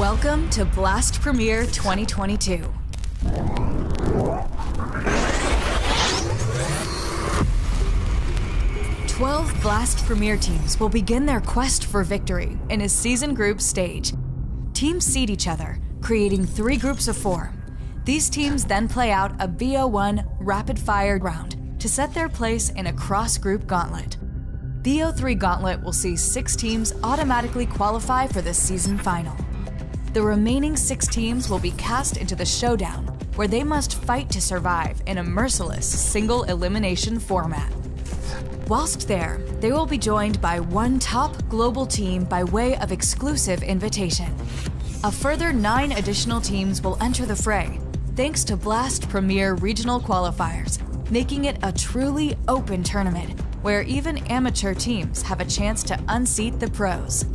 Welcome to Blast Premier 2022. Twelve Blast Premier teams will begin their quest for victory in a season group stage. Teams seed each other, creating 3 groups of 4. These teams then play out a BO1 rapid-fire round to set their place in a cross-group gauntlet. BO3 Gauntlet will see 6 teams automatically qualify for the season final. The remaining 6 teams will be cast into the showdown, where they must fight to survive in a merciless single elimination format. Whilst there, they will be joined by one top global team by way of exclusive invitation. A further 9 additional teams will enter the fray, thanks to Blast Premier regional qualifiers, making it a truly open tournament, where even amateur teams have a chance to unseat the pros.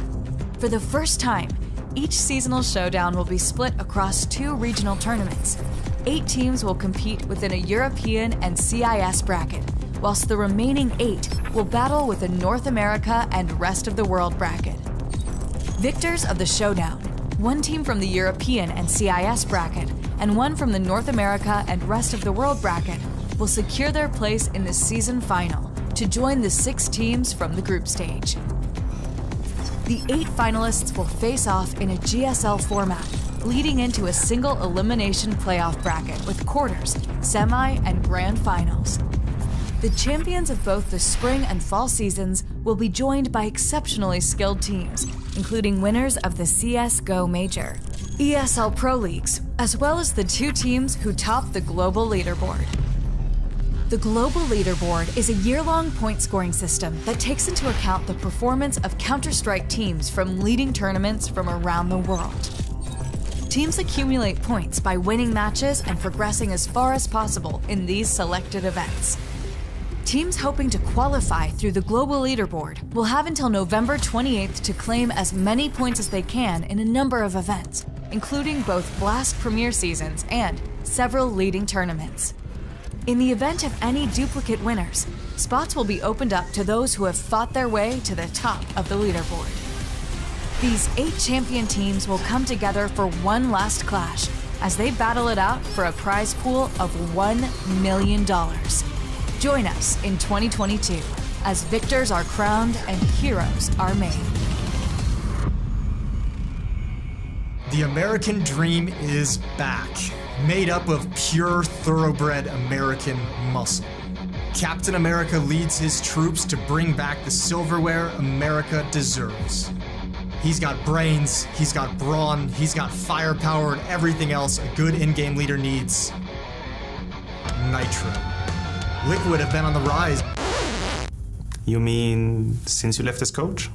For the first time, each seasonal showdown will be split across 2 regional tournaments. 8 teams will compete within a European and CIS bracket, whilst the remaining 8 will battle with a North America and rest of the world bracket. Victors of the showdown, 1 team from the European and CIS bracket, and 1 from the North America and rest of the world bracket, will secure their place in the season final to join the 6 teams from the group stage. The 8 finalists will face off in a GSL format, leading into a single elimination playoff bracket with quarters, semi, and grand finals. The champions of both the spring and fall seasons will be joined by exceptionally skilled teams, including winners of the CSGO Major, ESL Pro Leagues, as well as the 2 teams who top the global leaderboard. The Global Leaderboard is a year-long point-scoring system that takes into account the performance of Counter-Strike teams from leading tournaments from around the world. Teams accumulate points by winning matches and progressing as far as possible in these selected events. Teams hoping to qualify through the Global Leaderboard will have until November 28th to claim as many points as they can in a number of events, including both Blast Premier seasons and several leading tournaments. In the event of any duplicate winners, spots will be opened up to those who have fought their way to the top of the leaderboard. These 8 champion teams will come together for one last clash as they battle it out for a prize pool of $1 million. Join us in 2022 as victors are crowned and heroes are made. The American dream is back, made up of pure, thoroughbred American muscle. Captain America leads his troops to bring back the silverware America deserves. He's got brains, he's got brawn, he's got firepower, and everything else a good in-game leader needs. Nitro. Liquid have been on the rise. You mean since you left as coach?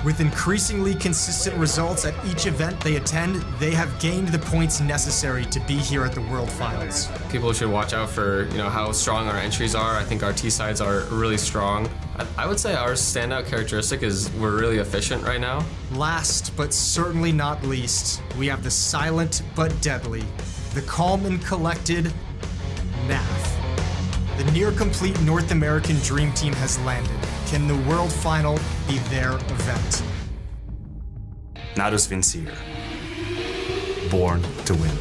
With increasingly consistent results at each event they attend, they have gained the points necessary to be here at the World Finals. People should watch out for how strong our entries are. I think our T-sides are really strong. I would say our standout characteristic is we're really efficient right now. Last but certainly not least, we have the silent but deadly, the calm and collected NAVI. The near-complete North American Dream Team has landed. Can the World Final be their event? Nados Vincere. Born to win.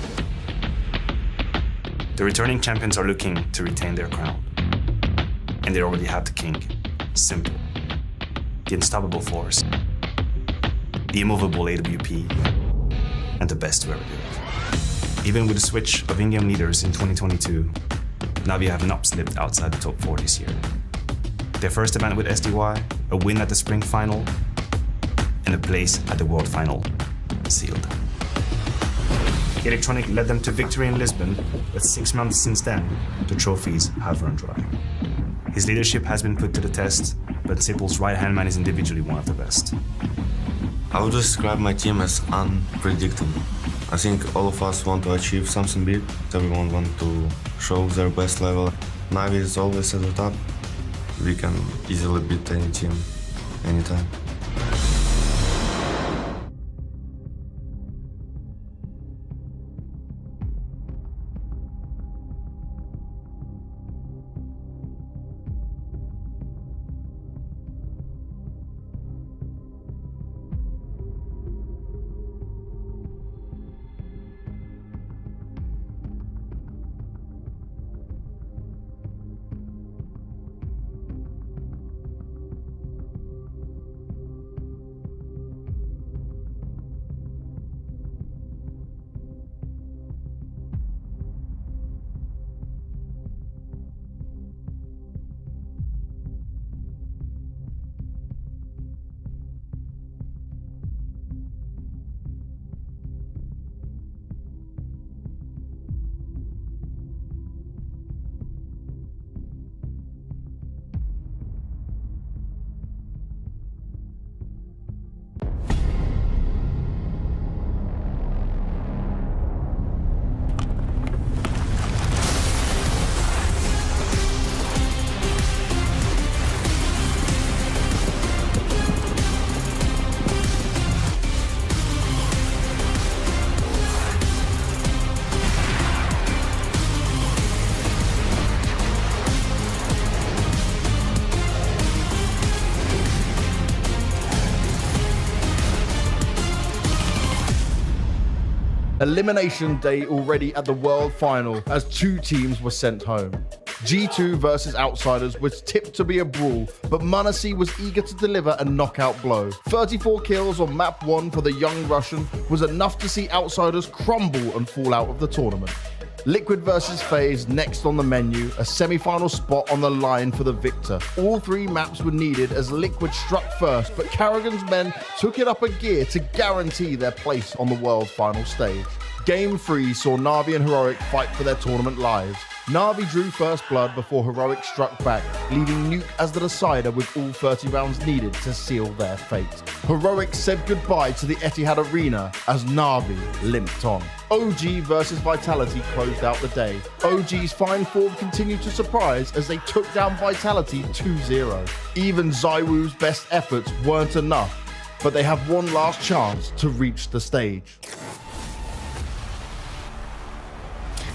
The returning champions are looking to retain their crown. And they already have the king. Simple. The unstoppable force. The immovable AWP. And the best to ever do it. Even with the switch of in-game leaders in 2022, NAVI have not slipped outside the top 4 this year. Their first event with SDY, a win at the spring final, and a place at the world final, sealed. Electronic led them to victory in Lisbon, but 6 months since then, the trophies have run dry. His leadership has been put to the test, but Sipul's right-hand man is individually one of the best. I would describe my team as unpredictable. I think all of us want to achieve something big. Everyone wants to show their best level. NAVI is always at the top. We can easily beat any team, anytime. Elimination day already at the World Final as 2 teams were sent home. G2 versus Outsiders was tipped to be a brawl, but Maniac was eager to deliver a knockout blow. 34 kills on map 1 for the young Russian was enough to see Outsiders crumble and fall out of the tournament. Liquid versus FaZe next on the menu, a semi-final spot on the line for the victor. All 3 maps were needed as Liquid struck first, but Carrigan's men took it up a gear to guarantee their place on the World Final stage. Game 3 saw NAVI and Heroic fight for their tournament lives. NAVI drew first blood before Heroic struck back, leaving Nuke as the decider with all 30 rounds needed to seal their fate. Heroic said goodbye to the Etihad Arena as NAVI limped on. OG versus Vitality closed out the day. OG's fine form continued to surprise as they took down Vitality 2-0. Even Zywoo's best efforts weren't enough, but they have one last chance to reach the stage.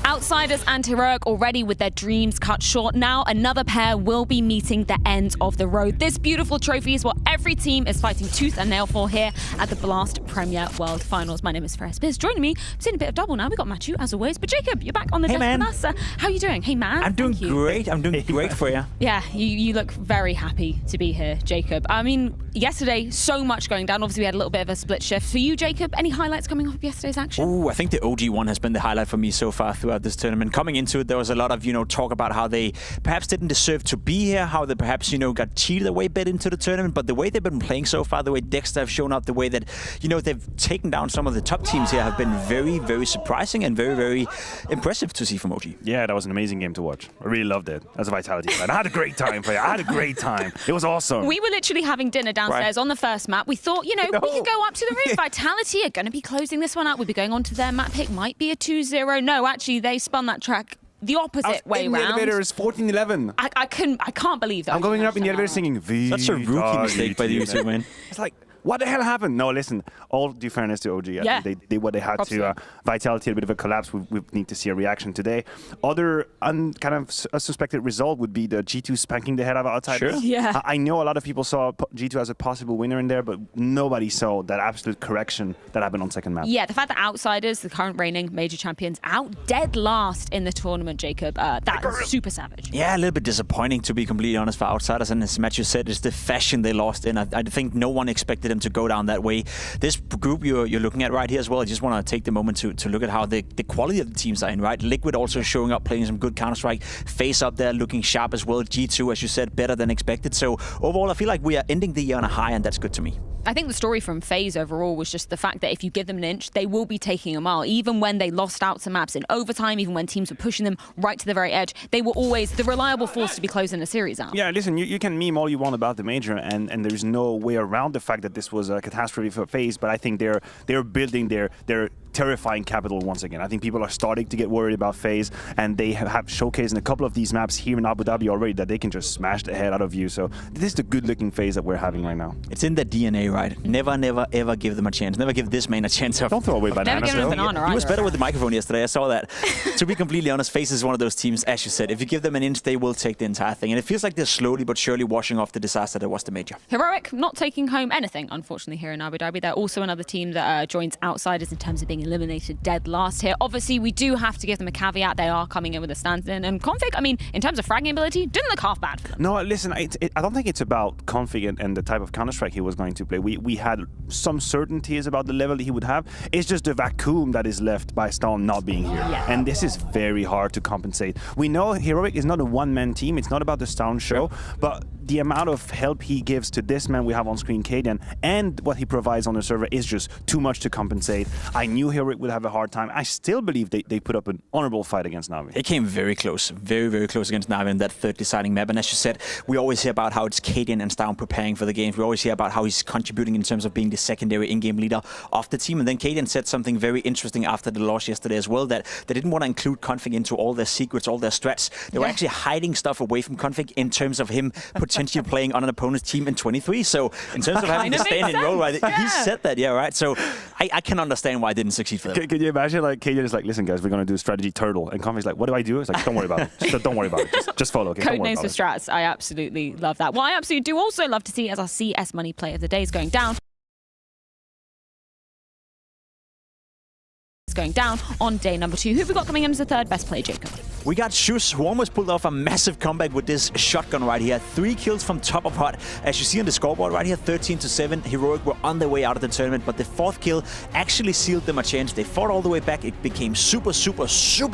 Outsiders and Heroic already with their dreams cut short. Now another pair will be meeting the end of the road. This beautiful trophy is what every team is fighting tooth and nail for here at the Blast Premier World Finals. My name is Freya. Joining me, I'm seeing a bit of double now. We got Matthew as always, but Jacob, you're back on the desk with us. How are you doing? Hey man. I'm doing great. I'm doing great, Freya. Yeah, you look very happy to be here, Jacob. I mean, yesterday, so much going down. Obviously, we had a little bit of a split shift. For you, Jacob, any highlights coming off of yesterday's action? Oh, I think the OG one has been the highlight for me so far throughout this tournament. Coming into it, there was a lot of, talk about how they perhaps didn't deserve to be here, how they perhaps, got cheated away a bit into the tournament, but the way they've been playing so far, the way Dexter have shown up, the way that, they've taken down some of the top teams here have been very, very surprising and very, very impressive to see from OG. Yeah, that was an amazing game to watch. I really loved it as a Vitality fan. I had a great time, Freya. I had a great time. It was awesome. We were literally having dinner downstairs on the first map. We thought, we could go up to the roof. Vitality are going to be closing this one out. We'd be going on to their map pick. Might be a 2-0. No, actually, they spun that track the opposite way in round. The elevator is 14-11. I can't believe that. I'm going up in the elevator singing V. Such a rookie mistake by the YouTube, man. It's like, what the hell happened? No, listen, all due fairness to OG. I think they did what they had to. Vitality, a bit of a collapse. We need to see a reaction today. Other kind of a suspected result would be the G2 spanking the head out of Outsiders. Sure. Yeah. I know a lot of people saw G2 as a possible winner in there, but nobody saw that absolute correction that happened on second map. Yeah, the fact that Outsiders, the current reigning major champions, out dead last in the tournament, Jacob, that's super savage. Yeah, a little bit disappointing, to be completely honest, for Outsiders. And as Matthew said, it's the fashion they lost in. I think no one expected them to go down that way. This group you're looking at right here as well, I just want to take the moment to look at how the quality of the teams are in, right? Liquid also showing up, playing some good Counter-Strike. FaZe up there looking sharp as well. G2, as you said, better than expected. So overall, I feel like we are ending the year on a high, and that's good to me. I think the story from FaZe overall was just the fact that if you give them an inch, they will be taking a mile. Even when they lost out to maps in overtime, even when teams were pushing them right to the very edge, they were always the reliable force to be closing the series out. Yeah, listen, you can meme all you want about the major, and there's no way around the fact that this was a catastrophe for FaZe, but I think they're building their terrifying capital once again. I think people are starting to get worried about FaZe, and they have showcased in a couple of these maps here in Abu Dhabi already that they can just smash the head out of you. So this is the good-looking FaZe that we're having right now. It's in their DNA, right? Never, never, ever give them a chance. Never give this man a chance. Don't throw away bananas. Never give him a banana. He was better with the microphone yesterday. I saw that. To be completely honest, FaZe is one of those teams, as you said, if you give them an inch, they will take the entire thing. And it feels like they're slowly but surely washing off the disaster that was the major. Heroic not taking home anything, unfortunately, here in Abu Dhabi. They're also another team that joins Outsiders in terms of being eliminated dead last here. Obviously, we do have to give them a caveat. They are coming in with a stand-in. And Config, I mean, in terms of fragging ability, didn't look half bad for them. No, listen, I don't think it's about Config and the type of Counter-Strike he was going to play. We had some certainties about the level he would have. It's just the vacuum that is left by Storm not being here. Yeah. And this is very hard to compensate. We know Heroic is not a one-man team. It's not about the Storm show, but the amount of help he gives to this man we have on screen, Cadian, and what he provides on the server is just too much to compensate. I knew Heroic would have a hard time. I still believe they put up an honorable fight against NAVI. They came very close, very, very close against NAVI in that third deciding map. And as you said, we always hear about how it's Cadian and Stown preparing for the games. We always hear about how he's contributing in terms of being the secondary in-game leader of the team. And then Cadian said something very interesting after the loss yesterday as well, that they didn't want to include Config into all their secrets, all their strats. They were actually hiding stuff away from Config in terms of him potentially playing on an opponent's team in 23. So in terms of having to stand in role, right? He said that, yeah, right? So I can understand why it didn't succeed for them. Can you imagine, like, Cadian is like, listen, guys, we're going to do strategy turtle. And Config's like, what do I do? It's like, don't worry about it. Don't worry about it. Just follow, okay? Code names for strats. I absolutely love that. What I absolutely do also love to see as our CS Money Play of the Day is going down. going down on day number 2. Who have we got coming in as the third best player, Jacob? We got Shus, who almost pulled off a massive comeback with this shotgun right here. 3 kills from top of hot. As you see on the scoreboard right here, 13-7. Heroic were on their way out of the tournament, but the 4th kill actually sealed them a chance. They fought all the way back. It became super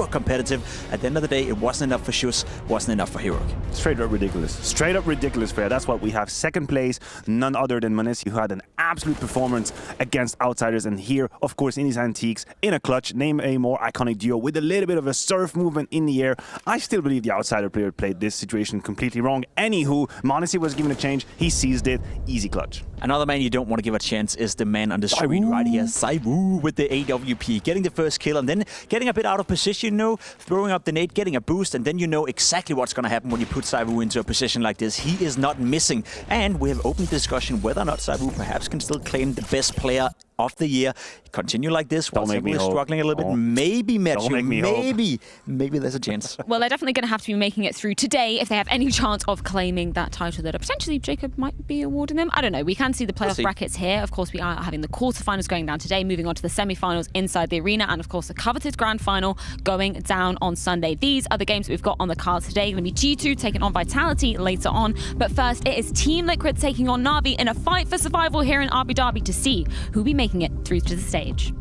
competitive. At the end of the day, it wasn't enough for Shus, wasn't enough for Heroic. Straight up ridiculous. Straight up ridiculous, Freya. That's what we have. Second place, none other than Maniac, who had an absolute performance against outsiders. And here, of course, in his antiques, in a clutch, name a more iconic duo with a little bit of a surf movement in the air. I still believe the outsider player played this situation completely wrong. Anywho, Maniac was given a change. He seized it. Easy clutch. Another man you don't want to give a chance is the man on the screen right here, Saivu, with the AWP. Getting the first kill and then getting a bit out of position, you know, throwing up the nade, getting a boost, and then you know exactly what's going to happen when you put Saivu into a position like this. He is not missing. And we have open discussion whether or not Saivu perhaps can still claim the best player of the year. Continue like this while Saivu is struggling a little bit. Maybe Matthew, maybe there's a chance. Well, they're definitely going to have to be making it through today if they have any chance of claiming that title that potentially Jacob might be awarding them. I don't know. We can see the playoff brackets here. Of course, we are having the quarterfinals going down today, moving on to the semi-finals inside the arena, and of course the coveted grand final going down on Sunday. These are the games that we've got on the cards today. Going to be G2 taking on Vitality later on, but first it is Team Liquid taking on NAVI in a fight for survival here in Abu Dhabi to see who will be making it through to the stage.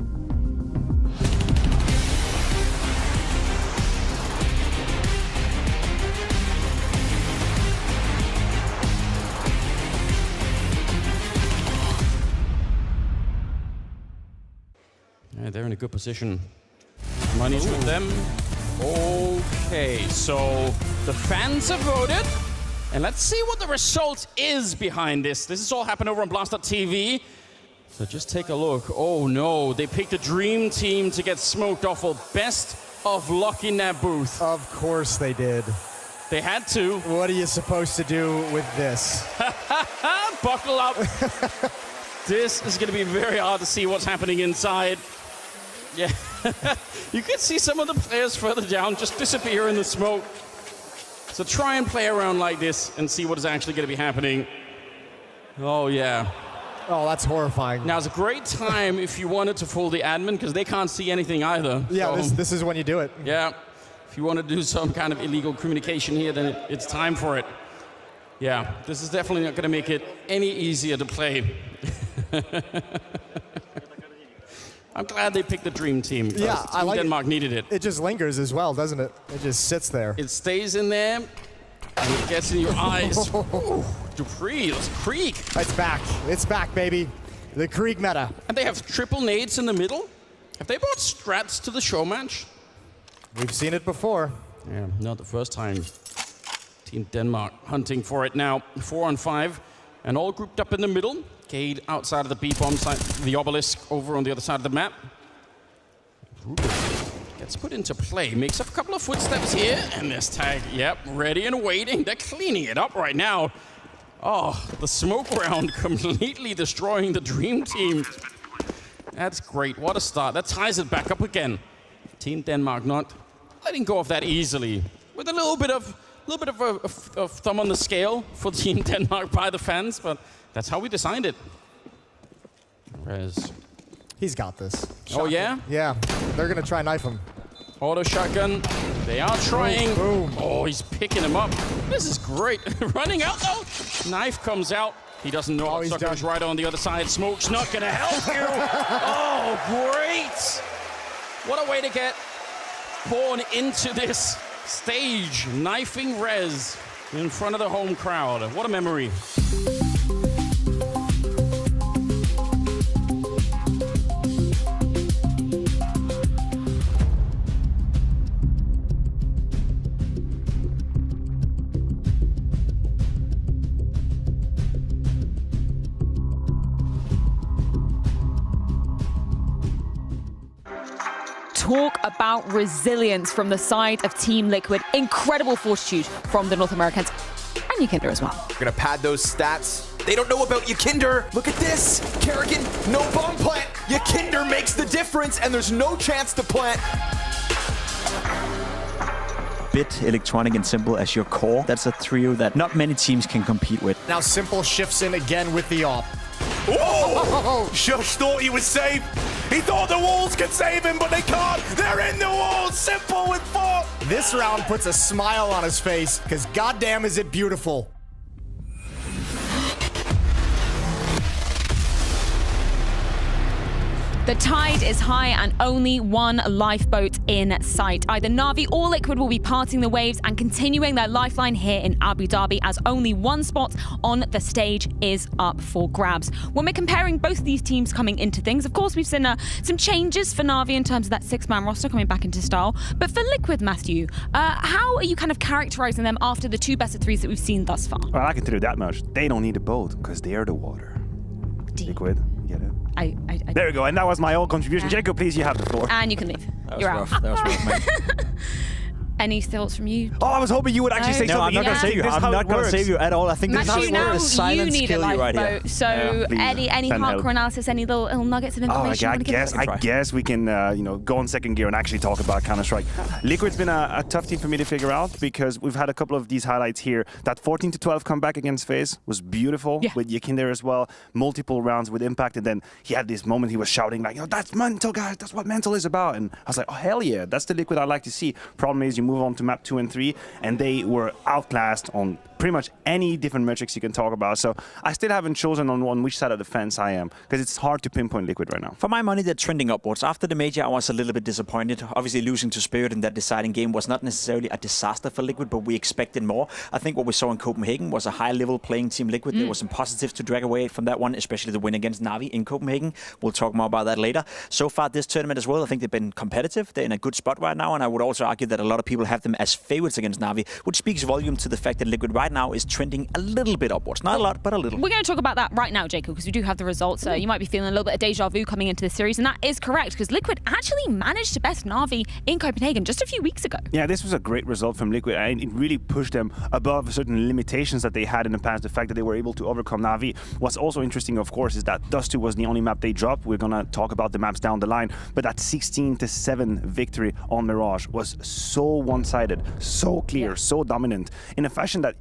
Yeah, they're in a good position. Money's with them. Okay, so the fans have voted. And let's see what the result is behind this. This has all happened over on Blast.tv. So just take a look. Oh no, they picked a dream team to get smoked off. Well, best of luck in that booth. Of course they did. They had to. What are you supposed to do with this? Buckle up. This is going to be very hard to see what's happening inside. Yeah, you can see some of the players further down just disappear in the smoke. So try and play around like this and see what is actually going to be happening. Oh yeah. Oh, that's horrifying. Now it's a great time if you wanted to fool the admin because they can't see anything either. Yeah, so, this is when you do it. Yeah, if you want to do some kind of illegal communication here, then it's time for it. Yeah, this is definitely not going to make it any easier to play. I'm glad they picked the dream team. Yeah, I like Denmark needed it. It just lingers as well, doesn't it? It just sits there. It stays in there, and it gets in your eyes. Ooh, Dupree, let's Krieg. It's back. It's back, baby. The Krieg meta. And they have triple nades in the middle. Have they brought strats to the show match? We've seen it before. Yeah, not the first time. Team Denmark hunting for it now. 4-on-5, and all grouped up in the middle. Cade outside of the B-bomb side, the obelisk over on the other side of the map. Ruben gets put into play, makes up a couple of footsteps here, and this tag, yep, ready and waiting. They're cleaning it up right now. Oh, the smoke round completely destroying the dream team. That's great, what a start. That ties it back up again. Team Denmark not letting go of that easily. With a little bit of a thumb on the scale for Team Denmark by the fans, but that's how we designed it. Rez. He's got this. Shotgun. Oh, yeah? Yeah. They're going to try knife him. Auto shotgun. They are trying. Boom. Oh, he's picking him up. This is great. Running out, though. Knife comes out. He doesn't know. Shotgun's right on the other side. Smoke's not going to help you. Oh, great. What a way to get Pawn into this stage. Knifing Rez in front of the home crowd. What a memory. Talk about resilience from the side of Team Liquid. Incredible fortitude from the North Americans. And Yakinder as well. We're gonna pad those stats. They don't know about Yakinder. Look at this. Kerrigan, no bomb plant. Yakinder makes the difference, and there's no chance to plant. Bit, Electronic, and Simple as your core. That's a trio that not many teams can compete with. Now Simple shifts in again with the AWP. Oh! Just thought he was safe. He thought the walls could save him, but they can't. They're in the walls. Simple with 4. This round puts a smile on his face, because goddamn is it beautiful. The tide is high and only one lifeboat in sight. Either NAVI or Liquid will be parting the waves and continuing their lifeline here in Abu Dhabi, as only one spot on the stage is up for grabs. When we're comparing both these teams coming into things, of course we've seen some changes for NAVI in terms of that 6-man roster coming back into style. But for Liquid, Matthew, how are you kind of characterizing them after the 2 best-of-3s that we've seen thus far? Well, I can tell you that much. They don't need a boat because they are the water. Liquid, you get it? There we go, and that was my whole contribution. Jacob, please, you have the floor. And you can leave. You're rough. out. That was rough, mate. Any thoughts from you? Oh, I was hoping you would actually say No, I'm something. not going to save you. I'm not going to save you at all. I think this Matthew, is now the you silence need a kill you right here. lifeboat. So any hardcore analysis, any little nuggets of information? I guess we can go on second gear and actually talk about Counter-Strike. Liquid's been a tough team for me to figure out because we've had a couple of these highlights here. That 14-12 comeback against FaZe was beautiful with Yakin as well. Multiple rounds with impact, and then he had this moment he was shouting like, that's mental, guys. That's what mental is about. And I was like, oh hell yeah, that's the Liquid I like to see. Problem is you move on to map 2 and 3, and they were outclassed on pretty much any different metrics you can talk about. So I still haven't chosen on which side of the fence I am, because it's hard to pinpoint Liquid right now. For my money, they're trending upwards. After the major, I was a little bit disappointed. Obviously, losing to Spirit in that deciding game was not necessarily a disaster for Liquid, but we expected more. I think what we saw in Copenhagen was a high-level playing team Liquid. There was some positives to drag away from that one, especially the win against NAVI in Copenhagen. We'll talk more about that later. So far this tournament as well, I think they've been competitive. They're in a good spot right now, and I would also argue that a lot of people have them as favorites against NAVI, which speaks volume to the fact that Liquid right now is trending a little bit upwards. Not a lot, but a little. We're going to talk about that right now, Jacob, because we do have the results. You might be feeling a little bit of deja vu coming into the series, and that is correct, because Liquid actually managed to best NAVI in Copenhagen just a few weeks ago. Yeah, this was a great result from Liquid, and it really pushed them above certain limitations that they had in the past. The fact that they were able to overcome NAVI. What's also interesting, of course, is that Dust 2 was the only map they dropped. We're going to talk about the maps down the line, but that 16-7 victory on Mirage was so one-sided, so clear, so dominant, in a fashion that,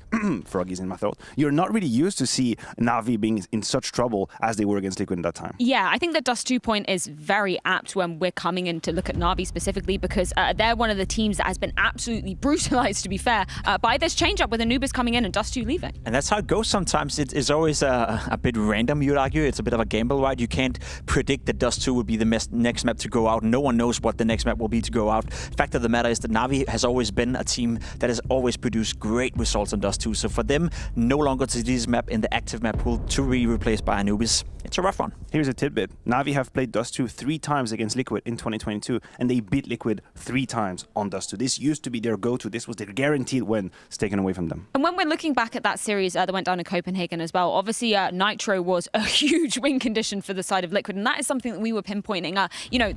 froggies in my throat, you're not really used to see NAVI being in such trouble as they were against Liquid at that time. Yeah, I think the Dust 2 point is very apt when we're coming in to look at NAVI specifically, because they're one of the teams that has been absolutely brutalized, to be fair, by this change-up with Anubis coming in and Dust 2 leaving. And that's how it goes sometimes. It's always a bit random, you'd argue. It's a bit of a gamble, right? You can't predict that Dust 2 will be the next map to go out. No one knows what the next map will be to go out. Fact of the matter is that NAVI has always been a team that has always produced great results on Dust 2. So for them, no longer to this map in the active map pool to be replaced by Anubis. It's a rough one. Here's a tidbit. NAVI have played Dust 2 3 times against Liquid in 2022, and they beat Liquid 3 times on Dust 2. This used to be their go-to. This was their guaranteed win. It's taken away from them. And when we're looking back at that series that went down in Copenhagen as well, obviously Nitro was a huge win condition for the side of Liquid, and that is something that we were pinpointing.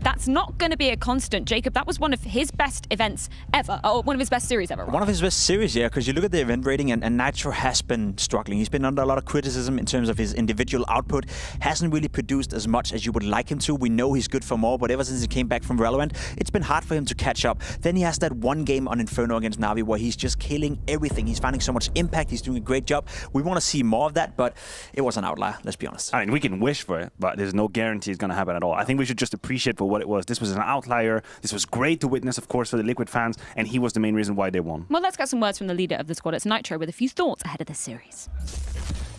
That's not going to be a constant. Jacob, that was one of his best events ever, or one of his best series ever. Right? One of his best series, yeah, because you look at the event rating, and Nitro has been struggling. He's been under a lot of criticism in terms of his individual output. Hasn't really produced as much as you would like him to. We know he's good for more, but ever since he came back from Relevant, it's been hard for him to catch up. Then he has that one game on Inferno against NAVI where he's just killing everything. He's finding so much impact. He's doing a great job. We want to see more of that, but it was an outlier, let's be honest. I mean, we can wish for it, but there's no guarantee it's going to happen at all. I think we should just appreciate for what it was. This was an outlier. This was great to witness, of course, for the Liquid fans, and he was the main reason why they won. Well, let's get some words from the leader of the squad. It's Nitro with a few thoughts ahead of this series.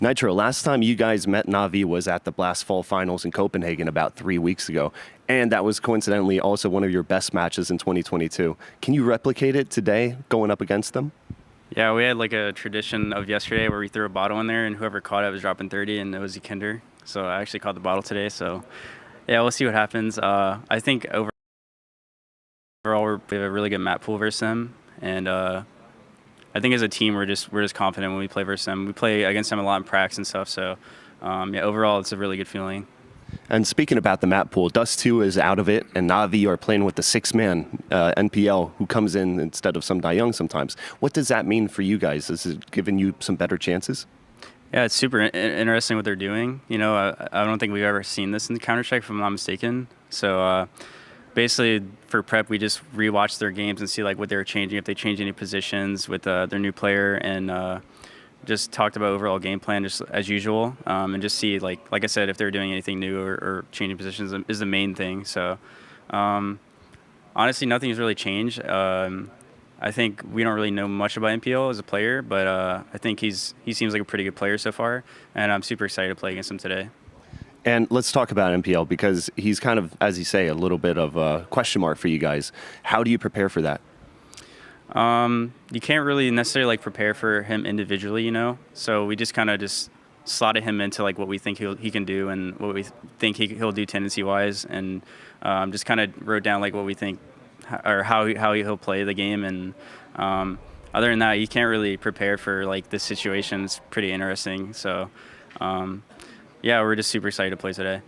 Nitro, last time you guys met NAVI was at the Blast Fall Finals in Copenhagen about 3 weeks ago, and that was coincidentally also one of your best matches in 2022. Can you replicate it today, going up against them? Yeah, we had like a tradition of yesterday where we threw a bottle in there, and whoever caught it was dropping 30, and it was Yakinder. So I actually caught the bottle today, so yeah, we'll see what happens. I think overall we have a really good map pool versus them, and I think as a team we're just confident when we play versus them. We play against them a lot in pracs and stuff, so yeah, overall it's a really good feeling. And speaking about the map pool, Dust 2 is out of it, and NAVI are playing with the 6-man NPL who comes in instead of some Young sometimes. What does that mean for you guys? Is it giving you some better chances? Yeah, it's super interesting what they're doing. You know, I don't think we've ever seen this in Counter-Strike, if I'm not mistaken. So basically, for prep, we just rewatched their games and see like what they were changing, if they changed any positions with their new player, and just talked about overall game plan just as usual, and just see like I said, if they're doing anything new or changing positions is the main thing. So honestly, nothing's really changed. I think we don't really know much about NPL as a player, but I think he seems like a pretty good player so far, and I'm super excited to play against him today. And let's talk about NPL, because he's kind of, as you say, a little bit of a question mark for you guys. How do you prepare for that? You can't really necessarily like prepare for him individually, you know. So we just kind of just slotted him into like what we think he can do and what we think he'll do tendency-wise, and just kind of wrote down like what we think or how he'll play the game. And other than that, you can't really prepare for like this situation. It's pretty interesting. So yeah, we're just super excited to play today.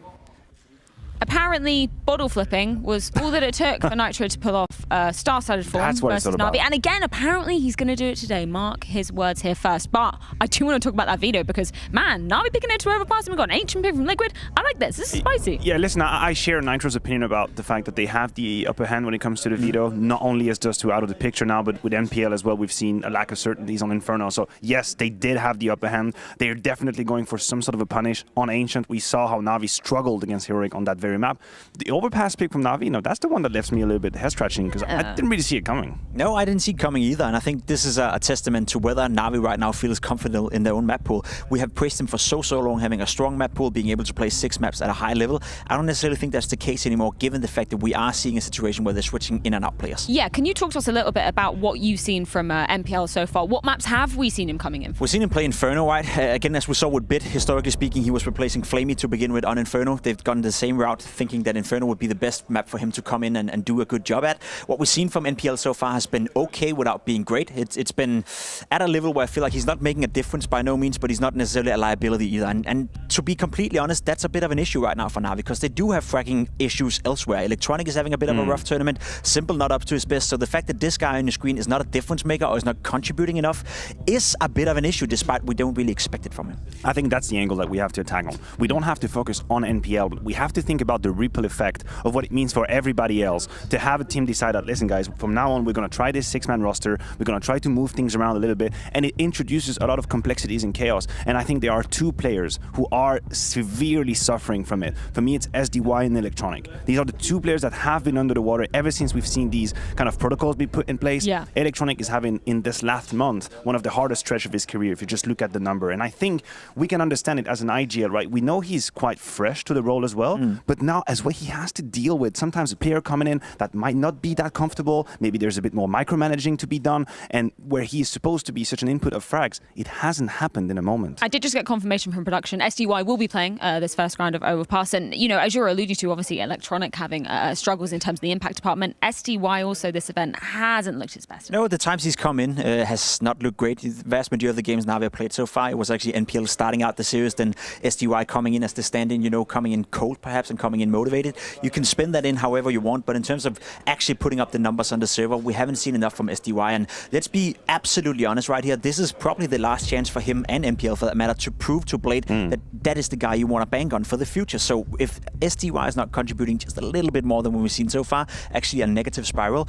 Apparently, bottle flipping was all that it took for Nitro to pull off star-studded form versus NAVI. And again, apparently he's going to do it today. Mark his words here first. But I do want to talk about that veto because, man, NAVI picking it to overpass and we got an ancient pick from Liquid. I like this. This is spicy. Yeah, listen, I share Nitro's opinion about the fact that they have the upper hand when it comes to the veto. Not only as just 2 out of the picture now, but with NPL as well, we've seen a lack of certainties on Inferno. So yes, they did have the upper hand. They're definitely going for some sort of a punish on Ancient. We saw how NAVI struggled against Heroic on that very map. The overpass pick from NAVI, that's the one that left me a little bit head-scratching because I didn't really see it coming. No, I didn't see it coming either, and I think this is a testament to whether NAVI right now feels confident in their own map pool. We have praised them for so long having a strong map pool, being able to play 6 maps at a high level. I don't necessarily think that's the case anymore, given the fact that we are seeing a situation where they're switching in and out players. Yeah, can you talk to us a little bit about what you've seen from NPL so far? What maps have we seen him coming in for? We've seen him play Inferno, right? Again, as we saw with Bit, historically speaking, he was replacing Flamey to begin with on Inferno. They've gone the same route, thinking that Inferno would be the best map for him to come in and do a good job at. What we've seen from NPL so far has been okay without being great. It's been at a level where I feel like he's not making a difference by no means, but he's not necessarily a liability either. And to be completely honest, that's a bit of an issue right now for NAVI because they do have fragging issues elsewhere. Electronic is having a bit of a rough tournament. Simple not up to his best. So the fact that this guy on the screen is not a difference maker or is not contributing enough is a bit of an issue, despite we don't really expect it from him. I think that's the angle that we have to attack on. We don't have to focus on NPL, but we have to think about the ripple effect of what it means for everybody else to have a team decide that, listen guys, from now on we're going to try this 6-man roster, we're going to try to move things around a little bit, and it introduces a lot of complexities and chaos. And I think there are 2 players who are severely suffering from it. For me, it's SDY and Electronic. These are the 2 players that have been under the water ever since we've seen these kind of protocols be put in place. Yeah. Electronic is having, in this last month, one of the hardest stretch of his career if you just look at the number. And I think we can understand it as an IGL, right? We know he's quite fresh to the role as well, but now as what he has to deal with, sometimes a player coming in that might not be that comfortable, maybe there's a bit more micromanaging to be done, and where he is supposed to be such an input of frags, it hasn't happened in a moment. I did just get confirmation from production. SDY will be playing this first round of Overpass, and you know, as you're alluding to, obviously Electronic having struggles in terms of the impact department. SDY also this event hasn't looked his best. No, the times he's come in has not looked great. The vast majority of the games NAVI have played so far, it was actually NPL starting out the series, then SDY coming in as the stand-in, you know, coming in cold perhaps and coming in motivated. You can spin that in however you want, but in terms of actually putting up the numbers on the server, we haven't seen enough from SDY. And let's be absolutely honest right here, this is probably the last chance for him and NPL for that matter to prove to Blade that that is the guy you want to bank on for the future. So if SDY is not contributing just a little bit more than what we've seen so far, actually a negative spiral,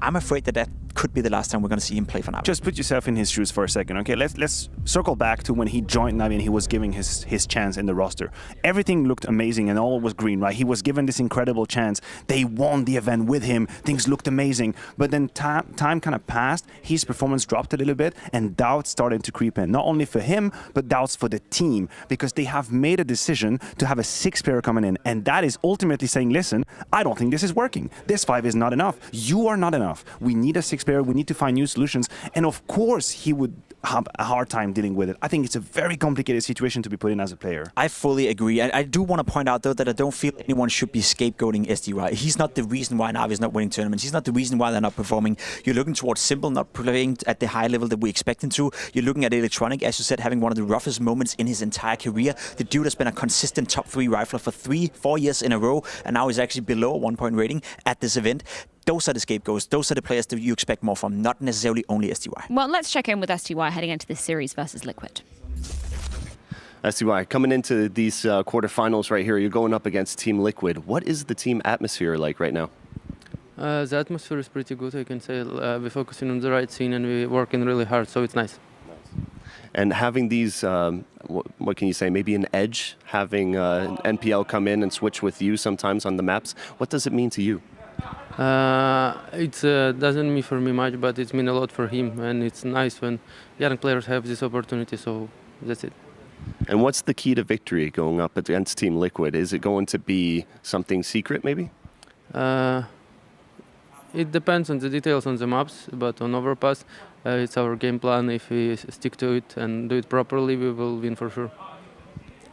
I'm afraid that could be the last time we're going to see him play for NAVI. Just put yourself in his shoes for a second, okay? Let's circle back to when he joined NAVI and he was giving his chance in the roster. Everything looked amazing and all was green, right? He was given this incredible chance. They won the event with him. Things looked amazing. But then time kind of passed. His performance dropped a little bit and doubts started to creep in. Not only for him, but doubts for the team, because they have made a decision to have a 6-player coming in. And that is ultimately saying, listen, I don't think this is working. This 5 is not enough. You are not enough. We need a 6-player. We need to find new solutions. And of course, he would have a hard time dealing with it. I think it's a very complicated situation to be put in as a player. I fully agree. I do want to point out, though, that I don't feel anyone should be scapegoating SDY. He's not the reason why NAVI is not winning tournaments. He's not the reason why they're not performing. You're looking towards Simple not playing at the high level that we expect him to. You're looking at Electronic, as you said, having one of the roughest moments in his entire career. The dude has been a consistent top 3 rifler for 3-4 years in a row, and now he's actually below a 1-point rating at this event. Those are the scapegoats. Those are the players that you expect more from, not necessarily only SDY. Well, let's check in with SDY heading into this series versus Liquid. SDY, coming into these quarterfinals right here, you're going up against Team Liquid. What is the team atmosphere like right now? The atmosphere is pretty good, I can say. We're focusing on the right scene and we're working really hard, so it's nice. And having these, what can you say, maybe an edge, having NPL come in and switch with you sometimes on the maps, what does it mean to you? It doesn't mean for me much, but it means a lot for him, and it's nice when young players have this opportunity, so that's it. And what's the key to victory going up against Team Liquid? Is it going to be something secret, maybe? It depends on the details on the maps, but on Overpass, it's our game plan. If we stick to it and do it properly, we will win for sure.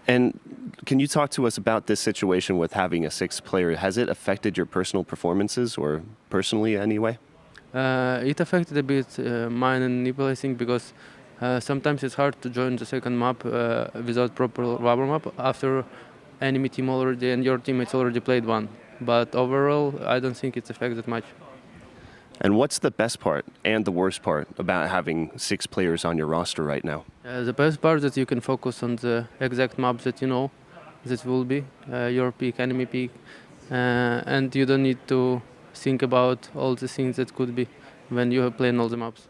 And can you talk to us about this situation with having a sixth player? Has it affected your personal performances or personally anyway? It affected a bit mine and Nipple, I think, because sometimes it's hard to join the second map without proper warm-up after enemy team already and your teammates already played one. But overall, I don't think it's affected much. And what's the best part and the worst part about having 6 players on your roster right now? The best part is that you can focus on the exact maps that you know that will be your peak, enemy peak, and you don't need to think about all the things that could be when you are playing all the maps.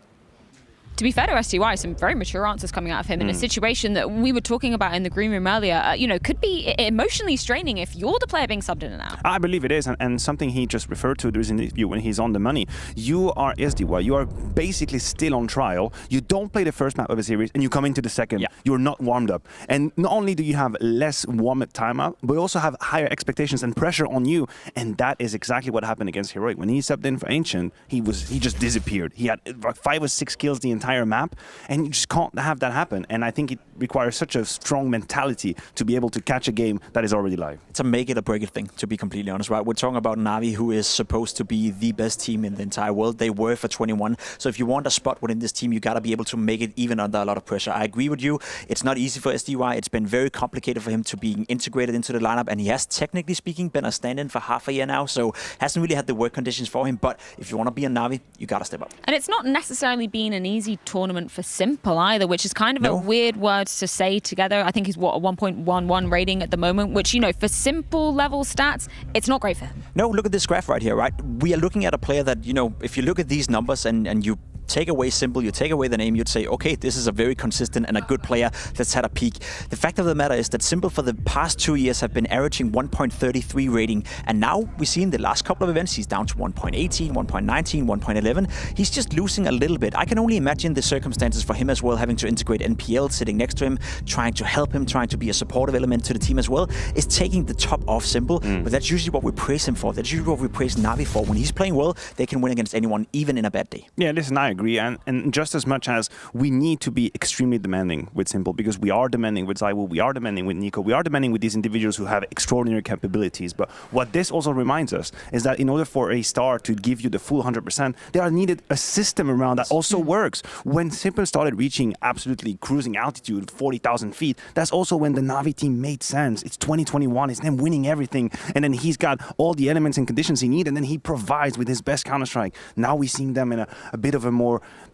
To be fair to STY, some very mature answers coming out of him in a situation that we were talking about in the green room earlier, could be emotionally straining if you're the player being subbed in and out. I believe it is, and something he just referred to during the interview when he's on the money. You are SDY, you are basically still on trial. You don't play the first map of a series, and you come into the second. Yeah. You're not warmed up. And not only do you have less warm-up time out, but you also have higher expectations and pressure on you, and that is exactly what happened against Heroic. When he subbed in for Ancient, he just disappeared. He had 5 or 6 kills the entire map, and you just can't have that happen. And I think it requires such a strong mentality to be able to catch a game that is already live. It's a make it or break it thing, to be completely honest, right? We're talking about NAVI, who is supposed to be the best team in the entire world. They were for 21. So if you want a spot within this team, you got to be able to make it even under a lot of pressure. I agree with you. It's not easy for SDY. It's been very complicated for him to be integrated into the lineup, and he has, technically speaking, been a stand-in for half a year now, so hasn't really had the work conditions for him. But if you want to be a NAVI, you got to step up. And it's not necessarily been an easy tournament for Simple either, which is kind of a weird word to say together. I think he's, a 1.11 rating at the moment, which, for Simple level stats, it's not great for him. No, look at this graph right here, right? We are looking at a player that, if you look at these numbers and you take away Simple, you take away the name, you'd say, okay, this is a very consistent and a good player that's had a peak. The fact of the matter is that Simple for the past 2 years have been averaging 1.33 rating, and now we see in the last couple of events he's down to 1.18, 1.19, 1.11. He's just losing a little bit. I can only imagine the circumstances for him as well, having to integrate NPL, sitting next to him, trying to help him, trying to be a supportive element to the team as well, is taking the top off Simple. But that's usually what we praise him for. That's usually what we praise Navi for. When he's playing well, they can win against anyone, even in a bad day. Yeah, listen, I agree. And just as much as we need to be extremely demanding with Simple, because we are demanding with Zywoo, we are demanding with Nico, we are demanding with these individuals who have extraordinary capabilities. But what this also reminds us is that in order for a star to give you the full 100%, there are needed a system around that also works. When Simple started reaching absolutely cruising altitude, 40,000 feet, that's also when the Navi team made sense. It's 2021, it's them winning everything, and then he's got all the elements and conditions he needs, and then he provides with his best Counter-Strike. Now we're seeing them in a bit of a more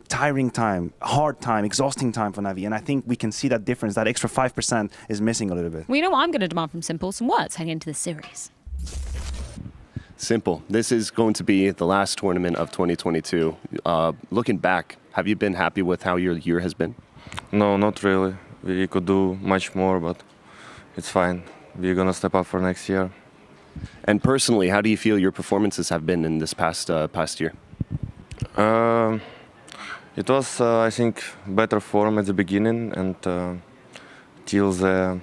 tiring time, hard time, exhausting time for Navi, and I think we can see that difference. That extra 5% is missing a little bit. Well, you know what I'm going to demand from Simple? Some words heading into this series. Simple, this is going to be the last tournament of 2022. Looking back, have you been happy with how your year has been? No, not really. We could do much more, but it's fine. We're gonna step up for next year. And personally, how do you feel your performances have been in this past year? It was, I think, better form at the beginning, and till the.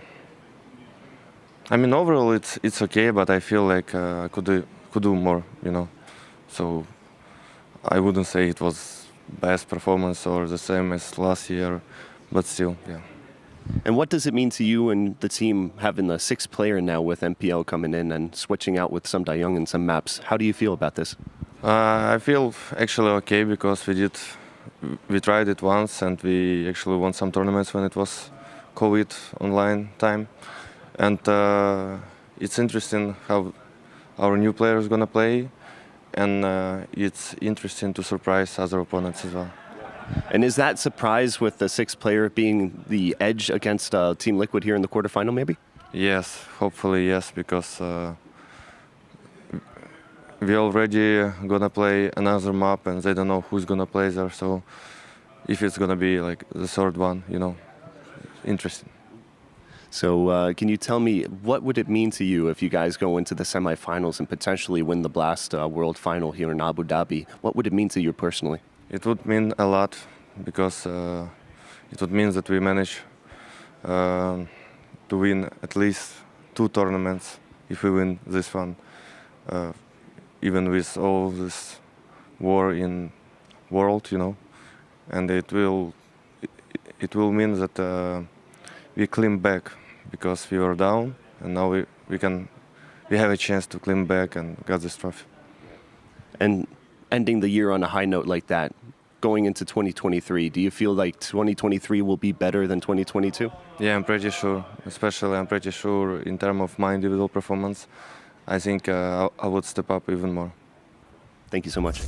I mean, overall it's okay, but I feel like I could do more, So I wouldn't say it was best performance or the same as last year, but still, yeah. And what does it mean to you and the team having the 6th player now with MPL coming in and switching out with some Dayoung and some maps? How do you feel about this? I feel actually okay, because we tried it once and we actually won some tournaments when it was COVID online time. And it's interesting how our new player is gonna play, and it's interesting to surprise other opponents as well. And is that surprise with the 6th player being the edge against Team Liquid here in the quarterfinal, maybe? Yes, hopefully yes, because we already gonna play another map and they don't know who's gonna play there, so if it's gonna be like the third one, interesting. So can you tell me, what would it mean to you if you guys go into the semifinals and potentially win the Blast World Final here in Abu Dhabi? What would it mean to you personally? It would mean a lot because it would mean that we manage to win at least 2 tournaments if we win this one, even with all this war in world, and it will mean that we climb back because we were down, and now we have a chance to climb back and get this trophy. And ending the year on a high note like that, going into 2023, do you feel like 2023 will be better than 2022? Yeah, I'm pretty sure. Especially, I'm pretty sure in terms of my individual performance, I think I would step up even more. Thank you so much.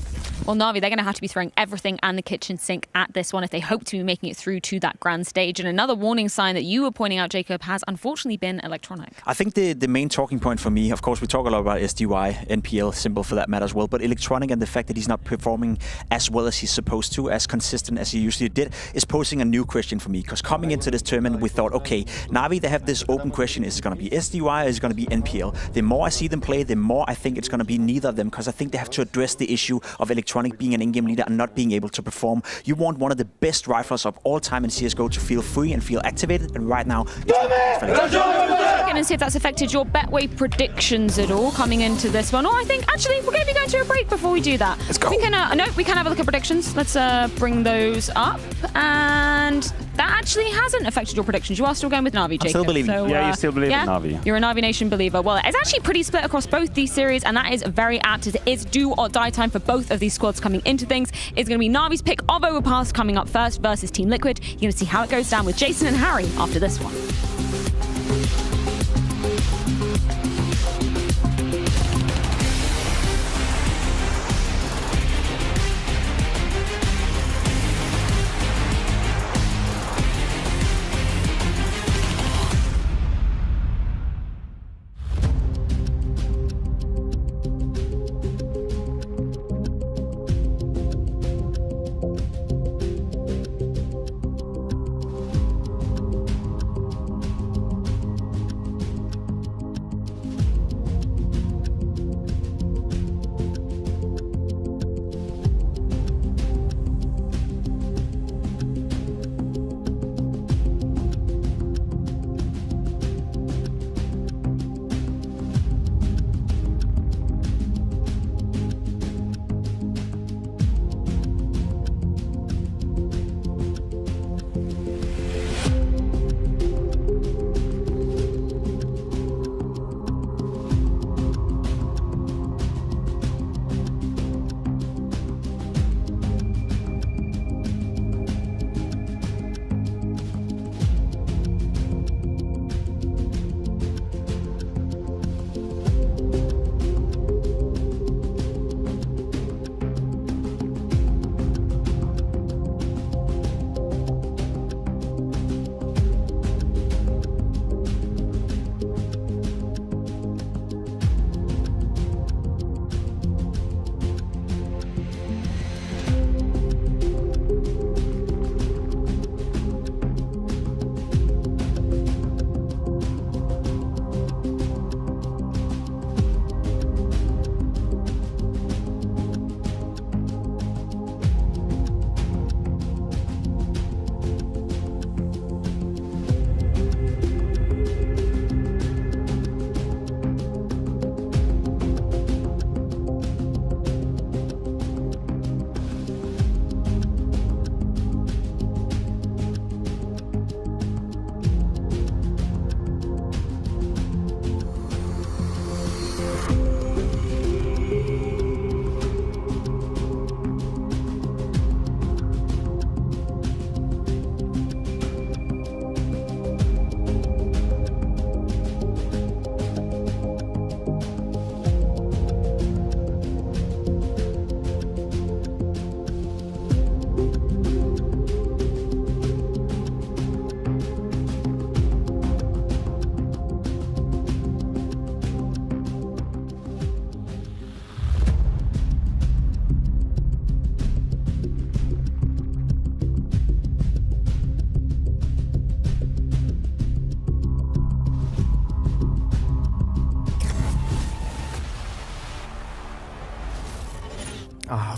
Well, Navi, they're going to have to be throwing everything and the kitchen sink at this one if they hope to be making it through to that grand stage. And another warning sign that you were pointing out, Jacob, has unfortunately been electronic. I think the main talking point for me, of course, we talk a lot about SDY, NPL, Simple for that matter as well, but electronic and the fact that he's not performing as well as he's supposed to, as consistent as he usually did, is posing a new question for me. Because coming into this tournament, we thought, okay, Navi, they have this open question. Is it going to be SDY or is it going to be NPL? The more I see them play, the more I think it's going to be neither of them, because I think they have to address the issue of electronic being an in-game leader and not being able to perform. You want one of the best riflers of all time in CSGO to feel free and feel activated, and right now, Check in and see if that's affected your Betway predictions at all coming into this one. Or I think, actually, we're going to be going to a break before we do that. Let's go. We can, we can have a look at predictions. Let's bring those up. And that actually hasn't affected your predictions. You are still going with Navi, Jacob. I'm still believing. So, you still believe in Navi. You're a Navi Nation believer. Well, it's actually pretty split across both these series, and that is very apt as it is do or die time for both of these squads coming into things. It's going to be Navi's pick of Overpass coming up first versus Team Liquid. You're going to see how it goes down with Jason and Harry after this one.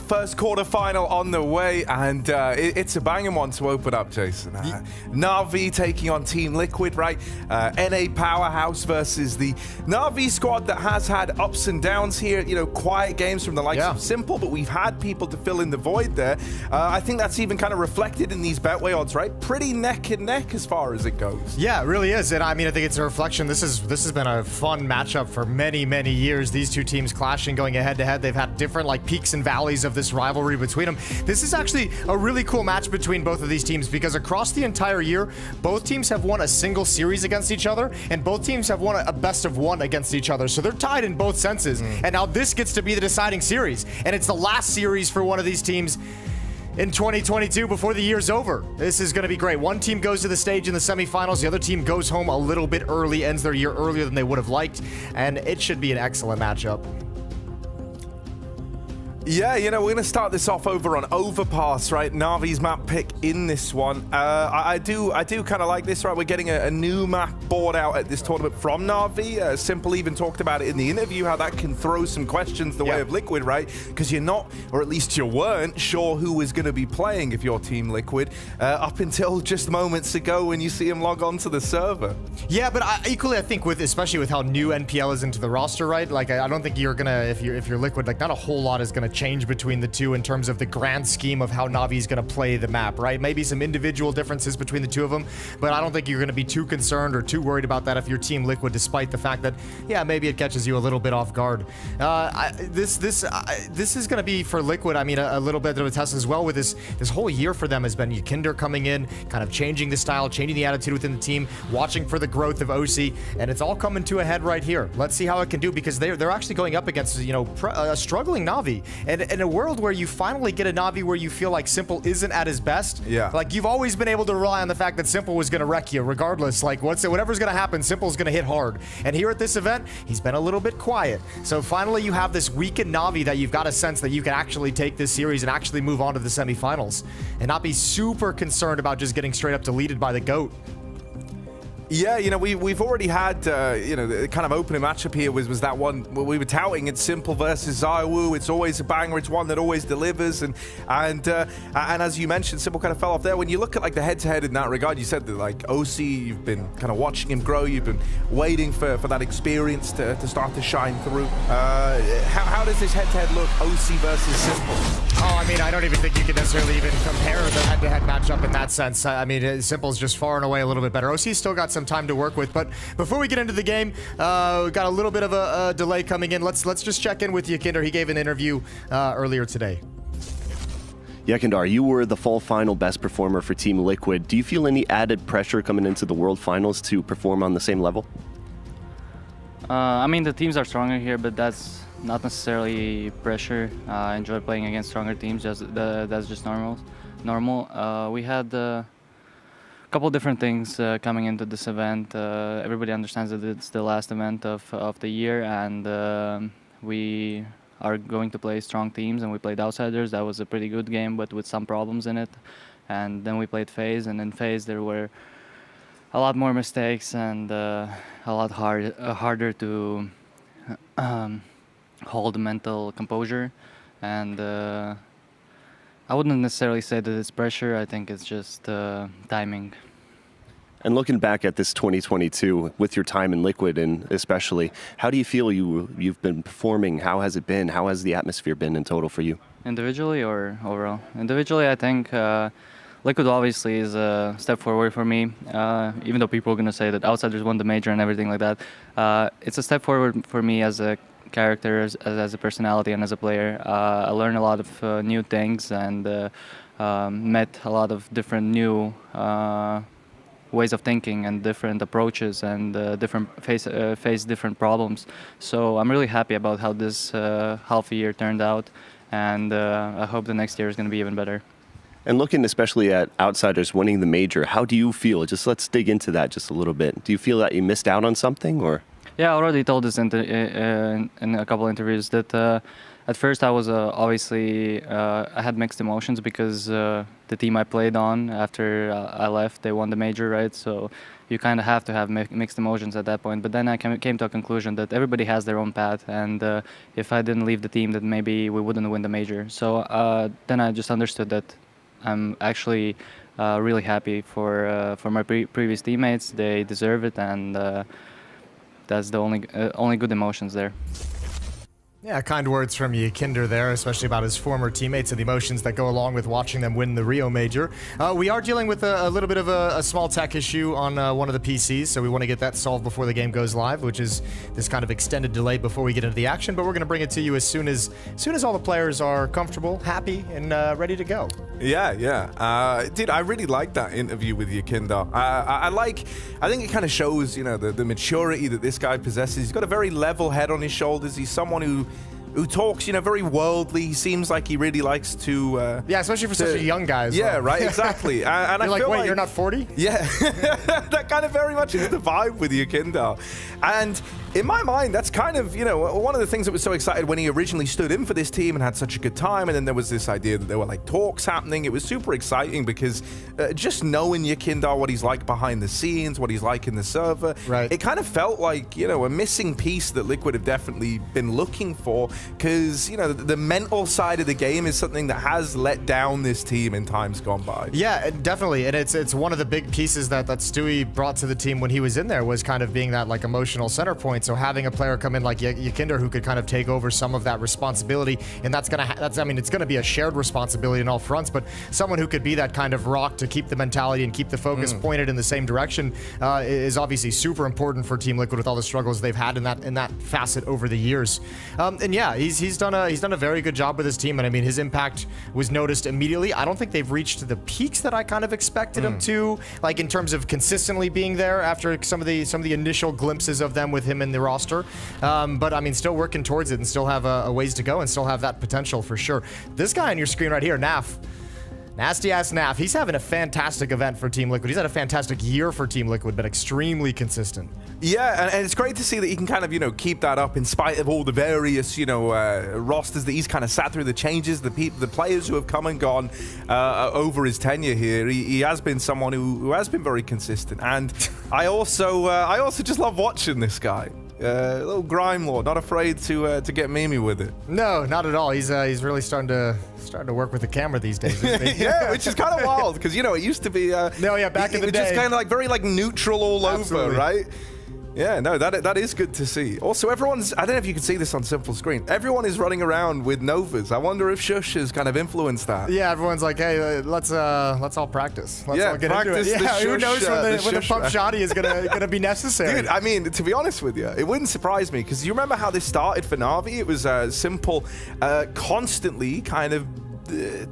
first quarterfinal on the way, and it's a banging one to open up, Jason. NAVI taking on Team Liquid, right? NA Powerhouse versus the NAVI squad that has had ups and downs here. You know, quiet games from the likes of Simple, but we've had people to fill in the void there. I think that's even kind of reflected in these Betway odds, right? Pretty neck and neck as far as it goes. Yeah, it really is. And I mean, I think it's a reflection. This has been a fun matchup for many, many years. These two teams clashing, going head to head. They've had different like peaks and valleys of this rivalry between them. This is actually a really cool match between both of these teams because across the entire year, both teams have won a single series against each other, and both teams have won a best of one against each other. So they're tied in both senses. And now this gets to be the deciding series, and it's the last series for one of these teams in 2022 before the year's over. This is going to be great. One team goes to the stage in the semifinals. The other team goes home a little bit early, ends their year earlier than they would have liked, and it should be an excellent matchup. Yeah, you know, we're going to start this off over on Overpass, right? Navi's map pick in this one. I do kind of like this, right? We're getting a new map board out at this tournament from Navi. Simple even talked about it in the interview, how that can throw some questions the way of Liquid, right? Because you're not, or at least you weren't, sure who was going to be playing if you're Team Liquid up until just moments ago when you see him log on to the server. Yeah, but equally, I think especially with how new NPL is into the roster, right? Like, I don't think you're going to, if you're Liquid, like not a whole lot is going to change between the two in terms of the grand scheme of how Navi is going to play the map, right? Maybe some individual differences between the two of them, but I don't think you're going to be too concerned or too worried about that if you're Team Liquid, despite the fact that, yeah, maybe it catches you a little bit off guard. This is going to be for Liquid, I mean, a little bit of a test as well with this whole year for them has been Yakinder coming in, kind of changing the style, changing the attitude within the team, watching for the growth of OC, and it's all coming to a head right here. Let's see how it can do, because they're actually going up against, you know, a struggling Navi, and in a world where you finally get a Navi where you feel like Simple isn't at his best, like you've always been able to rely on the fact that Simple was going to wreck you regardless. Like whatever's going to happen, Simple's going to hit hard. And here at this event, he's been a little bit quiet. So finally you have this weakened Navi that you've got a sense that you can actually take this series and actually move on to the semifinals and not be super concerned about just getting straight up deleted by the GOAT. Yeah, you know, we've already had, you know, the kind of opening matchup here was that one we were touting. It's Simple versus Zaiwu. It's always a banger. It's one that always delivers. And as you mentioned, Simple kind of fell off there. When you look at like the head-to-head in that regard, you said that like OC, you've been kind of watching him grow. You've been waiting for that experience to start to shine through. How does this head-to-head look, OC versus Simple? Oh, I mean, I don't even think you can necessarily even compare the head-to-head matchup in that sense. I mean, Simple's just far and away a little bit better. OC's still got some time to work with, but before we get into the game, we got a little bit of a delay coming in. Let's just check in with Yakinder. He gave an interview earlier today. Yakinder, you were the fall final best performer for Team Liquid. Do you feel any added pressure coming into the World Finals to perform on the same level? I mean, the teams are stronger here, but that's not necessarily pressure. I enjoy playing against stronger teams. That's just normal. We had a couple different things coming into this event. Everybody understands that it's the last event of the year, and we are going to play strong teams, and we played Outsiders. That was a pretty good game, but with some problems in it. And then we played FaZe, and in FaZe there were a lot more mistakes and a lot harder to hold mental composure. And I wouldn't necessarily say that it's pressure. I think it's just timing. And looking back at this 2022, with your time in Liquid and especially, how do you feel you've been performing? How has it been? How has the atmosphere been in total for you? Individually or overall? Individually, I think Liquid obviously is a step forward for me. Even though people are going to say that Outsiders won the major and everything like that, it's a step forward for me as a character, as a personality, and as a player. I learned a lot of new things and met a lot of different new ways of thinking and different approaches and face different problems. So I'm really happy about how this half a year turned out, and I hope the next year is going to be even better. And looking especially at Outsiders winning the major, how do you feel? Just let's dig into that just a little bit. Do you feel that you missed out on something, or? Yeah, I already told this in a couple interviews that at first I was obviously I had mixed emotions because the team I played on after I left, they won the major, right? So you kind of have to have mixed emotions at that point. But then I came to a conclusion that everybody has their own path, and if I didn't leave the team, then maybe we wouldn't win the major. So then I just understood that I'm actually really happy for my previous teammates. They deserve it, and that's the only good emotions there. Yeah, kind words from Yakinder there, especially about his former teammates and the emotions that go along with watching them win the Rio Major. We are dealing with a little bit of a small tech issue on one of the PCs, so we want to get that solved before the game goes live, which is this kind of extended delay before we get into the action, but we're going to bring it to you as soon as all the players are comfortable, happy, and ready to go. Yeah. Dude, I really like that interview with Yakinder. I think it kind of shows, the maturity that this guy possesses. He's got a very level head on his shoulders. He's someone who talks, very worldly. He seems like he really likes to... yeah, especially for such a young guy as well. Yeah, right, exactly. And you're I feel wait, you're not 40? Yeah, that kind of very much is the vibe with Yakinder. And in my mind, that's kind of, one of the things that was so excited when he originally stood in for this team and had such a good time. And then there was this idea that there were talks happening. It was super exciting because just knowing Yakinder, what he's like behind the scenes, what he's like in the server, right. It kind of felt like, a missing piece that Liquid have definitely been looking for. Because, the mental side of the game is something that has let down this team in times gone by. Yeah, definitely. And it's one of the big pieces that Stewie brought to the team when he was in there, was kind of being that emotional center point. So having a player come in like Yakinder who could kind of take over some of that responsibility, and it's gonna be a shared responsibility in all fronts, but someone who could be that kind of rock to keep the mentality and keep the focus pointed in the same direction is obviously super important for Team Liquid with all the struggles they've had in that facet over the years. And yeah, he's done a very good job with his team, and his impact was noticed immediately. I don't think they've reached the peaks that I kind of expected him to, in terms of consistently being there after some of the initial glimpses of them with him in the roster. But still working towards it and still have a ways to go and still have that potential for sure. This guy on your screen right here, Nav. Nasty ass Nav. He's having a fantastic event for Team Liquid. He's had a fantastic year for Team Liquid, been extremely consistent. Yeah, and it's great to see that he can kind of, keep that up in spite of all the various, rosters that he's kind of sat through, the changes, the players who have come and gone over his tenure here. He has been someone who has been very consistent. And I also just love watching this guy. Little grime lord, not afraid to get memey with it. No, not at all. He's really starting to work with the camera these days. Yeah, which is kind of wild because it used to be. Back in the day, just kind of very neutral all Absolutely. over, right? Yeah, no, that is good to see. Also, I don't know if you can see this on simple screen. Everyone is running around with Novas. I wonder if Shush has kind of influenced that. Yeah, everyone's like, hey, let's all practice. Let's all get practice into it. Yeah, who knows when the pump shush. shotty is gonna be necessary. Dude, to be honest with you, it wouldn't surprise me because you remember how this started for Navi? It was simple, constantly kind of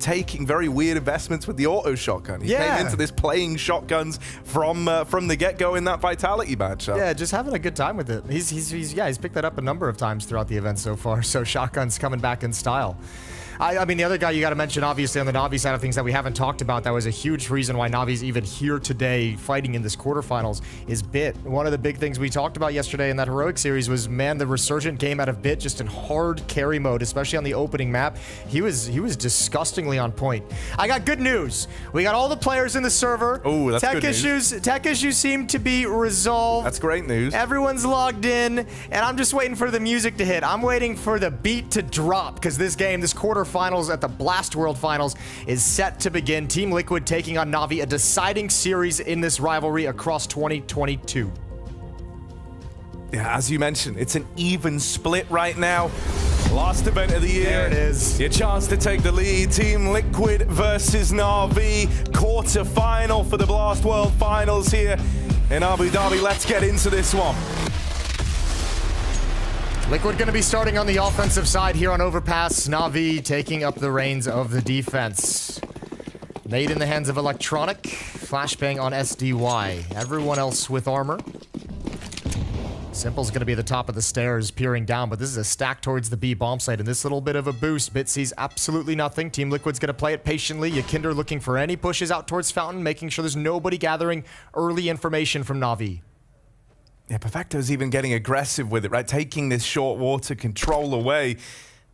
taking very weird investments with the auto shotgun. He came into this playing shotguns from the get-go in that Vitality matchup. Yeah, just having a good time with it. He's picked that up a number of times throughout the event so far. So shotguns coming back in style. The other guy you got to mention, obviously, on the Navi side of things that we haven't talked about, that was a huge reason why Navi's even here today fighting in this quarterfinals, is Bit. One of the big things we talked about yesterday in that Heroic series was, man, the resurgent game out of Bit, just in hard carry mode, especially on the opening map. He was disgustingly on point. I got good news. We got all the players in the server. Oh, that's good news. Tech issues seem to be resolved. That's great news. Everyone's logged in, and I'm just waiting for the music to hit. I'm waiting for the beat to drop, because this quarterfinals at the Blast World Finals is set to begin. Team Liquid taking on Navi, a deciding series in this rivalry across 2022. Yeah, as you mentioned, it's an even split right now. Last event of the year. There it is. Your chance to take the lead. Team Liquid versus Navi. Quarter-final for the Blast World Finals here in Abu Dhabi. Let's get into this one. Liquid going to be starting on the offensive side here on Overpass. Navi taking up the reins of the defense. Nade in the hands of Electronic. Flashbang on SDY. Everyone else with armor. Simple's going to be at the top of the stairs peering down, but this is a stack towards the B bomb site, and this little bit of a boost. Bit sees absolutely nothing. Team Liquid's going to play it patiently. Yakinder looking for any pushes out towards Fountain, making sure there's nobody gathering early information from Navi. Yeah, Perfecto's even getting aggressive with it, right? Taking this short water control away.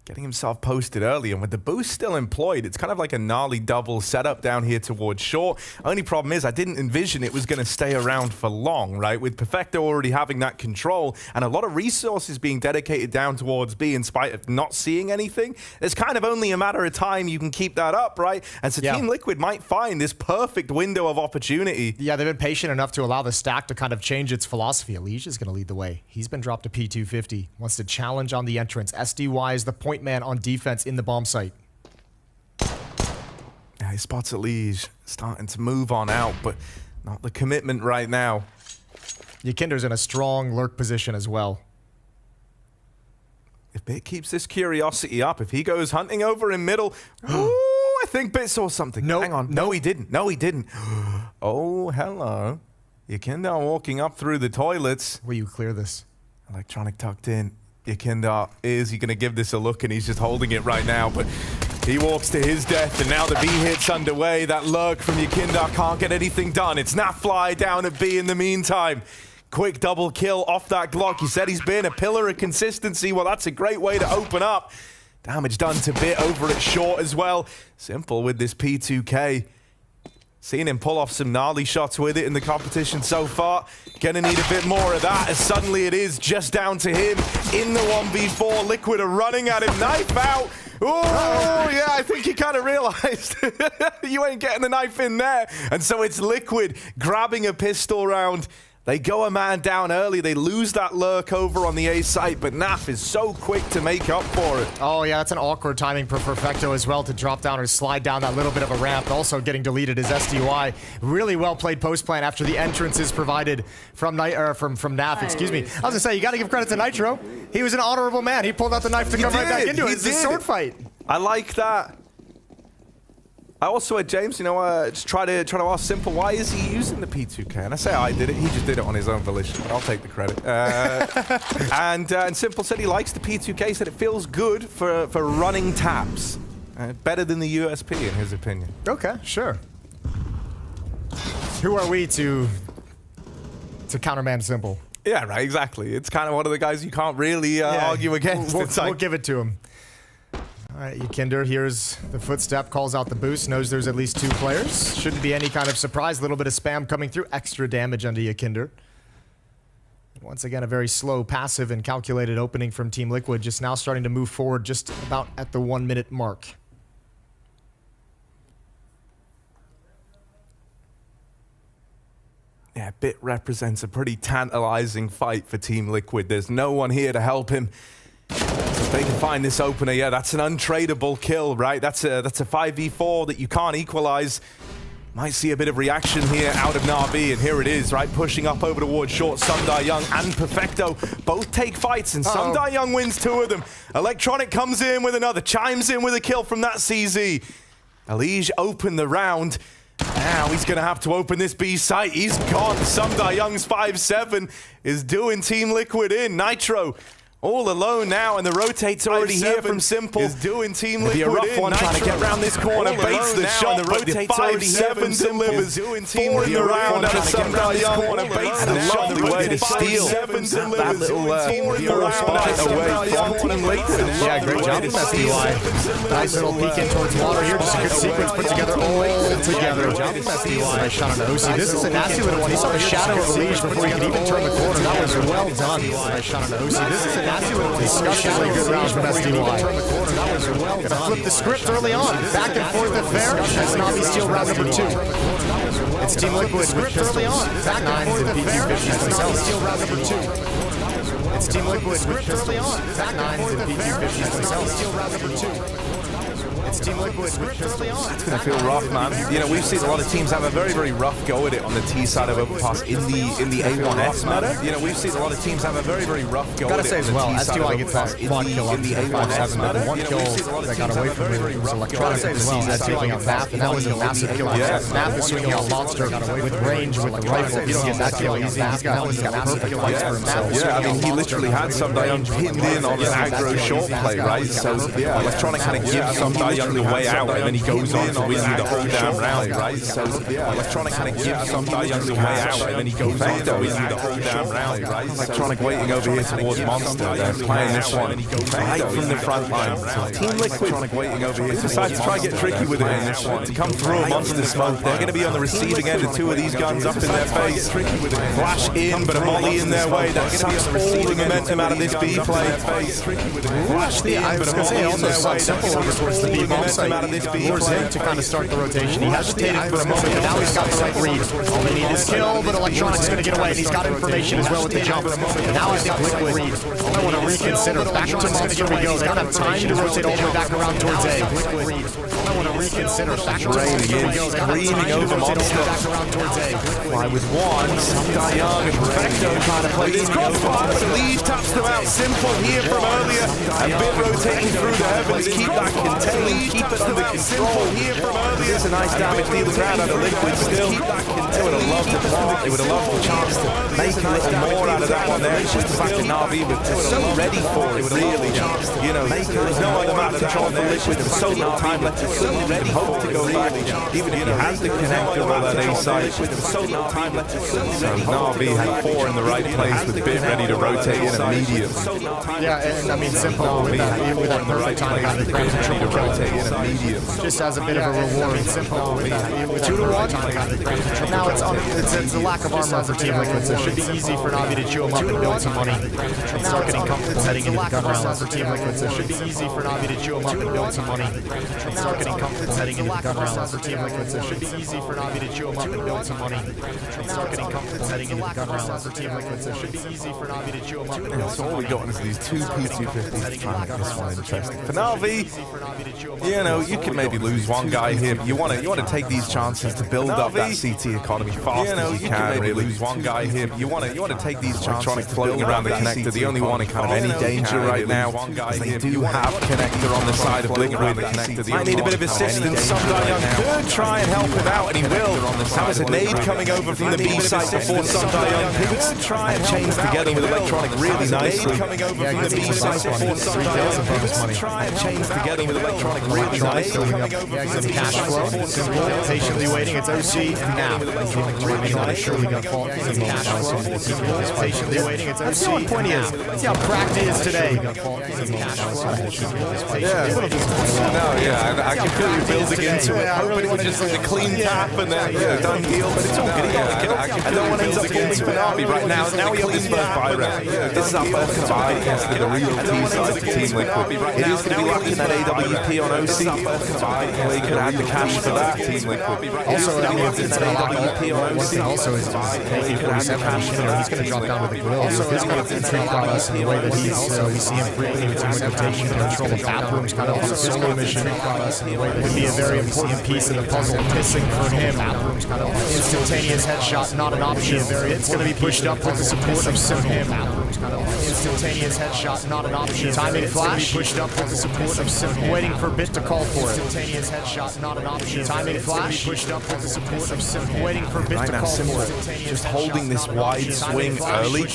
getting himself posted early, and with the boost still employed, it's kind of like a gnarly double setup down here towards short. Only problem is I didn't envision it was going to stay around for long, right? With Perfecto already having that control and a lot of resources being dedicated down towards B in spite of not seeing anything, it's kind of only a matter of time you can keep that up, right? And so Team Liquid might find this perfect window of opportunity. Yeah, they've been patient enough to allow the stack to kind of change its philosophy. Elijah is going to lead the way. He's been dropped to P250, wants to challenge on the entrance. SDY is the point man on defense in the bomb site. Yeah, he spots Elige starting to move on out, but not the commitment right now. Yakinder's in a strong lurk position as well. If Bit keeps this curiosity up, if he goes hunting over in middle, ooh, I think Bit saw something. No, hang on. No, he didn't. No, he didn't. Oh, hello. Yakinder walking up through the toilets. Will you clear this? Electronic tucked in. Yakinder, is he going to give this a look? And he's just holding it right now, but he walks to his death, and now the B hit's underway. That lurk from Yakinder can't get anything done. It's NAVI down at B in the meantime. Quick double kill off that Glock. He said he's been a pillar of consistency. Well, that's a great way to open up. Damage done to Bit over at short as well. Simple with this P2K. Seen him pull off some gnarly shots with it in the competition so far. Gonna need a bit more of that, as suddenly it is just down to him in the 1v4. Liquid are running at him, knife out. Oh, yeah, I think he kind of realized you ain't getting the knife in there. And so it's Liquid grabbing a pistol round. They go a man down early. They lose that lurk over on the A site, but NAF is so quick to make up for it. Oh, yeah, that's an awkward timing for Perfecto as well to drop down or slide down that little bit of a ramp. Also getting deleted is SDY. Really well played post plan after the entrance is provided from NAF, excuse me. I was gonna say, you gotta give credit to Nitro. He was an honorable man. He pulled out the knife to come right back into it. It's a sword fight. I like that. I also had James, you know, just try to ask Simple, why is he using the P2K? And I say I did it. He just did it on his own volition, but I'll take the credit. And Simple said he likes the P2K, said it feels good for running taps. Better than the USP, in his opinion. Okay, sure. Who are we to counterman Simple? Yeah, right, exactly. It's kind of one of the guys you can't really argue against. We'll give it to him. All right, Yakinder hears the footstep, calls out the boost, knows there's at least 2 players. Shouldn't be any kind of surprise. A little bit of spam coming through. Extra damage onto Yakinder. Once again, a very slow, passive, and calculated opening from Team Liquid. Just now starting to move forward just about at the 1-minute mark. Yeah, Bit represents a pretty tantalizing fight for Team Liquid. There's no one here to help him. If they can find this opener, yeah, that's an untradeable kill, right? That's a 5v4 that you can't equalize. Might see a bit of reaction here out of NAVI, and here it is, right? Pushing up over towards short. Sundar Young and Perfecto both take fights, and Sundar Young wins 2 of them. Electronic comes in with another, chimes in with a kill from that CZ. Elige opened the round. Now he's going to have to open this B site. He's gone. Sundar Young's 5-7 is doing Team Liquid in. Nitro all alone now, and the rotate's already here from Simple. Is doing Team Liquid in. Be a rough one trying to get around this corner. Baits the shot, the rotate's already here from Simple. 4 in the round out of Sundar Young. Baits the shot, the way to steal that little hero spot away from Team Liquid. Yeah, great job from SDY. Nice little peek in towards water here. Just a good sequence put together all together. Nice shot on the OC. This is a nasty little one. He saw the shadow of Elige before he could even turn the corner. That was well done. Nice shot on the OC. This is a nasty little one. Disgustingly good round from SDY. Gonna flip the script early on. Back and forth affair as NAVI steal round number 2. It's Team Liquid with pistol on. Back and forth affair as NAVI steal round number 2. It's Team Liquid with pistol on. Back and forth affair as NAVI steal round number 2. It's Team Liquid with pistol on. It's going to feel rough, man. You know, we've seen a lot of teams have a very, very rough go at it on the T side of Overpass in the A1S meta. You know, we've seen a lot of teams have a very, very rough go at it on the T side of Overpass in the A1S meta. One kill that got away from him was Electronic as well. That's swinging out NAF, and that was a massive kill. NAF is swinging out Monster with range with the rifle. If you don't get that kill easy, he's got perfect fights for himself. Yeah, I mean, he literally had Sundar Young pinned in on an aggro short play, right? So, yeah, Electronic kind of gives Sundar Young's way out, and then he goes on to win the whole damn round, right? So yeah, Electronic kind of gives Young Young's way out, and then he goes on to win the whole damn round, right? Electronic waiting over here towards Monster. They're playing this one right from the front line. So Team Liquid waiting over here decides to try and get tricky with it in this one. To come through a Monster smoke, they're going to be on the receiving end of two of these guns up in their face. Flash in, but a molly in their way. That sucks all the momentum out of this B play. Flash in, but a molly in their way. Simple over towards the B bomb site. Lures him to kind of start the rotation. He hesitated for a moment, but now he's got the right read. All they need is kill, but Electronic's going to get away, and he's got information as well with the jump. Now I think Liquid might want to reconsider. Back to Monster we go. They don't have time to rotate all the way back around towards A. I want to reconsider. Back to Monster we go. They don't have time to rotate all the way back around towards A. Fly with one. Some Young and Perfecto trying to play this crossfire, but Leave taps them out. Simple here from earlier. A bit rotating through the heavens. Keep that contained. Keep it under control here from earlier. There's a nice damage dealing round out of Liquid still. They would have loved to plot. They would have loved the chance to make a little more out of that one there. It's just the fact that NAVI was so ready for it, really. You know, there's no other map control for Liquid and so little time left. So ready hope to go back. Even if he has the connector on that A side. So little time left. So NAVI had 4 in the right place with Bit ready to rotate in immediately. Yeah, and I mean, Simple with that perfect timing on the ground triple kill. Just as a bit of a reward. Simple with 2-1. Now it's a lack of armor for Team Liquid, so it should be easy for NAVI to chew him up and build some money and start getting comfortable heading into the gun round. For Team Liquid, so it should be easy for NAVI to chew him up and build some money and start getting comfortable heading into the gun round. For Team Liquid, so it should be easy for NAVI to chew him up and build some money and start getting comfortable heading into the gun round. For Team Liquid, so it should be easy for NAVI to chew him up and build some money. So all we got is these two P250s to try and make this one interesting. For NAVI, you know, you can maybe lose one guy here, but you want to take these chances to build up that CT economy fast as you can. Really lose one guy here, but you want to take these chances floating around the connector. The only one in kind of any danger right now, they do have connector on the side of Liquid. Might need a bit of assistance. Some Young could try and help him out, and he will. Have a nade coming over from the B side before Some Young pivots try and chains together with Electronic really nicely. Coming over from the B side before Some Young pivots try and chains together with Electronic really nicely. Some cash flow. Simple, patiently waiting. It's OC and now. Surely got fault. Some cash flow. Patiently waiting. It's OC. See how point he is. See how cracked he is today. I completely building into it. Hoping it was just like a clean tap and then done deal, but it's all good. He got the kill. I don't want to end up getting for NAVI right now. Now we have this first buy round. This is our first buy against the real T side of Team Liquid. It is going to be lacking that AWP on OC. We could add the cash for that. Team Liquid. Also, it's an AWP on OC. Also, is AK-47. He's going to drop down with the grill. Also, he's going to think about us in the way that we see him frequently with Team Liquid taking control of bathrooms, kind of on a solo mission. It would be a very important piece of the puzzle missing for him. Instantaneous headshot, not an option. It's going to be pushed up with the support of Simple. Instantaneous headshot, not an option. Timing flash, pushed up with the support of Simple. Waiting for Bit to call for it. Instantaneous headshot, not an option. Timing flash, pushed up with the support of Simple. Waiting for Bit to call for it. Just holding this wide swing early.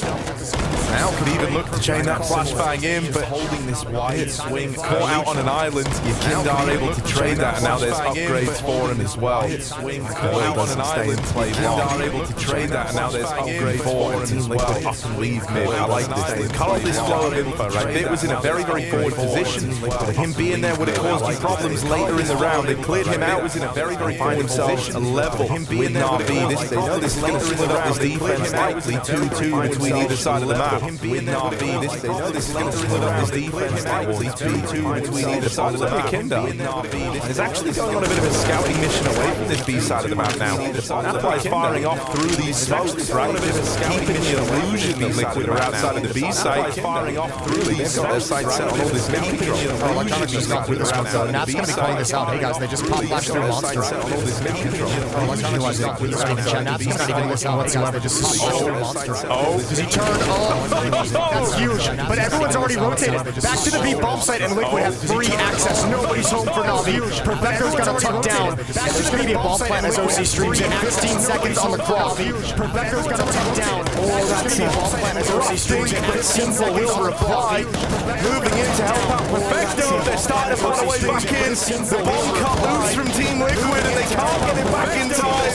Now could even look to chain that flashbang in, but holding this wide swing caught out on an island. Yikinda are able to trade that, and now there's upgrades for him as well. Caught out on an island, Yikinda are able to trade that, and now there's upgrades for him as well. Up and leave mid. I like this. Cull this flow of info, right? Bit was in a very, very forward position, but him being there would have caused you problems later in the round. They cleared him out, was in a very, very forward position. A level with NAVI. They know this later in the round. This defense likely 2-2 between either side of the map. With NAVI, they know this later in the round. This defense likely 2-2 between either side of the map. Yikinda is actually going on a bit of a scouting mission away from this B side of the map now. NAVI is firing off through these smokes, right? Keeping the illusion that Liquid are outside of the B side. Firing off through these. Got their sights set on all this keeping the illusion that Liquid are outside of the B side. Nat's going to be calling this out. Hey guys, they just popped flash through Monster. Nat's not even listening whatsoever. Just popped through Monster. Oh, does he turn? That's huge. But everyone's already rotated. Back to the B bomb site, and Liquid have free access. Nobody's home for NAVI. Perfecto's got to tuck down. There's going to be a bomb plant as OC streams in. 15 seconds on the clock. Perfecto's got to tuck down. There's going to be a bomb plant as OC instinct, but Simple will reply. Moving in to help out Perfecto. They're starting to find a way back in. The bomb cut loose from Team Liquid and they can't get it back in time.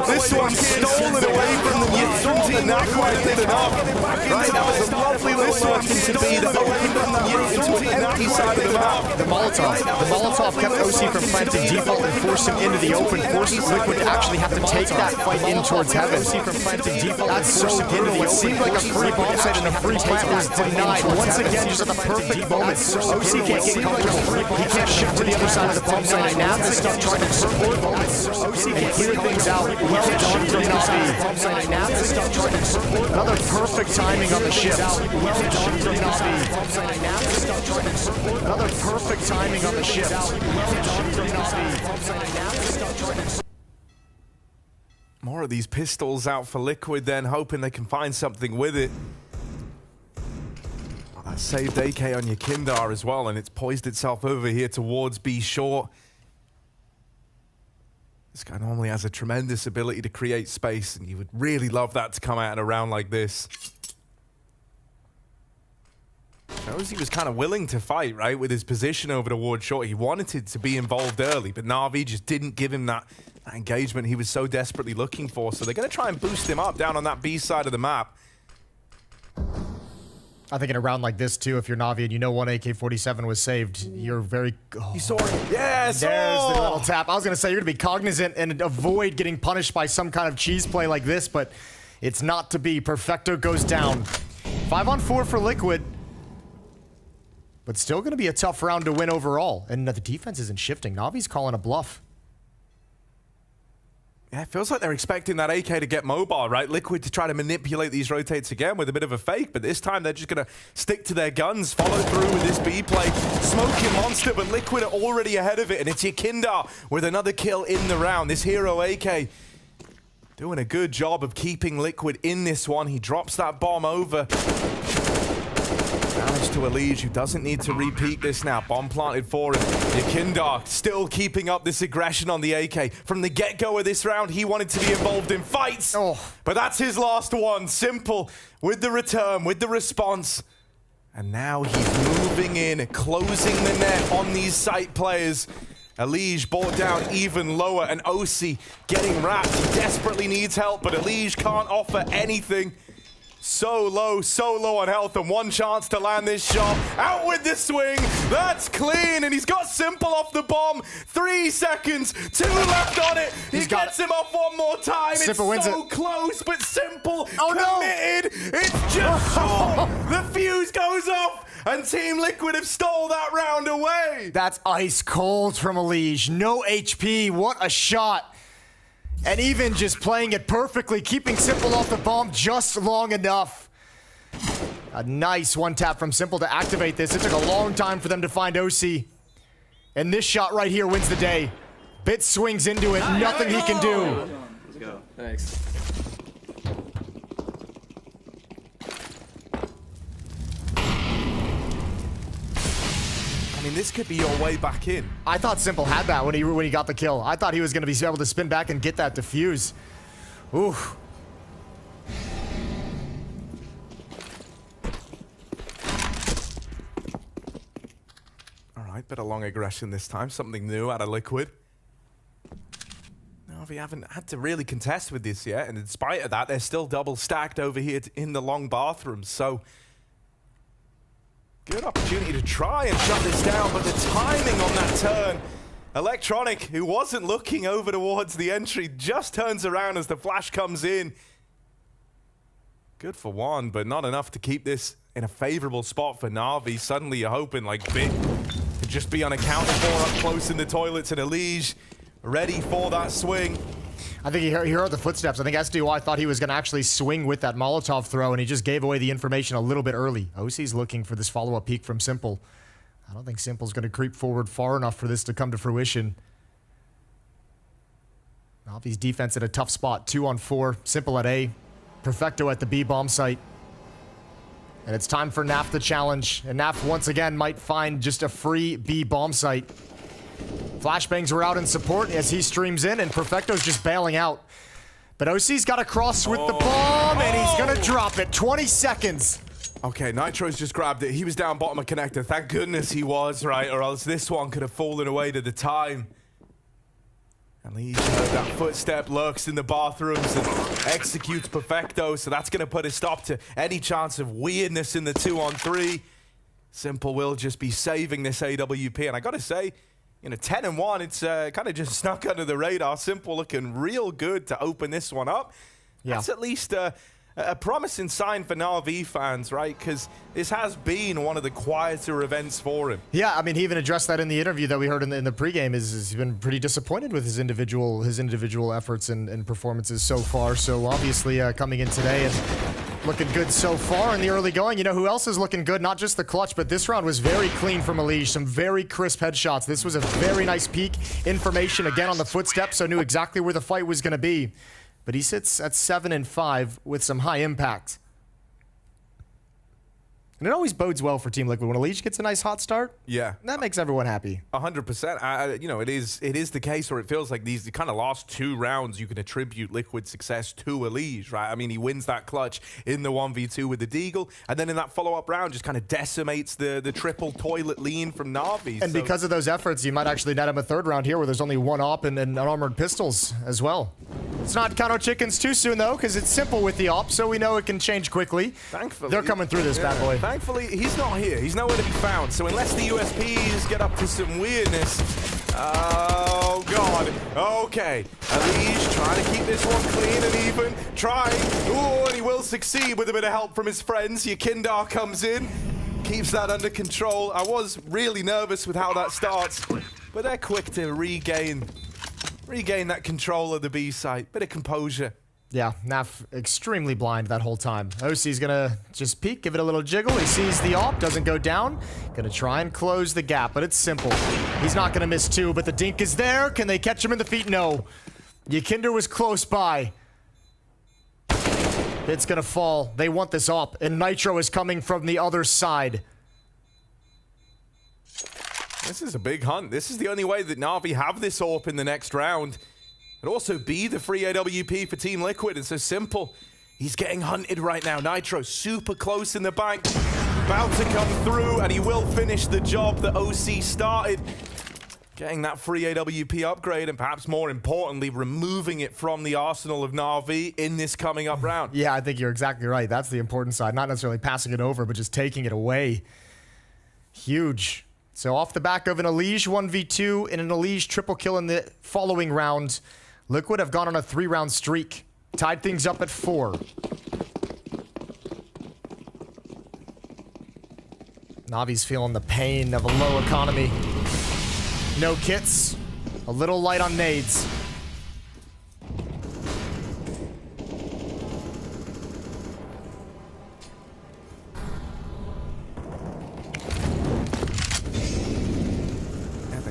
This one's stolen away from them. Yet from Team Liquid did enough. Right, that was a lovely little merchant to be that opened up the Yet into an empty side of the map. The Molotov kept OC from planting default and forced him into the open, forced Liquid to actually have to take that fight in towards heaven. That's so brutal. It seemed like a free bomb site and a free plant was denied. Once again, just at the perfect moment. OC can't get comfortable. He can't shift to the other side of the bomb site. Now this stuff trying to support and clear things out. Well done from NAVI. Now this stuff trying to support. Another perfect timing on the shift. Well done from NAVI. Now this stuff trying to support. Another perfect timing on the shift. Well done from NAVI. Now this stuff trying to support. More of these pistols out for Liquid then, hoping they can find something with it. Well, that saved AK on your Kindar as well, and it's poised itself over here towards B short. This guy normally has a tremendous ability to create space, and you would really love that to come out in a round like this. Shows he was kind of willing to fight, right, with his position over towards short. He wanted to be involved early, but NAVI just didn't give him that engagement he was so desperately looking for. So they're going to try and boost him up down on that B side of the map. I think in a round like this, too, if you're Navi and you know one AK-47 was saved, you're very... Oh. You saw it. Yes! There's the little tap. I was going to say, you're going to be cognizant and avoid getting punished by some kind of cheese play like this, but it's not to be. Perfecto goes down. 5-on-4 for Liquid. But still going to be a tough round to win overall. And the defense isn't shifting. Navi's calling a bluff. Yeah, it feels like they're expecting that AK to get mobile, right? Liquid to try to manipulate these rotates again with a bit of a fake, but this time they're just going to stick to their guns, follow through with this B play. Smoking Monster, but Liquid are already ahead of it, and it's your Kindar with another kill in the round. This hero AK doing a good job of keeping Liquid in this one. He drops that bomb over. Damage to Elige, who doesn't need to repeat this now. Bomb planted for him. Yakindar still keeping up this aggression on the AK. From the get-go of this round, he wanted to be involved in fights. But that's his last one. Simple with the return, with the response. And now he's moving in, closing the net on these site players. Elige brought down even lower, and OC getting wrapped. He desperately needs help, but Elige can't offer anything. So low on health, and one chance to land this shot. Out with the swing. That's clean, and he's got Simple off the bomb. 3 seconds, 2 left on it. He gets him off one more time. Simple it's so close, but Simple committed. It's just short. The fuse goes off, and Team Liquid have stole that round away. That's ice cold from Elige. No HP. What a shot. And even just playing it perfectly, keeping Simple off the bomb just long enough. A nice one tap from Simple to activate this. It took a long time for them to find OC. And this shot right here wins the day. Bit swings into it, nothing he can do. Let's go. Thanks. I mean, this could be your way back in. I thought Simple had that when he got the kill. I thought he was going to be able to spin back and get that defuse. Ooh. All right, bit of long aggression this time. Something new out of Liquid. No, we haven't had to really contest with this yet, and in spite of that, they're still double stacked over here in the long bathroom. So good opportunity to try and shut this down, but the timing on that turn. Electronic, who wasn't looking over towards the entry, just turns around as the flash comes in. Good for one, but not enough to keep this in a favorable spot for Navi. Suddenly you're hoping like Bit could just be unaccounted for up close in the toilets, and Elige ready for that swing. I think he heard the footsteps. I think SDY thought he was going to actually swing with that Molotov throw, and he just gave away the information a little bit early. OC's looking for this follow-up peek from Simple. I don't think Simple's going to creep forward far enough for this to come to fruition. Navi's defense at a tough spot. 2-on-4. Simple at A. Perfecto at the B bomb site. And it's time for NAF to challenge. And NAF once again might find just a free B bomb site. Flashbangs were out in support as he streams in, and Perfecto's just bailing out. But OC's got to cross with the bomb, and he's going to drop it. 20 seconds. Okay, Nitro's just grabbed it. He was down bottom of connector. Thank goodness he was, right? Or else this one could have fallen away to the time. At least that footstep lurks in the bathrooms and executes Perfecto, so that's going to put a stop to any chance of weirdness in the 2-on-3. Simple will just be saving this AWP, and I got to say, 10-1, it's kind of just snuck under the radar. Simple looking real good to open this one up. Yeah. That's at least a promising sign for NAVI fans, right? Because this has been one of the quieter events for him. Yeah, I mean, he even addressed that in the interview that we heard in the pregame. Is he's been pretty disappointed with his individual efforts and performances so far. So obviously coming in today and looking good so far in the early going. You know who else is looking good? Not just the clutch, but this round was very clean from Elige. Some very crisp headshots. This was a very nice peek. Information again on the footsteps, so knew exactly where the fight was going to be. But he sits at 7-5 with some high impact. And it always bodes well for Team Liquid when Elige gets a nice hot start. Yeah, that makes everyone happy. 100%. It is the case where it feels like the kind of last 2 rounds you can attribute Liquid's success to Elige, right? I mean, he wins that clutch in the 1v2 with the Deagle, and then in that follow-up round just kind of decimates the triple toilet lean from Navi. And because of those efforts, you might actually net him a 3rd round here where there's only 1 op and unarmored pistols as well. It's not count our chickens too soon though, because it's Simple with the op, so we know it can change quickly. Thankfully, they're coming through this bad boy. Thankfully, he's not here. He's nowhere to be found. So unless the USPs get up to some weirdness... Oh, God. Okay. Elige trying to keep this one clean and even. Trying. Ooh, and he will succeed with a bit of help from his friends. Yakindar comes in. Keeps that under control. I was really nervous with how that starts. But they're quick to regain that control of the B site. Bit of composure. Yeah, Naf extremely blind that whole time. OC's gonna just peek, give it a little jiggle. He sees the op, doesn't go down. Gonna try and close the gap, but it's Simple. He's not gonna miss 2, but the dink is there. Can they catch him in the feet? No. Yakinder was close by. It's gonna fall. They want this op, and Nitro is coming from the other side. This is a big hunt. This is the only way that Navi have this AWP in the next round. It'd also be the free AWP for Team Liquid. It's so Simple. He's getting hunted right now. Nitro super close in the bank. About to come through, and he will finish the job that OC started. Getting that free AWP upgrade, and perhaps more importantly, removing it from the arsenal of Navi in this coming up round. Yeah, I think you're exactly right. That's the important side. Not necessarily passing it over, but just taking it away. Huge. So off the back of an Elige 1v2 and an Elige triple kill in the following round, Liquid have gone on a 3-round streak. Tied things up at 4. Navi's feeling the pain of a low economy. No kits. A little light on nades.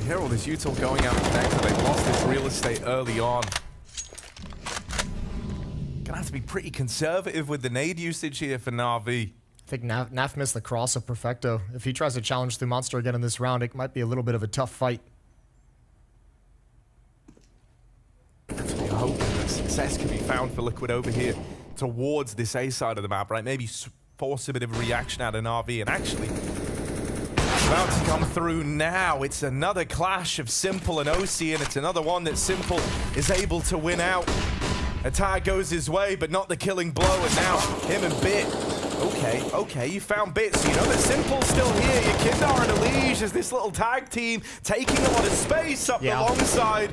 Hear all this util going out connector. They've lost this real estate early on. Gonna have to be pretty conservative with the nade usage here for Navi. I think Naf missed the cross of Perfecto. If he tries to challenge through Monster again in this round, it might be a little bit of a tough fight. We're hoping that success can be found for Liquid over here towards this A side of the map, right? Maybe force a bit of a reaction out of Navi, and actually about to come through now. It's another clash of Simple and OC, and it's another one that Simple is able to win out. A tag goes his way, but not the killing blow, and now him and Bit. Okay, you found Bit, so you know that Simple's still here. Yakindar and Elige as this little tag team taking a lot of space up the long side.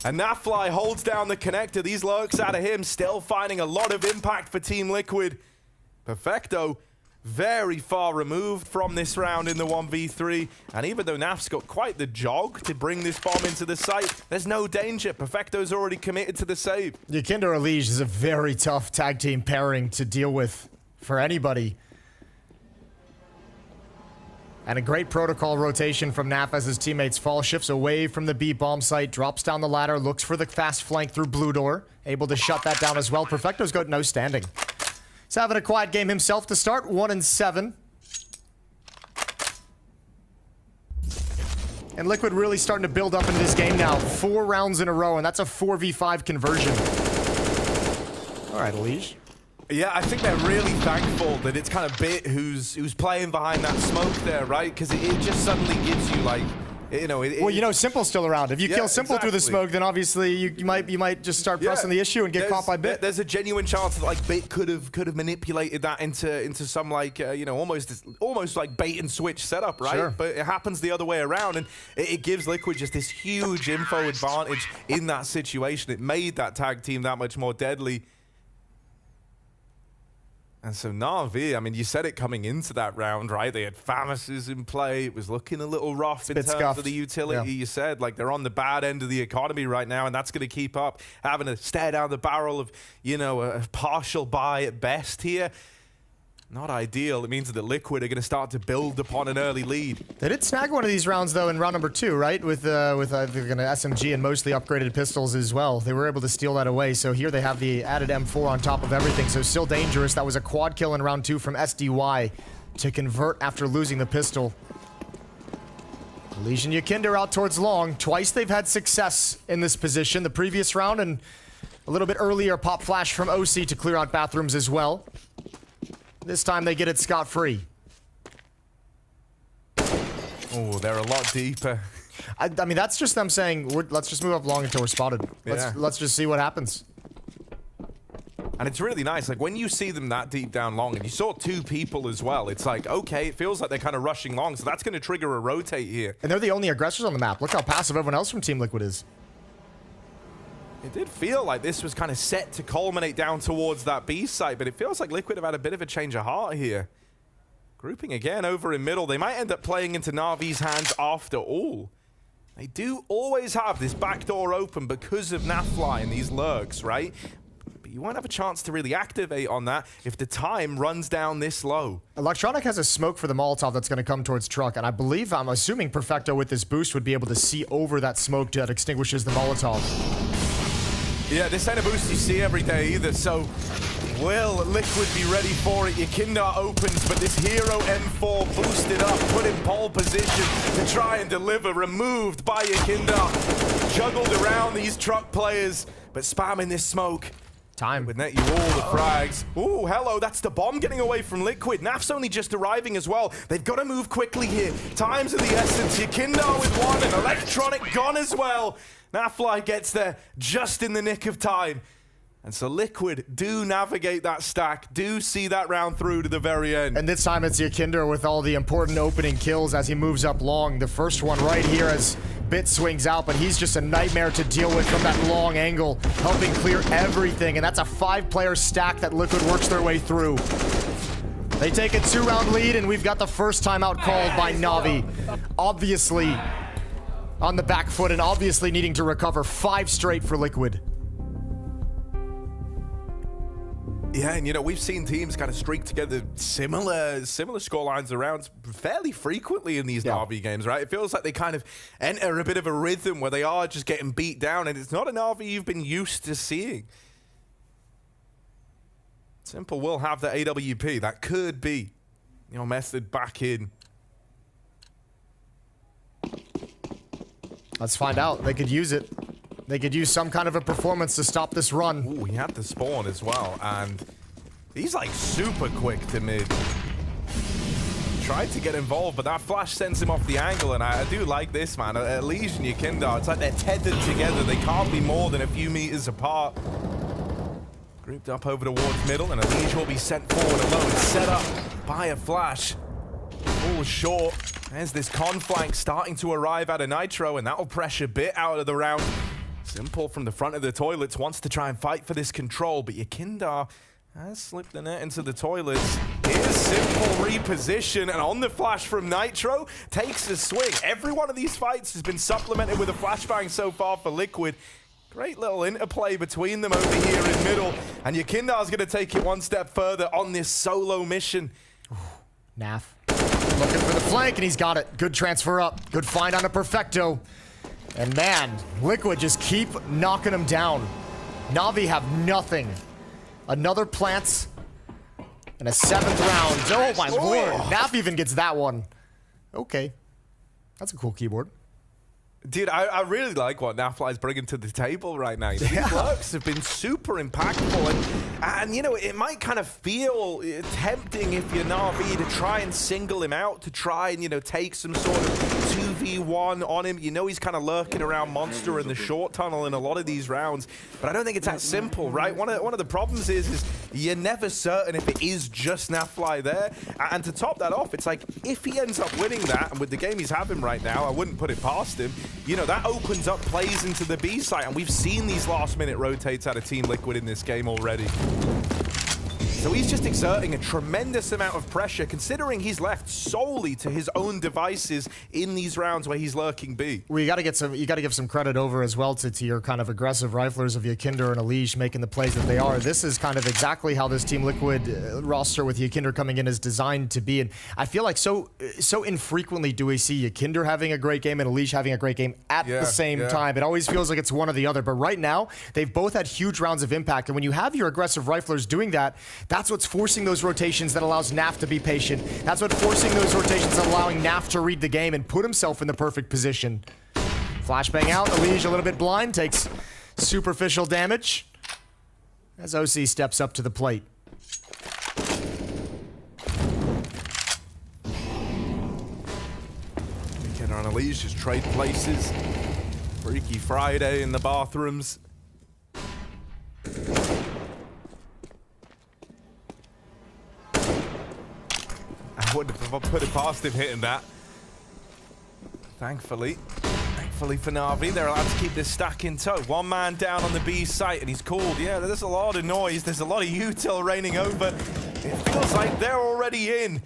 And Nafly holds down the connector. These lurks out of him, still finding a lot of impact for Team Liquid. Perfecto very far removed from this round in the 1v3, and even though Naf's got quite the jog to bring this bomb into the site, there's no danger. Perfecto's already committed to the save. Yakinder Elige is a very tough tag team pairing to deal with for anybody. And a great protocol rotation from Naf as his teammates fall, shifts away from the B bomb site, drops down the ladder, looks for the fast flank through blue door, able to shut that down as well. Perfecto's got no standing. He's having a quiet game himself to start, 1-7. And Liquid really starting to build up into this game now. 4 rounds in a row, and that's a 4v5 conversion. All right, Elige. Yeah, I think they're really thankful that it's kind of Bit who's playing behind that smoke there, right? Because it just suddenly gives you like, you know. Well, you know, Simple's still around. If you kill Simple through the smoke, then obviously you might just start pressing the issue and get caught by Bit. There's a genuine chance that like Bit could have manipulated that into some like you know, almost like bait and switch setup, right? Sure. But it happens the other way around, and it gives Liquid just this huge info advantage in that situation. It made that tag team that much more deadly. And so NAVI, I mean, you said it coming into that round, right? They had Famuses in play. It was looking a little rough in terms of the utility. Yeah. You said, like, they're on the bad end of the economy right now, and that's going to keep up. Having to stare down the barrel of, you know, a partial buy at best here. Not ideal. It means that Liquid are going to start to build upon an early lead. They did snag one of these rounds, though, in round number 2, right? With they're going to SMG and mostly upgraded pistols as well. They were able to steal that away. So here they have the added M4 on top of everything. So still dangerous. That was a quad kill in round 2 from SDY to convert after losing the pistol. Legion Yakinder out towards long. Twice they've had success in this position. The previous round and a little bit earlier, pop flash from OC to clear out bathrooms as well. This time they get it scot-free. Oh, they're a lot deeper. I mean, that's just them saying, let's just move up long until we're spotted. Let's just see what happens. And it's really nice. Like, when you see them that deep down long, and you saw 2 people as well, it's like, okay, it feels like they're kind of rushing long, so that's going to trigger a rotate here. And they're the only aggressors on the map. Look how passive everyone else from Team Liquid is. It did feel like this was kind of set to culminate down towards that B site, but it feels like Liquid have had a bit of a change of heart here. Grouping again over in middle. They might end up playing into Navi's hands after all. They do always have this back door open because of NAFLI and these lurks, right? But you won't have a chance to really activate on that if the time runs down this low. Electronic has a smoke for the Molotov that's going to come towards truck, and I'm assuming Perfecto with this boost would be able to see over that smoke that extinguishes the Molotov. Yeah, this ain't a boost you see every day either, so will Liquid be ready for it? Yakinder opens, but this Hero M4 boosted up, put in pole position to try and deliver, removed by Yakinder. Juggled around these truck players, but spamming this smoke. Time. Would net you all the frags. Ooh, hello, that's the bomb getting away from Liquid. Naf's only just arriving as well. They've got to move quickly here. Time's of the essence. Yakinder with one, and Electronic gone as well. NAFLI gets there just in the nick of time. And so Liquid do navigate that stack, do see that round through to the very end. And this time it's Yakinder with all the important opening kills as he moves up long. The first one right here as Bit swings out, but he's just a nightmare to deal with from that long angle, helping clear everything. And that's a 5-player stack that Liquid works their way through. They take a 2-round lead, and we've got the first timeout called by NAVI. Obviously on the back foot and obviously needing to recover 5 straight for Liquid. Yeah, and you know, we've seen teams kind of streak together similar scorelines around fairly frequently in these NAVI games, right? It feels like they kind of enter a bit of a rhythm where they are just getting beat down, and it's not a NAVI you've been used to seeing. Simple will have the AWP. That could be your method back in. Let's find out. They could use it. They could use some kind of a performance to stop this run. Ooh, he had the spawn as well, and he's like super quick to mid. Tried to get involved, but that flash sends him off the angle, and I do like this, man. Legion Yakinder, it's like they're tethered together. They can't be more than a few meters apart. Grouped up over towards middle, and Legion will be sent forward alone, set up by a flash. All short. There's this conflank starting to arrive out of Nitro, and that'll pressure Bit out of the round. Simple from the front of the toilets wants to try and fight for this control, but Yakinder has slipped the net into the toilets. Here's Simple reposition, and on the flash from Nitro, takes a swing. Every one of these fights has been supplemented with a flashbang so far for Liquid. Great little interplay between them over here in middle, and Yakinder's going to take it one step further on this solo mission. Naf looking for the flank, and he's got it. Good transfer up. Good find on a Perfecto. And man, Liquid just keep knocking him down. NAVI have nothing. Another plants and a 7th round. Oh my lord. Naf even gets that one. Okay. That's a cool keyboard. Dude, I really like what NAVI's bringing to the table right now. These lurks have been super impactful, and you know, it might kind of feel tempting if you're Na'Vi to try and single him out, to try and, you know, take some sort of 2v1 on him. You know, he's kind of lurking around Monster in the short tunnel in a lot of these rounds, but I don't think it's that simple, right? One of the problems is you're never certain if it is just NAVI there, and to top that off, it's like, if he ends up winning that, and with the game he's having right now, I wouldn't put it past him. You know, that opens up plays into the B site, and we've seen these last-minute rotates out of Team Liquid in this game already. So he's just exerting a tremendous amount of pressure, considering he's left solely to his own devices in these rounds where he's lurking B. Well, you got to give some credit over as well to your kind of aggressive riflers of Yakinder and Elish making the plays that they are. This is kind of exactly how this Team Liquid roster with Yakinder coming in is designed to be. And I feel like so infrequently do we see Yakinder having a great game and Elish having a great game at the same time. It always feels like it's one or the other. But right now, they've both had huge rounds of impact. And when you have your aggressive riflers doing that, that's what's forcing those rotations that allows NAF to be patient. That's what's forcing those rotations that allowing NAF to read the game and put himself in the perfect position. Flashbang out, Elish a little bit blind, takes superficial damage as OC steps up to the plate. Weekend on Elish, just trade places. Freaky Friday in the bathrooms. I wouldn't have put it past him hitting that. Thankfully for Na'Vi, they're allowed to keep this stack in tow. One man down on the B site, and he's called. Yeah, there's a lot of noise. There's a lot of util raining over. It feels like they're already in.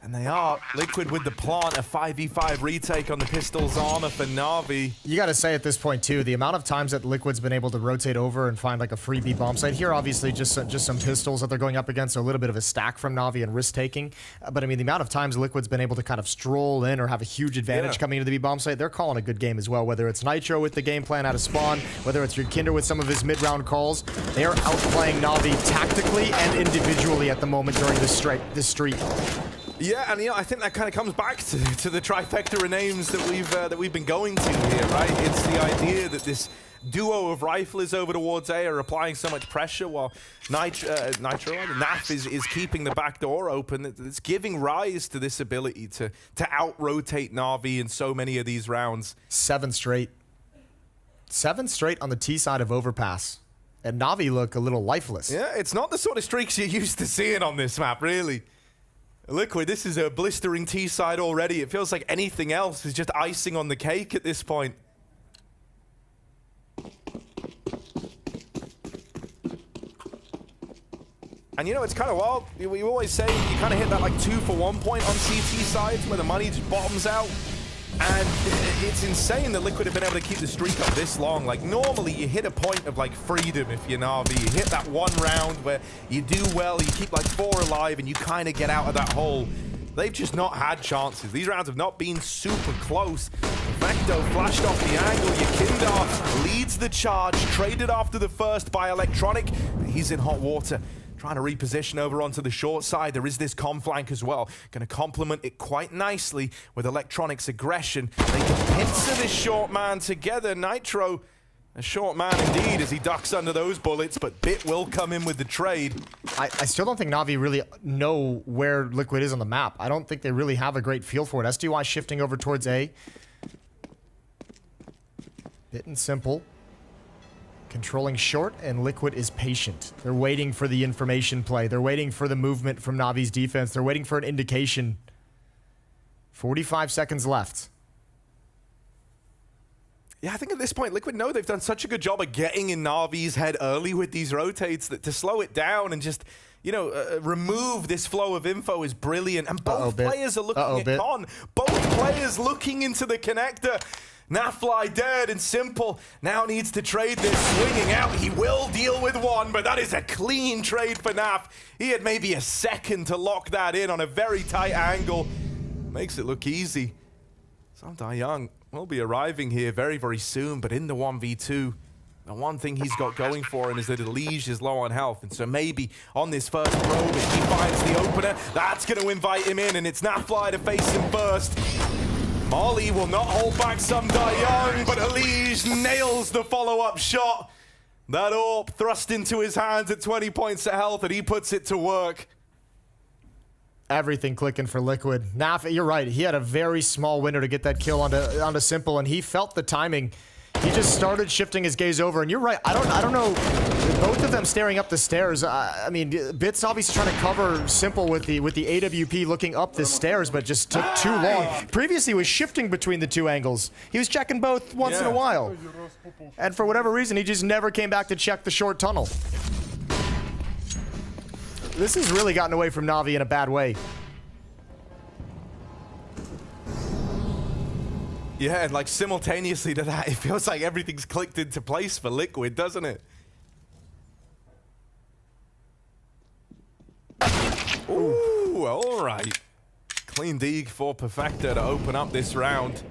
And they are. Liquid with the plant, a 5v5 retake on the Pistol's armor for Na'Vi. You got to say at this point, too, the amount of times that Liquid's been able to rotate over and find like a free B bomb site. Here, obviously, just some Pistols that they're going up against, so a little bit of a stack from Na'Vi and risk-taking. But, I mean, the amount of times Liquid's been able to kind of stroll in or have a huge advantage coming into the B bomb site, they're calling a good game as well. Whether it's Nitro with the game plan out of spawn, whether it's Yakinder with some of his mid-round calls, they are outplaying Na'Vi tactically and individually at the moment during this streak. Yeah, and you know, I think that kind of comes back to the trifecta of names that we've been going to here, right? It's the idea that this duo of riflers over towards A are applying so much pressure while NAF is keeping the back door open. It's giving rise to this ability to out-rotate Na'Vi in so many of these rounds. 7 straight. 7 straight on the T side of Overpass. And Na'Vi look a little lifeless. Yeah, it's not the sort of streaks you're used to seeing on this map, really. Liquid, this is a blistering T side already. It feels like anything else is just icing on the cake at this point. And you know, it's kind of wild. We always say you kind of hit that like 2-for-1 point on CT sides where the money just bottoms out. And it's insane that Liquid have been able to keep the streak up this long. Like, normally you hit a point of like freedom if you're Na'Vi. You hit that one round where you do well, you keep like 4 alive, and you kind of get out of that hole. They've just not had chances. These rounds have not been super close. Vecto flashed off the angle. Yakinder leads the charge, traded after the first by Electronic. He's in hot water. Trying to reposition over onto the short side. There is this com flank as well. Going to complement it quite nicely with Electronic's aggression. They can pincer this short man together. Nitro, a short man indeed as he ducks under those bullets, but Bit will come in with the trade. I still don't think Na'Vi really know where Liquid is on the map. I don't think they really have a great feel for it. SDY shifting over towards A. Bit and simple. Controlling short, and Liquid is patient. They're waiting for the information play. They're waiting for the movement from Navi's defense. They're waiting for an indication. 45 seconds left. Yeah, I think at this point, Liquid know they've done such a good job of getting in Navi's head early with these rotates that to slow it down and just, you know, remove this flow of info is brilliant. And both players are looking at Con. Both players looking into the connector. NAFI dead and simple. Now needs to trade this. Swinging out. He will deal with one, but that is a clean trade for Naf. He had maybe a second to lock that in on a very tight angle. Makes it look easy. Samdai Young will be arriving here very, very soon, but in the 1v2, the one thing he's got going for him is that Elish is low on health, and so maybe on this first probe, if he finds the opener, that's going to invite him in, and it's NAFI to face him first. Molly will not hold back Some Young, but Elige nails the follow-up shot. That AWP thrust into his hands at 20 points of health, and he puts it to work. Everything clicking for Liquid. NAVI, you're right. He had a very small window to get that kill onto Simple, and he felt the timing. He just started shifting his gaze over, and you're right. I don't know. Both of them staring up the stairs. I mean, Bits obviously trying to cover Simple with the AWP looking up the stairs, but just took too long. Previously, he was shifting between the two angles. He was checking both once in a while, and for whatever reason, he just never came back to check the short tunnel. This has really gotten away from NAVI in a bad way. Yeah, and like simultaneously to that, it feels like everything's clicked into place for Liquid, doesn't it? Ooh, all right. Clean dig for Perfecta to open up this round.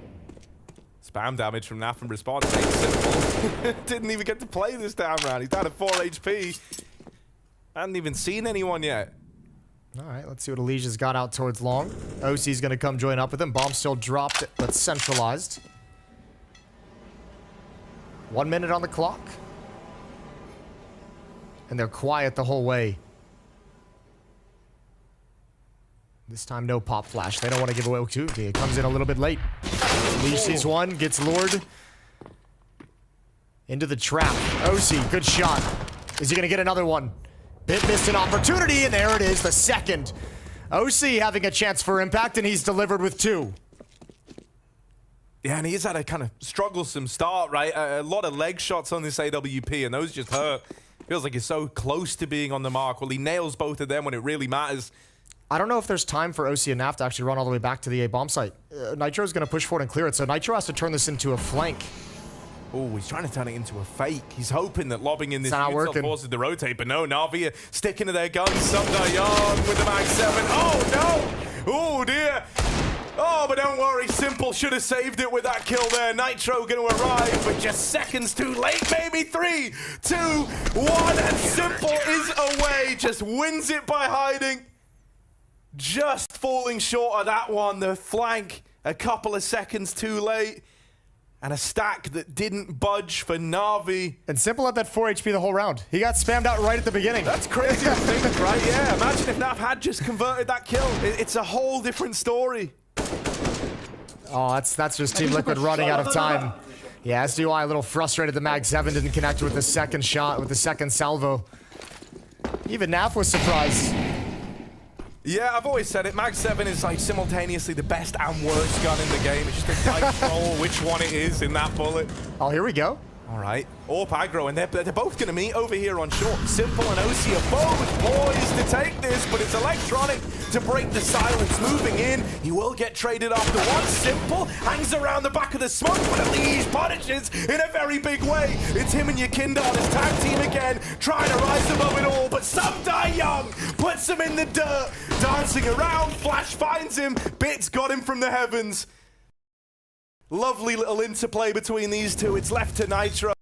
Spam damage from NAF and response. Simple. Didn't even get to play this time round. He's down at 4 HP. Hadn't even seen anyone yet. All right, let's see what Alicia's got out towards long. OC's going to come join up with him. Bomb still dropped, but centralized. 1 minute on the clock. And they're quiet the whole way. This time, no pop flash. They don't want to give away Okuki. It comes in a little bit late. Alicia sees one, gets lured into the trap. OC, good shot. Is he going to get another one? Bit missed an opportunity, and there it is, the second. OC having a chance for impact, and he's delivered with 2. Yeah, and he's had a kind of strugglesome start, right? A lot of leg shots on this AWP, and those just hurt. Feels like he's so close to being on the mark. Well, he nails both of them when it really matters. I don't know if there's time for OC and NAF to actually run all the way back to the A bomb site. Nitro's going to push forward and clear it, so Nitro has to turn this into a flank. Oh, he's trying to turn it into a fake. He's hoping that lobbing in this util forces the rotate, but no, Navi are sticking to their guns. Some Young with the Mag 7. Oh, no! Oh, dear! Oh, but don't worry, Simple should have saved it with that kill there. Nitro going to arrive, but just seconds too late, maybe. 3, 2, 1, and Simple is away. Just wins it by hiding. Just falling short of that one. The flank a couple of seconds too late. And a stack that didn't budge for Navi. And Simple had that 4 HP the whole round. He got spammed out right at the beginning. That's crazy to think, right? Yeah, imagine if NAV had just converted that kill. It's a whole different story. Oh, that's just Team Liquid running out of time. Yeah, SDY a little frustrated the Mag 7 didn't connect with the second shot, with the second salvo. Even NAF was surprised. Yeah, I've always said it. Mag 7 is like simultaneously the best and worst gun in the game. It's just a tight control which one it is in that bullet. Oh, here we go. All right. AWP aggro, and they're both going to meet over here on short. Simple and OC are both poised to take this, but it's Electronic to break the silence. Moving in, he will get traded after one. Simple hangs around the back of the smoke, but Elige punishes in a very big way. It's him and Yakinda on his tag team again, trying to rise above it all, but Some Young puts him in the dirt. Dancing around, Flash finds him, Bits got him from the heavens. Lovely little interplay between these two. It's left to Nitro.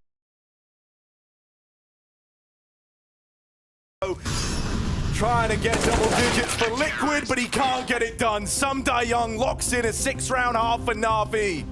Trying to get double digits for Liquid, but he can't get it done. Some Young locks in a 6-round half for NAVI.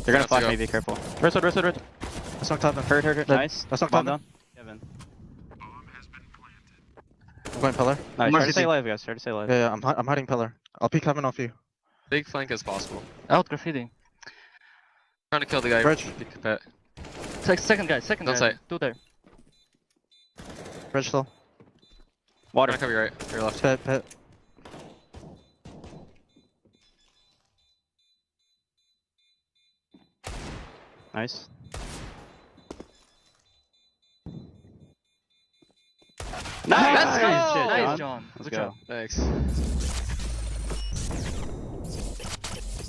They're gonna flash me, be careful. Red. That's knocked top. Hurt. Nice. That's knocked Bomb top. down. Kevin. I'm going pillar. Nice. Try to stay alive, guys. Try to stay alive. Yeah, I'm hiding pillar. I'll peek heaven off you. Big flank as possible. Out graffiti. Trying to kill the guy. Bridge. Second guy. Outside. Two there. Bridge still. Water. Trying to cover your right. Your left. Pit. Nice. Let's go! Shit, Nice, John. Let's go. Thanks.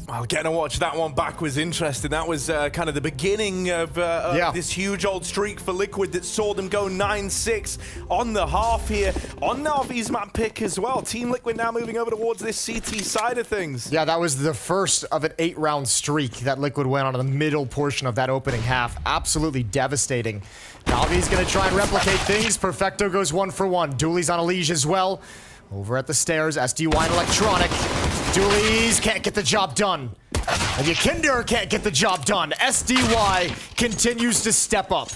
Well, getting to watch that one back was interesting. That was kind of the beginning of this huge old streak for Liquid that saw them go 9-6 on the half here. On Navi's map pick as well. Team Liquid now moving over towards this CT side of things. Yeah, that was the first of an 8-round streak that Liquid went on in the middle portion of that opening half. Absolutely devastating. Navi's going to try and replicate things. Perfecto goes 1 for 1. Dooley's on a leash as well. Over at the stairs, SDY and Electronic. Dooley's can't get the job done. And Yakinder can't get the job done. SDY continues to step up.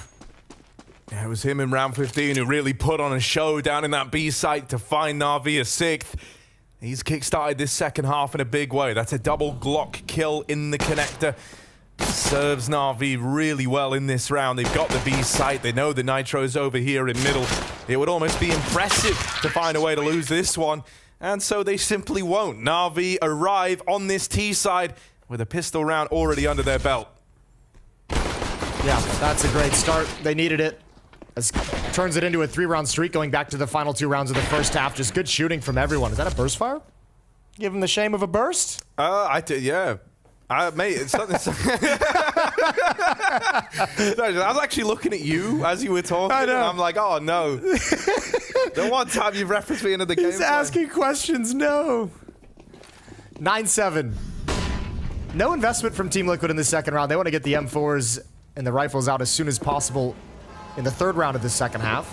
Yeah, it was him in round 15 who really put on a show down in that B site to find Navi a 6th. He's kickstarted this second half in a big way. That's a double Glock kill in the connector. Serves Navi really well in this round. They've got the B site. They know the Nitro's over here in middle. It would almost be impressive to find a way to lose this one. And so they simply won't. Navi arrive on this T side with a pistol round already under their belt. Yeah, that's a great start. They needed it. As turns it into a 3-round streak going back to the final 2 rounds of the first half. Just good shooting from everyone. Is that a burst fire? Give him the shame of a burst? I did, yeah. Mate, it's not this. I was actually looking at you as you were talking. I know. And I'm like, oh no. The one time you've referenced me into the game. He's asking questions, no. 9-7. No investment from Team Liquid in the second round. They want to get the M4s and the rifles out as soon as possible in the 3rd round of the second half.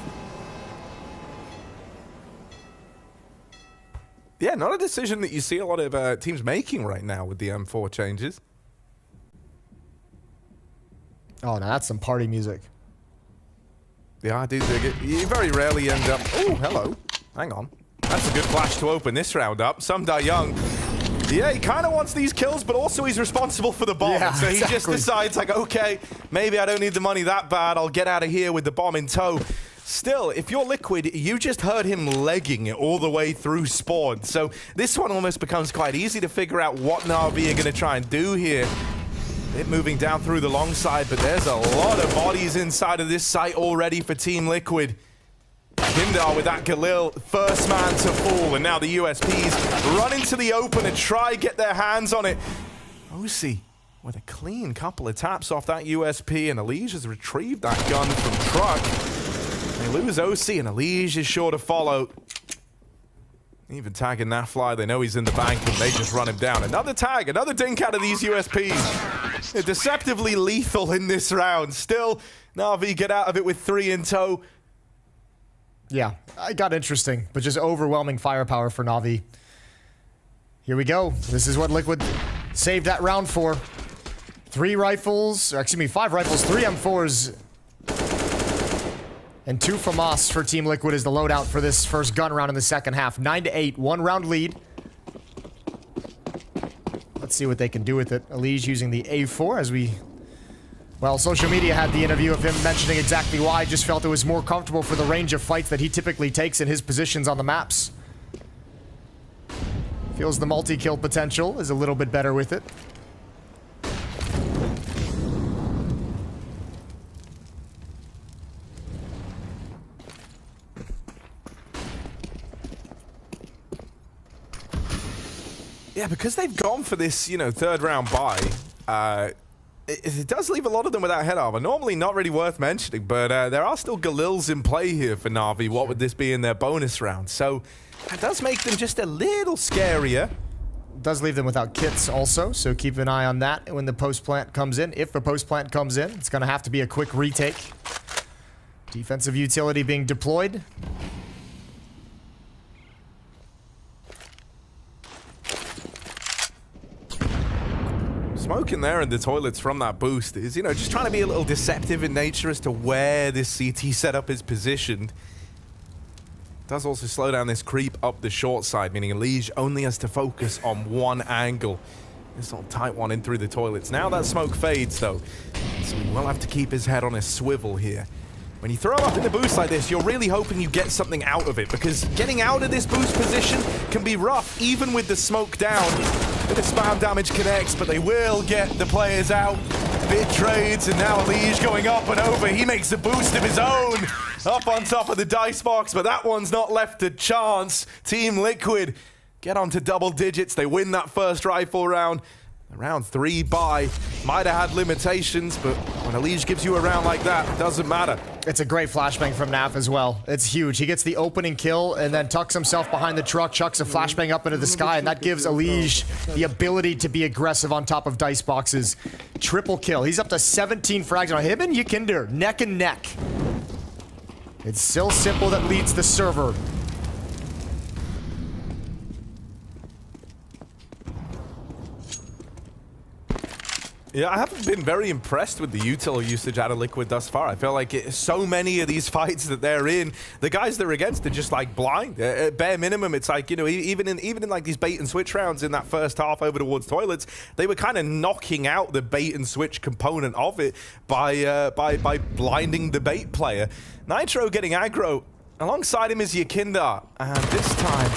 Yeah, not a decision that you see a lot of teams making right now with the M4 changes. Oh, now that's some party music. Yeah, I do dig it. You very rarely end up... Oh, hello. Hang on. That's a good flash to open this round up. Sumda Young. Yeah, he kind of wants these kills, but also he's responsible for the bomb. Yeah, so he just decides, like, okay, maybe I don't need the money that bad. I'll get out of here with the bomb in tow. Still, if you're Liquid, you just heard him legging it all the way through spawn. So this one almost becomes quite easy to figure out what Navi are going to try and do here. It moving down through the long side, but there's a lot of bodies inside of this site already for Team Liquid. Kindar with that Galil, first man to fall, and now the USPs run into the open and try get their hands on it. Osi with a clean couple of taps off that USP, and Elige has retrieved that gun from Truck. They lose OC, and Elige is sure to follow. Even tagging that fly, they know he's in the bank, and they just run him down. Another tag, another dink out of these USPs. They're deceptively lethal in this round. Still, Navi get out of it with 3 in tow. Yeah, it got interesting, but just overwhelming firepower for Navi. Here we go. This is what Liquid saved that round for. 5 rifles, 3 M4s, and 2 FAMAS for Team Liquid is the loadout for this first gun round in the second half. 9-8, 1-round lead. Let's see what they can do with it. Elige using the A4 as we... Well, social media had the interview of him mentioning exactly why. Just felt it was more comfortable for the range of fights that he typically takes in his positions on the maps. Feels the multi-kill potential is a little bit better with it. Yeah, because they've gone for this, 3rd round buy, it does leave a lot of them without head armor. Normally not really worth mentioning, but there are still Galils in play here for Navi. What would this be in their bonus round? So that does make them just a little scarier. Does leave them without kits also, so keep an eye on that when the post-plant comes in. If the post-plant comes in, it's going to have to be a quick retake. Defensive utility being deployed. Smoke in there and the toilets from that boost is, you know, just trying to be a little deceptive in nature as to where this CT setup is positioned. Does also slow down this creep up the short side, meaning Elige only has to focus on one angle. This little tight one in through the toilets. Now that smoke fades, though, so he will have to keep his head on a swivel here. When you throw him up in the boost like this, you're really hoping you get something out of it, because getting out of this boost position can be rough, even with the smoke down. Bit of spam damage connects, but they will get the players out. Bit trades, and now Elige going up and over. He makes a boost of his own up on top of the dice box, but that one's not left to chance. Team Liquid get onto double digits. They win that first rifle round. Round 3 bye. Might have had limitations, but when Elige gives you a round like that, it doesn't matter. It's a great flashbang from NAV as well. It's huge. He gets the opening kill and then tucks himself behind the truck, chucks a flashbang up into the sky, and that gives Elige the ability to be aggressive on top of dice boxes. Triple kill. He's up to 17 frags on him and Yikinder, neck and neck. It's still Simple that leads the server. Yeah, I haven't been very impressed with the util usage out of Liquid thus far. I feel like so many of these fights that they're in, the guys they're against are just like blind. At bare minimum, it's like, you know, even in like these bait and switch rounds in that first half over towards toilets, they were kind of knocking out the bait and switch component of it by blinding the bait player. Nitro getting aggro. Alongside him is Yikinder, and this time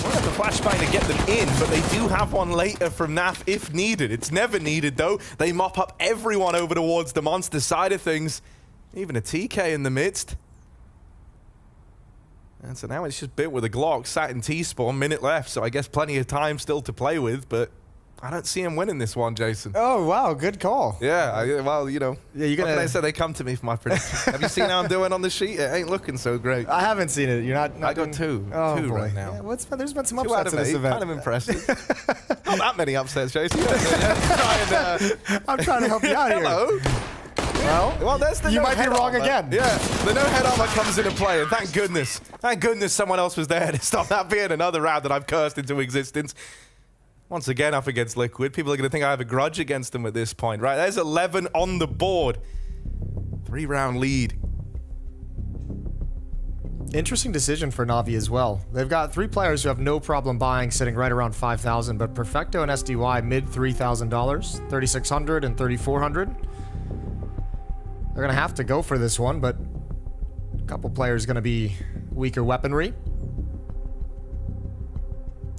won't have the flashbang to get them in, but they do have one later from NAF if needed. It's never needed, though. They mop up everyone over towards the monster side of things. Even a TK in the midst. And so now it's just bit with a Glock, sat in T-spawn, minute left, so I guess plenty of time still to play with, but I don't see him winning this one, Jason. Oh, wow, good call. Yeah, well, you know, yeah, you're gonna. They say they come to me for my prediction. Have you seen how I'm doing on the sheet? It ain't looking so great. I haven't seen it. You're not I got two. Oh, two boy. right now. Yeah, there's been some 2 out upsets of in this 8. event. Kind of impressive. Not that many upsets, Jason. I'm trying to help you out here. Hello. Well, there's the you no might be head wrong armor. again. Yeah, the no head armor comes into play, and thank goodness someone else was there to stop that being another round that I've cursed into existence. Once again, up against Liquid. People are going to think I have a grudge against them at this point, right? There's 11 on the board. 3-round lead. Interesting decision for Navi as well. They've got 3 players who have no problem buying, sitting right around 5,000, but Perfecto and SDY mid $3,000, 3,600 and 3,400. They're going to have to go for this one, but a couple players going to be weaker weaponry.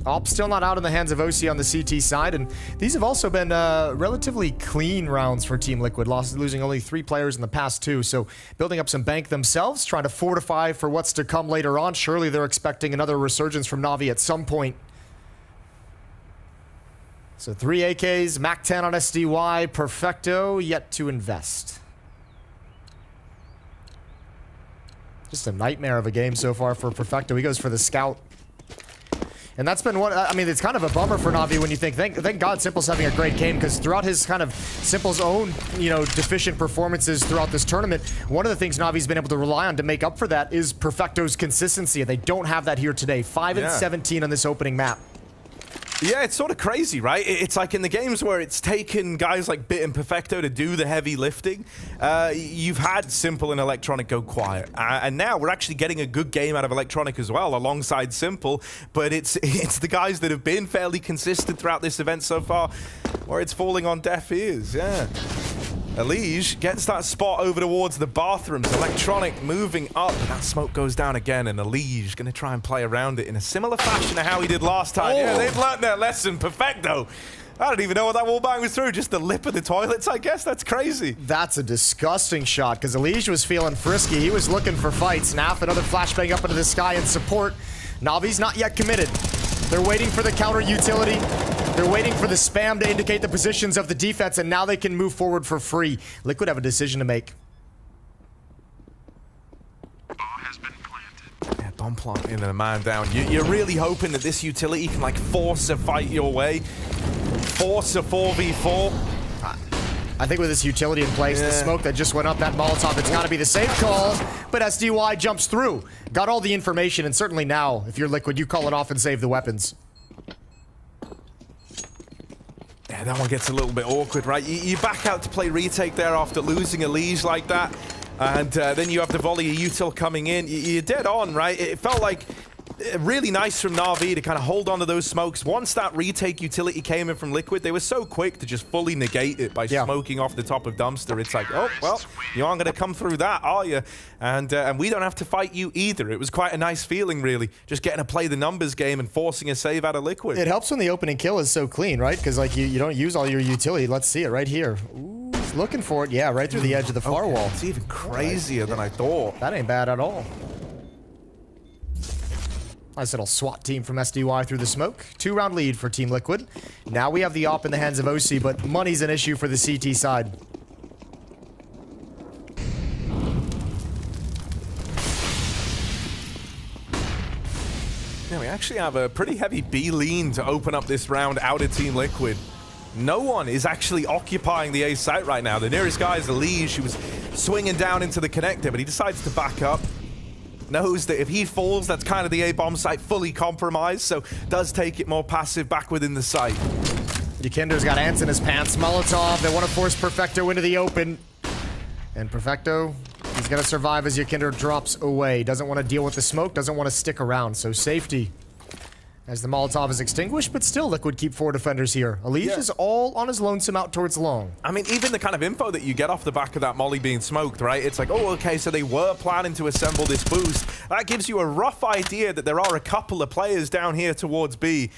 Op still not out in the hands of OC on the CT side, and these have also been relatively clean rounds for Team Liquid, losing only 3 players in the past 2, so building up some bank themselves, trying to fortify for what's to come later on. Surely they're expecting another resurgence from Navi at some point. So 3 AKs, Mac 10 on SDY, Perfecto yet to invest. Just a nightmare of a game so far for Perfecto. He goes for the scout. And that's been one, I mean, it's kind of a bummer for Navi when you think, thank God Simple's having a great game, because throughout his kind of, Simple's own, you know, deficient performances throughout this tournament, one of the things Navi's been able to rely on to make up for that is Perfecto's consistency, and they don't have that here today. 5 and 17 on this opening map. Yeah, it's sort of crazy, right? It's like in the games where it's taken guys like Bit and Perfecto to do the heavy lifting, you've had Simple and Electronic go quiet. And now we're actually getting a good game out of Electronic as well, alongside Simple. But it's the guys that have been fairly consistent throughout this event so far, where it's falling on deaf ears, yeah. Elige gets that spot over towards the bathrooms. Electronic moving up. That smoke goes down again, and Elige going to try and play around it in a similar fashion to how he did last time. Oh. Yeah, they've learned their lesson. Perfecto. I don't even know what that wallbang was through. Just the lip of the toilets, I guess. That's crazy. That's a disgusting shot, because Elige was feeling frisky. He was looking for fights. Naf, another flashbang up into the sky in support. Navi's not yet committed. They're waiting for the counter utility. They're waiting for the spam to indicate the positions of the defense, and now they can move forward for free. Liquid have a decision to make. Yeah, bomb plant in and a man down. You're really hoping that this utility can like force a fight your way. Force a 4v4. I think with this utility in place, the smoke that just went up, that Molotov, it's got to be the safe call. But SDY jumps through. Got all the information, and certainly now, if you're Liquid, you call it off and save the weapons. Yeah, that one gets a little bit awkward, right? You back out to play retake there after losing a Liege like that, and then you have the volley of util coming in. You're dead on, right? It felt like really nice from Na'Vi to kind of hold on to those smokes. Once that retake utility came in from Liquid, they were so quick to just fully negate it by smoking off the top of Dumpster. It's like, oh, well, you aren't going to come through that, are you? And we don't have to fight you either. It was quite a nice feeling, really, just getting to play the numbers game and forcing a save out of Liquid. It helps when the opening kill is so clean, right? Because like you don't use all your utility. Let's see it right here. Ooh, he's looking for it. Yeah, right through the edge of the firewall. It's even crazier than I thought. That ain't bad at all. Nice little SWAT team from SDY through the smoke. 2-round lead for Team Liquid. Now we have the op in the hands of OC, but money's an issue for the CT side. Yeah, we actually have a pretty heavy B lean to open up this round out of Team Liquid. No one is actually occupying the A site right now. The nearest guy is the Liege. She was swinging down into the connector, but he decides to back up. Knows that if he falls, that's kind of the A-bomb site fully compromised, so does take it more passive back within the site. Yukinder's got ants in his pants. Molotov, they want to force Perfecto into the open. And Perfecto, he's going to survive as Yukinder drops away. Doesn't want to deal with the smoke, doesn't want to stick around, so safety. As the Molotov is extinguished, but still Liquid keep 4 defenders here. Alish is all on his lonesome out towards long. I mean, even the kind of info that you get off the back of that molly being smoked, right? It's like, oh, okay, so they were planning to assemble this boost. That gives you a rough idea that there are a couple of players down here towards B.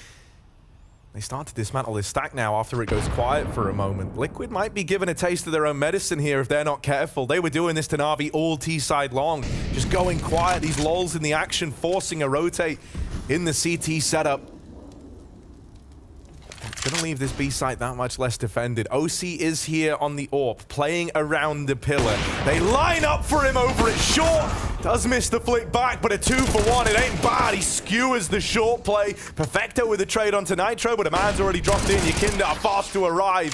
They start to dismantle this stack now after it goes quiet for a moment. Liquid might be given a taste of their own medicine here if they're not careful. They were doing this to Na'Vi all T-side long. Just going quiet, these lulls in the action, forcing a rotate in the CT setup. It's going to leave this B site that much less defended. OC is here on the AWP, playing around the pillar. They line up for him over it. Short does miss the flick back, but a 2-for-1. It ain't bad. He skewers the short play. Perfecto with a trade onto Nitro, but a man's already dropped in. Yukinder fast to arrive.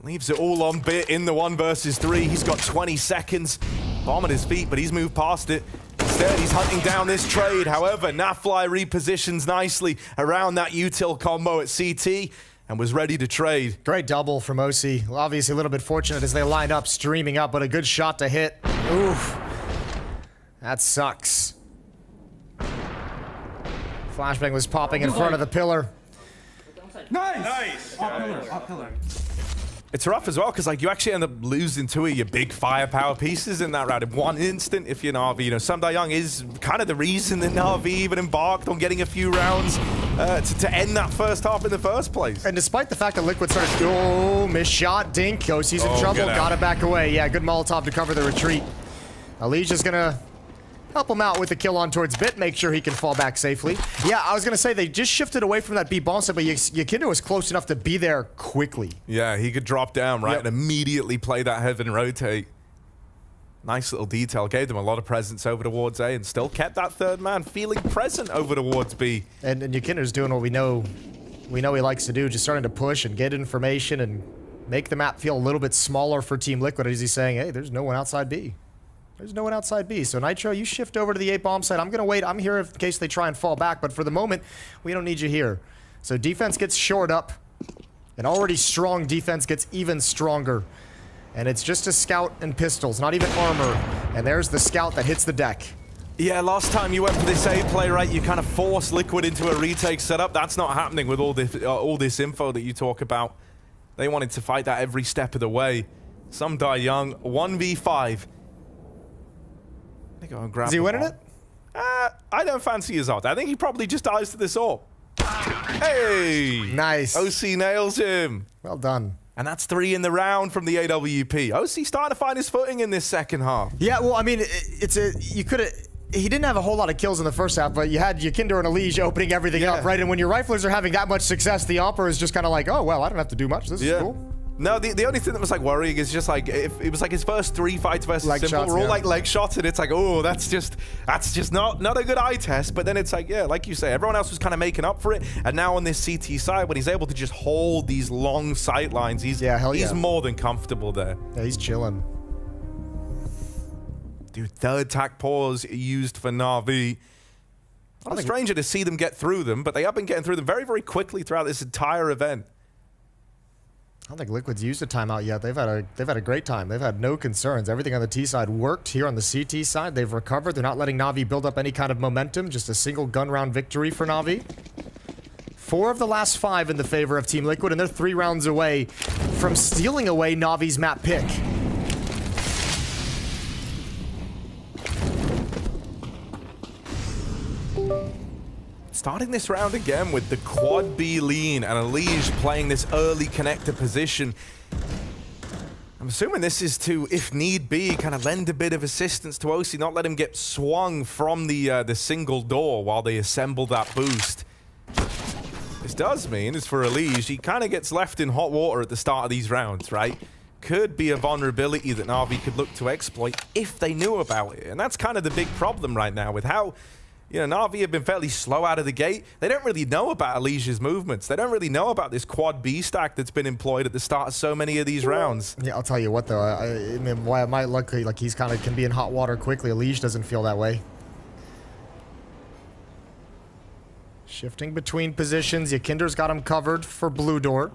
Leaves it all on bit in the 1 versus 3. He's got 20 seconds. Bomb at his feet, but he's moved past it. Instead, he's hunting down this trade. However, Nafly repositions nicely around that util combo at CT and was ready to trade. Great double from OC. Well, obviously a little bit fortunate as they line up, streaming up, but a good shot to hit. Oof. That sucks. Flashbang was popping in front of the pillar. Nice! Up pillar. It's rough as well, because like you actually end up losing 2 of your big firepower pieces in that round in one instant if you're Na'Vi. You know, Samdai Young is kind of the reason that Na'Vi even embarked on getting a few rounds to end that first half in the first place. And despite the fact that Liquid started, oh, missed shot, Dink, OC's in trouble, got it back away. Yeah, good Molotov to cover the retreat. Alicia's gonna help him out with the kill on towards Bit, make sure he can fall back safely. Yeah, I was gonna say they just shifted away from that B bomb site, but Yukinder was close enough to be there quickly. Yeah, he could drop down, right, and immediately play that heaven rotate. Nice little detail, gave them a lot of presence over towards A and still kept that third man feeling present over towards B. And Yukinder's doing what we know he likes to do, just starting to push and get information and make the map feel a little bit smaller for Team Liquid as he's saying, hey, there's no one outside B. There's no one outside B. So Nitro, you shift over to the A-bomb site. I'm going to wait. I'm here in case they try and fall back. But for the moment, we don't need you here. So defense gets shored up. An already strong defense gets even stronger. And it's just a scout and pistols, not even armor. And there's the scout that hits the deck. Yeah, last time you went for this A play, right, you kind of forced Liquid into a retake setup. That's not happening with all this info that you talk about. They wanted to fight that every step of the way. Some die young. 1v5. Go and grab Is he winning it? I don't fancy his ult. I think he probably just dies to this ult. Hey! Nice. OC nails him. Well done. And that's 3 in the round from the AWP. OC starting to find his footing in this second half. Yeah, well, I mean, he didn't have a whole lot of kills in the first half, but you had Yukinder and Elige opening everything up, right? And when your riflers are having that much success, the Omper is just kind of like, oh, well, I don't have to do much. This is cool. No, the only thing that was like worrying is just like if it was like his first 3 fights versus leg Simple shots, were all like leg shots, and it's like, oh, that's just not a good eye test. But then it's like, yeah, like you say, everyone else was kind of making up for it, and now on this CT side, when he's able to just hold these long sight lines, he's more than comfortable there. Yeah, he's chilling. Dude, third tac pause used for Na'Vi. Not a stranger to see them get through them, but they have been getting through them very, very quickly throughout this entire event. I don't think Liquid's used a timeout yet. They've had a great time. They've had no concerns. Everything on the T side worked. Here on the CT side, they've recovered. They're not letting Na'Vi build up any kind of momentum. Just a single gun round victory for Na'Vi. 4 of the last 5 in the favor of Team Liquid, and they're 3 rounds away from stealing away Na'Vi's map pick. Starting this round again with the quad B lean and Elige playing this early connector position. I'm assuming this is to, if need be, kind of lend a bit of assistance to OC, not let him get swung from the single door while they assemble that boost. This does mean, is for Elige, he kind of gets left in hot water at the start of these rounds, right? Could be a vulnerability that Na'Vi could look to exploit if they knew about it. And that's kind of the big problem right now with how, you know, Na'Vi have been fairly slow out of the gate. They don't really know about Elige's movements. They don't really know about this quad B stack that's been employed at the start of so many of these rounds. Yeah, I'll tell you what though, I mean, why it might look like he's kind of can be in hot water quickly. Elige doesn't feel that way. Shifting between positions, Yakinder's got him covered for blue door.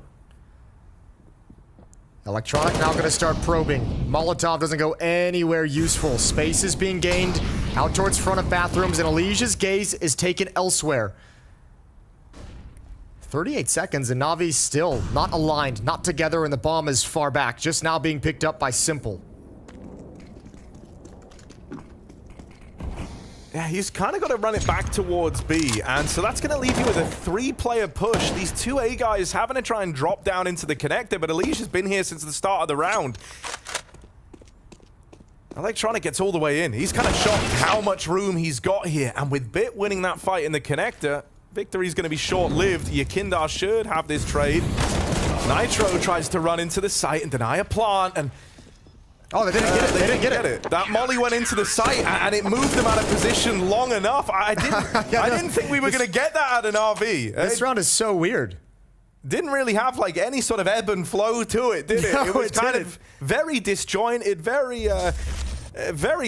Electronic now going to start probing. Molotov doesn't go anywhere useful. Space is being gained out towards front of bathrooms, and Elige's gaze is taken elsewhere. 38 seconds, and Navi's still not aligned, not together, and the bomb is far back, just now being picked up by Simple. Yeah, he's kind of got to run it back towards B, and so that's going to leave you with a 3-player push. These 2 A guys having to try and drop down into the connector, but Elige has been here since the start of the round. Electronic gets all the way in. He's kind of shocked how much room he's got here, and with Bit winning that fight in the connector, victory's going to be short-lived. Yakinder should have this trade. Nitro tries to run into the site and deny a plant, and oh, they didn't get it. They didn't get it. That molly went into the site, and it moved them out of position long enough. I didn't think we were going to get that out of NAVI. This round is so weird. Didn't really have like any sort of ebb and flow to it, did it? No, it was kind of very disjointed, very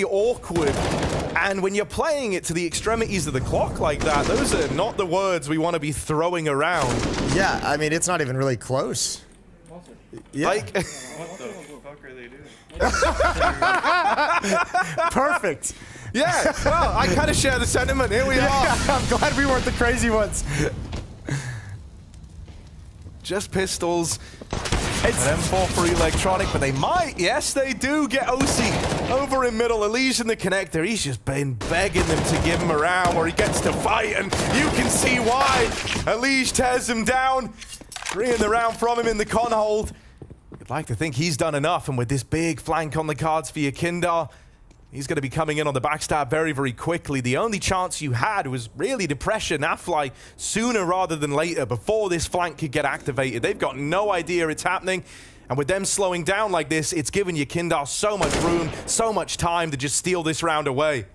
awkward. And when you're playing it to the extremities of the clock like that, those are not the words we want to be throwing around. Yeah, I mean, it's not even really close. Yeah. Like, what the fuck are they doing? Perfect. Yeah, well, I kind of share the sentiment. Here we are. I'm glad we weren't the crazy ones. Just pistols. It's an M4 for Electronic, but they might. Yes, they do get OC over in middle. Elige in the connector. He's just been begging them to give him a round where he gets to fight, and you can see why. Elige tears him down. 3 in the round from him in the con hold. You'd like to think he's done enough, and with this big flank on the cards for Yakinder, he's going to be coming in on the backstab very, very quickly. The only chance you had was really to pressure Nafly sooner rather than later before this flank could get activated. They've got no idea it's happening, and with them slowing down like this, it's given Yakinder so much room, so much time to just steal this round away.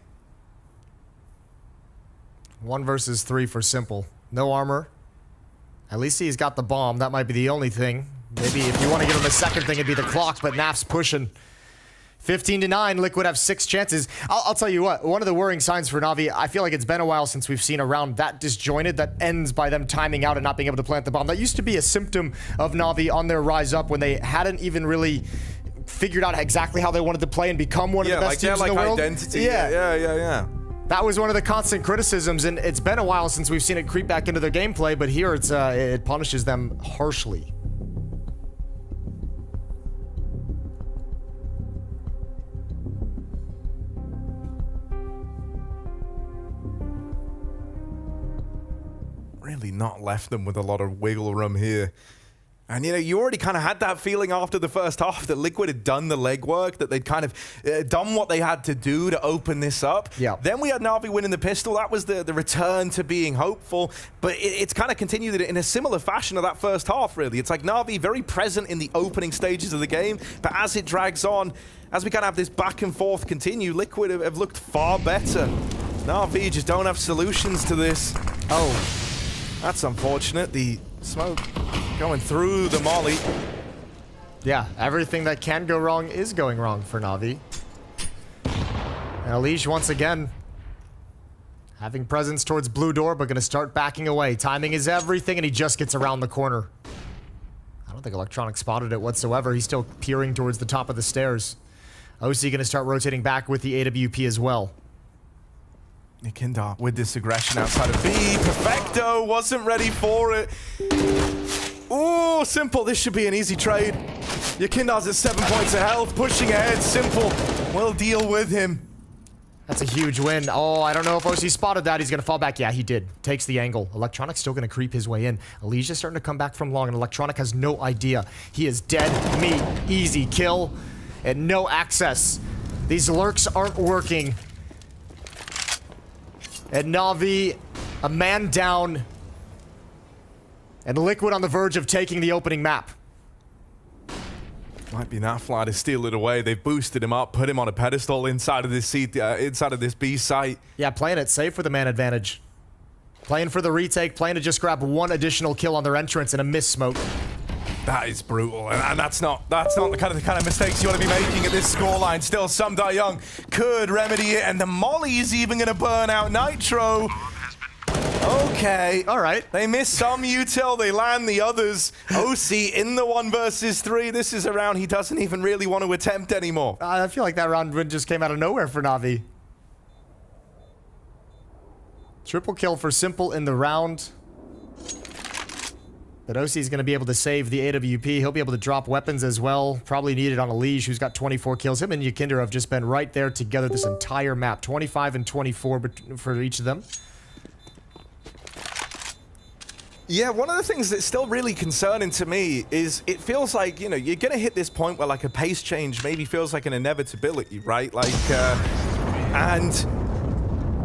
1 versus 3 for Simple. No armor. At least he's got the bomb. That might be the only thing. Maybe if you want to give him a second thing, it'd be the clock, but Naf's pushing. 15-9, Liquid have 6 chances. I'll tell you what, one of the worrying signs for Na'Vi, I feel like it's been a while since we've seen a round that disjointed, that ends by them timing out and not being able to plant the bomb. That used to be a symptom of Na'Vi on their rise up when they hadn't even really figured out exactly how they wanted to play and become one of the best teams in the world. Identity. Yeah. That was one of the constant criticisms, and it's been a while since we've seen it creep back into their gameplay, but here it punishes them harshly. Really not left them with a lot of wiggle room here. And, you know, you already kind of had that feeling after the first half that Liquid had done the legwork, that they'd kind of done what they had to do to open this up. Yeah. Then we had Na'Vi winning the pistol. That was the return to being hopeful. But it's kind of continued in a similar fashion of that first half, really. It's like Na'Vi very present in the opening stages of the game. But as it drags on, as we kind of have this back and forth continue, Liquid have looked far better. Na'Vi just don't have solutions to this. Oh, that's unfortunate. The smoke going through the molly. Yeah, everything that can go wrong is going wrong for Na'Vi. And Elige once again having presence towards blue door, but going to start backing away. Timing is everything, and he just gets around the corner. I don't think Electronic spotted it whatsoever. He's still peering towards the top of the stairs. OC going to start rotating back with the AWP as well. Nikindar with this aggression outside of B. Perfecto wasn't ready for it. Ooh, Simple. This should be an easy trade. Yakindar's at 7 points of health, pushing ahead. Simple will deal with him. That's a huge win. Oh, I don't know if OC spotted that. He's going to fall back. Yeah, he did. Takes the angle. Electronic's still going to creep his way in. Alicia's starting to come back from long, and Electronic has no idea. He is dead meat. Easy kill and no access. These lurks aren't working. And NAVI, a man down. And Liquid on the verge of taking the opening map. Might be NAVI to steal it away. They've boosted him up, put him on a pedestal inside of this B site. Yeah, playing it safe with the man advantage. Playing for the retake, playing to just grab one additional kill on their entrance and a miss smoke. That is brutal, and that's not the kind of mistakes you want to be making at this scoreline. Still, Sumda Young could remedy it, and the molly is even going to burn out Nitro. Okay, all right. They miss some util, they land the others. OC in the 1 versus 3. This is a round he doesn't even really want to attempt anymore. I feel like that round win just came out of nowhere for NAVI. Triple kill for Simple in the round. But OC is going to be able to save the AWP. He'll be able to drop weapons as well. Probably needed on Elige, who's got 24 kills. Him and Yakinder have just been right there together this entire map. 25 and 24 for each of them. Yeah, one of the things that's still really concerning to me is it feels like, you know, you're going to hit this point where like a pace change maybe feels like an inevitability, right? Like, and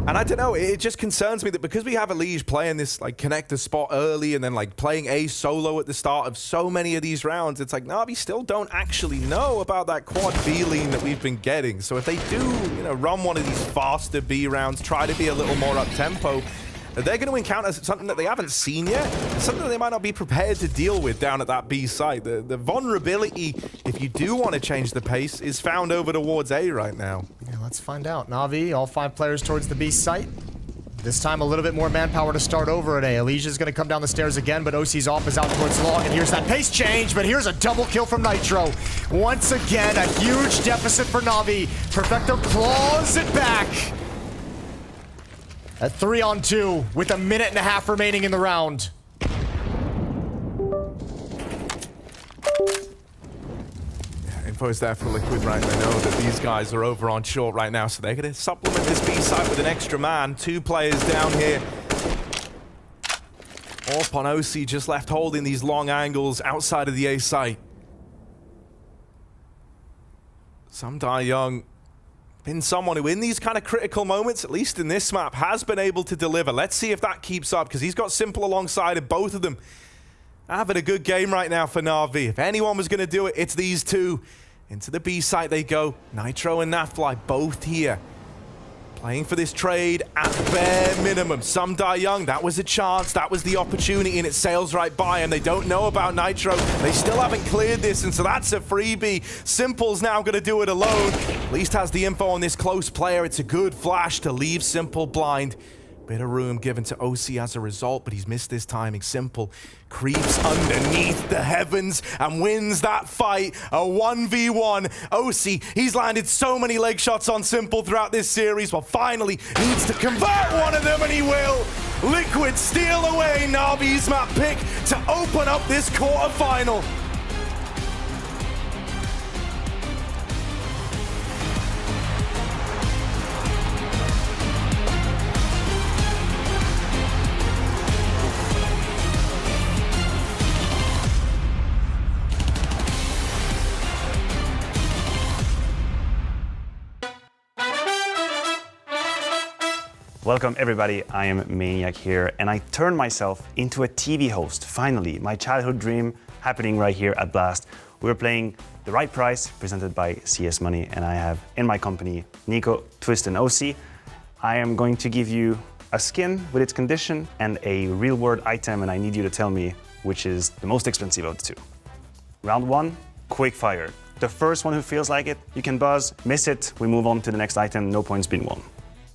I don't know, it just concerns me that because we have Elige playing this like connector spot early and then like playing A solo at the start of so many of these rounds, it's like NAVI still don't actually know about that quad B lean that we've been getting. So if they do, you know, run one of these faster B rounds, try to be a little more up tempo, they're going to encounter something that they haven't seen yet, something that they might not be prepared to deal with down at that B site. The vulnerability, if you do want to change the pace, is found over towards A right now. Yeah, let's find out. NAVI, all 5 players towards the B site. This time a little bit more manpower to start over at A. Alicia's going to come down the stairs again, but OC's off is out towards long, and here's that pace change, but here's a double kill from Nitro. Once again, a huge deficit for NAVI. Perfecto claws it back. At 3-on-2 with a minute and a half remaining in the round. Info is there for Liquid right now. They know that these guys are over on short right now, so they're going to supplement this B site with an extra man. 2 players down here. Orp on OC just left holding these long angles outside of the A site. Sumda Young been someone who in these kind of critical moments, at least in this map, has been able to deliver. Let's see if that keeps up, because he's got Simple alongside of both of them. Having a good game right now for NAVI. If anyone was going to do it, it's these two. Into the B site they go. Nitro and NAVI both here. Playing for this trade at bare minimum. Sumda Young, that was a chance, that was the opportunity, and it sails right by, and they don't know about Nitro. They still haven't cleared this, and so that's a freebie. Simple's now going to do it alone. At least has the info on this close player. It's a good flash to leave Simple blind. Bit of room given to OC as a result, but he's missed this timing. Simple creeps underneath the heavens and wins that fight. A 1v1. OC, he's landed so many leg shots on Simple throughout this series. Well, finally needs to convert one of them, and he will. Liquid steal away NAVI's map pick to open up this quarterfinal. Welcome everybody, I am Maniac here, and I turned myself into a TV host, finally. My childhood dream happening right here at Blast. We're playing The Right Price, presented by CS Money, and I have in my company Nico, Twist, and OC. I am going to give you a skin with its condition and a real world item, and I need you to tell me which is the most expensive of the two. Round 1, quick fire. The first one who feels like it, you can buzz, miss it, we move on to the next item, no points being won.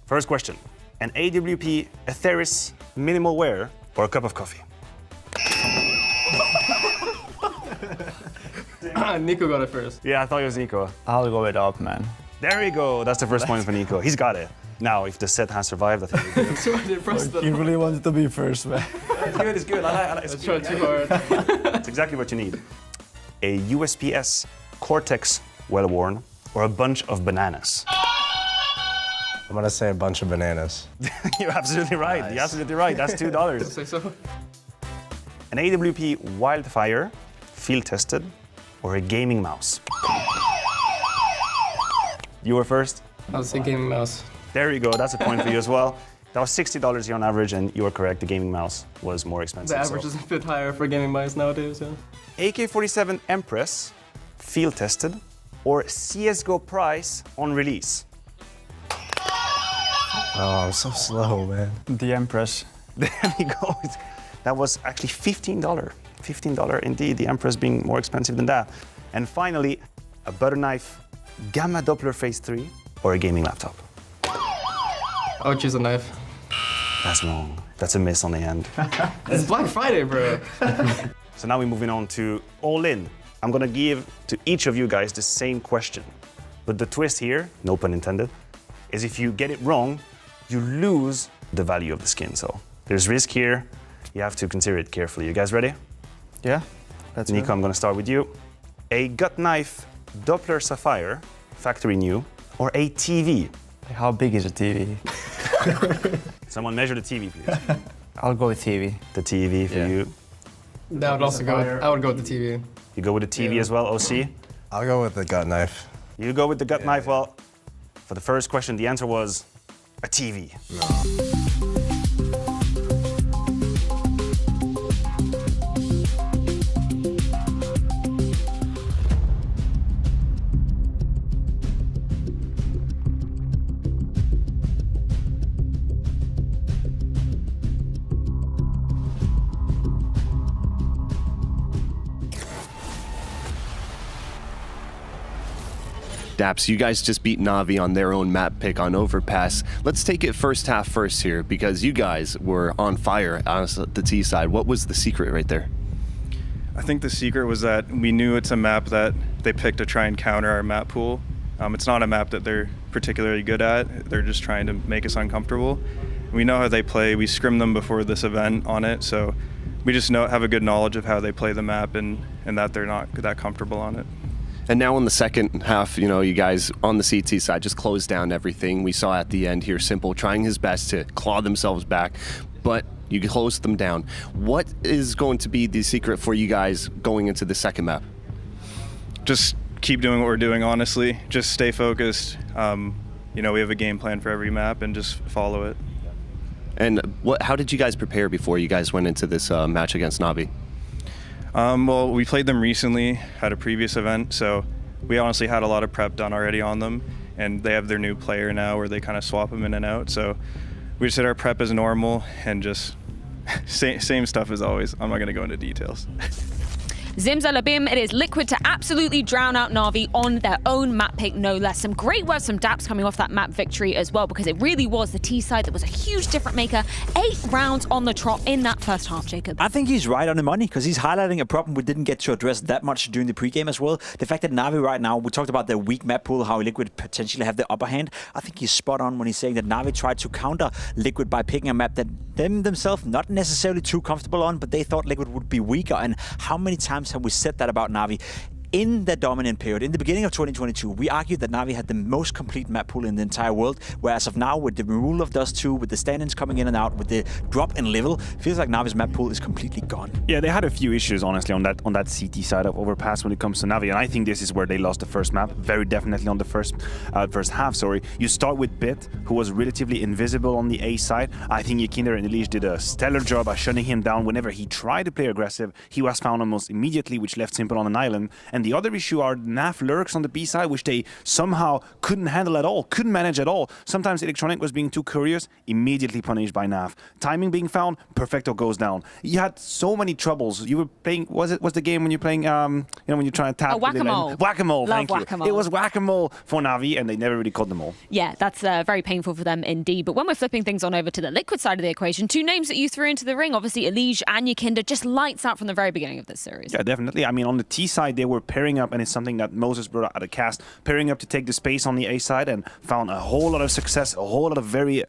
First question. An AWP, Atheris, minimal wear, or a cup of coffee? Nico got it first. Yeah, I thought it was Nico. I'll go with up, man. There we go. That's the first point for Nico. He's got it. Now, if the set has survived, I think we're good. Trying to press the You really wanted to be first, man. It's good, it's good. I like I tried too hard. That's exactly what you need. A USPS Cortex well-worn or a bunch of bananas? I'm gonna say a bunch of bananas. You're absolutely right. Nice. You're absolutely right. That's $2. Say so. An AWP Wildfire, field tested, or a gaming mouse? You were first. I was thinking mouse. There you go. That's a point for you as well. That was $60 here on average, and you were correct. The gaming mouse was more expensive. The average is a bit higher for gaming mice nowadays, yeah. AK-47 Empress, field tested, or CSGO price on release? Oh, I'm so slow, man. The Empress. There you go. That was actually $15. $15 indeed, the Empress being more expensive than that. And finally, a butter knife Gamma Doppler Phase 3 or a gaming laptop? I would choose a knife. That's wrong. That's a miss on the end. It's Black Friday, bro. So now we're moving on to All In. I'm gonna give to each of you guys the same question. But the twist here, no pun intended, is if you get it wrong, you lose the value of the skin. So there's risk here. You have to consider it carefully. You guys ready? Yeah. That's Nico, I'm gonna start with you. A gut knife Doppler Sapphire, factory new, or a TV? How big is a TV? Someone measure the TV, please. I'll go with TV. The TV for you. That would also go. I would go with the TV. You go with the TV as well, OC? I'll go with the gut knife. You go with the gut knife. Well, for the first question, the answer was a TV. Daps, you guys just beat NAVI on their own map pick on Overpass. Let's take it first half first here, because you guys were on fire on the T side. What was the secret right there? I think the secret was that we knew it's a map that they picked to try and counter our map pool. It's not a map that they're particularly good at. They're just trying to make us uncomfortable. We know how they play. We scrimmed them before this event on it, so we just have a good knowledge of how they play the map and that they're not that comfortable on it. And now in the second half, you know, you guys on the CT side just closed down everything. We saw at the end here, Simple trying his best to claw themselves back, but you closed them down. What is going to be the secret for you guys going into the second map? Just keep doing what we're doing, honestly. Just stay focused. You know, we have a game plan for every map and just follow it. And how did you guys prepare before you guys went into this match against NAVI? Well, we played them recently at a previous event, so we honestly had a lot of prep done already on them, and they have their new player now where they kind of swap them in and out. So we just did our prep as normal and just same stuff as always. I'm not going to go into details. Zimzalabim, it is Liquid to absolutely drown out NAVI on their own map pick, no less. Some great words from Daps coming off that map victory as well, because it really was the T side that was a huge difference maker. 8 rounds on the trot in that first half, Jacob. I think he's right on the money, because he's highlighting a problem we didn't get to address that much during the pregame as well. The fact that NAVI right now, we talked about their weak map pool, how Liquid potentially have the upper hand. I think he's spot on when he's saying that NAVI tried to counter Liquid by picking a map that themselves not necessarily too comfortable on, but they thought Liquid would be weaker. And how many times have we said that about NAVI? In the dominant period, in the beginning of 2022, we argued that NAVI had the most complete map pool in the entire world, whereas of now, with the removal of Dust 2, with the stand-ins coming in and out, with the drop in level, feels like NAVI's map pool is completely gone. Yeah, they had a few issues, honestly, on that CT side of Overpass when it comes to NAVI, and I think this is where they lost the first map, very definitely on the first half, sorry. You start with Bit, who was relatively invisible on the A side. I think Yakinder and Elish did a stellar job by shutting him down whenever he tried to play aggressive. He was found almost immediately, which left Simple on an island. And the other issue are NAF lurks on the B side, which they somehow couldn't handle at all, couldn't manage at all. Sometimes Electronic was being too curious, immediately punished by NAF. Timing being found, Perfecto goes down. You had so many troubles. You were playing, was the game when you're playing, when you're trying to tap? Whack-a-mole. Whack-a-mole, thank you. Whack-a-mole. It was whack-a-mole for NAVI, and they never really caught them all. Yeah, that's very painful for them indeed. But when we're flipping things on over to the Liquid side of the equation, 2 names that you threw into the ring, obviously Elish and Yakinder, just lights out from the very beginning of this series. Yeah, definitely. I mean, on the T side, they were pairing up, and it's something that Moses brought out of the cast, pairing up to take the space on the A side and found a whole lot of success, a whole lot of very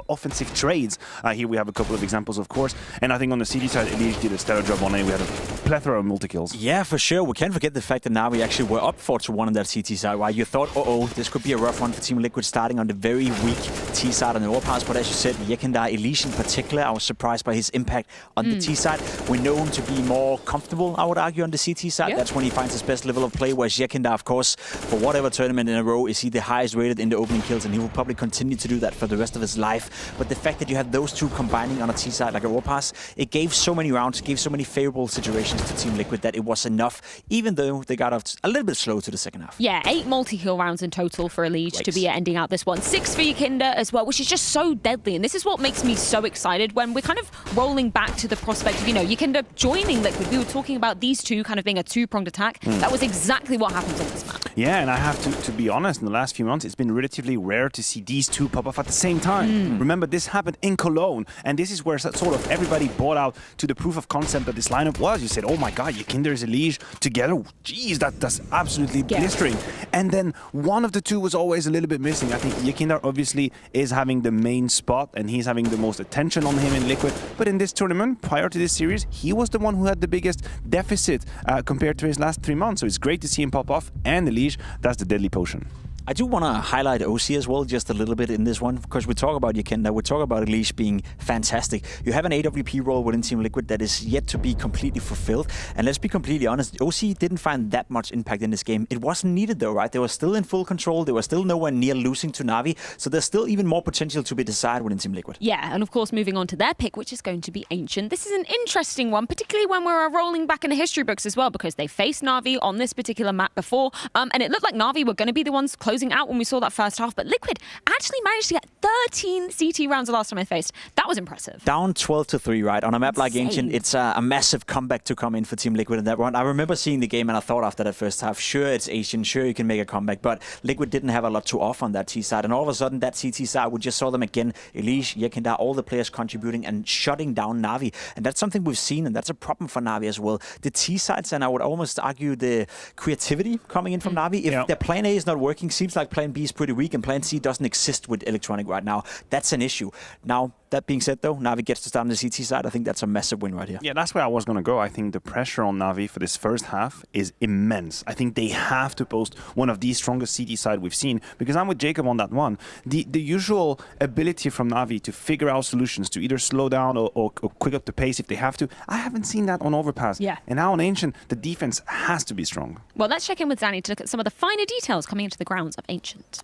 offensive trades. Here we have a couple of examples, of course, and I think on the CD side, Elise did a stellar job on it. We had a plethora of multi-kills. Yeah, for sure. We can't forget the fact that now we actually were up 4-1 on that CT side, while you thought, this could be a rough one for Team Liquid starting on the very weak T side on the overpass. But as you said, Yekindar Elise in particular, I was surprised by his impact on the T side. We know him to be more comfortable, I would argue, on the CT side. Yeah. That's when he finds his best level of play, whereas Yekindar, of course, for whatever tournament in a row, is he the highest rated in the opening kills, and he will probably continue to do that for the rest of his life. But the fact that you have those two combining on a T side like a overpass, it gave so many rounds, gave so many favorable situations to Team Liquid that it was enough, even though they got off a little bit slow to the second half. Yeah, 8 multi-kill rounds in total for Elise to be ending out this one. 6 for Yekindar as well, which is just so deadly. And this is what makes me so excited when we're kind of rolling back to the prospect of, Yekindar joining Liquid. We were talking about these two kind of being a two-pronged attack. That was exactly what happens on this map. Yeah, and I have to be honest, in the last few months, it's been relatively rare to see these two pop off at the same time. Remember, this happened in Cologne, and this is where sort of everybody bought out to the proof of concept that this lineup was. You said, oh my god, Yekindar is Elise together. Jeez, that's absolutely blistering. And then one of the two was always a little bit missing. I think Yekindar obviously is having the main spot, and he's having the most attention on him in Liquid. But in this tournament, prior to this series, he was the one who had the biggest deficit compared to his last 3 months. So it's great to see him pop off. And Elise, that's the deadly potion. I do want to highlight OC as well, just a little bit in this one, because we talk about Yekindar, we talk about Elise being fantastic. You have an AWP role within Team Liquid that is yet to be completely fulfilled. And let's be completely honest, OC didn't find that much impact in this game. It wasn't needed though, right? They were still in full control. They were still nowhere near losing to NAVI. So there's still even more potential to be decided within Team Liquid. Yeah, and of course, moving on to their pick, which is going to be Ancient. This is an interesting one, particularly when we're rolling back in the history books as well, because they faced NAVI on this particular map before. And it looked like NAVI were going to be the ones closing out when we saw that first half, but Liquid actually managed to get 13 CT rounds the last time I faced. That was impressive. Down 12-3, right? On a map like Ancient, it's a massive comeback to come in for Team Liquid in that one. I remember seeing the game and I thought after that first half, sure, it's Ancient, sure, you can make a comeback, but Liquid didn't have a lot to offer on that T side, and all of a sudden, that CT side, we just saw them again, Elise, Yekindar, all the players contributing and shutting down NAVI, and that's something we've seen, and that's a problem for NAVI as well. The T sides, and I would almost argue the creativity coming in from NAVI, if their plan A is not working, seems like plan B is pretty weak, and plan C doesn't exist with Electronic right now. That's an issue. Now, that being said, though, NAVI gets to start on the CT side. I think that's a massive win right here. Yeah, that's where I was going to go. I think the pressure on NAVI for this first half is immense. I think they have to post one of the strongest CT side we've seen, because I'm with Jacob on that one. The usual ability from NAVI to figure out solutions, to either slow down or quick up the pace if they have to, I haven't seen that on Overpass. Yeah. And now on Ancient, the defense has to be strong. Well, let's check in with Zanny to look at some of the finer details coming into the grounds of Ancient.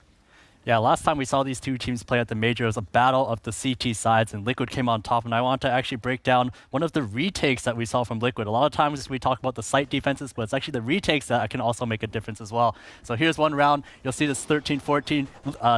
Yeah, last time we saw these two teams play at the major, it was a battle of the CT sides, and Liquid came on top. And I want to actually break down one of the retakes that we saw from Liquid. A lot of times we talk about the site defenses, but it's actually the retakes that can also make a difference as well. So here's one round. You'll see this 13-14.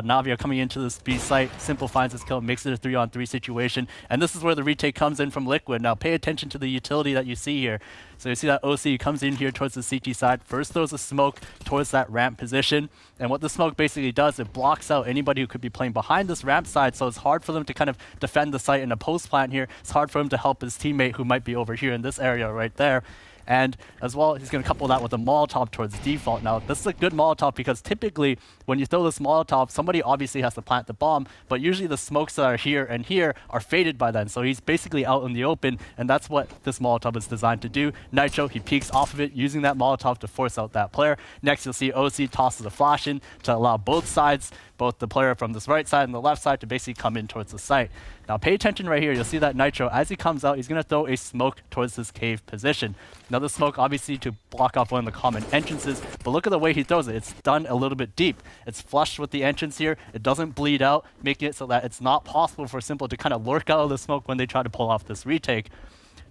NAVI are coming into this B site. Simple finds this kill, makes it a 3-on-3 situation. And this is where the retake comes in from Liquid. Now pay attention to the utility that you see here. So you see that OC comes in here towards the CT side, first throws a smoke towards that ramp position, and what the smoke basically does, it blocks out anybody who could be playing behind this ramp side, so it's hard for them to kind of defend the site in a post plant here. It's hard for him to help his teammate who might be over here in this area right there. And as well, he's going to couple that with a Molotov towards default. Now, this is a good Molotov because typically when you throw this Molotov, somebody obviously has to plant the bomb, but usually the smokes that are here and here are faded by then. So he's basically out in the open, and that's what this Molotov is designed to do. Nitro, he peeks off of it, using that Molotov to force out that player. Next, you'll see OC tosses a flash in to allow both sides, both the player from this right side and the left side, to basically come in towards the site. Now pay attention right here. You'll see that Nitro, as he comes out, he's going to throw a smoke towards this cave position. Now the smoke obviously to block off one of the common entrances, but look at the way he throws it. It's done a little bit deep. It's flushed with the entrance here. It doesn't bleed out, making it so that it's not possible for Simple to kind of lurk out of the smoke when they try to pull off this retake.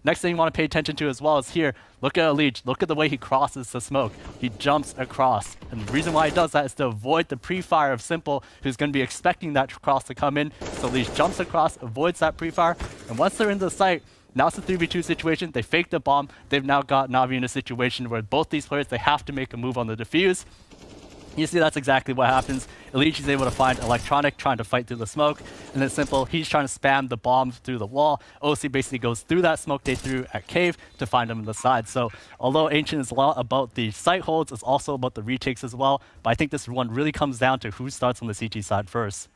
Next thing you want to pay attention to as well is here. Look at Elite. Look at the way he crosses the smoke. He jumps across. And the reason why he does that is to avoid the pre-fire of Simple, who's going to be expecting that cross to come in. So Elite jumps across, avoids that pre-fire. And once they're in the site, now it's a 3v2 situation. They fake the bomb. They've now got NAVI in a situation where both these players, they have to make a move on the defuse. You see, that's exactly what happens. Eligi's able to find Electronic trying to fight through the smoke, and then Simple, he's trying to spam the bombs through the wall. OC basically goes through that smoke they threw at Cave to find him on the side. So although Ancient is a lot about the site holds, it's also about the retakes as well. But I think this one really comes down to who starts on the CT side first.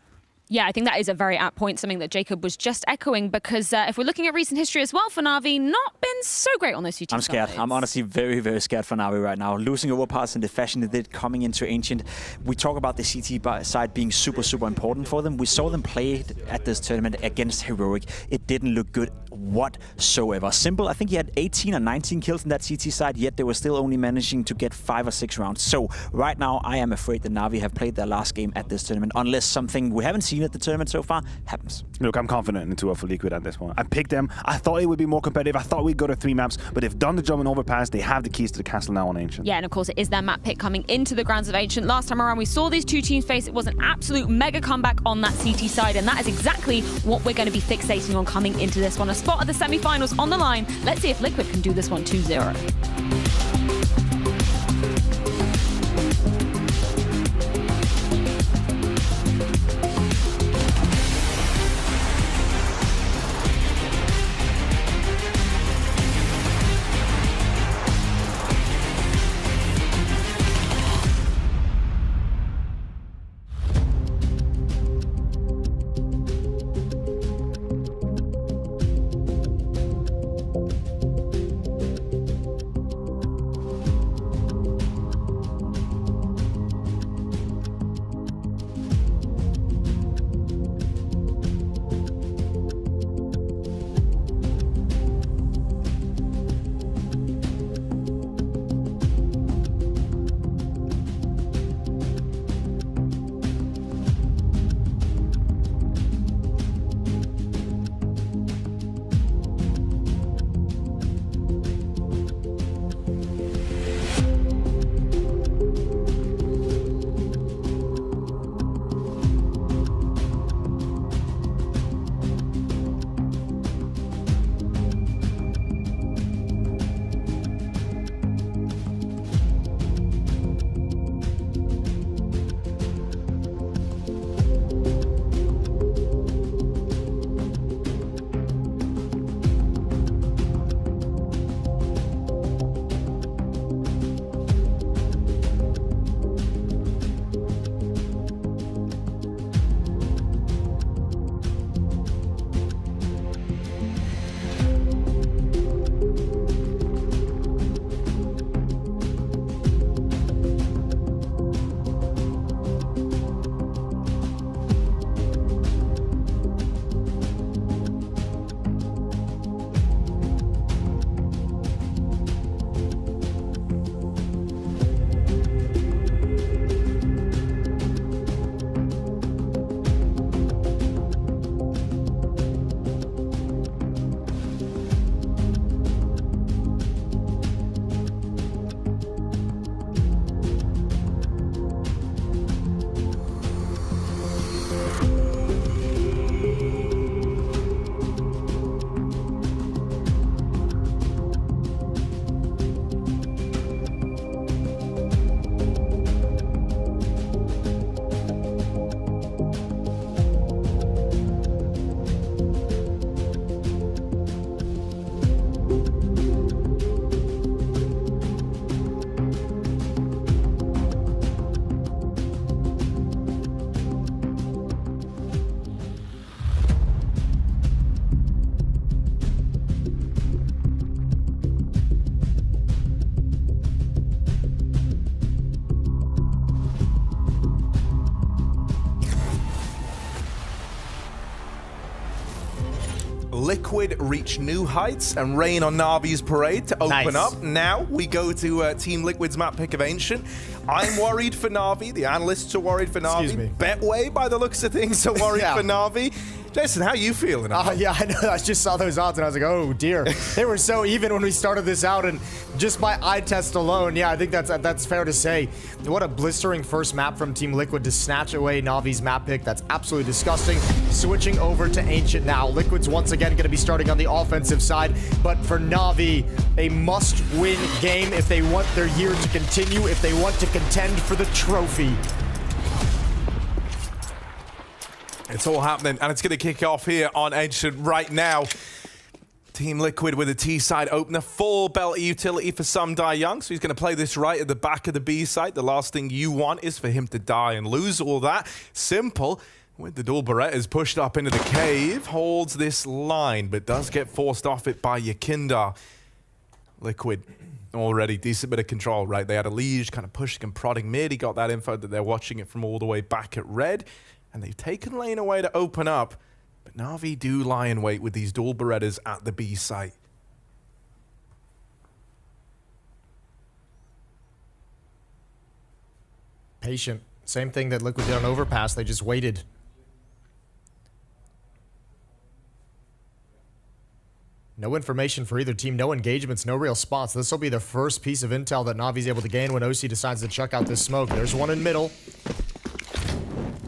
Yeah, I think that is a very apt point, something that Jacob was just echoing, because if we're looking at recent history as well for Na'Vi, not been so great on those CT I'm scared. sides. I'm honestly very, very scared for Na'Vi right now. Losing overpass in the fashion they did coming into Ancient. We talk about the CT side being super, super important for them. We saw them play at this tournament against Heroic. It didn't look good whatsoever. Simple, I think he had 18 or 19 kills in that CT side, yet they were still only managing to get 5 or 6 rounds. So right now, I am afraid that Na'Vi have played their last game at this tournament, unless something we haven't seen at the tournament so far happens. Look, I'm confident in 2-0 for Liquid at this one. I picked them. I thought it would be more competitive. I thought we'd go to 3 maps, but they've done the job in Overpass. They have the keys to the castle now on Ancient. Yeah, and of course it is their map pick coming into the grounds of Ancient. Last time around we saw these two teams face. It was an absolute mega comeback on that CT side, and that is exactly what we're going to be fixating on coming into this one. A spot at the semi-finals on the line. Let's see if Liquid can do this one 2-0. Liquid reach new heights and rain on Navi's parade to open up. Now we go to Team Liquid's map pick of Ancient. I'm worried for Na'Vi. The analysts are worried for Na'Vi. Betway, by the looks of things, are worried for Na'Vi. Jason, how are you feeling? Yeah, I know. I just saw those odds and I was like, oh dear. They were so even when we started this out, and just by eye test alone, yeah, I think that's fair to say. What a blistering first map from Team Liquid to snatch away Navi's map pick. That's absolutely disgusting. Switching over to Ancient now. Liquid's once again going to be starting on the offensive side, but for Navi, a must-win game if they want their year to continue, if they want to contend for the trophy. It's all happening, and it's going to kick off here on Ancient right now. Team Liquid with a T side opener, full belt utility for some Die Young, so he's going to play this right at the back of the B side. The last thing you want is for him to die and lose all that. Simple, with the dual Berettas pushed up into the cave, holds this line, but does get forced off it by Yakinda. Liquid already decent bit of control, right? They had a leash kind of pushing and prodding mid. He got that info that they're watching it from all the way back at red. And they've taken lane away to open up. But Na'Vi do lie in wait with these dual Berettas at the B site. Patient. Same thing that Liquid did on Overpass. They just waited. No information for either team. No engagements. No real spots. This will be the first piece of intel that Navi's able to gain when OC decides to chuck out this smoke. There's one in middle.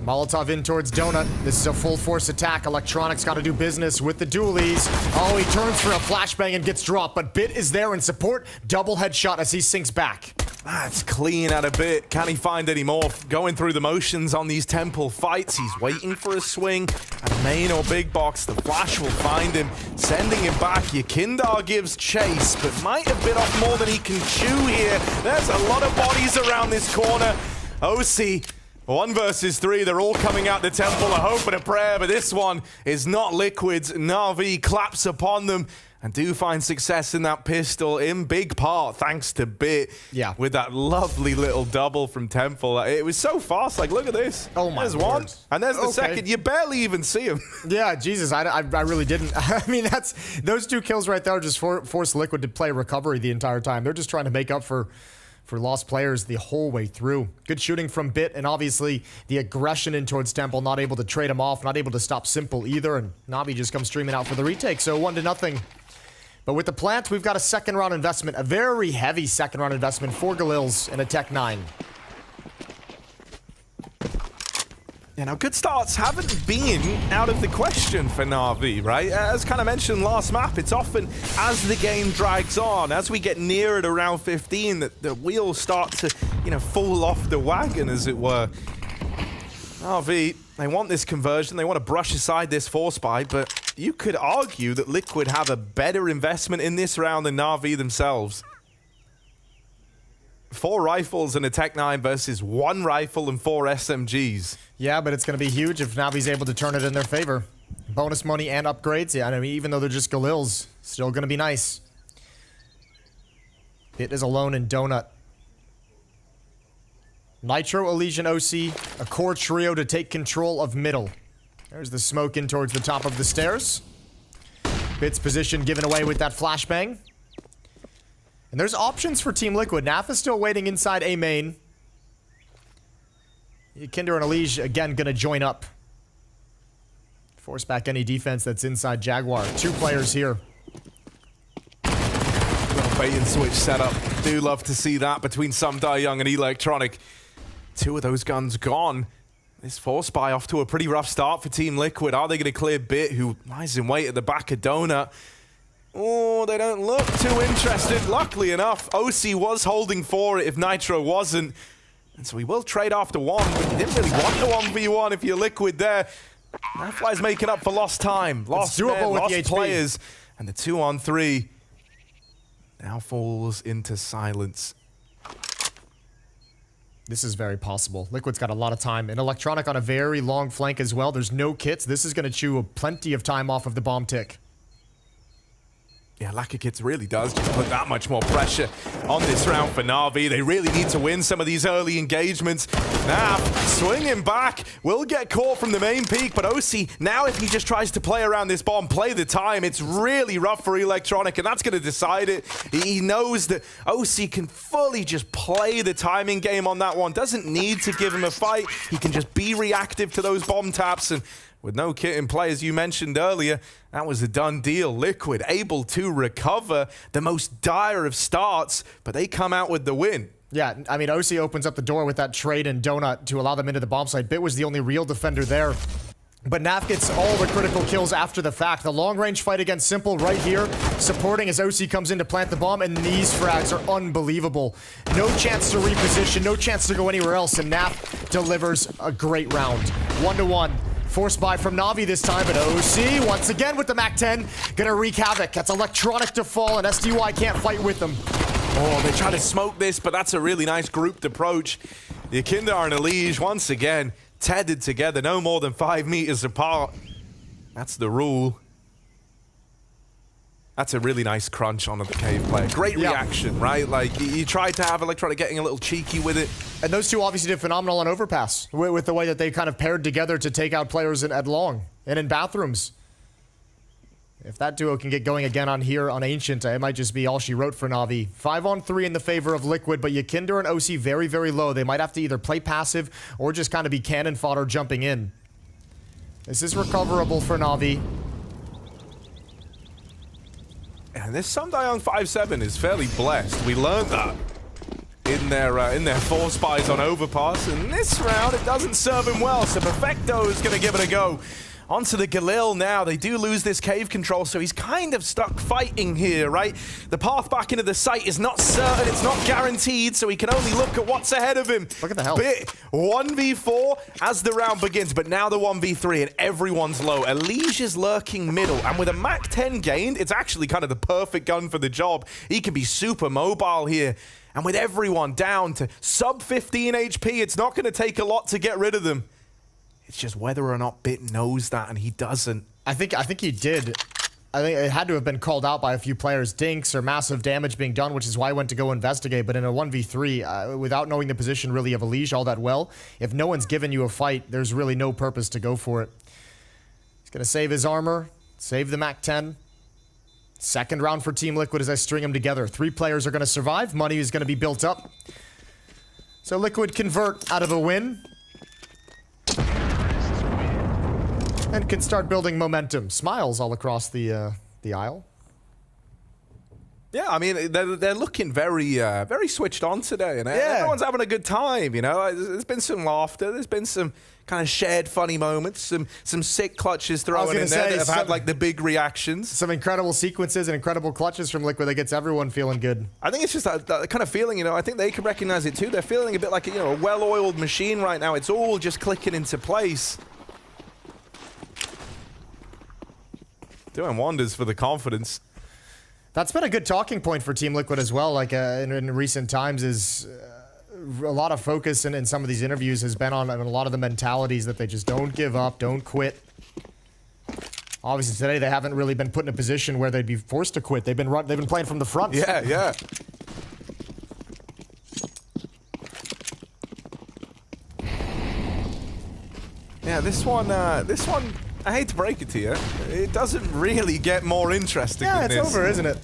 Molotov in towards Donut. This is a full force attack. Electronics got to do business with the dualies. Oh, he turns for a flashbang and gets dropped, but Bit is there in support. Double headshot as he sinks back. That's clean at a Bit. Can he find any more? Going through the motions on these temple fights. He's waiting for a swing at main or big box. The flash will find him, sending him back. Yakindar gives chase, but might have bit off more than he can chew here. There's a lot of bodies around this corner. OC 1 versus 3, they're all coming out the temple, a hope and a prayer, but this one is not Liquid's. Na'Vi claps upon them and do find success in that pistol in big part thanks to Bit. Yeah. With that lovely little double from Temple. It was so fast, like look at this. Oh my There's word. one, and there's the Okay. second. You barely even see him. Yeah, Jesus, I really didn't. I mean, those 2 kills right there just forced Liquid to play recovery the entire time. They're just trying to make up for lost players the whole way through. Good shooting from Bit, and obviously the aggression in towards Temple, not able to trade him off, not able to stop Simple either, and Navi just comes streaming out for the retake, so 1-0. But with the plant, we've got a second round investment, a very heavy second round investment, 4 Galils and a Tech 9. Yeah, now good starts haven't been out of the question for Na'Vi, right? As kind of mentioned last map, it's often as the game drags on, as we get nearer to round 15, that the wheels start to, fall off the wagon, as it were. Na'Vi, they want this conversion, they want to brush aside this force buy, but you could argue that Liquid have a better investment in this round than Na'Vi themselves. 4 rifles and a Tech 9 versus 1 rifle and 4 SMGs. Yeah, but it's going to be huge if Navi's able to turn it in their favor. Bonus money and upgrades. Yeah, I mean, even though they're just Galils, still going to be nice. Bit is alone in Donut. Nitro, Elysian, OC, a core trio to take control of middle. There's the smoke in towards the top of the stairs. Bit's position given away with that flashbang. And there's options for Team Liquid. Naf is still waiting inside A main. Kinder and Elige again gonna join up. Force back any defense that's inside Jaguar. 2 players here. Well, bait and switch setup. Do love to see that between some Die Young and Electronic. 2 of those guns gone. This force buy off to a pretty rough start for Team Liquid. Are they going to clear Bit, who lies in wait at the back of Donut? Oh, they don't look too interested. Luckily enough, OC was holding for it if Nitro wasn't. And so he will trade after 1, but you didn't really want the 1v1 if you're Liquid there. Nafly's making up for lost time, lost men, lost players. And the 2-on-3 now falls into silence. This is very possible. Liquid's got a lot of time. And Electronic on a very long flank as well. There's no kits. This is going to chew plenty of time off of the bomb tick. Yeah, lack of kits really does just put that much more pressure on this round for Na'Vi. They really need to win some of these early engagements. Nav swinging back, will get caught from the main peak, but OC, now if he just tries to play around this bomb, play the time, it's really rough for Electronic, and that's going to decide it. He knows that OC can fully just play the timing game on that one. Doesn't need to give him a fight. He can just be reactive to those bomb taps, and with no kit in play, as you mentioned earlier, that was a done deal. Liquid able to recover the most dire of starts, but they come out with the win. Yeah, I mean, OC opens up the door with that trade and Donut to allow them into the bomb site. Bit was the only real defender there. But NAV gets all the critical kills after the fact. The long-range fight against Simple right here, supporting as OC comes in to plant the bomb, and these frags are unbelievable. No chance to reposition, no chance to go anywhere else, and NAV delivers a great round. 1-1. Forced buy from NAVI this time, but OC, once again with the MAC-10, gonna wreak havoc. That's electronic to fall, and SDY can't fight with them. Oh, they try to smoke this, but that's a really nice grouped approach. The Akinder and Elige, once again, tethered together, no more than 5 meters apart. That's the rule. That's a really nice crunch on the cave player. Great reaction, right? Like, you tried to have Electronic getting a little cheeky with it. And those two obviously did phenomenal on Overpass, with the way that they kind of paired together to take out players at long and in bathrooms. If that duo can get going again on here on Ancient, it might just be all she wrote for Navi. 5-on-3 in the favor of Liquid, but Yakinder and OC very, very low. They might have to either play passive or just kind of be cannon fodder jumping in. This is recoverable for Navi. And this Sundayong 5-7 is fairly blessed. We learned that in their 4 spies on Overpass. And this round, it doesn't serve him well. So Perfecto is going to give it a go. Onto the Galil now. They do lose this cave control, so he's kind of stuck fighting here, right? The path back into the site is not certain, it's not guaranteed, so he can only look at what's ahead of him. Look at the health. 1v4 as the round begins, but now the 1v3 and everyone's low. Elige is lurking middle, and with a MAC-10 gained, it's actually kind of the perfect gun for the job. He can be super mobile here. And with everyone down to sub 15 HP, it's not going to take a lot to get rid of them. It's just whether or not Bit knows that, and he doesn't. I think he did. I think it had to have been called out by a few players. Dinks or massive damage being done, which is why I went to go investigate. But in a 1v3, without knowing the position really of Elige all that well, if no one's given you a fight, there's really no purpose to go for it. He's going to save his armor, save the MAC-10. Second round for Team Liquid as I string them together. 3 players are going to survive. Money is going to be built up. So Liquid convert out of a win. And can start building momentum. Smiles all across the aisle. Yeah, I mean, they're looking very very switched on today, and everyone's having a good time, you know? There's been some laughter, there's been some kind of shared funny moments, some sick clutches thrown in there that have had, like, the big reactions. Some incredible sequences and incredible clutches from Liquid that gets everyone feeling good. I think it's just that kind of feeling, you know, I think they can recognize it too. They're feeling a bit like, you know, a well-oiled machine right now. It's all just clicking into place. Doing wonders for the confidence. That's been a good talking point for Team Liquid as well. Like in recent times, is a lot of focus in some of these interviews has been on a lot of the mentalities that they just don't give up, don't quit. Obviously today they haven't really been put in a position where they'd be forced to quit. They've been playing from the front. Yeah, yeah. Yeah, this one. I hate to break it to you, it doesn't really get more interesting than this. Yeah, it's over, isn't it?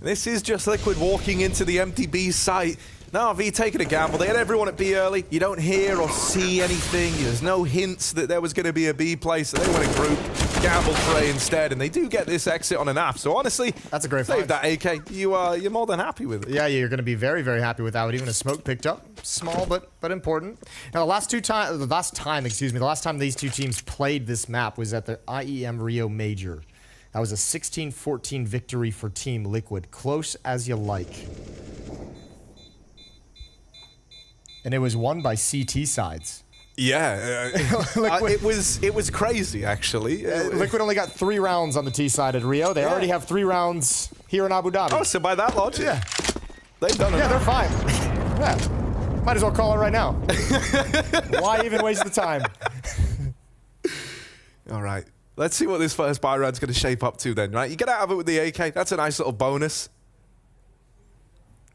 This is just Liquid walking into the empty B site. NAVI taking a gamble. They had everyone at B early. You don't hear or see anything. There's no hints that there was going to be a B play, so they went a group, gambled for A instead, and they do get this exit on an AF. So honestly, that's a great save find. that AK. You're more than happy with it. Yeah, you're going to be very, very happy with that. With even a smoke picked up, small but important. Now, the last time these two teams played this map was at the IEM Rio Major. That was a 16-14 victory for Team Liquid. Close as you like. And it was won by CT sides. Yeah, it was crazy actually. Liquid only got 3 rounds on the T side at Rio. They already have 3 rounds here in Abu Dhabi. Oh, so by that logic, they've done it. Yeah, they're fine. Yeah, might as well call it right now. Why even waste the time? All right, let's see what this first buy round's going to shape up to then. Right, you get out of it with the AK. That's a nice little bonus.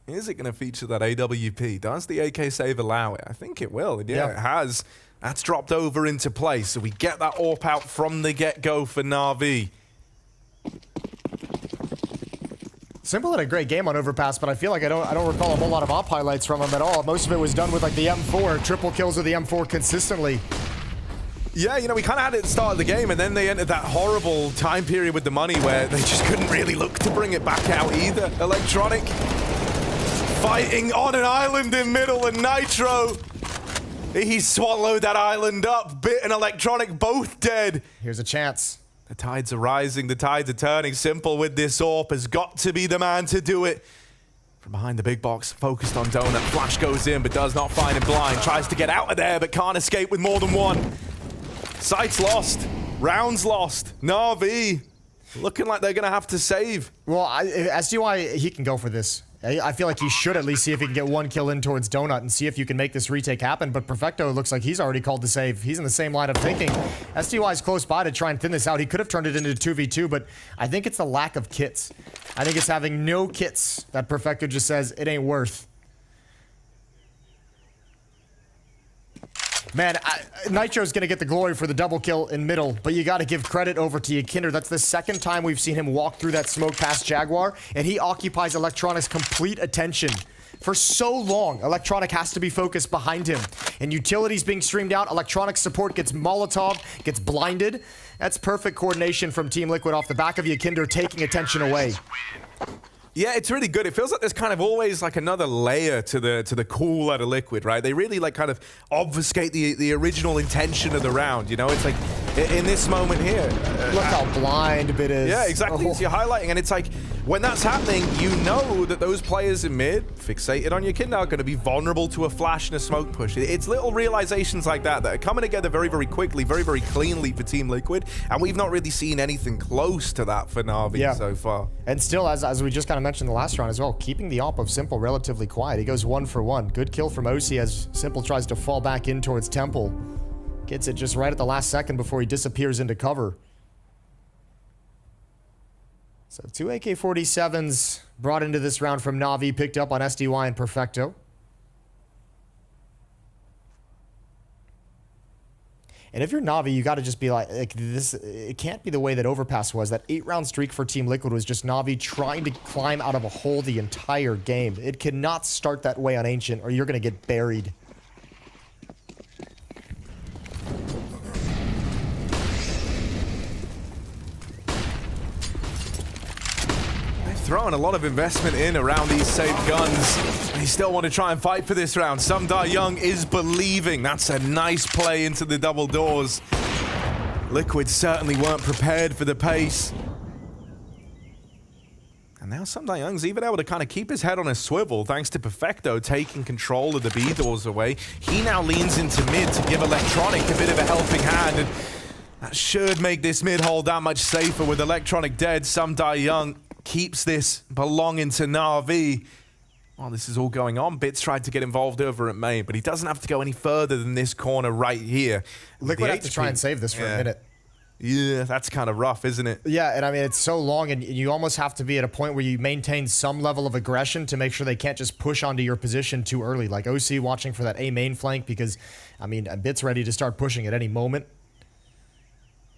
Is it going to feature that AWP? Does the AK save allow it? I think it will. Yeah, it has. That's dropped over into place. So we get that AWP out from the get-go for NAVI. Simple had a great game on Overpass, but I feel like I don't recall a whole lot of op highlights from him at all. Most of it was done with like the M4, triple kills with the M4 consistently. Yeah, you know, we kind of had it at the start of the game, and then they entered that horrible time period with the money where they just couldn't really look to bring it back out either. Electronic fighting on an island in middle, and Nitro, he swallowed that island up. Bit and Electronic both dead. Here's a chance. The tides are rising, the tides are turning. Simple with this AWP has got to be the man to do it. From behind the big box, focused on Donut. Flash goes in, but does not find him blind. Tries to get out of there, but can't escape with more than one. Sights lost. Rounds lost. NAVI looking like they're going to have to save. Well, SDY, he can go for this. I feel like he should at least see if he can get one kill in towards Donut and see if you can make this retake happen. But Perfecto looks like he's already called to save. He's in the same line of thinking. SDY's close by to try and thin this out. He could have turned it into 2v2, but I think it's the lack of kits. I think it's having no kits that Perfecto just says it ain't worth. Man, Nitro's going to get the glory for the double kill in middle, but you got to give credit over to Yakinder. That's the second time we've seen him walk through that smoke past Jaguar, and he occupies Electronic's complete attention. For so long, Electronic has to be focused behind him. And utilities being streamed out, Electronic support gets Molotov, gets blinded. That's perfect coordination from Team Liquid off the back of Yakinder taking attention away. Yeah, it's really good. It feels like there's kind of always like another layer to the cool out of Liquid, right? They really like kind of obfuscate the original intention of the round, you know? It's like in this moment here. Look how blind Bit is. Yeah, exactly. It's you're highlighting, and it's like when that's happening, you know that those players in mid, fixated on your kid, are going to be vulnerable to a flash and a smoke push. It's little realizations like that that are coming together very, very quickly, very, very cleanly for Team Liquid, and we've not really seen anything close to that for NAVI so far. And still, as we just kind of mentioned the last round as well, keeping the AWP of Simple relatively quiet. He goes 1 for 1. Good kill from OC as Simple tries to fall back in towards Temple. Gets it just right at the last second before he disappears into cover. So 2 AK-47s brought into this round from NAVI, picked up on SDY and Perfecto. And if you're NAVI, you got to just be like this. It can't be the way that Overpass was. That 8-round streak for Team Liquid was just NAVI trying to climb out of a hole the entire game. It cannot start that way on Ancient, or you're going to get buried. Throwing a lot of investment in around these safe guns. They still want to try and fight for this round. Sumdar Young is believing. That's a nice play into the double doors. Liquid certainly weren't prepared for the pace. And now Sumdar Young's even able to kind of keep his head on a swivel thanks to Perfecto taking control of the B doors away. He now leans into mid to give Electronic a bit of a helping hand, and that should make this mid hole that much safer. With Electronic dead, Sumdar Young keeps this belonging to NAVI. While this is all going on, Bits tried to get involved over at main, but he doesn't have to go any further than this corner right here. Liquid have to try and save this for a minute. Yeah, that's kind of rough, isn't it? Yeah, and I mean, it's so long, and you almost have to be at a point where you maintain some level of aggression to make sure they can't just push onto your position too early. Like OC watching for that A main flank because, I mean, Bits ready to start pushing at any moment.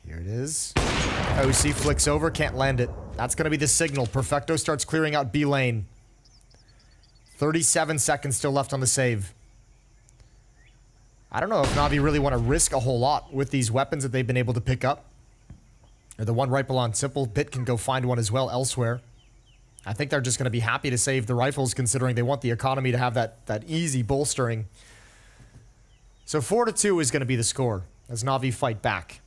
Here it is. OC flicks over, can't land it. That's going to be the signal. Perfecto starts clearing out B lane. 37 seconds still left on the save. I don't know if NAVI really want to risk a whole lot with these weapons that they've been able to pick up. Or the one rifle on Simple. Bit can go find one as well elsewhere. I think they're just going to be happy to save the rifles considering they want the economy to have that easy bolstering. So 4-2 is going to be the score as NAVI fight back.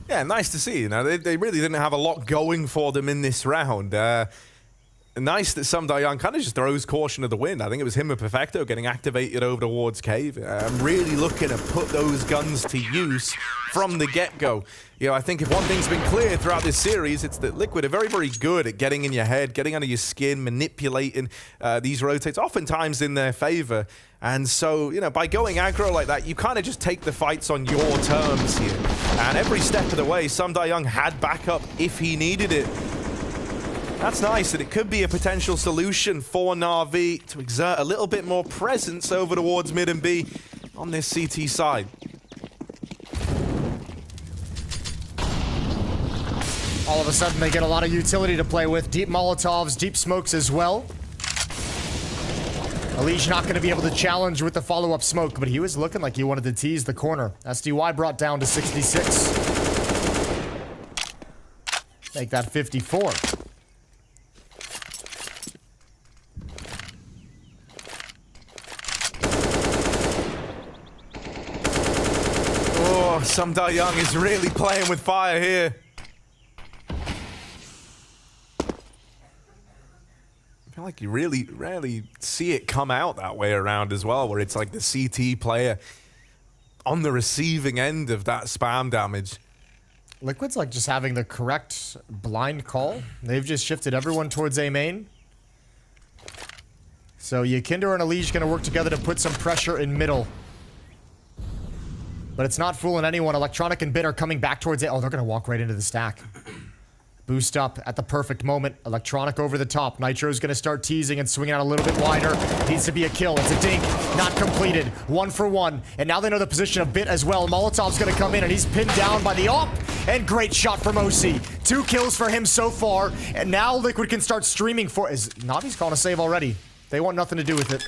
Yeah, nice to see. You know, they really didn't have a lot going for them in this round. Nice that Sumdar Young kind of just throws caution to the wind. I think it was him and Perfecto getting activated over towards Cave. I'm really looking to put those guns to use from the get-go. You know, I think if one thing's been clear throughout this series, it's that Liquid are very, very good at getting in your head, getting under your skin, manipulating these rotates, oftentimes in their favor. And so, you know, by going aggro like that, you kind of just take the fights on your terms here. And every step of the way, Sumdar Young had backup if he needed it. That's nice, that it could be a potential solution for NAVI to exert a little bit more presence over towards mid and B on this CT side. All of a sudden, they get a lot of utility to play with. Deep Molotovs, deep smokes as well. Elige not going to be able to challenge with the follow-up smoke, but he was looking like he wanted to tease the corner. SDY brought down to 66. Make that 54. Oh, Sumda Young is really playing with fire here. I feel like you really rarely see it come out that way around as well, where it's like the CT player on the receiving end of that spam damage. Liquid's like just having the correct blind call. They've just shifted everyone towards A main. So Yakinder and Elige gonna work together to put some pressure in middle. But it's not fooling anyone. Electronic and Bit are coming back towards A. Oh, they're gonna walk right into the stack. Boost up at the perfect moment. Electronic over the top. Nitro's gonna start teasing and swinging out a little bit wider. Needs to be a kill. It's a dink. Not completed. 1 for 1. And now they know the position of Bit as well. Molotov's gonna come in and he's pinned down by the AWP. And great shot from OC. 2 kills for him so far. And now Liquid can start streaming for... Is Navi's calling a save already? They want nothing to do with it.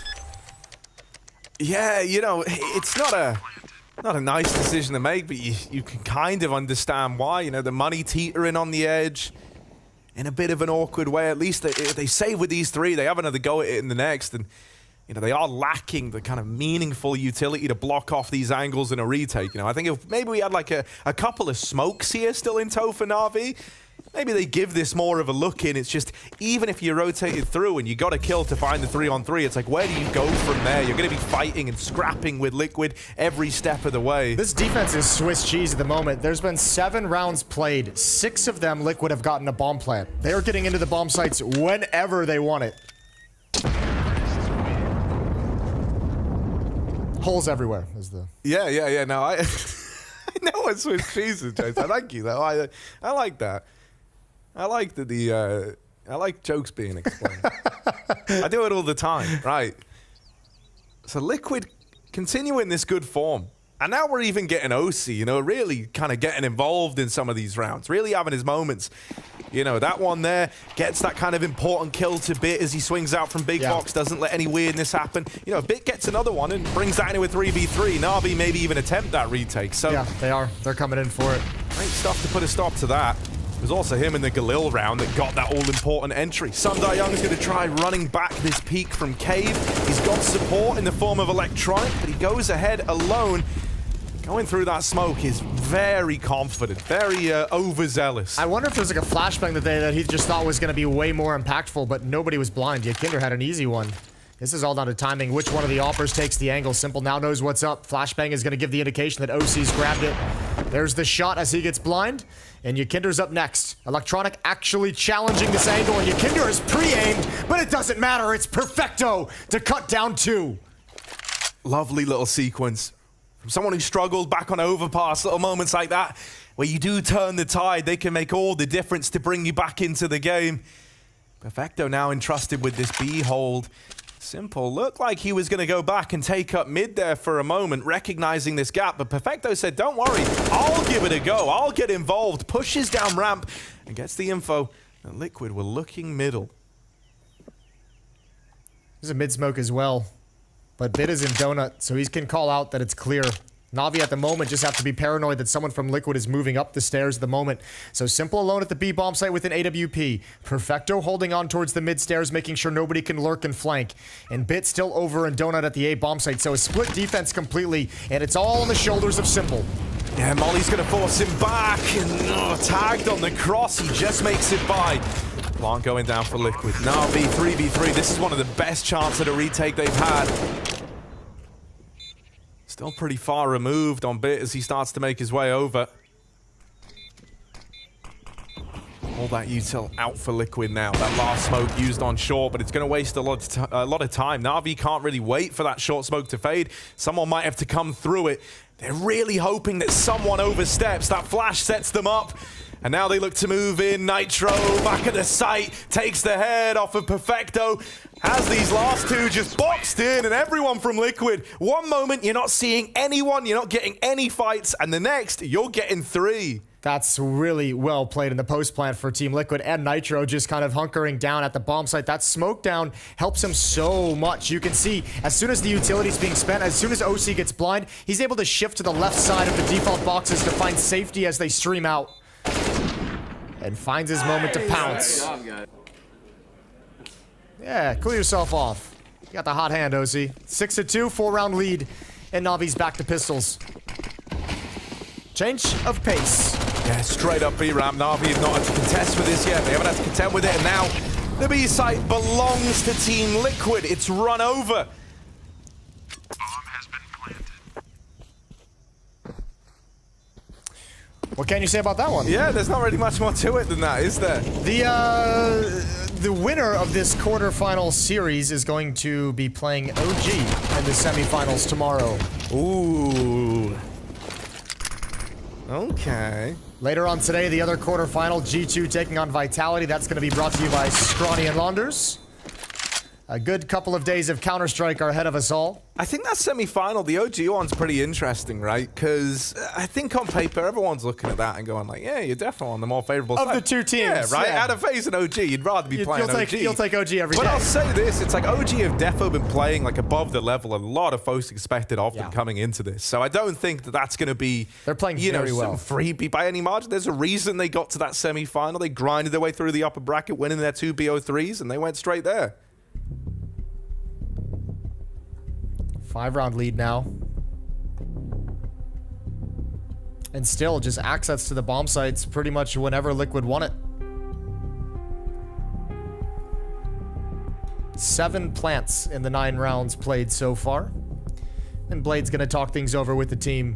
Yeah, you know, it's not a nice decision to make, but you can kind of understand why. You know, the money teetering on the edge in a bit of an awkward way. At least they save with these 3. They have another go at it in the next. And, you know, they are lacking the kind of meaningful utility to block off these angles in a retake. You know, I think if maybe we had like a couple of smokes here still in tow for Na'Vi, maybe they give this more of a look in. It's just, even if you rotated through and you got a kill to find the 3-on-3, it's like, where do you go from there? You're going to be fighting and scrapping with Liquid every step of the way. This defense is Swiss cheese at the moment. There's been 7 rounds played. 6 of them Liquid have gotten a bomb plant. They are getting into the bomb sites whenever they want it. Holes everywhere is the... Yeah. No, I know what Swiss cheese is, James. I like you, though. I like that. I like I like jokes being explained. I do it all the time, right? So Liquid continuing this good form. And now we're even getting OC, you know, really kind of getting involved in some of these rounds, really having his moments. You know, that one there gets that kind of important kill to Bit as he swings out from Big Box, doesn't let any weirdness happen. You know, Bit gets another one and brings that into a 3v3. Na'Vi maybe even attempt that retake. So yeah, they are. They're coming in for it. Great stuff to put a stop to that. It was also him in the Galil round that got that all-important entry. Sumda Young is going to try running back this peak from Cave. He's got support in the form of Electronic, but he goes ahead alone. Going through that smoke is very confident, very overzealous. I wonder if there's like a flashbang that he just thought was going to be way more impactful, but nobody was blind. Yakinder had an easy one. This is all down to timing. Which one of the offers takes the angle? Simple now knows what's up. Flashbang is going to give the indication that OC's grabbed it. There's the shot as he gets blind. And Yakinder's up next. Electronic actually challenging this angle, and Yakinder is pre-aimed, but it doesn't matter. It's Perfecto to cut down 2. Lovely little sequence. From someone who struggled back on overpass, little moments like that, where you do turn the tide, they can make all the difference to bring you back into the game. Perfecto now entrusted with this B hold. Simple looked like he was going to go back and take up mid there for a moment, recognizing this gap, but Perfecto said, don't worry, I'll give it a go, I'll get involved, pushes down ramp, and gets the info that Liquid were looking middle. There's a mid smoke as well, but Bit is in donut, so he can call out that it's clear. Navi at the moment just have to be paranoid that someone from Liquid is moving up the stairs at the moment. So Simple alone at the B bomb site with an AWP. Perfecto holding on towards the mid stairs, making sure nobody can lurk and flank. And Bit still over and Donut at the A bomb site. So a split defense completely, and it's all on the shoulders of Simple. Yeah, Molly's going to force him back, and tagged on the cross. He just makes it by. Plant going down for Liquid. Navi 3v3. This is one of the best chances at a retake they've had. Still pretty far removed on Bit as he starts to make his way over. All that util out for Liquid now. That last smoke used on short, but it's going to waste a lot of time. Na'Vi can't really wait for that short smoke to fade. Someone might have to come through it. They're really hoping that someone oversteps. That flash sets them up. And now they look to move in. Nitro back at the site, takes the head off of Perfecto. Has these last 2 just boxed in, and everyone from Liquid. One moment you're not seeing anyone, you're not getting any fights, and the next you're getting 3. That's really well played in the post plant for Team Liquid, and Nitro just kind of hunkering down at the bomb site. That smoke down helps him so much. You can see as soon as the utility's being spent, as soon as OC gets blind, he's able to shift to the left side of the default boxes to find safety as they stream out. And finds his moment to pounce. Yeah, cool yourself off. You got the hot hand, OC. 6-2, 4-round lead, and Navi's back to pistols. Change of pace. Yeah, straight up B-ramp. Navi have not had to contest with this yet. They haven't had to contend with it, and now the B site belongs to Team Liquid. It's run over. What can you say about that one? Yeah, there's not really much more to it than that, is there? The winner of this quarterfinal series is going to be playing OG in the semifinals tomorrow. Ooh. Okay. Later on today, the other quarterfinal, G2 taking on Vitality. That's going to be brought to you by Scrawny and Launders. A good couple of days of Counter-Strike are ahead of us all. I think that semi-final, the OG one's pretty interesting, right? Because I think on paper, everyone's looking at that and going like, yeah, you're definitely on the more favorable side. Of the two teams. Yeah, right? Yeah. Out of FaZe and OG, you'd rather be playing OG. You'll take OG every day. But I'll say this, it's like OG have definitely been playing like above the level a lot of folks expected of them coming into this. So I don't think that that's going to be, they're playing very well. some freebie by any margin. There's a reason they got to that semi-final. They grinded their way through the upper bracket, winning their 2 BO3s, and they went straight there. 5-round lead now. And still just access to the bomb sites pretty much whenever Liquid want it. 7 plants in the 9 rounds played so far. And Blade's gonna talk things over with the team.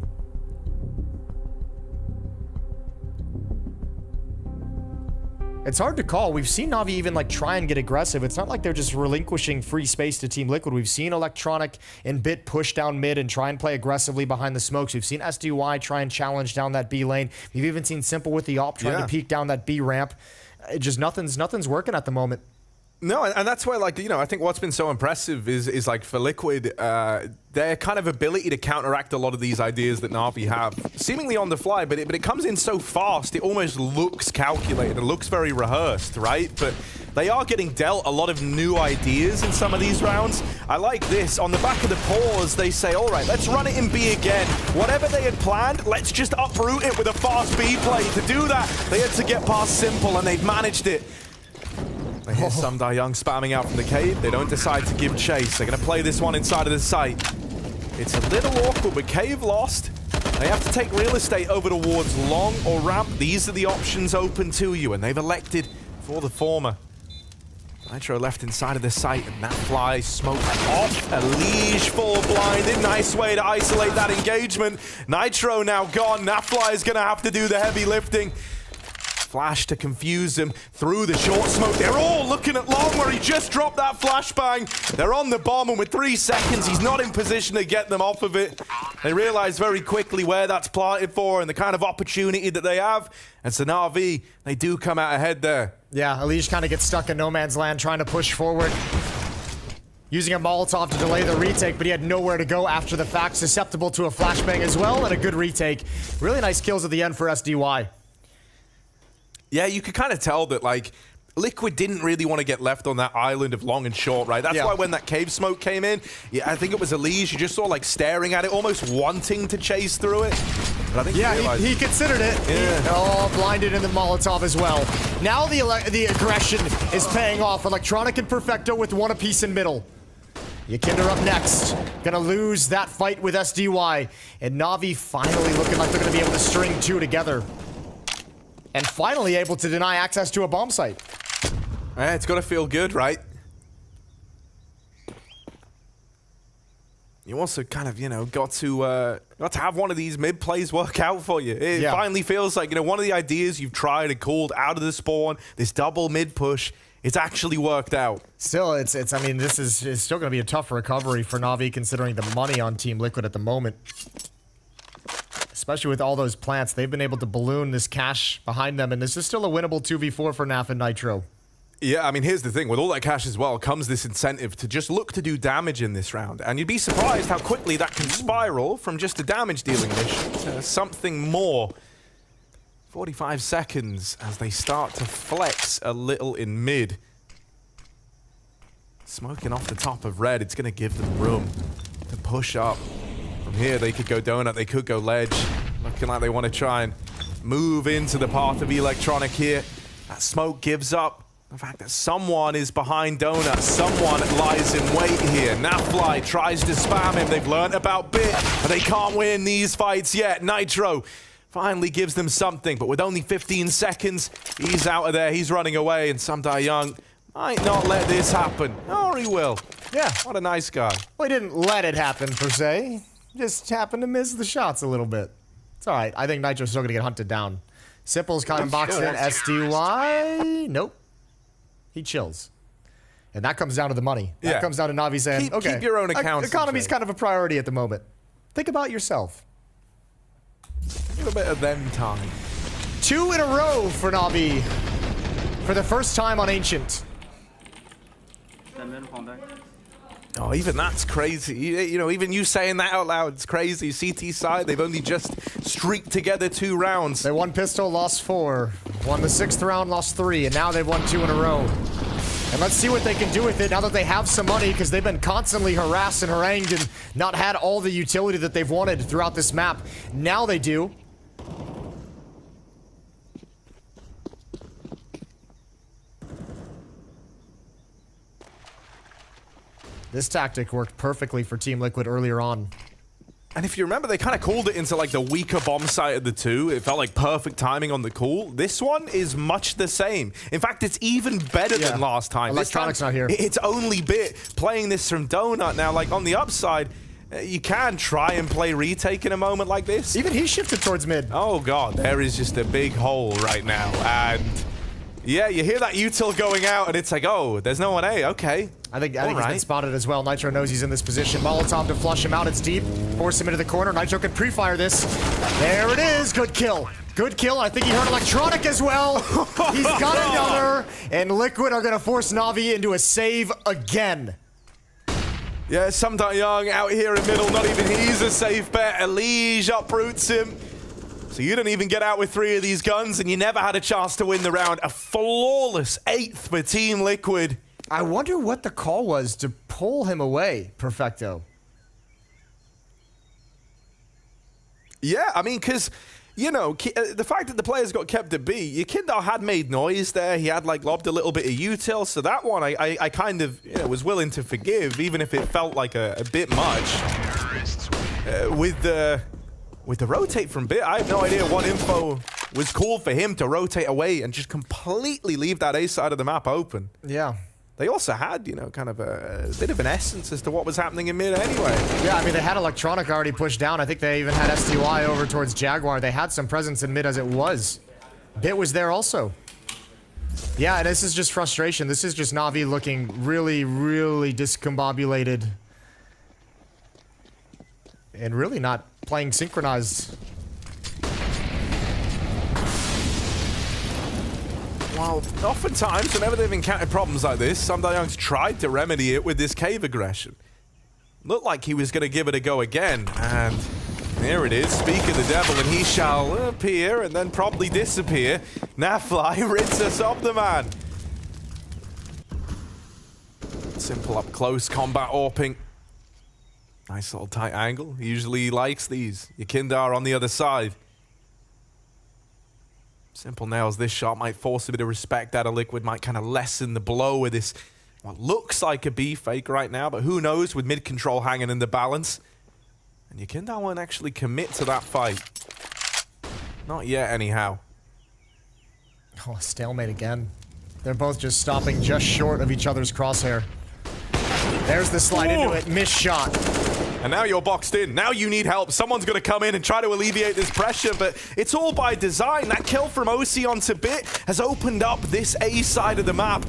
It's hard to call. We've seen Navi even like try and get aggressive. It's not like they're just relinquishing free space to Team Liquid. We've seen Electronic and Bit push down mid and try and play aggressively behind the smokes. We've seen SDY try and challenge down that B lane. We've even seen Simple with the op trying to peek down that B ramp. It just nothing's working at the moment. No, and that's why, like, you know, I think what's been so impressive is like for Liquid, their kind of ability to counteract a lot of these ideas that Navi have, seemingly on the fly, but it comes in so fast, it almost looks calculated, it looks very rehearsed, right? But they are getting dealt a lot of new ideas in some of these rounds. I like this. On the back of the pause, they say, all right, let's run it in B again. Whatever they had planned, let's just uproot it with a fast B play. To do that, they had to get past Simple, and they've managed it. Here's Sumdai Young spamming out from the cave. They don't decide to give chase. They're going to play this one inside of the site. It's a little awkward, but Cave lost. They have to take real estate over towards long or ramp. These are the options open to you, and they've elected for the former. Nitro left inside of the site, and that fly smoked off. A liege full blinded. Nice way to isolate that engagement. Nitro now gone. That fly is going to have to do the heavy lifting. Flash to confuse him through the short smoke. They're all looking at Long where he just dropped that flashbang. They're on the bomb, and with 3 seconds, he's not in position to get them off of it. They realize very quickly where that's planted for and the kind of opportunity that they have. And so NAVI, they do come out ahead there. Yeah, Elige kind of gets stuck in no man's land trying to push forward. Using a Molotov to delay the retake, but he had nowhere to go after the fact. Susceptible to a flashbang as well, and a good retake. Really nice kills at the end for SDY. Yeah, you could kind of tell that, like, Liquid didn't really want to get left on that island of long and short, right? That's why when that cave smoke came in, yeah, I think it was Elige, you just saw, like, staring at it, almost wanting to chase through it. But I think he considered it. Yeah. Blinded in the Molotov as well. Now the aggression is paying off. Electronic and Perfecto with 1 apiece in middle. Yakinder up next. Gonna lose that fight with SDY. And Navi finally looking like they're gonna be able to string 2 together. And finally able to deny access to a bomb site. Yeah, it's got to feel good, right? You also kind of, you know, got to have one of these mid plays work out for you. It finally feels like, you know, one of the ideas you've tried and called out of the spawn, this double mid push, it's actually worked out. Still, I mean, this is still going to be a tough recovery for Navi considering the money on Team Liquid at the moment. Especially with all those plants, they've been able to balloon this cash behind them, and this is still a winnable 2v4 for NAF and Nitro. Yeah, I mean, here's the thing. With all that cash as well comes this incentive to just look to do damage in this round. And you'd be surprised how quickly that can spiral from just a damage-dealing mission to something more. 45 seconds as they start to flex a little in mid. Smoking off the top of red, it's going to give them room to push up. From here, they could go donut, they could go ledge. Looking like they want to try and move into the path of electronic here. That smoke gives up. The fact that someone is behind donut, someone lies in wait here. NAVI tries to spam him. They've learned about Bit, but they can't win these fights yet. Nitro finally gives them something, but with only 15 seconds, he's out of there. He's running away, and Samdai Young might not let this happen. Or he will. Yeah. What a nice guy. Well, he didn't let it happen, per se. Just happened to miss the shots a little bit. It's all right. I think Nitro's still going to get hunted down. Simple's caught him boxed in. SDY. Nope. He chills. And that comes down to the money. That comes down to Navi saying, okay, keep your own accounts. Economy's kind of a priority at the moment. Think about yourself. A little bit of them time. 2 in a row for Navi. For the first time on Ancient. Oh, even that's crazy. You know, even you saying that out loud, it's crazy. CT side, they've only just streaked together 2 rounds. They won pistol, lost 4. Won the 6th round, lost 3. And now they've won 2 in a row. And let's see what they can do with it now that they have some money, because they've been constantly harassed and harangued and not had all the utility that they've wanted throughout this map. Now they do. This tactic worked perfectly for Team Liquid earlier on. And if you remember, they kind of called it into like the weaker bomb site of the 2. It felt like perfect timing on the call. This one is much the same. In fact, it's even better than last time. Electronic's not here. It's only Bit playing this from Donut. Now, like on the upside, you can try and play retake in a moment like this. Even he shifted towards mid. Oh god, there is just a big hole right now. And yeah, you hear that util going out and it's like, oh, there's no one A, okay. I think he's been spotted as well. Nitro knows he's in this position. Molotov to flush him out. It's deep. Force him into the corner. Nitro can pre-fire this. There it is. Good kill. Good kill. I think he heard electronic as well. He's got another. And Liquid are going to force Navi into a save again. Yeah, Samdai Young out here in middle. Not even he's a safe bet. Elige uproots him. So you don't even get out with 3 of these guns, and you never had a chance to win the round. A flawless 8th for Team Liquid. I wonder what the call was to pull him away, Perfecto. Yeah, I mean, because, you know, the fact that the players got kept at B, Yekindar had made noise there. He had, like, lobbed a little bit of util. So that one I kind of was willing to forgive, even if it felt like a bit much. With the rotate from Bit, I have no idea what info was called for him to rotate away and just completely leave that A side of the map open. Yeah. They also had, you know, kind of a bit of an essence as to what was happening in mid anyway. Yeah, I mean, they had Electronic already pushed down. I think they even had STY over towards Jaguar. They had some presence in mid as it was. Bit was there also. Yeah, this is just frustration. This is just Navi looking really, really discombobulated. And really not playing synchronized. Well, oftentimes, whenever they've encountered problems like this, Samdai Young's tried to remedy it with this cave aggression. Looked like he was going to give it a go again, and there it is. Speak of the devil, and he shall appear and then probably disappear. NAVI rids us of the man. Simple up close combat AWPing. Nice little tight angle. He usually likes these. Yekindar on the other side. Simple nails this shot, might force a bit of respect out of Liquid, might kind of lessen the blow with this, what looks like a B fake right now, but who knows with mid control hanging in the balance. And Yekindar won't actually commit to that fight. Not yet, anyhow. Oh, stalemate again. They're both just stopping just short of each other's crosshair. There's the slide into it, missed shot. And now you're boxed in. Now you need help. Someone's going to come in and try to alleviate this pressure, but it's all by design. That kill from OC onto Bit has opened up this A side of the map.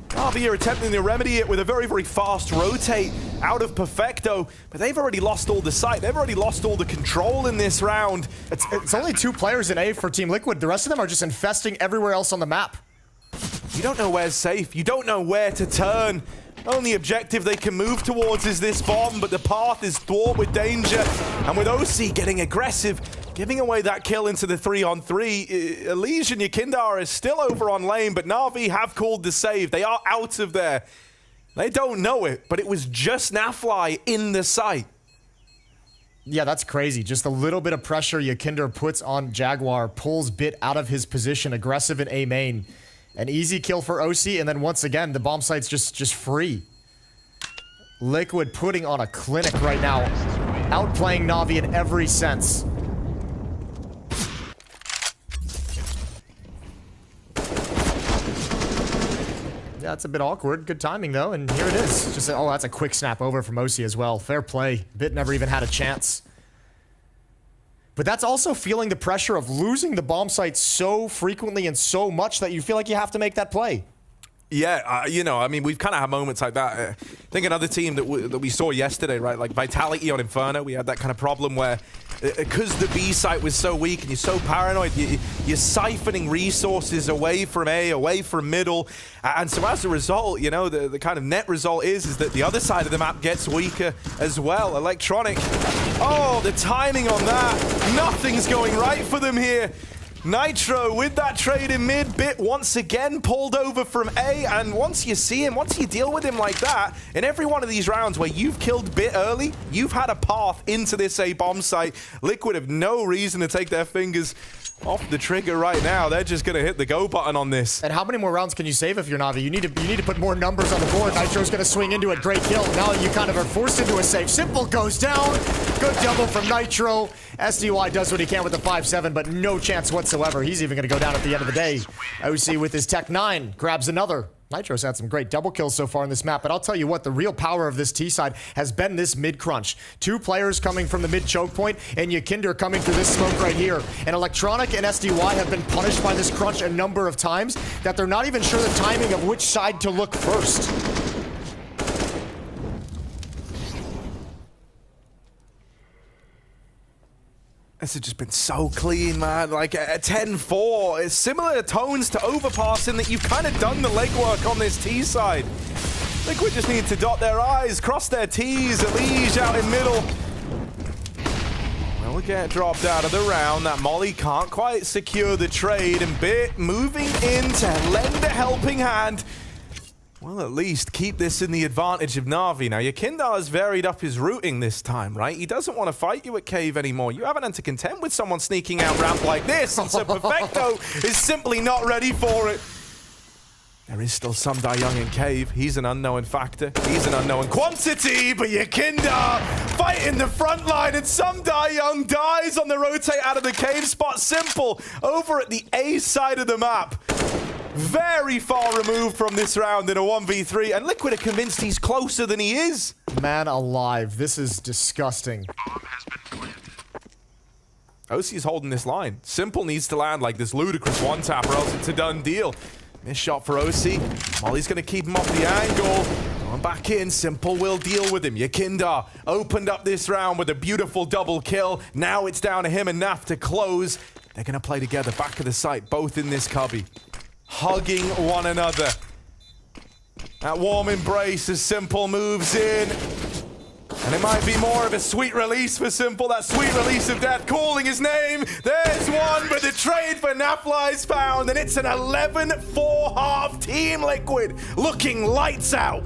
Navi are attempting to remedy it with a very, very fast rotate out of Perfecto, but they've already lost all the sight. They've already lost all the control in this round. It's only 2 players in A for Team Liquid. The rest of them are just infesting everywhere else on the map. You don't know where's safe. You don't know where to turn. Only objective they can move towards is this bomb, but the path is thwart with danger. And with OC getting aggressive, giving away that kill into the 3-on-3. Elige and Yakindar is still over on lane, but Na'Vi have called the save. They are out of there. They don't know it, but it was just Nafly in the site. Yeah, that's crazy. Just a little bit of pressure Yakindar puts on Jaguar, pulls Bit out of his position, aggressive in A main. An easy kill for OC, and then once again, the bomb site's just free. Liquid putting on a clinic right now, outplaying Na'Vi in every sense. Yeah, it's a bit awkward. Good timing, though, and here it is. Just, oh, that's a quick snap over from OC as well. Fair play. Bit never even had a chance. But that's also feeling the pressure of losing the bomb site so frequently and so much that you feel like you have to make that play. Yeah, you know, I mean, we've kind of had moments like that. I think another team that we saw yesterday, right, like Vitality on Inferno, we had that kind of problem where, because the B site was so weak and you're so paranoid, you're siphoning resources away from A, away from middle. And so as a result, you know, the kind of net result is that the other side of the map gets weaker as well. Electronic, oh, the timing on that. Nothing's going right for them here. Nitro with that trade in mid, Bit once again pulled over from A, and once you see him, once you deal with him like that, in every one of these rounds where you've killed Bit early, you've had a path into this A bomb site. Liquid have no reason to take their fingers off the trigger right now. They're just going to hit the go button on this. And how many more rounds can you save if you're Na'Vi? You need to put more numbers on the board. Nitro's going to swing into it. Great kill. Now you kind of are forced into a save. Simple goes down. Good double from Nitro. SDY does what he can with the 5-7, but no chance whatsoever. He's even going to go down at the end of the day. OC with his Tech 9 grabs another. Nitro's had some great double kills so far in this map, but I'll tell you what, the real power of this T side has been this mid crunch. Two players coming from the mid choke point, and Yakindar coming through this smoke right here. And Electronic and SDY have been punished by this crunch a number of times that they're not even sure the timing of which side to look first. This has just been so clean, man. Like a 10-4. It's similar tones to Overpass in that you've kind of done the legwork on this T side. Liquid just need to dot their I's, cross their T's. Elige out in middle. Will get dropped out of the round. That Molly can't quite secure the trade, and Bit moving in to lend a helping hand. Well, at least keep this in the advantage of Na'Vi. Now, Yakindar has varied up his routing this time, right? He doesn't want to fight you at Cave anymore. You haven't had to contend with someone sneaking out ramp like this, and so Perfecto is simply not ready for it. There is still some Young in Cave. He's an unknown factor. He's an unknown quantity, but Yakindar fighting the front line, and some Young dies on the rotate out of the Cave spot. Simple over at the A side of the map. Very far removed from this round in a 1v3, and Liquid are convinced he's closer than he is. Man alive, this is disgusting. OC's holding this line. Simple needs to land like this ludicrous one-tap, or else it's a done deal. Missed shot for OC. Molly's going to keep him off the angle. Going back in, Simple will deal with him. Yakindar opened up this round with a beautiful double kill. Now it's down to him and Naf to close. They're going to play together back of the site, both in this cubby. Hugging one another. That warm embrace as Simple moves in. And it might be more of a sweet release for Simple, that sweet release of death, calling his name. There's one, but the trade for Nafly is found, and it's an 11-4 half Team Liquid, looking lights out.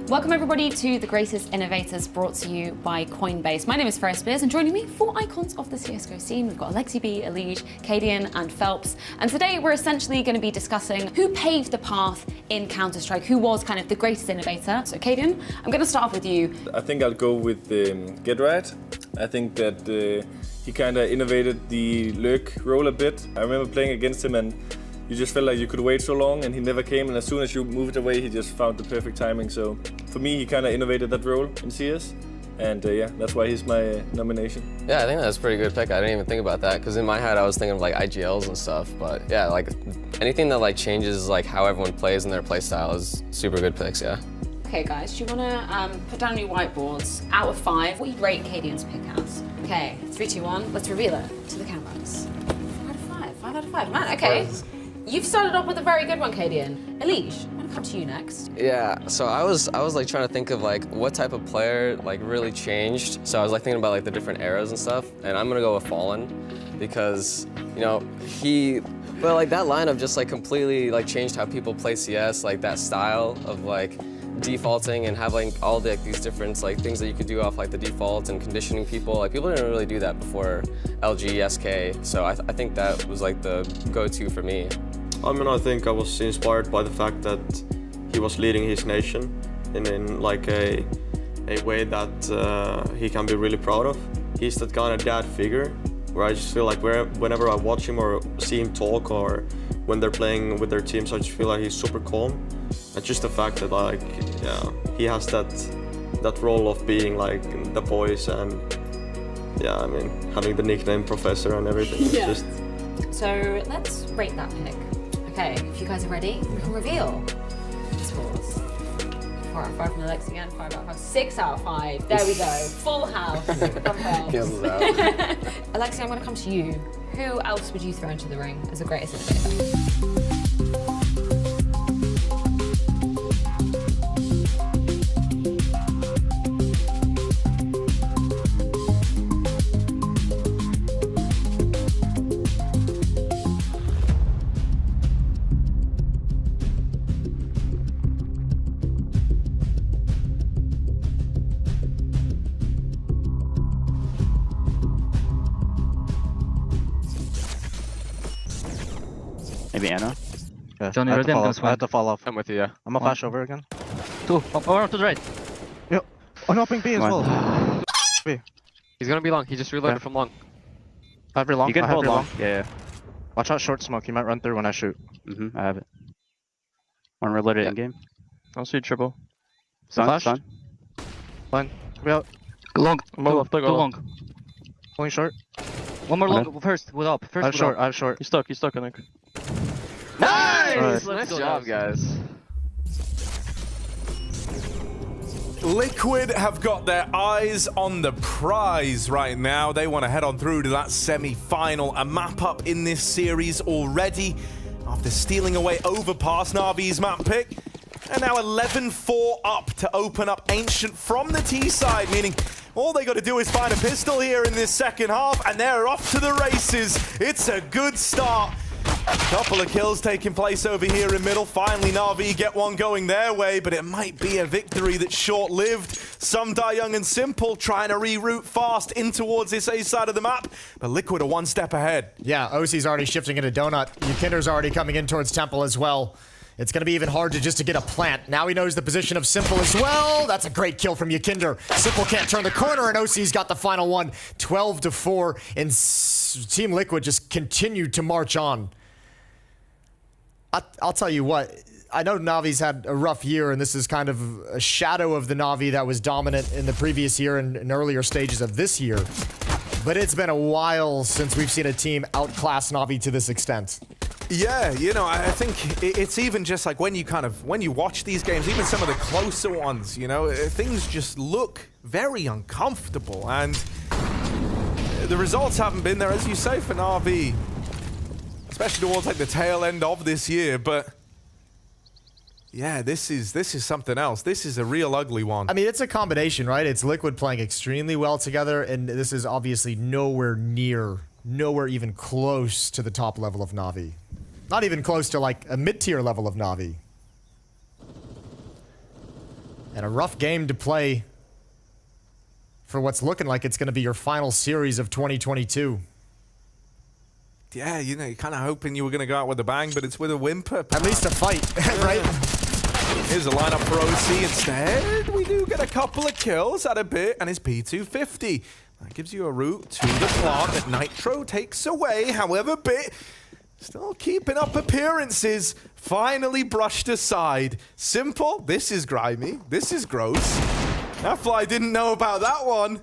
Welcome everybody to The Greatest Innovators, brought to you by Coinbase. My name is Freya Spears, and joining me, 4 icons of the CSGO scene. We've got Alexi B, Elige, Cadian, and Phelps. And today we're essentially going to be discussing who paved the path in Counter-Strike, who was kind of the greatest innovator. So Cadian, I'm going to start off with you. I think I'll go with GetRight. I think that he kind of innovated the lurk role a bit. I remember playing against him, and you just felt like you could wait so long, and he never came, and as soon as you moved away, he just found the perfect timing. So for me, he kind of innovated that role in CS. And yeah, that's why he's my nomination. Yeah, I think that's a pretty good pick. I didn't even think about that because in my head I was thinking of like IGLs and stuff. But yeah, like anything that like changes like how everyone plays and their play style is super good picks. Yeah. Okay, guys, do you want to put down your whiteboards? Out of 5, what you'd rate Cadian's pick as? Okay, 3, 2, 1. Let's reveal it to the cameras. 5 out of 5. 5 out of 5. Man, okay. You've started off with a very good one, Cadian. Elish, I'm gonna come to you next. Yeah, so I was like trying to think of like what type of player like really changed. So I was like thinking about like the different eras and stuff, and I'm gonna go with Fallen because you know like that lineup just like completely like changed how people play CS, like that style of like defaulting and having all the, like, these different like things that you could do off like the default and conditioning people. Like people didn't really do that before LG, SK. So I think that was like the go-to for me. I mean, I think I was inspired by the fact that he was leading his nation in like a way that he can be really proud of. He's that kind of dad figure where I just feel like whenever I watch him or see him talk or when they're playing with their teams, I just feel like he's super calm. And just the fact that like, yeah, he has that role of being like the voice and yeah, I mean, having the nickname Professor and everything. Yeah. Just... So let's rate that pick. Okay, if you guys are ready, we can reveal the scores. 4 out of 5 from Alex again, 5 out of 5, 6 out of 5. There we go, full house. Cancels out. Alexia, I'm gonna come to you. Who else would you throw into the ring as the greatest innovator? Maybe Anna? Yeah, Johnny, I ready? I'm gonna I had to fall off. I'm with you, yeah. I'm gonna flash over again. 2, over to the right. Yo, oh no, ping B as well. B. He's gonna be long. He just reloaded from long. I have your long. You can I have hold your long. Yeah. Watch out short smoke. You might run through when I shoot. I have it. One reloaded in game. I'll shoot triple. Flash. Sun. Fine. Be out. Long. Move. Too long. Going short. One more long. First, with up. First, I have short. I have short. He's stuck, I think. Nice! Nice job, guys. Liquid have got their eyes on the prize right now. They want to head on through to that semi-final. A map up in this series already after stealing away Overpass, Navi's map pick. And now 11-4 up to open up Ancient from the T side, meaning all they got to do is find a pistol here in this second half, and they're off to the races. It's a good start. A couple of kills taking place over here in middle. Finally, Na'Vi get one going their way, but it might be a victory that's short-lived. Some die young and simple, trying to reroute fast in towards this A side of the map, but Liquid are one step ahead. Yeah, OC's already shifting into Donut. Yukinder's already coming in towards Temple as well. It's going to be even harder just to get a plant. Now he knows the position of Simple as well. That's a great kill from Yukinder. Simple can't turn the corner, and OC's got the final one. 12-4, and Team Liquid just continued to march on. I'll tell you what, I know Navi's had a rough year, and this is kind of a shadow of the Navi that was dominant in the previous year and in earlier stages of this year. But it's been a while since we've seen a team outclass Navi to this extent. Yeah, you know, I think it's even just like when you watch these games, even some of the closer ones, you know, things just look very uncomfortable, and the results haven't been there, as you say, for Navi, especially towards like the tail end of this year. But yeah, this is something else. This is a real ugly one. I mean, it's a combination, right? It's Liquid playing extremely well together, and this is obviously nowhere even close to the top level of Navi. Not even close to like a mid-tier level of Navi. And a rough game to play for what's looking like it's going to be your final series of 2022. Yeah, you know, you're kind of hoping you were going to go out with a bang, but it's with a whimper. At least a fight, right? Here's a lineup for OC. Instead, we do get a couple of kills at a bit, and it's P250. That gives you a route to the plant that Nitro takes away. However, bit Still keeping up appearances. Finally brushed aside. Simple. This is grimy. This is gross. That fly didn't know about that one.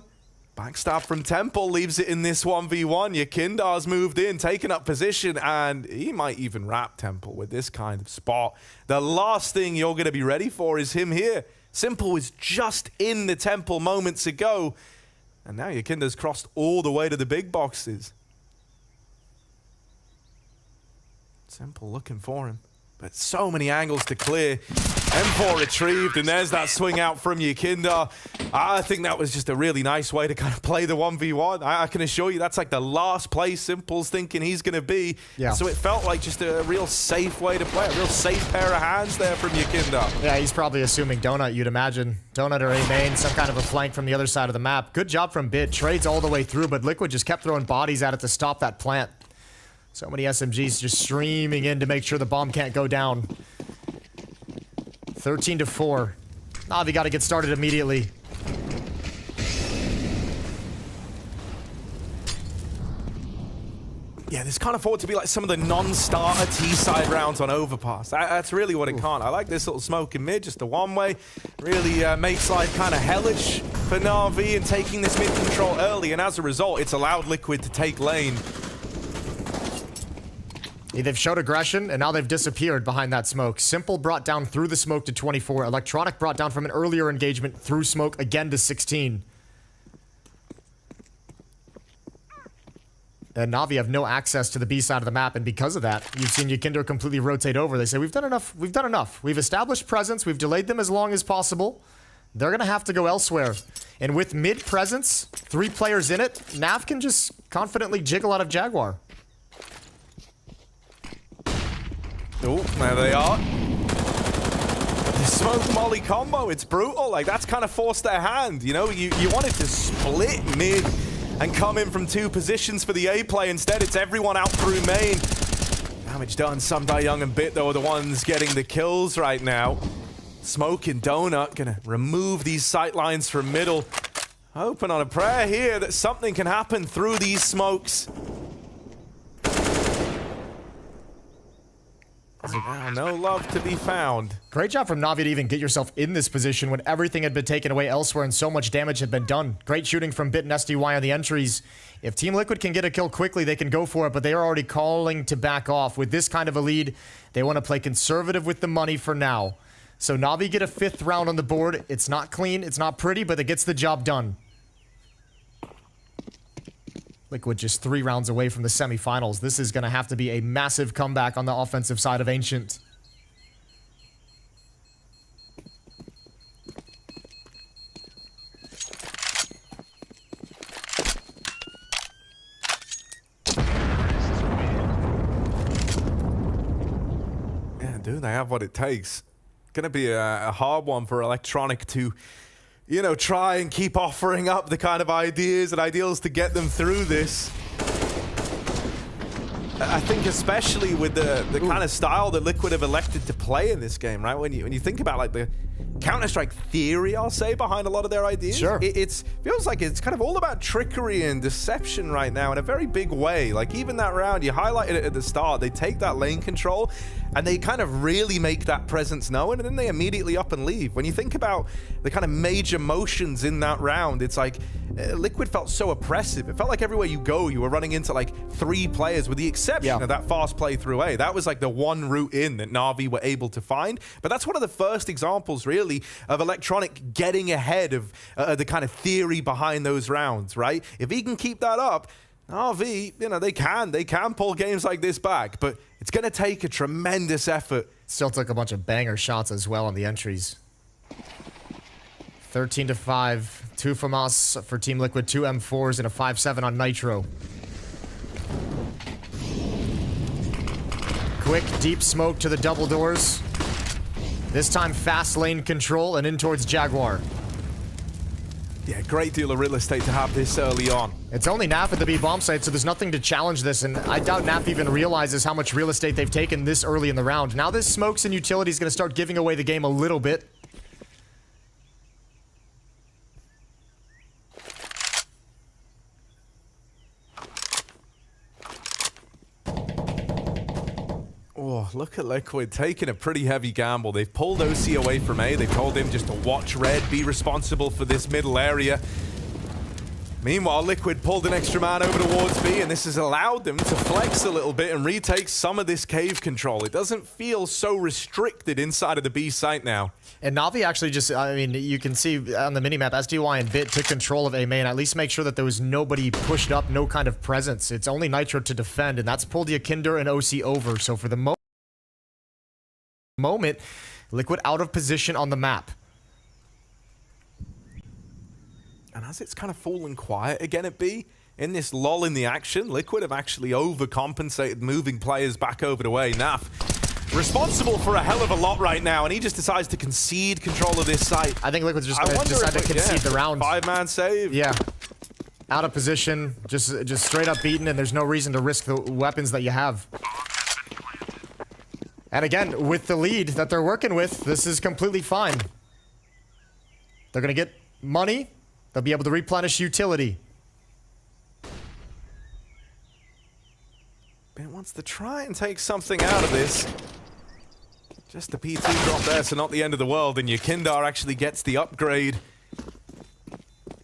Backstab from Temple leaves it in this 1v1. Yakindar's moved in, taken up position, and he might even wrap Temple with this kind of spot. The last thing you're going to be ready for is him here. Simple was just in the Temple moments ago, and now Yakindar's crossed all the way to the big boxes. Simple looking for him, but so many angles to clear. M4 retrieved, and there's that swing out from Yakindar. I think that was just a really nice way to kind of play the 1v1. I can assure you that's like the last place Simple's thinking he's going to be. Yeah. So it felt like just a real safe way to play, a real safe pair of hands there from Yakindar. Yeah, he's probably assuming Donut, you'd imagine. Donut or A main, some kind of a flank from the other side of the map. Good job from Bit. Trades all the way through, but Liquid just kept throwing bodies at it to stop that plant. So many SMGs just streaming in to make sure the bomb can't go down. 13-4. Navi got to get started immediately. Yeah, this can't afford to be like some of the non-starter T-side rounds on Overpass. That's really what it can't. I like this little smoke in mid, just a one-way. Really makes life kind of hellish for Na'Vi and taking this mid control early, and as a result, it's allowed Liquid to take lane. They've showed aggression, and now they've disappeared behind that smoke. Simple brought down through the smoke to 24. Electronic brought down from an earlier engagement through smoke again to 16. And Na'Vi have no access to the B side of the map, and because of that, you've seen Yakindar completely rotate over. They say, we've done enough. We've done enough. We've established presence. We've delayed them as long as possible. They're going to have to go elsewhere. And with mid presence, 3 players in it, Nav can just confidently jiggle out of Jaguar. Oh, there they are. The smoke molly combo, it's brutal. Like, that's kind of forced their hand. You know, you wanted to split mid and come in from 2 positions for the A play. Instead, it's everyone out through main. Damage done. Sunday Young and Bit, though, are the ones getting the kills right now. Smoke and Donut gonna remove these sight lines from middle. Hoping on a prayer here that something can happen through these smokes. Now, no love to be found. Great job from Navi to even get yourself in this position when everything had been taken away elsewhere and so much damage had been done. Great shooting from Bit and SDY on the entries. If Team Liquid can get a kill quickly, they can go for it, but they are already calling to back off. With this kind of a lead, they want to play conservative with the money for now. So Navi get a 5th round on the board. It's not clean, it's not pretty, but it gets the job done. Liquid just 3 rounds away from the semifinals. This is going to have to be a massive comeback on the offensive side of Ancient. Yeah, dude, they have what it takes. Going to be a hard one for Electronic to, you know, try and keep offering up the kind of ideas and ideals to get them through this. I think especially with the kind of style that Liquid have elected to play in this game, right? When you think about like the Counter-Strike theory, I'll say, behind a lot of their ideas. Sure. It feels like it's kind of all about trickery and deception right now in a very big way. Like even that round, you highlighted it at the start, they take that lane control and they kind of really make that presence known, and then they immediately up and leave. When you think about the kind of major motions in that round, it's like Liquid felt so oppressive. It felt like everywhere you go, you were running into like 3 players, with the exception of that fast play through A. That was like the one route in that Na'Vi were able to find. But that's one of the first examples, really, of Electronic getting ahead of the kind of theory behind those rounds, right? If he can keep that up, Na'Vi, you know, they can pull games like this back, but it's going to take a tremendous effort. Still took a bunch of banger shots as well on the entries. 13-5, 2 FAMAS for Team Liquid, 2 M4s, and a 5-7 on Nitro. Quick, deep smoke to the double doors. This time, fast lane control and in towards Jaguar. Yeah, great deal of real estate to have this early on. It's only NAF at the B bomb site, so there's nothing to challenge this, and I doubt NAF even realizes how much real estate they've taken this early in the round. Now this smokes and utility is going to start giving away the game a little bit. Oh, look at Liquid taking a pretty heavy gamble. They've pulled OC away from A. They've told him just to watch red, be responsible for this middle area. Meanwhile, Liquid pulled an extra man over towards B, and this has allowed them to flex a little bit and retake some of this cave control. It doesn't feel so restricted inside of the B site now. And Navi actually just, I mean, you can see on the minimap, SDY and Bit took control of A main, at least make sure that there was nobody pushed up, no kind of presence. It's only Nitro to defend, and that's pulled Yakinder and OC over. So for the moment, Liquid out of position on the map. And as it's kind of fallen quiet again at B, in this lull in the action, Liquid have actually overcompensated, moving players back over to A. NAF responsible for a hell of a lot right now, and he just decides to concede control of this site. I think Liquid's just going to decide to concede the round. 5-man save. Yeah. Out of position, just straight up beaten, and there's no reason to risk the weapons that you have. And again, with the lead that they're working with, this is completely fine. They're going to get money. They'll be able to replenish utility. Ben wants to try and take something out of this. Just the P2 drop there, so not the end of the world, and Yakindar actually gets the upgrade.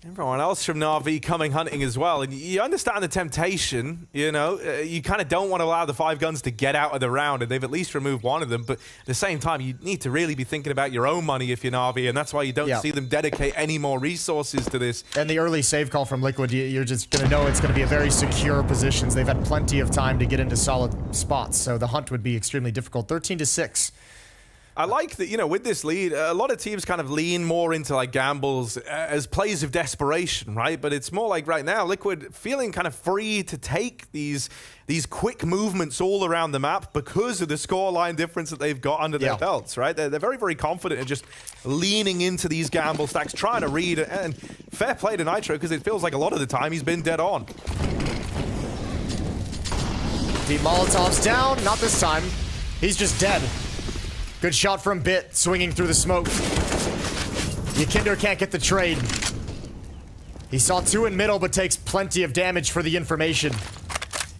Everyone else from NAVI coming hunting as well, and you understand the temptation, you know, you kind of don't want to allow the 5 guns to get out of the round, and they've at least removed one of them, but at the same time, you need to really be thinking about your own money if you're NAVI, and that's why you don't see them dedicate any more resources to this. And the early save call from Liquid, you're just going to know it's going to be a very secure positions. They've had plenty of time to get into solid spots, so the hunt would be extremely difficult. 13-6. I like that, you know, with this lead, a lot of teams kind of lean more into like gambles as plays of desperation, right? But it's more like right now, Liquid feeling kind of free to take these quick movements all around the map because of the scoreline difference that they've got under their belts, right? They're very, very confident in just leaning into these gamble stacks, trying to read, and fair play to Nitro because it feels like a lot of the time he's been dead on. Deep Molotov's down, not this time. He's just dead. Good shot from Bit, swinging through the smoke. Yakinder can't get the trade. He saw 2 in middle, but takes plenty of damage for the information.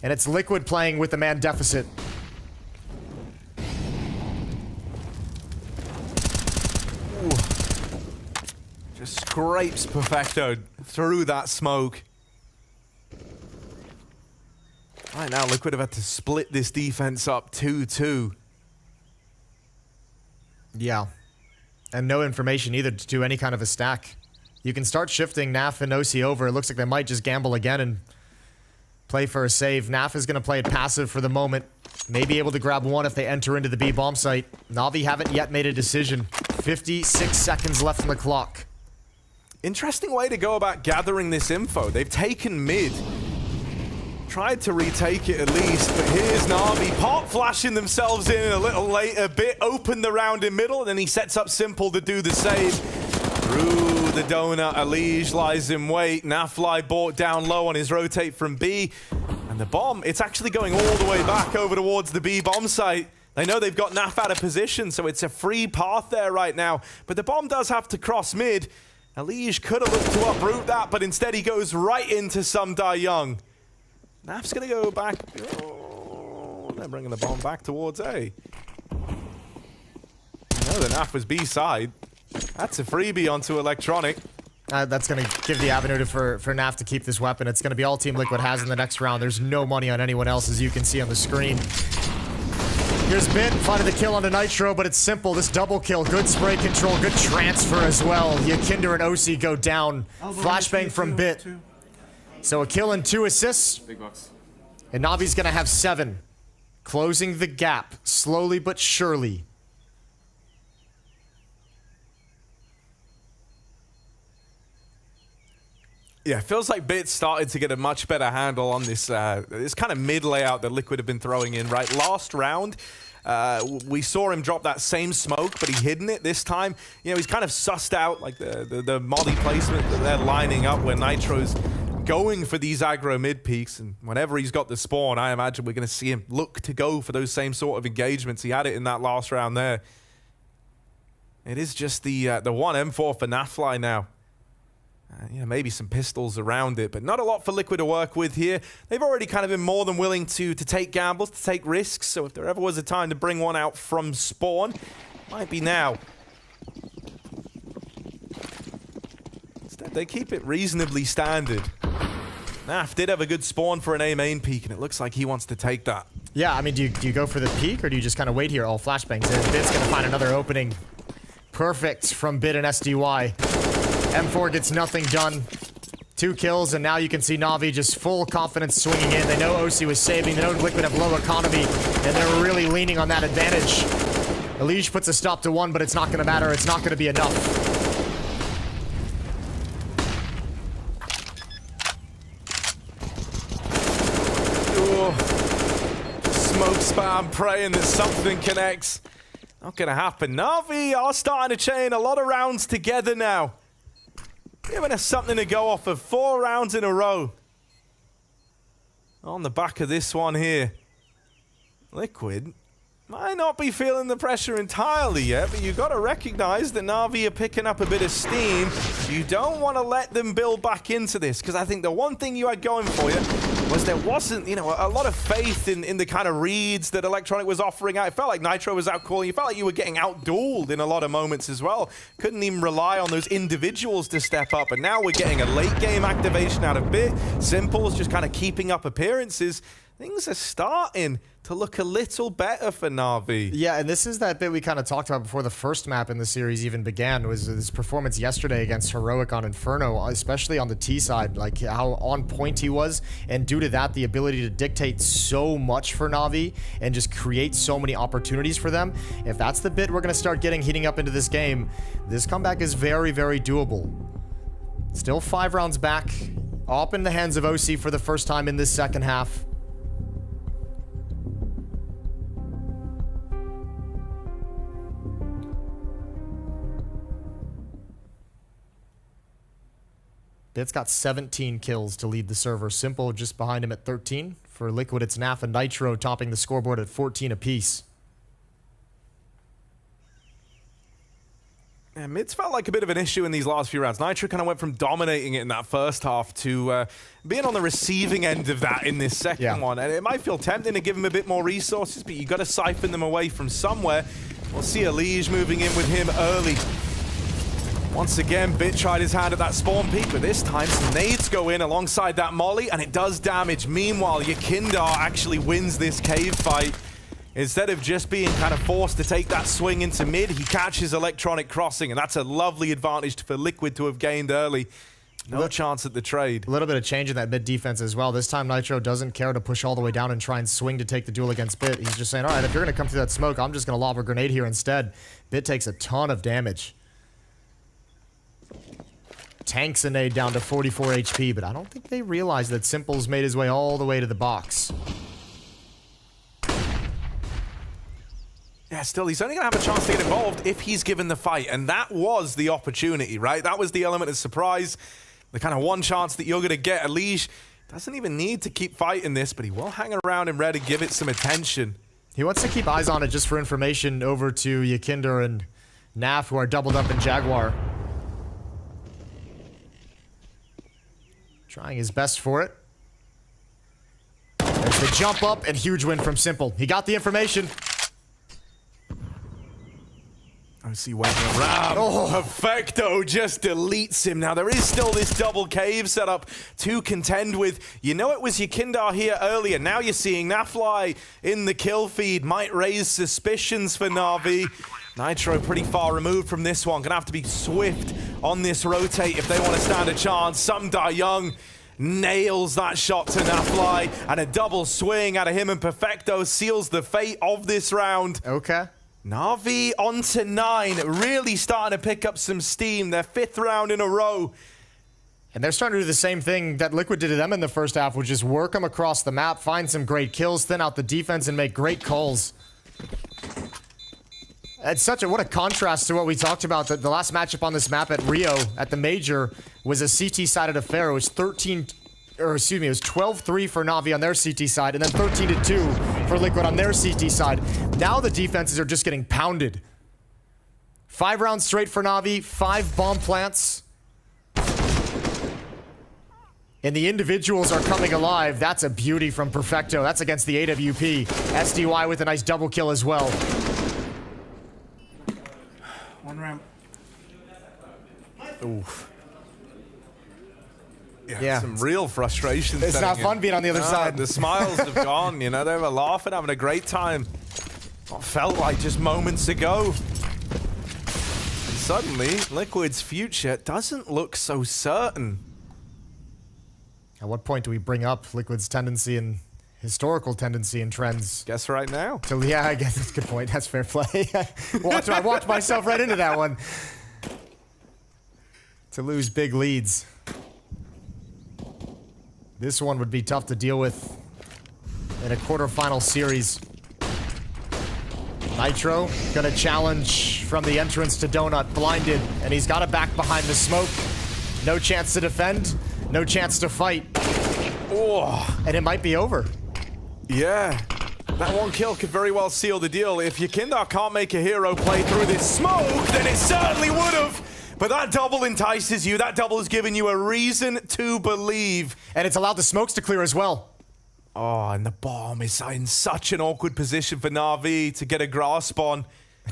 And it's Liquid playing with the man deficit. Ooh. Just scrapes Perfecto through that smoke. Right now, Liquid have had to split this defense up 2-2. Yeah. And no information either to do any kind of a stack. You can start shifting NAF and OC over. It looks like they might just gamble again and play for a save. NAF is going to play it passive for the moment. May be able to grab one if they enter into the B bomb site. Navi haven't yet made a decision. 56 seconds left on the clock. Interesting way to go about gathering this info. They've taken mid. Tried to retake it at least, but here's Navi pop flashing themselves in a little later. Bit open the round in middle, and then he sets up Simple to do the save. Through the donut, Alige lies in wait. Nafly brought down low on his rotate from B. And the bomb, it's actually going all the way back over towards the B bomb site. They know they've got Naf out of position, so it's a free path there right now. But the bomb does have to cross mid. Alige could have looked to uproot that, but instead he goes right into some Die Young. Naf's going to go back. Oh, they're bringing the bomb back towards A. You know the Naf was B side. That's a freebie onto Electronic. That's going to give the avenue for NAF to keep this weapon. It's going to be all Team Liquid has in the next round. There's no money on anyone else, as you can see on the screen. Here's Bit finding the kill onto Nitro, but it's simple. This double kill, good spray control, good transfer as well. Yakinder and OC go down. Flashbang from Bit. So a kill and 2 assists. Big box. And Navi's going to have 7. Closing the gap, slowly but surely. Yeah, it feels like Bit started to get a much better handle on this this kind of mid layout that Liquid have been throwing in, right? Last round, we saw him drop that same smoke, but he hidden it this time. You know, he's kind of sussed out like the molly placement that they're lining up where Nitro's going for these aggro mid peaks, and whenever he's got the spawn, I imagine we're going to see him look to go for those same sort of engagements. He had it in that last round there. It is just the one M4 for Nafly now. Maybe some pistols around it, but not a lot for Liquid to work with here. They've already kind of been more than willing to take gambles, to take risks, so if there ever was a time to bring one out from spawn, might be now. Instead, they keep it reasonably standard. Naf did have a good spawn for an A main peek, and it looks like he wants to take that. Yeah, I mean, do you go for the peek, or do you just kind of wait here? Oh, flashbangs in. Bit's going to find another opening. Perfect from Bit and SDY. M4 gets nothing done. 2 kills, and now you can see Navi just full confidence swinging in. They know OC was saving. They know Liquid have low economy, and they're really leaning on that advantage. Elige puts a stop to 1, but it's not going to matter. It's not going to be enough. Smoke spam, praying that something connects. Not gonna happen. Navi are starting to chain a lot of rounds together now. Giving us something to go off of. 4 rounds in a row. On the back of this one here. Liquid might not be feeling the pressure entirely yet, but you've got to recognize that Navi are picking up a bit of steam. You don't want to let them build back into this, because I think the one thing you had going for you was there wasn't, a lot of faith in the kind of reads that Electronic was offering out. It felt like Nitro was out calling. You felt like you were getting out-dueled in a lot of moments as well. Couldn't even rely on those individuals to step up, and now we're getting a late-game activation out of Bit. Simple's just kind of keeping up appearances. Things are starting to look a little better for Navi. Yeah, and this is that bit we kind of talked about before the first map in the series even began, was this performance yesterday against Heroic on Inferno, especially on the T side, like how on point he was, and due to that, the ability to dictate so much for Navi and just create so many opportunities for them. If that's the bit we're going to start getting heating up into this game, this comeback is very, very doable. Still 5 rounds back, up in the hands of OC for the first time in this second half. Bit's got 17 kills to lead the server. Simple just behind him at 13. For Liquid, it's Naf and Nitro topping the scoreboard at 14 apiece. Yeah, mids felt like a bit of an issue in these last few rounds. Nitro kind of went from dominating it in that first half to being on the receiving end of that in this second one. And it might feel tempting to give him a bit more resources, but you got to siphon them away from somewhere. We'll see Elige moving in with him early. Once again, Bit tried his hand at that spawn peak, but this time some nades go in alongside that molly, and it does damage. Meanwhile, Yakindar actually wins this cave fight. Instead of just being kind of forced to take that swing into mid, he catches Electronic crossing, and that's a lovely advantage for Liquid to have gained early. No chance at the trade. A little bit of change in that mid defense as well. This time Nitro doesn't care to push all the way down and try and swing to take the duel against Bit. He's just saying, all right, if you're going to come through that smoke, I'm just going to lob a grenade here instead. Bit takes a ton of damage. Tanks a nade down to 44 HP, but I don't think they realize that Simple's made his way all the way to the box. Yeah, still, he's only going to have a chance to get involved if he's given the fight, and that was the opportunity, right? That was the element of surprise, the kind of one chance that you're going to get. Elige doesn't even need to keep fighting this, but he will hang around in red and give it some attention. He wants to keep eyes on it just for information over to Yakinder and Naf, who are doubled up in Jaguar. Trying his best for it. There's the jump up and huge win from Simple. He got the information. I see went around. Oh, Perfecto just deletes him. Now, there is still this double cave setup to contend with. You know it was Yakindar here earlier. Now you're seeing Nafly in the kill feed. Might raise suspicions for Navi. Nitro pretty far removed from this one. Gonna have to be swift on this rotate if they want to stand a chance. Sumdar Young nails that shot to Nafly, and a double swing out of him, and Perfecto seals the fate of this round. Okay. Navi on to 9, really starting to pick up some steam. Their 5th round in a row. And they're starting to do the same thing that Liquid did to them in the first half, which is work them across the map, find some great kills, thin out the defense, and make great calls. It's what a contrast to what we talked about. The last matchup on this map at Rio at the Major was a CT-sided affair. It was 12-3 for Navi on their CT side, and then 13-2 for Liquid on their CT side. Now the defenses are just getting pounded. 5 rounds straight for Navi, 5 bomb plants. And the individuals are coming alive. That's a beauty from Perfecto. That's against the AWP. SDY with a nice double kill as well. One round. Oof. Yeah, some real frustration. It's not fun being on the other side. The smiles have gone, you know, they were laughing, having a great time. What felt like just moments ago. And suddenly, Liquid's future doesn't look so certain. At what point do we bring up Liquid's tendency and historical tendency and trends? Guess right now. Yeah, I guess that's a good point. That's fair play. I walked myself right into that one. To lose big leads. This one would be tough to deal with in a quarterfinal series. Nitro gonna challenge from the entrance to Donut, blinded, and he's got it back behind the smoke. No chance to defend, no chance to fight. Oh. And it might be over. Yeah. That one kill could very well seal the deal. If Yekindar can't make a hero play through this smoke, then it certainly would have. But that double entices you. That double has given you a reason to believe. And it's allowed the smokes to clear as well. Oh, and the bomb is in such an awkward position for NAVI to get a grasp on.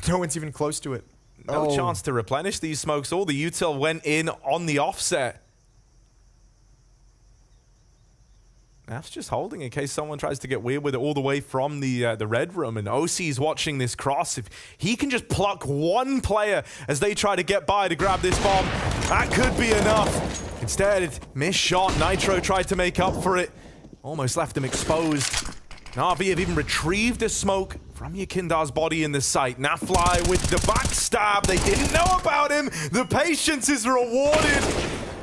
No one's even close to it. No chance to replenish these smokes. All the util went in on the offset. Naf's just holding in case someone tries to get weird with it all the way from the red room. And OC's watching this cross. If he can just pluck one player as they try to get by to grab this bomb, that could be enough. Instead, missed shot. Nitro tried to make up for it. Almost left him exposed. NAVI have even retrieved a smoke from Yekindar's body in the site. Nafly with the backstab. They didn't know about him. The patience is rewarded.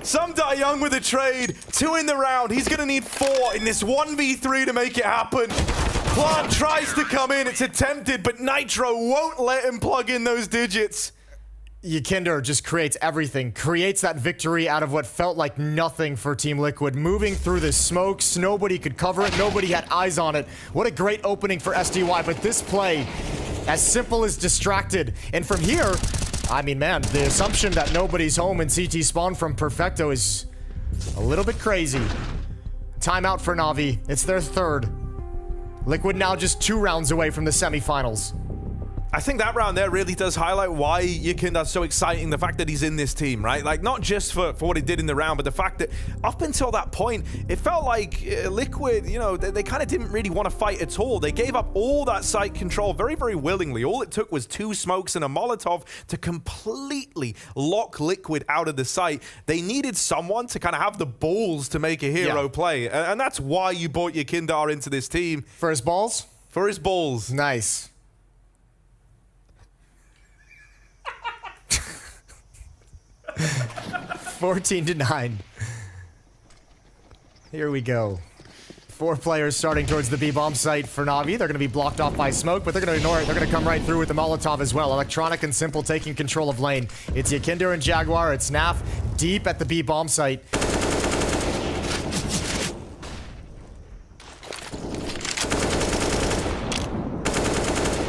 Some die young with a trade. 2 in the round. He's going to need 4 in this 1v3 to make it happen. Plant tries to come in. It's attempted, but Nitro won't let him plug in those digits. Yekindar just creates everything. Creates that victory out of what felt like nothing for Team Liquid. Moving through the smokes. Nobody could cover it. Nobody had eyes on it. What a great opening for SDY. But this play, as simple as distracted. And from here, I mean, man, the assumption that nobody's home in CT spawn from Perfecto is a little bit crazy. Timeout for NAVI. It's their 3rd. Liquid now just 2 rounds away from the semifinals. I think that round there really does highlight why Yekindar's so exciting, the fact that he's in this team, right? Like, not just for what he did in the round, but the fact that up until that point, it felt like Liquid, you know, they kind of didn't really want to fight at all. They gave up all that site control very, very willingly. All it took was 2 smokes and a Molotov to completely lock Liquid out of the site. They needed someone to kind of have the balls to make a hero play, and that's why you brought Yekindar into this team. For his balls? For his balls. Nice. 14-9. Here we go. 4 players starting towards the B-bomb site for NAVI. They're going to be blocked off by smoke, but they're going to ignore it. They're going to come right through with the Molotov as well. Electronic and Simple taking control of lane. It's Yekindar and Jaguar. It's Naf deep at the B-bomb site.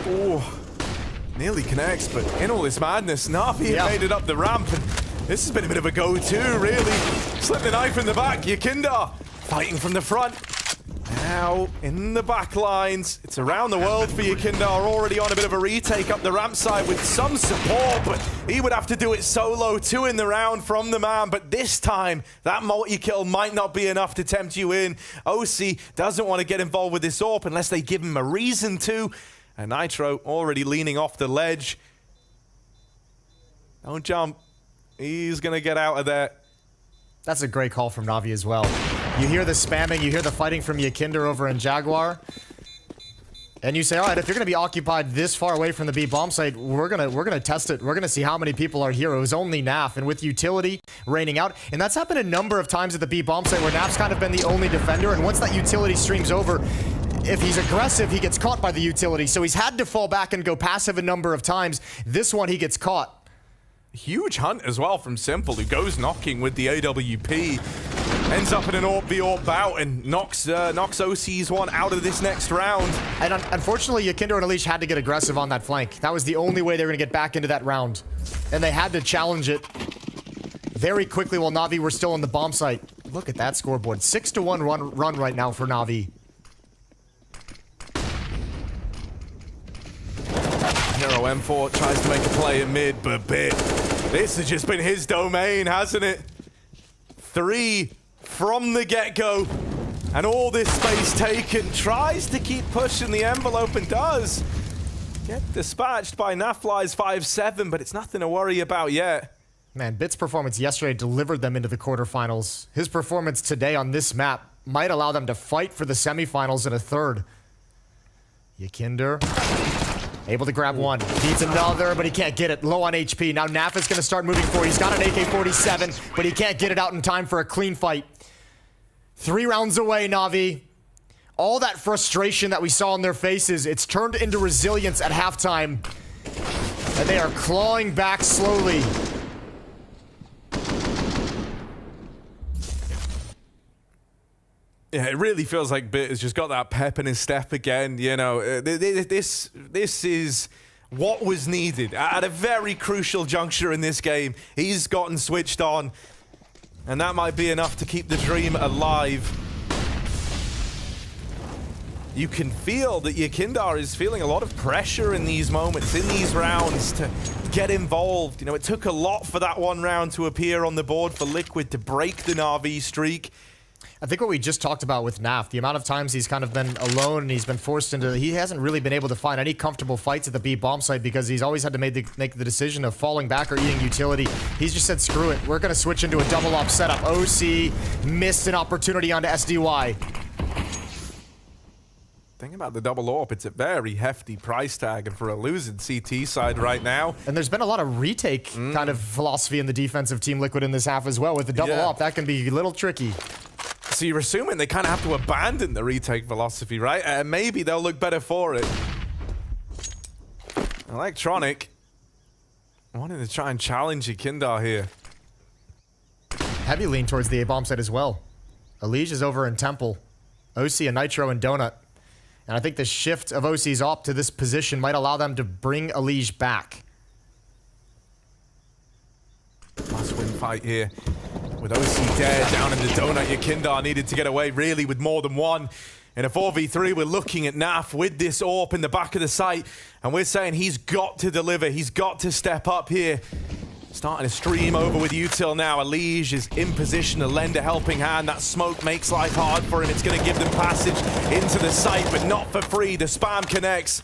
Oh, nearly connects, but in all this madness, NAVI made it up the ramp. And this has been a bit of a go-to, really. Slipped the knife in the back. Yekindar fighting from the front. Now in the back lines. It's around the world for Yekindar. Already on a bit of a retake up the ramp side with some support, but he would have to do it solo. 2 in the round from the man, but this time that multi-kill might not be enough to tempt you in. OC doesn't want to get involved with this AWP unless they give him a reason to. And Nitro already leaning off the ledge. Don't jump. He's going to get out of there. That's a great call from NAVI as well. You hear the spamming, you hear the fighting from Yekindar over in Jaguar. And you say, all right, if you're going to be occupied this far away from the B-bomb site, we're gonna test it. We're going to see how many people are here. It was only Naf, and with utility raining out. And that's happened a number of times at the B-bomb site where Naf's kind of been the only defender. And once that utility streams over, if he's aggressive, he gets caught by the utility. So he's had to fall back and go passive a number of times. This one, he gets caught. Huge hunt as well from Simple, who goes knocking with the AWP. Ends up in an AWP v AWP bout and knocks OC's one out of this next round. And unfortunately, Yekindar and Unleash had to get aggressive on that flank. That was the only way they were going to get back into that round. And they had to challenge it very quickly while NAVI were still on the bomb site. Look at that scoreboard. 6-1 run right now for NAVI. Hero M4 tries to make a play in mid, but Bit, this has just been his domain, hasn't it? 3 from the get-go. And all this space taken. Tries to keep pushing the envelope and does. Get dispatched by NAFly's 5-7, but it's nothing to worry about yet. Man, Bit's performance yesterday delivered them into the quarterfinals. His performance today on this map might allow them to fight for the semifinals in a third. Yakinder, able to grab one. Needs another, but he can't get it. Low on HP. Now Naf is going to start moving forward. He's got an AK-47, but he can't get it out in time for a clean fight. 3 rounds away, NAVI. All that frustration that we saw on their faces, it's turned into resilience at halftime. And they are clawing back slowly. Yeah, it really feels like Bit has just got that pep in his step again. You know, this is what was needed at a very crucial juncture in this game. He's gotten switched on, and that might be enough to keep the dream alive. You can feel that Yakinder is feeling a lot of pressure in these moments, in these rounds, to get involved. You know, it took a lot for that one round to appear on the board for Liquid to break the NAVI streak. I think what we just talked about with Naf, the amount of times he's kind of been alone and he's been forced into, he hasn't really been able to find any comfortable fights at the B bomb site because he's always had to make the decision of falling back or eating utility. He's just said, screw it, we're going to switch into a double op setup. OC missed an opportunity onto SDY. Thing about the double AWP, it's a very hefty price tag, and for a losing CT side right now. And there's been a lot of retake kind of philosophy in the defensive Team Liquid in this half as well. With the double AWP, that can be a little tricky. So you're assuming they kind of have to abandon the retake philosophy, right? Maybe they'll look better for it. Electronic wanting to try and challenge Yakinder here. Heavy lean towards the A bomb site as well. Elige is over in Temple. OC and Nitro and Donut. And I think the shift of OC's op to this position might allow them to bring Elige back. Must-win fight here. With OC dead down in the donut, Yakinder needed to get away really with more than one. In a 4v3, we're looking at Naf with this AWP in the back of the site, and we're saying he's got to deliver. He's got to step up here. Starting to stream over with Util now. Elige is in position to lend a helping hand. That smoke makes life hard for him. It's going to give them passage into the site, but not for free. The spam connects.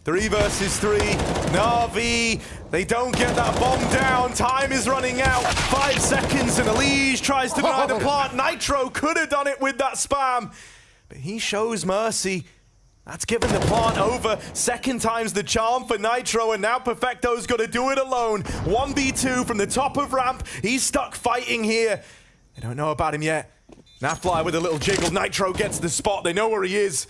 3 versus 3. NAVI, they don't get that bomb down. Time is running out. 5 seconds, and Elige tries to deny the plant. Nitro could have done it with that spam, but he shows mercy. That's given the plant over. Second time's the charm for Nitro, and now Perfecto's got to do it alone. 1v2 from the top of ramp. He's stuck fighting here. They don't know about him yet. NAFly with a little jiggle. Nitro gets the spot. They know where he is.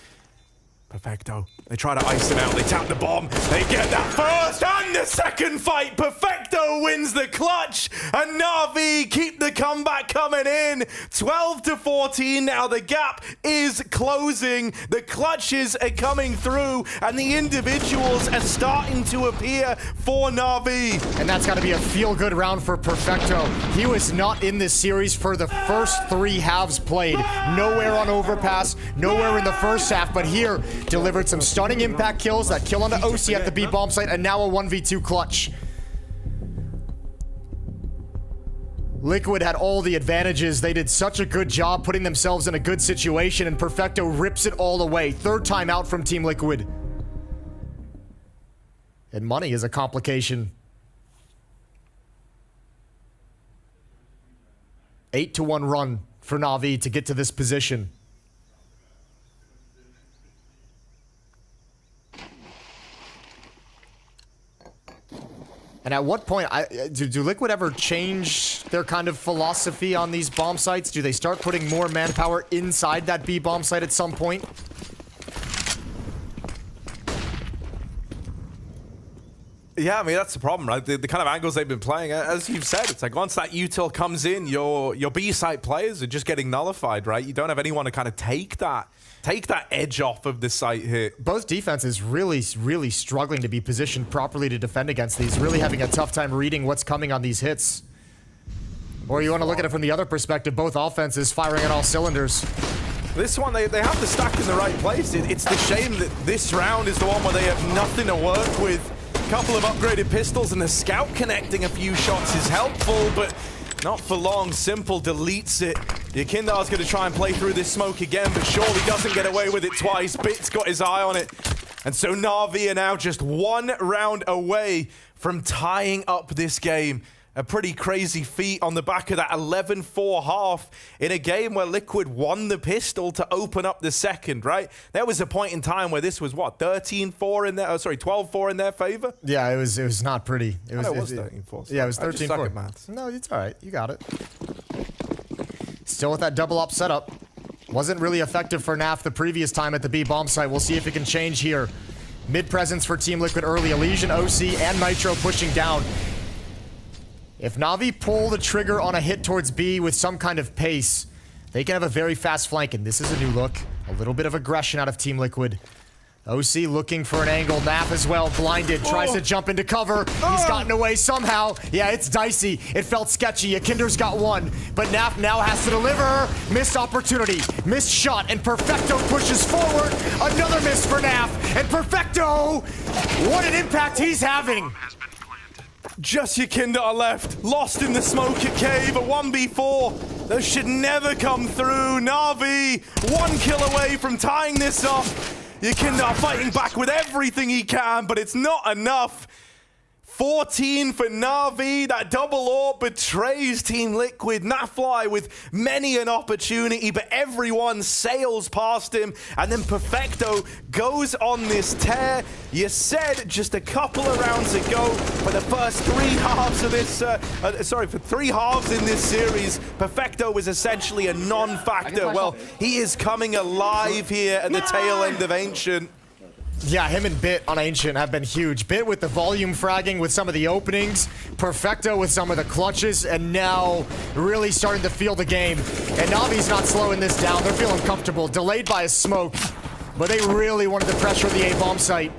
Perfecto. They try to ice him out. They tap the bomb. They get that first and the second fight. Perfecto wins the clutch. And NAVI keep the comeback coming in. 12-14 now. The gap is closing. The clutches are coming through. And the individuals are starting to appear for NAVI. And that's got to be a feel-good round for Perfecto. He was not in this series for the first 3 halves played. Nowhere on Overpass. Nowhere in the first half. But here, delivered some stunning impact kills, that kill onto OC at the B bomb site, and now a 1v2 clutch. Liquid had all the advantages. They did such a good job putting themselves in a good situation, and Perfecto rips it all away. 3rd time out from Team Liquid. And money is a complication. 8-1 run for NAVI to get to this position. And at what point, do Liquid ever change their kind of philosophy on these bomb sites? Do they start putting more manpower inside that B bomb site at some point? Yeah, I mean, that's the problem, right? The kind of angles they've been playing, as you've said, it's like once that util comes in, your B-site players are just getting nullified, right? You don't have anyone to kind of take that edge off of the site here. Both defenses really struggling to be positioned properly to defend against these, really having a tough time reading what's coming on these hits. Or you want to look at it from the other perspective, both offenses firing on all cylinders. This one, they have the stack in the right place. It's the shame that this round is the one where they have nothing to work with. A couple of upgraded pistols and the scout connecting a few shots is helpful, but not for long. Simple deletes it. Yakindar's going to try and play through this smoke again, but surely doesn't get away with it twice. Bit's got his eye on it. And so NAVI are now just one round away from tying up this game. A pretty crazy feat on the back of that 11-4 half in a game where Liquid won the pistol to open up the second, right? There was a point in time where this was, what, 13-4 in their, 12-4 in their favor? Yeah, it was not pretty. It was 13-4. Yeah, it was 13-4. No, it's all right. You got it. Still with that double up setup. Wasn't really effective for NAF the previous time at the B bomb site. We'll see if it can change here. Mid presence for Team Liquid early. Elysian, OC, and Nitro pushing down. If NAVI pull the trigger on a hit towards B with some kind of pace, they can have a very fast flank, and this is a new look. A little bit of aggression out of Team Liquid. OC looking for an angle. NAF as well, blinded, tries to jump into cover. He's gotten away somehow. Yeah, it's dicey. It felt sketchy. Akindar's got one, but NAF now has to deliver. Missed opportunity, missed shot, and Perfecto pushes forward. Another miss for NAF, and Perfecto, what an impact he's having. Just Yakindar left, lost in the smoke at cave, a 1v4. Those should never come through. NAVI, 1 kill away from tying this up. Yakindar fighting back with everything he can, but it's not enough. 14 for NAVI. That double AWP betrays Team Liquid. Nafly with many an opportunity, but everyone sails past him. And then Perfecto goes on this tear. You said just a couple of rounds ago, for the first 3 halves of this, for 3 halves in this series, Perfecto was essentially a non-factor. Well, he is coming alive here at the tail end of Ancient. Yeah, him and Bit on Ancient have been huge. Bit with the volume fragging with some of the openings, Perfecto with some of the clutches, and now really starting to feel the game. And Navi's not slowing this down. They're feeling comfortable. Delayed by a smoke, but they really wanted to pressure the A-bomb site.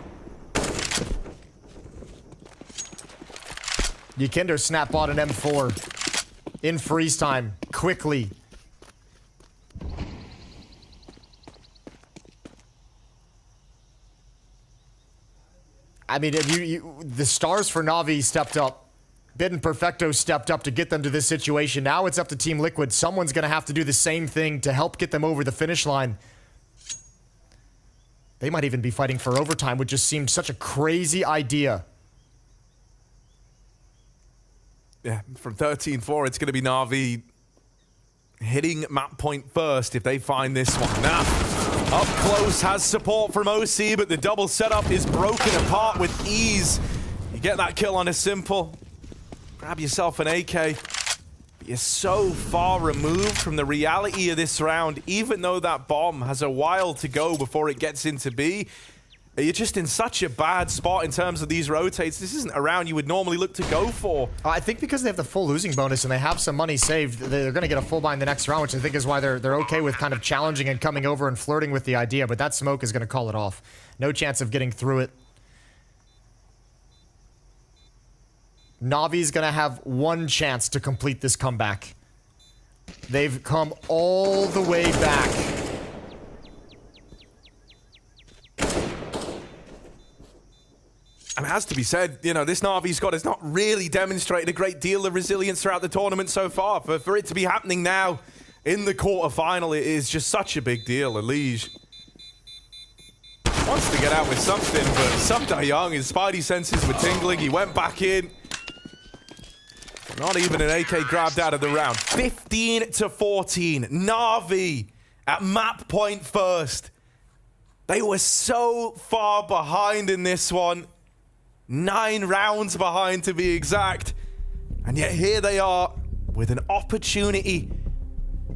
Yakinder snap bought an M4 in freeze time, quickly. I mean, the stars for NAVI stepped up. Bit and Perfecto stepped up to get them to this situation. Now it's up to Team Liquid. Someone's going to have to do the same thing to help get them over the finish line. They might even be fighting for overtime, which just seemed such a crazy idea. Yeah, from 13-4, it's going to be NAVI hitting map point first if they find this one. Now, up close has support from OC, but the double setup is broken apart with ease. You get that kill on a simple. Grab yourself an AK. But you're so far removed from the reality of this round, even though that bomb has a while to go before it gets into B. You're just in such a bad spot in terms of these rotates. This isn't a round you would normally look to go for. I think because they have the full losing bonus and they have some money saved, they're going to get a full buy in the next round, which I think is why they're okay with kind of challenging and coming over and flirting with the idea. But that smoke is going to call it off. No chance of getting through it. Navi's going to have one chance to complete this comeback. They've come all the way back. And it has to be said, you know, this NAVI squad has not really demonstrated a great deal of resilience throughout the tournament so far. For it to be happening now in the quarterfinal, it is just such a big deal. Elige wants to get out with something, but Subda Young, his spidey senses were tingling. He went back in. Not even an AK grabbed out of the round. 15-14. NAVI at map point first. They were so far behind in this one. 9 rounds behind to be exact. And yet here they are with an opportunity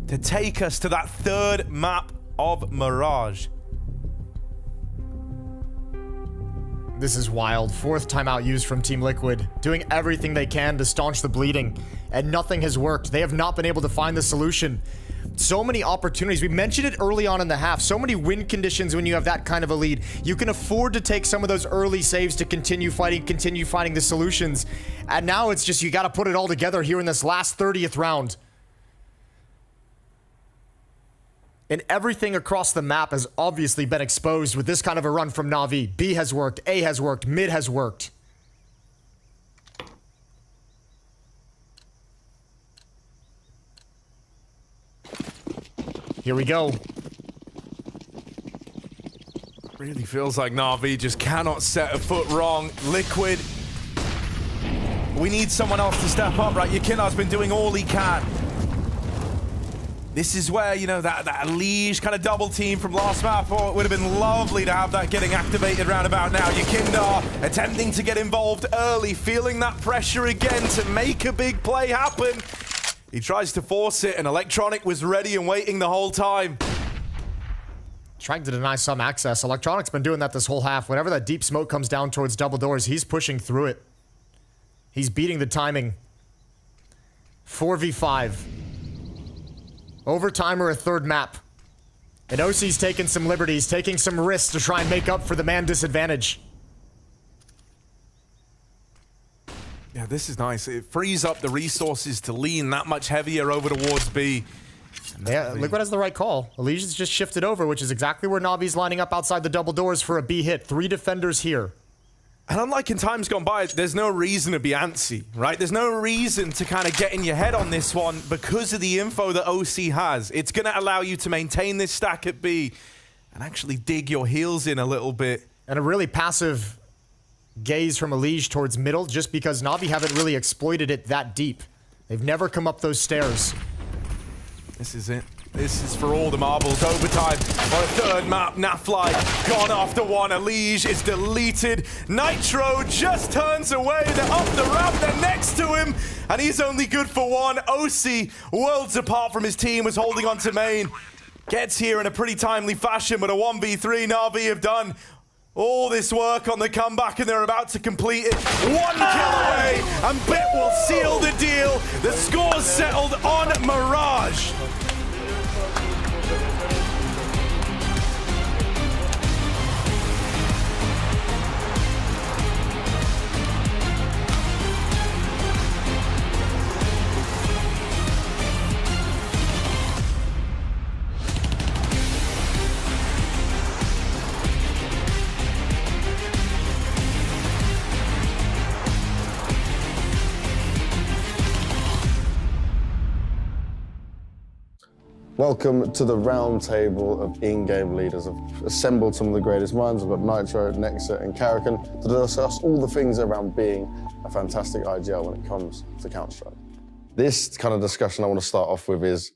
to take us to that third map of Mirage. This is wild. 4th timeout used from Team Liquid, doing everything they can to staunch the bleeding, and nothing has worked. They have not been able to find the solution. So many opportunities. We mentioned it early on in the half. So many win conditions when you have that kind of a lead. You can afford to take some of those early saves to continue finding the solutions. And now it's just you got to put it all together here in this last 30th round. And everything across the map has obviously been exposed with this kind of a run from Na'Vi. B has worked, A has worked, mid has worked. Here we go. Really feels like Na'Vi just cannot set a foot wrong. Liquid, we need someone else to step up, right? Yakinar's been doing all he can. This is where, you know, that Liege kind of double team from last map, oh, it would have been lovely to have that getting activated round about now. Yakinar attempting to get involved early, feeling that pressure again to make a big play happen. He tries to force it, and Electronic was ready and waiting the whole time. Trying to deny some access. Electronic's been doing that this whole half. Whenever that deep smoke comes down towards double doors, he's pushing through it. He's beating the timing. 4v5. Overtime or a third map. And OC's taking some liberties, taking some risks to try and make up for the man disadvantage. Yeah, this is nice. It frees up the resources to lean that much heavier over towards B. Yeah, Liquid has the right call. Elysian's just shifted over, which is exactly where Navi's lining up outside the double doors for a B hit. 3 defenders here. And unlike in times gone by, there's no reason to be antsy, right? There's no reason to kind of get in your head on this one because of the info that OC has. It's going to allow you to maintain this stack at B and actually dig your heels in a little bit. And a really passive gaze from Elige towards middle just because Na'Vi haven't really exploited it that deep. They've never come up those stairs. This is it. This is for all the marbles. Overtime on a third map. Nafly gone after one. Elige is deleted. Nitro just turns away. They're up the ramp. They're next to him. And he's only good for one. OC, worlds apart from his team, was holding on to main. Gets here in a pretty timely fashion, but a 1v3 Na'Vi have done all this work on the comeback, and they're about to complete it. 1 kill away, and BIT will seal the deal. The score's settled on Mirage. Welcome to the round table of in-game leaders. I've assembled some of the greatest minds. I've got Nitro, Nexa, and Karakan to discuss all the things around being a fantastic IGL when it comes to Counter-Strike. This kind of discussion I want to start off with is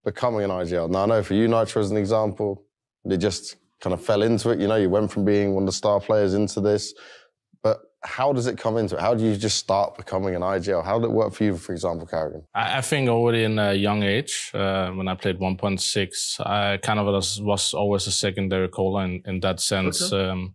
becoming an IGL. Now, I know for you, Nitro, as an example, you just kind of fell into it. You know, you went from being one of the star players into this. But how does it come into it? How do you just start becoming an IGL? How did it work for you, for example, Karakan? I think already in a young age, when I played 1.6, I kind of was always a secondary caller in that sense. Okay.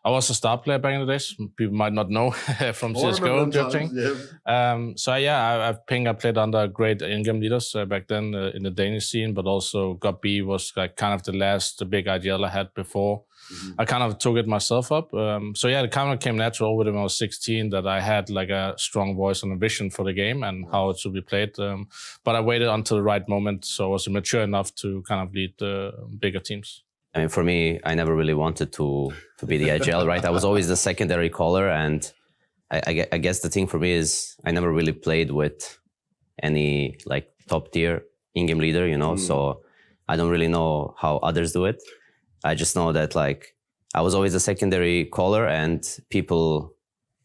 I was a star player back in the days. People might not know from CSGO judging. Yeah. So yeah, I played under great in-game leaders back then in the Danish scene, but also Got B was like kind of the last big IGL I had before. I kind of took it myself up. So yeah, it kind of came natural when I was 16 that I had like a strong voice and a vision for the game and how it should be played. But I waited until the right moment, so I was mature enough to kind of lead the bigger teams. I mean, for me, I never really wanted to be the IGL, right? I was always the secondary caller, and I guess the thing for me is I never really played with any like top tier in-game leader, you know. So I don't really know how others do it. I just know that like I was always a secondary caller, and people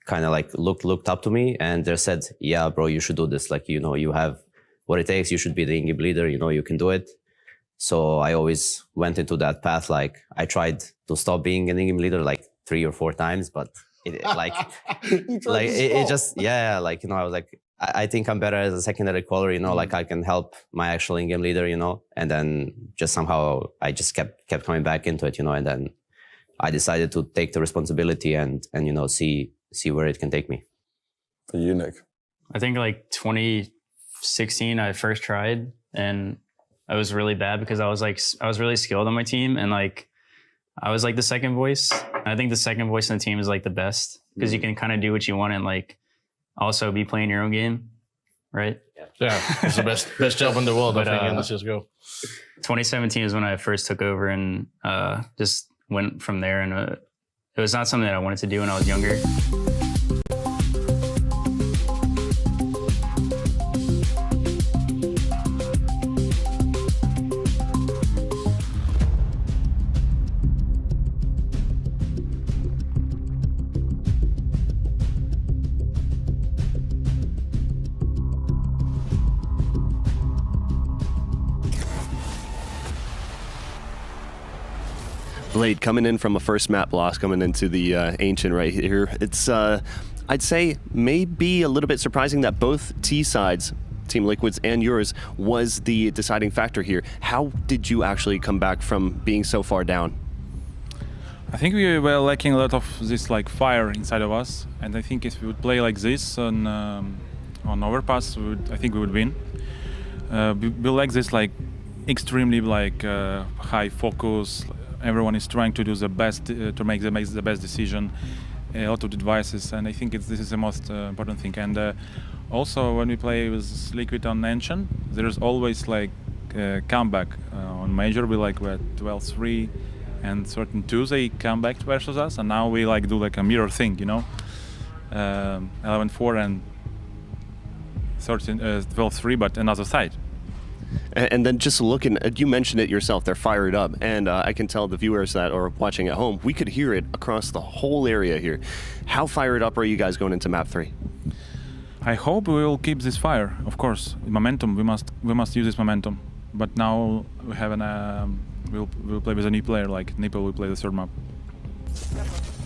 kind of like looked up to me, and they said, "Yeah, bro, you should do this. Like, you know, you have what it takes. You should be the in-game leader. You know, you can do it." So I always went into that path. Like I tried to stop being an in-game leader like 3 or 4 times, but it like it just like, you know, I was like, I think I'm better as a secondary caller, you know, like I can help my actual in-game leader, you know, and then just somehow I just kept coming back into it, you know, and then I decided to take the responsibility and you know, see where it can take me. For you, Nick? I think like 2016 I first tried, and it was really bad because I was really skilled on my team, and like I was like the second voice. I think the second voice on the team is like the best because you can kind of do what you want and like also be playing your own game, right? Yeah, it's the best job in the world, I think, in the CSGO. 2017 is when I first took over and just went from there, and it was not something that I wanted to do when I was younger. Blade, coming in from a first map loss, coming into the Ancient right here, it's, I'd say, maybe a little bit surprising that both T sides, Team Liquid's and yours, was the deciding factor here. How did you actually come back from being so far down? I think we were lacking a lot of this like fire inside of us, and I think if we would play like this on Overpass, I think we would win. We lack this like extremely like high focus. Everyone is trying to do the best, to make the best decision, a lot of devices, and I think this is the most important thing. And also when we play with Liquid on Ancient, there's always like comeback. On Major we're at 12-3, and certain twos they come back versus us, and now we like do like a mirror thing, you know, 11-4 and 12-3, but another side. And then just looking, you mentioned it yourself, they're fired up, and I can tell the viewers that are watching at home, we could hear it across the whole area here. How fired up are you guys going into map 3? I hope we will keep this fire, of course. Momentum, we must use this momentum. But now we have we'll play with a new player, like Nipple will play the third map.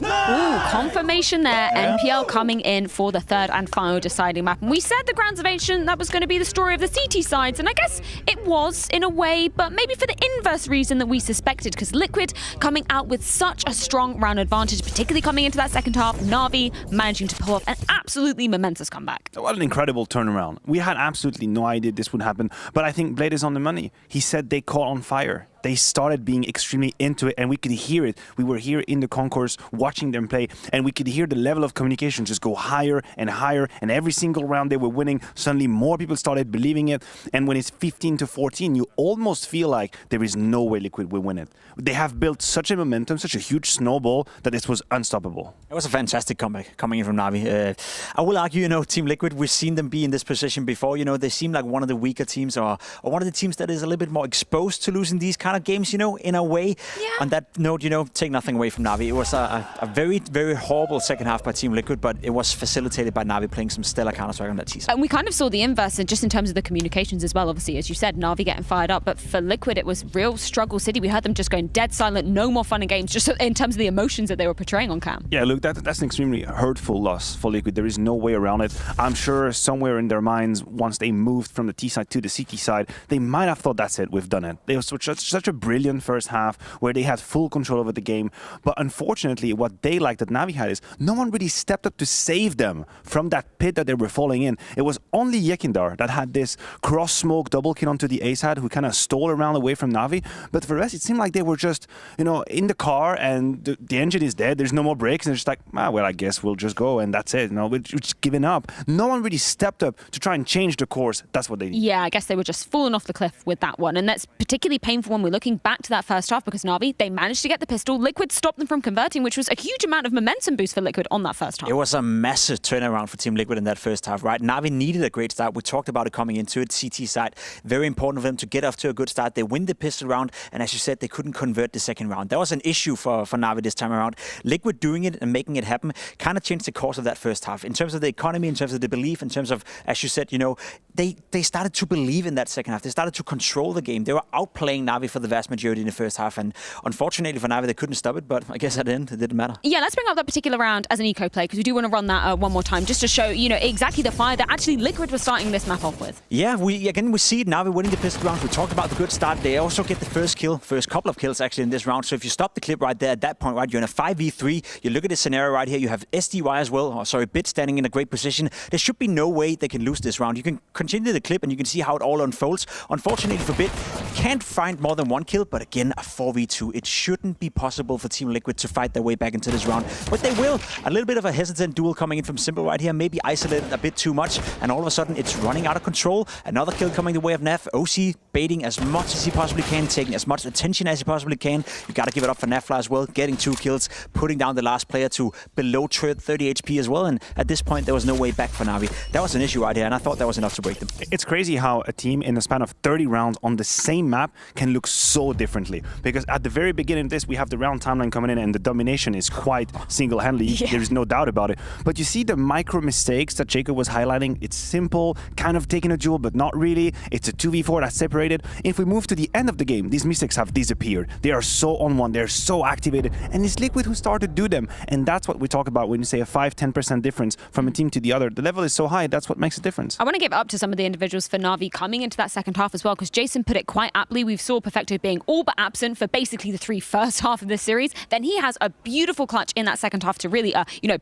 Ooh, confirmation there. NPL coming in for the third and final deciding map. And we said the Grounds of Ancient, that was going to be the story of the CT sides, and I guess it was in a way, but maybe for the inverse reason that we suspected, because Liquid coming out with such a strong round advantage, particularly coming into that second half, Navi managing to pull off an absolutely momentous comeback. What an incredible turnaround. We had absolutely no idea this would happen, but I think Blade is on the money. He said they caught on fire. They started being extremely into it, and we could hear it. We were here in the concourse watching them play, and we could hear the level of communication just go higher and higher, and every single round they were winning, suddenly more people started believing it, and when it's 15-14, you almost feel like there is no way Liquid will win it. They have built such a momentum, such a huge snowball, that this was unstoppable. It was a fantastic comeback coming in from Navi. I will argue, you know, Team Liquid, we've seen them be in this position before. You know, they seem like one of the weaker teams, or one of the teams that is a little bit more exposed to losing these kind of games, you know, in a way. Yeah. On that note, you know, take nothing away from Navi. It was a very, very horrible second half by Team Liquid, but it was facilitated by Navi playing some stellar Counter-Strike on that T side. And we kind of saw the inverse, just in terms of the communications as well. Obviously, as you said, Navi getting fired up, but for Liquid, it was real struggle city. We heard them just going dead silent, no more fun and games, just in terms of the emotions that they were portraying on cam. Yeah, look, that's an extremely hurtful loss for Liquid. There is no way around it. I'm sure somewhere in their minds, once they moved from the T side to the CT side, they might have thought, that's it, we've done it. They were such a brilliant first half where they had full control over the game. But unfortunately, what they liked that Navi had is no one really stepped up to save them from that pit that they were falling in. It was only Yekindar that had this cross-smoke double kill onto the A side, who kind of stole around away from Navi. But for the rest, it seemed like they were just, you know, in the car, and the engine is dead, there's no more brakes, and they're just like, well, I guess we'll just go, and that's it. You know, we're just giving up. No one really stepped up to try and change the course. That's what they did. Yeah, I guess they were just falling off the cliff with that one. And that's particularly painful when we're looking back to that first half, because Navi, they managed to get the pistol. Liquid stopped them from converting, which was a huge amount of momentum boost for Liquid on that first half. It was a massive turnaround for Team Liquid in that first half, right? Navi needed a great start. We talked about it coming into it. CT side, very important for them to get off to a good start. They win the pistol round, and as you said, they couldn't convert the second round. That was an issue for Navi this time around. Liquid doing it and making it happen kind of changed the course of that first half. In terms of the economy, in terms of the belief, in terms of, as you said, you know, they started to believe in that second half. They started to control the game. They were outplaying Navi for the vast majority in the first half. And unfortunately for Navi, they couldn't stop it, but I guess at the end, it didn't matter. Yeah, let's bring up that particular round as an eco play, because we do want to run that one more time, just to show, exactly the fire that actually Liquid was starting this map off with. Yeah, we see it now. We're winning the pistol round. We talked about the good start. They also get the first couple of kills actually in this round. So if you stop the clip right there at that point, right, you're in a 5v3. You look at this scenario right here. You have SDY as well. Bit standing in a great position. There should be no way they can lose this round. You can continue the clip and you can see how it all unfolds. Unfortunately for Bit, can't find more than one kill, but again, a 4v2. It shouldn't be possible for Team Liquid to fight their way back into this round, but they will. A little bit of a hesitant duel coming in from Simple right here, maybe isolated a bit too much, and all of a sudden it's running out of control. Another kill coming the way of Nav. OC baiting as much as he possibly can, taking as much attention as he possibly can. You gotta give it up for Nafla as well, getting 2 kills, putting down the last player to below 30 HP as well, and at this point there was no way back for Navi. That was an issue right here, and I thought that was enough to break them. It's crazy how a team in a span of 30 rounds on the same map can look so differently, because at the very beginning of this we have the round timeline coming in and the domination is quite single-handedly. There's no doubt about it, but you see the micro mistakes that Jacob was highlighting. It's Simple kind of taking a duel, but not really. It's a 2v4 that's separated. If we move to the end of the game, these mistakes have disappeared. They are so on one, they're so activated, and it's Liquid who started to do them, and that's what we talk about when you say a 5-10% difference from a team to the other. The level is so high, that's what makes a difference. I want to give up to some of the individuals for Navi coming into that second half as well, because Jason put it quite aptly. We saw Perfecto being all but absent for basically the first half of this series. Then he has a beautiful clutch in that second half to really,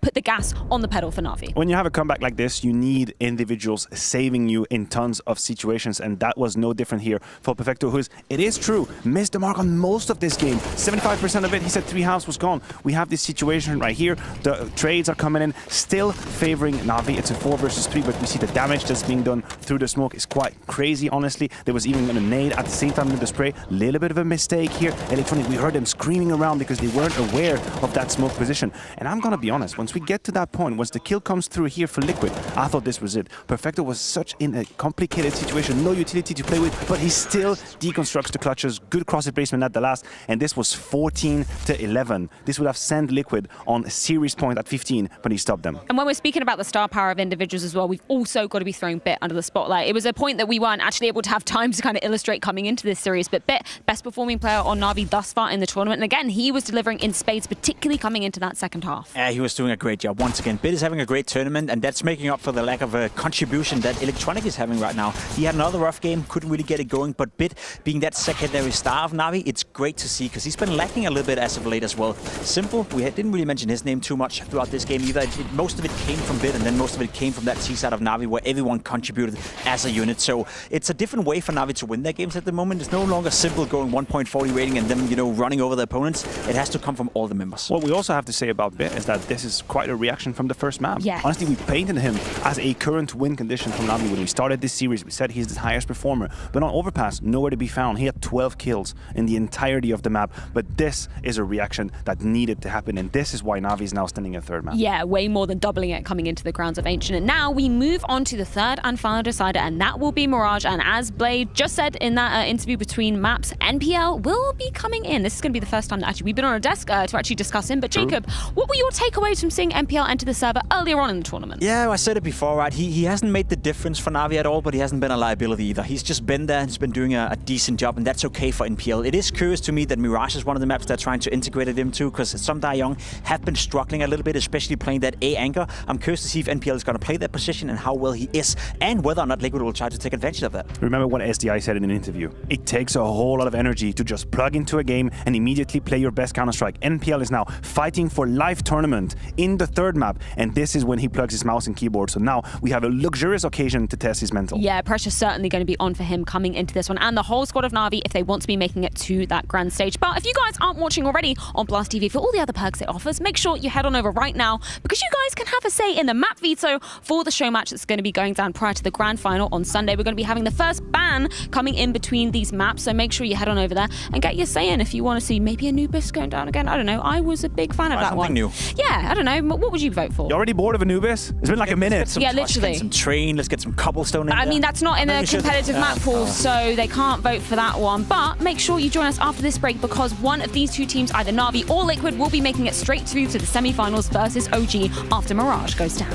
put the gas on the pedal for Navi. When you have a comeback like this, you need individuals saving you in tons of situations, and that was no different here for Perfecto, who it is true, missed the mark on most of this game. 75% of it, he said 3 halves was gone. We have this situation right here. The trades are coming in, still favoring Navi. It's a 4 versus 3, but we see the damage that's being done through the smoke is quite crazy, honestly. There was even a nade at the same time with the spray. Little bit of a mistake here. Electronic, we heard them screaming around because they weren't aware of that smoke position. And I'm gonna be honest, once we get to that point, once the kill comes through here for Liquid, I thought this was it. Perfecto was such in a complicated situation, no utility to play with, but he still deconstructs the clutches. Good cross placement at the last, and this was 14-11. This would have sent Liquid on a series point at 15, but he stopped them. And when we're speaking about the star power of individuals as well, we've also got to be throwing Bit under the spotlight. It was a point that we weren't actually able to have time to kind of illustrate coming into this series, but Bit, best performing player on Navi thus far in the tournament, and again, he was delivering in spades, particularly coming into that second half. Yeah, he was doing a great job. Once again, Bit is having a great tournament, and that's making up for the lack of a contribution that Electronic is having right now. He had another rough game, couldn't really get it going, but Bit being that secondary star of Navi, it's great to see, because he's been lacking a little bit as of late as well. Simple, we didn't really mention his name too much throughout this game either. Most of it came from Bit, and then most of it came from that T side of Navi, where everyone contributed as a unit. So it's a different way for Navi to win their games at the moment. It's no longer Simple going 1.40 rating and them, running over the opponents. It has to come from all the members. What we also have to say about Bit is that this is quite a reaction from the first map. Yeah. Honestly, we painted him as a current win condition from Navi when we started this series. We said he's the highest performer, but on Overpass, nowhere to be found. He had 12 kills in the entirety of the map, but this is a reaction that needed to happen, and this is why Navi is now standing at third map. Yeah, way more than doubling it coming into the grounds of Ancient. And now we move on to the third and final decider, and that will be Mirage. And as Blade just said in that interview between maps, NPL will be coming in. This is going to be the first time that actually we've been on a desk to actually discuss him. But Jacob, what were your takeaways from seeing NPL enter the server earlier on in the tournament? Yeah, I said it before, right? He hasn't made the difference for Navi at all, but he hasn't been a liability either. He's just been there and he's been doing a decent job, and that's okay for NPL. It is curious to me that Mirage is one of the maps they're trying to integrate it into, because some Young have been struggling a little bit, especially playing that A anchor. I'm curious to see if NPL is going to play that position and how well he is, and whether or not Liquid will try to take advantage of that. Remember what SDI said in an interview. It takes a whole lot of energy to just plug into a game and immediately play your best Counter-Strike. NPL is now fighting for live tournament in the third map, and this is when he plugs his mouse and keyboard. So now we have a luxurious occasion to test his mental. Yeah, pressure's certainly going to be on for him coming into this one, and the whole squad of Navi if they want to be making it to that grand stage. But if you guys aren't watching already on Blast TV for all the other perks it offers, make sure you head on over right now, because you guys can have a say in the map veto for the show match that's going to be going down prior to the grand final on Sunday. We're going to be having the first ban coming in between these maps, so make sure you head on over there and get your say in if you want to see maybe Anubis going down again. I don't know. I was a big fan of that one. New. Yeah, I don't know. What would you vote for? You already bored of Anubis? It's been like a minute. Yeah, literally. Let's get some train, let's get some cobblestone in I there. mean, that's not in a competitive map pool, so they can't vote for that one. But make sure you join us after this break, because one of these two teams, either Navi or Liquid, will be making it straight through to the semi-finals versus OG after Mirage goes down.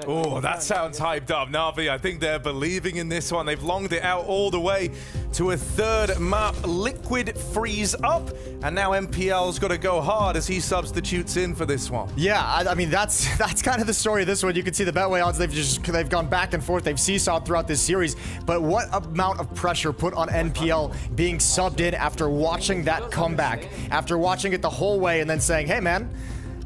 Oh, that sounds hyped up, Navi. I think they're believing in this one. They've longed it out all the way to a third map. Liquid freeze up, and now MPL's got to go hard as he substitutes in for this one. Yeah, I mean, that's kind of the story of this one. You can see the Betway odds, they've gone back and forth. They've seesawed throughout this series. But what amount of pressure put on NPL being subbed in after watching that comeback, after watching it the whole way and then saying, hey, man,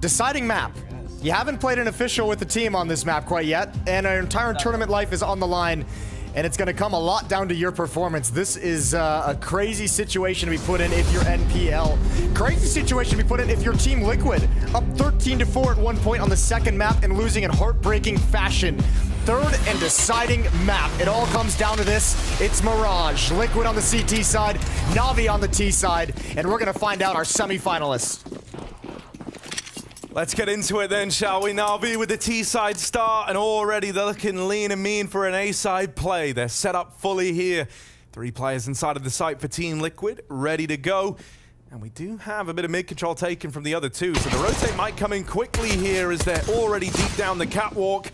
deciding map. You haven't played an official with the team on this map quite yet, and our entire tournament life is on the line, and it's going to come a lot down to your performance. This is a crazy situation to be put in if you're NPL. Crazy situation to be put in if you're Team Liquid. Up 13-4 at one point on the second map and losing in heartbreaking fashion. Third and deciding map. It all comes down to this. It's Mirage. Liquid on the CT side, Navi on the T side, and we're going to find out our semifinalists. Let's get into it then, shall we? Navi with the T-side start, and already they're looking lean and mean for an A-side play. They're set up fully here. 3 players inside of the site for Team Liquid, ready to go. And we do have a bit of mid-control taken from the other two, so the rotate might come in quickly here as they're already deep down the catwalk.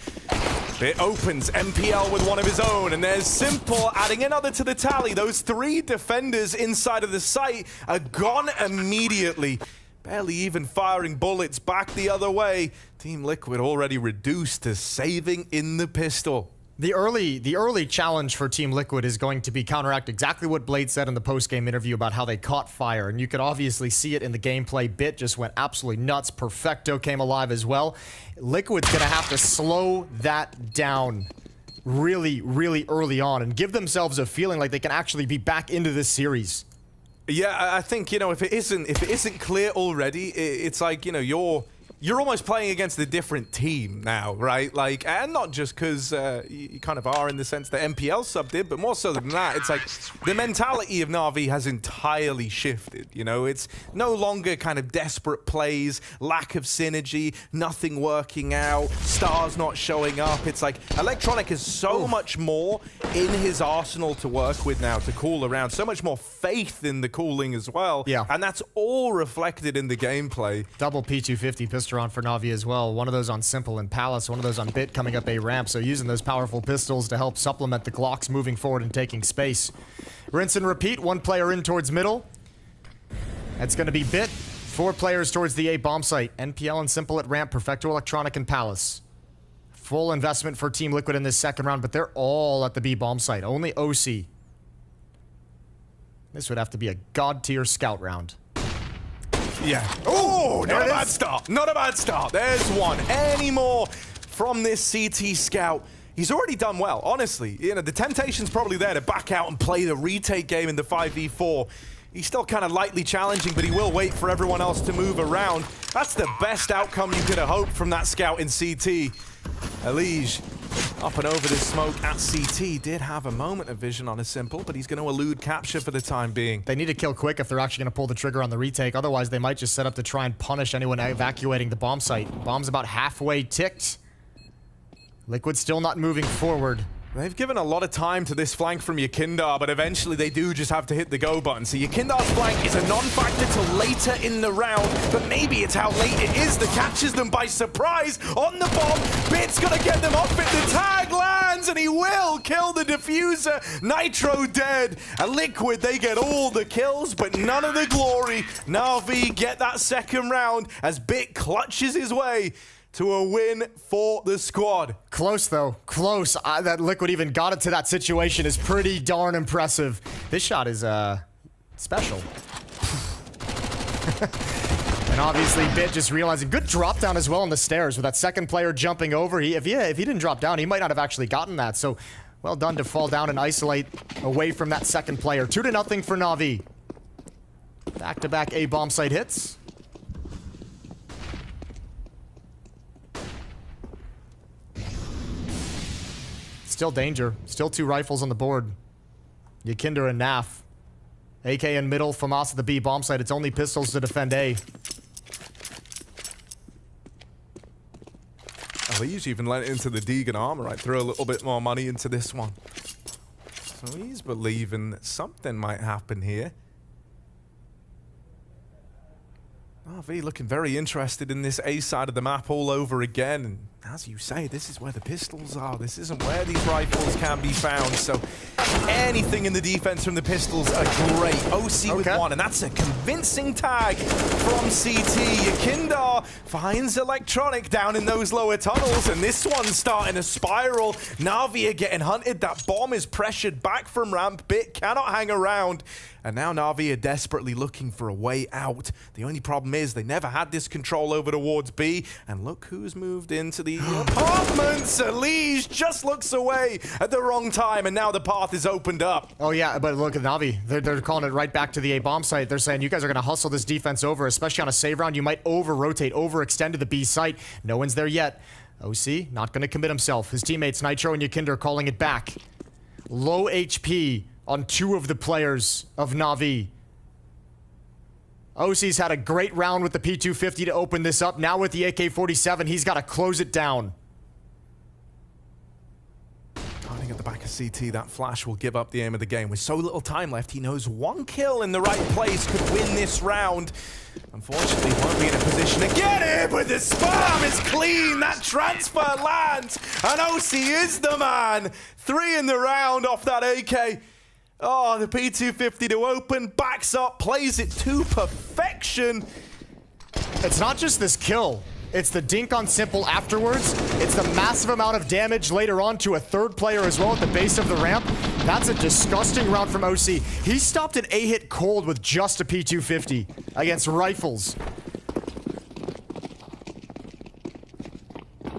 It opens, MPL with one of his own, and there's Simple adding another to the tally. Those 3 defenders inside of the site are gone immediately. Barely even firing bullets back the other way. Team Liquid already reduced to saving in the pistol. The early challenge for Team Liquid is going to be counteract exactly what Blade said in the post-game interview about how they caught fire. And you could obviously see it in the gameplay. Bit just went absolutely nuts. Perfecto came alive as well. Liquid's going to have to slow that down really, really early on and give themselves a feeling like they can actually be back into this series. Yeah, I think, you know, if it isn't clear already, it's like, you know, you're almost playing against a different team now, right? Like, and not just because you kind of are in the sense that MPL subbed in, but more so than that, it's like the mentality of Navi has entirely shifted, you know? It's no longer kind of desperate plays, lack of synergy, nothing working out, stars not showing up. It's like Electronic has so much more in his arsenal to work with now to cool around, so much more faith in the cooling as well. Yeah. And that's all reflected in the gameplay. Double P250 pistol on for Navi as well. One of those on Simple and Palace, one of those on Bit coming up A ramp. So using those powerful pistols to help supplement the Glocks moving forward and taking space. Rinse and repeat, 1 player in towards middle. That's going to be Bit. 4 players towards the A bomb site. NPL and Simple at ramp, Perfecto, Electronic, and Palace. Full investment for Team Liquid in this second round, but they're all at the B bomb site. Only OC. This would have to be a god-tier scout round. Yeah. Oh, not a bad start. Not a bad start. There's one. Any more from this CT scout? He's already done well, honestly. You know, the temptation's probably there to back out and play the retake game in the 5v4. He's still kind of lightly challenging, but he will wait for everyone else to move around. That's the best outcome you could have hoped from that scout in CT. Elige up and over this smoke at CT. Did have a moment of vision on a Simple, but he's going to elude capture for the time being. They need to kill quick if they're actually going to pull the trigger on the retake. Otherwise, they might just set up to try and punish anyone evacuating the bomb site. Bomb's about halfway ticked. Liquid still not moving forward. They've given a lot of time to this flank from Yakindar, but eventually they do just have to hit the go button. So Yakindar's flank is a non-factor till later in the round, but maybe it's how late it is that catches them by surprise on the bomb. Bit's gonna get them off it. The tag lands, and he will kill the diffuser. Nitro dead. And Liquid, they get all the kills, but none of the glory. Navi get that second round as Bit clutches his way to a win for the squad. Close, though. Close. That Liquid even got it to that situation is pretty darn impressive. This shot is, special. And obviously, Bit just realizing, good drop down as well on the stairs with that second player jumping over. If he didn't drop down, he might not have actually gotten that. So, well done to fall down and isolate away from that second player. 2-0 for Navi. Back-to-back A bomb site hits. Still danger. Still 2 rifles on the board. Yakinder and Naf. AK in middle, Famas at the B bomb site. It's only pistols to defend A. Elige even let it into the Deegan armor. I throw a little bit more money into this one. So he's believing that something might happen here. NAVI looking very interested in this A side of the map all over again. And as you say, this is where the pistols are. This isn't where these rifles can be found. So anything in the defense from the pistols are great. OC with one, and that's a convincing tag from CT. Yakindar finds Electronic down in those lower tunnels, and this one's starting to spiral. NAVI are getting hunted. That bomb is pressured back from ramp. Bit cannot hang around. And now NAVI are desperately looking for a way out. The only problem is they never had this control over towards B. And look who's moved into the apartments. Elige just looks away at the wrong time, and now the path is opened up. Oh yeah, but look at NAVI. They're calling it right back to the A bomb site. They're saying you guys are going to hustle this defense over, especially on a save round. You might over-rotate, overextend to the B site. No one's there yet. OC not going to commit himself. His teammates Nitro and Yakinder calling it back. Low HP on 2 of the players of NAVI. OC's had a great round with the P250 to open this up. Now with the AK-47, he's got to close it down. Starting at the back of CT, that flash will give up the aim of the game. With so little time left, he knows 1 kill in the right place could win this round. Unfortunately, he won't be in a position to get it, but the spam is clean. That transfer lands, and OC is the man. 3 in the round off that AK. Oh, the P250 to open, backs up, plays it to perfection. It's not just this kill. It's the dink on Simple afterwards. It's the massive amount of damage later on to a 3rd player as well at the base of the ramp. That's a disgusting round from OC. He stopped an A-hit cold with just a P250 against rifles.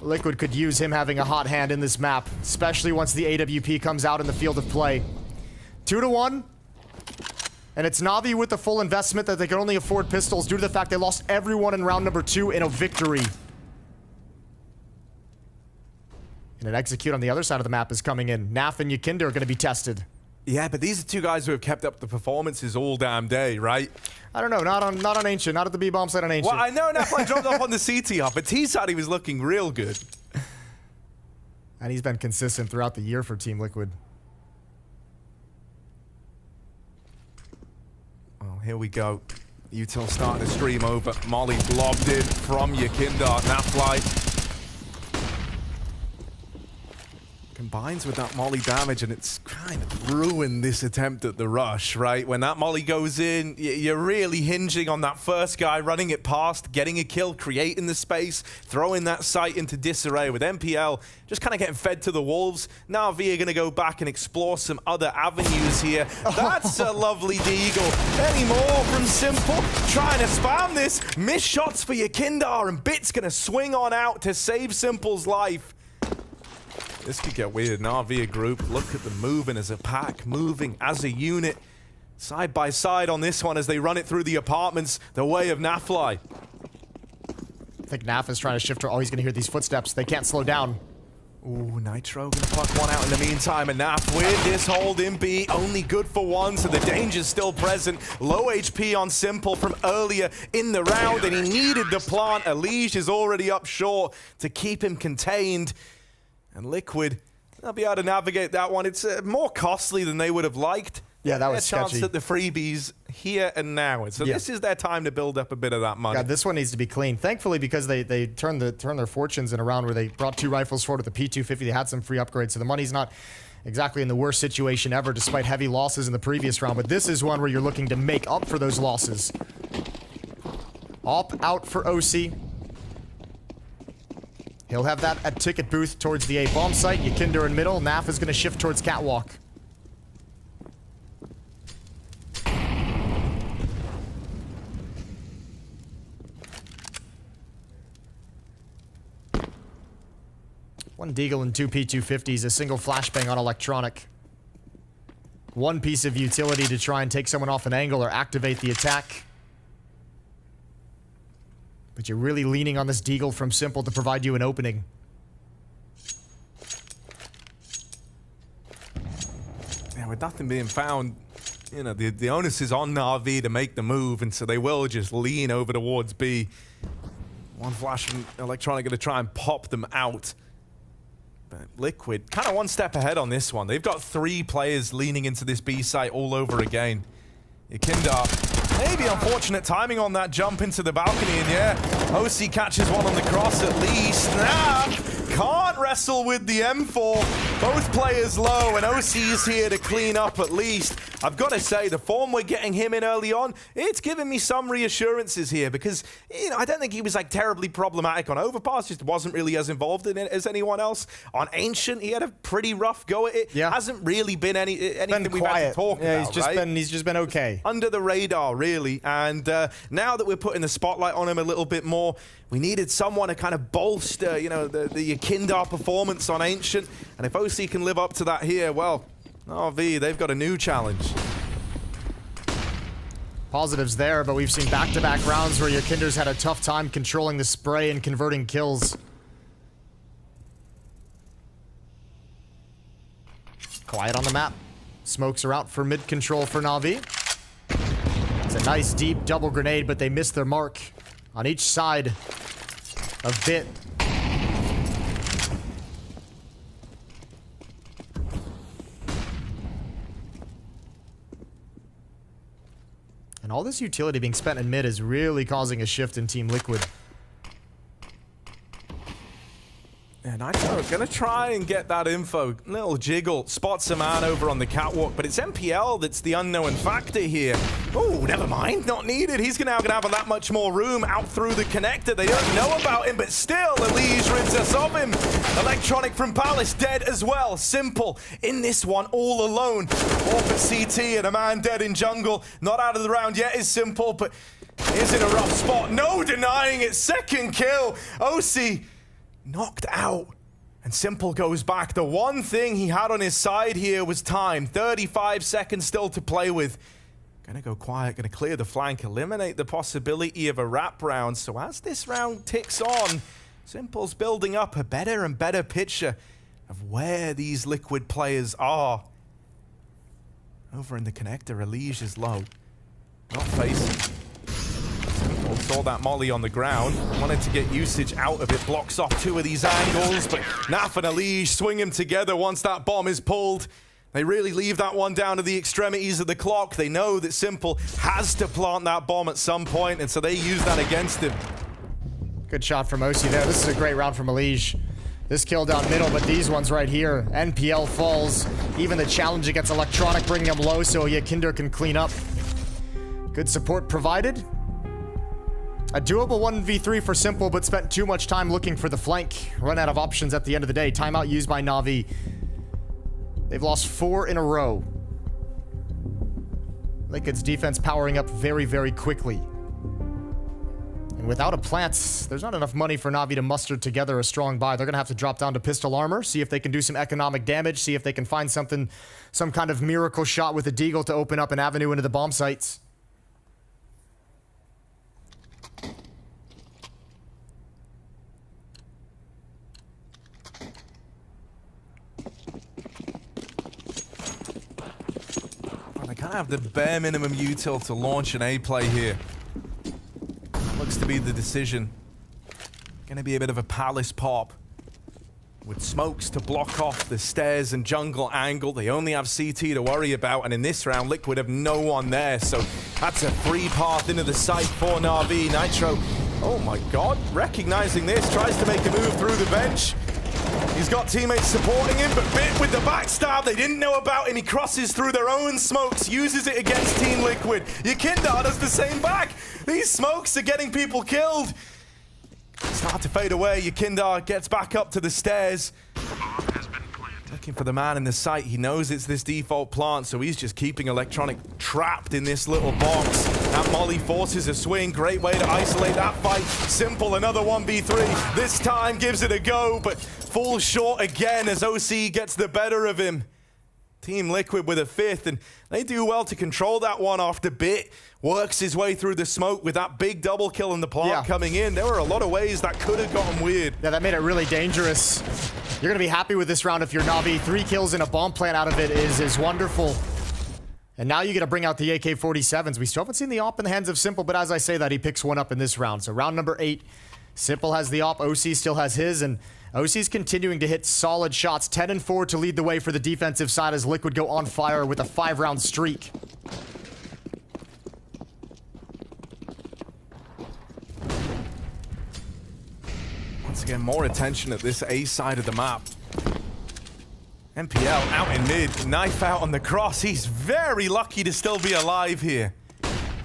Liquid could use him having a hot hand in this map, especially once the AWP comes out in the field of play. 2-1, and it's NAVI with the full investment that they can only afford pistols due to the fact they lost everyone in round number 2 in a victory. And an execute on the other side of the map is coming in. Naf and Yakinder are going to be tested. Yeah, but these are 2 guys who have kept up the performances all damn day, right? I don't know, not on Ancient, not at the B-bomb side on Ancient. Well, I know Naf dropped off on the CT hop, but T side he was looking real good. And he's been consistent throughout the year for Team Liquid. Well, here we go. Util starting to stream over. Molly lobbed in from Yakinder. NAFI combines with that Molly damage, and it's kind of ruined this attempt at the rush, right? When that Molly goes in, you're really hinging on that first guy running it past, getting a kill, creating the space, throwing that site into disarray. With MPL just kind of getting fed to the wolves. Now NAVI are going to go back and explore some other avenues here. That's a lovely deagle. Any more from Simple? Trying to spam this. Missed shots for Yakinder, and Bit's going to swing on out to save Simple's life. This could get weird. NAVI a group. Look at them moving as a pack, moving as a unit. Side by side on this one as they run it through the apartments, the way of Nafly. I think Naf is trying to shift her. Oh, he's going to hear these footsteps. They can't slow down. Ooh, Nitro gonna pluck one out in the meantime, and Naf with this hold in B, only good for 1, so the danger's still present. Low HP on Simple from earlier in the round, and he needed the plant. Elige is already up short to keep him contained. And Liquid, they'll be able to navigate that one. It's more costly than they would have liked. Yeah, that was sketchy. sketchy. At the freebies here and now. So this is their time to build up a bit of that money. Yeah, this one needs to be clean. Thankfully, because they turned their fortunes in a round where they brought 2 rifles forward with the P250. They had some free upgrades, so the money's not exactly in the worst situation ever, despite heavy losses in the previous round. But this is one where you're looking to make up for those losses. Op out for OC. He'll have that at ticket booth towards the A bomb site. Yakinder in middle. Naf is going to shift towards catwalk. One Deagle and 2 P250s, a single flashbang on Electronic. One piece of utility to try and take someone off an angle or activate the attack. But you're really leaning on this Deagle from Simple to provide you an opening. Yeah, with nothing being found, you know, the onus is on NAVI to make the move, and so they will just lean over towards B. One flash from Electronic going to try and pop them out. But Liquid, kind of one step ahead on this one. They've got 3 players leaning into this B site all over again. Yakinder Maybe unfortunate timing on that jump into the balcony, and yeah, OC catches one on the cross at least. Can't wrestle with the M4. Both players low, and OC is here to clean up at least. I've got to say, the form we're getting him in early on, it's giving me some reassurances here because, you know, I don't think he was like terribly problematic on Overpass, just wasn't really as involved in it as anyone else. On Ancient, he had a pretty rough go at it. Yeah. Hasn't really been anything we've had to talk Yeah, about, he's just been okay. Under the radar, really. And now that we're putting the spotlight on him a little bit more, we needed someone to kind of bolster, you know, the Yakindar performance on Ancient. And if OC can live up to that here, well, NAVI, they've got a new challenge. Positives there, but we've seen back-to-back rounds where Yakindar's had a tough time controlling the spray and converting kills. Quiet on the map. Smokes are out for mid-control for NAVI. It's a nice deep double grenade, but they missed their mark on each side of Bit. And all this utility being spent in mid is really causing a shift in Team Liquid. And I'm gonna try and get that info. Little jiggle, spots a man over on the catwalk, but it's MPL that's the unknown factor here. Oh, never mind, not needed. He's now gonna have that much more room out through the connector. They don't know about him, but still, Elige rids us of him. Electronic from Palace dead as well. Simple in this one, all alone. All for CT and a man dead in jungle. Not out of the round yet is Simple, but is in a rough spot. No denying it, second kill. OC knocked out, and Simple goes back. The one thing he had on his side here was time. 35 seconds still to play with. Gonna go quiet, gonna clear the flank, eliminate the possibility of a wrap round. So as this round ticks on, Simple's building up a better and better picture of where these Liquid players are. Over in the connector, Elige is low. Not facing. Saw that molly on the ground, wanted to get usage out of it, blocks off two of these angles, but Naf and Elige swing him together once that bomb is pulled. They really leave that one down to the extremities of the clock. They know that Simple has to plant that bomb at some point, and so they use that against him. Good shot from OC there. This is a great round from Elige. This kill down middle, but these ones right here. NPL falls. Even the challenge against Electronic bringing him low so Yakindar can clean up. Good support provided. A doable 1v3 for Simple, but spent too much time looking for the flank. Run out of options at the end of the day. Timeout used by NAVI. They've lost 4 in a row. Liquid's defense powering up very, very quickly. And without a plant, there's not enough money for NAVI to muster together a strong buy. They're going to have to drop down to pistol armor, see if they can do some economic damage, see if they can find something, some kind of miracle shot with a deagle to open up an avenue into the bomb sites. They kind of have the bare minimum util to launch an A play here. Looks to be the decision. Gonna be a bit of a Palace pop. With smokes to block off the stairs and jungle angle. They only have CT to worry about, and in this round, Liquid have no one there. So that's a free path into the site for NAVI. Nitro, oh my god, recognizing this, tries to make a move through the bench. He's got teammates supporting him, but Bit with the backstab, they didn't know about him. He crosses through their own smokes, uses it against Team Liquid. Yakindar does the same back. These smokes are getting people killed. Start to fade away. Yakindar gets back up to the stairs. Looking for the man in the site. He knows it's this default plant, so he's just keeping Electronic trapped in this little box. That molly forces a swing. Great way to isolate that fight. Simple, another 1v3. This time gives it a go, but falls short again as OC gets the better of him. Team Liquid with a 5th, and they do well to control that one after Bit works his way through the smoke with that big double kill in the plant coming in. There were a lot of ways that could have gotten weird. Yeah, that made it really dangerous. You're going to be happy with this round if you're NAVI. 3 kills and a bomb plant out of it is wonderful. And now you get to bring out the AK-47s. We still haven't seen the op in the hands of Simple, but as I say that, he picks one up in this round. So round number 8, Simple has the op, OC still has his, and OC's continuing to hit solid shots. 10 and 4 to lead the way for the defensive side as Liquid go on fire with a 5-round streak. Getting more attention at this A side of the map. NPL out in mid, knife out on the cross. He's very lucky to still be alive here.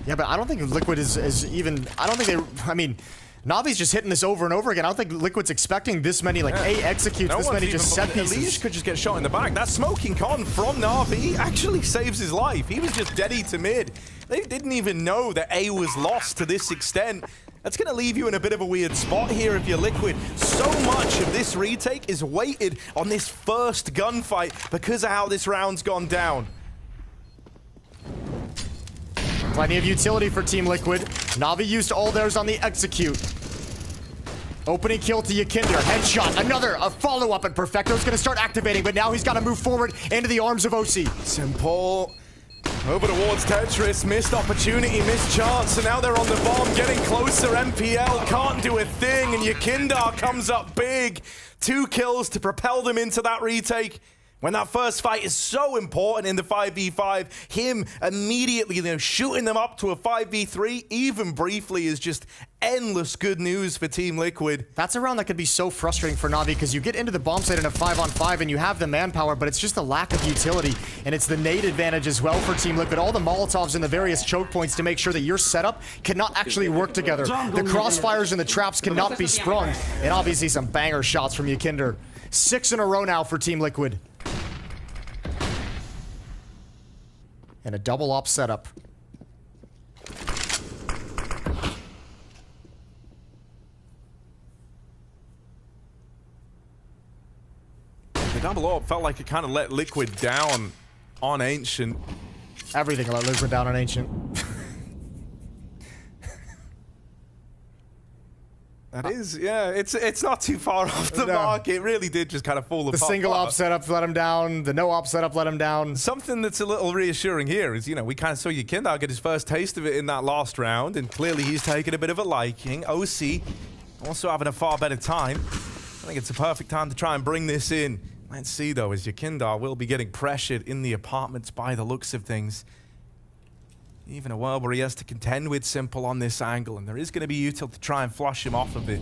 Yeah, but I don't think Liquid is even, I don't think they, I mean, Navi's just hitting this over and over again. I don't think Liquid's expecting this many, like, A executes, this many just set pieces. Lige could just get shot in the back. That smoking con from Navi actually saves his life. He was just deady to mid. They didn't even know that A was lost to this extent. That's going to leave you in a bit of a weird spot here if you're Liquid. So much of this retake is weighted on this first gunfight because of how this round's gone down. Plenty of utility for Team Liquid. Navi used all theirs on the execute. Opening kill to Yakinder. Headshot. Another. A follow-up. And Perfecto's going to start activating, but now he's got to move forward into the arms of OC. Simple. Over towards Tetris. Missed opportunity, missed chance. And now they're on the bomb, getting closer. MPL can't do a thing. And Yakinder comes up big. 2 kills to propel them into that retake. When that first fight is so important in the 5v5, him immediately shooting them up to a 5v3, even briefly, is just endless good news for Team Liquid. That's a round that could be so frustrating for Navi because you get into the bomb site in a 5-on-5 and you have the manpower, but it's just a lack of utility. And it's the nade advantage as well for Team Liquid. All the Molotovs and the various choke points to make sure that your setup cannot actually work together. The crossfires and the traps cannot be sprung. And obviously some banger shots from Yakinder. 6 in a row now for Team Liquid. And a double op setup. The double op felt like it kind of let Liquid down on Ancient. Everything let Liquid down on Ancient. That is, yeah, it's not too far off the mark. It really did just kind of fall apart. The single op setup let him down. The no op setup let him down. Something that's a little reassuring here is, we kind of saw Yakinder get his first taste of it in that last round, and clearly he's taken a bit of a liking. OC also having a far better time. I think it's a perfect time to try and bring this in. Let's see, though, as Yakinder will be getting pressured in the apartments by the looks of things. Even a world where he has to contend with Simple on this angle, and there is going to be util to try and flush him off of it.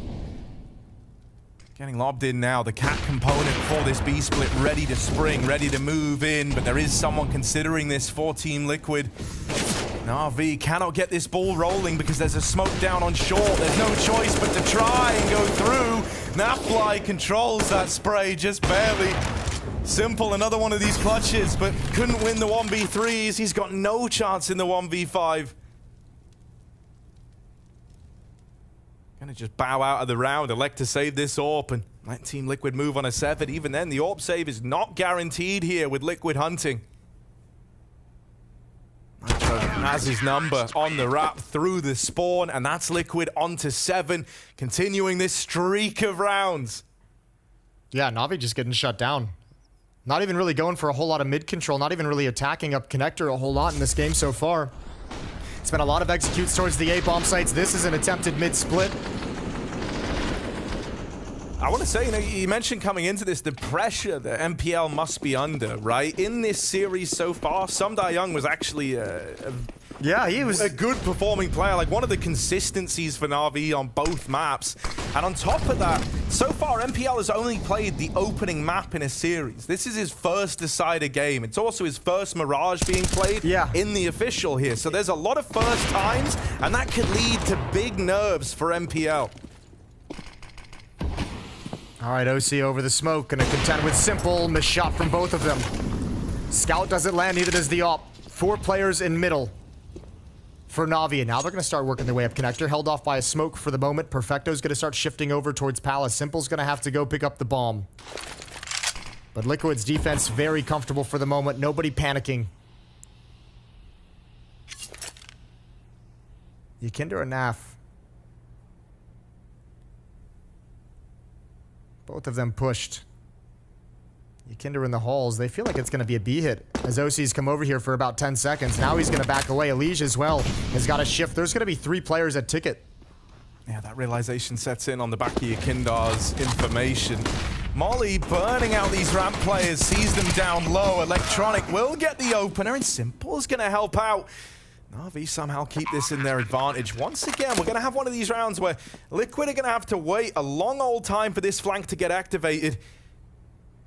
Getting lobbed in now, the cat component for this B split ready to spring, ready to move in, but there is someone considering this for Team Liquid. NAVI cannot get this ball rolling because there's a smoke down on short. There's no choice but to try and go through. Nafly controls that spray just barely. Simple, another one of these clutches, but couldn't win the 1v3s. He's got no chance in the 1v5. Gonna just bow out of the round, elect to save this AWP, and let Team Liquid move on a 7. Even then, the AWP save is not guaranteed here with Liquid hunting. Nitro has his number on the wrap through the spawn, and that's Liquid onto 7, continuing this streak of rounds. Yeah, Navi just getting shut down. Not even really going for a whole lot of mid control, not even really attacking up connector a whole lot in this game so far. It's been a lot of executes towards the A bomb sites. This is an attempted mid split. I want to say, you mentioned coming into this, the pressure that MPL must be under, right? In this series so far, Sumda Young was actually he was a good performing player, like one of the consistencies for Navi on both maps. And on top of that, so far MPL has only played the opening map in a series. This is his first decider game. It's also his first Mirage being played in the official here. So there's a lot of first times, and that could lead to big nerves for MPL. All right, OC over the smoke, gonna contend with Simple. Missed shot from both of them. Scout doesn't land, neither does the AWP. 4 players in middle for Navi, and now they're gonna start working their way up connector. Held off by a smoke for the moment. Perfecto's gonna start shifting over towards Palace. Simple's gonna have to go pick up the bomb. But Liquid's defense very comfortable for the moment. Nobody panicking. Yakinder and Naf. Both of them pushed. Yakinder in the halls. They feel like it's going to be a B hit as OC's come over here for about 10 seconds. Now he's going to back away. Elige as well has got a shift. There's going to be 3 players at ticket. Yeah, that realization sets in on the back of Yakinder's information. Molly burning out these ramp players, sees them down low. Electronic will get the opener, and Simple's going to help out. NAVI somehow keep this in their advantage. Once again, we're going to have one of these rounds where Liquid are going to have to wait a long old time for this flank to get activated.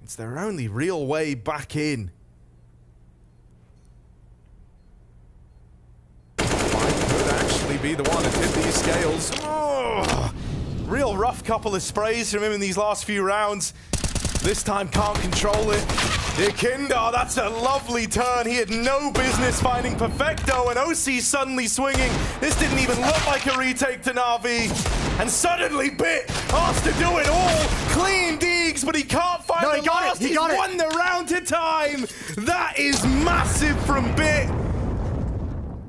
It's their only real way back in. Could actually be the one to tip these scales. Oh, real rough couple of sprays from him in these last few rounds. This time can't control it. Ikinda, that's a lovely turn. He had no business finding Perfecto, and OC suddenly swinging. This didn't even look like a retake to NAVI. And suddenly Bit asked to do it all. Clean Deegs, but he can't find the last. He won the round to time. That is massive from Bit.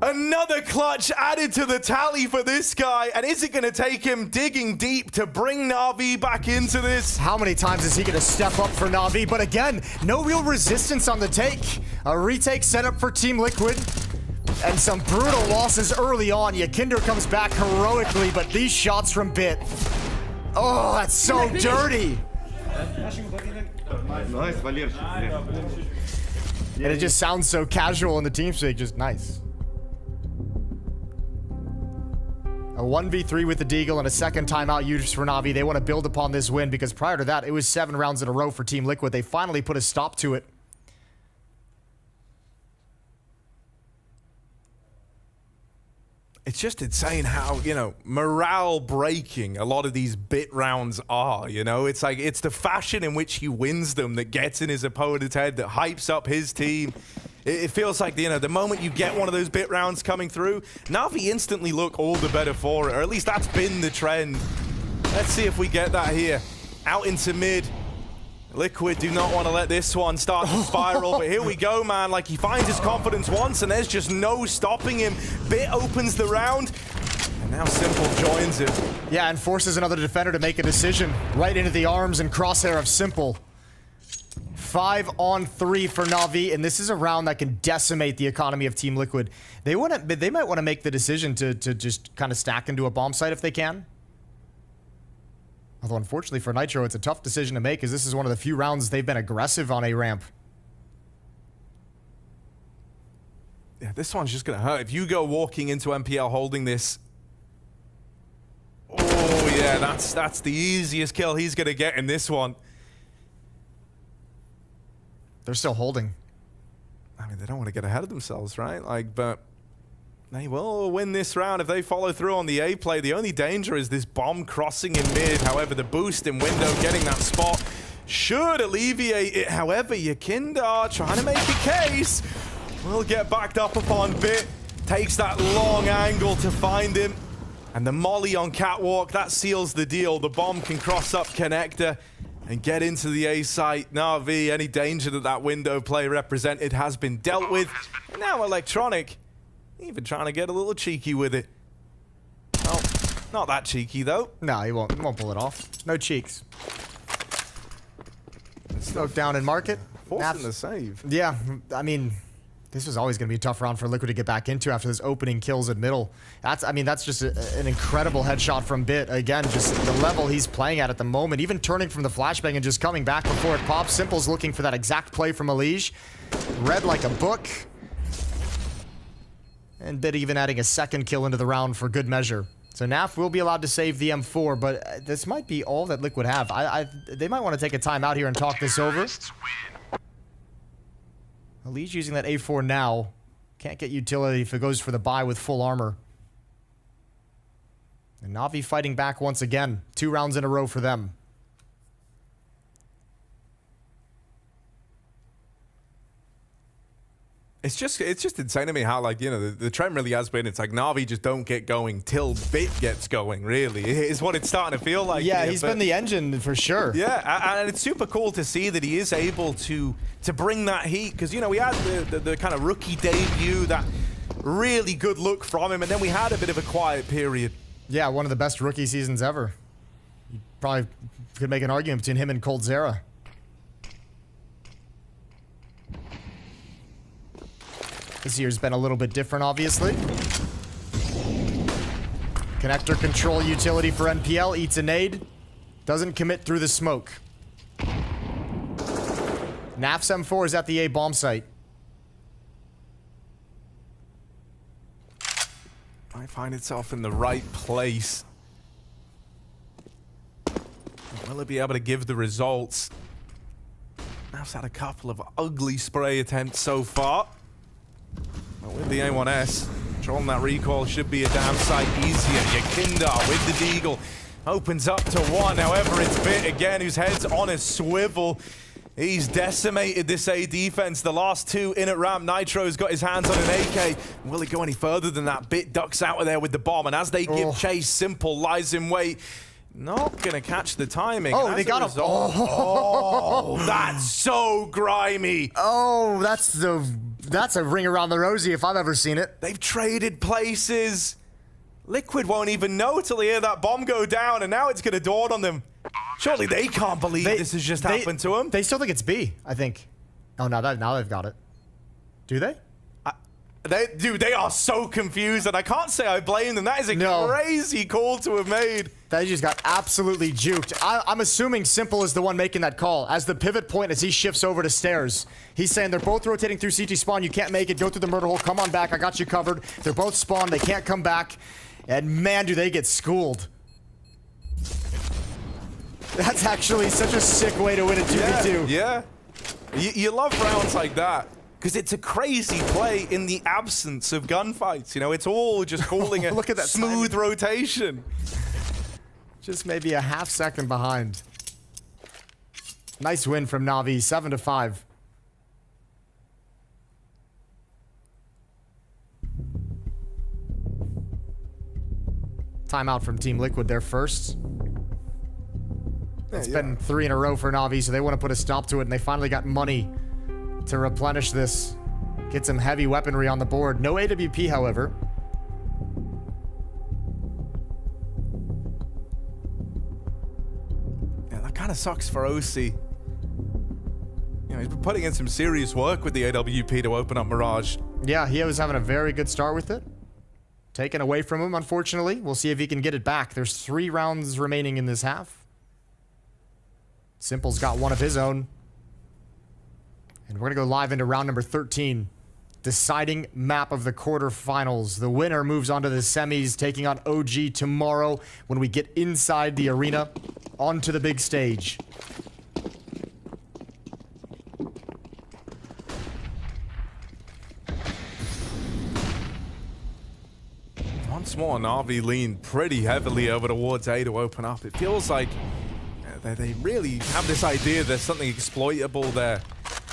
Another clutch added to the tally for this guy. And is it going to take him digging deep to bring NAVI back into this? How many times is he going to step up for NAVI? But again, no real resistance on the take. A retake set up for Team Liquid. And some brutal losses early on. Yakinder comes back heroically, but these shots from Bit. Oh, that's so dirty. And it just sounds so casual in the team speak, just nice. A 1v3 with the Deagle and a second timeout used for NAVI. They want to build upon this win because prior to that, it was 7 rounds in a row for Team Liquid. They finally put a stop to it. It's just insane how, you know, morale breaking a lot of these Bit rounds are, you know? It's like, it's the fashion in which he wins them that gets in his opponent's head, that hypes up his team. It feels like, you know, the moment you get one of those Bit rounds coming through, NAVI instantly look all the better for it, or at least that's been the trend. Let's see if we get that here. Out into mid. Liquid do not want to let this one start to spiral, but here we go, man. Like, he finds his confidence once, and there's just no stopping him. Bit opens the round, and now Simple joins him. Yeah, and forces another defender to make a decision right into the arms and crosshair of Simple. 5-on-3 for NAVI, and this is a round that can decimate the economy of Team Liquid. They might want to make the decision to just kind of stack into a bomb site if they can. Although unfortunately for Nitro, it's a tough decision to make, as this is one of the few rounds they've been aggressive on a ramp. Yeah, this one's just gonna hurt. If you go walking into MPL holding this, oh yeah, that's the easiest kill he's gonna get in this one. They're still holding. I mean, they don't want to get ahead of themselves, right? Like, but they will win this round if they follow through on the A play. The only danger is this bomb crossing in mid. However, the boost in window, getting that spot should alleviate it. However, Yakinder trying to make a case. Will get backed up upon Bit. Takes that long angle to find him. And the molly on Catwalk, that seals the deal. The bomb can cross up Connector and get into the A site. NAVI, any danger that window play represented has been dealt with. And now Electronic, even trying to get a little cheeky with it. Oh, not that cheeky though. No, he won't pull it off. No cheeks. Smoke down and market. Forcing the save. Yeah, I mean, this was always going to be a tough round for Liquid to get back into after this opening kills at middle. That's just an incredible headshot from Bit. Again, just the level he's playing at the moment. Even turning from the flashbang and just coming back before it pops. Simple's looking for that exact play from Elige. Read like a book. And Bit even adding a second kill into the round for good measure. So NAF will be allowed to save the M4, but this might be all that Liquid have. They might want to take a time out here and talk this over. Elige using that A4 now. Can't get utility if it goes for the buy with full armor. And NAVI fighting back once again. 2 rounds in a row for them. It's just insane to me how, like, you know, the trend really has been, it's like NAVI just don't get going till Bit gets going, really, is what it's starting to feel like. Yeah, here, he's been the engine for sure. Yeah, and it's super cool to see that he is able to bring that heat, because, you know, we had the kind of rookie debut, that really good look from him, and then we had a bit of a quiet period. Yeah, one of the best rookie seasons ever. You probably could make an argument between him and Coldzera. This year's been a little bit different, obviously. Connector control utility for NPL. Eats a nade. Doesn't commit through the smoke. NAF's M4 is at the A bomb site. might find itself in the right place. Will it be able to give the results? Nav's had a couple of ugly spray attempts so far. But with the A1S, controlling that recoil should be a damn sight easier. Yakindar with the Deagle opens up to one. However, it's Bit again, whose head's on a swivel. He's decimated this A defense. The last two in at ramp. Nitro's got his hands on an AK. Will it go any further than that? Bit ducks out of there with the bomb, and as they give chase, Simple lies in wait. Not gonna catch the timing. Oh, they got him. Oh, that's so grimy. Oh, that's a ring around the rosy if I've ever seen it. They've traded places. Liquid won't even know till they hear that bomb go down, and now it's gonna dawn on them. Surely they can't believe this has just happened to them. They still think it's B, I think. Oh, now they've got it. Do they? Dude, they are so confused, and I can't say I blame them. That is a crazy call to have made. They just got absolutely juked. I'm assuming Simple is the one making that call. As the pivot point, as he shifts over to stairs, he's saying they're both rotating through CT spawn. You can't make it. Go through the murder hole. Come on back. I got you covered. They're both spawned. They can't come back. And man, do they get schooled. That's actually such a sick way to win a 2v2. Yeah. You love rounds like that. Because it's a crazy play in the absence of gunfights. You know, it's all just calling a Look at that smooth rotation. Just maybe a half second behind. Nice win from Navi, 7-5. Timeout from Team Liquid there first. It's been 3 in a row for Navi, so they want to put a stop to it, and they finally got money to replenish this. Get some heavy weaponry on the board. No AWP, however. Yeah, that kind of sucks for OC. You know, he's been putting in some serious work with the AWP to open up Mirage. Yeah, he was having a very good start with it. Taken away from him, unfortunately. We'll see if he can get it back. There's 3 rounds remaining in this half. Simple's got one of his own. And we're going to go live into round number 13. Deciding map of the quarterfinals. The winner moves on to the semis, taking on OG tomorrow when we get inside the arena onto the big stage. Once more, Navi lean pretty heavily over towards A to open up. It feels like they really have this idea there's something exploitable there.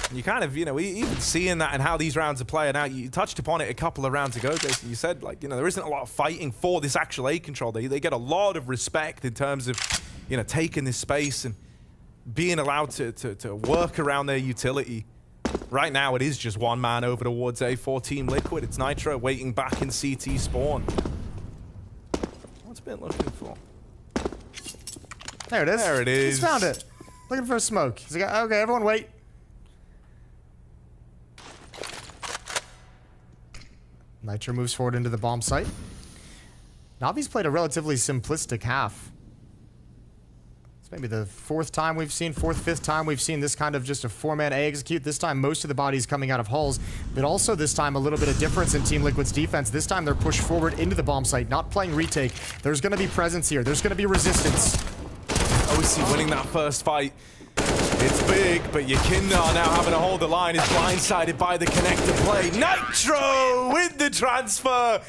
And you kind of, you know, even seeing that and how these rounds are playing out, you touched upon it a couple of rounds ago, Jason. You said, like, you know, there isn't a lot of fighting for this actual A control. They get a lot of respect in terms of, you know, taking this space and being allowed to work around their utility. Right now, it is just one man over towards A for Team Liquid. It's Nitro waiting back in CT spawn. What's Bit looking for? There it is. There it is. He's found it. Looking for a smoke. He's like, okay, everyone wait. Nitro moves forward into the bomb site. Navi's played a relatively simplistic half. It's maybe the 4th time we've seen, 4th, 5th time we've seen this kind of just a 4-man A execute. This time, most of the bodies coming out of hulls, but also this time a little bit of difference in Team Liquid's defense. This time they're pushed forward into the bomb site, not playing retake. There's going to be presence here. There's going to be resistance. OC winning that first fight. It's big, but Yakindar now having to hold the line is blindsided by the connector play. Nitro with the transfer!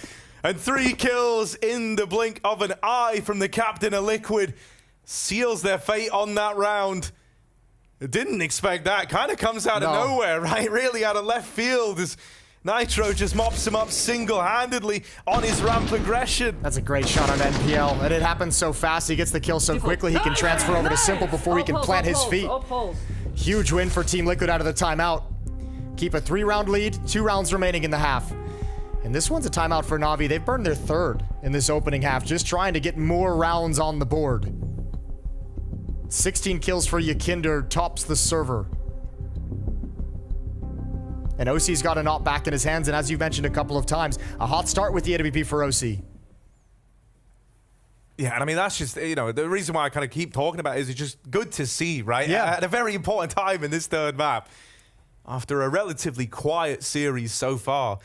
And 3 kills in the blink of an eye from the captain of Liquid. Seals their fate on that round. Didn't expect that. Kind of comes out of nowhere, right? Really out of left field as Nitro just mops him up single-handedly on his ramp progression. That's a great shot on NPL, and it happens so fast. He gets the kill so quickly, he can transfer over to Simple before he can plant his feet. Huge win for Team Liquid out of the timeout. Keep a 3-round lead, 2 rounds remaining in the half. And this one's a timeout for Navi. They've burned their 3rd in this opening half, just trying to get more rounds on the board. 16 kills for Yakindar, tops the server. And OC's got a knot back in his hands, and as you mentioned a couple of times, a hot start with the AWP for OC. Yeah, and I mean, that's just, you know, the reason why I kind of keep talking about it is it's just good to see, right? Yeah. At a very important time in this 3rd map. After a relatively quiet series so far.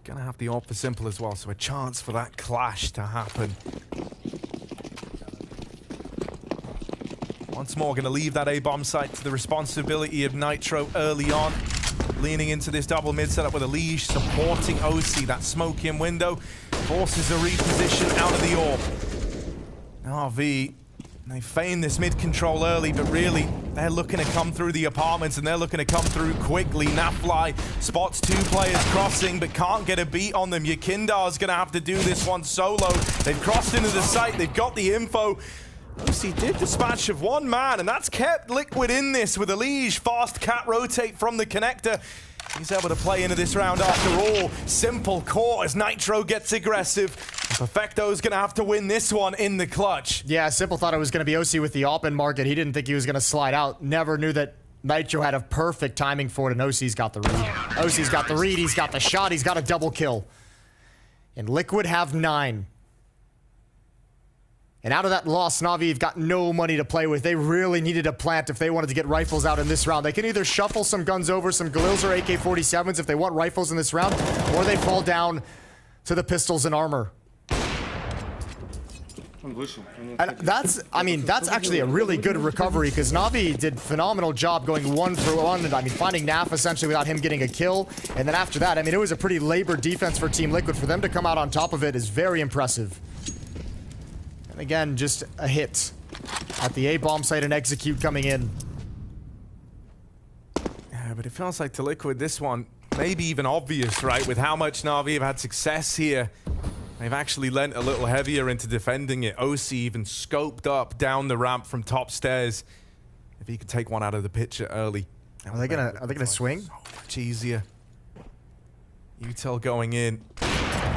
Gonna have the AWP for Simple as well, so a chance for that clash to happen. Once more, gonna leave that A-bomb site to the responsibility of Nitro early on. Leaning into this double mid setup with a leash, supporting OC. That smoke in window forces a reposition out of the AWP. NAVI, they feign this mid control early, but really, they're looking to come through the apartments and they're looking to come through quickly. Nafly spots 2 players crossing, but can't get a beat on them. Yakindar's gonna have to do this one solo. They've crossed into the site, they've got the info. OC did dispatch of 1 man, and that's kept Liquid in this with a liege. Fast cat rotate from the connector. He's able to play into this round after all. Simple caught as Nitro gets aggressive. Perfecto's gonna have to win this one in the clutch. Yeah, Simple thought it was gonna be OC with the AWP in market. He didn't think he was gonna slide out. Never knew that Nitro had a perfect timing for it, and OC's got the read. OC's got the read, he's got the shot, he's got a double kill. And Liquid have 9. And out of that loss, Navi have got no money to play with. They really needed a plant if they wanted to get rifles out in this round. They can either shuffle some guns over, some Galils or AK-47s if they want rifles in this round, or they fall down to the pistols and armor. And that's actually a really good recovery because Navi did a phenomenal job going 1 for 1. And I mean, finding Naf essentially without him getting a kill. And then after that, I mean, it was a pretty labored defense for Team Liquid. For them to come out on top of it is very impressive. And again, just a hit at the A-bomb site and execute coming in. Yeah, but it feels like to Liquid, this one maybe even obvious, right? With how much Na'Vi have had success here. They've actually lent a little heavier into defending it. OC even scoped up down the ramp from top stairs. If he could take one out of the picture early. Are they gonna swing? So much easier. Util going in.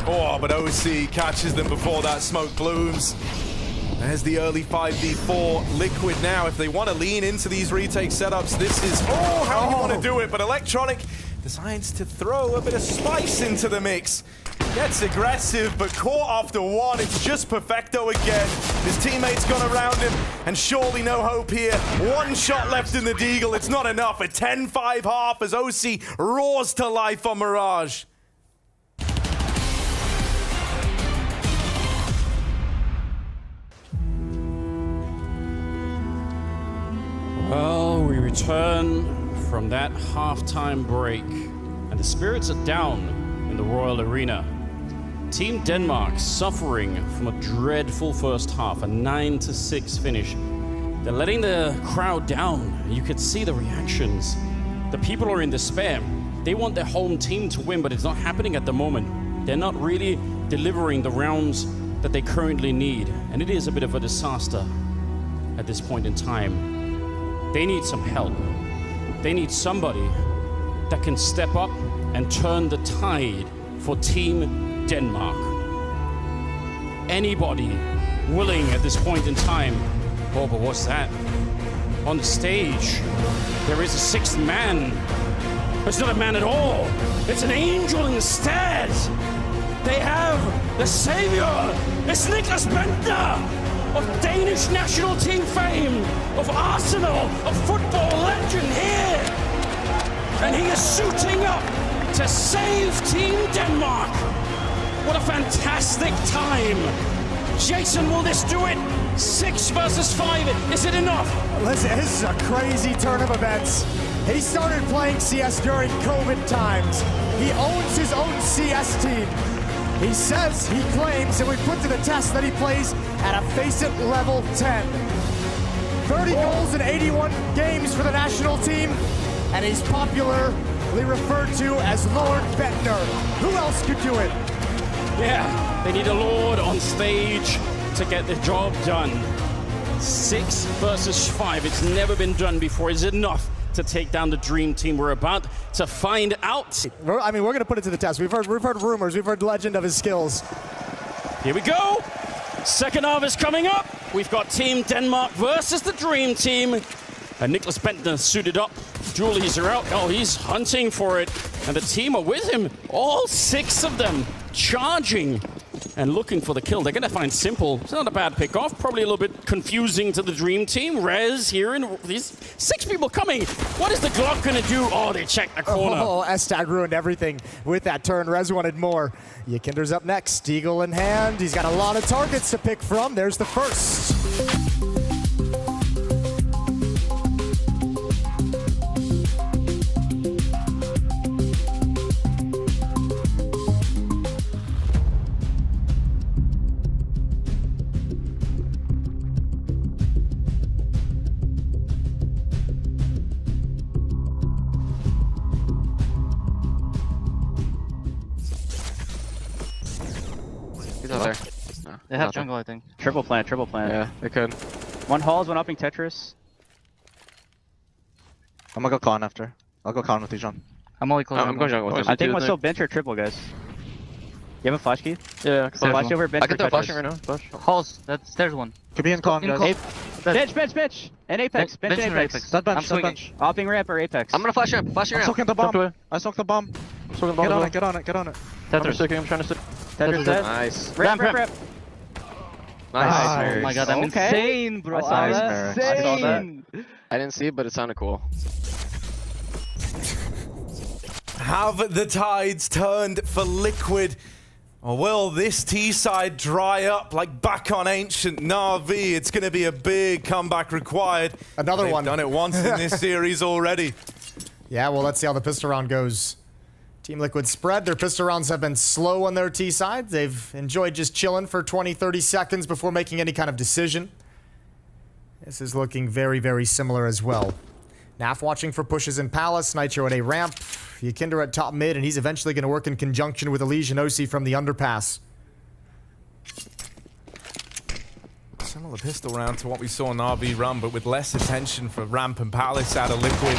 Oh, but OC catches them before that smoke blooms. There's the early 5v4. Liquid now, if they want to lean into these retake setups, this is how you want to do it. But Electronic decides to throw a bit of spice into the mix. Gets aggressive, but caught after 1. It's just Perfecto again. His teammates gone around him, and surely no hope here. 1 shot left in the Deagle. It's not enough. A 10-5 half as OC roars to life on Mirage. Well, we return from that halftime break, and the spirits are down in the Royal Arena. Team Denmark suffering from a dreadful first half, a 9-6 finish. They're letting the crowd down. You could see the reactions. The people are in despair. They want their home team to win, but it's not happening at the moment. They're not really delivering the rounds that they currently need, and it is a bit of a disaster at this point in time. They need some help. They need somebody that can step up and turn the tide for Team Denmark. Anybody willing at this point in time? Oh, but what's that? On the stage, there is a 6th man. It's not a man at all. It's an angel instead. They have the savior. It's Niklas Bentner of Danish national team fame, of Arsenal, of football legend here. And he is suiting up to save Team Denmark. What a fantastic time. Jason, will this do it? 6 versus 5, is it enough? Listen, this is a crazy turn of events. He started playing CS during COVID times. He owns his own CS team. He says, he claims, and we put to the test that he plays at a Faceit level 10. 30 goals in 81 games for the national team, and he's popularly referred to as Lord Bentner. Who else could do it? Yeah, they need a Lord on stage to get the job done. 6 versus 5, it's never been done before. Is it enough to take down the dream team? We're about to find out. I mean, we're going to put it to the test. We've heard rumors. We've heard legend of his skills. Here we go. Second half is coming up. We've got Team Denmark versus the dream team. And Niklas Bentner suited up. Julies are out. Oh, he's hunting for it. And the team are with him. All 6 of them charging and looking for the kill. They're going to find Simple. It's not a bad pick off. Probably a little bit confusing to the Dream Team. Rez here, and these 6 people coming. What is the Glock going to do? Oh, they checked the corner. Oh, S-Tag ruined everything with that turn. Rez wanted more. Yakinder's up next. Deagle in hand. He's got a lot of targets to pick from. There's the first. He's not there. No, They have jungle, I think. Triple plant. Yeah, they could. One Halls, one upping Tetris. I'm gonna go con after. I'll go con with you, John. I'm only close. I'm going jungle with him. I think one's still bench or triple, guys. You have a flash key? Yeah, I can flash over bench. I can throw flashing right now. Halls, there's one. Could be in con, guys. Bench! And Apex. Bench and Apex. That bench. Opping ramp or Apex. I'm gonna flash ramp. I'm soaking the bomb. I soaked the bomb. Get on it. Tetris. I'm trying to stick. Tetris dead. Nice. Ramp. Nice. Oh my god, I'm insane, bro. I saw that. I didn't see it, but it sounded cool. Have the tides turned for Liquid? Or will this T-side dry up like back on ancient NAVI? It's going to be a big comeback required. Another one. They've done it once in this series already. Yeah, well, let's see how the pistol round goes. Team Liquid spread. Their pistol rounds have been slow on their T-side. They've enjoyed just chilling for 20, 30 seconds before making any kind of decision. This is looking very, very similar as well. Naf watching for pushes in Palace. Nitro at a ramp. Yakinder at top mid, and he's eventually going to work in conjunction with Elysian OC from the underpass. Similar pistol round to what we saw in RV run, but with less attention for Ramp and Palace out of Liquid.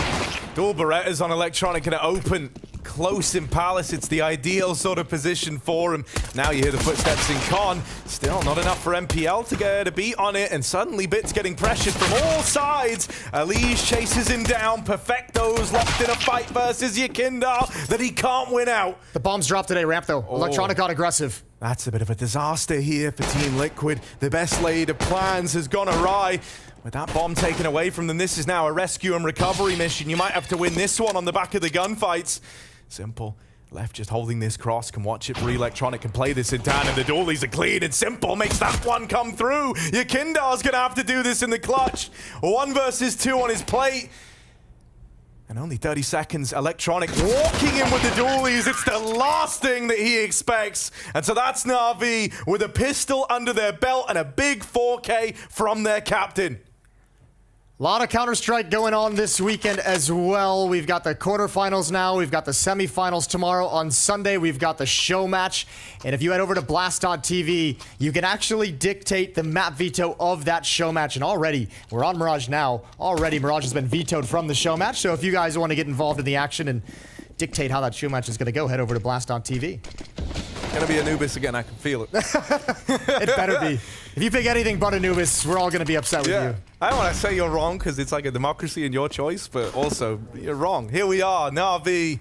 Dual Berettas on Electronic going to open close in Palace. It's the ideal sort of position for him. Now you hear the footsteps in Con. Still not enough for MPL to get a beat on it, and suddenly Bit's getting pressured from all sides. Elise chases him down. Perfecto's locked in a fight versus Yakinder that he can't win out. The bomb's dropped today, ramp though. Electronic got aggressive. That's a bit of a disaster here for Team Liquid. The best laid of plans has gone awry. With that bomb taken away from them, this is now a rescue and recovery mission. You might have to win this one on the back of the gunfights. Simple. Left just holding this cross, can watch it for Electronic, can play this in down, and the dualies are clean, and Simple makes that one come through. Yakinder's gonna have to do this in the clutch. 1 versus 2 on his plate. And only 30 seconds, Electronic walking in with the dualies. It's the last thing that he expects. And so that's NAVI with a pistol under their belt and a big 4K from their captain. A lot of Counter-Strike going on this weekend as well. We've got the quarterfinals now. We've got the semifinals tomorrow. On Sunday, we've got the show match. And if you head over to Blast.tv, you can actually dictate the map veto of that show match. And already, we're on Mirage now. Already, Mirage has been vetoed from the show match. So if you guys want to get involved in the action and dictate how that show match is going to go, head over to Blast.tv. Gonna be Anubis again, I can feel it. It better be. If you pick anything but Anubis, we're all gonna be upset with you. I don't want to say you're wrong because it's like a democracy in your choice, but also you're wrong. Here we are, NAVI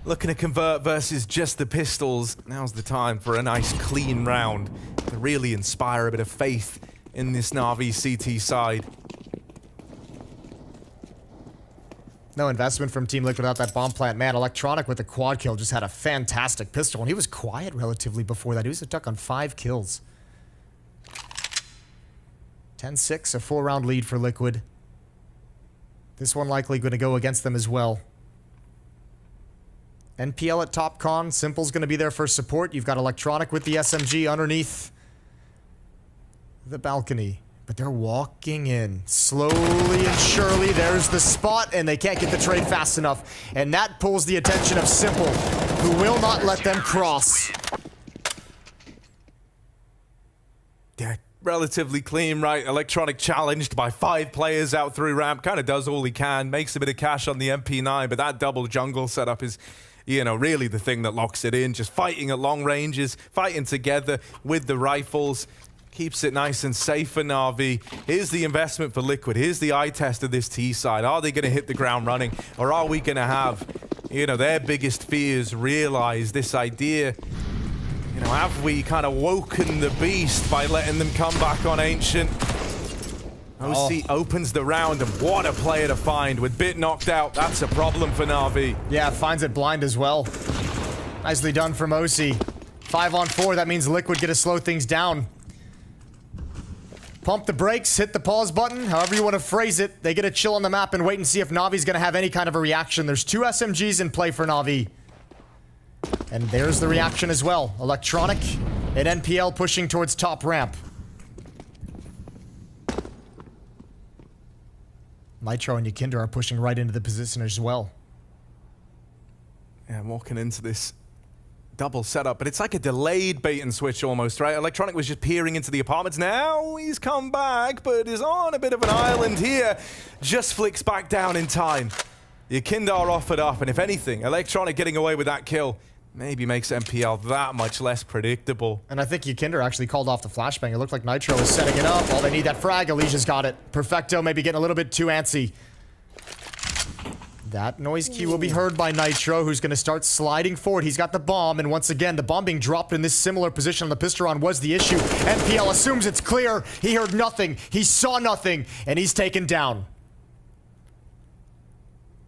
looking to convert versus just the pistols. Now's the time for a nice clean round to really inspire a bit of faith in this NAVI CT side. No investment from Team Liquid without that bomb plant. Man, Electronic with the quad kill just had a fantastic pistol, and he was quiet relatively before that. He was stuck on 5 kills. 10-6, a 4-round lead for Liquid. This one likely going to go against them as well. NPL at top con. Simple's going to be there for support. You've got Electronic with the SMG underneath the balcony. But they're walking in slowly and surely. There's the spot, and they can't get the trade fast enough. And that pulls the attention of Simple, who will not let them cross. Yeah, relatively clean, right? Electronic challenged by 5 players out through ramp. Kind of does all he can. Makes a bit of cash on the MP9, but that double jungle setup is, you know, really the thing that locks it in. Just fighting at long ranges, fighting together with the rifles. Keeps it nice and safe for NAVI. Here's the investment for Liquid. Here's the eye test of this T side. Are they going to hit the ground running? Or are we going to have, you know, their biggest fears realize this idea? You know, Have we kind of woken the beast by letting them come back on Ancient? OC opens the round, and what a player to find. With Bit knocked out, that's a problem for NAVI. Yeah, finds it blind as well. Nicely done from OC. 5 on 4, that means Liquid get to slow things down. Pump the brakes, hit the pause button, however you want to phrase it. They get to chill on the map and wait and see if Navi's going to have any kind of a reaction. There's 2 SMGs in play for NAVI. And there's the reaction as well. Electronic and NPL pushing towards top ramp. Nitro and Yakinder are pushing right into the position as well. Yeah, I'm walking into this double setup, but it's like a delayed bait and switch almost, right? Electronic was just peering into the apartments. Now he's come back, but is on a bit of an island here. Just flicks back down in time. Yakinder offered up, and if anything, Electronic getting away with that kill maybe makes MPL that much less predictable. And I think Yakinder actually called off the flashbang. It looked like Nitro was setting it up. They need that frag. Alicia's got it. Perfecto maybe getting a little bit too antsy. That noise key will be heard by Nitro, who's going to start sliding forward. He's got the bomb, and once again, the bomb being dropped in this similar position on the Pisteron was the issue. NPL assumes it's clear. He heard nothing. He saw nothing, and he's taken down.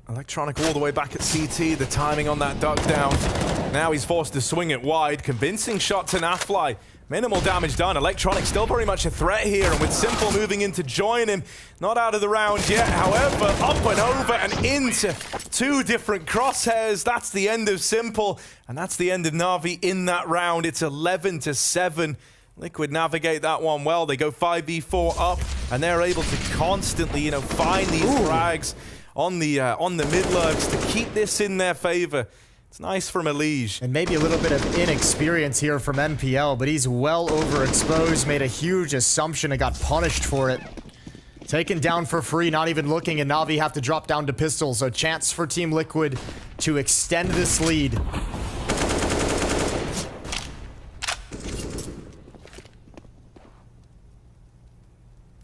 Electronic all the way back at CT. The timing on that duck down. Now he's forced to swing it wide. Convincing shot to Nafly. Minimal damage done. Electronic still very much a threat here, and with Simple moving in to join him. Not out of the round yet, however, up and over and into 2 different crosshairs. That's the end of Simple, and that's the end of Na'Vi in that round. It's 11-7. Liquid navigate that one well. They go 5v4 up, and they're able to constantly, find these frags on the mid-lurks to keep this in their favor. It's nice from Elige. And maybe a little bit of inexperience here from NPL, but he's well overexposed, made a huge assumption and got punished for it. Taken down for free, not even looking, and Na'Vi have to drop down to pistol. So chance for Team Liquid to extend this lead.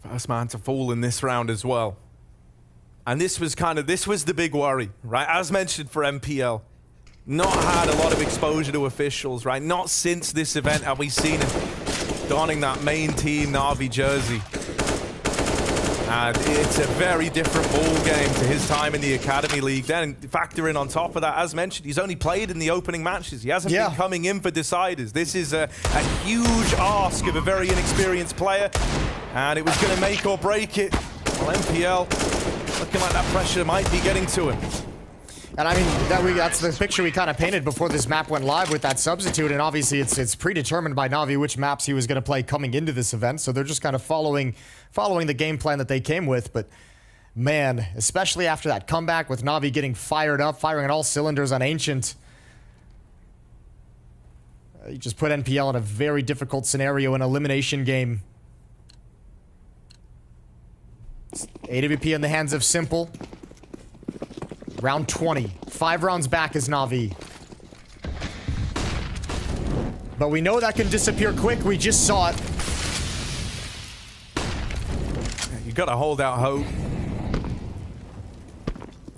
First man to fall in this round as well. And this was the big worry, right? As mentioned for MPL. Not had a lot of exposure to officials, right? Not since this event have we seen him donning that main team Na'Vi jersey. And it's a very different ball game to his time in the Academy League. Then factor in on top of that, as mentioned, he's only played in the opening matches. He hasn't been coming in for deciders. This is a huge ask of a very inexperienced player. And it was going to make or break it. Well, MPL looking like that pressure might be getting to him. And I mean, that's the picture we kind of painted before this map went live with that substitute, and obviously it's predetermined by Na'Vi which maps he was going to play coming into this event, so they're just kind of following the game plan that they came with. But man, especially after that comeback with Na'Vi getting fired up, firing on all cylinders on Ancient, you just put NPL in a very difficult scenario, an elimination game. AWP in the hands of Simple. Round 20. 5 rounds back is Na'Vi. But we know that can disappear quick. We just saw it. You gotta hold out hope.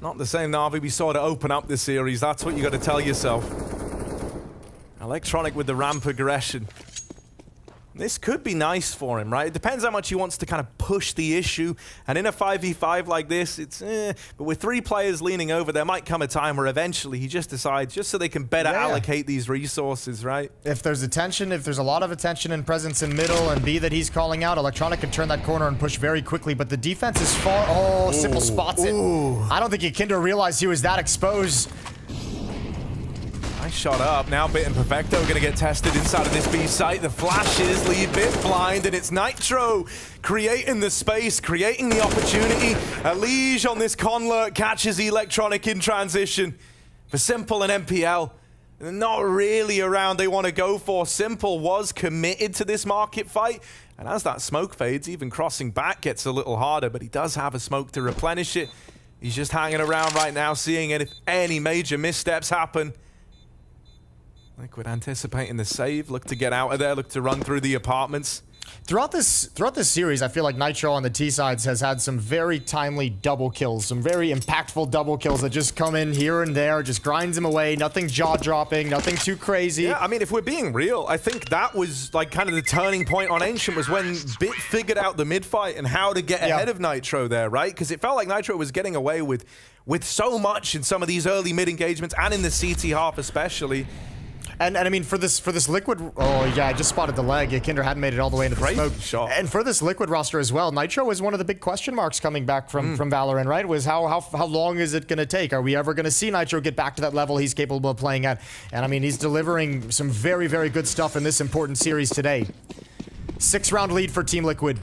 Not the same Na'Vi we saw to open up this series. That's what you gotta tell yourself. Electronic with the ramp aggression. This could be nice for him, right? It depends how much he wants to kind of push the issue. And in a 5v5 like this, it's but with 3 players leaning over, there might come a time where eventually he just decides, just so they can better allocate these resources, right? If there's attention, if there's a lot of attention and presence in middle, and B that he's calling out, Electronic can turn that corner and push very quickly, but the defense is far... Oh, Simple spots it. I don't think Yakinder realized he was that exposed. Nice shot up. Now Bit and Perfecto going to get tested inside of this B site. The flashes leave Bit blind, and it's Nitro creating the space, creating the opportunity. Elige on this conlurk catches Electronic in transition. For Simple and MPL, they're not really around they want to go for. Simple was committed to this market fight, and as that smoke fades, even crossing back gets a little harder, but he does have a smoke to replenish it. He's just hanging around right now, seeing it if any major missteps happen. Liquid anticipating the save, look to get out of there, look to run through the apartments. Throughout this series, I feel like Nitro on the T sides has had some very timely double kills, some very impactful double kills that just come in here and there, just grinds him away, nothing jaw-dropping, nothing too crazy. Yeah, I mean, if we're being real, I think that was like kind of the turning point on Ancient was when Bit figured out the mid-fight and how to get ahead of Nitro there, right? Because it felt like Nitro was getting away with so much in some of these early mid engagements and in the CT half especially. And I mean, for this Liquid, oh yeah, I just spotted the leg. Kinder hadn't made it all the way into the smoke. Shot. And for this Liquid roster as well, Nitro was one of the big question marks coming back from Valorant, right? Was how long is it going to take? Are we ever going to see Nitro get back to that level he's capable of playing at? And I mean, he's delivering some very, very good stuff in this important series today. 6-round lead for Team Liquid.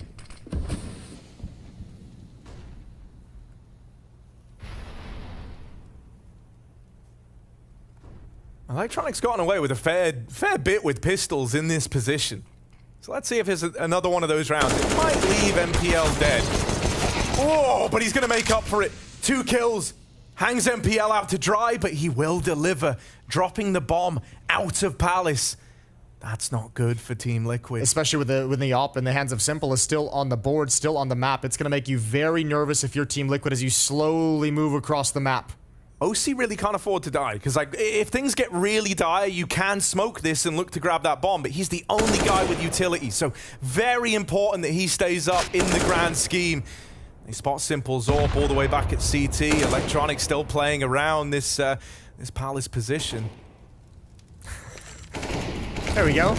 Electronic's gotten away with a fair bit with pistols in this position. So let's see if there's another one of those rounds. It might leave MPL dead. Oh, but he's going to make up for it. 2 kills. Hangs MPL out to dry, but he will deliver. Dropping the bomb out of Palace. That's not good for Team Liquid. Especially with the op in the hands of Simple is still on the board, still on the map. It's going to make you very nervous if you're Team Liquid as you slowly move across the map. OC really can't afford to die, because like if things get really dire, you can smoke this and look to grab that bomb, but he's the only guy with utility, so very important that he stays up in the grand scheme. They spot Simple Zorp all the way back at CT. Electronic still playing around this Palace position. There we go.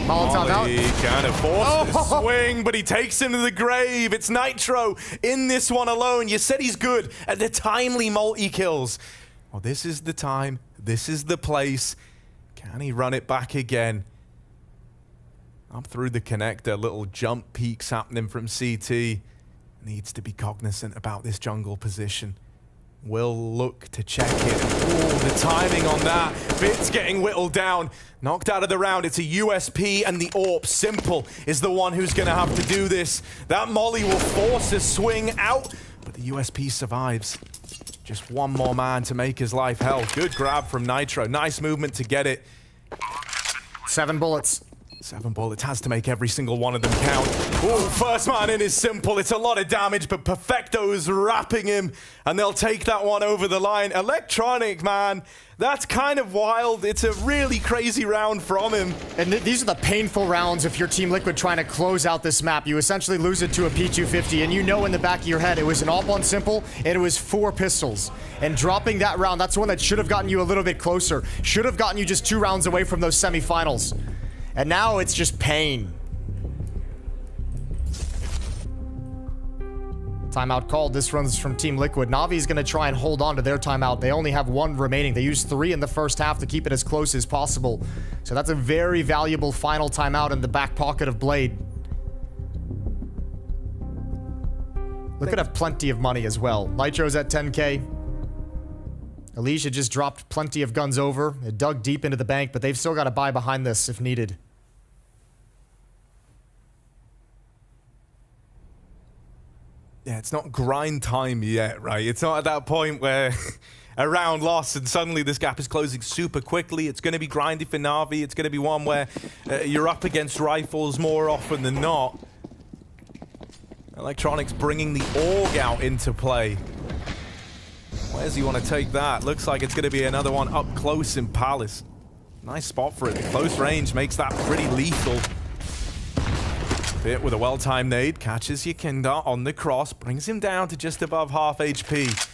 Molotov out. He kind of forced the swing, but he takes him to the grave. It's Nitro in this one alone. You said he's good at the timely multi-kills. Well, this is the time. This is the place. Can he run it back again? Up through the connector. Little jump peaks happening from CT. Needs to be cognizant about this jungle position. Will look to check it. Oh, the timing on that. Bit's getting whittled down. Knocked out of the round. It's a USP and the AWP. Simple is the one who's going to have to do this. That molly will force a swing out, but the USP survives. Just one more man to make his life hell. Good grab from Nitro. Nice movement to get it. 7 bullets. 7 bullets has to make every single one of them count. Oh, first man in is Simple. It's a lot of damage, but Perfecto's wrapping him, and they'll take that one over the line. Electronic, man, that's kind of wild. It's a really crazy round from him. And these are the painful rounds if you're Team Liquid trying to close out this map. You essentially lose it to a P250, and you know in the back of your head it was an AWP on Simple, and it was 4 pistols. And dropping that round, that's one that should have gotten you a little bit closer. Should have gotten you just 2 rounds away from those semifinals. And now it's just pain. Timeout called. This runs from Team Liquid. Navi's going to try and hold on to their timeout. They only have 1 remaining. They used 3 in the first half to keep it as close as possible. So that's a very valuable final timeout in the back pocket of Blade. Liquid have plenty of money as well. Nitro's at 10K. Alicia just dropped plenty of guns over. It dug deep into the bank, but they've still got to buy behind this if needed. Yeah, it's not grind time yet, right? It's not at that point where a round lost and suddenly this gap is closing super quickly. It's going to be grindy for Navi. It's going to be one where you're up against rifles more often than not. Electronics bringing the AUG out into play. Where's he want to take that? Looks like it's going to be another one up close in Palace. Nice spot for it. The close range makes that pretty lethal. Bit with a well-timed nade, catches Yakinda on the cross, brings him down to just above half HP.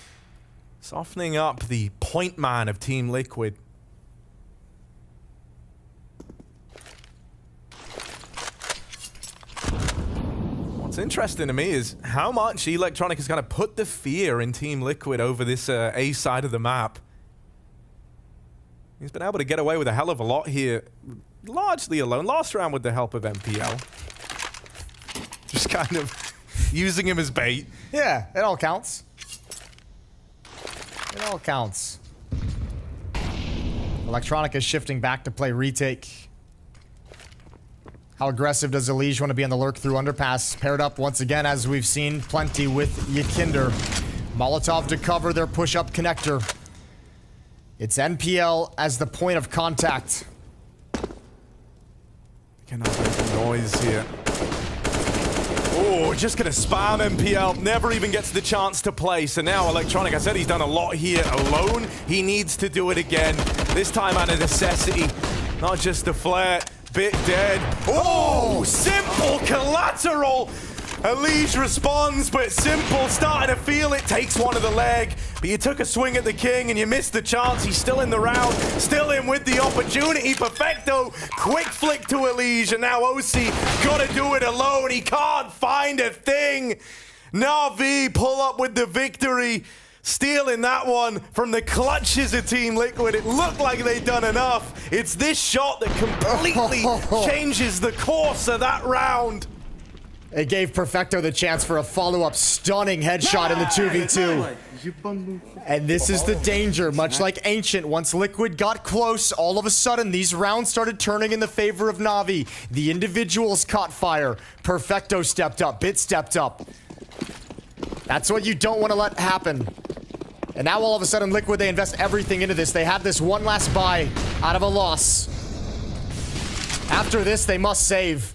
Softening up the point man of Team Liquid. What's interesting to me is how much Electronic is going to put the fear in Team Liquid over this A side of the map. He's been able to get away with a hell of a lot here, largely alone. Last round with the help of MPL. Just kind of using him as bait. Yeah, it all counts. It all counts. Electronic is shifting back to play retake. How aggressive does Elige want to be on the lurk through underpass? Paired up once again, as we've seen plenty with Yakinder. Molotov to cover their push-up connector. It's NPL as the point of contact. Cannot make a noise here. Oh, just going to spam MPL. Never even gets the chance to play. So now Electronic, I said he's done a lot here alone. He needs to do it again. This time out of necessity. Not just the flare. Bit dead. Oh, Simple collateral. Elige responds, but Simple starting to feel it. Takes one of the leg. But you took a swing at the king and you missed the chance. He's still in the round. Still in with the opportunity. Perfecto. Quick flick to Elige. And now OC got to do it alone. He can't find a thing. NAVI pull up with the victory. Stealing that one from the clutches of Team Liquid. It looked like they'd done enough. It's this shot that completely changes the course of that round. It gave Perfecto the chance for a follow-up stunning headshot in the 2v2. And this is the danger, much like Ancient. Once Liquid got close, all of a sudden these rounds started turning in the favor of NAVI. The individuals caught fire. Perfecto stepped up, Bit stepped up. That's what you don't want to let happen. And now all of a sudden Liquid, they invest everything into this. They have this one last buy out of a loss. After this, they must save.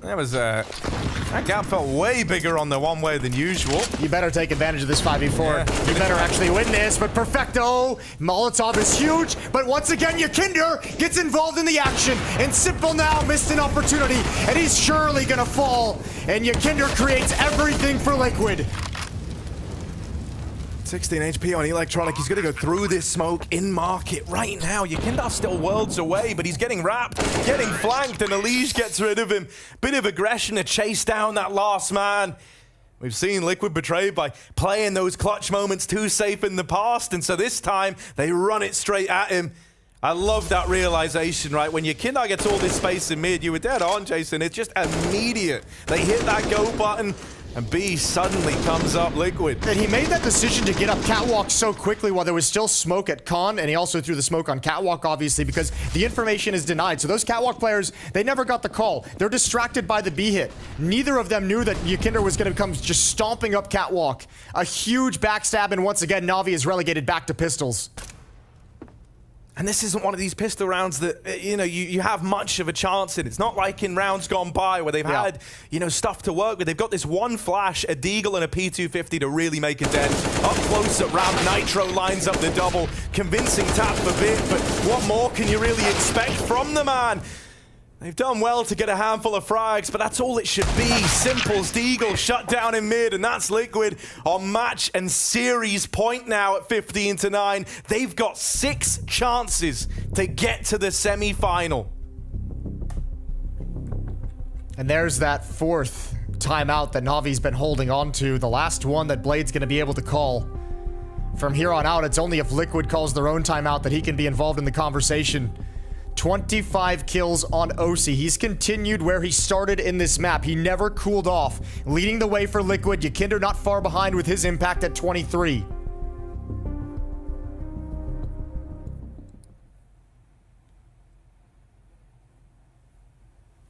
That was that gap felt way bigger on the one way than usual. You better take advantage of this 5v4. Yeah. You better actually win this, but Perfecto. Molotov is huge, but once again, Yakinder gets involved in the action, and Simple now missed an opportunity, and he's surely gonna fall, and Yakinder creates everything for Liquid. 16 HP on Electronic. He's going to go through this smoke in market right now. Yakindar's still worlds away, but he's getting wrapped, getting flanked, and Elige gets rid of him. Bit of aggression to chase down that last man. We've seen Liquid betrayed by playing those clutch moments too safe in the past, and so this time they run it straight at him. I love that realization, right? When Yakindar gets all this space in mid, you were dead on, Jason. It's just immediate. They hit that go button, and B suddenly comes up Liquid. And he made that decision to get up Catwalk so quickly while there was still smoke at Con, and he also threw the smoke on Catwalk, obviously, because the information is denied. So those Catwalk players, they never got the call. They're distracted by the B hit. Neither of them knew that Yakinder was going to come just stomping up Catwalk. A huge backstab, and once again, Navi is relegated back to pistols. And this isn't one of these pistol rounds that, you know, you have much of a chance in. It's not like in rounds gone by where they've had, you know, stuff to work with. They've got this one flash, a Deagle and a P250 to really make a dent. Up close at ramp, Nitro lines up the double. Convincing tap for Bit, but what more can you really expect from the man? They've done well to get a handful of frags, but that's all it should be. Simple's Deagle shut down in mid, and that's Liquid on match and series point now at 15-9. They've got 6 chances to get to the semi-final. And there's that 4th timeout that Navi's been holding on to, the last one that Blade's going to be able to call. From here on out, it's only if Liquid calls their own timeout that he can be involved in the conversation. 25 kills on OC. He's continued where he started in this map. He never cooled off, leading the way for Liquid. Yakinder not far behind with his impact at 23.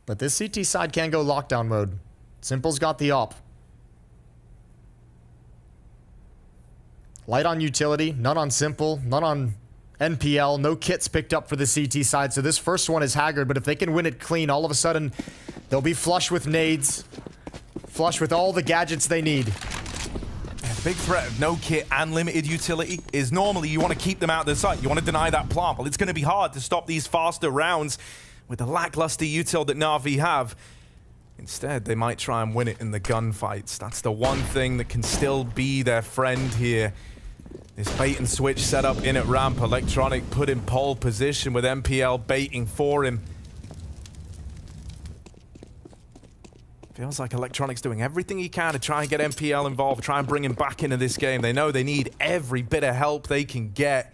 But this CT side can go lockdown mode. Simple's got the op. Light on utility, none on Simple, none on NPL, no kits picked up for the CT side, so this first one is haggard, but if they can win it clean, all of a sudden, they'll be flush with nades, flush with all the gadgets they need. The big threat of no kit and limited utility is normally you want to keep them out of the sight. You want to deny that plant. Well, it's going to be hard to stop these faster rounds with the lackluster util that Na'Vi have. Instead, they might try and win it in the gunfights. That's the one thing that can still be their friend here. This bait and switch setup in at ramp. Electronic put in pole position with MPL baiting for him. Feels like Electronic's doing everything he can to try and get MPL involved, try and bring him back into this game. They know they need every bit of help they can get.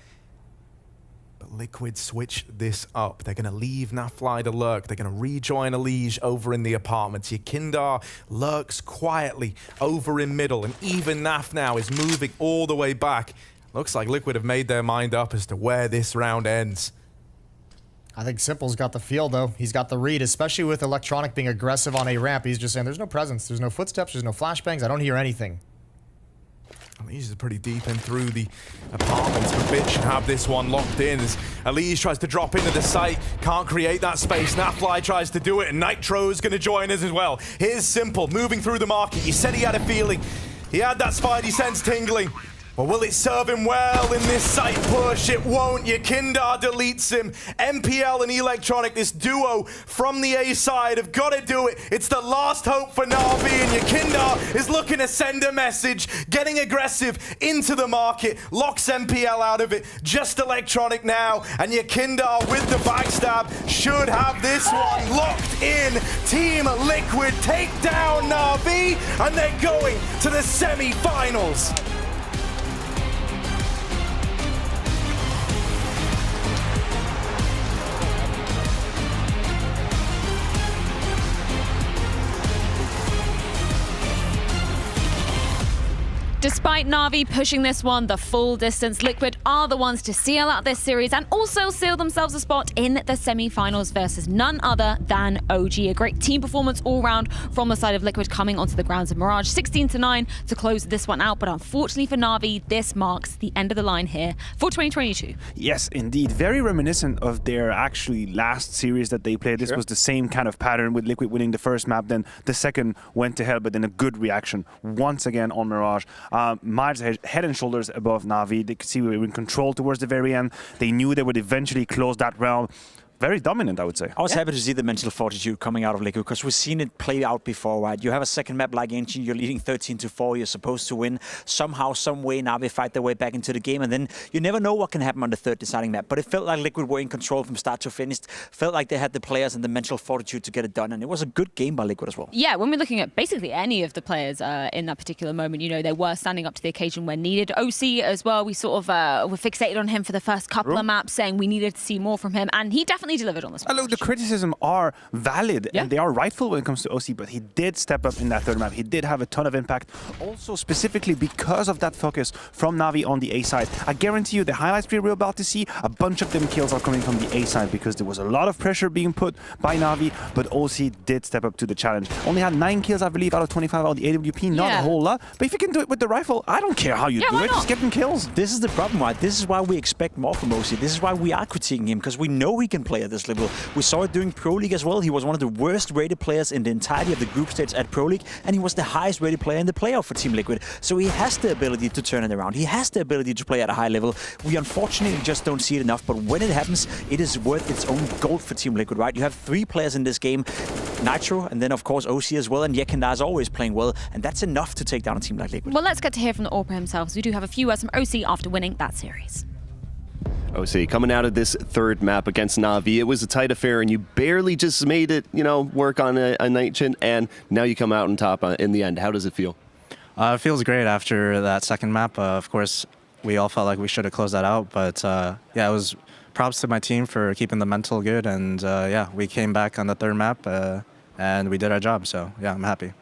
But Liquid switch this up. They're going to leave Nafly to lurk. They're going to rejoin Elige over in the apartments. Yakindar lurks quietly over in middle, and even Naf now is moving all the way back. Looks like Liquid have made their mind up as to where this round ends. I think Simple's got the feel, though. He's got the read, especially with Electronic being aggressive on a ramp. He's just saying there's no presence, there's no footsteps, there's no flashbangs. I don't hear anything. These are pretty deep in through the apartments, but Bit should have this one locked in as Elise tries to drop into the site, can't create that space. Nafly tries to do it, and Nitro's going to join us as well. Here's Simple, moving through the market. He said he had a feeling. He had that spidey sense tingling. Well, will it serve him well in this site push? It won't. Yakindar deletes him. MPL and Electronic, this duo from the A side, have got to do it. It's the last hope for Na'Vi, and Yakindar is looking to send a message, getting aggressive into the market, locks MPL out of it. Just Electronic now, and Yakindar with the backstab should have this one locked in. Team Liquid take down Na'Vi, and they're going to the semi-finals. Despite Na'Vi pushing this one the full distance, Liquid are the ones to seal out this series and also seal themselves a spot in the semi-finals versus none other than OG. A great team performance all round from the side of Liquid coming onto the grounds of Mirage. 16-9 to close this one out, but unfortunately for Na'Vi, this marks the end of the line here for 2022. Yes, indeed. Very reminiscent of their actually last series that they played. This was the same kind of pattern with Liquid winning the first map, then the second went to hell, but then a good reaction once again on Mirage. Miles head and shoulders above Na'Vi. They could see we were in control towards the very end. They knew they would eventually close that round. Very dominant, I would say. I was happy to see the mental fortitude coming out of Liquid because we've seen it play out before, right? You have a second map like Ancient, you're leading 13-4, you're supposed to win. Somehow, some way, Na'Vi fight their way back into the game, and then you never know what can happen on the third deciding map. But it felt like Liquid were in control from start to finish. Felt like they had the players and the mental fortitude to get it done, and it was a good game by Liquid as well. Yeah, when we're looking at basically any of the players in that particular moment, you know, they were standing up to the occasion when needed. OC as well, we sort of were fixated on him for the first couple of maps, saying we needed to see more from him, and he definitely delivered on this one. The criticism are valid and they are rightful when it comes to OC, but he did step up in that third map. He did have a ton of impact, also specifically because of that focus from Na'Vi on the A side. I guarantee you the highlights we're about to see, a bunch of them kills are coming from the A side because there was a lot of pressure being put by Na'Vi, but OC did step up to the challenge. Only had 9 kills, I believe, out of 25 out of the AWP, not a whole lot. But if you can do it with the rifle, I don't care how you do it, just get them kills. This is the problem, right? This is why we expect more from OC. This is why we are critiquing him, because we know he can play at this level. We saw it during Pro League as well. He was one of the worst rated players in the entirety of the group stage at Pro League, and he was the highest rated player in the playoff for Team Liquid. So he has the ability to turn it around. He has the ability to play at a high level. We unfortunately just don't see it enough, but when it happens, it is worth its own gold for Team Liquid, right? You have 3 players in this game, Nitro, and then of course OC as well, and Yakindar is always playing well, and that's enough to take down a team like Liquid. Well, let's get to hear from the Orpa himself. We do have a few words from OC after winning that series. OC, coming out of this third map against Na'Vi, it was a tight affair, and you barely just made it, you know, work on a Nightshade, and now you come out on top in the end. How does it feel? It feels great after that second map. Of course, we all felt like we should have closed that out, but yeah, it was props to my team for keeping the mental good, and yeah, we came back on the third map, and we did our job, so yeah, I'm happy.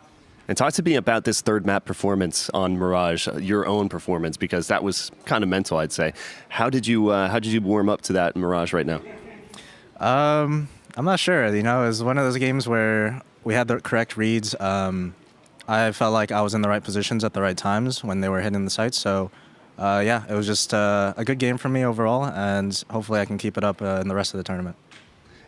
And talk to me about this third map performance on Mirage, your own performance, because that was kind of mental, I'd say. How did you warm up to that in Mirage right now? I'm not sure. You know, it was one of those games where we had the correct reads. I felt like I was in the right positions at the right times when they were hitting the sites. So yeah, it was just a good game for me overall, and hopefully I can keep it up in the rest of the tournament.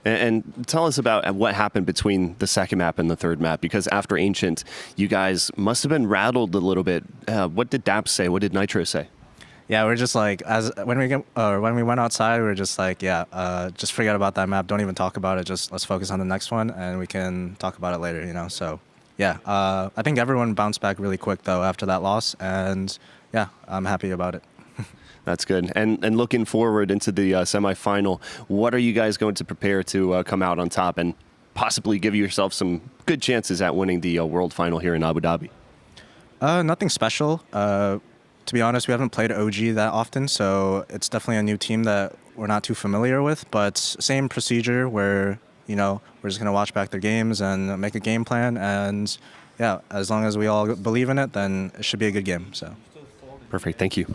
And tell us about what happened between the second map and the third map, because after Ancient, you guys must have been rattled a little bit. What did Daps say? What did Nitro say? Yeah, we're just like, when we went outside, we were just like, yeah, just forget about that map. Don't even talk about it. Just let's focus on the next one, and we can talk about it later, you know? So, yeah, I think everyone bounced back really quick, though, after that loss, and yeah, I'm happy about it. That's good. And looking forward into the semifinal, what are you guys going to prepare to come out on top and possibly give yourself some good chances at winning the World Final here in Abu Dhabi? Nothing special. To be honest, we haven't played OG that often, so it's definitely a new team that we're not too familiar with, but same procedure where, you know, we're just going to watch back their games and make a game plan, and yeah, as long as we all believe in it, then it should be a good game. So. Perfect. Thank you.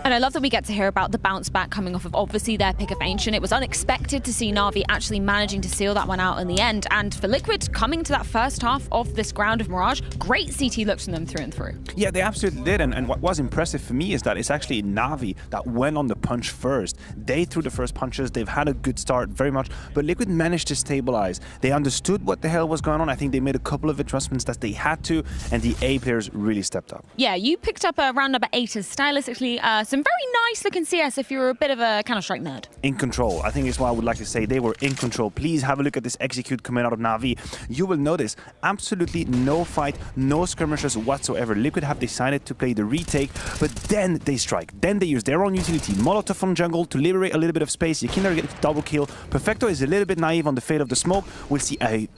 And I love that we get to hear about the bounce back coming off of obviously their pick of Ancient. It was unexpected to see NAVI actually managing to seal that one out in the end. And for Liquid, coming to that first half of this ground of Mirage, great CT looks from them through and through. Yeah, they absolutely did. And what was impressive for me is that it's actually NAVI that went on the punch first. They threw the first punches. They've had a good start, very much. But Liquid managed to stabilize. They understood what the hell was going on. I think they made a couple of adjustments that they had to. And the A players really stepped up. Yeah, you picked up round number 8 as stylistically some very nice looking CS if you're a bit of a Counter-Strike nerd. In control. I think is what I would like to say. They were in control. Please have a look at this execute coming out of NAVI. You will notice absolutely no fight, no skirmishes whatsoever. Liquid have decided to play the retake, but then they strike. Then they use their own utility, Molotov from jungle to liberate a little bit of space. You can get a double kill. Perfecto is a little bit naive on the fate of the smoke. We'll see a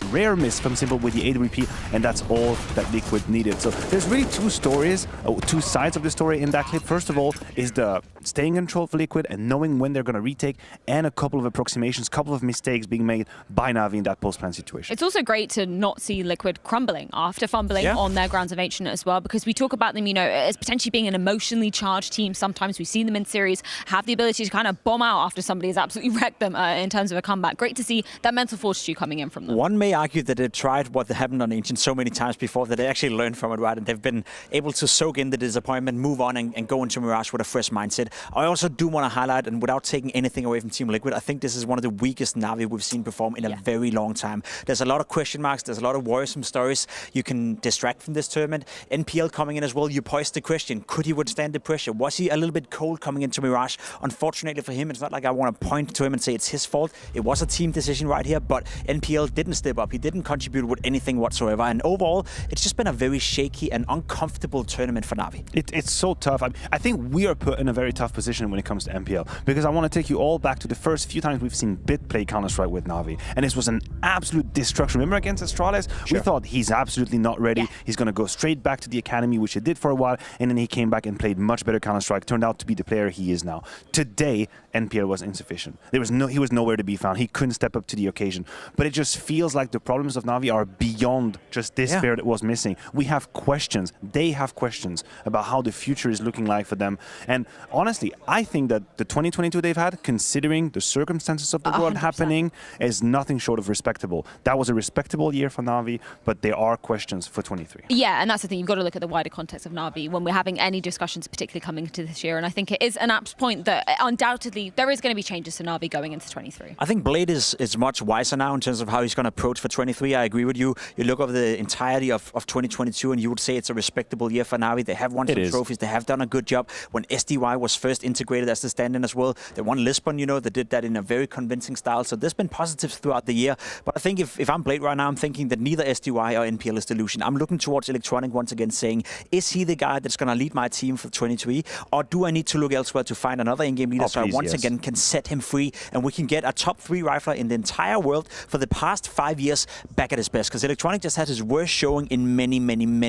rare miss from Simple with the AWP, and that's all that Liquid needed. So there's really two stories, two sides of the story in that clip. First of all is the staying in control for Liquid and knowing when they're going to retake, and a couple of approximations, couple of mistakes being made by NAVI in that post-plan situation. It's also great to not see Liquid crumbling after fumbling on their grounds of Ancient as well, because we talk about them, you know, as potentially being an emotionally charged team. Sometimes we've seen them in series have the ability to kind of bomb out after somebody has absolutely wrecked them in terms of a comeback. Great to see that mental fortitude coming in from them. One may argue that they've tried what happened on Ancient so many times before that they actually learned from it, right? And they've been able to soak in the disappointment, move on and go into Mirage with a fresh mindset. I also do want to highlight, and without taking anything away from Team Liquid, I think this is one of the weakest NAVI we've seen perform in a very long time. There's a lot of question marks, there's a lot of worrisome stories you can distract from this tournament. NPL coming in as well, you posed the question, could he withstand the pressure? Was he a little bit cold coming into Mirage? Unfortunately for him, it's not like I want to point to him and say it's his fault. It was a team decision right here, but NPL didn't step up. He didn't contribute with anything whatsoever. And overall, it's just been a very shaky and uncomfortable tournament for NAVI. It's so tough. I think we are put in a very tough position when it comes to NPL, because I want to take you all back to the first few times we've seen Bit play Counter-Strike with NAVI, and this was an absolute destruction. Remember against Astralis? We thought he's absolutely not ready. He's going to go straight back to the academy, which he did for a while, and then he came back and played much better Counter-Strike. Turned out to be the player he is now. Today, NPL was insufficient. He was nowhere to be found. He couldn't step up to the occasion. But it just feels like the problems of NAVI are beyond just this player that was missing. We have questions. They have questions about how the future is looking like for them. And honestly, I think that the 2022 they've had, considering the circumstances of the world happening, is nothing short of respectable. That was a respectable year for NAVI, but there are questions for 23. Yeah, and that's the thing. You've got to look at the wider context of NAVI when we're having any discussions, particularly coming into this year. And I think it is an apt point that undoubtedly there is going to be changes to NAVI going into 23. I think Blade is much wiser now in terms of how he's going to approach for 23. I agree with you. You look over the entirety of 2022 and you would say it's a respectable year for NAVI. They have won some trophies. They have done a good job. When SDY was first integrated as the stand-in as well, they won Lisbon, you know, they did that in a very convincing style. So there's been positives throughout the year. But I think if I'm Blade right now, I'm thinking that neither SDY or NPL is delusion. I'm looking towards Electronic once again, saying, is he the guy that's going to lead my team for 23? Or do I need to look elsewhere to find another in-game leader so I once again can set him free and we can get a top 3 rifler in the entire world for the past 5 years back at his best? Because Electronic just had his worst showing in many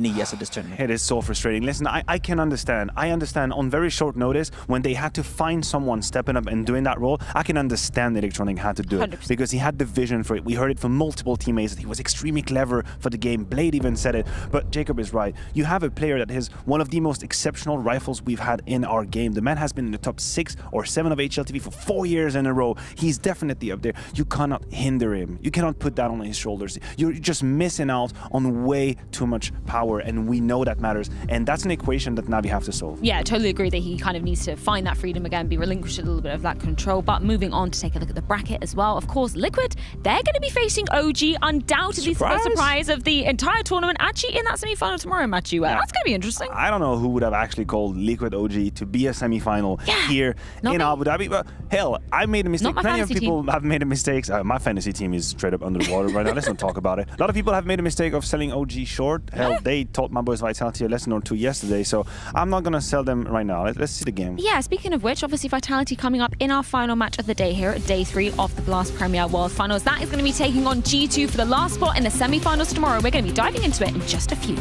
years at this tournament. It is so frustrating. Listen, I can understand. I understand on very short notice when they had to find someone stepping up and doing that role. I can understand Electronic had to do it 100%. because he had the vision for it. We heard it from multiple teammates that he was extremely clever for the game. Blade even said it. But Jacob is right. You have a player that is one of the most exceptional rifles we've had in our game. The man has been in the top 6 or 7 of HLTV for 4 years in a row. He's definitely up there. You cannot hinder him. You cannot put that on his shoulders. You're just missing out on way too much power, and we know that matters. And that's an equation that NAVI have to solve. Yeah, I totally agree that he kind of needs to find that freedom again, be relinquished a little bit of that control. But moving on to take a look at the bracket as well. Of course, Liquid, they're going to be facing OG, undoubtedly the surprise of the entire tournament, actually in that semi-final tomorrow, Matthew. That's going to be interesting. I don't know who would have actually called Liquid OG to be a semi-final here in Abu Dhabi, but hell, I made a mistake. Plenty of people have made a mistake. My fantasy team is straight up under the water right now. Let's not talk about it. A lot of people have made a mistake of selling OG short. Hell, they taught my boys Vitality a lesson or two yesterday, so I'm not going to sell them right now. Let's see the game. Yeah, speaking of which, obviously Vitality coming up in our final match of the day here at day 3 of the Blast Premier World Finals. That is going to be taking on G2 for the last spot in the semi-finals tomorrow. We're going to be diving into it in just a few.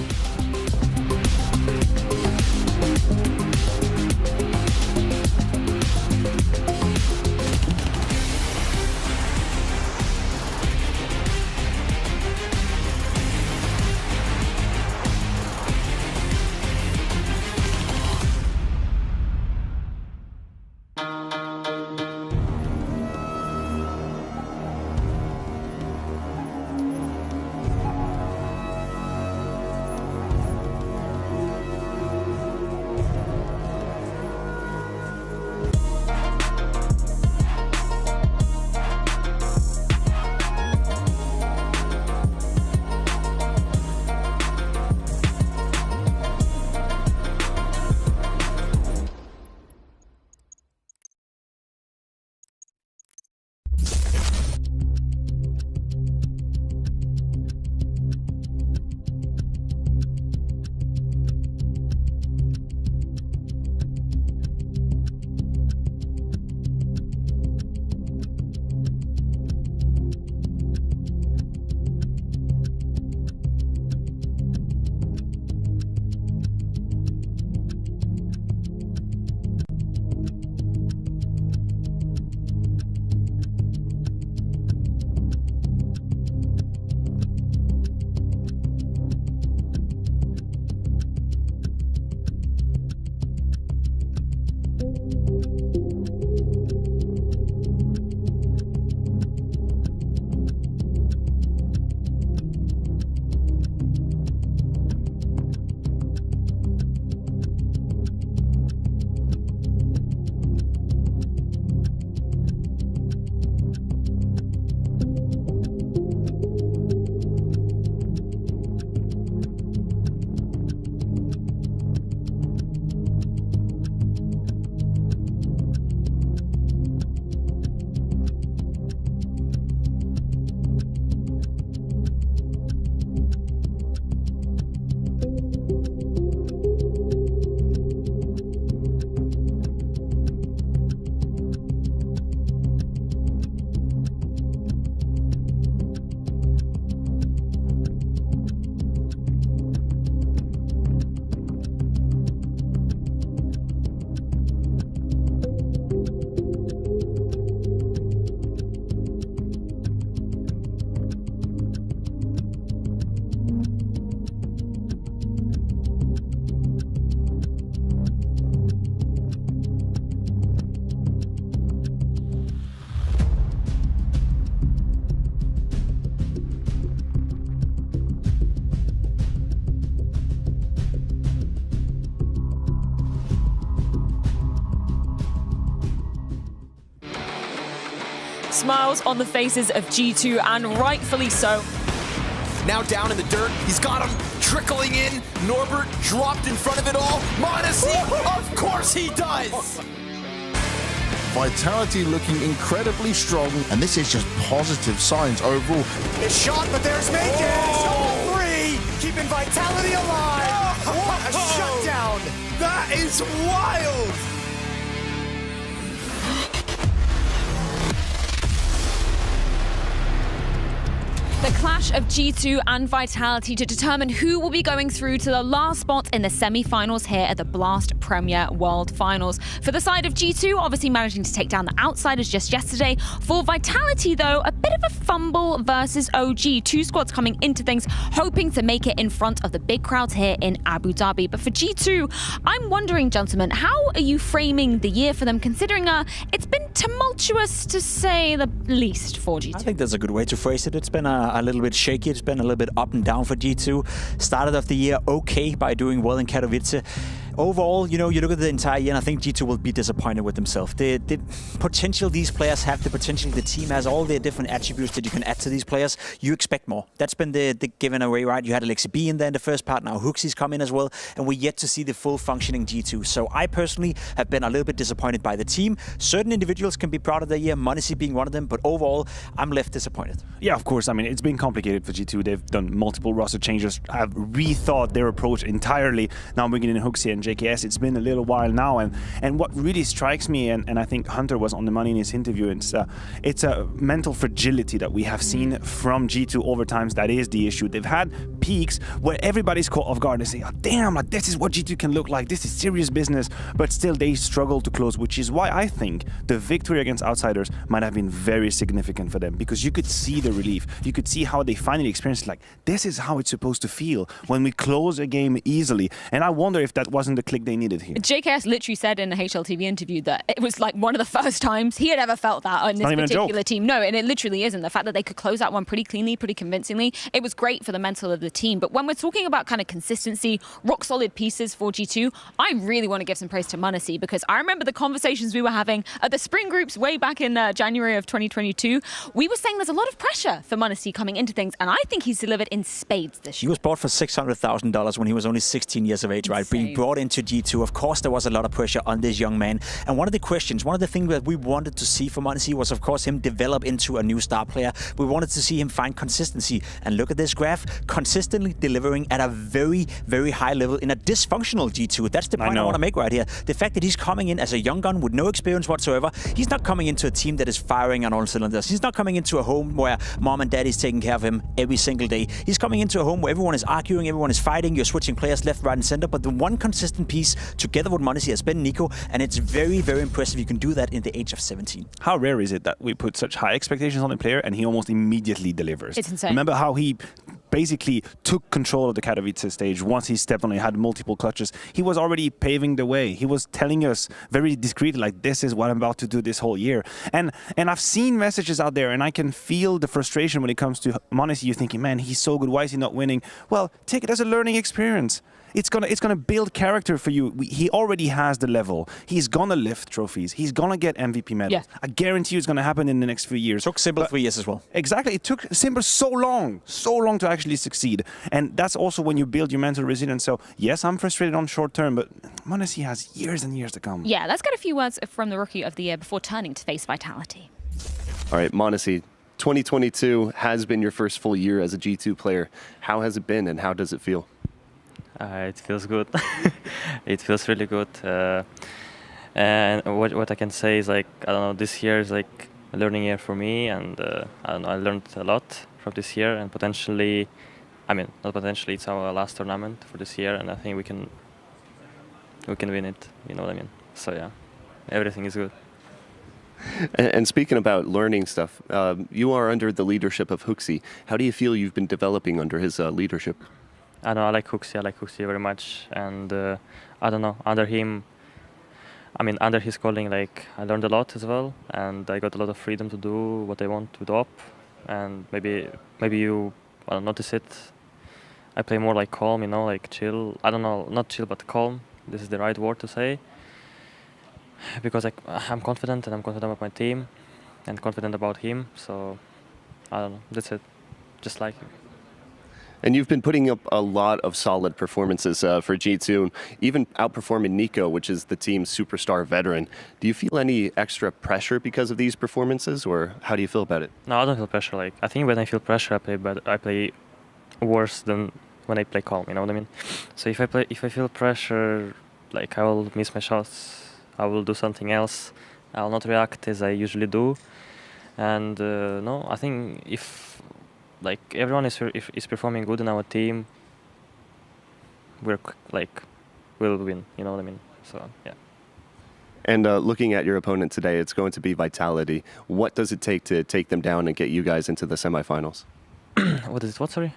smiles on the faces of G2, and rightfully so. Now down in the dirt, he's got him trickling in. Norbert dropped in front of it all. Modesty, of course he does! Vitality looking incredibly strong, and this is just positive signs overall. It's shot, but there's Maniac! All three, keeping Vitality alive! What a shutdown! That is wild! The clash of G2 and Vitality to determine who will be going through to the last spot in the semi-finals here at the Blast Premier World Finals. For the side of G2, obviously managing to take down the Outsiders just yesterday. For Vitality, though, a bit of a fumble versus OG. Two squads coming into things, hoping to make it in front of the big crowds here in Abu Dhabi. But for G2, I'm wondering, gentlemen, how are you framing the year for them, considering it's been tumultuous, to say the least, for G2? I think that's a good way to phrase it. It's been a little bit shaky. It's been a little bit up and down for G2. Started off the year okay by doing well in Katowice. Overall, you look at the entire year, and I think G2 will be disappointed with themselves. The potential these players have, the potential the team has, all the different attributes that you can add to these players, you expect more. That's been the given away, right? You had Alexi B in there in the first part, now Huxi's come in as well, and we're yet to see the full functioning G2. So I personally have been a little bit disappointed by the team. Certain individuals can be proud of their year, Maniac being one of them, but overall, I'm left disappointed. Yeah, of course. I mean, it's been complicated for G2. They've done multiple roster changes, have rethought their approach entirely. Now bringing in Huxi and JKS. It's been a little while now, and what really strikes me, and I think Hunter was on the money in his interview, it's a mental fragility that we have seen from G2 over times. That is the issue. They've had peaks where everybody's caught off guard and say, oh, damn, like, this is what G2 can look like. This is serious business, but still they struggle to close, which is why I think the victory against Outsiders might have been very significant for them, because you could see the relief. You could see how they finally experienced, like, this is how it's supposed to feel when we close a game easily. And I wonder if that wasn't the click they needed here. JKS literally said in a HLTV interview that it was like one of the first times he had ever felt that on this particular team. No, and it literally isn't. The fact that they could close that one pretty cleanly, pretty convincingly, it was great for the mental of the team. But when we're talking about kind of consistency, rock solid pieces for G2, I really want to give some praise to Maniac, because I remember the conversations we were having at the spring groups way back in January of 2022. We were saying there's a lot of pressure for Maniac coming into things, and I think he's delivered in spades this year. He was bought for $600,000 when he was only 16 years of age, right? Being brought into G2, of course, there was a lot of pressure on this young man. And one of the things that we wanted to see from Maniac was, of course, him develop into a new star player. We wanted to see him find consistency. And look at this graph, consistently delivering at a very, very high level in a dysfunctional G2. That's the point I want to make right here. The fact that he's coming in as a young gun with no experience whatsoever. He's not coming into a team that is firing on all cylinders. He's not coming into a home where mom and dad is taking care of him every single day. He's coming into a home where everyone is arguing, everyone is fighting, you're switching players left, right, and center. But the one consistent piece together with Maniac has been Nico, and it's very, very impressive you can do that in the age of 17. How rare is it that we put such high expectations on a player and he almost immediately delivers? It's insane. Remember how he basically took control of the Katowice stage once he stepped on it, had multiple clutches. He was already paving the way. He was telling us very discreetly, like, this is what I'm about to do this whole year. And I've seen messages out there, and I can feel the frustration when it comes to Maniac. You're thinking, man, he's so good. Why is he not winning? Well, take it as a learning experience. It's gonna build character for you. He already has the level. He's gonna lift trophies. He's gonna get MVP medals. Yeah. I guarantee you it's gonna happen in the next few years. Took Simple 3 years as well. Exactly. It took Simple so long to actually succeed. And that's also when you build your mental resilience. So yes, I'm frustrated on short term, but Maniac has years and years to come. Yeah, let's get a few words from the Rookie of the Year before turning to face Vitality. All right, Maniac, 2022 has been your first full year as a G2 player. How has it been, and how does it feel? It feels good. It feels really good. And what I can say is, like, I don't know, this year is like a learning year for me, and I don't know, I learned a lot from this year, and potentially, I mean, not potentially, it's our last tournament for this year, and I think we can win it. You know what I mean? So yeah, everything is good. And speaking about learning stuff, you are under the leadership of Huxi. How do you feel you've been developing under his leadership? I know, I like Huxi very much, and I don't know, under him, I mean, under his calling, like, I learned a lot as well, and I got a lot of freedom to do what I want with OP, and maybe you notice it. I play more like calm, you know, like chill. I don't know, not chill, but calm. This is the right word to say, because I'm confident, and I'm confident with my team, and confident about him. So I don't know. That's it. Just like him. And you've been putting up a lot of solid performances for G2, even outperforming Nico, which is the team's superstar veteran. Do you feel any extra pressure because of these performances, or how do you feel about it? No, I don't feel pressure. Like, I think when I feel pressure, I play worse than when I play calm. You know what I mean? So if I feel pressure, like I will miss my shots, I will do something else. I will not react as I usually do. And no, I think if like everyone is performing good in our team, we'll win. You know what I mean? So yeah. And looking at your opponent today, it's going to be Vitality. What does it take to take them down and get you guys into the semifinals? What is it? What, sorry?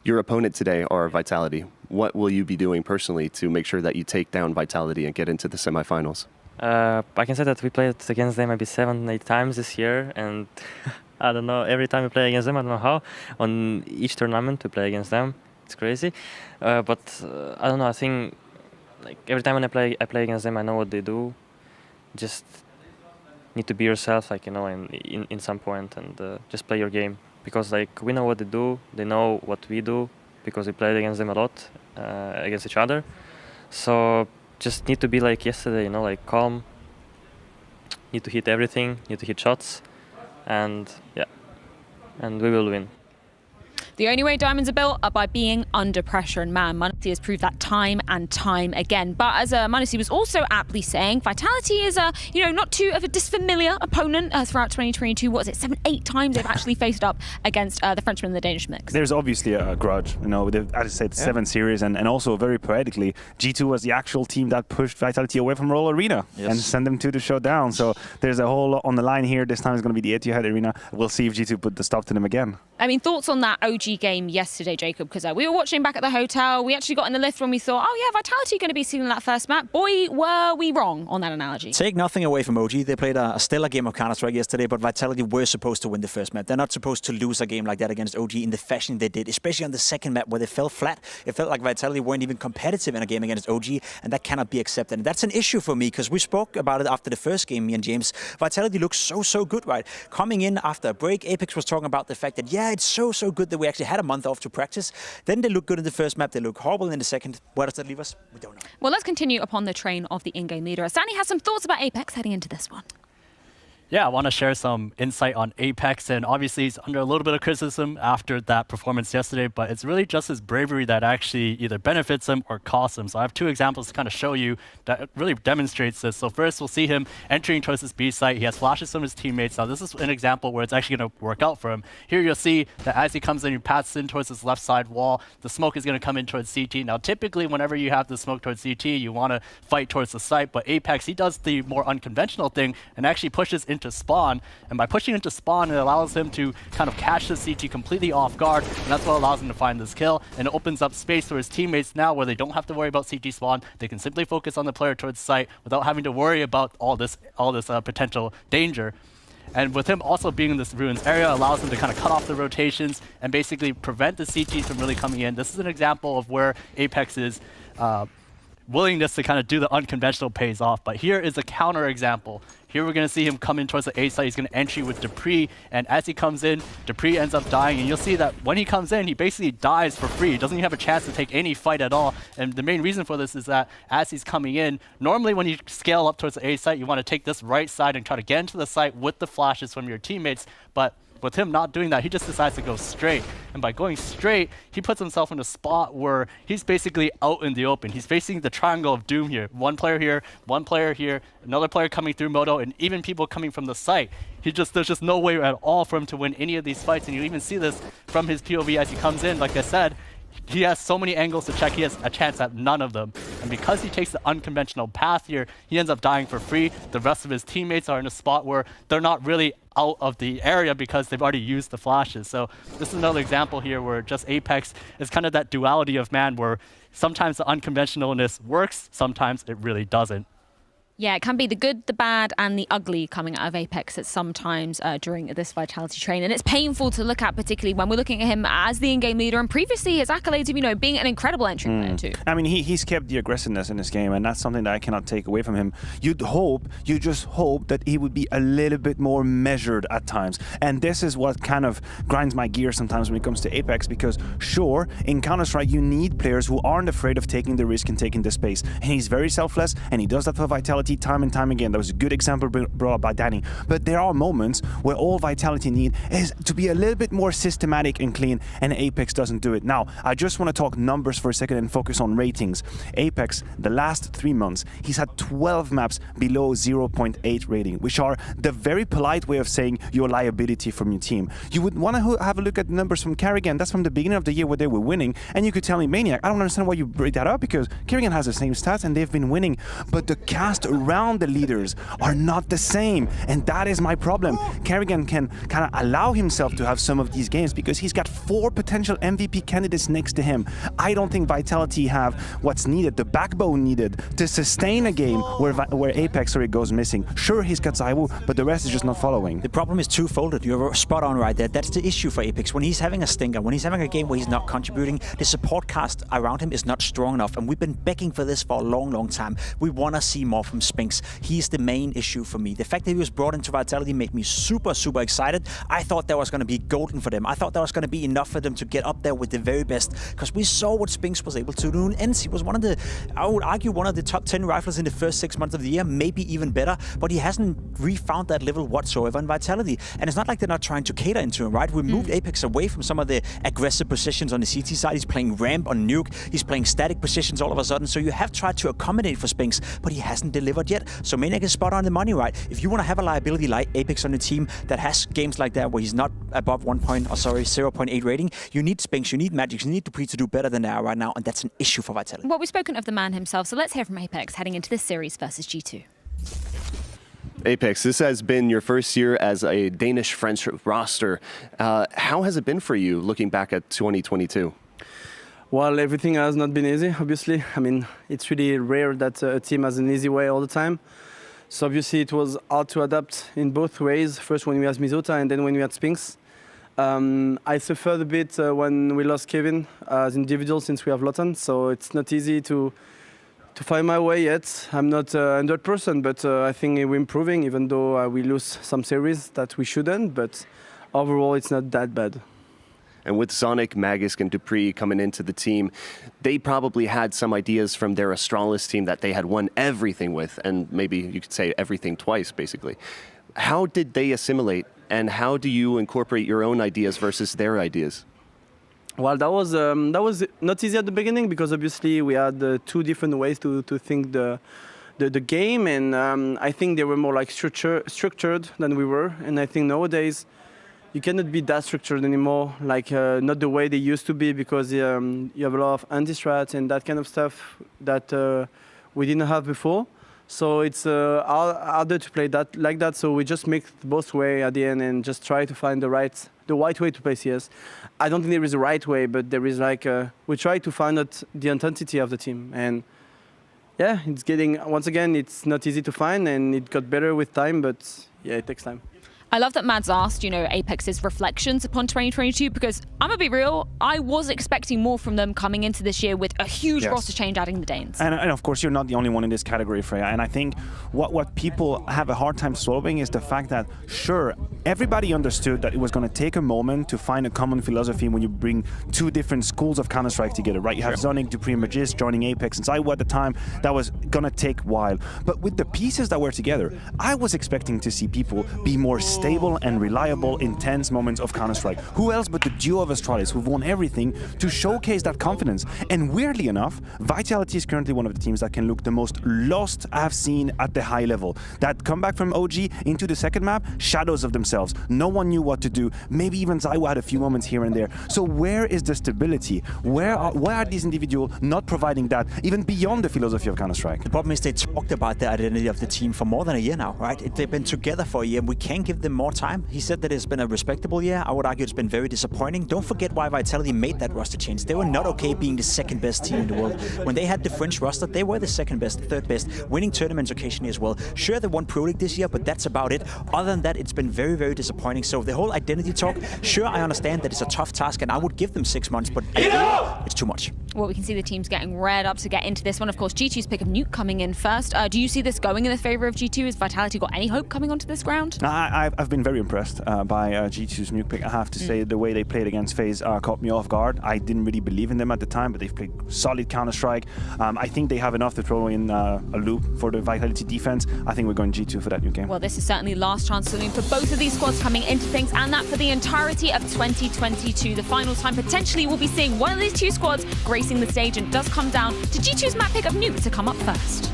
Your opponent today are Vitality. What will you be doing personally to make sure that you take down Vitality and get into the semifinals? I can say that we played against them maybe 7-8 times this year, and I don't know, every time we play against them, I don't know how. On each tournament we play against them. It's crazy. But I don't know, I think like every time when I play against them, I know what they do. Just need to be yourself, like, you know, in some point, and just play your game. Because like we know what they do, they know what we do, because we played against them a lot, against each other. So just need to be like yesterday, you know, like calm. Need to hit everything, need to hit shots, and yeah, and we will win. The only way diamonds are built are by being under pressure, and man, Maniac has proved that time and time again. But as Maniac was also aptly saying, Vitality is not too of a disfamiliar opponent throughout 2022. What is it, 7-8 times they've actually faced up against the Frenchman and the Danish mix? There's obviously a grudge, you know. As I said, 7 series, and also very poetically, G2 was the actual team that pushed Vitality away from Royal Arena and sent them to the showdown. So there's a whole lot on the line here. This time it's going to be the Etihad Arena. We'll see if G2 put the stop to them again. I mean, thoughts on that OG game yesterday, Jacob? Because we were watching back at the hotel. We actually got in the lift when we thought, oh yeah, Vitality going to be seeing that first map. Boy, were we wrong on that analogy. Take nothing away from OG. They played a stellar game of Counter-Strike yesterday, but Vitality were supposed to win the first map. They're not supposed to lose a game like that against OG in the fashion they did, especially on the second map where they fell flat. It felt like Vitality weren't even competitive in a game against OG, and that cannot be accepted. And that's an issue for me, because we spoke about it after the first game, me and James. Vitality looks so good, right? Coming in after a break, Apex was talking about the fact that, yeah, it's so good that we actually had a month off to practice. Then they look good in the first map, they look horrible in the second. Where does that leave us? We don't know. Well, let's continue upon the train of the in-game leader. Stanley has some thoughts about Apex heading into this one. Yeah, I want to share some insight on Apex, and obviously he's under a little bit of criticism after that performance yesterday, but it's really just his bravery that actually either benefits him or costs him. So I have 2 examples to kind of show you that really demonstrates this. So first, we'll see him entering towards this B site. He has flashes from his teammates. Now this is an example where it's actually going to work out for him. Here you'll see that as he comes in, he passes in towards his left side wall. The smoke is going to come in towards CT. Now typically, whenever you have the smoke towards CT, you want to fight towards the site, but Apex, he does the more unconventional thing and actually pushes into spawn. And by pushing into spawn, it allows him to kind of catch the CT completely off guard, and that's what allows him to find this kill. And it opens up space for his teammates now where they don't have to worry about CT spawn. They can simply focus on the player towards site without having to worry about all this potential danger. And with him also being in this ruins area allows him to kind of cut off the rotations and basically prevent the CTs from really coming in. This is an example of where Apex's willingness to kind of do the unconventional pays off. But here is a counter example. Here we're going to see him come in towards the A site. He's going to entry with Dupree, and as he comes in, Dupree ends up dying, and you'll see that when he comes in, he basically dies for free. He doesn't even have a chance to take any fight at all, and the main reason for this is that as he's coming in, normally when you scale up towards the A site, you want to take this right side and try to get into the site with the flashes from your teammates, but with him not doing that, he just decides to go straight. And by going straight, he puts himself in a spot where he's basically out in the open. He's facing the triangle of doom here. One player here, another player coming through Moto, and even people coming from the site. There's just no way at all for him to win any of these fights. And you even see this from his POV as he comes in. Like I said, he has so many angles to check, he has a chance at none of them. And because he takes the unconventional path here, he ends up dying for free. The rest of his teammates are in a spot where they're not really out of the area because they've already used the flashes. So this is another example here where just Apex is kind of that duality of man where sometimes the unconventionalness works, sometimes it really doesn't. Yeah, it can be the good, the bad, and the ugly coming out of Apex at some times during this Vitality train. And it's painful to look at, particularly when we're looking at him as the in-game leader, and previously his accolades of, being an incredible entry player too. I mean, he's kept the aggressiveness in this game, and that's something that I cannot take away from him. You just hope that he would be a little bit more measured at times. And this is what kind of grinds my gears sometimes when it comes to Apex, because sure, in Counter-Strike, you need players who aren't afraid of taking the risk and taking the space. And he's very selfless, and he does that for Vitality time and time again. That was a good example brought up by Danny. But there are moments where all Vitality need is to be a little bit more systematic and clean, and Apex doesn't do it. Now, I just want to talk numbers for a second and focus on ratings. Apex, the last 3 months, he's had 12 maps below 0.8 rating, which are the very polite way of saying you're a liability from your team. You would want to have a look at the numbers from Kerrigan. That's from the beginning of the year where they were winning, and you could tell me, Maniac, I don't understand why you break that up, because Kerrigan has the same stats and they've been winning, but the cast around the leaders are not the same, and that is my problem. Kerrigan can kind of allow himself to have some of these games because he's got 4 potential MVP candidates next to him. I don't think Vitality have what's needed, the backbone needed to sustain a game where Apex goes missing. Sure, he's got ZywOo, but the rest is just not following. The problem is twofold. You're spot on right there. That's the issue for Apex. When he's having a stinker, when he's having a game where he's not contributing, the support cast around him is not strong enough, and we've been begging for this for a long, long time. We want to see more from Spinks. He's the main issue for me. The fact that he was brought into Vitality made me super, super excited. I thought that was going to be golden for them. I thought that was going to be enough for them to get up there with the very best, because we saw what Spinks was able to do in ENCE. He was one of the, I would argue, one of the top 10 rifles in the first 6 months of the year, maybe even better, but he hasn't refound that level whatsoever in Vitality. And it's not like they're not trying to cater into him, right? We moved Apex away from some of the aggressive positions on the CT side. He's playing ramp on Nuke. He's playing static positions all of a sudden. So you have tried to accommodate for Spinks, but he hasn't delivered yet. So Maniac is spot on the money, right? If you want to have a liability like Apex on the team that has games like that where he's not above 0.8 rating, you need Spinks, you need Magic, you need Dupree to do better than they are right now, and that's an issue for Vitality. Well, we've spoken of the man himself, so let's hear from Apex heading into this series versus G2. Apex, this has been your first year as a Danish-French roster. How has it been for you looking back at 2022? Well, everything has not been easy, obviously. I mean, it's really rare that a team has an easy way all the time. So obviously it was hard to adapt in both ways. First when we had Mizota and then when we had Spinks. I suffered a bit when we lost Kevin as individual since we have Lotan. So it's not easy to find my way yet. I'm not 100%, but I think we're improving, even though we lose some series that we shouldn't. But overall, it's not that bad. And with Zonic, Magisk, and Dupree coming into the team, they probably had some ideas from their Astralis team that they had won everything with, and maybe you could say everything twice, basically. How did they assimilate, and how do you incorporate your own ideas versus their ideas? Well, that was not easy at the beginning, because obviously we had 2 different ways to think the game, and I think they were more like structured than we were, and I think nowadays you cannot be that structured anymore, like not the way they used to be, because you have a lot of anti-strats and that kind of stuff that we didn't have before. So it's harder to play that like that. So we just make both way at the end and just try to find the right way to play CS. I don't think there is a right way, but there is like we try to find out the intensity of the team. And yeah, it's getting, once again, it's not easy to find, and it got better with time, but yeah, it takes time. I love that Mads asked, Apex's reflections upon 2022, because I'm gonna be real, I was expecting more from them coming into this year with a huge roster change adding the Danes. And of course, you're not the only one in this category, Freya. And I think what people have a hard time solving is the fact that, sure, everybody understood that it was going to take a moment to find a common philosophy when you bring 2 different schools of Counter-Strike together, right? You have Zonic, Dupree, and Magisk joining Apex, and ZywOo at the time. That was going to take a while. But with the pieces that were together, I was expecting to see people be more stable and reliable, intense moments of Counter-Strike. Who else but the duo of Astralis, who've won everything, to showcase that confidence? And weirdly enough, Vitality is currently one of the teams that can look the most lost I've seen at the high level. That comeback from OG into the second map, shadows of themselves. No one knew what to do. Maybe even ZywOo had a few moments here and there. So where is the stability? Why are these individuals not providing that, even beyond the philosophy of Counter-Strike? The problem is they talked about the identity of the team for more than a year now, right? They've been together for a year, and we can't give them them more time. He said that it's been a respectable year. I would argue it's been very disappointing. Don't forget why Vitality made that roster change. They were not okay being the second best team in the world. When they had the French roster, they were the second best, third best, winning tournaments occasionally as well. Sure, they won Pro League this year, but that's about it. Other than that, it's been very, very disappointing. So the whole identity talk, sure, I understand that it's a tough task, and I would give them 6 months, but it's too much. Well, we can see the teams getting reared up to get into this one. Of course, G2's pick of Nuke coming in first. Do you see this going in the favor of G2? Has Vitality got any hope coming onto this ground? I've been very impressed by G2's Nuke pick. I have to say the way they played against FaZe caught me off guard. I didn't really believe in them at the time, but they've played solid Counter-Strike. I think they have enough to throw in a loop for the Vitality defense. I think we're going G2 for that Nuke game. Well, this is certainly last chance saloon for both of these squads coming into things, and that for the entirety of 2022. The final time potentially we'll be seeing one of these two squads gracing the stage, and it does come down to G2's map pick of Nuke to come up first.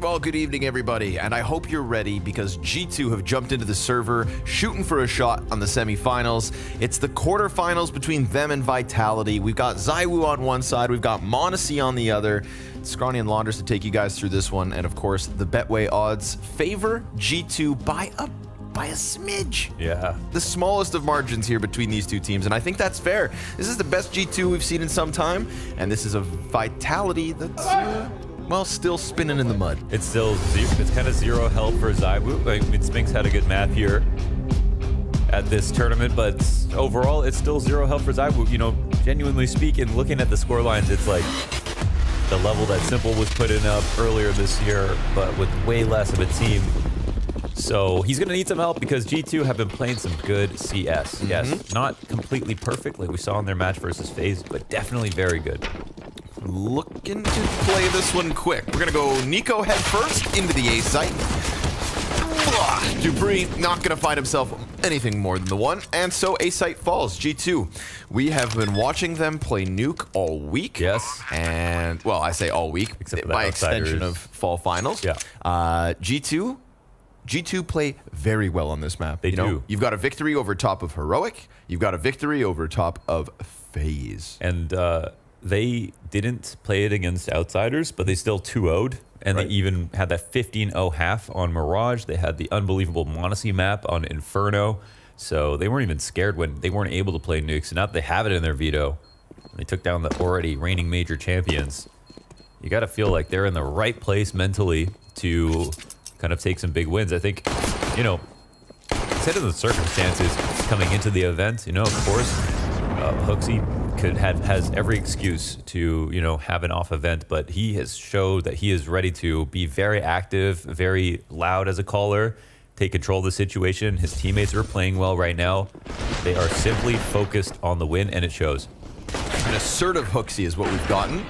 Well, good evening, everybody, and I hope you're ready because G2 have jumped into the server, shooting for a shot on the semifinals. It's the quarterfinals between them and Vitality. We've got ZywOo on one side, we've got Mahone on the other. Scrawny and Launders to take you guys through this one, and of course, the Betway odds favor G2 by a smidge. Yeah. The smallest of margins here between these two teams, and I think that's fair. This is the best G2 we've seen in some time, and this is a Vitality that's, well, still spinning in the mud. It's still, it's kind of zero health for ZywOo. I mean, Spinks had a good math here at this tournament, but overall, it's still zero health for ZywOo. You know, genuinely speaking, looking at the score lines, it's like the level that Simple was putting up earlier this year, but with way less of a team. So he's going to need some help because G2 have been playing some good CS. Yes, not completely perfect like we saw in their match versus FaZe, but definitely very good. looking to play this one quick. We're gonna go Nico head first into the A site. Dupree not gonna find himself anything more than the one, and so A site falls. G2. We have been watching them play Nuke all week. Yes. And, well, I say all week, except for by the extension outsiders. of fall finals. Yeah. G2 play very well on this map. They do. You've got a victory over top of Heroic. You've got a victory over top of FaZe. And they didn't play it against outsiders, but they still 2-0'd. And they even had that 15-0 half on Mirage. They had the unbelievable Monacy map on Inferno. So they weren't even scared when they weren't able to play Nuke. So now that they have it in their veto, they took down the already reigning major champions. You got to feel like they're in the right place mentally to kind of take some big wins. I think, you know, considering the circumstances coming into the event, you know, of course, Hooksy has every excuse to, you know, have an off event, but he has showed that he is ready to be very active, very loud as a caller, take control of the situation. His teammates are playing well right now. They are simply focused on the win, and it shows. An assertive Hooksy is what we've gotten,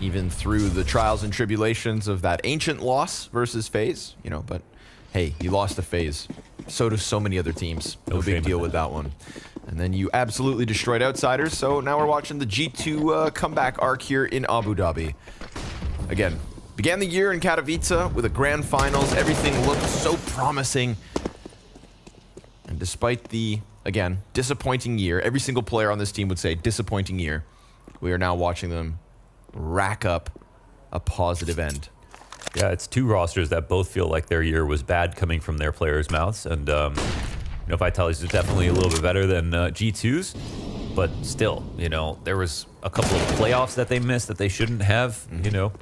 even through the trials and tribulations of that ancient loss versus FaZe, you know, but hey, you lost to FaZe. So do so many other teams. No big deal with that one. And then you absolutely destroyed outsiders, so now we're watching the G2 comeback arc here in Abu Dhabi. Again, began the year in Katowice with a grand finals. Everything looked so promising. And despite the, again, disappointing year, every single player on this team would say disappointing year, we are now watching them rack up a positive end. Yeah, it's two rosters that both feel like their year was bad coming from their players' mouths. And, you know, Vitality's is definitely a little bit better than G2's. But still, you know, there was a couple of playoffs that they missed that they shouldn't have, you know.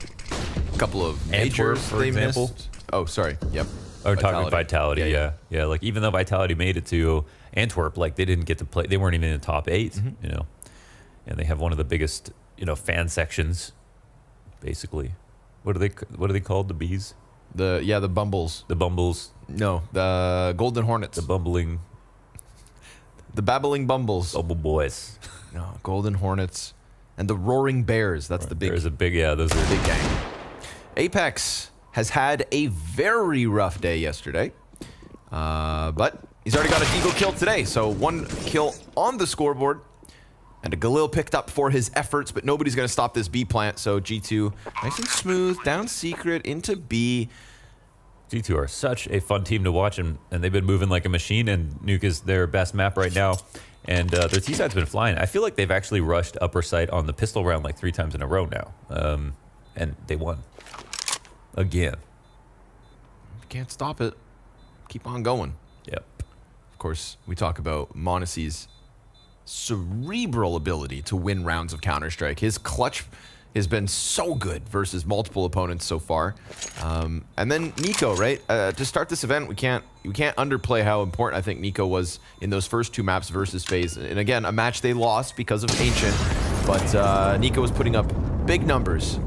A couple of Antwerp, majors for they example. missed. Oh, sorry. Yep. Or talking about Vitality, yeah. Yeah, like even though Vitality made it to Antwerp, like they didn't get to play, they weren't even in the top 8, you know. And they have one of the biggest, you know, fan sections, basically. What are they called? The bees? The Bumbles. The Bumbles. No, the Golden Hornets. The Bumbling. The Babbling Bumbles. Bubble Boys. No, Golden Hornets. And the Roaring Bears. That's the big. There's a big, yeah, those are big gang. Apex has had a very rough day yesterday. But he's already got a Deagle kill today. So 1 kill on the scoreboard. And a Galil picked up for his efforts, but nobody's going to stop this B plant. So G2, nice and smooth, down secret into B. G2 are such a fun team to watch, and they've been moving like a machine, and Nuke is their best map right now. And their T-side's been flying. I feel like they've actually rushed upper side on the pistol round like 3 times in a row now. And they won. Again. Can't stop it. Keep on going. Yep. Of course, we talk about Monacy's cerebral ability to win rounds of Counter-Strike. His clutch has been so good versus multiple opponents so far. And then Nico, right? To start this event, we can't underplay how important I think Nico was in those first 2 maps versus FaZe. And again, a match they lost because of Ancient, but Nico was putting up big numbers,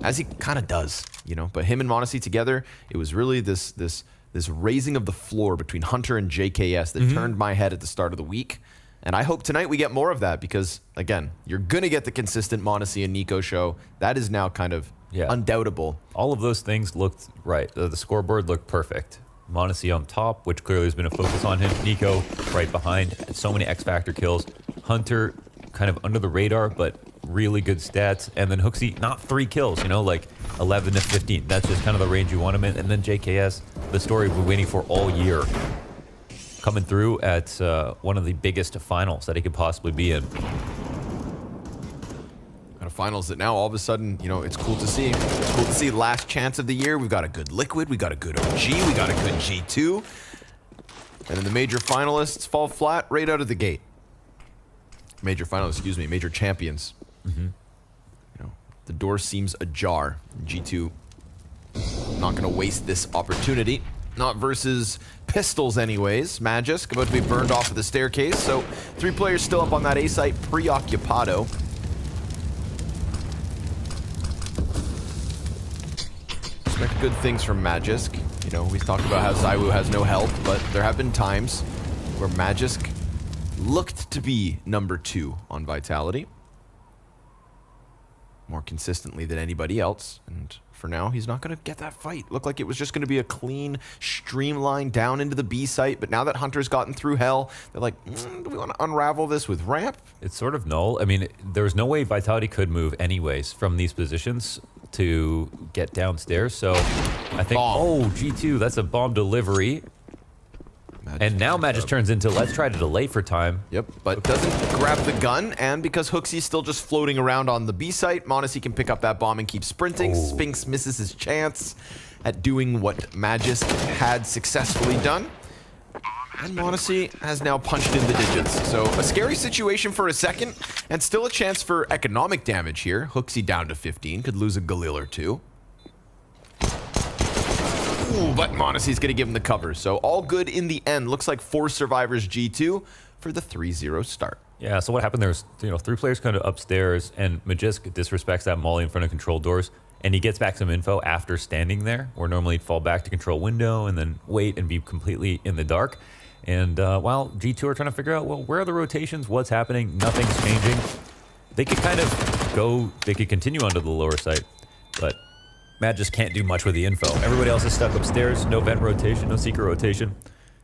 as he kind of does, you know. But him and Monacy together, it was really this raising of the floor between Hunter and JKS that turned my head at the start of the week. And I hope tonight we get more of that because, again, you're going to get the consistent Monacy and Nico show. That is now kind of undoubtable. All of those things looked right. The scoreboard looked perfect. Monacy on top, which clearly has been a focus on him. Nico right behind. So many X Factor kills. Hunter kind of under the radar, but really good stats. And then Hooksy, not 3 kills, you know, like 11 to 15. That's just kind of the range you want him in. And then JKS, the story we've been waiting for all year, coming through at one of the biggest finals that he could possibly be in. Got a finals that now all of a sudden, you know, it's cool to see. It's cool to see last chance of the year. We've got a good Liquid, we got a good OG, we got a good G2. And then the major finalists fall flat right out of the gate. Major finalists, excuse me, major champions. You know, the door seems ajar. G2 not going to waste this opportunity. Not versus pistols anyways. Magisk about to be burned off of the staircase. So 3 players still up on that A site, preoccupado. Expect good things from Magisk. You know, we've talked about how ZywOo has no help, but there have been times where Magisk looked to be number 2 on Vitality. more consistently than anybody else. And for now, he's not going to get that fight. Looked like it was just going to be a clean, streamline down into the B site. But now that Hunter's gotten through hell, they're like, do we want to unravel this with ramp? It's sort of null. I mean, there was no way Vitality could move anyways from these positions to get downstairs. So I think, oh, G2, that's a bomb delivery. And now Matt just turns into, let's try to delay for time. Yep, but doesn't grab the gun, and because Hooksy's still just floating around on the B site, Monacy can pick up that bomb and keep sprinting. Spinks misses his chance at doing what Magisk had successfully done. And Monacy has now punched in the digits. So a scary situation for a second, and still a chance for economic damage here. Hooksy down to 15, could lose a Galil or two. Ooh, but Monacy's going to give him the cover. So all good in the end. Looks like 4 survivors G2 for the 3-0 start. Yeah, so what happened there was, 3 players kind of upstairs, and Magisk disrespects that molly in front of control doors, and he gets back some info after standing there, where normally he'd fall back to control window and then wait and be completely in the dark. And while G2 are trying to figure out, well, where are the rotations? What's happening? Nothing's changing. They could kind of go, they could continue onto the lower site, but Matt just can't do much with the info. Everybody else is stuck upstairs, no vent rotation, no secret rotation.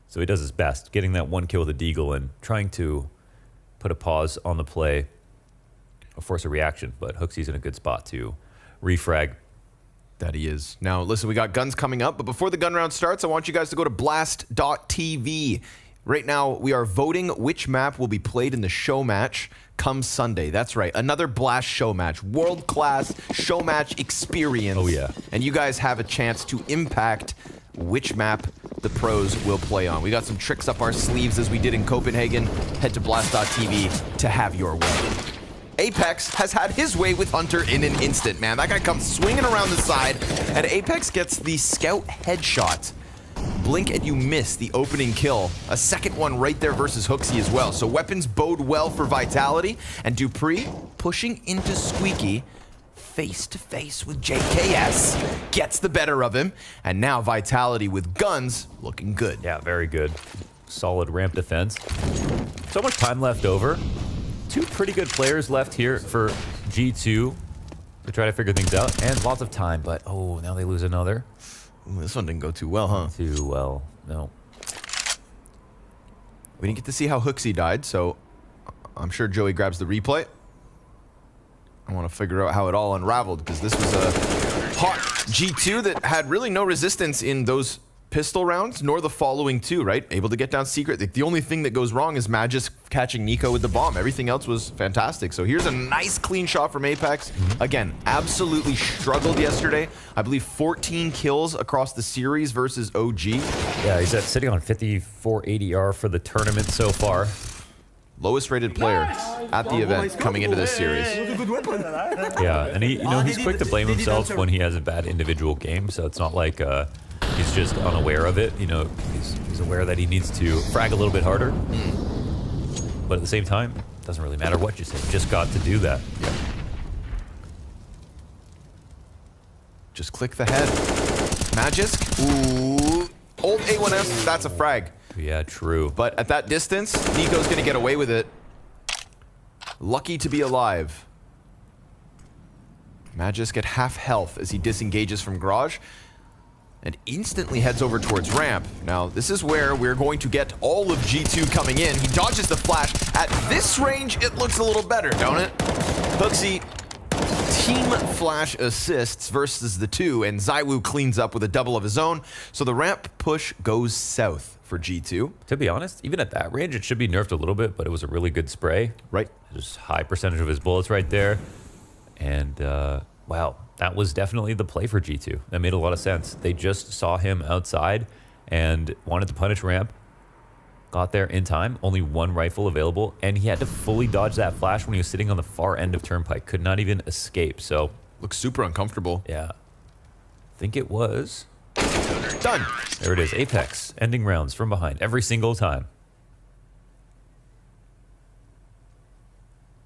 So he does his best, getting that 1 kill with a deagle and trying to put a pause on the play or force a reaction. But Hooksy's in a good spot to refrag. That he is. Now, listen, we got guns coming up, but before the gun round starts, I want you guys to go to blast.tv. Right now, we are voting which map will be played in the show match come Sunday. That's right, another Blast show match. World-class show match experience. Oh, yeah. And you guys have a chance to impact which map the pros will play on. We got some tricks up our sleeves as we did in Copenhagen. Head to blast.tv to have your way. Apex has had his way with Hunter in an instant, man. That guy comes swinging around the side, and Apex gets the scout headshot. Blink and you miss the opening kill. A second one right there versus Hooksy as well. So weapons bode well for Vitality, and Dupree pushing into Squeaky face to face with JKS. Gets the better of him, and now Vitality with guns looking good. Yeah, very good. Solid ramp defense. So much time left over. 2 pretty good players left here for G2 to try to figure things out, and lots of time, but oh, now they lose another. Ooh, this one didn't go too well, huh? Too well, no. We didn't get to see how Hooksy died, so I'm sure Joey grabs the replay. I want to figure out how it all unraveled, because this was a hot G2 that had really no resistance in those pistol rounds, nor the following 2, right? Able to get down secret. The only thing that goes wrong is Magisk catching Nico with the bomb. Everything else was fantastic. So here's a nice clean shot from Apex. Again, absolutely struggled yesterday. I believe 14 kills across the series versus OG. Yeah, he's sitting on 54 ADR for the tournament so far. Lowest rated player at the event coming into this series. Yeah, and he's quick to blame himself when he has a bad individual game, so it's not like he's just unaware of it. He's aware that he needs to frag a little bit harder. But at the same time, it doesn't really matter what you say. You just got to do that. Yeah. Just click the head. Magisk. Ooh. Old A1S, that's a frag. Yeah, true. But at that distance, Nico's going to get away with it. Lucky to be alive. Magisk at half health as he disengages from Garage and instantly heads over towards ramp. Now, this is where we're going to get all of G2 coming in. He dodges the flash. At this range, it looks a little better, don't it? Hooksy, team flash assists versus the 2, and ZywOo cleans up with a double of his own. So the ramp push goes south for G2. To be honest, even at that range, it should be nerfed a little bit, but it was a really good spray. Right. Just high percentage of his bullets right there. And, wow. That was definitely the play for G2. That made a lot of sense. They just saw him outside and wanted to punish ramp. Got there in time. Only 1 rifle available. And he had to fully dodge that flash when he was sitting on the far end of Turnpike. Could not even escape. So looks super uncomfortable. Yeah. I think it was done. There it is. Apex. Ending rounds from behind every single time.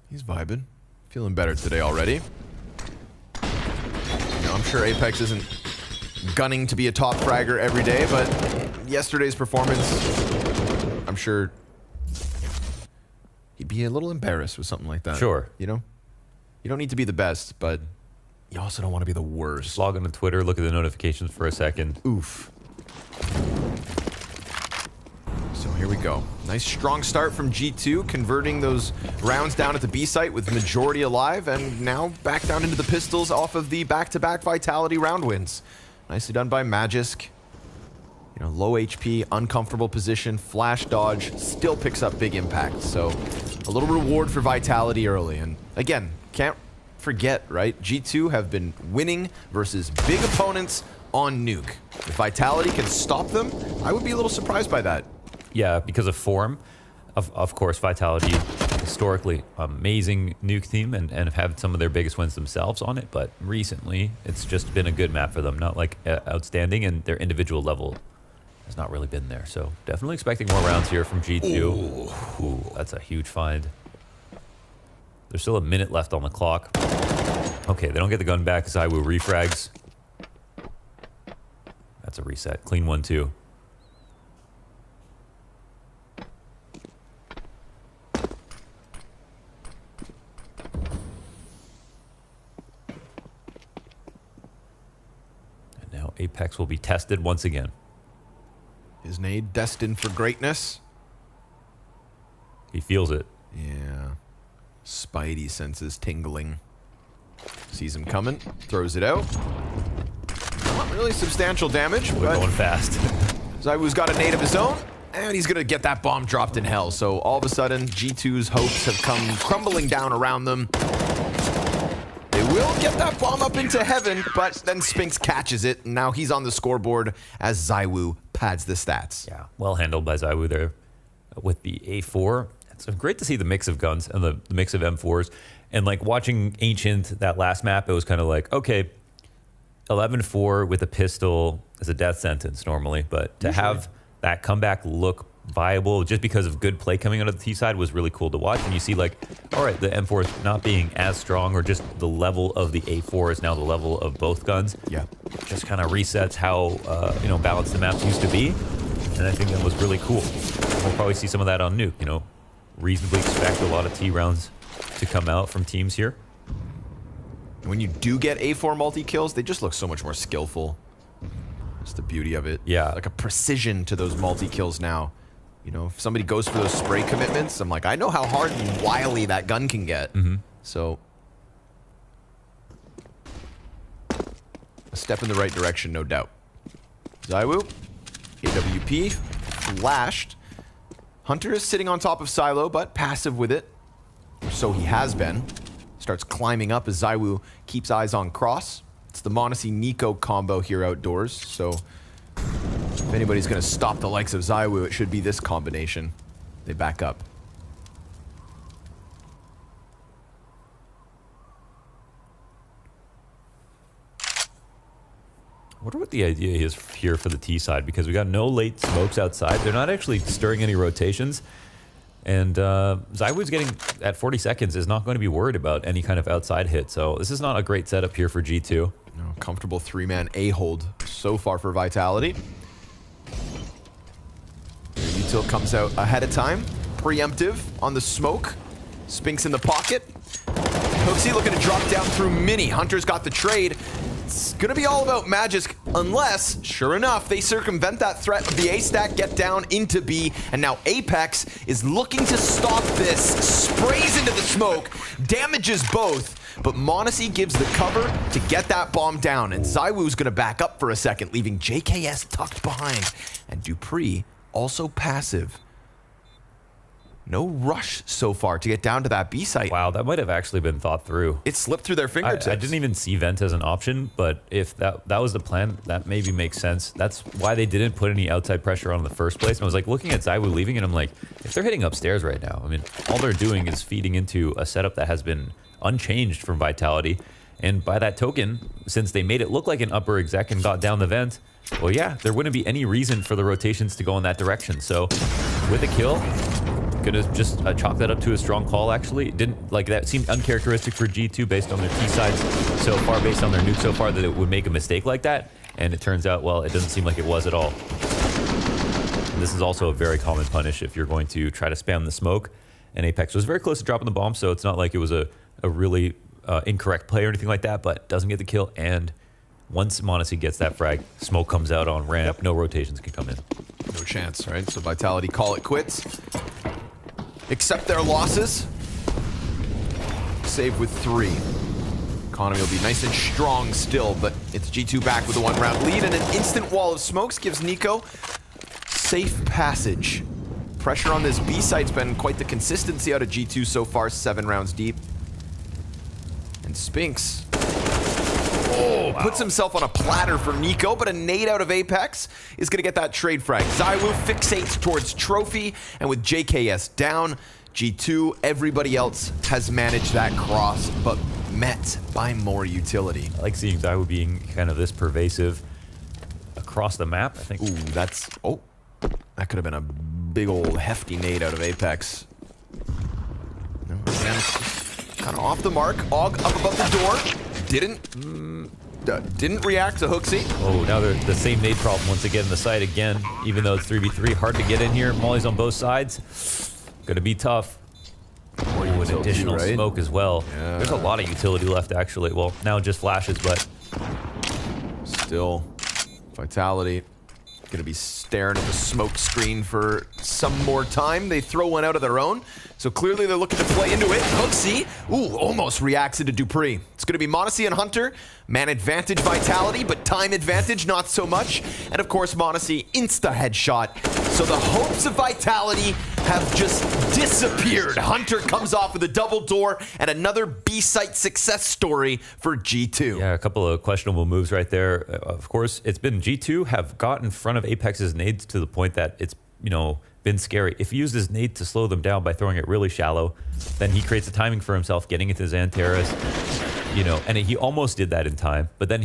He's vibing. Feeling better today already. I'm sure Apex isn't gunning to be a top fragger every day, but yesterday's performance, I'm sure he'd be a little embarrassed with something like that. Sure. You know? You don't need to be the best, but you also don't want to be the worst. Just log on to Twitter, look at the notifications for a second. Oof. So here we go. Nice strong start from G2, converting those rounds down at the B site with majority alive, and now back down into the pistols off of the back-to-back Vitality round wins. Nicely done by Magisk. You know, low HP, uncomfortable position, flash dodge, still picks up big impact. So a little reward for Vitality early. And again, can't forget, right? G2 have been winning versus big opponents on Nuke. If Vitality can stop them, I would be a little surprised by that. Yeah, because of form. Of course, Vitality, historically, amazing Nuke team and have had some of their biggest wins themselves on it. But recently, it's just been a good map for them. Not like outstanding, and their individual level has not really been there. So definitely expecting more rounds here from G2. Ooh, that's a huge find. There's still a minute left on the clock. Okay, they don't get the gun back. ZywOo refrags. That's a reset. Clean 1-2. And now Apex will be tested once again. Is Nade destined for greatness? He feels it. Yeah. Spidey senses tingling. Sees him coming, throws it out. Not really substantial damage, We're but going fast. ZywOo's got a nade of his own, and he's gonna get that bomb dropped in hell. So all of a sudden, G2's hopes have come crumbling down around them. They will get that bomb up into heaven, but then Spinks catches it, and now he's on the scoreboard as ZywOo pads the stats. Yeah, well handled by ZywOo there with the A4. It's great to see the mix of guns and the mix of M4s. And like watching Ancient, that last map, it was kind of like, okay, 11-4 with a pistol is a death sentence normally, but to have that comeback look viable just because of good play coming out of the T side was really cool to watch. And you see like, all right, the M4 is not being as strong, or just the level of the A4 is now the level of both guns. Yeah. Just kind of resets how, balanced the maps used to be. And I think that was really cool. We'll probably see some of that on Nuke, reasonably expect a lot of T rounds to come out from teams here. When you do get A4 multi-kills, they just look so much more skillful. That's the beauty of it. Yeah. Like a precision to those multi-kills now. If somebody goes for those spray commitments, I'm like, I know how hard and wily that gun can get. So, a step in the right direction, no doubt. ZywOo, AWP, flashed. Hunter is sitting on top of Silo, but passive with it. So he has been. Starts climbing up as ZywOo keeps eyes on Cross. It's the Monacy-Nico combo here outdoors, so if anybody's going to stop the likes of ZywOo, it should be this combination. They back up. I wonder what the idea is here for the T side, because we got no late smokes outside. They're not actually stirring any rotations. And ZywOo's getting, at 40 seconds, is not going to be worried about any kind of outside hit. So this is not a great setup here for G2. No, comfortable three-man A-hold so far for Vitality. Util comes out ahead of time. Preemptive on the smoke. Spinks in the pocket. Hoaxy looking to drop down through Mini. Hunter's got the trade. It's gonna be all about Magisk, unless, sure enough, they circumvent that threat of the A stack, get down into B, and now Apex is looking to stop this. Sprays into the smoke, damages both, but Monacy gives the cover to get that bomb down, and ZywOo's gonna back up for a second, leaving JKS tucked behind, and Dupree also passive. No rush so far to get down to that B site. Wow, that might have actually been thought through. It slipped through their fingertips. I didn't even see vent as an option, but if that was the plan, that maybe makes sense. That's why they didn't put any outside pressure on in the first place. And I was like looking at ZywOo leaving, and I'm like, if they're hitting upstairs right now, I mean, all they're doing is feeding into a setup that has been unchanged from Vitality. And by that token, since they made it look like an upper exec and got down the vent, well, yeah, there wouldn't be any reason for the rotations to go in that direction. So with a kill, gonna just chalk that up to a strong call. Actually, it didn't like that seemed uncharacteristic for G2 based on their T sides so far, based on their nuke so far, that it would make a mistake like that. And it turns out, well, it doesn't seem like it was at all. And this is also a very common punish if you're going to try to spam the smoke. And Apex was very close to dropping the bomb, so it's not like it was a really incorrect play or anything like that, but doesn't get the kill. And once Maniac gets that frag, smoke comes out on ramp. No rotations can come in. No chance, right? So Vitality call it quits. Accept their losses. Save with 3. Economy will be nice and strong still, but it's G2 back with a 1-round lead, and an instant wall of smokes gives Nico safe passage. Pressure on this B site's been quite the consistency out of G2 so far, 7 rounds deep. And Spinks puts himself on a platter for Nico, but a nade out of Apex is going to get that trade frag. ZywOo fixates towards Trophy, and with JKS down, G2, everybody else has managed that cross, but met by more utility. I like seeing ZywOo being kind of this pervasive across the map, I think. Ooh, that's... Oh, that could have been a big old hefty nade out of Apex. No, again, kind of off the mark. Og up above the door. Didn't react to Hooksy. Oh, now they're the same nade problem once again in the site again. Even though it's 3v3, hard to get in here. Molly's on both sides. Gonna be tough. Oh, an additional smoke as well. Yeah. There's a lot of utility left, actually. Well, now just flashes, but still, Vitality gonna be staring at the smoke screen for some more time. They throw one out of their own, so clearly they're looking to play into it. Hooksy, ooh, almost reacts into Dupree. It's gonna be Maniac and Hunter. Man advantage Vitality, but time advantage not so much. And of course, Maniac insta headshot. So the hopes of Vitality have just disappeared. Hunter comes off with a double door and another B-site success story for G2. yeah, a couple of questionable moves right there. Of course, it's been G2 have got in front of Apex's nades to the point that it's, been scary. If he used his nade to slow them down by throwing it really shallow, then he creates a timing for himself, getting into his Xanterras, and he almost did that in time, but then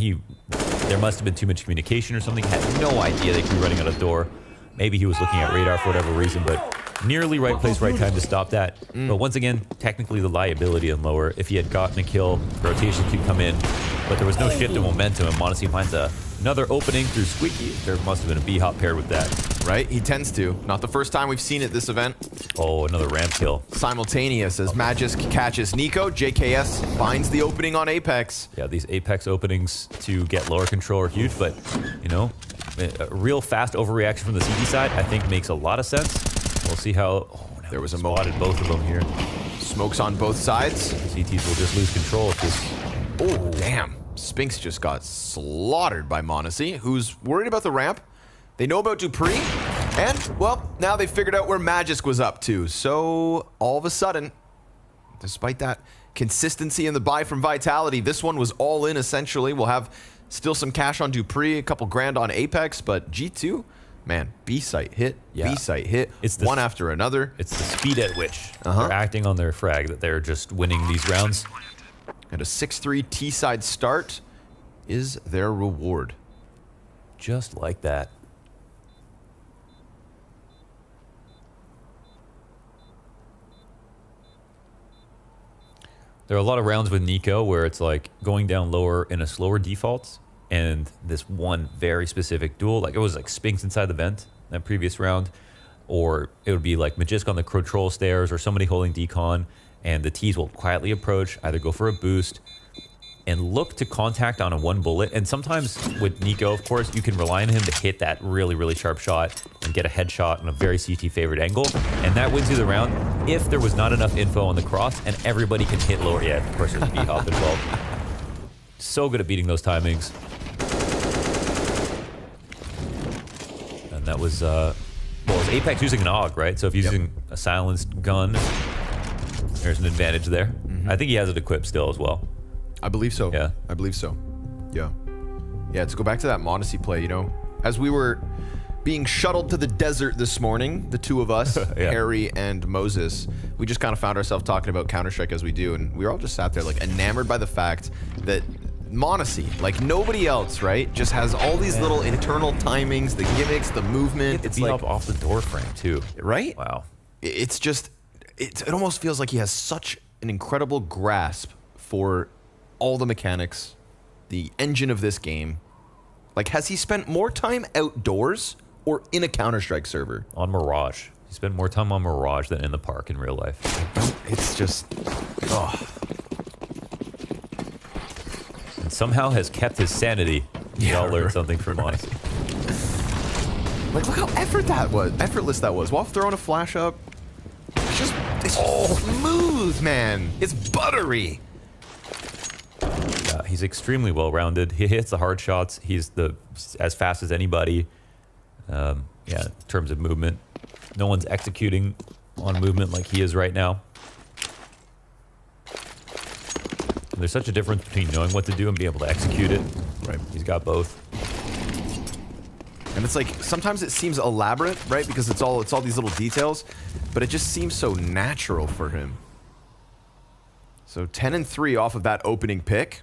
there must have been too much communication or something. Had no idea they could be running out of door. Maybe he was looking at radar for whatever reason, but nearly right place, right time to stop that. But once again, technically the liability and lower. If he had gotten a kill, rotation could come in, but there was no shift in momentum, and Maniac finds another opening through Squeaky. There must have been a B-hop paired with that. Right, he tends to. Not the first time we've seen it this event. Oh, another ramp kill. Simultaneous as Magisk catches Nico, JKS finds the opening on Apex. Yeah, these Apex openings to get lower control are huge, but, a real fast overreaction from the CT side, I think makes a lot of sense. We'll see how... Oh, no, there was a spotted both of them here. Smokes on both sides. CTs will just lose control if this... Oh, damn. Spinks just got slaughtered by Maniac, who's worried about the ramp. They know about Dupree, and, well, now they figured out where Magisk was up to. So, all of a sudden, despite that consistency in the buy from Vitality, this one was all in, essentially. We'll have still some cash on Dupree, a couple grand on Apex, but G2, man, B-site hit, B-site hit, it's one after another. It's the speed at which they're acting on their frag that they're just winning these rounds. And a 6-3 T-side start is their reward. Just like that. There are a lot of rounds with Nico where it's like going down lower in a slower default, and this one very specific duel, like it was like Spinks inside the vent that previous round, or it would be like Magisk on the control stairs or somebody holding decon, and the T's will quietly approach, either go for a boost, and look to contact on a one bullet. And sometimes with Nico, of course, you can rely on him to hit that really, really sharp shot and get a headshot on a very CT favored angle. And that wins you the round if there was not enough info on the cross and everybody can hit lower. Yeah, of course there's B-hop involved. So good at beating those timings. And that was, it's Apex using an AUG, right? So if he's using a silenced gun, there's an advantage there. I think he has it equipped still as well. I believe so. Yeah. I believe so. Yeah. Yeah, to go back to that Maniac play, as we were being shuttled to the desert this morning, the two of us, Harry and Moses, we just kind of found ourselves talking about Counter-Strike as we do, and we were all just sat there like enamored by the fact that Maniac, like nobody else, right, just has all these little internal timings, the gimmicks, the movement. It's like off the door frame too. Right? Wow. It's just, it almost feels like he has such an incredible grasp for all the mechanics, the engine of this game. Like, has he spent more time outdoors or in a Counter-Strike server? On Mirage. He spent more time on Mirage than in the park in real life. It's just, and somehow has kept his sanity. We all learned something from Honest. Like, look how effortless that was. While throwing a flash up. It's smooth, man. It's buttery. Yeah, he's extremely well-rounded. He hits the hard shots. He's as fast as anybody. Yeah, in terms of movement. No one's executing on movement like he is right now. And there's such a difference between knowing what to do and being able to execute it. Right. He's got both. And it's like, sometimes it seems elaborate, right? Because it's all these little details, but it just seems so natural for him. So 10-3 off of that opening pick.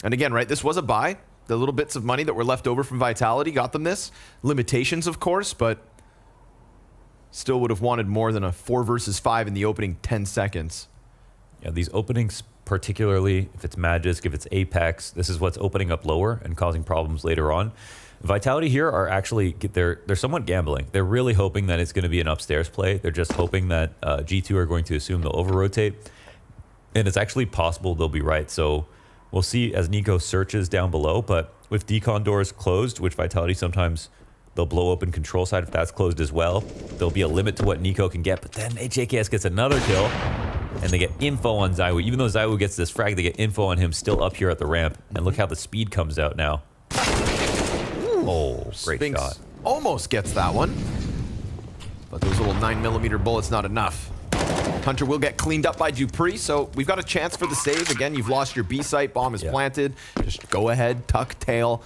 And again, right, this was a buy. The little bits of money that were left over from Vitality got them this. Limitations, of course, but still would have wanted more than a 4 versus 5 in the opening 10 seconds. Yeah, these openings, particularly if it's Magisk, if it's Apex, this is what's opening up lower and causing problems later on. Vitality here are actually, they're somewhat gambling. They're really hoping that it's going to be an upstairs play. They're just hoping that G2 are going to assume they'll over-rotate. And it's actually possible they'll be right. So we'll see as NiKo searches down below. But with decon doors closed, which Vitality sometimes they'll blow open control side if that's closed as well, there'll be a limit to what NiKo can get. But then JKS gets another kill. And they get info on ZywOo. Even though ZywOo gets this frag, they get info on him still up here at the ramp. And look how the speed comes out now. Oh, great Spinks shot. Almost gets that one. But those little 9mm bullets not enough. Hunter will get cleaned up by dupreeh, so we've got a chance for the save. Again, you've lost your B site. Bomb is planted. Just go ahead, tuck tail.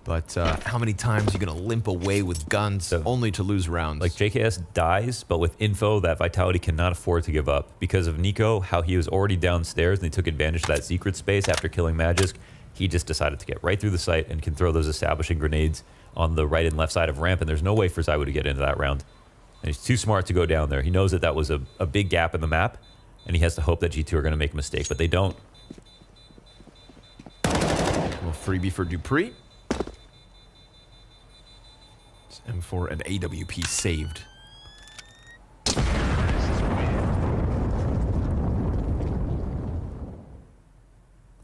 But how many times are you going to limp away with guns only to lose rounds? Like JKS dies, but with info that Vitality cannot afford to give up. Because of NiKo, how he was already downstairs and they took advantage of that secret space after killing Magisk. He just decided to get right through the site and can throw those establishing grenades on the right and left side of ramp, and there's no way for ZywOo to get into that round. And he's too smart to go down there. He knows that that was a big gap in the map, and he has to hope that G2 are going to make a mistake, but they don't. A little freebie for dupreeh. It's M4 and AWP saved.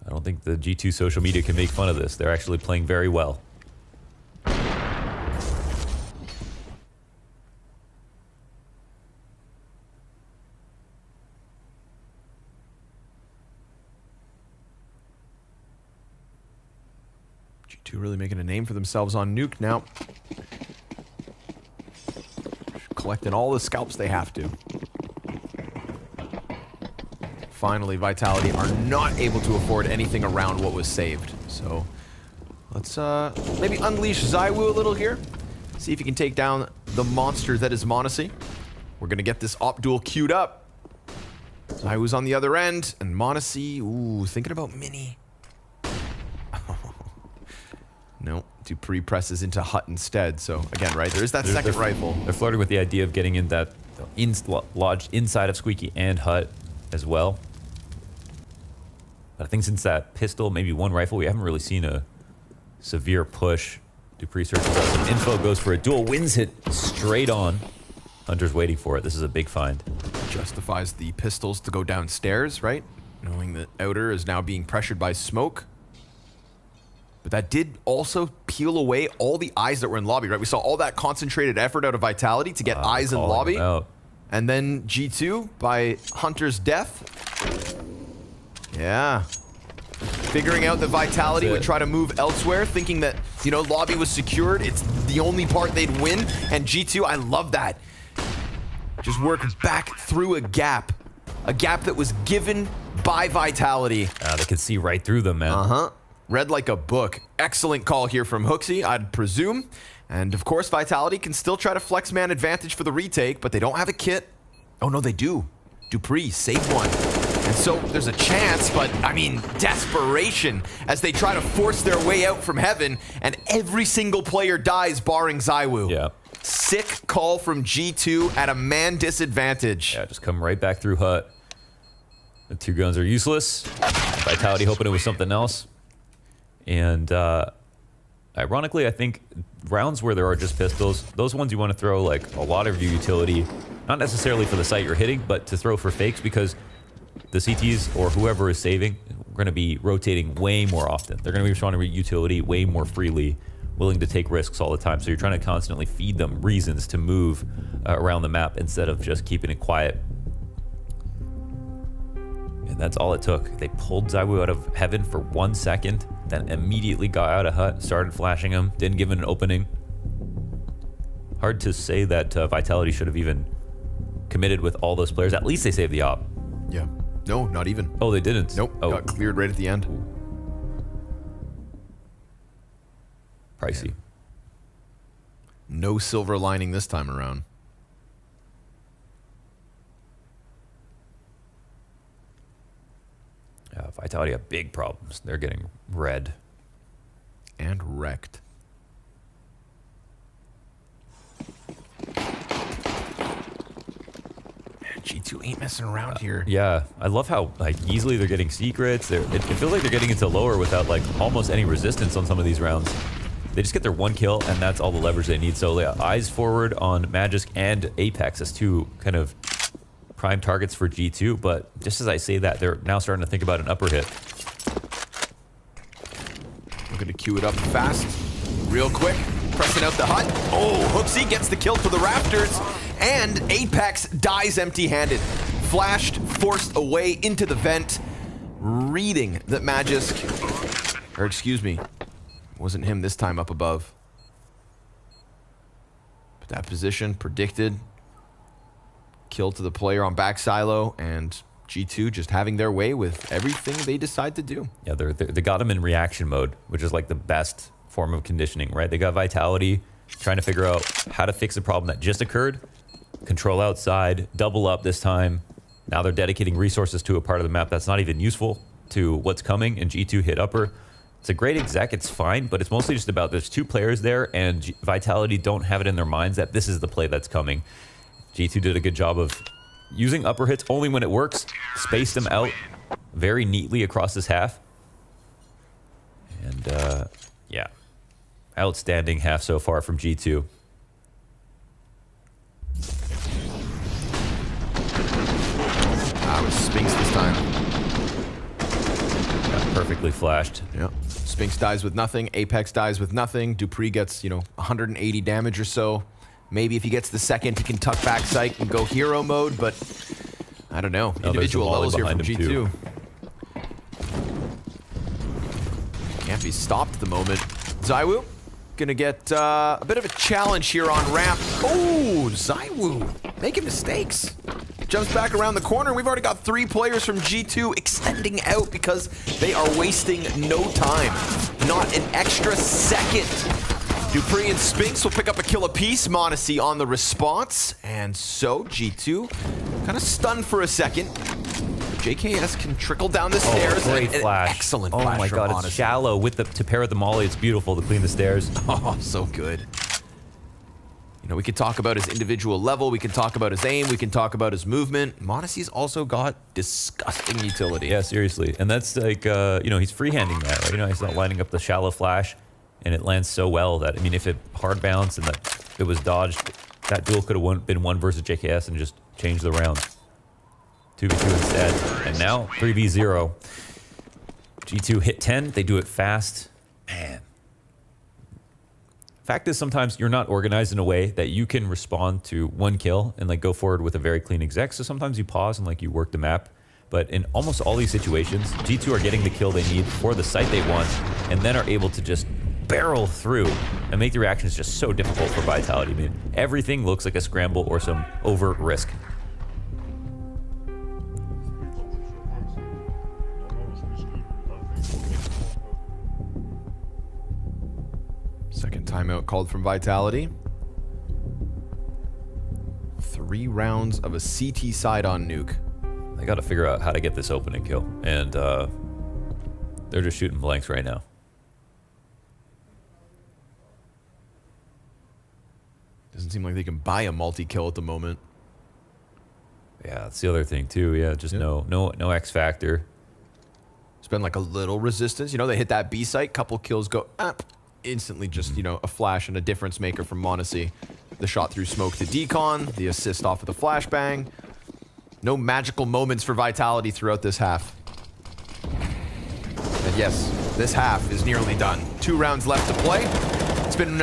I don't think the G2 social media can make fun of this. They're actually playing very well. G2 really making a name for themselves on Nuke now. Collecting all the scalps they have to. Finally, Vitality are not able to afford anything around what was saved. So let's maybe unleash ZywOo a little here. See if he can take down the monster that is m0NESY. We're going to get this op duel queued up. ZywOo's on the other end, and m0NESY, ooh, thinking about Mini. No, dupreeh presses into Hut instead. So again, right, there is that second rifle. They're flirting with the idea of getting in that lodged inside of Squeaky and Hut as well. But I think since that pistol, maybe one rifle, we haven't really seen a severe push. dupreeh searches out some info, goes for a dual, wins hit straight on. Hunter's waiting for it. This is a big find. Justifies the pistols to go downstairs, right? Knowing that Outer is now being pressured by smoke. But that did also peel away all the eyes that were in lobby, right? We saw all that concentrated effort out of Vitality to get eyes in lobby. And then G2 by Hunter's death. Yeah. Figuring out that Vitality would try to move elsewhere, thinking that, you know, lobby was secured. It's the only part they'd win. And G2, I love that. Just work back through a gap that was given by Vitality. They could see right through them, man. Read like a book. Excellent call here from Hooksy, I'd presume. And of course, Vitality can still try to flex man advantage for the retake, but they don't have a kit. Oh no, they do. dupreeh saved one. And so there's a chance, but I mean, desperation as they try to force their way out from heaven, and every single player dies barring ZywOo. Yeah. Sick call from G2 at a man disadvantage. Yeah, just come right back through Hut. The two guns are useless. Vitality hoping it was something else. And ironically, I think rounds where there are just pistols, those ones you want to throw like a lot of your utility, not necessarily for the site you're hitting, but to throw for fakes, because the CTs or whoever is saving, going to be rotating way more often. They're going to be responding to utility way more freely, willing to take risks all the time. So you're trying to constantly feed them reasons to move around the map instead of just keeping it quiet. And that's all it took. They pulled ZywOo out of heaven for 1 second, then immediately got out of hut, started flashing him, didn't give him an opening. Hard to say that Vitality should have even committed with all those players. At least they saved the op. Yeah. No, not even. Oh, they didn't? Nope. Oh. Got cleared right at the end. Pricey. No silver lining this time around. Vitality have big problems. They're getting red. And wrecked. G2 ain't messing around here. Yeah, I love how like easily they're getting secrets. It feels like they're getting into lower without like almost any resistance on some of these rounds. They just get their 1 kill, and that's all the leverage they need. So yeah, eyes forward on Magisk and Apex as 2 kind of prime targets for G2. But just as I say that, they're now starting to think about an upper hit. We're going to queue it up fast, real quick. Pressing out the hut. Oh, Hooksy gets the kill to the rafters. And Apex dies empty-handed. Flashed, forced away into the vent. Reading that Magisk, or excuse me, wasn't him this time up above. But that position predicted. Kill to the player on back silo, and G2 just having their way with everything they decide to do. Yeah, they got him in reaction mode, which is like the best form of conditioning, right? They got Vitality trying to figure out how to fix a problem that just occurred. Control outside, double up this time. Now they're dedicating resources to a part of the map that's not even useful to what's coming, and G2 hit upper. It's a great exec, it's fine, but it's mostly just about there's 2 players there, and Vitality don't have it in their minds that this is the play that's coming. G2 did a good job of using upper hits only when it works, spaced them out very neatly across this half. And yeah, outstanding half so far from G2. It was Spinks this time. Yeah, perfectly flashed. Yeah. Spinks dies with nothing. Apex dies with nothing. Dupree gets, 180 damage or so. Maybe if he gets the second, he can tuck back sight and go hero mode, but I don't know. Individual levels here from G2. Can't be stopped at the moment. ZywOo gonna get a bit of a challenge here on ramp. Oh, ZywOo making mistakes. Jumps back around the corner. We've already got 3 players from G2 extending out because they are wasting no time. Not an extra second. Dupree and Spinks will pick up a kill apiece. Monacy on the response. And so G2 kind of stunned for a second. JKS can trickle down the stairs. Great flash. Excellent flash. Oh my god, it's shallow with to pair with the molly. It's beautiful to clean the stairs. Oh, so good. We could talk about his individual level. We can talk about his aim. We can talk about his movement. Monacy's also got disgusting utility. Yeah, seriously. And that's like, he's freehanding that, right? He's not lining up the shallow flash, and it lands so well that, if it hard bounced and that it was dodged, that duel could have been won versus JKS and just changed the round. 2v2 instead. And now 3v0. G2 hit 10. They do it fast. Man. Fact is, sometimes you're not organized in a way that you can respond to 1 kill and go forward with a very clean exec. So sometimes you pause and you work the map. But in almost all these situations, G2 are getting the kill they need for the site they want, and then are able to just barrel through and make the reactions just so difficult for Vitality. Everything looks like a scramble or some overt risk. Second timeout called from Vitality. 3 rounds of a CT side on nuke. They got to figure out how to get this opening kill, and they're just shooting blanks right now. Doesn't seem like they can buy a multi-kill at the moment. Yeah, that's the other thing too. Yeah, just no X factor. It's been a little resistance. They hit that B site, couple kills go up. Instantly just, a flash and a difference maker from Monacy. The shot through smoke to Decon, the assist off of the flashbang. No magical moments for Vitality throughout this half. But yes, this half is nearly done. 2 rounds left to play. It's been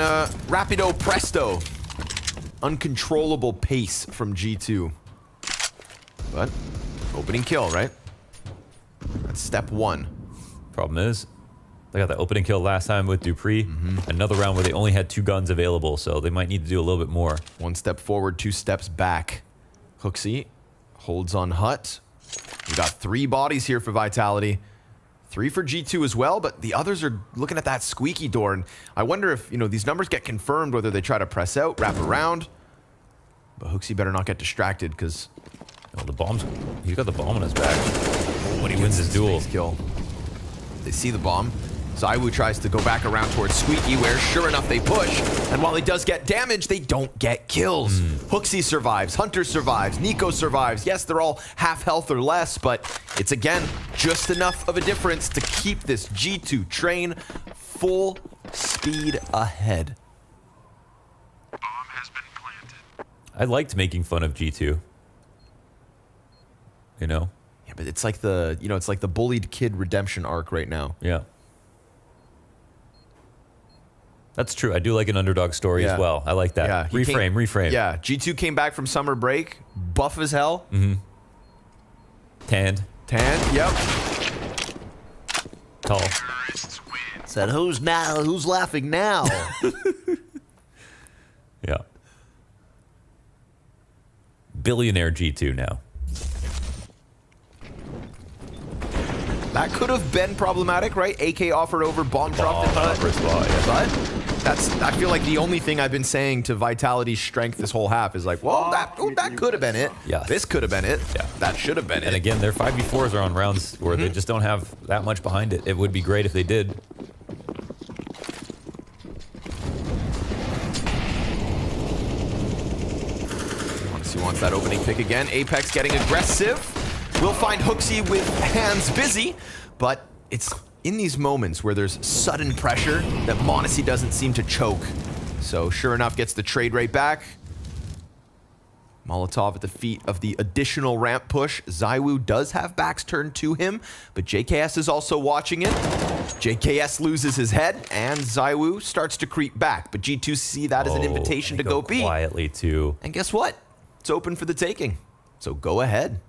rapido presto. Uncontrollable pace from G2. But opening kill, right? That's step 1. Problem is, they got that opening kill last time with Dupree. Another round where they only had 2 guns available, so they might need to do a little bit more. 1 step forward, 2 steps back. Hooksy holds on Hut. We got 3 bodies here for Vitality. 3 for G2 as well, but the others are looking at that squeaky door, and I wonder if, these numbers get confirmed, whether they try to press out, wrap around. But Hooksy better not get distracted, because... Oh, the bomb's... He's got the bomb on his back. When he wins his duel. Kill. They see the bomb. ZywOo tries to go back around towards Squeaky, where sure enough they push. And while he does get damage, they don't get kills. Hooksy survives, Hunter survives, Nico survives. Yes, they're all half health or less, but it's again just enough of a difference to keep this G2 train full speed ahead. I liked making fun of G2. Yeah, but it's like the, it's like the bullied kid redemption arc right now. Yeah. That's true. I do like an underdog story as well. I like that. Yeah, reframe. Yeah, G2 came back from summer break, buff as hell. Tanned, yep. Tall. Said, who's laughing now? Yeah. Billionaire G2 now. That could have been problematic, right? AK offered over, bomb dropped in Hut. But I feel like the only thing I've been saying to Vitality's strength this whole half is like, well, that could have been it. Yeah. This could have been it. Yeah. That should have been it. And again, their 5v4s are on rounds where they just don't have that much behind it. It would be great if they did. He wants that opening pick again. Apex getting aggressive. We'll find Hooksy with hands busy, but it's in these moments where there's sudden pressure that m0NESY doesn't seem to choke. So sure enough, gets the trade right back. Molotov at the feet of the additional ramp push. ZywOo does have backs turned to him, but JKS is also watching it. JKS loses his head, and ZywOo starts to creep back, but G2 see that as an invitation to go B. Quietly too. And guess what? It's open for the taking. So go ahead.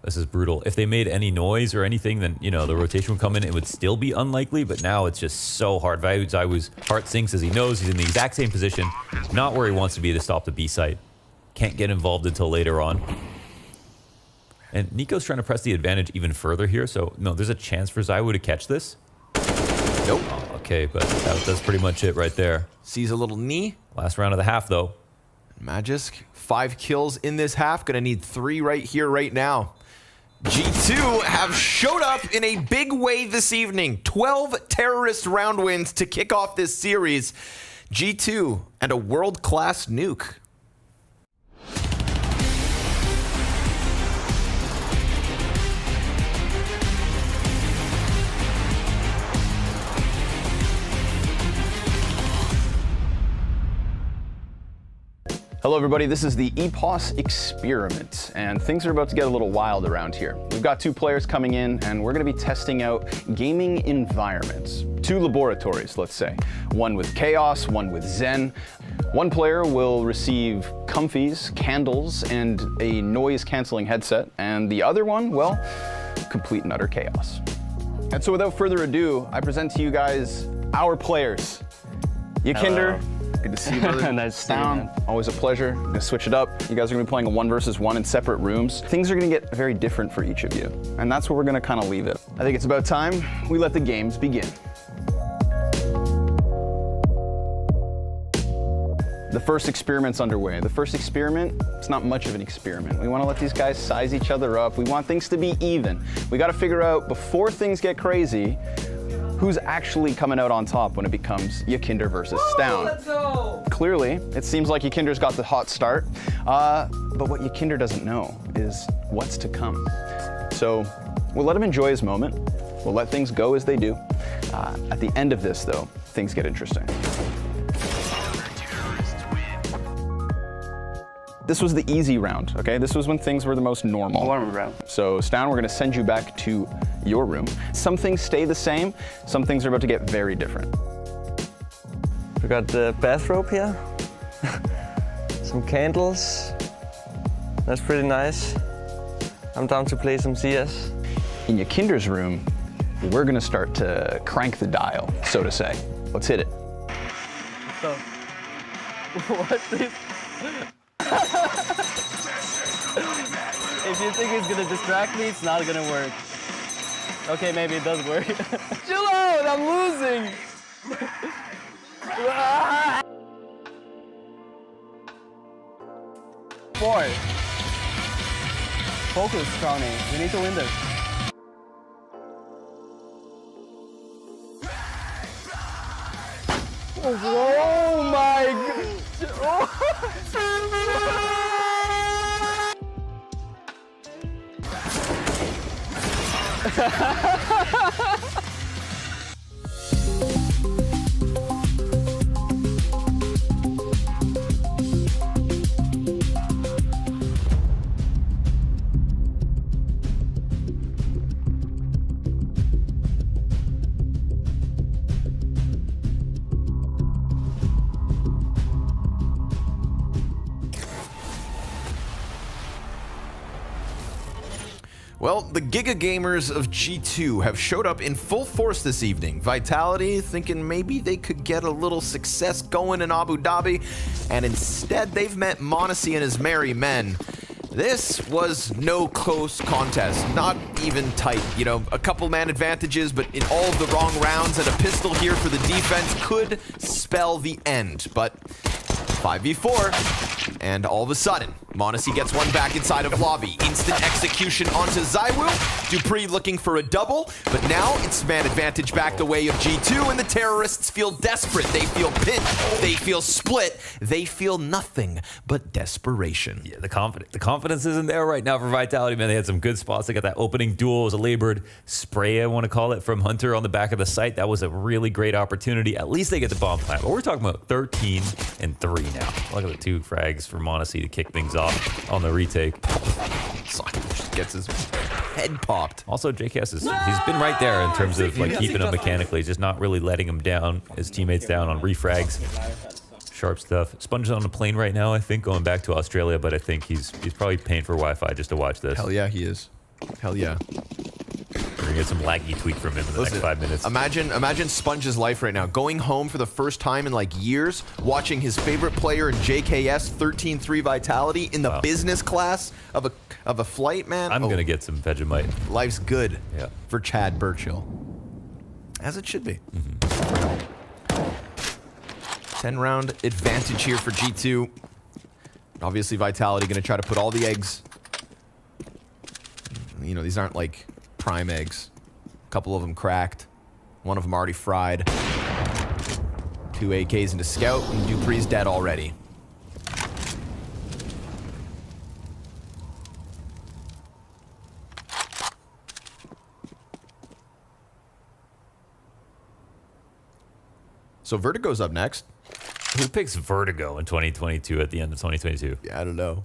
This is brutal. If they made any noise or anything, then, the rotation would come in. It would still be unlikely, but now it's just so hard. ZywOo's heart sinks as he knows he's in the exact same position, not where he wants to be to stop the B site. Can't get involved until later on. And Nico's trying to press the advantage even further here, so no, there's a chance for ZywOo to catch this. Nope. Oh, okay, but that's pretty much it right there. Sees a little knee. Last round of the half, though. Magisk, 5 kills in this half. Gonna need 3 right here, right now. G2 have showed up in a big way this evening. 12 terrorist round wins to kick off this series. G2 and a world-class nuke. Hello everybody, this is the EPOS experiment, and things are about to get a little wild around here. We've got 2 players coming in, and we're going to be testing out gaming environments. 2 laboratories, let's say. One with Chaos, one with Zen. One player will receive comfies, candles, and a noise-canceling headset, and the other one, well, complete and utter chaos. And so without further ado, I present to you guys our players. Yakinder. Good to see you, brother. Nice to Down. see you, man. Always a pleasure. I'm gonna switch it up. You guys are gonna be playing a 1 versus 1 in separate rooms. Things are gonna get very different for each of you, and that's where we're gonna kind of leave it. I think it's about time we let the games begin. The first experiment's underway. The first experiment, it's not much of an experiment. We want to let these guys size each other up. We want things to be even. We got to figure out, before things get crazy, who's actually coming out on top when it becomes Yakinder versus Stown. Let's go! Clearly, it seems like Yakinder's got the hot start, but what Yakinder doesn't know is what's to come. So we'll let him enjoy his moment. We'll let things go as they do. At the end of this, though, things get interesting. This was the easy round, okay? This was when things were the most normal. Warm round. So, Stown, we're gonna send you back to your room. Some things stay the same, some things are about to get very different. We got the bathrobe here, some candles. That's pretty nice. I'm down to play some CS. In your Kinder's room, we're gonna start to crank the dial, so to say. Let's hit it. So, what is... If you think it's gonna distract me, it's not gonna work. Okay, maybe it does work. Chill out, I'm losing! Boy. Focus, Crowny. We need to win this. Oh my god! Well, the Giga Gamers of G2 have showed up in full force this evening. Vitality thinking maybe they could get a little success going in Abu Dhabi, and instead they've met Monacy and his merry men. This was no close contest, not even tight. You know, a couple man advantages, but in all of the wrong rounds, and a pistol here for the defense could spell the end. But 5v4, and all of a sudden, Monacy gets one back inside of lobby. Instant execution onto ZywOo. Dupree looking for a double, but now it's man advantage back the way of G2, and the terrorists feel desperate. They feel pinched. They feel split. They feel nothing but desperation. Yeah, the confidence isn't there right now for Vitality, man. They had some good spots. They got that opening duel. It was a labored spray, I want to call it, from Hunter on the back of the site. That was a really great opportunity. At least they get the bomb plant. But we're talking about 13-3 now. Look at the 2 frags for Monacy to kick things off on the retake. Just gets his head popped. Also, JKS he's been right there in terms of like keeping him mechanically, just not really letting him down, his teammates down on refrags. Sharp stuff. Sponge is on a plane right now, I think, going back to Australia, but I think he's probably paying for Wi-Fi just to watch this. Hell yeah, he is. Hell yeah. We're gonna get some laggy tweet from him in the next 5 minutes. Imagine Sponge's life right now, going home for the first time in like years, watching his favorite player in JKS 13-3 Vitality in the business class of a flight, man. I'm gonna get some Vegemite. Life's good for Chad Burchill. As it should be. 10-round advantage here for G2. Obviously, Vitality going to try to put all the eggs. You know, these aren't like prime eggs. A couple of them cracked. One of them already fried. 2 AKs into Scout, and Dupree's dead already. So Vertigo's up next. Who picks Vertigo in 2022 at the end of 2022? Yeah, I don't know.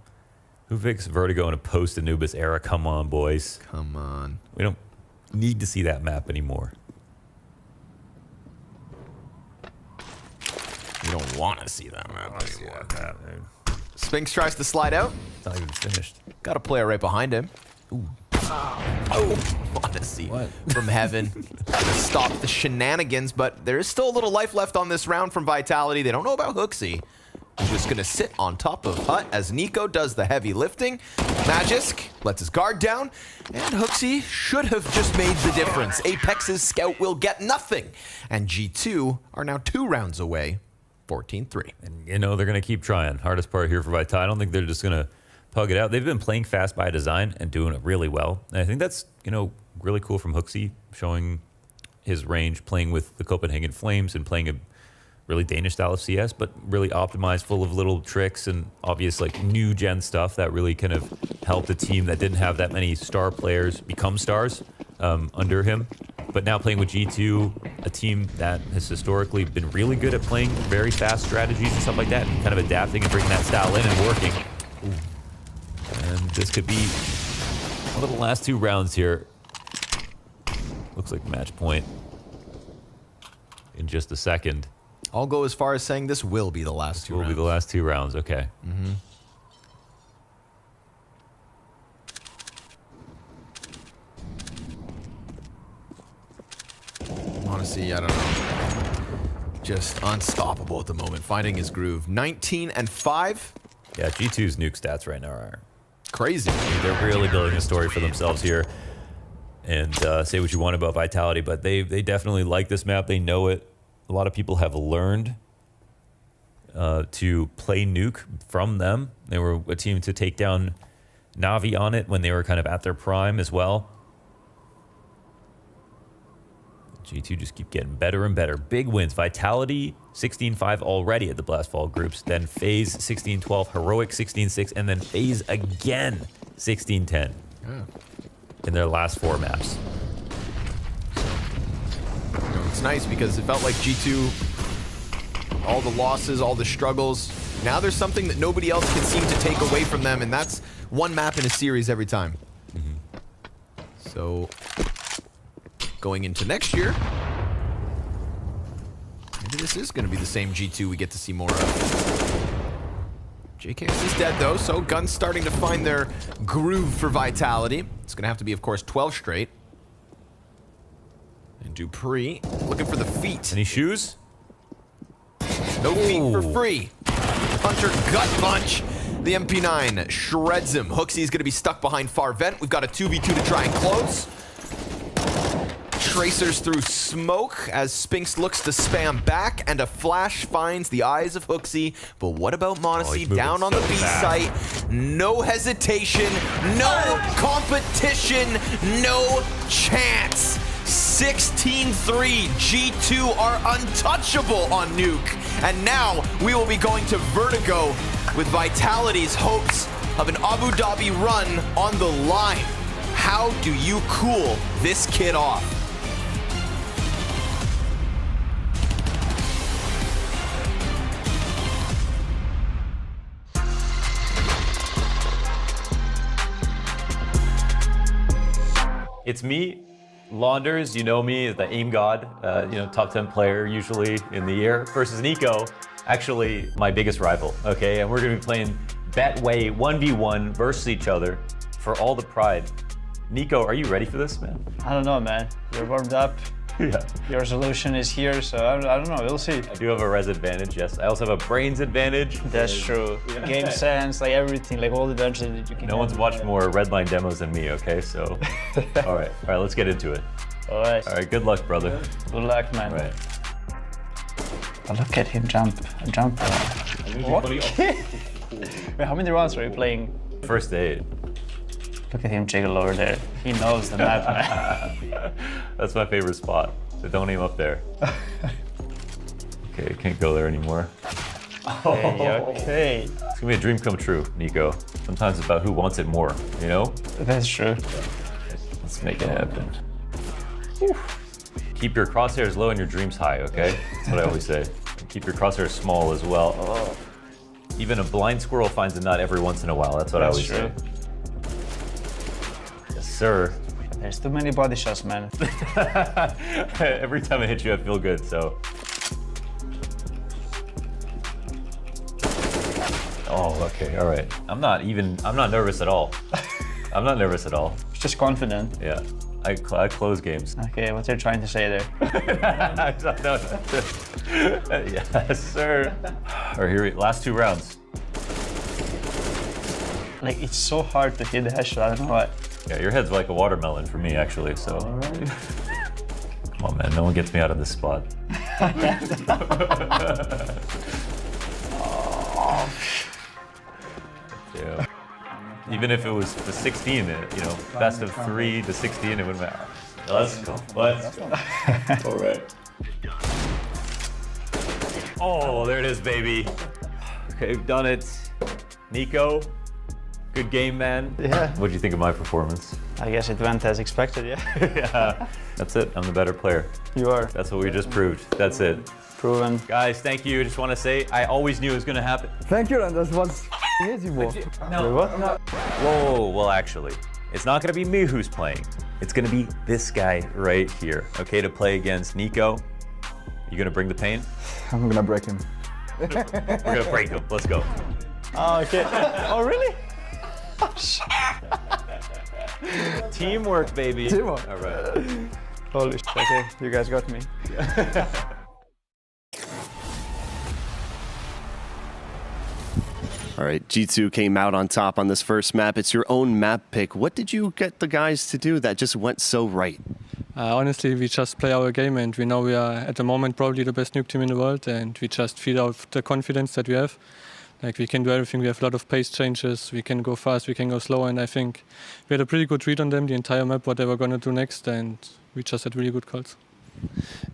Who picks Vertigo in a post-Anubis era? Come on, boys. Come on. We don't need to see that map anymore. You don't want to see that map anymore. Spinks tries to slide out. It's not even finished. Got a player right behind him. Ooh. Oh, Monacy from heaven. Gonna stop the shenanigans, but there is still a little life left on this round from Vitality. They don't know about Hooksy. He's just gonna sit on top of Hut as Nico does the heavy lifting. Magisk lets his guard down, and Hooksy should have just made the difference. Apex's Scout will get nothing, and G2 are now 2 rounds away, 14-3. And you know they're gonna keep trying. Hardest part here for Vitality. I don't think they're just gonna pug it out. They've been playing fast by design and doing it really well. And I think that's, you know, really cool from Hooksy, showing his range, playing with the Copenhagen Flames and playing a really Danish style of CS, but really optimized, full of little tricks and obvious like new gen stuff that really kind of helped a team that didn't have that many star players become stars under him. But now playing with G2, a team that has historically been really good at playing very fast strategies and stuff like that, and kind of adapting and bringing that style in and working. Ooh, This could be one of the last 2 rounds here. Looks like match point in just a second. I'll go as far as saying this will be the last 2 rounds. Will be the last 2 rounds, okay. Honestly, I don't know. Just unstoppable at the moment, finding his groove. 19-5. Yeah, G2's nuke stats right now are crazy. They're really building a story for themselves here. And say what you want about Vitality, but they definitely like this map. They know it. A lot of people have learned to play nuke from them. They were a team to take down NAVI on it when they were kind of at their prime as well. G2 just keep getting better and better. Big wins. Vitality 16-5 already at the Blast Fall groups. Then FaZe 16-12, Heroic 16-6, and then FaZe again 16-10 in their last 4 maps. It's nice because it felt like G2, all the losses, all the struggles, now there's something that nobody else can seem to take away from them, and that's 1 map in a series every time. So, going into next year, maybe this is going to be the same G2 we get to see more of. JKS is dead though, so Guns starting to find their groove for Vitality. It's going to have to be, of course, 12 straight. And Dupree looking for the feet. Any shoes? No feet for free. Hunter gut punch. The MP9 shreds him. Hooksy's going to be stuck behind far vent. We've got a 2v2 to try and close. Tracers through smoke as Spinks looks to spam back, and a flash finds the eyes of Hooksy. But what about Monacy down on the B site? No hesitation, no competition, no chance. 16-3, G2 are untouchable on Nuke. And now we will be going to Vertigo with Vitality's hopes of an Abu Dhabi run on the line. How do you cool this kid off? It's me, Launders, you know me, the aim god, top 10 player usually in the year, versus Nico, actually my biggest rival, okay? And we're gonna be playing Betway 1v1 versus each other for all the pride. Nico, are you ready for this, man? I don't know, man. You're warmed up. Yeah. Your solution is here, so I don't know. We'll see. I do have a res advantage, yes. I also have a brains advantage. That's true. Yeah. Game sense, like everything, like all the advantages that you can. No one's watched more Redline demos than me, okay? So, all right, let's get into it. All right. All right, good luck, brother. Good luck, man. All right. Oh, look at him jump. What? Wait, how many rounds are you playing? First 8. Look at him jiggle over there. He knows the map, man. That's my favorite spot. So don't aim up there. Okay, I can't go there anymore. Okay. It's gonna be a dream come true, Nico. Sometimes it's about who wants it more, you know? That's true. Let's make it happen. Whew. Keep your crosshairs low and your dreams high, okay? That's what I always say. And keep your crosshairs small as well. Oh. Even a blind squirrel finds a nut every once in a while. That's what I always say. Yes, sir. There's too many body shots, man. Every time I hit you, I feel good, so. Oh, okay, all right. I'm not nervous at all. I'm not nervous at all. Just confident. Yeah, I close games. Okay, what you're trying to say there? No. Yes, sir. All right, here, last 2 rounds. Like, it's so hard to hit the headshot, I don't know why. Yeah, your head's like a watermelon for me, actually, so. Right. Come on, man, no one gets me out of this spot. Yeah. Even if it was the 16, best of 3 to 16, it wouldn't matter. Let's go. Let's go. All right. Oh, there it is, baby. Okay, we've done it. Nico, Good game, man. Yeah. What did you think of my performance? I guess it went as expected, yeah. Yeah, that's it. I'm the better player. You are. That's what we just proved. That's it. Proven. Guys, thank you. I just want to say, I always knew it was going to happen. Thank you, and that was easy, bro. No. Wait, what? No. Whoa, well, actually, it's not going to be me who's playing. It's going to be this guy right here, okay, to play against Nico. You going to bring the pain? I'm gonna break him. We're going to break him. Let's go. Oh, okay. Oh, really? Teamwork, baby. Teamwork. All right. Holy shit, okay. You guys got me. All right, G2 came out on top on this first map. It's your own map pick. What did you get the guys to do that just went so right? Honestly, we just play our game, and we know we are at the moment probably the best nuke team in the world, and we just feed out the confidence that we have. Like, we can do everything. We have a lot of pace changes. We can go fast, we can go slow, and I think we had a pretty good read on them the entire map, what they were going to do next, and we just had really good calls.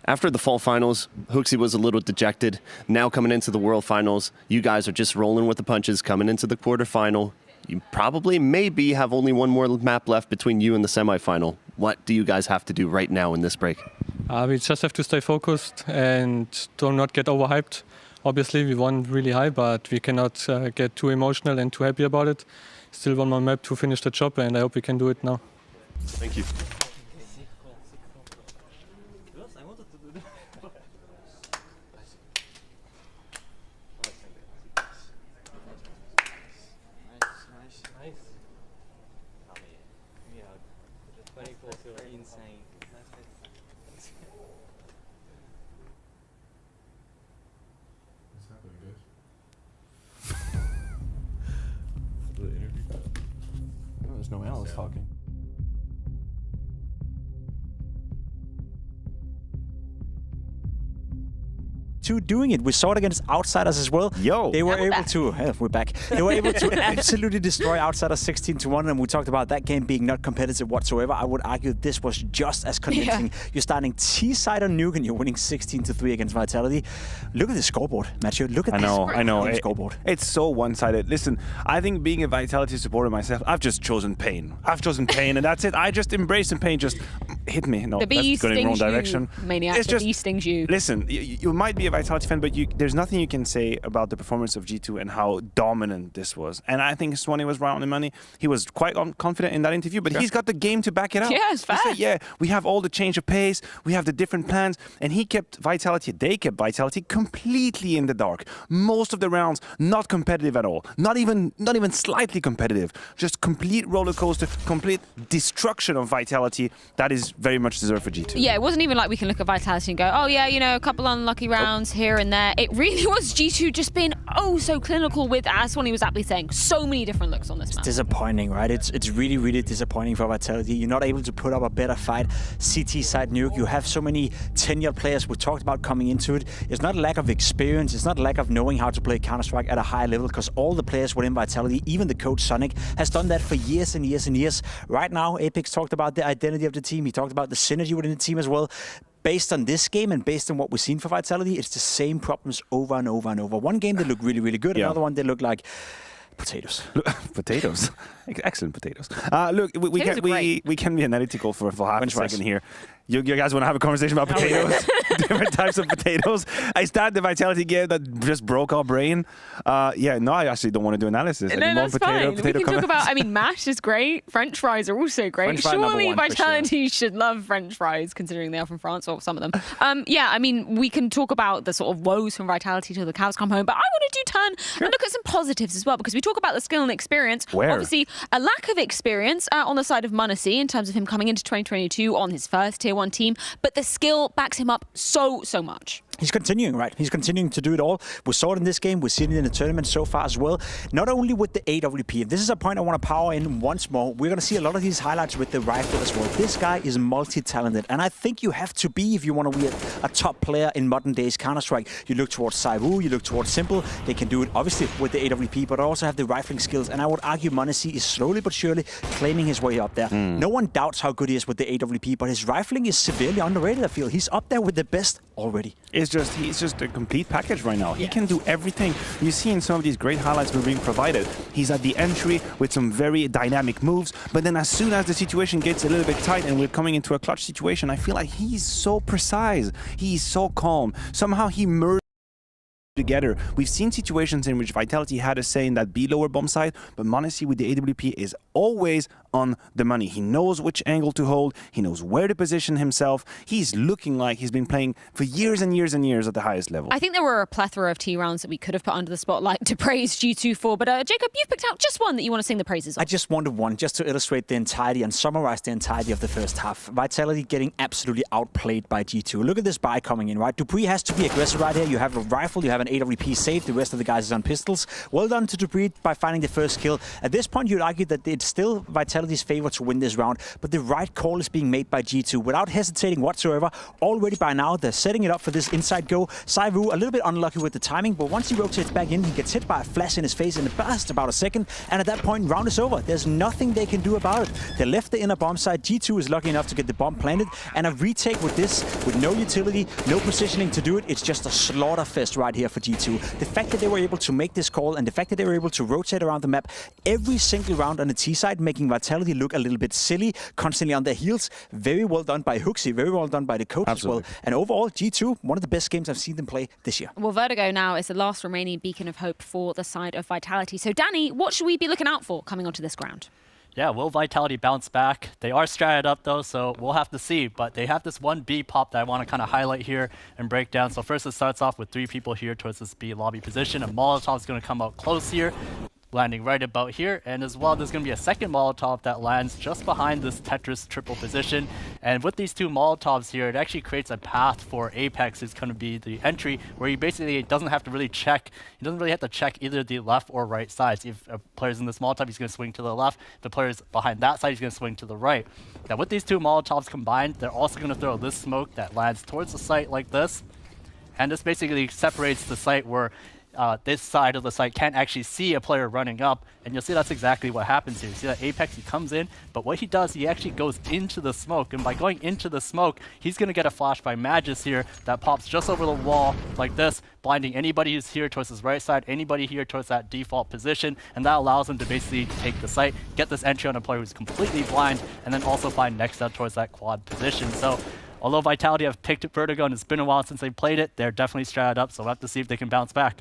After the fall finals, Hooksy was a little dejected. Now coming into the world finals, you guys are just rolling with the punches. Coming into the quarterfinal, you probably maybe have only one more map left between you and the semifinal. What do you guys have to do right now in this break? We just have to stay focused and do not get overhyped. Obviously, we won really high, but we cannot get too emotional and too happy about it. Still one more map to finish the job, and I hope we can do it now. Thank you. There's no way I was talking. Doing it. We saw it against Outsiders as well. They were able to. We're back. They were able to absolutely destroy Outsiders 16-1, and we talked about that game being not competitive whatsoever. I would argue this was just as convincing. Yeah. You're starting T-side on Nuke, and you're winning 16-3 against Vitality. Look at the scoreboard, Matthew. Look at this. I know. Scoreboard. It's so one-sided. Listen, I think being a Vitality supporter myself, I've just chosen pain. And that's it. I just embrace the pain. Just hit me. No, the bee that's going in the wrong direction. Maniac. It's the bee stings you. Listen, you might be a Vitality fan, but there's nothing you can say about the performance of G2 and how dominant this was. And I think Swanee was right on the money. He was quite confident in that interview, but he's got the game to back it up. Yeah, it's fair. He said, we have all the change of pace, we have the different plans, and they kept Vitality completely in the dark. Most of the rounds not competitive at all, not even slightly competitive. Just complete roller coaster, complete destruction of Vitality. That is very much deserved for G2. Yeah, it wasn't even like we can look at Vitality and go, oh yeah, you know, a couple unlucky rounds here and there. It really was G2 just being so clinical with, as Swanee was aptly saying, so many different looks on this map. It's disappointing, right? It's really, really disappointing for Vitality. You're not able to put up a better fight. CT side Nuke, you have so many tenured players we talked about coming into it. It's not a lack of experience, it's not a lack of knowing how to play Counter-Strike at a high level, because all the players within Vitality, even the coach Sonic, has done that for years and years and years. Right now, Apex talked about the identity of the team. He talked about the synergy within the team as well. Based on this game and based on what we've seen for Vitality, it's the same problems over and over and over. One game they look really, really good. Another one they look like potatoes. Potatoes. Excellent potatoes. Look, we can be analytical for half a second here. You guys want to have a conversation about potatoes? Different types of potatoes. I started the Vitality game that just broke our brain. I actually don't want to do analysis. No, that's fine. We can talk about, mash is great. French fries are also great. Surely Vitality should love French fries, considering they are from France, or some of them. We can talk about the sort of woes from Vitality till the cows come home, but I want to turn and look at some positives as well, because we talk about the skill and experience. Obviously, a lack of experience on the side of Maniac in terms of him coming into 2022 on his first Tier 1 team, but the skill backs him up so much. He's continuing, right? He's continuing to do it all. We saw it in this game. We've seen it in the tournament so far as well. Not only with the AWP. This is a point I want to power in once more. We're going to see a lot of these highlights with the rifle as well. This guy is multi-talented, and I think you have to be if you want to be a top player in modern days Counter-Strike. You look towards ZywOo, you look towards Simple. They can do it, obviously, with the AWP, but also have the rifling skills. And I would argue Maniac is slowly but surely claiming his way up there. No one doubts how good he is with the AWP, but his rifling is severely underrated, I feel. He's up there with the best already. It's he's just a complete package right now. He can do everything. You see in some of these great highlights we're being provided, he's at the entry with some very dynamic moves, but then as soon as the situation gets a little bit tight and we're coming into a clutch situation, I feel like he's so precise, he's so calm. Somehow he merged together. We've seen situations in which Vitality had a say in that B lower bomb side, but m0NESY with the AWP is always on the money. He knows which angle to hold, he knows where to position himself. He's looking like he's been playing for years and years and years at the highest level. I think there were a plethora of T rounds that we could have put under the spotlight to praise G2 for, but Jacob, you've picked out just one that you want to sing the praises of. I just wanted one just to illustrate the entirety and summarize the entirety of the first half. Vitality getting absolutely outplayed by G2. Look at this buy coming in, right? Dupree has to be aggressive right here. You have a rifle, you have an AWP safe, the rest of the guys is on pistols. Well done to Dupree by finding the first kill. At this point, you'd argue that it's still Vitality's favor to win this round, but the right call is being made by G2 without hesitating whatsoever. Already by now, they're setting it up for this inside go. ZywOo a little bit unlucky with the timing, but once he rotates back in, he gets hit by a flash in his face in just about a second, and at that point, round is over. There's nothing they can do about it. They left the inner bomb side. G2 is lucky enough to get the bomb planted, and a retake with this, with no utility, no positioning to do it, it's just a slaughter fest right here for G2. The fact that they were able to make this call and the fact that they were able to rotate around the map every single round on the T side, making Vitality look a little bit silly, constantly on their heels. Very well done by Hooksy, very well done by the coach as well. And overall, G2, one of the best games I've seen them play this year. Well, Vertigo now is the last remaining beacon of hope for the side of Vitality. So, Danny, what should we be looking out for coming onto this ground? Yeah, will Vitality bounce back? They are stratted up though, so we'll have to see. But they have this one B pop that I want to kind of highlight here and break down. So first it starts off with 3 people here towards this B lobby position. A Molotov is going to come out close here, landing right about here, and as well there's going to be a second Molotov that lands just behind this Tetris triple position. And with these 2 Molotovs here, it actually creates a path for Apex, who's going to be the entry, where he basically doesn't have to really check, he doesn't really have to check either the left or right sides. If a player's in this Molotov, he's going to swing to the left. If the player's behind that side, he's going to swing to the right. Now with these 2 Molotovs combined, they're also going to throw this smoke that lands towards the site like this, and this basically separates the site where this side of the site can't actually see a player running up, and you'll see that's exactly what happens here. You see that Apex, he comes in, but what he does, he actually goes into the smoke, and by going into the smoke, he's going to get a flash by Magus here that pops just over the wall like this, blinding anybody who's here towards his right side, anybody here towards that default position, and that allows him to basically take the site, get this entry on a player who's completely blind, and then also find next up towards that quad position. So although Vitality have picked Vertigo and it's been a while since they played it, they're definitely stratted up, so we'll have to see if they can bounce back.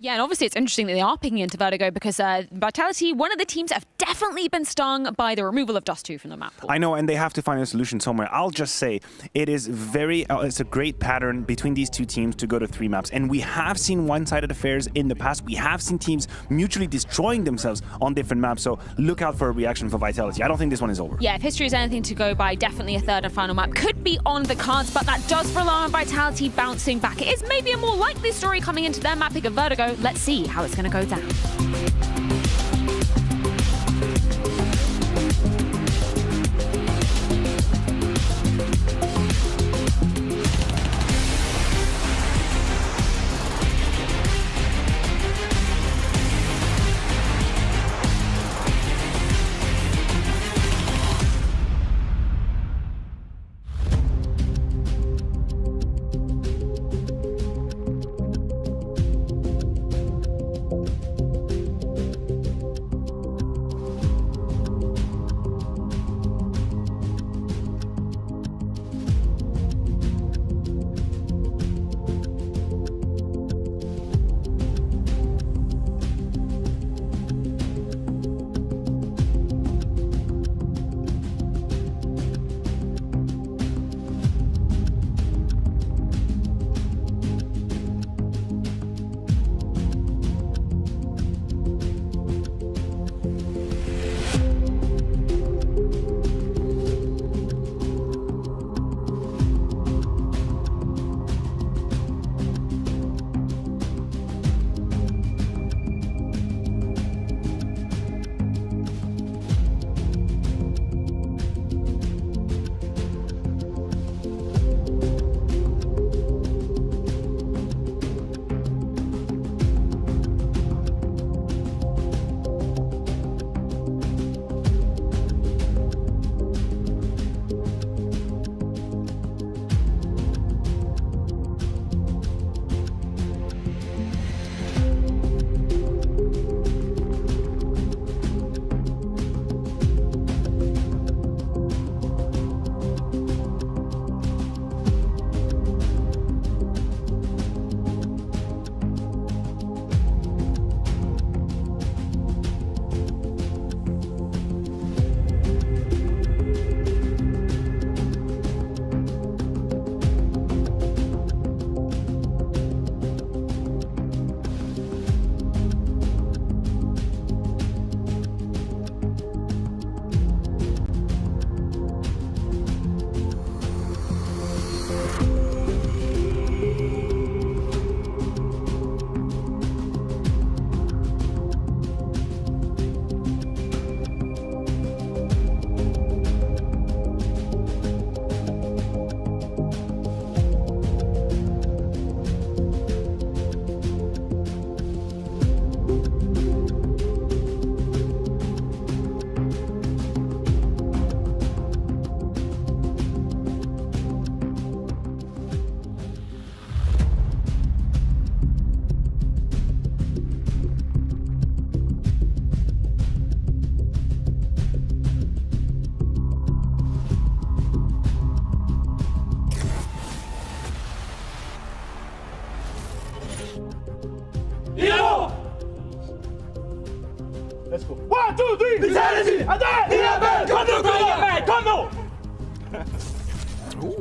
Yeah, and obviously it's interesting that they are picking into Vertigo because Vitality, one of the teams that have definitely been stung by the removal of Dust 2 from the map pool. I know, and they have to find a solution somewhere. I'll just say it is it's a great pattern between these 2 teams to go to 3 maps, and we have seen one-sided affairs in the past. We have seen teams mutually destroying themselves on different maps, so look out for a reaction for Vitality. I don't think this one is over. Yeah, if history is anything to go by, definitely a third and final map could be on the cards, but that does rely on Vitality bouncing back. It is maybe a more likely story coming into their map pick of Vertigo. Let's see how it's going to go down.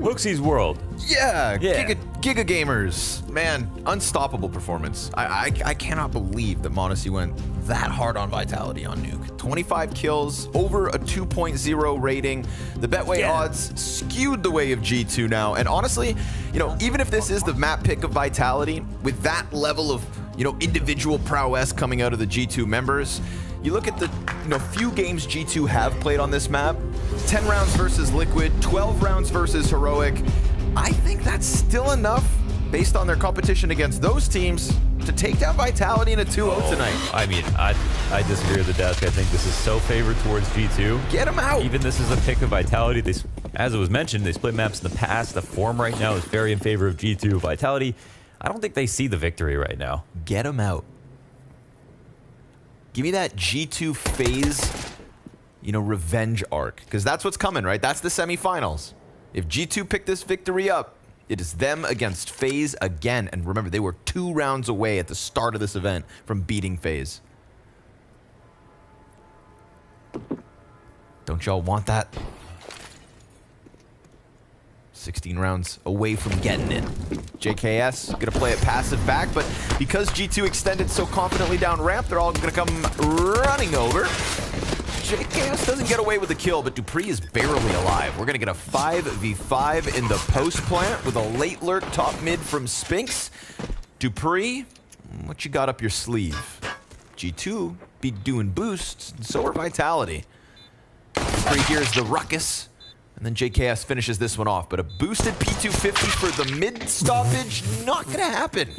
Hooksy's world. Yeah. Giga Gamers. Man, unstoppable performance. I cannot believe that Modesty went that hard on Vitality on Nuke. 25 kills, over a 2.0 rating. The Betway odds skewed the way of G2 now. And honestly, you know, even if this is the map pick of Vitality, with that level of, you know, individual prowess coming out of the G2 members, you look at the, you know, few games G2 have played on this map, 10 rounds versus Liquid, 12 rounds versus Heroic. I think that's still enough, based on their competition against those teams, to take down Vitality in a 2-0 tonight. I mean, I disagree with the desk. I think this is so favored towards G2. Get them out! Even this is a pick of Vitality. They, as it was mentioned, they split maps in the past. The form right now is very in favor of G2. Vitality, I don't think they see the victory right now. Get them out. Give me that G2 phase, you know, revenge arc. Because that's what's coming, right? That's the semifinals. If G2 pick this victory up, it is them against FaZe again. And remember, they were 2 rounds away at the start of this event from beating FaZe. Don't y'all want that? 16 rounds away from getting it. JKS gonna play it passive back, but because G2 extended so confidently down ramp, they're all gonna come running over. JKS doesn't get away with the kill, but Dupree is barely alive. We're gonna get a 5v5 in the post plant with a late lurk top mid from Spinks. Dupree, what you got up your sleeve? G2 be doing boosts, and so are Vitality. Dupree here's the ruckus. And then JKS finishes this one off, but a boosted P250 for the mid stoppage, not gonna happen.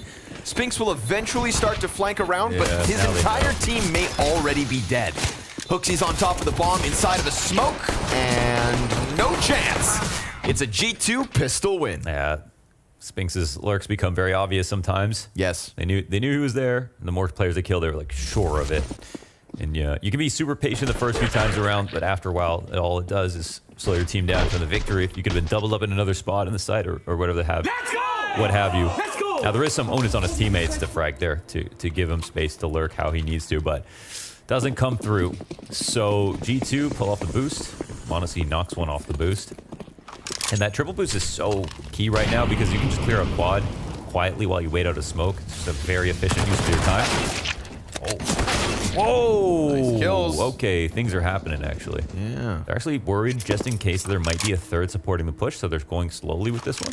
Spinks will eventually start to flank around, but his entire team may already be dead. Hooksy's on top of the bomb inside of the smoke, and no chance. It's a G2 pistol win. Yeah, Spinks' lurks become very obvious sometimes. Yes. They knew he was there, and the more players they killed, they were like sure of it. And yeah, you can be super patient the first few times around, but after a while, all it does is slow your team down for the victory. You could have been doubled up in another spot in the site or whatever they have. What have you. Now, there is some onus on his teammates to frag there to give him space to lurk how he needs to, but doesn't come through. So G2 pull off the boost. Modesty knocks one off the boost. And that triple boost is so key right now because you can just clear a quad quietly while you wait out a smoke. It's just a very efficient use of your time. Oh. Whoa! Nice kills. Okay, things are happening actually. Yeah. They're actually worried just in case there might be a third supporting the push, so they're going slowly with this one.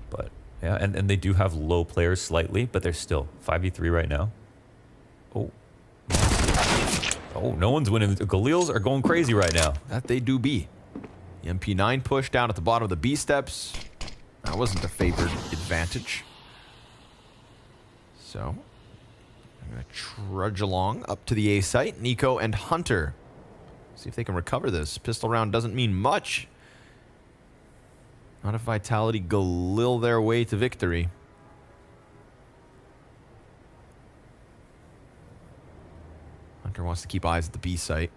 But yeah, and they do have low players slightly, but they're still 5v3 right now. Oh. Oh, no one's winning. The Galils are going crazy right now. That they do be. The MP9 push down at the bottom of the B steps. That wasn't a favored advantage. So I'm going to trudge along up to the A site. Nico and Hunter. See if they can recover this. Pistol round doesn't mean much. Not if Vitality Galil their way to victory. Hunter wants to keep eyes at the B site.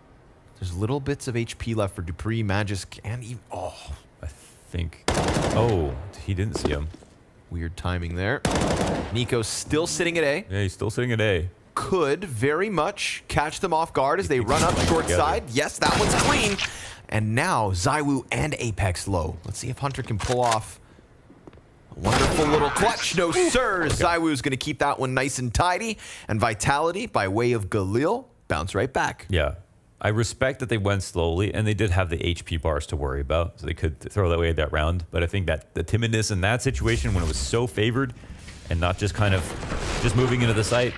There's little bits of HP left for Dupree, Magisk, and even... Oh, I think... Oh, he didn't see him. Weird timing there. Nico's still sitting at A. Yeah, he's still sitting at A. Could very much catch them off guard as they run up short side. Yes, that one's clean. And now ZywOo and Apex low. Let's see if Hunter can pull off a wonderful little clutch. No, sir. ZywOo's going to keep that one nice and tidy. And Vitality, by way of Galil, bounce right back. Yeah. I respect that they went slowly, and they did have the HP bars to worry about, so they could throw that away that round. But I think that the timidness in that situation, when it was so favored, and not just kind of just moving into the site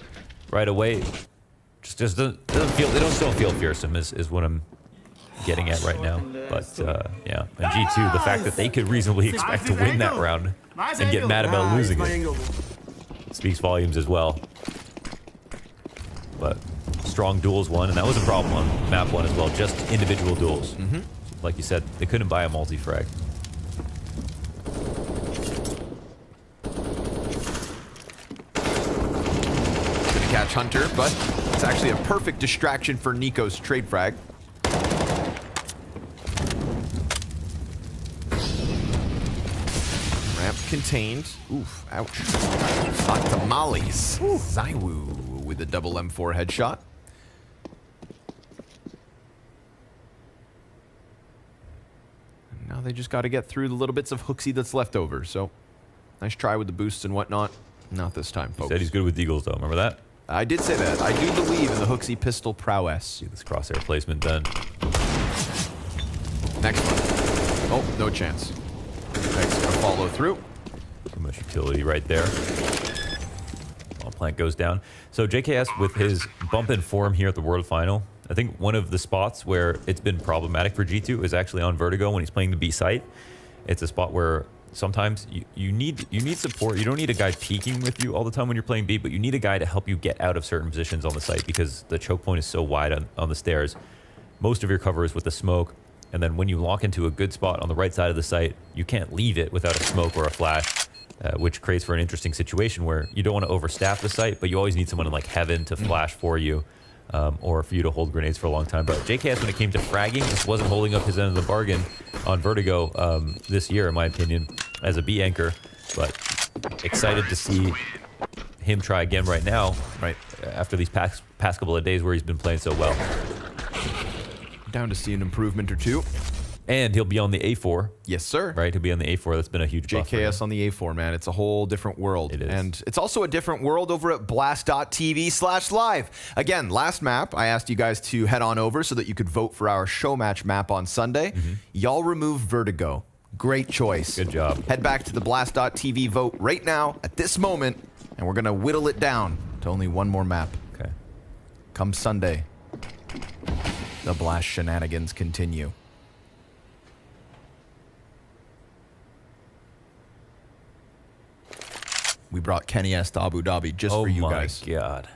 right away, just doesn't feel. They don't still feel fearsome is what I'm getting at right now. But yeah, and G2, the fact that they could reasonably expect to win that round and get mad about losing it speaks volumes as well. But strong duels won, and that was a problem on map one as well, just individual duels. Like you said, they couldn't buy a multi-frag. Gonna catch Hunter, but it's actually a perfect distraction for Nico's trade frag. Ramp contained. Oof, ouch. Hot tamales. ZywOo with a double M4 headshot. they just got to get through the little bits of Hooksy that's left over. So nice try with the boosts and whatnot. Not this time, folks. He said he's good with deagles, though. Remember that? I did say that. I do believe in the Hooksy pistol prowess. See this crosshair placement then. Next one. Oh, no chance. Next, gonna follow through. Too much utility right there. Plant goes down. So JKS, with his bump in form here at the World Final, I think one of the spots where it's been problematic for G2 is actually on Vertigo when he's playing the B site. It's a spot where sometimes you need support. You don't need a guy peeking with you all the time when you're playing B, but you need a guy to help you get out of certain positions on the site because the choke point is so wide on the stairs. Most of your cover is with the smoke, and then when you lock into a good spot on the right side of the site, you can't leave it without a smoke or a flash. Which creates for an interesting situation where you don't want to overstaff the site, but you always need someone in like heaven to flash for you, or for you to hold grenades for a long time. But JKS, when it came to fragging, just wasn't holding up his end of the bargain on Vertigo this year, in my opinion, as a B anchor. But excited to see him try again right now, right after these past couple of days where he's been playing so well. Down to see an improvement or two. And he'll be on the A4. Yes, sir. Right, he'll be on the A4. That's been a huge buff. JKS on the A4, man. It's a whole different world. It is. And it's also a different world over at blast.tv/live. Again, last map, I asked you guys to head on over so that you could vote for our show match map on Sunday. Y'all removed Vertigo. Great choice. Good job. Head back to the blast.tv vote right now at this moment, and we're going to whittle it down to only one more map. Okay. Come Sunday, the Blast shenanigans continue. We brought Kenny S to Abu Dhabi just for you guys. Oh my God.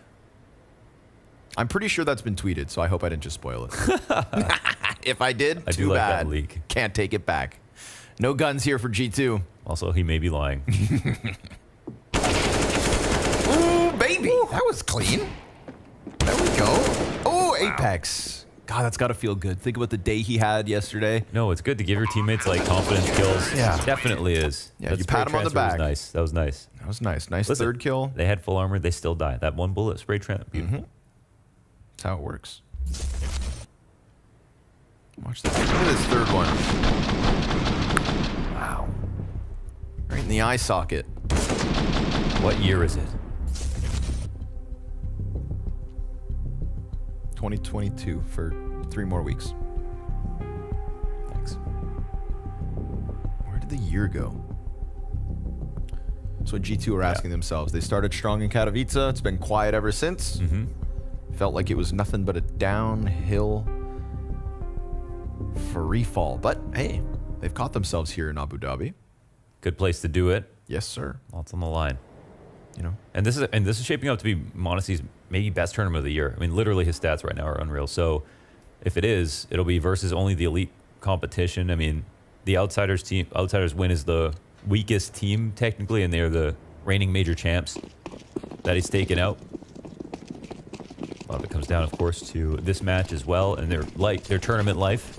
I'm pretty sure that's been tweeted, so I hope I didn't just spoil it. If I did, I too do like bad. that leak. Can't take it back. No guns here for G2. Also, he may be lying. Ooh, baby. That was clean. There we go. Oh, Apex. God, that's got to feel good. Think about the day he had yesterday. No, it's good to give your teammates like confidence kills. Yeah. Definitely is. Yeah, That you spray pat him on the transfer was back. nice. That was nice. That was nice. Nice Listen, third kill. They had full armor. They still died. That one bullet spray tramp. Beautiful. That's how it works. Watch this. Look at this third one. Wow. Right in the eye socket. What year is it? 2022 for 3 more weeks. Thanks. Where did the year go? That's what G2 are asking themselves. They started strong in Katowice. It's been quiet ever since. Felt like it was nothing but a downhill free fall. But hey, they've caught themselves here in Abu Dhabi. Good place to do it. Yes, sir. Lots on the line. You know, and this is shaping up to be Monacy's maybe best tournament of the year. I mean, literally his stats right now are unreal. So if it is, it'll be versus only the elite competition. I mean, the Outsiders win is the weakest team technically, and they're the reigning major champs that he's taken out. A lot of it comes down, of course, to this match as well and their tournament life.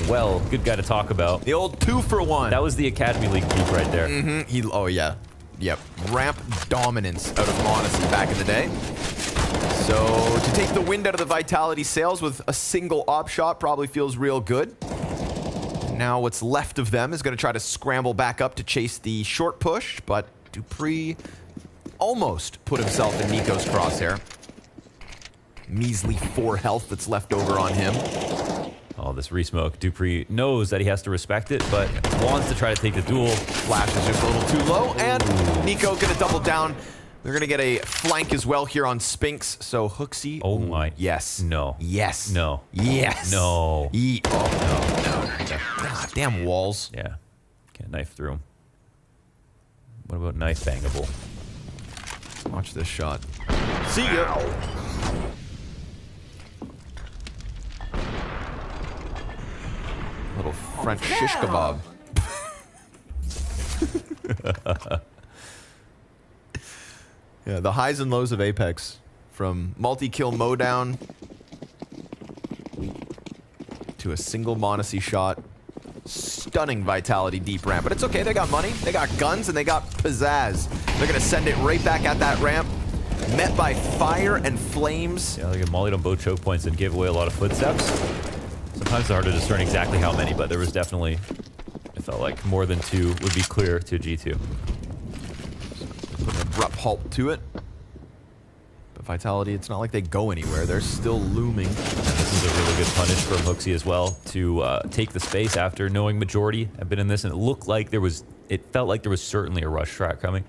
Well, good guy to talk about. The old 2-for-1. That was the Academy League peak right there. Oh, yeah. Yep. Ramp dominance out of Monacy back in the day. So to take the wind out of the Vitality sails with a single op shot probably feels real good. Now what's left of them is going to try to scramble back up to chase the short push, but Dupree almost put himself in Nico's crosshair. Measly 4 health that's left over on him. Oh, this resmoke. Dupree knows that he has to respect it, but wants to try to take the duel. Flash is just a little too low, and Nico gonna double down. They're gonna get a flank as well here on Spinks, so Hooksy. Oh my. Yes. No. Yes. No. Yes. No. Oh, no. God, damn walls. Yeah. Can't knife through him. What about knife bangable? Watch this shot. See ya. Little French shish kebab. Yeah, the highs and lows of Apex. From multi-kill mowdown to a single Monacy shot. Stunning Vitality deep ramp. But it's okay, they got money, they got guns, and they got pizzazz. They're going to send it right back at that ramp. met by fire and flames. Yeah, they get mollied on both choke points and gave away a lot of footsteps. Sometimes it's hard to discern exactly how many, but there was definitely, it felt like more than 2 would be clear to G2. Put an abrupt halt to it. But Vitality, it's not like they go anywhere. They're still looming. And this is a really good punish from Hooksy as well to take the space after knowing majority have been in this, and it looked like there was, it felt like there was certainly a rush track coming.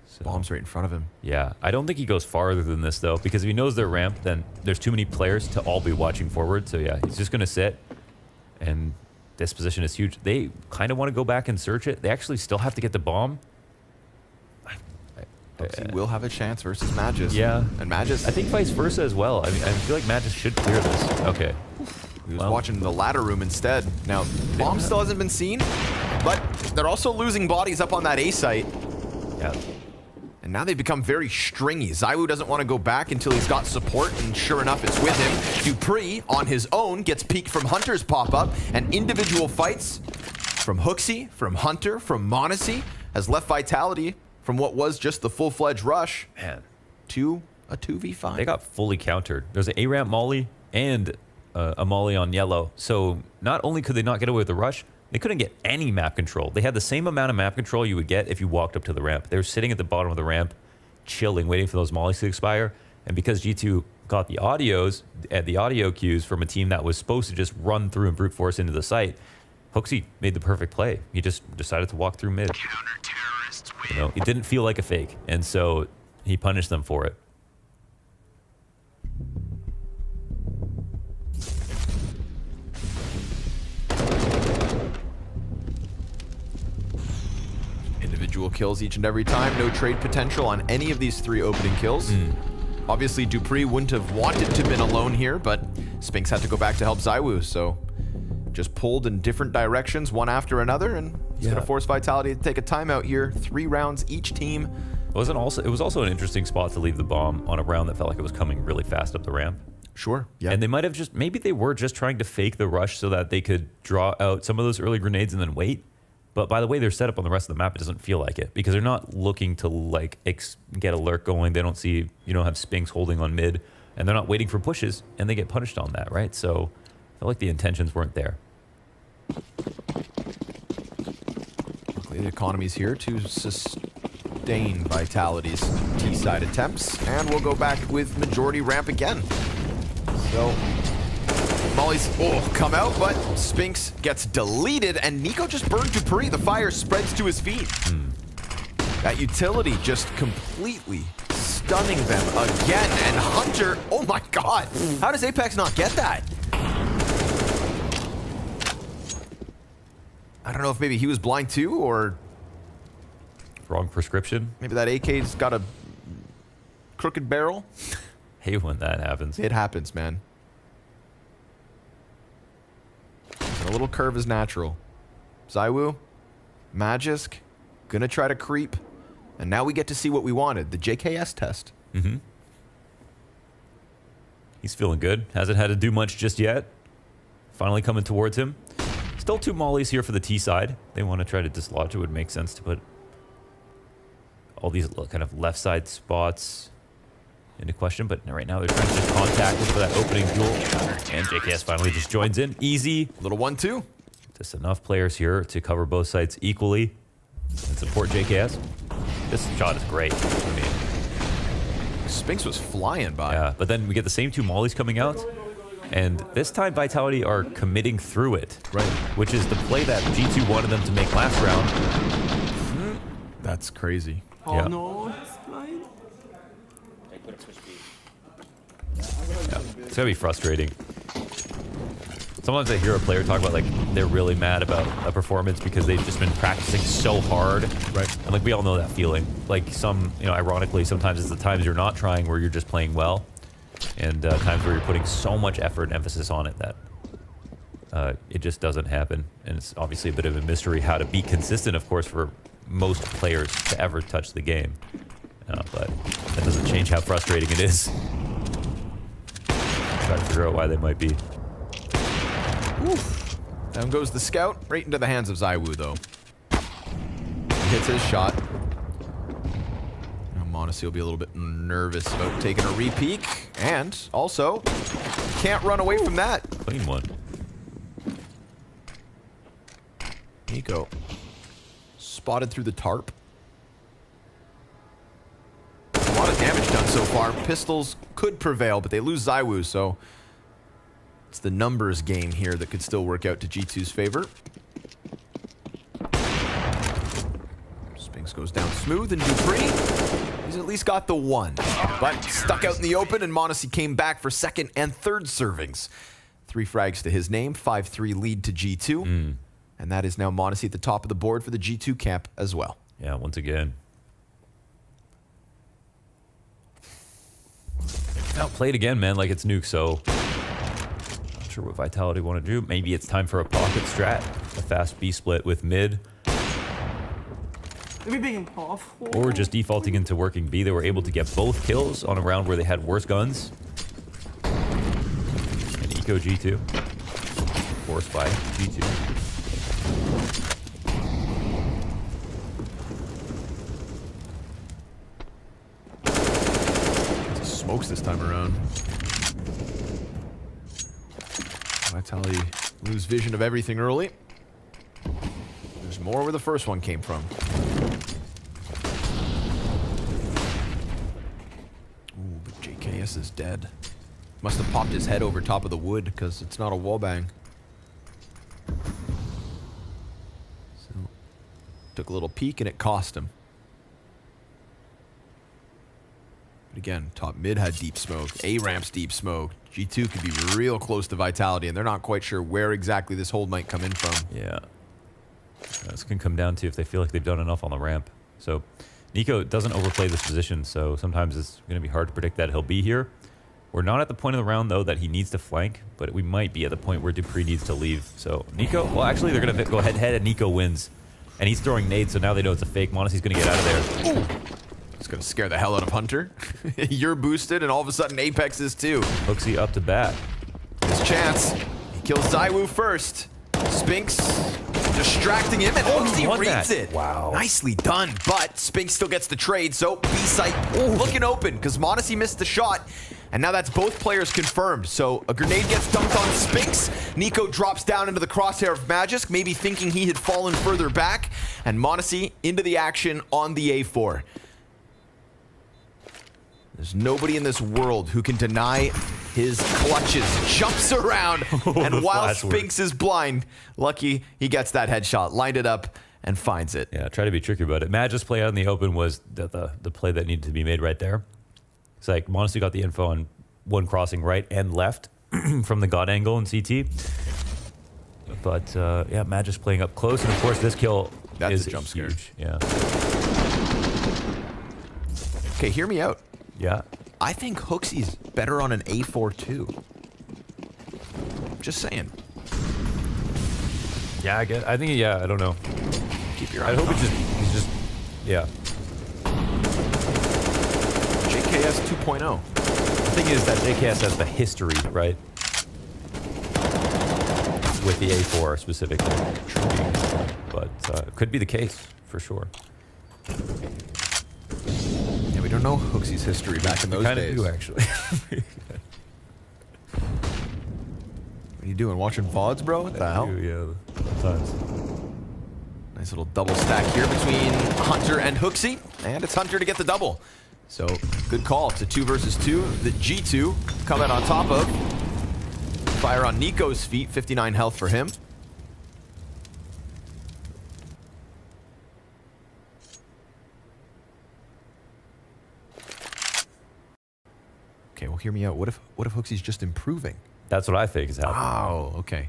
So, bombs right in front of him. Yeah, I don't think he goes farther than this though, because if he knows their ramp, then there's too many players to all be watching forward. So yeah, he's just gonna sit, and this position is huge. They kind of want to go back and search it. They actually still have to get the bomb. He will have a chance versus Magis. Yeah. And Magis, I think vice versa as well. I mean, I feel like Magis should clear this. Okay. he was watching the ladder room instead. Now, bomb still hasn't been seen, but they're also losing bodies up on that A site. Yeah. And now they've become very stringy. ZywOo doesn't want to go back until he's got support, and sure enough, it's with him. Dupree, on his own, gets peeked from Hunter's pop-up, and individual fights from Hooksy, from Hunter, from Monacy has left Vitality from what was just the full-fledged rush to a 2v5. They got fully countered. There's an A-ramp molly and a molly on yellow. So not only could they not get away with the rush, they couldn't get any map control. They had the same amount of map control you would get if you walked up to the ramp. They were sitting at the bottom of the ramp, chilling, waiting for those mollies to expire. And because G2 got the audio cues from a team that was supposed to just run through and brute force into the site, Hooksy made the perfect play. He just decided to walk through mid. You know, it didn't feel like a fake, and so he punished them for it. Individual kills each and every time. No trade potential on any of these 3 opening kills. Obviously, Dupree wouldn't have wanted to have been alone here, but Spinks had to go back to help ZywOo, so just pulled in different directions, one after another, and it's going to force Vitality to take a timeout here. 3 rounds each team. It was also an interesting spot to leave the bomb on a round that felt like it was coming really fast up the ramp. Sure, yeah. And they might have maybe they were just trying to fake the rush so that they could draw out some of those early grenades and then wait. But by the way they're set up on the rest of the map, it doesn't feel like it, because they're not looking to like get a lurk going. They don't see, have Spinks holding on mid, and they're not waiting for pushes, and they get punished on that, right? So I felt like the intentions weren't there. Luckily, the economy's here to sustain Vitality's T-side attempts, and we'll go back with majority ramp again. So Molly's come out, but Spinks gets deleted, and Nico just burned Dupree. The fire spreads to his feet. That utility just completely stunning them again, and Hunter, oh my god, how does Apex not get that? I don't know if maybe he was blind too, or wrong prescription. Maybe that AK's got a crooked barrel. Hate when that happens. It happens, man. And a little curve is natural. ZywOo, Magisk, gonna try to creep, and now we get to see what we wanted, the JKS test. He's feeling good. Hasn't had to do much just yet. Finally coming towards him. Still 2 mollies here for the T side. They want to try to dislodge. It would make sense to put all these kind of left side spots into question, but right now they're trying to just contact for that opening duel. And JKS finally just joins in. Easy. Little 1-2. Just enough players here to cover both sides equally and support JKS. This shot is great. I mean, Spinks was flying by. Yeah, but then we get the same 2 mollies coming out. And this time Vitality are committing through it. Right. Which is the play that G2 wanted them to make last round. That's crazy. Oh Yeah. no, it's blind. Yeah. It's gonna be frustrating. Sometimes I hear a player talk about like they're really mad about a performance because they've just been practicing so hard. Right. And like we all know that feeling. Like ironically, sometimes it's the times you're not trying where you're just playing well. And times where you're putting so much effort and emphasis on it that it just doesn't happen. And it's obviously a bit of a mystery how to be consistent, of course, for most players to ever touch the game. But that doesn't change how frustrating it is. Try to figure out why they might be. Oof. Down goes the scout, right into the hands of ZywOo, though. He hits his shot. Now Modesty will be a little bit nervous about taking a re-peek, and also can't run away from that. Clean one. Nico spotted through the tarp. A lot of damage done so far. Pistols could prevail, but they lose ZywOo, so it's the numbers game here that could still work out to G2's favor. Spinks goes down smooth, and Dupree, he's at least got the one. But stuck out in the open, and Modesty came back for second and third servings. 3 frags to his name, 5-3 lead to G2. And that is now Modesty at the top of the board for the G2 camp as well. Yeah, once again. Outplayed again, man, like it's Nuke, so not sure what Vitality want to do. Maybe it's time for a pocket strat, a fast B split with mid. Or just defaulting into working B. They were able to get both kills on a round where they had worse guns. And Eco G2. Forced by G2. Smokes this time around. Vitality lose vision of everything early. There's more where the first one came from. Ooh, but JKS is dead. Must have popped his head over top of the wood because it's not a wallbang. So, took a little peek and it cost him. But again, top mid had deep smoke. A ramp's deep smoke. G2 could be real close to Vitality, and they're not quite sure where exactly this hold might come in from. Yeah. This can come down to if they feel like they've done enough on the ramp. So Nico doesn't overplay this position, so sometimes it's going to be hard to predict that he'll be here. We're not at the point of the round, though, that he needs to flank, but we might be at the point where Dupree needs to leave. So Nico, well, actually, they're going to go head-to-head, and Nico wins. And he's throwing nades, so now they know it's a fake. Monasty's going to get out of there. Ooh. It's going to scare the hell out of Hunter. You're boosted, and all of a sudden Apex is too. Hooksy up to bat. His chance. He kills ZywOo first. Spinks distracting him, and Hooksy reads it. Wow. Nicely done, but Spinks still gets the trade, so B-site looking open because Modesty missed the shot, and now that's both players confirmed. So a grenade gets dumped on Spinks. Nico drops down into the crosshair of Magisk, maybe thinking he had fallen further back, and Modesty into the action on the A4. There's nobody in this world who can deny his clutches. Jumps around, and while Spinks is blind, lucky he gets that headshot, lined it up, and finds it. Yeah, try to be tricky about it. Magisk's play out in the open was the play that needed to be made right there. It's like Modesty got the info on one crossing right and left from the God angle in CT. But yeah, Magisk playing up close, and of course this kill is a jump scare. Huge. Yeah. Okay, hear me out. Yeah. I think Hooksy's better on an A4 too. Just saying. Yeah, I think, yeah, I don't know. Keep your eye I on hope him. he's just, yeah. JKS 2.0. The thing is that JKS has the history, right? With the A4 specifically. But it could be the case, for sure. Yeah, we don't know Hooksy's history back in those days. Kind of do, actually. What are you doing? Watching VODs, bro? What the hell? Yeah, sometimes. Nice little double stack here between Hunter and Hooksy, and it's Hunter to get the double. So good call. It's a 2 versus 2. The G2 coming on top of. Fire on Nico's feet. 59 health for him. Okay, well, hear me out. What if Hooksy's just improving? That's what I think is happening. Oh, okay.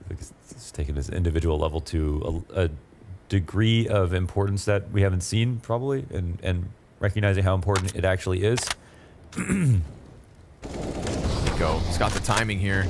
It's taken his individual level to a degree of importance that we haven't seen, probably, and recognizing how important it actually is. Go. He's got the timing here.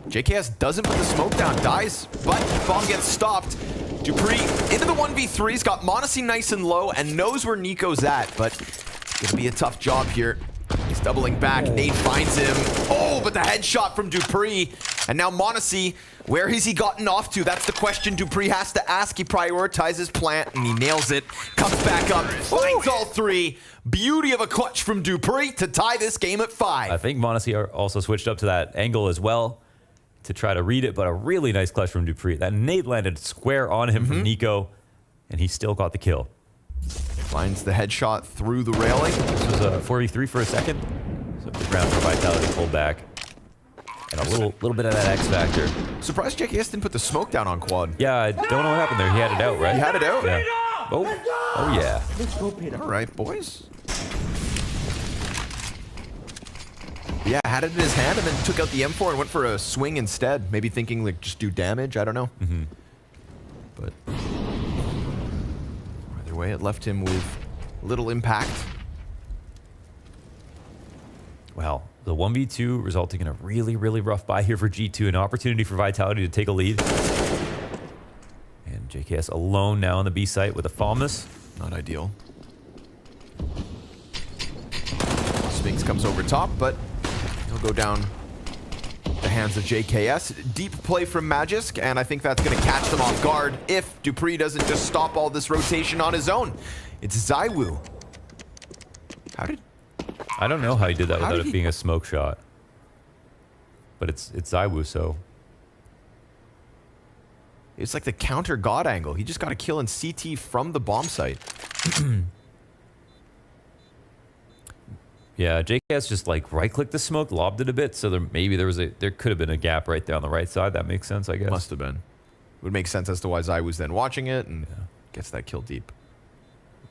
JKS doesn't put the smoke down, dies, but bomb gets stopped. Dupree into the 1v3. He's got Modesty nice and low and knows where Nico's at, but it's going to be a tough job here. He's doubling back. Nade finds him. Oh, but the headshot from Dupree. And now Monacy, where has he gotten off to? That's the question Dupree has to ask. He prioritizes plant, and he nails it. Comes back up, finds all three. Beauty of a clutch from Dupree to tie this game at 5. I think Monacy also switched up to that angle as well to try to read it, but a really nice clutch from Dupree. That nade landed square on him from Nico, and he still got the kill. Finds the headshot through the railing. This was a 4v3 for a second. So the round for Vitality pulled back. And a little bit of that X factor. Surprised JKS didn't put the smoke down on quad. Yeah, I don't know what happened there. He had it out, right? He had it out? Yeah. Oh yeah. Let's go, Peter. All right, boys. Yeah, had it in his hand and then took out the M4 and went for a swing instead. Maybe thinking like just do damage. I don't know. But either way, it left him with little impact. Wow. The 1v2 resulting in a really, really rough buy here for G2. An opportunity for Vitality to take a lead. And JKS alone now on the B site with a Falmus. Not ideal. Spinks comes over top, but he'll go down the hands of JKS. Deep play from Magisk, and I think that's going to catch them off guard if Dupree doesn't just stop all this rotation on his own. It's ZywOo. I don't know how he did that without it being a smoke shot. But it's ZywOo, so. It's like the counter god angle. He just got a kill in CT from the bomb site. Yeah, JKS just like right-clicked the smoke, lobbed it a bit, so there could have been a gap right there on the right side. That makes sense, I guess. Must have been. Would make sense as to why ZywOo's then watching it and gets that kill deep.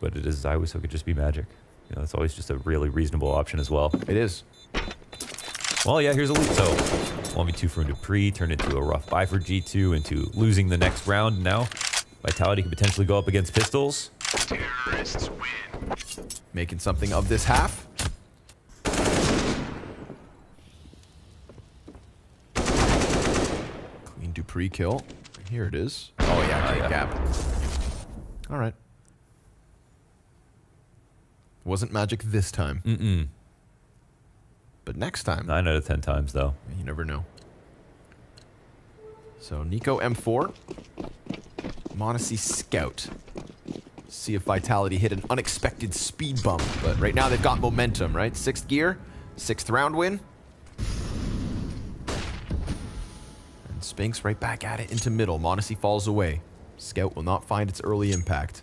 But it is ZywOo, so it could just be magic. You know, it's always just a really reasonable option as well. It is. Well, yeah, here's a lead. So 1v2 from Dupree turned into a rough buy for G2 into losing the next round. Now Vitality could potentially go up against Pistols. Terrorists win. Making something of this half. Clean Dupree kill. Here it is. Oh yeah, great gap. All right. Wasn't magic this time. But next time. 9 out of 10 times, though. You never know. So Nico M4. Monacy Scout. See if Vitality hit an unexpected speed bump. But right now they've got momentum, right? 6th gear. 6th round win. And Spinks right back at it into middle. Monacy falls away. Scout will not find its early impact.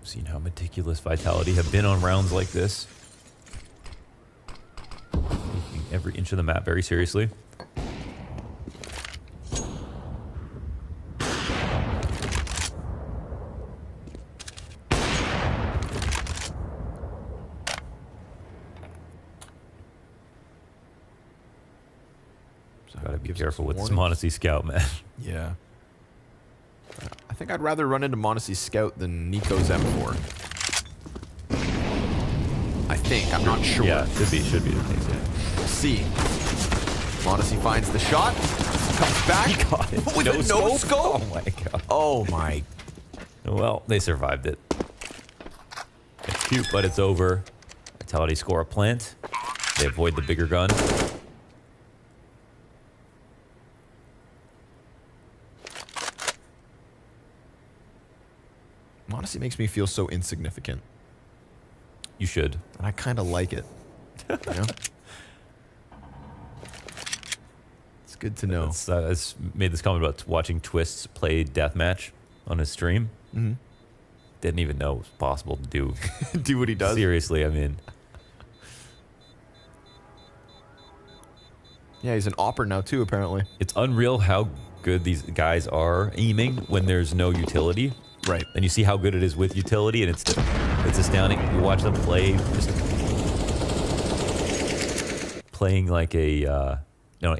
Seen how meticulous Vitality have been on rounds like this. Taking every inch of the map very seriously. Gotta be careful with this Monacy Scout, man. Yeah. I think I'd rather run into Monacy Scout than Nico's M4. I think. I'm not sure. Yeah, should be the case, yeah. We'll see. Monacy finds the shot. Comes back. He got it. With a no-scope? Oh my god. Oh my. Well, they survived it. It's cute, but it's over. Vitality score a plant. They avoid the bigger gun. Monacy makes me feel so insignificant. You should. And I kind of like it. You know? It's good to know. I made this comment about watching Twists play Deathmatch on his stream. Didn't even know it was possible to do. Do what he does? Seriously, I mean. Yeah, he's an opper now too, apparently. It's unreal how good these guys are aiming when there's no utility. Right. And you see how good it is with utility, and it's astounding. You watch them play, just playing like a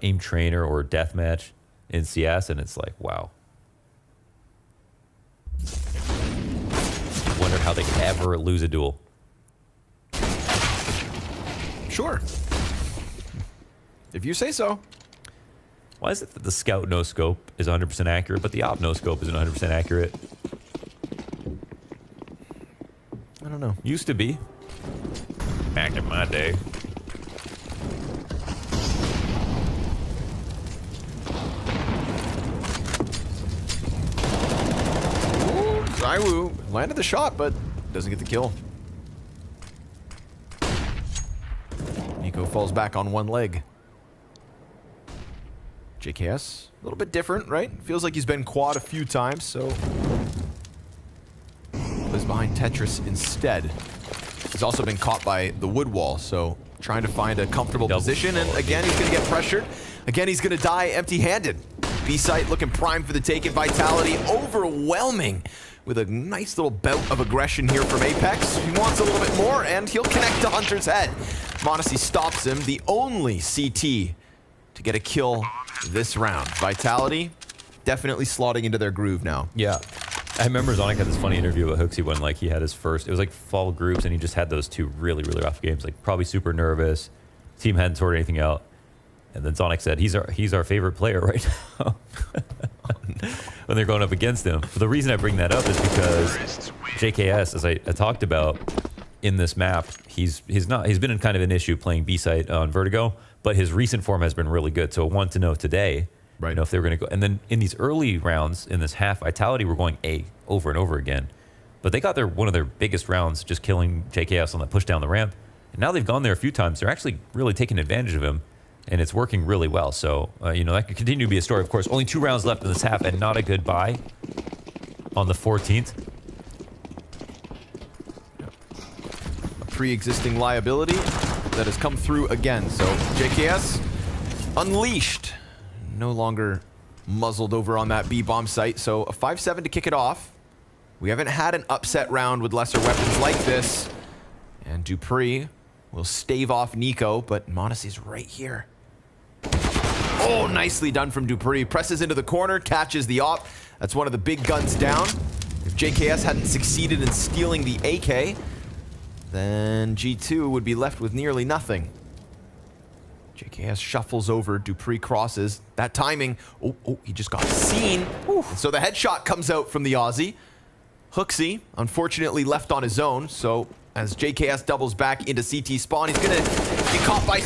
aim trainer or deathmatch in CS, and it's like, wow. Wonder how they ever lose a duel. Sure. If you say so. Why is it that the scout no scope is 100% accurate, but the op no scope isn't 100% accurate? I don't know. Used to be. Back in my day. ZywOo landed the shot, but doesn't get the kill. Nico falls back on one leg. JKS, a little bit different, right? Feels like he's been quad a few times, so plays behind Tetris instead. He's also been caught by the wood wall, so trying to find a comfortable position, and again, he's gonna get pressured. Again, he's gonna die empty-handed. B-site looking prime for the take, and Vitality overwhelming with a nice little bout of aggression here from Apex. He wants a little bit more, and he'll connect to Hunter's head. Modesty stops him, the only CT to get a kill this round. Vitality definitely slotting into their groove now. Yeah. I remember Zonic had this funny interview with Hooksy when like he had his first, it was like fall groups, and he just had those two really, really rough games, like probably super nervous. Team hadn't sorted anything out. And then Zonic said, he's our favorite player right now. When they're going up against him. But the reason I bring that up is because JKS, as I talked about in this map, he's been in kind of an issue playing B-site on Vertigo, but his recent form has been really good. So I want to know today, right, you know, if they were going to go. And then in these early rounds in this half, Vitality were going A over and over again. But they got one of their biggest rounds just killing JKS on that push down the ramp. And now they've gone there a few times. They're actually really taking advantage of him. And it's working really well. So, you know, that could continue to be a story. Of course, only 2 rounds left in this half and not a good buy on the 14th. A pre-existing liability that has come through again. So JKS unleashed. No longer muzzled over on that B-bomb site. So a 5-7 to kick it off. We haven't had an upset round with lesser weapons like this. And Dupree will stave off Nico, but Monacy's right here. Oh, nicely done from Dupree. Presses into the corner, catches the op. That's one of the big guns down. If JKS hadn't succeeded in stealing the AK, then G2 would be left with nearly nothing. JKS shuffles over, Dupree crosses. That timing, oh, he just got seen. So the headshot comes out from the Aussie. Hooksy, unfortunately, left on his own, so as JKS doubles back into CT spawn, he's gonna be caught by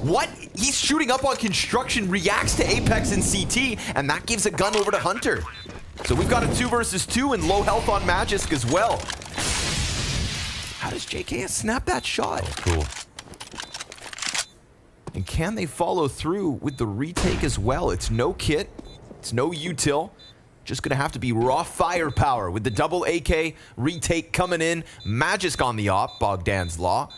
what? He's shooting up on construction, reacts to Apex and CT, and that gives a gun over to Hunter. So we've got a 2 versus 2 and low health on Magisk as well. How does JKS snap that shot? Oh, cool. And can they follow through with the retake as well? It's no kit, it's no util. Just gonna have to be raw firepower with the double AK retake coming in. Magisk on the op, Bogdan's Law.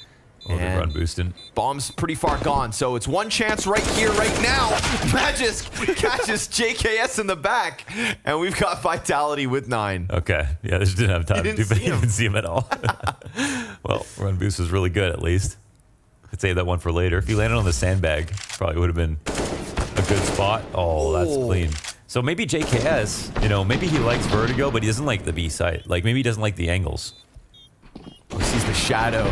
Oh, they're run boosting. Bomb's pretty far gone, so it's one chance right here, right now. Magisk catches JKS in the back, and we've got Vitality with 9. Okay, yeah, they just didn't have time to do, but you didn't see him at all. Well, run boost was really good, at least. Could save that one for later. If he landed on the sandbag, probably would have been a good spot. Oh, that's clean. So maybe JKS, you know, maybe he likes Vertigo, but he doesn't like the B site. Like, maybe he doesn't like the angles. He sees the shadow.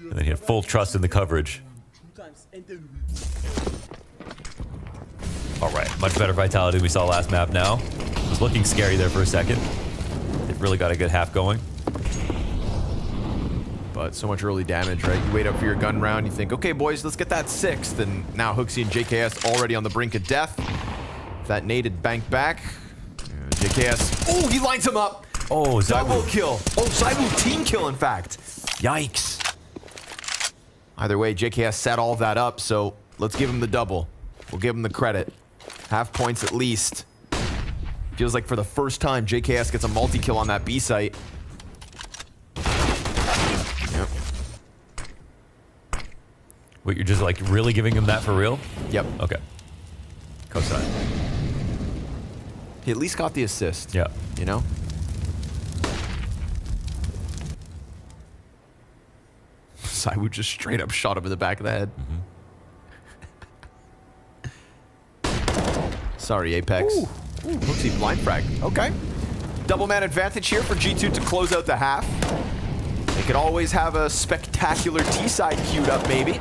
And then he had full trust in the coverage. All right, much better Vitality than we saw last map now. It was looking scary there for a second. It really got a good half going. But so much early damage, right? You wait up for your gun round, you think, okay, boys, let's get that 6th. And now Hooksy and JKS already on the brink of death. If that naded bank back. JKS, oh, he lines him up. Oh, double kill. Oh, ZywOo team kill, in fact. Yikes. Either way, JKS set all of that up, so let's give him the double. We'll give him the credit. Half points at least. Feels like for the first time, JKS gets a multi-kill on that B site. Wait, you're just like really giving him that for real? Yep. Okay. Cosign. He at least got the assist. Yeah. You know? ZywOo just straight up shot him in the back of the head. Sorry, Apex. Hooksy blind frag. Okay. Double man advantage here for G2 to close out the half. They could always have a spectacular T-side queued up, maybe.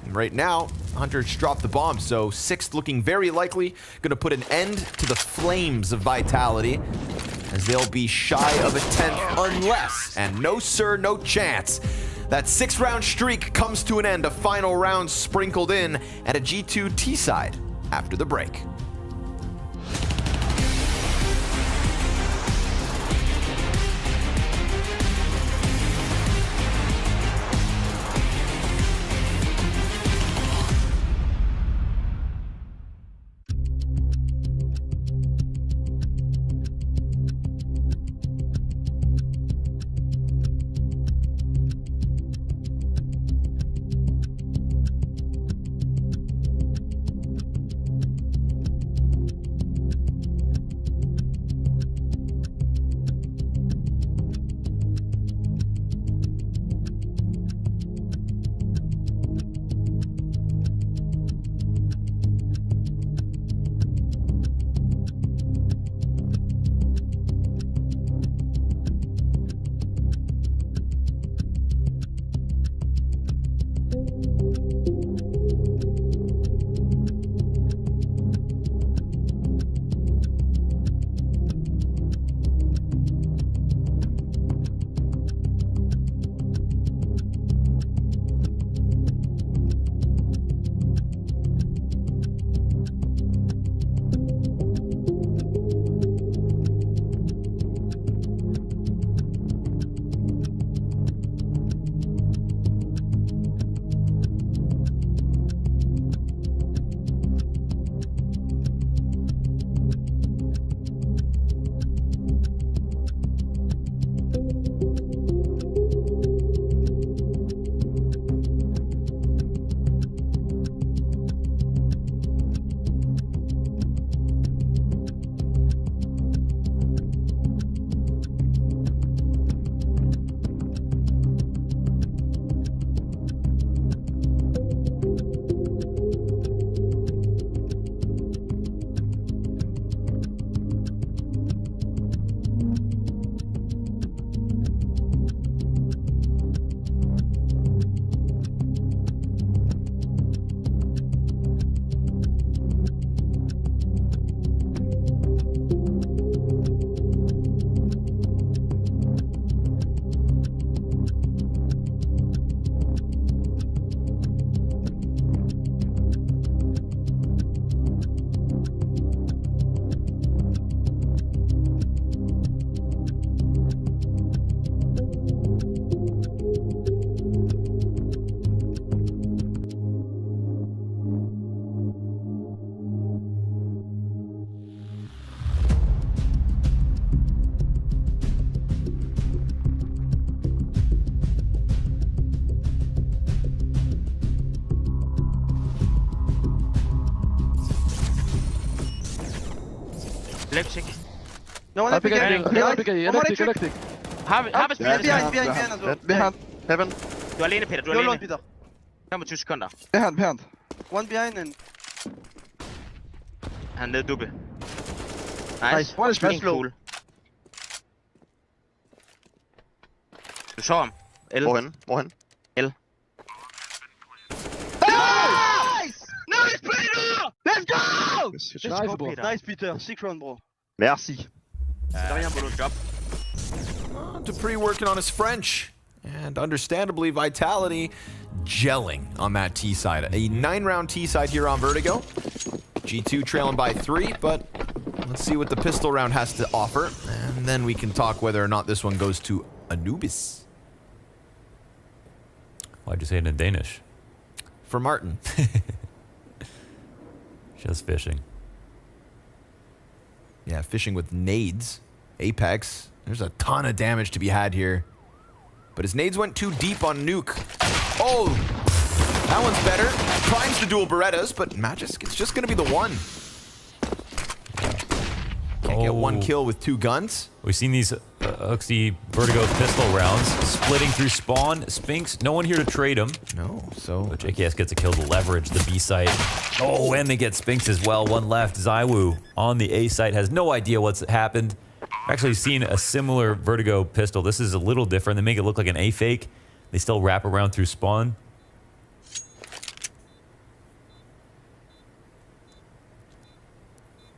And right now, Hunters drop the bomb, so 6th looking very likely. Going to put an end to the flames of Vitality, as they'll be shy of a 10th unless, and no sir, no chance, that 6-round streak comes to an end. A final round sprinkled in at a G2 T-side after the break. Left check. No one electric. Electric. Har Behind as well. Behind. Heaven. Du er alene, Peter. Du er alene. Peter. 25 sekunder. Behind. One behind and... Han er nede dubbe. Nice. One is fast low. Du så ham. L. Hvorhen? L. Nice! Nice, Peter! Let's go! Let's go, Peter. Nice, Peter. 6 round, bro. Merci. Job. Dupree working on his French. And understandably, Vitality gelling on that T side. A 9-round T side here on Vertigo. G2 trailing by 3, but let's see what the pistol round has to offer. And then we can talk whether or not this one goes to Anubis. Why'd you say it in Danish? For Martin. Just fishing. Yeah, fishing with nades. Apex. There's a ton of damage to be had here. But his nades went too deep on Nuke. Oh! That one's better. Primes the dual Berettas, but Magisk, it's just going to be the one. Can't get one kill with 2 guns. We've seen these Uxie Vertigo pistol rounds splitting through spawn. Sphinx, no one here to trade him. No, so... But JKS gets a kill to leverage the B site. Oh, and they get Sphinx as well. One left. Zywoo on the A site has no idea what's happened. I've actually seen a similar Vertigo pistol. This is a little different. They make it look like an A fake. They still wrap around through spawn.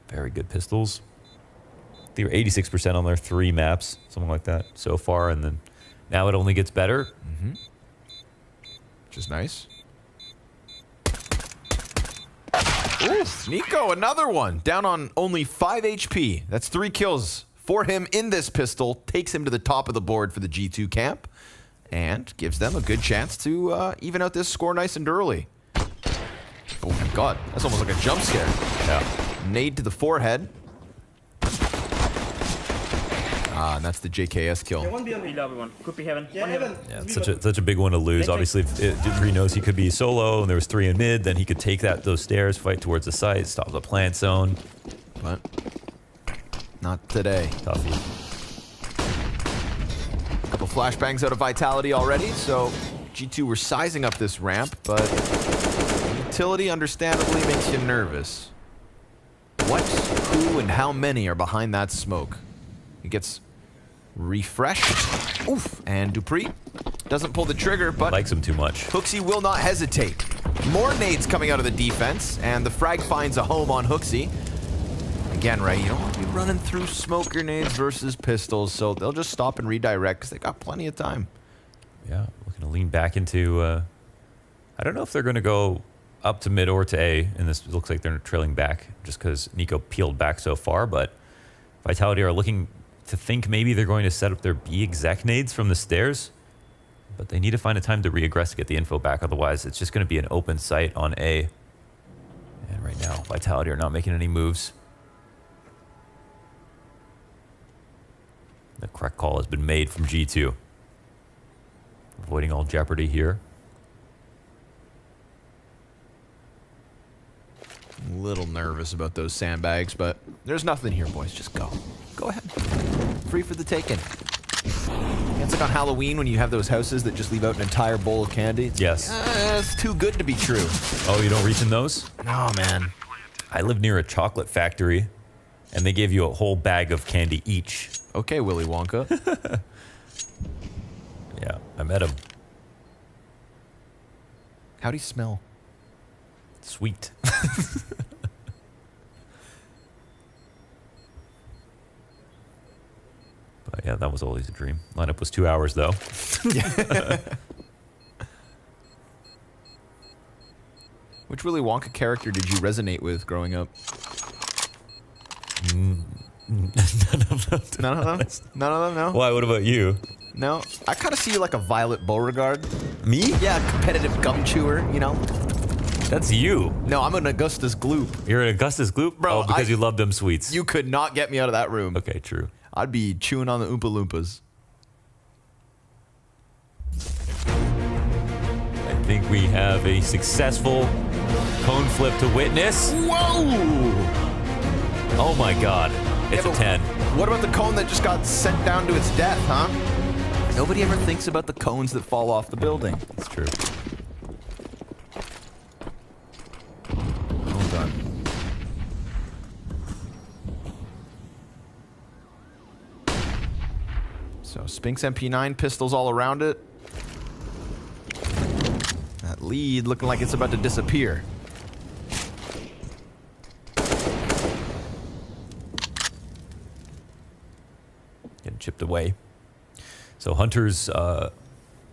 Very good pistols. They were 86% on their 3 maps, something like that so far, and then now it only gets better. Which is nice. Ooh, Nico, another one. Down on only 5 HP. That's 3 kills for him in this pistol. Takes him to the top of the board for the G2 camp. And gives them a good chance to even out this score nice and early. Oh my god, that's almost like a jump scare. Yeah. Nade to the forehead. And that's the JKS kill. One beyond me. One. Could be heaven. Yeah, Yeah, it's such a big one to lose. Obviously, if Dupree knows he could be solo and there was 3 in mid, then he could take those stairs, fight towards the site, stop the plant zone. But not today. Toughy. Couple flashbangs out of Vitality already, so G2 were sizing up this ramp, but utility understandably makes you nervous. What, who, and how many are behind that smoke? He gets refreshed. Oof. And Dupree doesn't pull the trigger, but likes him too much. Hooksy will not hesitate. More nades coming out of the defense, and the frag finds a home on Hooksy. Again, right, you don't want to be running through smoke grenades versus pistols, so they'll just stop and redirect because they got plenty of time. Yeah, looking to lean back into... I don't know if they're going to go up to mid or to A, and this looks like they're trailing back just because Nico peeled back so far, but Vitality are looking to think maybe they're going to set up their B exec nades from the stairs, but they need to find a time to re-aggress to get the info back, otherwise it's just going to be an open site on A. And right now, Vitality are not making any moves. The correct call has been made from G2. Avoiding all jeopardy here. A little nervous about those sandbags, but there's nothing here, boys. Just go. Go ahead. Free for the taking. It's like on Halloween when you have those houses that just leave out an entire bowl of candy. It's yes. It's too good to be true. Oh, you don't reach in those? No, man. I live near a chocolate factory, and they give you a whole bag of candy each. Okay, Willy Wonka. Yeah, I met him. How'd he smell? Sweet. But yeah, that was always a dream. Lineup was 2 hours though. Which Willy Wonka character did you resonate with growing up? None of them. None of them? None of them, no? Why, what about you? No. I kind of see you like a Violet Beauregard. Me? Yeah, competitive gum chewer, you know? That's you. No, I'm an Augustus Gloop. You're an Augustus Gloop? Bro, oh, because you love them sweets. You could not get me out of that room. Okay, true. I'd be chewing on the Oompa Loompas. I think we have a successful cone flip to witness. Whoa! Oh my god. It's a 10. What about the cone that just got sent down to its death, huh? Nobody ever thinks about the cones that fall off the building. That's true. Well done. So Spinks MP9, pistols all around it. That lead looking like it's about to disappear. Getting chipped away. So Hunter's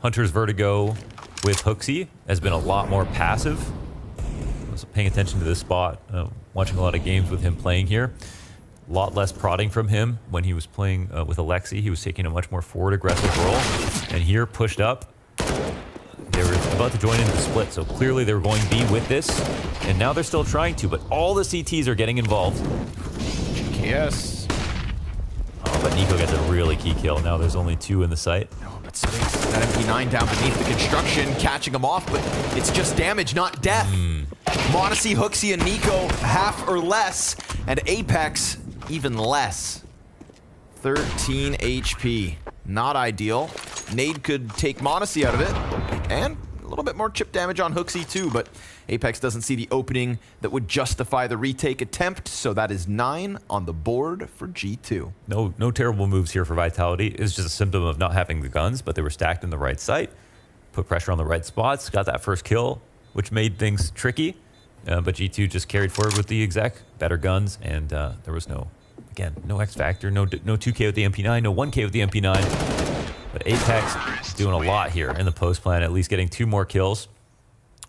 Vertigo with Hooksy has been a lot more passive. I was paying attention to this spot, watching a lot of games with him playing here. A lot less prodding from him when he was playing with Alexi. He was taking a much more forward aggressive role. And here, pushed up, they were about to join into the split. So clearly they were going B with this. And now they're still trying to, but all the CTs are getting involved. Yes. Oh, but Nico gets a really key kill. Now there's only 2 in the site. Oh, but Spinks, that MP9 down beneath the construction, catching him off, but it's just damage, not death. Monacy, Hooksy, and Nico, half or less, and Apex, even less. 13 HP. Not ideal. Nade could take Monacy out of it, and a little bit more chip damage on Hooksy too, but Apex doesn't see the opening that would justify the retake attempt, so that is 9 on the board for G2. No terrible moves here for Vitality. It's just a symptom of not having the guns, but they were stacked in the right site, put pressure on the right spots, got that first kill, which made things tricky. But G2 just carried forward with the exec, better guns, and there was no X Factor, no 2K with the MP9, no 1K with the MP9. But Apex is doing a lot here in the post plan, at least getting 2 more kills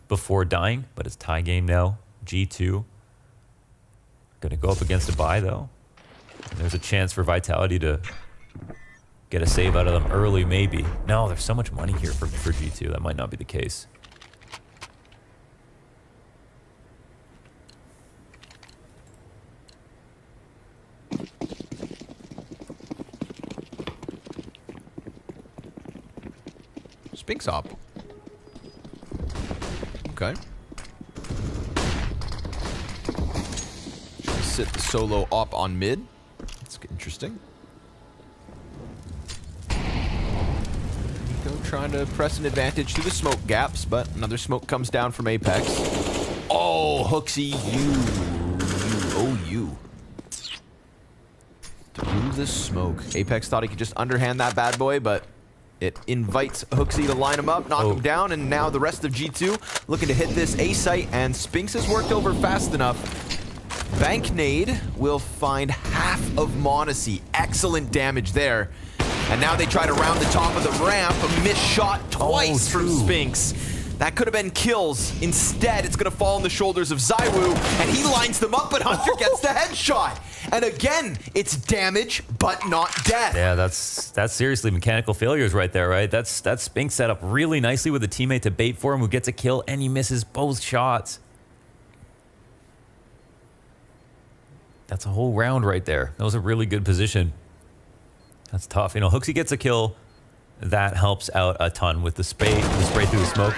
before dying. But it's tie game now. G2 going to go up against a buy, though. And there's a chance for Vitality to get a save out of them early, maybe. No, there's so much money here for G2. That might not be the case. Spinks up. Okay. Should sit the solo op on mid. That's interesting. Nico trying to press an advantage through the smoke gaps, but another smoke comes down from Apex. Oh, Hooksy, you. Through the smoke. Apex thought he could just underhand that bad boy, but it invites Hooksy to line him up, knock him down, and now the rest of G2 looking to hit this A site, and Spinks has worked over fast enough. Bank nade will find half of Monacy. Excellent damage there. And now they try to round the top of the ramp. A missed shot twice from Spinks. That could have been kills. Instead, it's going to fall on the shoulders of ZywOo, and he lines them up, but Hunter gets the headshot. And again, it's damage, but not death. Yeah, that's seriously mechanical failures right there, right? That's Spinks set up really nicely with a teammate to bait for him, who gets a kill, and he misses both shots. That's a whole round right there. That was a really good position. That's tough. You know, Hooksy gets a kill. That helps out a ton with the spray through the smoke.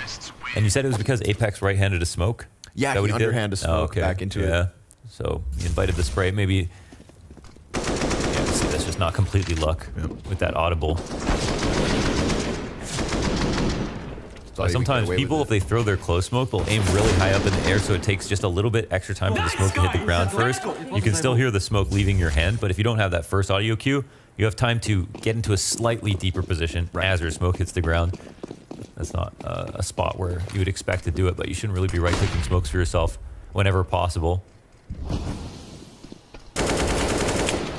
And you said it was because Apex right-handed a smoke? Yeah, he underhanded a smoke back into it. So he invited the spray. Maybe, see, that's just not completely luck with that audible. Sometimes people, if they throw their close smoke, they'll aim really high up in the air, so it takes just a little bit extra time for the smoke to hit the ground first. You can still hear the smoke leaving your hand, but if you don't have that first audio cue, you have time to get into a slightly deeper position as your smoke hits the ground. That's not a spot where you would expect to do it, but you shouldn't really be right-clicking smokes for yourself whenever possible.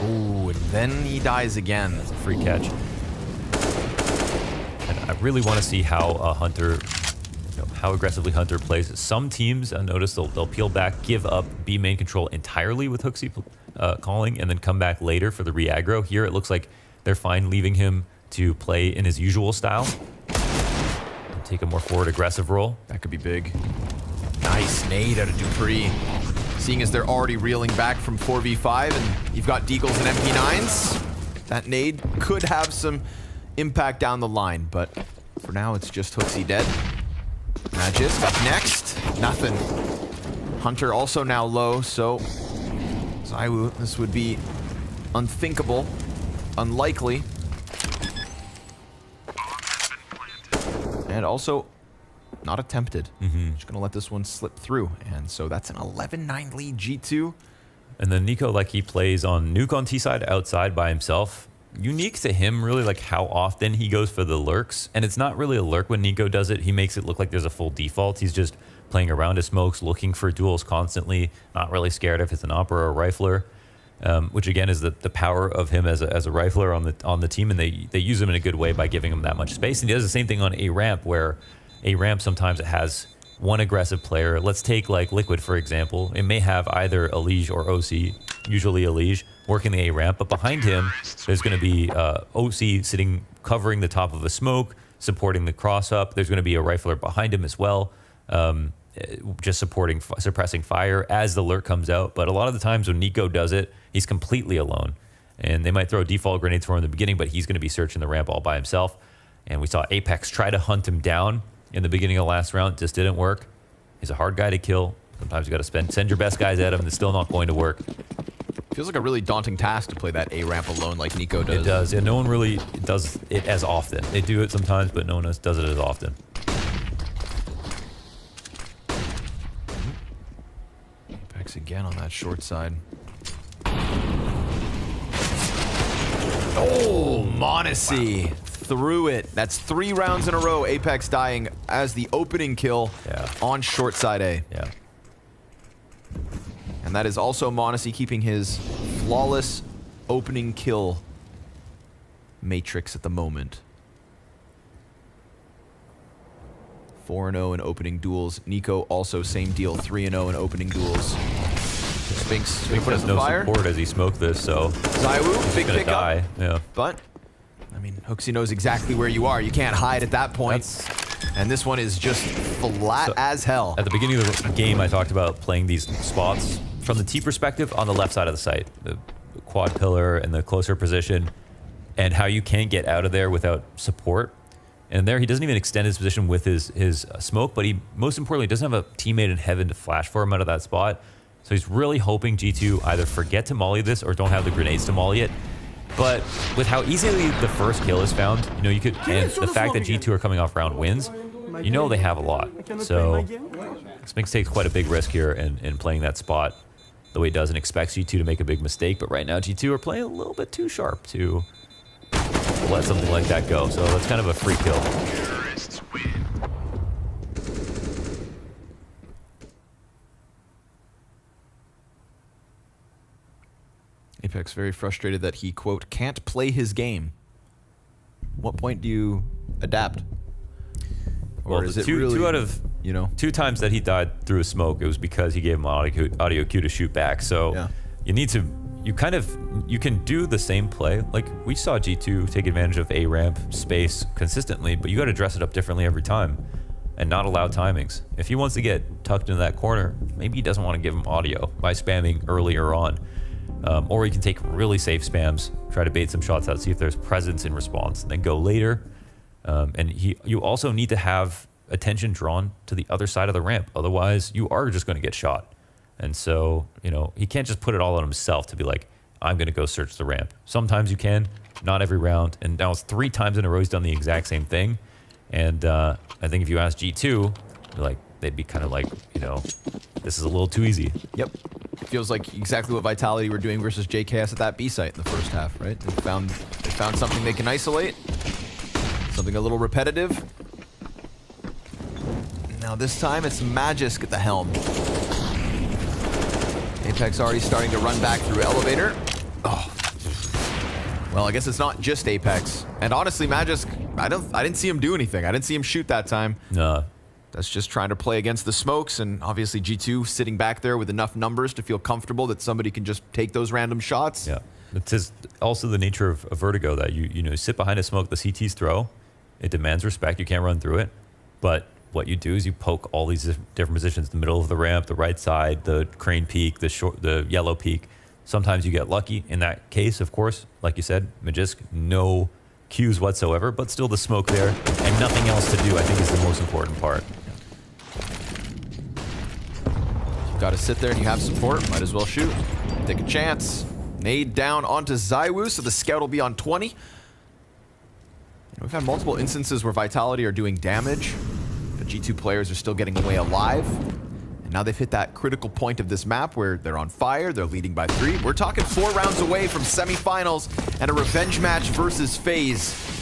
Ooh, and then he dies again. That's a free catch. And I really want to see how Hunter, how aggressively Hunter plays. Some teams, I noticed, they'll peel back, give up B main control entirely with Hooksy calling, and then come back later for the re-aggro. Here it looks like they're fine leaving him to play in his usual style. Take a more forward aggressive role. That could be big. Nice nade out of Dupree. Seeing as they're already reeling back from 4v5 and you've got Deagles and MP9s, that nade could have some impact down the line, but for now it's just Hooksy dead. Magis up next. Nothing. Hunter also now low, so ZywOo, this would be unthinkable, unlikely. And also not attempted. Just gonna let this one slip through. And so that's an 11-9 lead G2. And then Nico, like, he plays on Nuke on T side outside by himself. Unique to him, really, like how often he goes for the lurks. And it's not really a lurk when Nico does it. He makes it look like there's a full default. He's just playing around his smokes, looking for duels constantly, not really scared if it's an op or a rifler. Which again is the power of him as a rifler on the team, and they use him in a good way by giving him that much space. And he does the same thing on A ramp, where A ramp sometimes it has one aggressive player. Let's take like Liquid for example. It may have either Elige or OC, usually Elige, working the A ramp, but behind him there's going to be OC sitting covering the top of a smoke, supporting the cross up. There's going to be a rifler behind him as well. Just suppressing fire as the lurk comes out. But a lot of the times when Nico does it, he's completely alone. And they might throw default grenades for him in the beginning, but he's going to be searching the ramp all by himself. And we saw Apex try to hunt him down in the beginning of the last round. It just didn't work. He's a hard guy to kill. Sometimes you got to send your best guys at him, and it's still not going to work. Feels like a really daunting task to play that A ramp alone like Nico does. It does. Yeah, no one really does it as often. They do it sometimes, but no one else does it as often. Apex again on that short side. Oh, Monacy through it. That's 3 rounds in a row. Apex dying as the opening kill on short side A. Yeah. And that is also Monacy keeping his flawless opening kill matrix at the moment. 4-0 in opening duels. Nico also same deal, 3-0 in opening duels. Spinks has no support as he smoked this, so ZywOo, big pickup. Die. Yeah. But I mean, Hooksy knows exactly where you are. You can't hide at that point. And this one is just flat as hell. At the beginning of the game, I talked about playing these spots from the T perspective on the left side of the site, the quad pillar and the closer position, and how you can't get out of there without support. And there, he doesn't even extend his position with his smoke, but he, most importantly, doesn't have a teammate in heaven to flash for him out of that spot. So he's really hoping G2 either forget to molly this or don't have the grenades to molly it. But with how easily the first kill is found, you know, you could, and the fact that G2 are coming off round wins, you know they have a lot. So Spinks takes quite a big risk here in playing that spot the way he does and expects G2 to make a big mistake. But right now, G2 are playing a little bit too sharp to let something like that go. So that's kind of a free kill. Apex very frustrated that he, quote, can't play his game. What point do you adapt? Or Well, is the it two, really, two out of, you know, 2 times that he died through a smoke, it was because he gave him audio cue to shoot back. So you need to, you can do the same play. Like we saw G2 take advantage of A ramp space consistently, but you got to dress it up differently every time and not allow timings. If he wants to get tucked into that corner, maybe he doesn't want to give him audio by spamming earlier on. Or he can take really safe spams, try to bait some shots out, see if there's presence in response, and then go later. And you also need to have attention drawn to the other side of the ramp. Otherwise, you are just going to get shot. And so, you know, he can't just put it all on himself to be like, I'm going to go search the ramp. Sometimes you can, not every round. And now it's 3 times in a row he's done the exact same thing. And I think if you ask G2, like, they'd be kind of like, you know, this is a little too easy. Yep. Feels like exactly what Vitality were doing versus JKS at that B site in the first half, right? They found something they can isolate, something a little repetitive. Now this time it's Magisk at the helm. Apex already starting to run back through elevator. Oh. Well, I guess it's not just Apex. And honestly, Magisk, I didn't see him do anything. I didn't see him shoot that time. No. That's just trying to play against the smokes, and obviously G2 sitting back there with enough numbers to feel comfortable that somebody can just take those random shots. Yeah, it's also the nature of Vertigo that you know, sit behind a smoke, the CT's throw, it demands respect, you can't run through it, but what you do is you poke all these different positions, the middle of the ramp, the right side, the crane peak, the yellow peak. Sometimes you get lucky. In that case, of course, like you said, Magisk, no cues whatsoever, but still the smoke there, and nothing else to do, I think, is the most important part. Got to sit there and you have support. Might as well shoot. Take a chance. Nade down onto ZywOo, so the scout will be on 20. We've had multiple instances where Vitality are doing damage, but G2 players are still getting away alive. And now they've hit that critical point of this map where they're on fire, they're leading by 3. We're talking 4 rounds away from semifinals and a revenge match versus FaZe.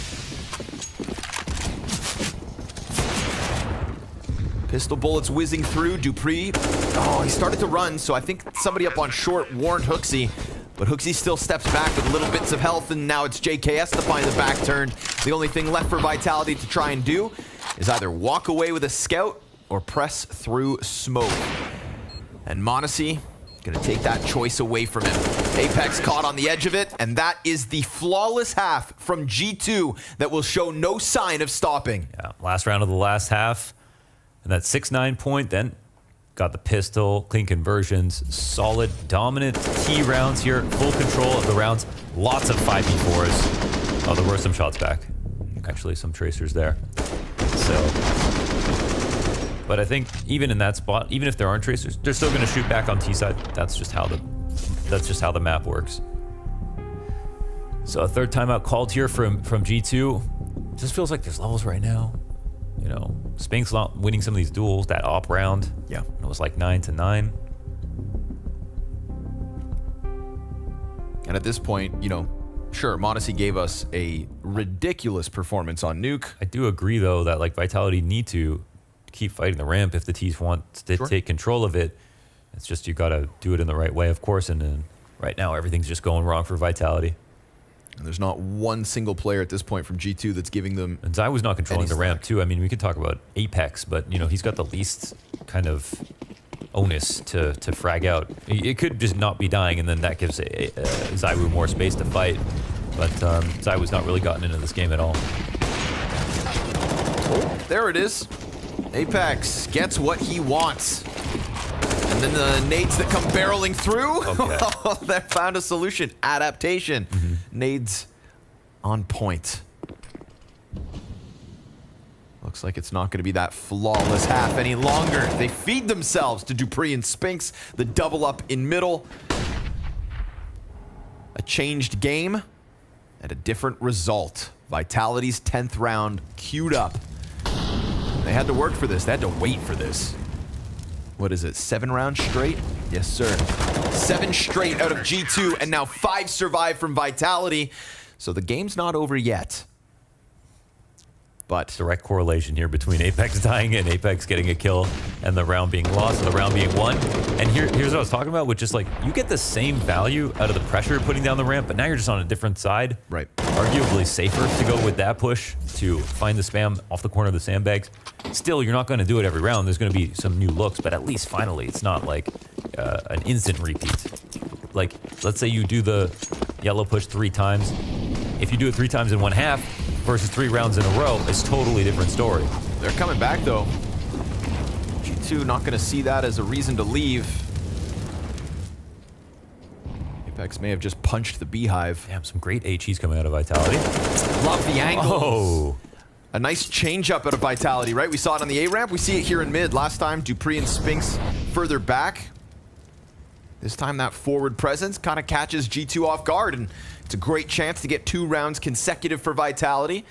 Pistol bullets whizzing through. Dupree, oh, he started to run, so I think somebody up on short warned Hooksy. But Hooksy still steps back with little bits of health, and now it's JKS to find the back turn. The only thing left for Vitality to try and do is either walk away with a scout or press through smoke. And Monacy gonna take that choice away from him. Apex caught on the edge of it, and that is the flawless half from G2 that will show no sign of stopping. Yeah, last round of the last half. And that 6-9 point, then got the pistol, clean conversions, solid, dominant T rounds here, full control of the rounds, lots of 5v4s. Oh, there were some shots back. Actually, some tracers there. So, but I think even in that spot, even if there aren't tracers, they're still going to shoot back on T side. That's just how the map works. So a third timeout called here from G2. Just feels like there's levels right now. You know, Spinks winning some of these duels, that op round. Yeah. It was like 9-9. And at this point, you know, sure, Monacy gave us a ridiculous performance on Nuke. I do agree, though, that like Vitality need to keep fighting the ramp if the T's want to take control of it. It's just you got to do it in the right way, of course. And then right now, everything's just going wrong for Vitality. And there's not one single player at this point from G2 that's giving them. And Zywoo's not controlling the ramp too. I mean, we could talk about Apex, but you know he's got the least kind of onus to frag out. It could just not be dying, and then that gives Zywoo more space to fight. But Zywoo's not really gotten into this game at all. Oh, there it is. Apex gets what he wants. And then the nades that come barreling through, okay. They found a solution. Adaptation. Nades on point. Looks like it's not going to be that flawless half any longer. They feed themselves to dupreeh and Spinks. The double up in middle. A changed game and a different result. Vitality's 10th round queued up. They had to work for this. They had to wait for this. What is it, 7 rounds straight? Yes, sir. 7 straight out of G2, and now 5 survive from Vitality. So the game's not over yet. But direct correlation here between Apex dying and Apex getting a kill and the round being lost and the round being won. And here's what I was talking about, with just like, you get the same value out of the pressure putting down the ramp, but now you're just on a different side. Right. Arguably safer to go with that push to find the spam off the corner of the sandbags. Still, you're not going to do it every round. There's going to be some new looks, but at least finally, it's not like an instant repeat. Like, let's say you do the yellow push 3 times. If you do it 3 times in one half versus 3 rounds in a row, it's totally different story. They're coming back though. G2 not going to see that as a reason to leave. Apex may have just punched the beehive. Damn, some great HEs coming out of Vitality. Love the angles. Oh. A nice change up out of Vitality, right? We saw it on the A ramp. We see it here in mid. Last time, dupreeh and Spinks further back. This time, that forward presence kind of catches G2 off guard, and it's a great chance to get 2 rounds consecutive for Vitality.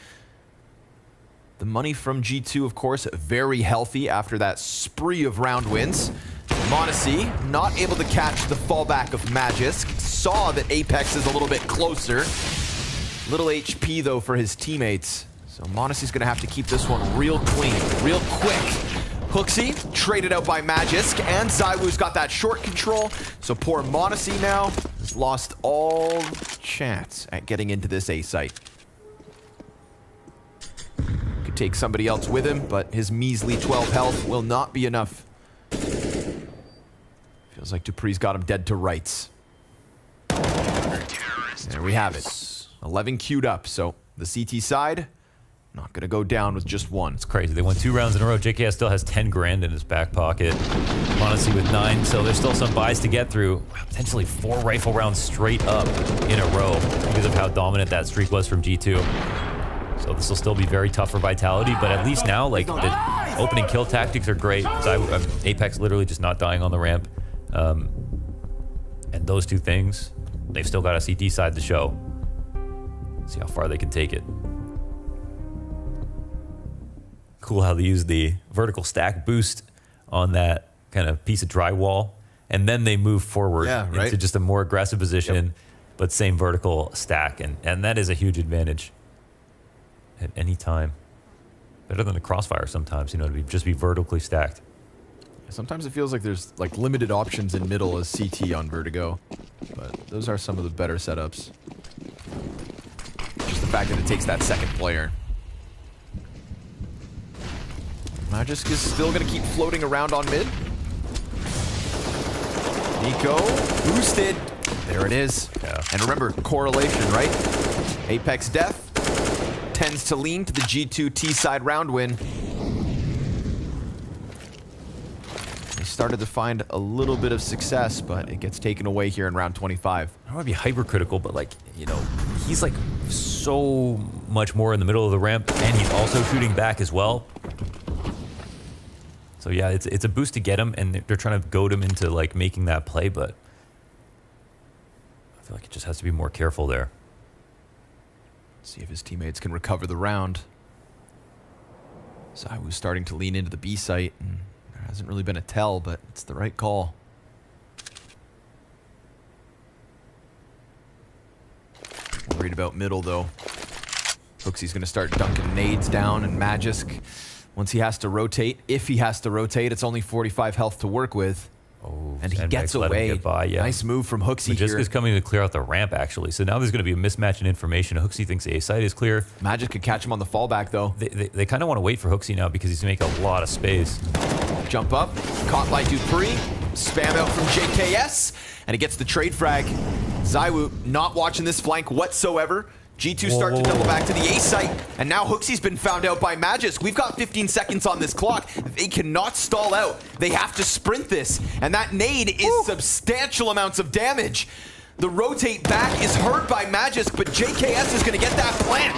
The money from G2, of course, very healthy after that spree of round wins. Monacy not able to catch the fallback of Magisk. Saw that Apex is a little bit closer. Little HP, though, for his teammates. So Monacy's going to have to keep this one real clean, real quick. Hooksy traded out by Magisk, and Zywoo's got that short control. So poor Monacy now has lost all chance at getting into this A site. Could take somebody else with him, but his measly 12 health will not be enough. Feels like dupreeh's got him dead to rights. There we have it. 11 queued up, so the CT side not gonna go down with just 1. It's crazy. They won 2 rounds in a row. JKS still has 10 grand in his back pocket. Monacy with 9, so there's still some buys to get through. Potentially 4 rifle rounds straight up in a row because of how dominant that streak was from G2. So this will still be very tough for Vitality, but at least now, like, the opening kill tactics are great. Apex literally just not dying on the ramp. And those 2 things, they've still got a CT side to show. See how far they can take it. Cool how they use the vertical stack boost on that kind of piece of drywall, and then they move forward into just a more aggressive position, but same vertical stack, and that is a huge advantage at any time. Better than the crossfire sometimes, you know, to just be vertically stacked. Sometimes it feels like there's like limited options in middle as CT on Vertigo, but those are some of the better setups. Just the fact that it takes that second player. Magisk is still going to keep floating around on mid. Nico boosted. There it is. Yeah. And remember, correlation, right? Apex death tends to lean to the G2 T-side round win. They started to find a little bit of success, but it gets taken away here in round 25. I don't want to be hypercritical, but like, you know, he's like so much more in the middle of the ramp, and he's also shooting back as well. So yeah, it's a boost to get him, and they're trying to goad him into like making that play, but I feel like it just has to be more careful there. See if his teammates can recover the round. Zywoo's starting to lean into the B site, and there hasn't really been a tell, but it's the right call. Worried about middle, though. Hooksy's going to start dunking nades down, and Magisk, once he has to rotate, if he has to rotate, it's only 45 health to work with. And he Sandbags gets let him away. get by, yeah. Nice move from Hooksy here. Magiska's coming to clear out the ramp, actually. So now there's going to be a mismatch in information. Hooksy thinks the A side is clear. Magic could catch him on the fallback, though. They kind of want to wait for Hooksy now because he's going to make a lot of space. Jump up, caught by Dupree. Spam out from JKS, and he gets the trade frag. ZywOo not watching this flank whatsoever. G2 start to double back to the A site, and now Hooksy's been found out by Magisk. We've got 15 seconds on this clock. They cannot stall out. They have to sprint this, and that nade is substantial amounts of damage. The rotate back is hurt by Magisk, but JKS is gonna get that plant.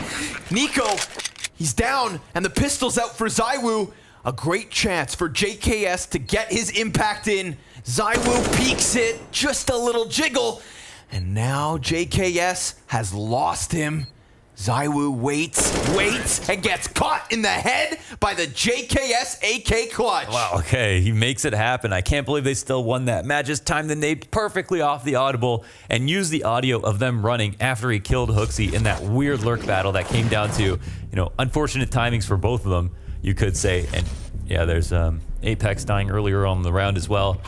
NiKo, he's down, and the pistol's out for ZywOo. A great chance for JKS to get his impact in. ZywOo peeks it, just a little jiggle. And now JKS has lost him. ZywOo waits, and gets caught in the head by the JKS AK clutch. Wow, okay, he makes it happen. I can't believe they still won that. Magisk timed the nade perfectly off the audible and used the audio of them running after he killed Hooksy in that weird lurk battle that came down to, unfortunate timings for both of them, you could say. And yeah, there's Apex dying earlier on the round as well.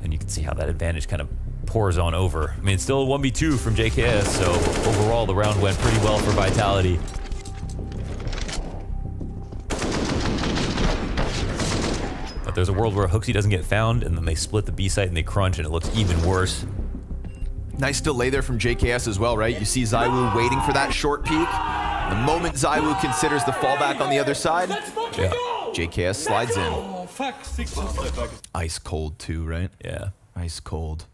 And you can see how that advantage kind of pours on over. I mean, it's still a 1v2 from JKS, so overall the round went pretty well for Vitality. But there's a world where Hooksy doesn't get found, and then they split the B site and they crunch, and it looks even worse. Nice delay there from JKS as well, right? You see ZywOo waiting for that short peek. The moment ZywOo considers the fallback on the other side, JKS slides in. Ice cold too, right? Yeah. Ice cold.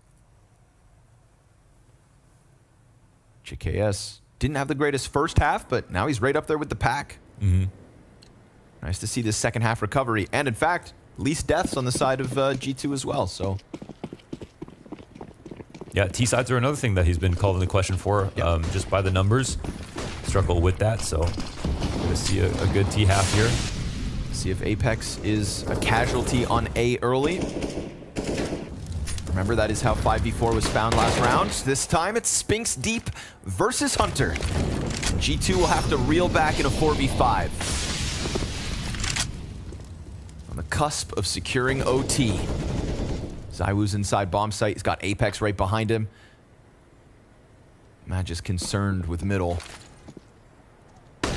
JKS didn't have the greatest first half, but now he's right up there with the pack. Nice to see this second half recovery. And in fact, least deaths on the side of G2 as well, so. Yeah, T-sides are another thing that he's been called into question for, just by the numbers. Struggle with that, so we're gonna see a good T half here. See if Apex is a casualty on A early. Remember, that is how 5v4 was found last round. This time it's Spinks Deep versus Hunter. G2 will have to reel back in a 4v5. On the cusp of securing OT. ZywOo's inside bomb site. He's got Apex right behind him. Magisk concerned with middle. But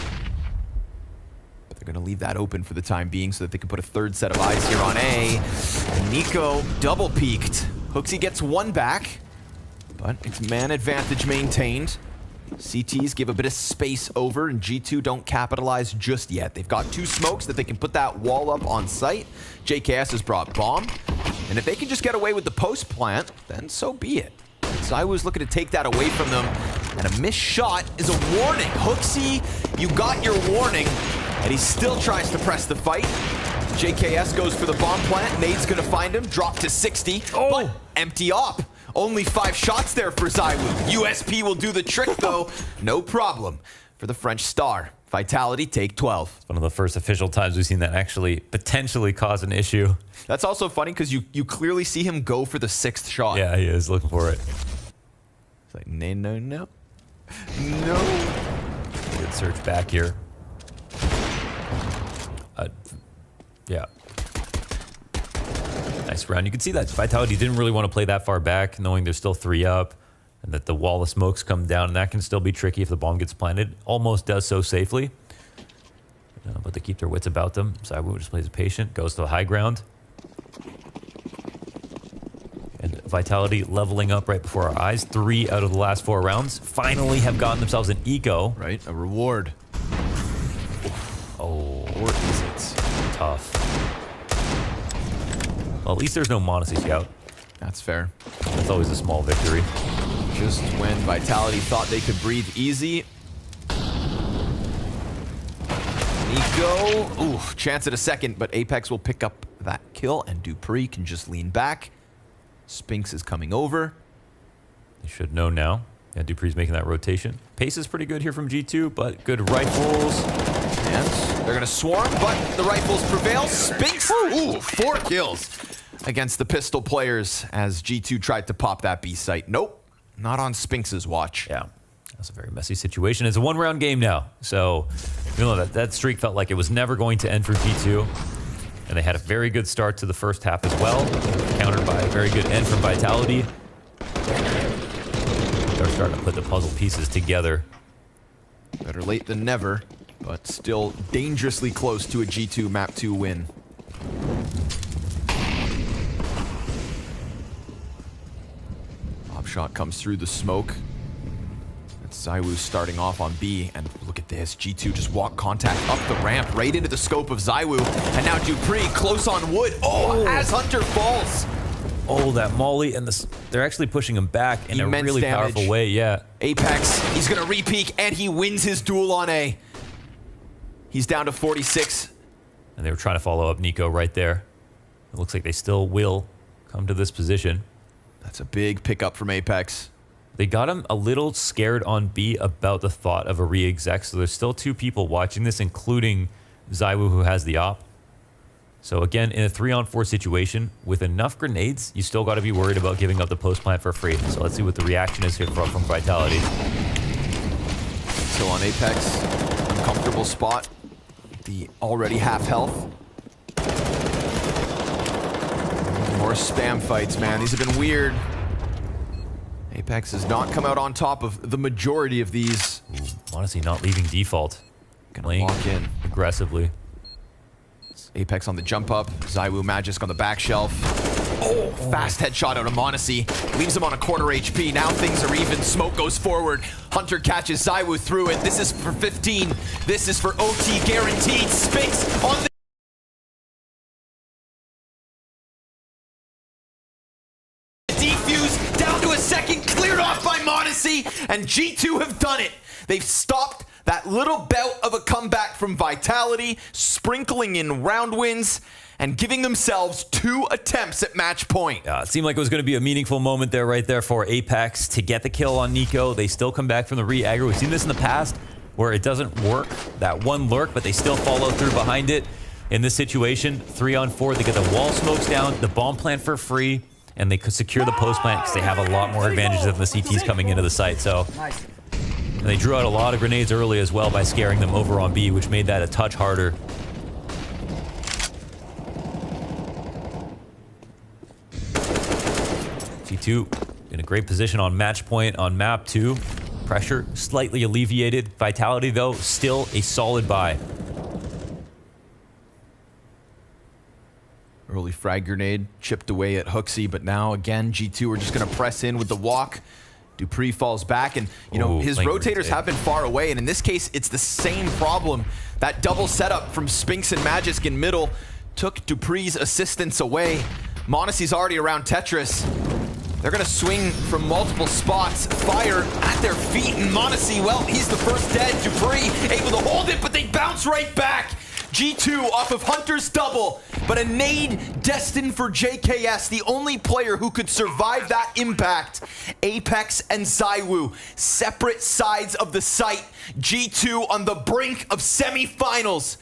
they're going to leave that open for the time being so that they can put a third set of eyes here on A. And NiKo double peeked. Hooksy gets one back, but it's man advantage maintained. CTs give a bit of space over, and G2 don't capitalize just yet. They've got two smokes that they can put that wall up on site. JKS has brought bomb, and if they can just get away with the post plant, then so be it. ZywOo's looking to take that away from them, and a missed shot is a warning. Hooksy, you got your warning, and he still tries to press the fight. JKS goes for the bomb plant. Nade's gonna find him, drop to 60, but empty op. Only 5 shots there for ZywOo. USP will do the trick though, no problem for the French star. Vitality take 12. It's one of the first official times we've seen that actually potentially cause an issue. That's also funny because you clearly see him go for the 6th shot. Yeah, he is looking for it. It's like, no. Good search back here. Yeah. Nice round. You can see that Vitality didn't really want to play that far back, knowing there's still 3 up, and that the wall of smokes come down, and that can still be tricky if the bomb gets planted. Almost does so safely. But they keep their wits about them. ZywOo just plays patient, goes to the high ground. And Vitality leveling up right before our eyes. 3 out of the last 4 rounds. Finally have gotten themselves an eco. Right, a reward. Oh, or is it? Tough. Well, at least there's no Monacy Scout. That's fair. That's always a small victory. Just when Vitality thought they could breathe easy. NiKo, ooh, chance at a second, but Apex will pick up that kill, and Dupree can just lean back. Spinks is coming over. They should know now. Yeah, Dupree's making that rotation. Pace is pretty good here from G2, but good rifles. And they're going to swarm, but the rifles prevail. Spinks, ooh, 4 kills against the pistol players as G2 tried to pop that B site. Nope, not on Spinks's watch. Yeah, that's a very messy situation. It's a 1-round game now, so you know that streak felt like it was never going to end for G2. And they had a very good start to the first half as well, countered by a very good end from Vitality. They're starting to put the puzzle pieces together. Better late than never, but still dangerously close to a G2 Map 2 win. Pop shot comes through the smoke. That's ZywOo starting off on B, and look at this. G2 just walk contact up the ramp, right into the scope of ZywOo, and now Dupree close on wood. Oh, as Hunter falls. Oh, that molly, and they're actually pushing him back in Immense a really damage. powerful way, yeah. Apex, he's gonna re-peek, and he wins his duel on A. He's down to 46. And they were trying to follow up Nico right there. It looks like they still will come to this position. That's a big pickup from Apex. They got him a little scared on B about the thought of a re-exec, so there's still 2 people watching this, including ZywOo, who has the op. So again, in a 3-on-4 situation, with enough grenades, you still got to be worried about giving up the post plant for free. So let's see what the reaction is here from Vitality. Still on Apex, uncomfortable spot. The already half health. More spam fights, man. These have been weird. Apex has not come out on top of the majority of these. Ooh, honestly, not leaving default. Gonna walk in aggressively. Apex on the jump up. ZywOo Magisk on the back shelf. Oh, fast headshot out of Monacy. Leaves him on a quarter HP. Now things are even. Smoke goes forward. Hunter catches ZywOo through it. This is for 15. This is for OT guaranteed. Spinks on the defuse. Down to a second. Cleared off by Monacy. And G2 have done it. They've stopped that little bout of a comeback from Vitality, sprinkling in round wins and giving themselves 2 attempts at match point. It seemed like it was going to be a meaningful moment there, right there, for Apex to get the kill on Nico. They still come back from the re-aggro. We've seen this in the past where it doesn't work, that one lurk, but they still follow through behind it. In this situation, 3-on-4, they get the wall smokes down, the bomb plant for free, and they could secure the post plant because they have a lot more advantages than the CTs coming into the site. So. And they drew out a lot of grenades early as well by scaring them over on B, which made that a touch harder. G2 in a great position on match point on map 2. Pressure slightly alleviated. Vitality, though, still a solid buy. Early frag grenade chipped away at Hooksy, but now again, G2 are just going to press in with the walk. Dupree falls back, and you know, his rotators have been far away, and in this case, it's the same problem. That double setup from Spinks and Magisk in middle took Dupree's assistance away. Monacy's already around Tetris. They're gonna swing from multiple spots, fire at their feet, and Monacy, well, he's the first dead. Dupree able to hold it, but they bounce right back. G2 off of Hunter's double, but a nade destined for JKS, the only player who could survive that impact. Apex and ZywOo, separate sides of the site. G2 on the brink of semifinals.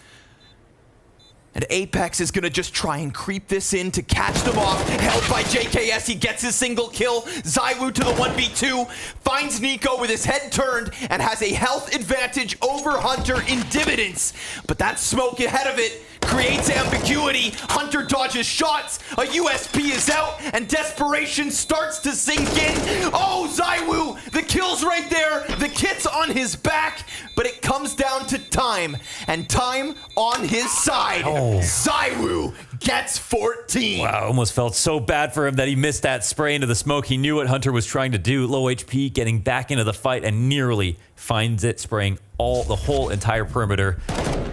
And Apex is gonna just try and creep this in to catch them off. Held by JKS, he gets his single kill. ZywOo to the 1v2, finds Nico with his head turned and has a health advantage over Hunter in dividends. But that smoke ahead of it creates ambiguity. Hunter dodges shots, a USP is out, and desperation starts to sink in. Oh, ZywOo, the kill's right there, the kit's on his back, but it comes down to time, and time on his side. ZywOo gets 14. Wow, almost felt so bad for him that he missed that spray into the smoke. He knew what Hunter was trying to do. Low HP, getting back into the fight, and nearly finds it, spraying the whole entire perimeter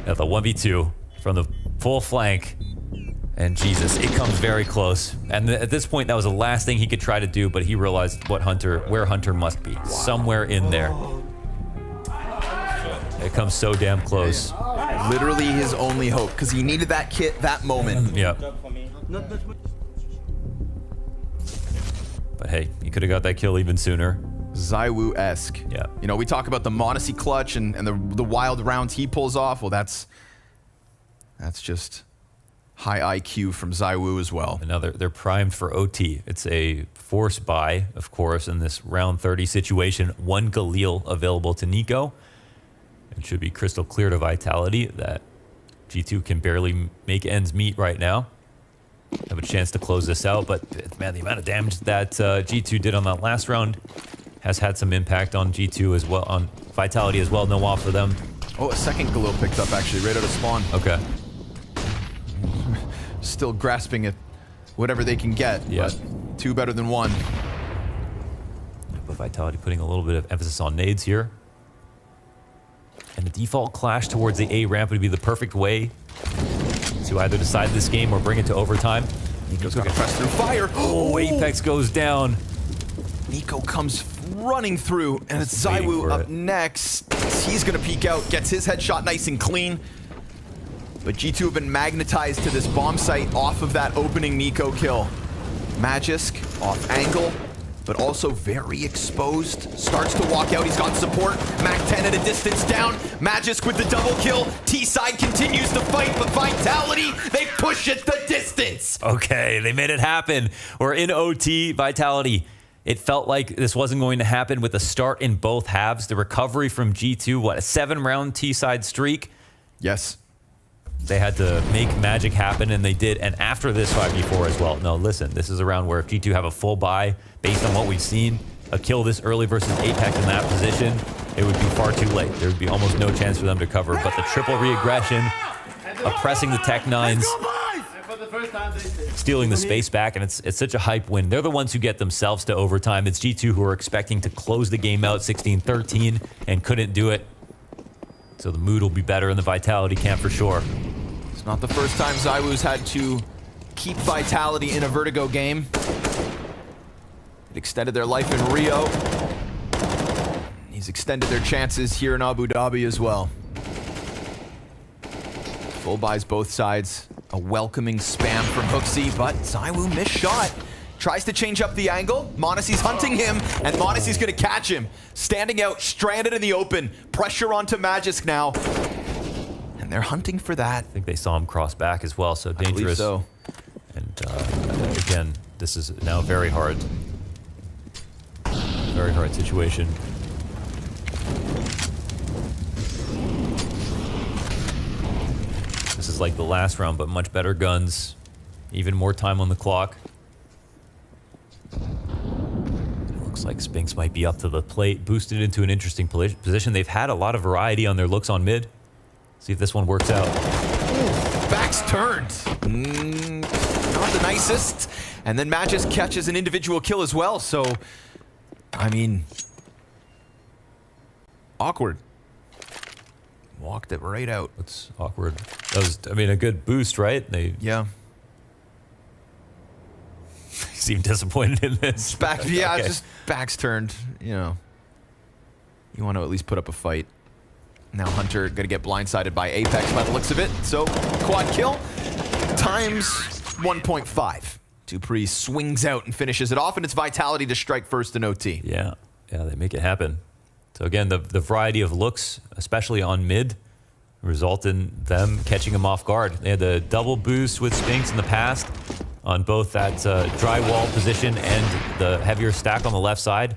at the 1v2 from the full flank. And Jesus, it comes very close. And at this point, that was the last thing he could try to do, but he realized where Hunter must be. Somewhere in there. It comes so damn close. Literally his only hope, because he needed that kit that moment. Yeah. But hey, he could have got that kill even sooner. ZywOo-esque. Yeah. You know, we talk about the Monacy clutch and the wild rounds he pulls off. Well, that's just high IQ from ZywOo as well. Another, they're primed for OT. It's a force buy, of course, in this round 30 situation. 1 Galil available to Nico. It should be crystal clear to Vitality that G2 can barely make ends meet right now. Have a chance to close this out, but man, the amount of damage that G2 did on that last round has had some impact on G2 as well, on Vitality as well. No off for them. Oh, a second glow picked up actually, right out of spawn. Okay. Still grasping at whatever they can get, but 2 better than 1. But Vitality putting a little bit of emphasis on nades here. And the default clash towards the A ramp would be the perfect way to either decide this game or bring it to overtime. Nico's got to press through fire. Oh, Apex goes down. Nico comes running through, and it's ZywOo up next. He's going to peek out, gets his headshot nice and clean. But G2 have been magnetized to this bomb site off of that opening Nico kill. Magisk off angle, but also very exposed. Starts to walk out, he's got support. Mac-10 at a distance down. Magisk with the double kill. T-side continues to fight, but Vitality, they push it the distance. Okay, they made it happen. We're in OT. Vitality. It felt like this wasn't going to happen with a start in both halves. The recovery from G2, what, a 7-round T-side streak? Yes. They had to make magic happen, and they did. And after this 5v4 as well. No, listen, this is a round where if G2 have a full buy, based on what we've seen, a kill this early versus Apex in that position, it would be far too late. There would be almost no chance for them to cover. But the triple re-aggression, oppressing the Tech-9s, stealing the space back, and it's such a hype win. They're the ones who get themselves to overtime. It's G2 who are expecting to close the game out 16-13 and couldn't do it. So the mood will be better in the Vitality camp for sure. It's not the first time ZywOo's had to keep Vitality in a Vertigo game. It extended their life in Rio. He's extended their chances here in Abu Dhabi as well. Full buys both sides. A welcoming spam from Hooksy, but ZywOo missed shot. Tries to change up the angle. Monacy's hunting him, and Monacy's gonna catch him. Standing out, stranded in the open. Pressure onto Magisk now. And they're hunting for that. I think they saw him cross back as well, so dangerous. I believe so. And again, this is now very hard situation. This is like the last round, but much better guns. Even more time on the clock. Looks like Spinks might be up to the plate, boosted into an interesting position. They've had a lot of variety on their looks on mid. See if this one works out. Back's turned. Not the nicest. And then Magisk catches an individual kill as well, so, I mean, awkward. Walked it right out. It's awkward. That was, I mean, a good boost, right? Yeah. Seem disappointed in this. Yeah, Okay. just back's turned, you know. You want to at least put up a fight. Now Hunter gonna get blindsided by Apex by the looks of it. So quad kill times 1.5. Dupree swings out and finishes it off, and it's Vitality to strike first in OT. Yeah, they make it happen. So again, the variety of looks, especially on mid, result in them catching him off guard. They had the double boost with Spinks in the past on both that dry wall position and the heavier stack on the left side.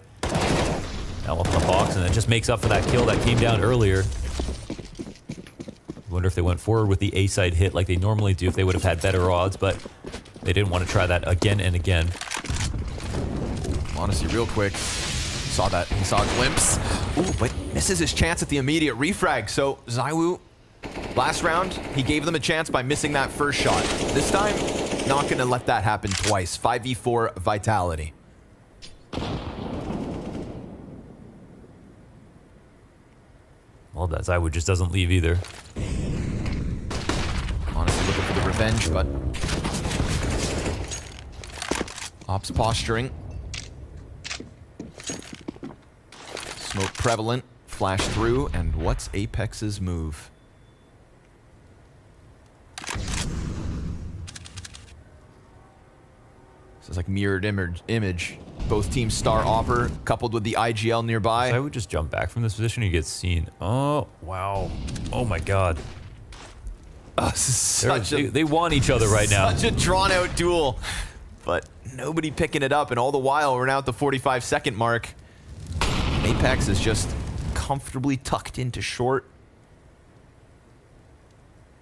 Now up in the box, and it just makes up for that kill that came down earlier. I wonder if they went forward with the A-side hit like they normally do, if they would have had better odds, but they didn't want to try that again and again. Honestly, real quick, saw that. He saw a glimpse. Ooh, but misses his chance at the immediate refrag. So ZywOo, last round, he gave them a chance by missing that first shot. This time, not going to let that happen twice. 5v4 Vitality. Well, that ZywOo just doesn't leave either. Honestly, looking for the revenge, but Ops posturing. Smoke prevalent, flash through, and what's Apex's move? This is like mirrored image. Both teams star Opper, coupled with the IGL nearby. I would just jump back from this position and get seen. Oh, wow. Oh my god. This is such they want each other right now. Such a drawn-out duel, but nobody picking it up, and all the while, we're now at the 45-second mark. Apex is just comfortably tucked into short.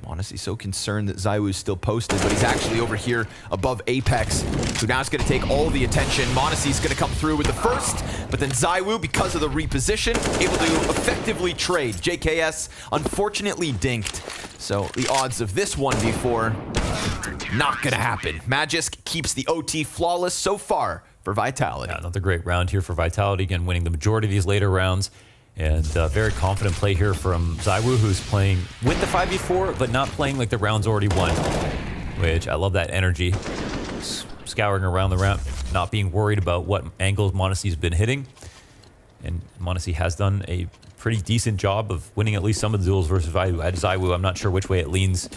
Honestly, so concerned that ZywOo is still posted, but he's actually over here above Apex, who now is going to take all the attention. Monacy's going to come through with the first, but then ZywOo, because of the reposition, able to effectively trade. JKS, unfortunately, dinked. So the odds of this 1v4, not going to happen. Magisk keeps the OT flawless so far for Vitality. Yeah, another great round here for Vitality, again, winning the majority of these later rounds. And very confident play here from ZywOo, who's playing with the 5v4, but not playing like the round's already won, which I love that energy. Scouring around the ramp, not being worried about what angles Monacy's been hitting. And Monacy has done a pretty decent job of winning at least some of the duels versus ZywOo. I'm not sure which way it leans.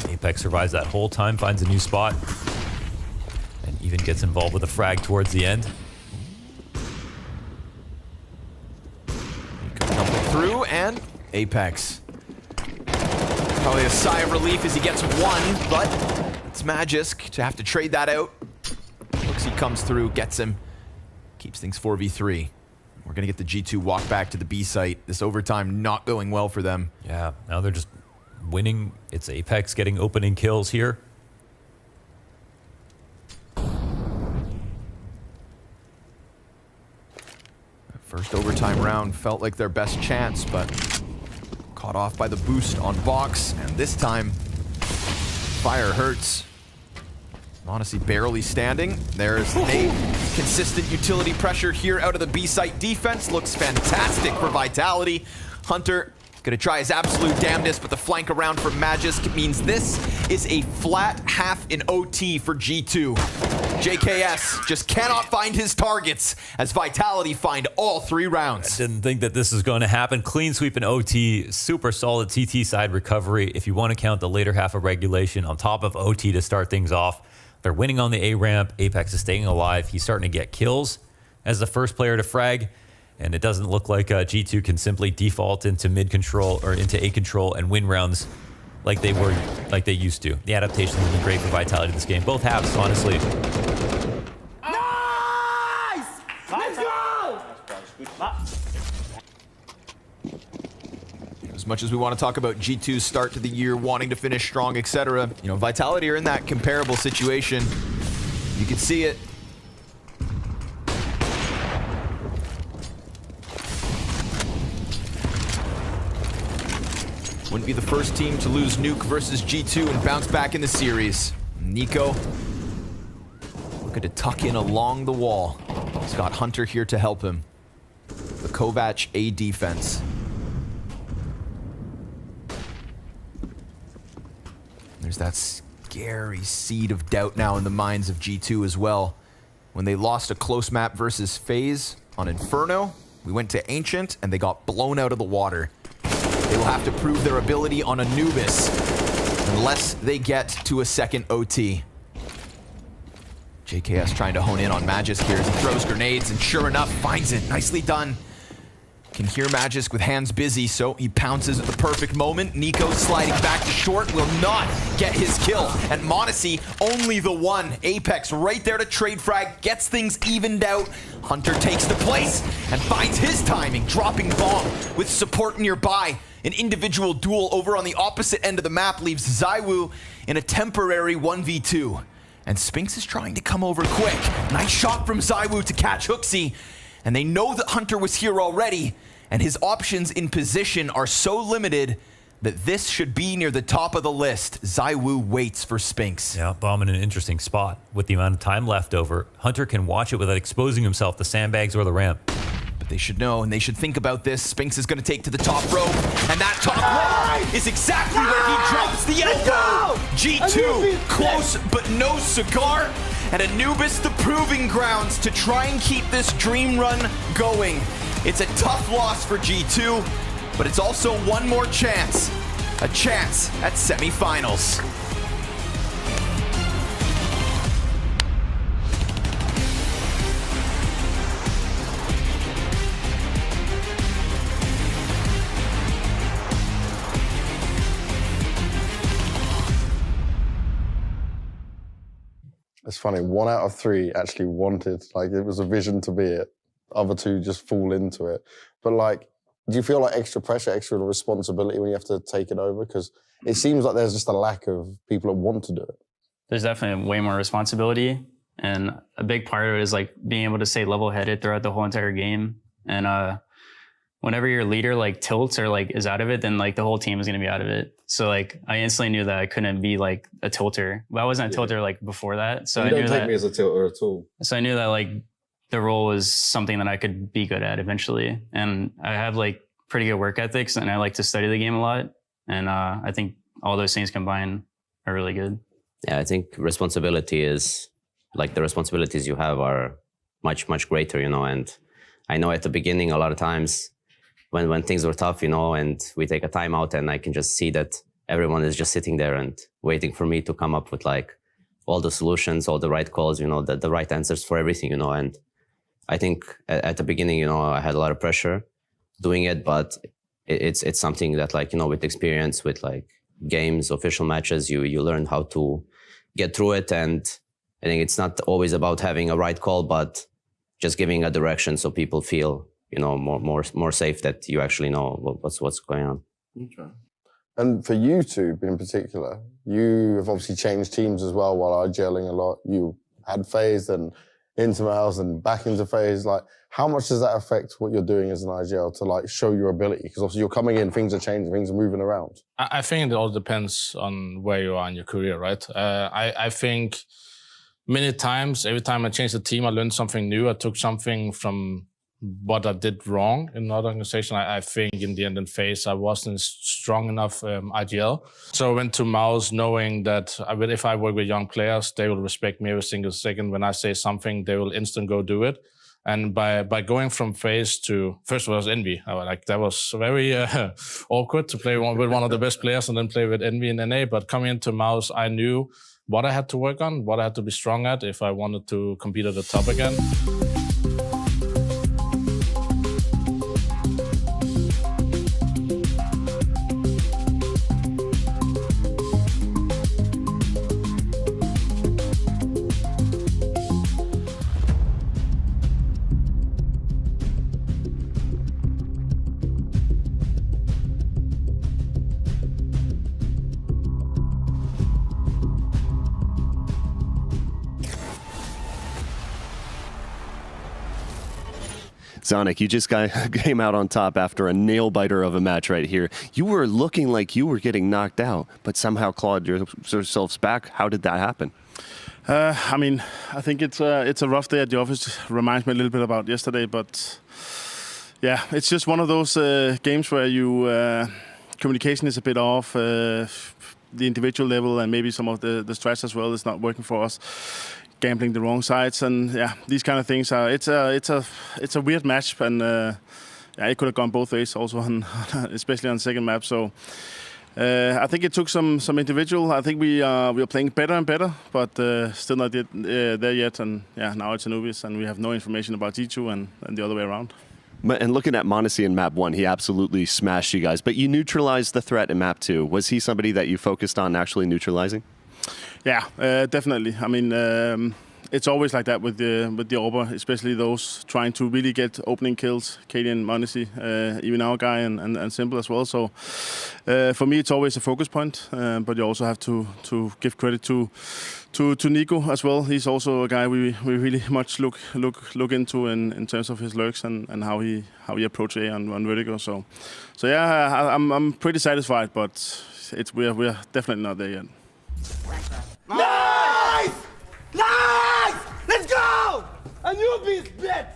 Apex survives that whole time, finds a new spot. Even gets involved with a frag towards the end. Coming through, and Apex. Probably a sigh of relief as he gets one, but it's Magisk to have to trade that out. Looks he comes through, gets him, keeps things 4v3. We're gonna get the G2 walk back to the B site. This overtime not going well for them. Yeah, now they're just winning. It's Apex getting opening kills here. First overtime round felt like their best chance, but caught off by the boost on box, and this time, fire hurts. Honestly, barely standing. There's Nate. Consistent utility pressure here out of the B site defense. Looks fantastic for Vitality. Hunter gonna try his absolute damnedest, but the flank around from Magisk means this is a flat half in OT for G2. JKS just cannot find his targets as Vitality find all 3 rounds. I didn't think that this was going to happen. Clean sweep in OT, super solid TT side recovery. If you want to count the later half of regulation on top of OT to start things off, they're winning on the A ramp. Apex is staying alive. He's starting to get kills as the first player to frag. And it doesn't look like G2 can simply default into mid control or into A control and win rounds like they used to. The adaptation has been great for Vitality in this game. Both halves, honestly. Nice! Let's go! As much as we want to talk about G2's start to the year, wanting to finish strong, etc., you know, Vitality are in that comparable situation. You can see it. Wouldn't be the first team to lose Nuke versus G2 and bounce back in the series. Nico looking to tuck in along the wall. He's got Hunter here to help him. The Kovac A defense. There's that scary seed of doubt now in the minds of G2 as well. When they lost a close map versus FaZe on Inferno, we went to Ancient and they got blown out of the water. They will have to prove their ability on Anubis unless they get to a second OT. JKS trying to hone in on Magisk here as he throws grenades, and sure enough, finds it. Nicely done. Can hear Magisk with hands busy, so he pounces at the perfect moment. Nico sliding back to short, will not get his kill. And Monacy, only the one. Apex right there to trade frag, gets things evened out. Hunter takes the place and finds his timing, dropping bomb with support nearby. An individual duel over on the opposite end of the map leaves ZywOo in a temporary 1v2. And Spinks is trying to come over quick. Nice shot from ZywOo to catch Hooksy. And they know that Hunter was here already, and his options in position are so limited that this should be near the top of the list. ZywOo waits for Spinks. Yeah, bomb in an interesting spot. With the amount of time left over, Hunter can watch it without exposing himself to sandbags or the ramp. But they should know, and they should think about this. Spinks is going to take to the top rope, and that top rope is exactly where he drops the elbow. G2, close but no cigar, and Anubis the proving grounds to try and keep this dream run going. It's a tough loss for G2, but it's also one more chance. A chance at semifinals. It's funny, 1 out of 3 actually wanted, like, it was a vision to be it. Other 2 just fall into it. But, like, Do you feel like extra pressure, extra responsibility when you have to take it over? Because it seems like there's just a lack of people that want to do it. There's definitely way more responsibility, and a big part of it is like being able to stay level-headed throughout the whole entire game. And whenever your leader like tilts or like is out of it, then like the whole team is going to be out of it. So like I instantly knew that I couldn't be like a tilter. But I wasn't a tilter like before that. So you I don't knew take that, me as a tilter at all. So I knew that like the role was something that I could be good at eventually. And I have like pretty good work ethics, and I like to study the game a lot. And I think all those things combined are really good. Yeah, I think responsibility is like the responsibilities you have are much, much greater, you know. And I know at the beginning, a lot of times when things were tough, you know, and we take a timeout, and I can just see that everyone is just sitting there and waiting for me to come up with like all the solutions, all the right calls, you know, the right answers for everything, you know. And I think at the beginning, you know, I had a lot of pressure doing it, but it's something that, like, you know, with experience, with like games, official matches, you learn how to get through it. And I think it's not always about having a right call, but just giving a direction so people feel, you know, more safe, that you actually know what's going on. Okay. And for you two in particular, you have obviously changed teams as well while IGLing a lot. You had phased and into Miles and back into phase. Like, how much does that affect what you're doing as an IGL to like show your ability? Because obviously you're coming in, things are changing, things are moving around. I think it all depends on where you are in your career, right? I think many times, every time I changed the team, I learned something new. I took something from what I did wrong in another organization. I think in the end in phase, I wasn't strong enough IGL. So I went to Mouse knowing that if I work with young players, they will respect me every single second. When I say something, they will instant go do it. And by going from phase to, first of all, it was Envy. That was very awkward to play with one of the best players and then play with Envy in NA. But coming into Mouse, I knew what I had to work on, what I had to be strong at if I wanted to compete at the top again. Zonic, you just came out on top after a nail-biter of a match right here. You were looking like you were getting knocked out, but somehow clawed yourselves back. How did that happen? I mean, I think it's a rough day at the office. Reminds me a little bit about yesterday, but yeah, it's just one of those games where you communication is a bit off. The individual level and maybe some of the strats as well is not working for us. Gambling the wrong sides, and yeah, these kind of things are. It's a weird match, and yeah, it could have gone both ways. Also, especially on the second map. So I think it took some individual. I think we are playing better and better, but still not there yet. And yeah, now it's Anubis, and we have no information about G2 and the other way around. And looking at Monacy in map 1, he absolutely smashed you guys. But you neutralized the threat in map 2. Was he somebody that you focused on actually neutralizing? Yeah, definitely. I mean, it's always like that with the Orber, especially those trying to really get opening kills. Kaden, Monacy, even our guy, and Simple as well. So for me, it's always a focus point. But you also have to give credit to Nico as well. He's also a guy we really much look into in terms of his lurks and how he approaches A on Vertigo. So yeah, I'm pretty satisfied, but we're definitely not there yet. Nice! Nice! Let's go! Anubis, bitch!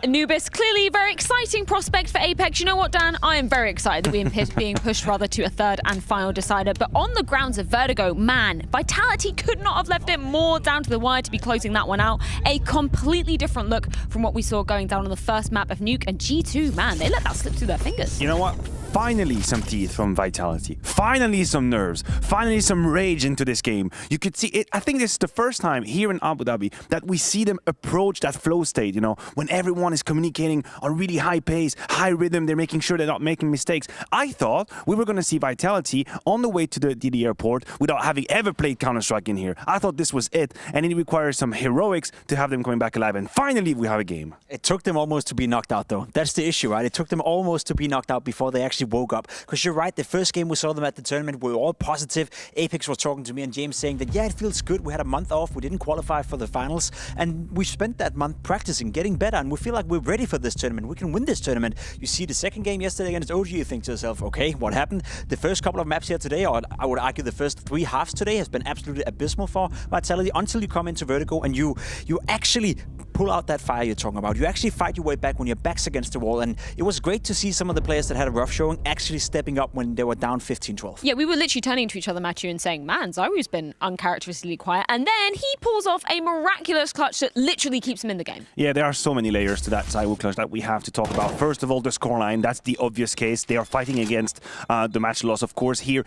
Anubis, clearly a very exciting prospect for Apex. You know what, Dan? I am very excited that we're being pushed rather to a third and final decider. But on the grounds of Vertigo, man, Vitality could not have left it more down to the wire to be closing that one out. A completely different look from what we saw going down on the first map of Nuke. And G2, man, they let that slip through their fingers. You know what? Finally, some teeth from Vitality. Finally, some nerves. Finally, some rage into this game. You could see it. I think this is the first time here in Abu Dhabi that we see them approach that flow state, you know, when everyone is communicating on really high pace, high rhythm, they're making sure they're not making mistakes. I thought we were going to see Vitality on the way to the airport without having ever played Counter-Strike in here. I thought this was it, and it requires some heroics to have them coming back alive, and finally we have a game. It took them almost to be knocked out, though. That's the issue, right? It took them almost to be knocked out before they actually woke up. Because you're right, the first game we saw them at the tournament, we were all positive. Apex was talking to me and James saying that, yeah, it feels good. We had a month off. We didn't qualify for the finals. And we spent that month practicing, getting better. And we feel like we're ready for this tournament. We can win this tournament. You see the second game yesterday against OG, you think to yourself, okay, what happened? The first couple of maps here today, or I would argue the first 3 halves today, has been absolutely abysmal for Vitality until you come into Vertigo and you actually pull out that fire you're talking about. You actually fight your way back when your back's against the wall. And it was great to see some of the players that had a rough showing actually stepping up when they were down 15-12. Yeah, we were literally turning to each other, Matthew, and saying, man, Zaiwu's been uncharacteristically quiet. And then he pulls off a miraculous clutch that literally keeps him in the game. Yeah, there are so many layers to that Zaiwu clutch that we have to talk about. First of all, the scoreline. That's the obvious case. They are fighting against the match loss, of course, here.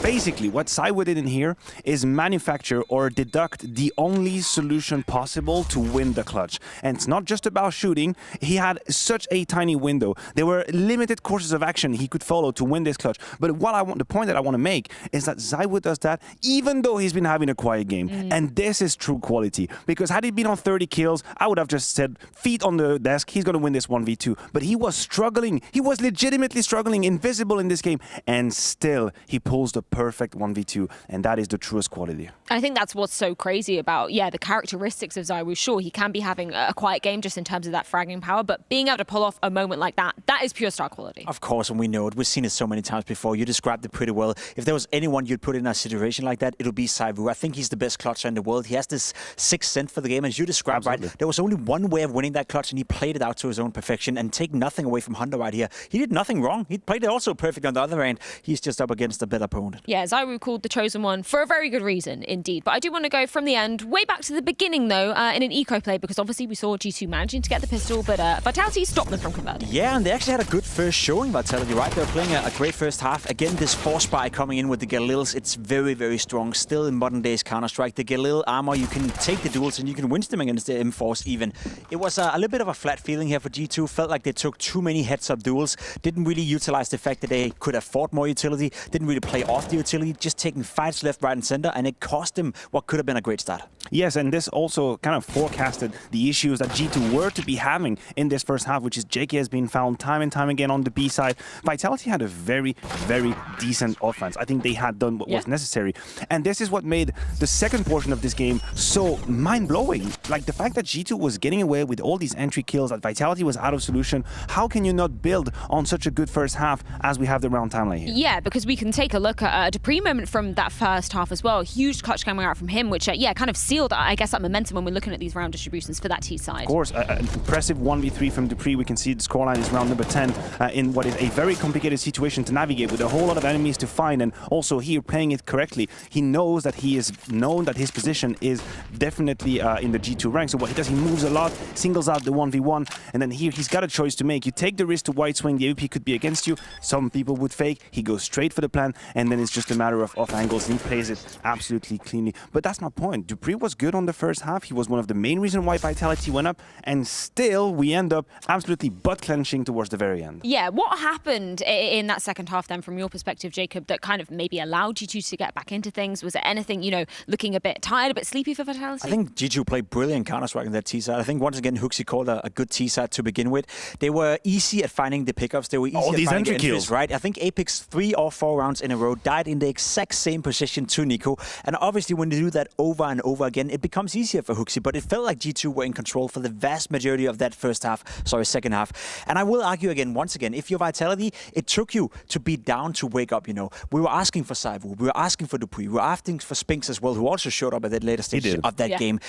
Basically, what Zaiwu did in here is manufacture or deduct the only solution possible to win the clutch. And it's not just about shooting. He had such a tiny window. There were limited courses of action he could follow to win this clutch. But the point that I want to make is that Zaiwu does that even though he's been having a quiet game. And this is true quality. Because had he been on 30 kills, I would have just said, feet on the desk, he's going to win this 1v2. But he was struggling. He was legitimately struggling, invisible in this game. And still, he pulls the perfect 1v2. And that is the truest quality. I think that's what's so crazy about, the characteristics of Zaiwu. Sure, he can be having a quiet game just in terms of that fragging power, but being able to pull off a moment like that, that is pure star quality. Of course, and we know it. We've seen it so many times before. You described it pretty well. If there was anyone you'd put in a situation like that, it'll be Zaiwu. I think he's the best clutcher in the world. He has this sixth sense for the game, as you described, right? There was only one way of winning that clutch, and he played it out to his own perfection and take nothing away from Hunter right here. He did nothing wrong. He played it also perfect on the other end. He's just up against a better opponent. Yeah, Zaiwu called the chosen one for a very good reason, indeed. But I do want to go from the end, way back to the beginning, though, in an eco play, because obviously we saw G2 managing to get the pistol, but Vitality stopped them from converting. Yeah, and they actually had a good first showing, Vitality, right? They were playing a great first half. Again, this force spy coming in with the Galils, it's very, very strong. Still in modern days Counter-Strike. The Galil armor, you can take the duels and you can win them against the M-Force even. It was a little bit of a flat feeling here for G2. Felt like they took too many heads-up duels. Didn't really utilize the fact that they could afford more utility. Didn't really play off the utility. Just taking fights left, right, and center. And it cost them what could have been a great start. Yes, and this also kind of forecasted the issues that G2 were to be having in this first half, which is JK has been found time and time again on the B side. Vitality had a very, very decent offense. I think they had done what was necessary. And this is what made the second portion of this game so mind-blowing. Like the fact that G2 was getting away with all these entry kills, that Vitality was out of solution. How can you not build on such a good first half as we have the round timeline here? Yeah, because we can take a look at a Dupree moment from that first half as well. Huge clutch coming out from him, which, kind of sealed, I guess, that momentum when we're looking at these round distributions for that T side. Of course, an impressive 1v3 from Dupree. We can see the scoreline is round number 10 in what is a very complicated situation to navigate with a whole lot of enemies to find, and also here playing it correctly. He knows that he is known that his position is definitely in the G2 rank. So what he does, he moves a lot, singles out the 1v1, and then here he's got a choice to make. You take the risk to white swing, the AWP could be against you. Some people would fake. He goes straight for the plan, and then it's just a matter of off angles, and he plays it absolutely cleanly. But that's my point. Dupree was good on the first half. He was one of the main reasons why Vitality went up, and still we end up absolutely butt-clenching towards the very end. Yeah, what happened in that second half then from your perspective, Jacob, that kind of maybe allowed G2 to get back into things? Was there anything, looking a bit tired, a bit sleepy for Vitality? I think G2 played brilliant Counter-Strike in that T-side. I think once again, Hooksy called a good T-side to begin with. They were easy at finding the pickups. They were easy at finding the entries, right? I think Apex 3 or 4 rounds in a row died in the exact same position to Nico. And obviously when you do that over and over again, it becomes easier for Hooksy. But it felt like G2 were in control for the vast majority of that second half. And I will argue again, once again, if you're Vitality, it took you to be down to wake up, We were asking for Zaiwu, we were asking for Dupree, we were asking for Spinks as well, who also showed up at that later stage of that game.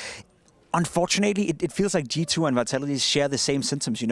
Unfortunately, it feels like G2 and Vitality share the same symptoms,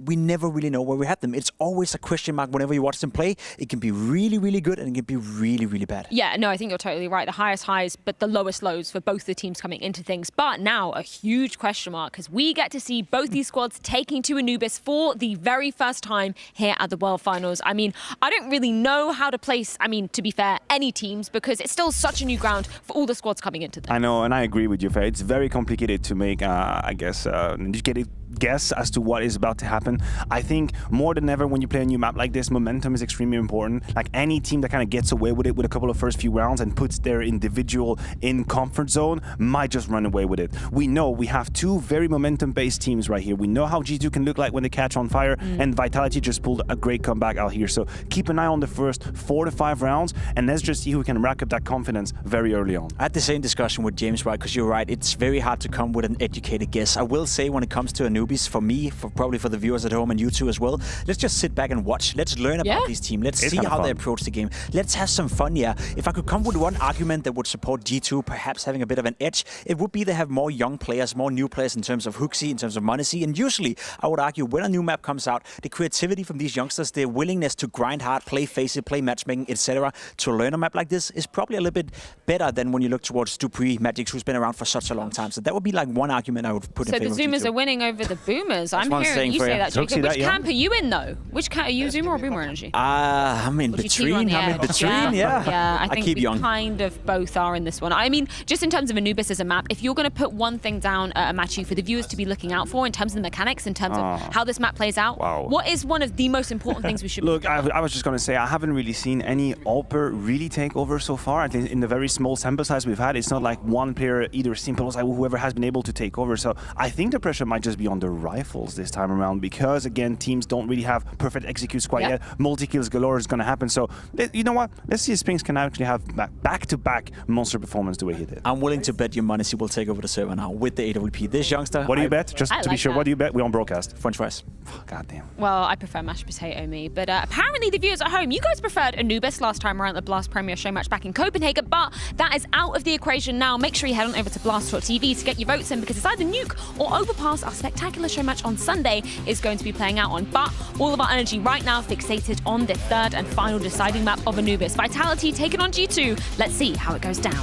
we never really know where we have them. It's always a question mark whenever you watch them play. It can be really, really good and it can be really, really bad. Yeah, no, I think you're totally right. The highest highs, but the lowest lows for both the teams coming into things. But now a huge question mark because we get to see both these squads taking to Anubis for the very first time here at the World Finals. I mean, I don't really know how to place, to be fair, any teams because it's still such a new ground for all the squads coming into them. I know, and I agree with you, Freya. It's very complicated to make, an educated guess as to what is about to happen. I think more than ever when you play a new map like this, momentum is extremely important. Like any team that kind of gets away with it with a couple of first few rounds and puts their individual in comfort zone might just run away with it. We know we have two very momentum-based teams right here. We know how G2 can look like when they catch on fire, and Vitality just pulled a great comeback out here. So keep an eye on the first 4 to 5 rounds, and let's just see who can rack up that confidence very early on. I had the same discussion with James, right? Because you're right, it's very hard to come with an educated guess. I will say when it comes to Anubis, for me, probably for the viewers at home and you too as well, let's just sit back and watch. Let's learn about this team. Let's see how they approach the game. Let's have some fun, yeah. If I could come with one argument that would support G2 perhaps having a bit of an edge, it would be they have more young players, more new players in terms of Hooksy, in terms of Monacy, and usually I would argue when a new map comes out, the creativity from these youngsters, their willingness to grind hard, play faceit, play matchmaking, etc., to learn a map like this is probably a little bit better than when you look towards Dupree, Magix, who's been around for such a long time. So that would be like one argument I would put in favor of So the Zoomers G2. are winning over the Boomers. I'm hearing you say that, Jacob. Which camp are you in, though? Which camp are you, Zoomer or Boomer Energy? I'm in between. Yeah, I think keep we young. kind of both are in this one. I mean, just in terms of Anubis as a map, if you're going to put one thing down at Amachi for the viewers to be looking out for in terms of the mechanics, in terms of how this map plays out, what is one of the most important things we should Look, I was just going to say, I haven't really seen any Alper really take over so far. At least in the very small sample size we've had, it's not like one player, either Simple or whoever has been able to take over. So I think the pressure might just be on the rifles this time around because, again, teams don't really have perfect executes quite yet. Multi-kills galore is going to happen. So, you know what? Let's see if Spinks can actually have back-to-back monster performance the way he did. I'm willing to bet you Monacy will take over the server now with the AWP. This youngster... What do you bet? Just to be sure, what do you bet? We're on broadcast. French fries. God damn. Well, I prefer mashed potato, me. But apparently the viewers at home, you guys preferred Anubis last time around the Blast Premier Show match back in Copenhagen, but that is out of the equation now. Make sure you head on over to Blast.tv to get your votes in because it's either Nuke or Overpass, our spectacular show match on Sunday, is going to be playing out on. But all of our energy right now fixated on the third and final deciding map of Anubis. Vitality taking on G2. Let's see how it goes down.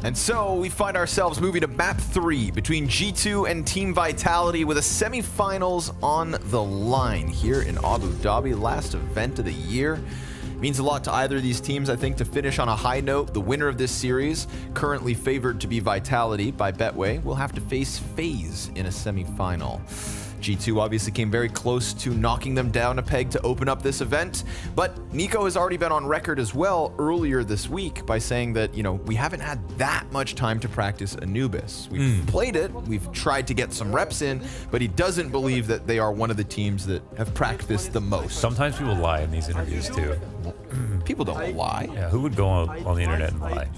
And so we find ourselves moving to map 3 between G2 and Team Vitality with a semifinals on the line here in Abu Dhabi, last event of the year. Means a lot to either of these teams, I think, to finish on a high note. The winner of this series, currently favored to be Vitality by Betway, will have to face FaZe in a semifinal. G2 obviously came very close to knocking them down a peg to open up this event, but Nico has already been on record as well earlier this week by saying that, you know, we haven't had that much time to practice Anubis. We've played it, we've tried to get some reps in, but he doesn't believe that they are one of the teams that have practiced the most. Sometimes people lie in these interviews too. People don't lie. Yeah, who would go on the internet and lie?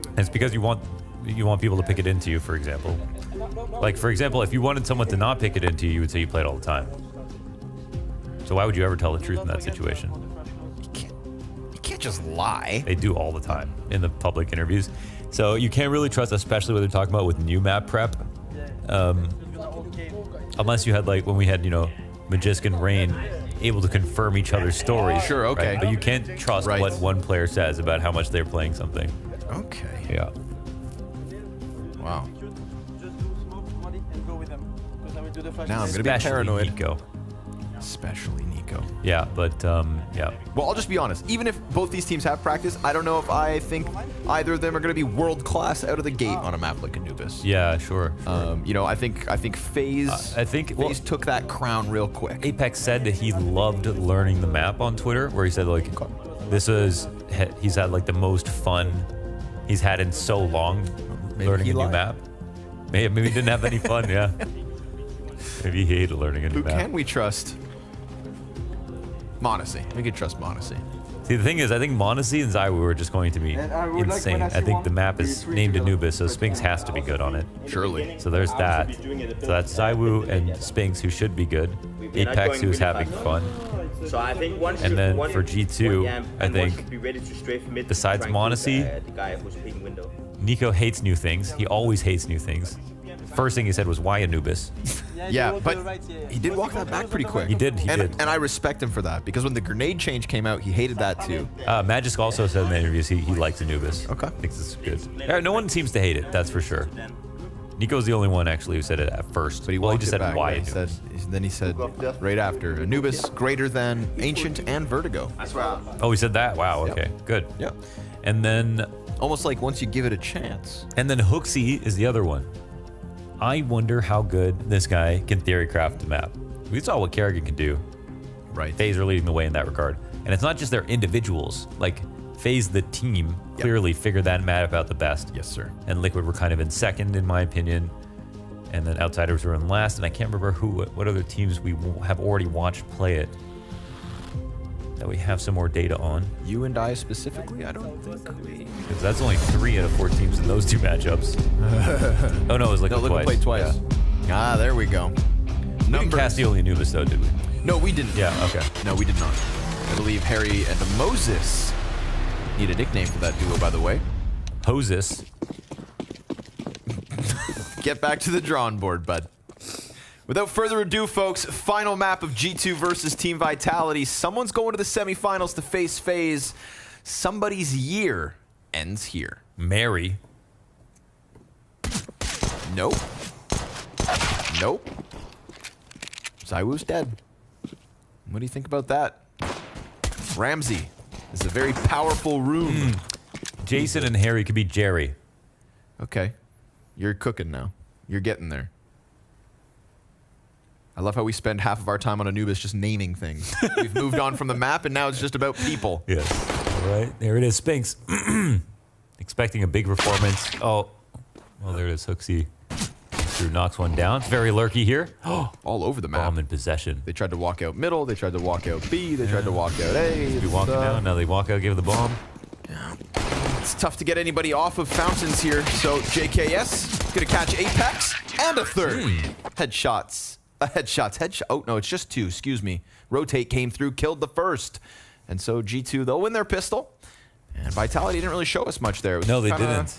And it's because you want people to pick it into you, for example. Like, for example, if you wanted someone to not pick it into you, you would say you played all the time. So why would you ever tell the truth in that situation? You can't just lie. They do all the time in the public interviews. So you can't really trust, especially what they're talking about with new map prep. Unless you had, like, when we had, you know, Magisk and Rain able to confirm each other's stories. Sure, okay. Right? But you can't trust what one player says about how much they're playing something. Okay. Yeah. Wow. Now I'm going to be Especially paranoid. Nico. Especially Nico. Yeah, but yeah. Well, I'll just be honest. Even if both these teams have practice, I don't know if I think either of them are going to be world class out of the gate on a map like Anubis. Yeah, sure. You know, I think FaZe. FaZe took that crown real quick. Apex said that he loved learning the map on Twitter, where he said like, he's had like the most fun he's had in so long learning a new map. Maybe he didn't have any fun. Yeah. Maybe he hated learning a new map. Who can we trust? Monacy. We could trust Monacy. See, the thing is, I think Monacy and Zywoo are just going to be insane. I think the map is named Anubis, so Spinks has to be good on it. Surely. So there's that. So that's Zywoo and Spinks, who should be good. Apex, who's having fun. So I think once and then for G2, I think, besides Monacy, Nico hates new things. He always hates new things. First thing he said was, why Anubis? Yeah, but he did walk that back pretty quick. He did. And I respect him for that, because when the grenade change came out, he hated that too. Magisk also said in the interviews he likes Anubis. Okay. Thinks it's good. No one seems to hate it, that's for sure. Nico's the only one actually who said it at first. But he just said back, why. Right? Then he said right after, Anubis greater than Ancient and Vertigo. Oh, he said that? Wow, okay, good. Yeah. And then... almost like once you give it a chance. And then Hooksy is the other one. I wonder how good this guy can theorycraft a map. We saw what Kerrigan can do. Right. FaZe are leading the way in that regard. And it's not just their individuals. Like, FaZe, the team, clearly figured that map out the best. Yes, sir. And Liquid were kind of in second, in my opinion. And then Outsiders were in last. And I can't remember what other teams we have already watched play it that we have some more data on. You and I specifically? I don't think we... Because that's only 3 out of 4 teams in those 2 matchups. Oh, no, it was Liquid twice. Liquid played twice. Yeah. Ah, there we go. We didn't cast the only Anubis, though, did we? No, we didn't. Yeah, okay. No, we did not. I believe Harry and Moses need a nickname for that duo, by the way. Hoses. Get back to the drawing board, bud. Without further ado, folks, final map of G2 versus Team Vitality. Someone's going to the semifinals to face FaZe. Somebody's year ends here. Mary. Nope. Nope. Zywoo's dead. What do you think about that? Ramsey is a very powerful rune. Jason and Harry could be Jerry. Okay. You're cooking now. You're getting there. I love how we spend half of our time on Anubis just naming things. We've moved on from the map, and now it's just about people. Yes. All right. There it is, Spinks. Expecting a big performance. Oh. Well, there it is. Hooksy knocks one down. It's very lurky here. All over the map. Bomb in possession. They tried to walk out middle. They tried to walk out B. They tried to walk out A. They walking down. Now they walk out, give the bomb. Yeah. It's tough to get anybody off of fountains here. So JKS gonna catch Apex and a third. Headshots. Headshot. Oh, no, it's just 2. Excuse me. Rotate came through, killed the first. And so G2, they'll win their pistol. And Vitality didn't really show us much there. It was No, they didn't.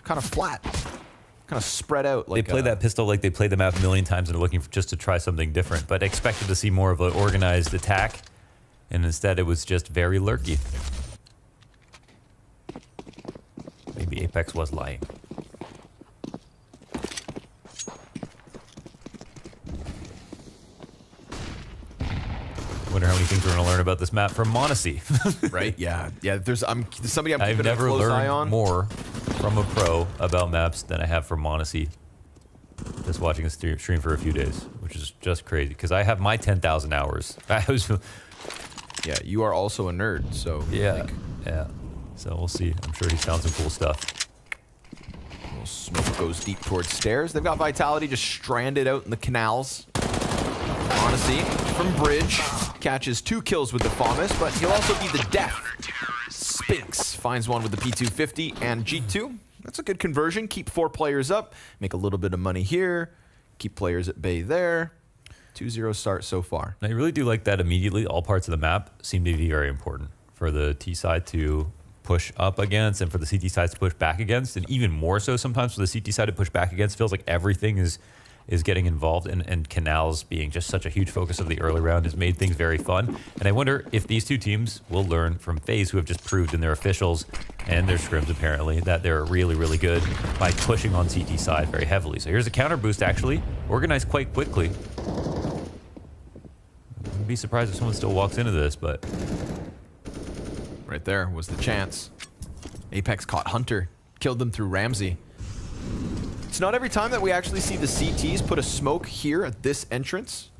Kind of flat. Kind of spread out. Like they played that pistol like they played the map a million times and are looking just to try something different, but expected to see more of an organized attack. And instead, it was just very lurky. Maybe Apex was lying. Wonder how many things we're going to learn about this map from Monacy. Right? Yeah. Yeah. There's somebody I'm I've keeping a never close eye learned on. more from a pro about maps than I have from Monacy. Just watching a stream for a few days, which is just crazy because I have my 10,000 hours. Yeah, you are also a nerd, so yeah, yeah. So we'll see. I'm sure he's found some cool stuff. Little smoke goes deep towards stairs. They've got Vitality just stranded out in the canals. Honesty from Bridge catches 2 kills with the FAMAS, but he'll also be the death. Spinks finds one with the P250 and G2. That's a good conversion. Keep 4 players up. Make a little bit of money here. Keep players at bay there. 2-0 start so far. I really do like that immediately all parts of the map seem to be very important for the T side to push up against and for the CT side to push back against, and even more so sometimes for the CT side to push back against. Feels like everything is getting involved, and canals being just such a huge focus of the early round has made things very fun. And I wonder if these two teams will learn from FaZe, who have just proved in their officials and their scrims apparently that they're really, really good by pushing on CT side very heavily. So here's a counter boost actually, organized quite quickly. I'd be surprised if someone still walks into this, but... Right there was the chance. Apex caught Hunter, killed them through Ramsey. It's not every time that we actually see the CTs put a smoke here at this entrance.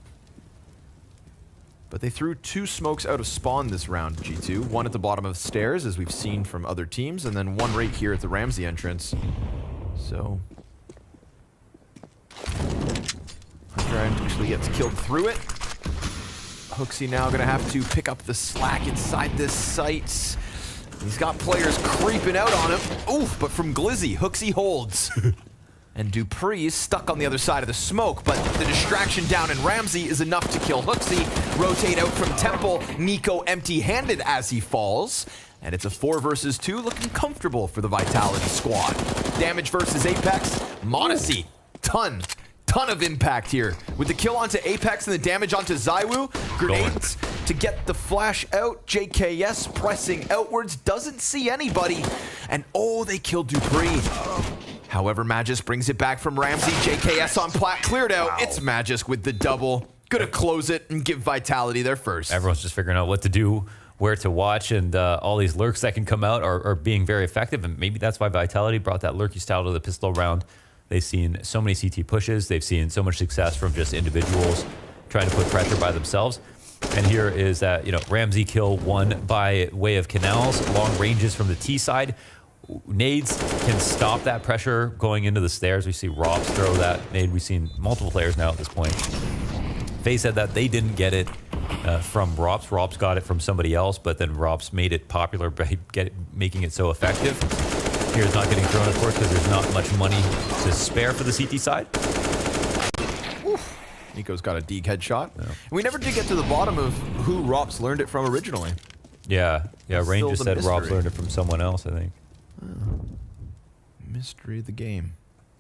But they threw 2 smokes out of spawn this round, G2. One at the bottom of the stairs, as we've seen from other teams, and then one right here at the Ramsey entrance. So... Hunter actually gets killed through it. Hooksy now gonna have to pick up the slack inside this site. He's got players creeping out on him. Oof, but from Glizzy, Hooksy holds. And Dupree is stuck on the other side of the smoke, but the distraction down in Ramsey is enough to kill Hooksy. Rotate out from Temple, Nico empty-handed as he falls. And it's a 4 versus 2, looking comfortable for the Vitality squad. Damage versus Apex, Monacy, ton of impact here. With the kill onto Apex and the damage onto ZywOo, grenades to get the flash out. JKS pressing outwards, doesn't see anybody. And oh, they killed Dupree. However, Magisk brings it back from Ramsey. JKS on plat, cleared out. Wow. It's Magisk with the double. Gonna close it and give Vitality their first. Everyone's just figuring out what to do, where to watch, and all these lurks that can come out are being very effective, and maybe that's why Vitality brought that lurky style to the pistol round. They've seen so many CT pushes. They've seen so much success from just individuals trying to put pressure by themselves. And here is that, Ramsey kill 1 by way of canals, long ranges from the T side. Nades can stop that pressure going into the stairs. We see Robs throw that nade. We've seen multiple players now at this point. FaZe said that they didn't get it from Robs. Robs got it from somebody else, but then Robs made it popular by making it so effective. Here's not getting thrown, of course, because there's not much money to spare for the CT side. Oof. Nico's got a Deke headshot. Yeah. We never did get to the bottom of who Robs learned it from originally. Yeah. Rain just said Robs learned it from someone else, I think. Oh. Mystery of the game.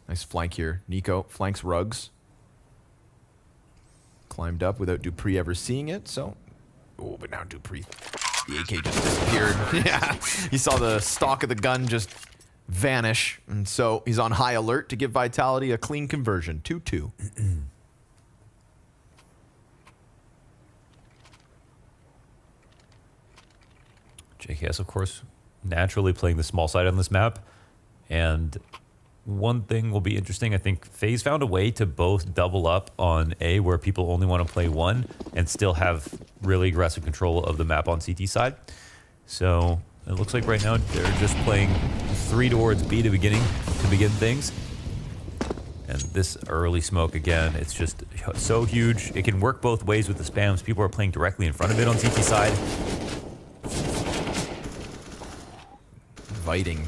Nice flank here. Nico flanks Ruggs. Climbed up without Dupree ever seeing it, so... Oh, but now Dupree... The AK just disappeared. Yeah, he saw the stock of the gun just vanish, and so he's on high alert to give Vitality a clean conversion. 2-2. JKS, of course, naturally playing the small side on this map. And one thing will be interesting. I think FaZe found a way to both double up on A, where people only want to play 1, and still have really aggressive control of the map on CT side. So it looks like right now they're just playing 3 towards B to begin things. And this early smoke again, it's just so huge. It can work both ways with the spams. People are playing directly in front of it on CT side. Inviting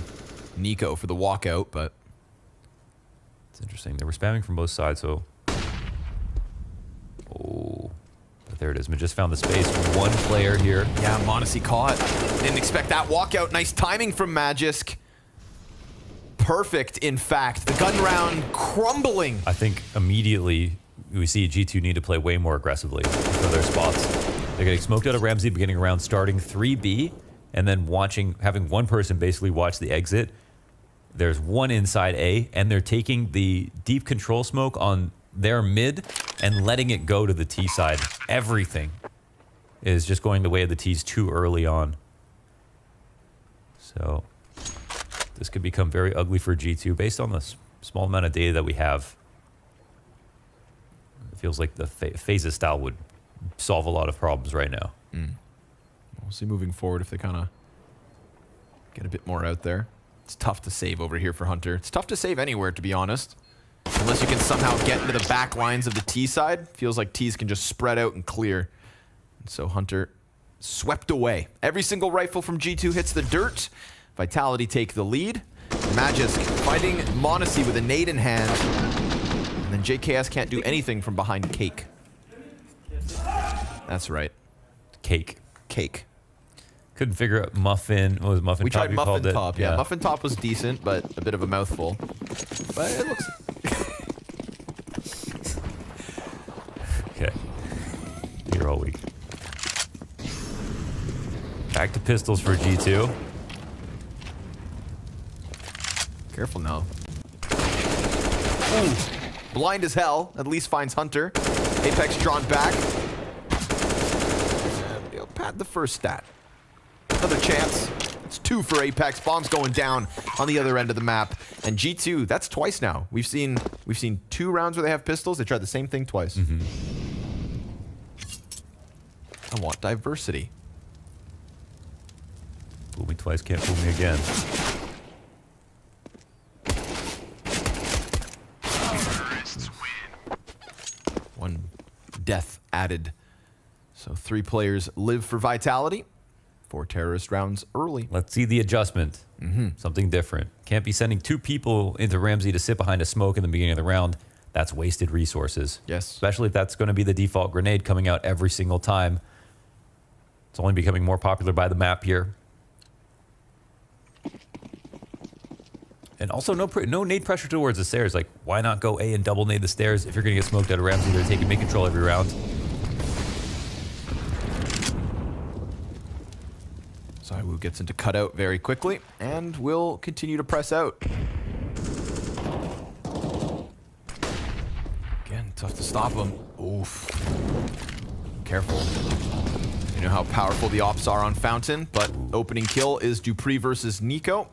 Nico for the walkout, but it's interesting. They were spamming from both sides, so... Oh, but there it is. Just found the space. 1 player here. Yeah, Monacy caught. Didn't expect that walkout. Nice timing from Magisk. Perfect, in fact. The gun round crumbling. I think immediately we see G2 need to play way more aggressively for their spots. They're getting smoked out of Ramsey beginning round, starting 3B, and then having one person basically watch the exit. There's one inside A, and they're taking the deep control smoke on their mid and letting it go to the T side. Everything is just going the way of the T's too early on. So this could become very ugly for G2 based on the small amount of data that we have. It feels like the phases style would solve a lot of problems right now. We'll see moving forward if they kind of get a bit more out there. It's tough to save over here for Hunter. It's tough to save anywhere, to be honest. Unless you can somehow get into the back lines of the T side. Feels like T's can just spread out and clear. And so Hunter swept away. Every single rifle from G2 hits the dirt. Vitality take the lead. Magisk fighting Monacy with a nade in hand. And then JKS can't do anything from behind Cake. That's right. Cake. Cake. Couldn't figure out Muffin. What was Muffin We Top? tried you Muffin called it? Top, yeah. Muffin Top was decent, but a bit of a mouthful. But it looks... Okay. Here all week. Back to pistols for G2. Careful now. Ooh. Blind as hell. At least finds Hunter. Apex drawn back. And he'll pad the first stat. Another chance. It's 2 for Apex. Bombs going down on the other end of the map. And G2, that's twice now. We've seen 2 rounds where they have pistols. They tried the same thing twice. I want diversity. Fool me twice, can't fool me again. One death added. So 3 players live for Vitality. 4 terrorist rounds early. Let's see the adjustment. Something different. Can't be sending 2 people into Ramsey to sit behind a smoke in the beginning of the round. That's wasted resources. Yes. Especially if that's going to be the default grenade coming out every single time. It's only becoming more popular by the map here. And also no nade pressure towards the stairs. Like, why not go A and double nade the stairs if you're going to get smoked out of Ramsey? They're taking mid control every round. Zaiwu gets into cutout very quickly and will continue to press out. Again, tough to stop him. Oof. Careful. You know how powerful the ops are on Fountain, but opening kill is Dupree versus Nico.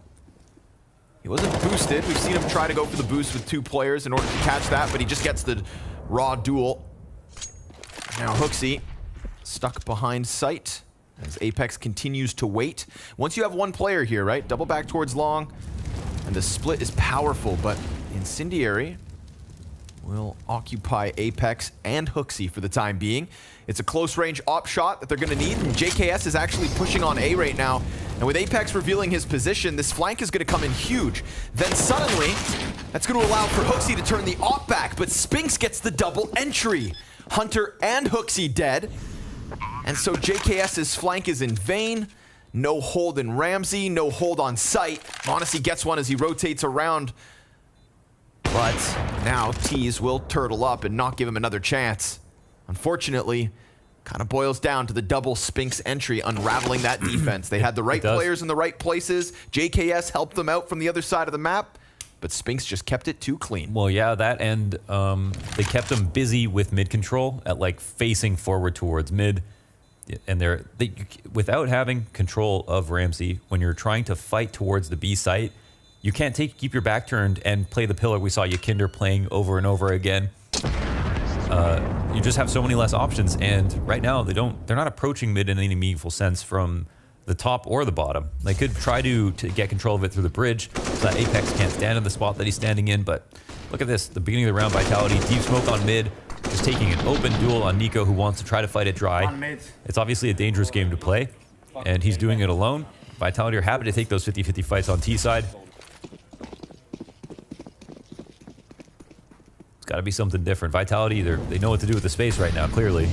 He wasn't boosted. We've seen him try to go for the boost with 2 players in order to catch that, but he just gets the raw duel. Now Hooksy stuck behind sight as Apex continues to wait. Once you have 1 player here, right? Double back towards long, and the split is powerful, but Incendiary will occupy Apex and Hooksy for the time being. It's a close range op shot that they're going to need, and JKS is actually pushing on A right now. And with Apex revealing his position, this flank is going to come in huge. Then suddenly, that's going to allow for Hooksy to turn the op back, but Spinks gets the double entry. Hunter and Hooksy dead. And so JKS's flank is in vain. No hold in Ramsey, no hold on sight. Monacy gets one as he rotates around. But now Tease will turtle up and not give him another chance. Unfortunately, kind of boils down to the double Spinks entry unraveling that defense. They had the right players in the right places. JKS helped them out from the other side of the map, but Spinks just kept it too clean. Well, yeah, that and they kept them busy with mid control at like facing forward towards mid. And they without having control of Ramsey, when you're trying to fight towards the B site, you can't keep your back turned and play the pillar. We saw Yakinder playing over and over again. You just have so many less options, and right now they're not approaching mid in any meaningful sense from the top or the bottom. They could try to get control of it through the bridge so that Apex can't stand in the spot that he's standing in, but look at this, the beginning of the round, Vitality, deep smoke on mid, just taking an open duel on Nico, who wants to try to fight it dry. It's obviously a dangerous game to play, and he's doing it alone. Vitality are happy to take those 50-50 fights on T side. It's got to be something different. Vitality, they know what to do with the space right now, clearly.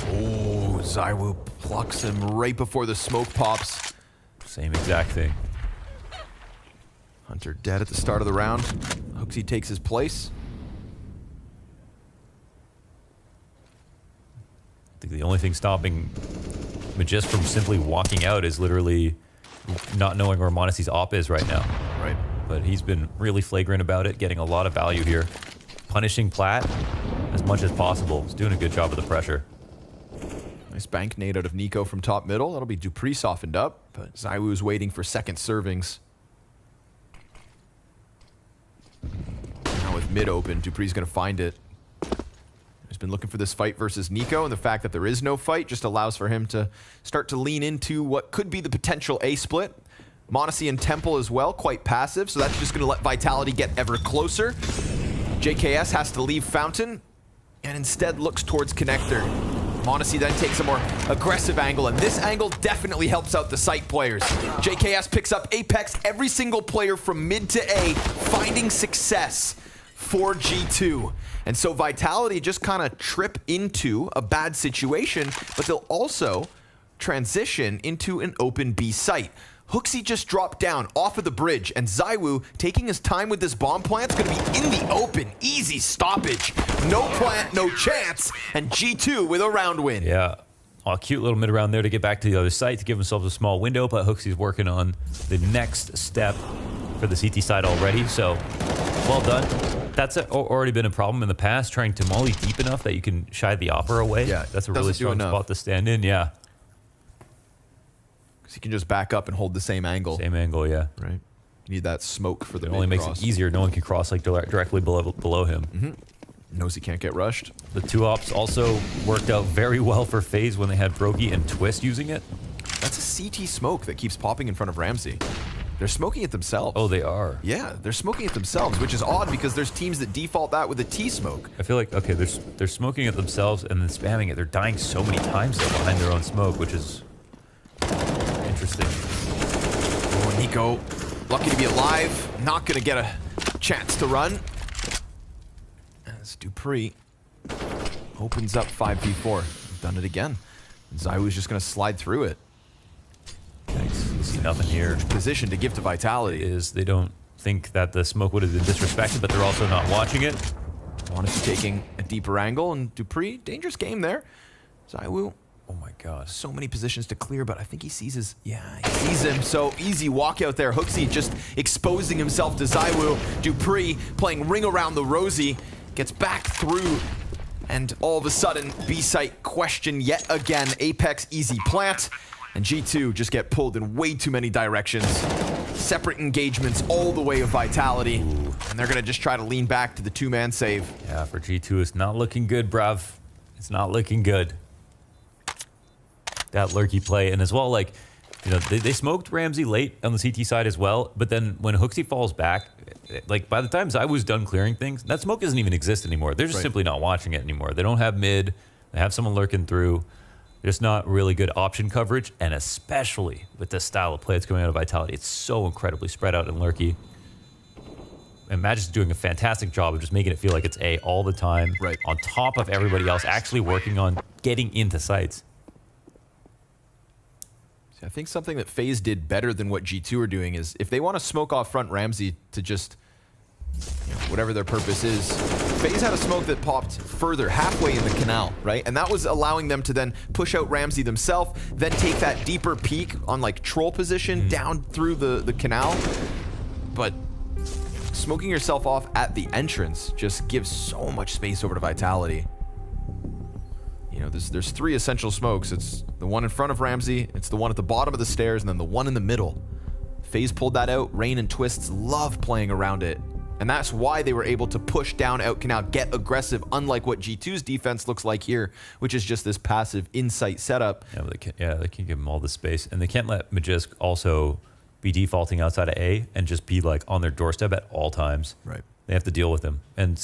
Oh, Zaiwu plucks him right before the smoke pops. Same exact thing. Hunter dead at the start of the round. Hooksy takes his place. I think the only thing stopping Magisk from simply walking out is literally not knowing where Monesi's op is right now. Right. But he's been really flagrant about it, getting a lot of value here. Punishing Platt as much as possible. He's doing a good job of the pressure. Nice bank nade out of Nico from top middle. That'll be Dupree softened up, but ZywOo's waiting for second servings. Now with mid open, Dupree's going to find it. He's been looking for this fight versus Nico, and the fact that there is no fight just allows for him to start to lean into what could be the potential A split. Monesi and Temple as well, quite passive, so that's just going to let Vitality get ever closer. JKS has to leave Fountain, and instead looks towards Connector. Monesi then takes a more aggressive angle, and this angle definitely helps out the site players. JKS picks up Apex, every single player from mid to A, finding success for G2. And so Vitality just kind of trip into a bad situation, but they'll also transition into an open B site. HooXi just dropped down off of the bridge, and ZywOo, taking his time with this bomb plant, is going to be in the open. Easy stoppage. No plant, no chance, and G2 with a round win. Yeah. Oh, a cute little mid round there to get back to the other site to give themselves a small window, but HooXi's working on the next step for the CT side already, so well done. That's already been a problem in the past, trying to molly deep enough that you can shy the opera away. Yeah, that's a really strong spot to stand in, yeah. Because he can just back up and hold the same angle. Same angle, yeah. Right. You need that smoke for the It only makes it easier. No one can cross like directly below him. Knows he can't get rushed. The two ops also worked out very well for FaZe when they had Brokey and Twist using it. That's a CT smoke that keeps popping in front of Ramsey. They're smoking it themselves. Oh, they are? Yeah, they're smoking it themselves, which is odd because there's teams that default that with a T smoke. I feel like, okay, they're smoking it themselves and then spamming it. They're dying so many times though behind their own smoke, which is interesting. Oh, Nico, lucky to be alive. Not going to get a chance to run. As Dupree opens up 5v4. Done it again. ZywOo's just going to slide through it. Nice. You see nothing here. Position to give to Vitality. Is they don't think that the smoke would have been disrespected, but they're also not watching it. Monesi taking a deeper angle, and Dupree, dangerous game there. ZywOo. Oh my god. So many positions to clear, but I think he sees his... Yeah, he sees him. So easy walkout there. HooXi just exposing himself to ZywOo. Dupree playing ring around the Rosie. Gets back through. And all of a sudden, B-site question yet again. Apex easy plant. And G2 just get pulled in way too many directions. Separate engagements all the way of Vitality. Ooh. And they're going to just try to lean back to the two-man save. Yeah, for G2, it's not looking good, bruv. It's not looking good. That lurky play, and as well, like, you know, they smoked Ramsey late on the CT side as well, but then when HooXi falls back, like, by the time ZywOo's done clearing things, that smoke doesn't even exist anymore. They're just simply not watching it anymore. They don't have mid. They have someone lurking through. There's not really good option coverage, and especially with the style of play that's coming out of Vitality, it's so incredibly spread out and lurky. And Magic's doing a fantastic job of just making it feel like it's A all the time, on top of everybody else actually working on getting into sites. I think something that FaZe did better than what G2 are doing is if they want to smoke off front Ramsey to just, you know, whatever their purpose is, FaZe had a smoke that popped further, halfway in the canal, right? And that was allowing them to then push out Ramsey themselves, then take that deeper peek on like troll position down through the canal. But smoking yourself off at the entrance just gives so much space over to Vitality. You know, there's three essential smokes. It's the one in front of Ramsey, it's the one at the bottom of the stairs, and then the one in the middle. FaZe pulled that out. Rain and Twists love playing around it. And that's why they were able to push down out canal, get aggressive, unlike what G2's defense looks like here, which is just this passive insight setup. Yeah, but they can't give them all the space. And they can't let Magisk also be defaulting outside of A and just be like on their doorstep at all times. Right. They have to deal with him. And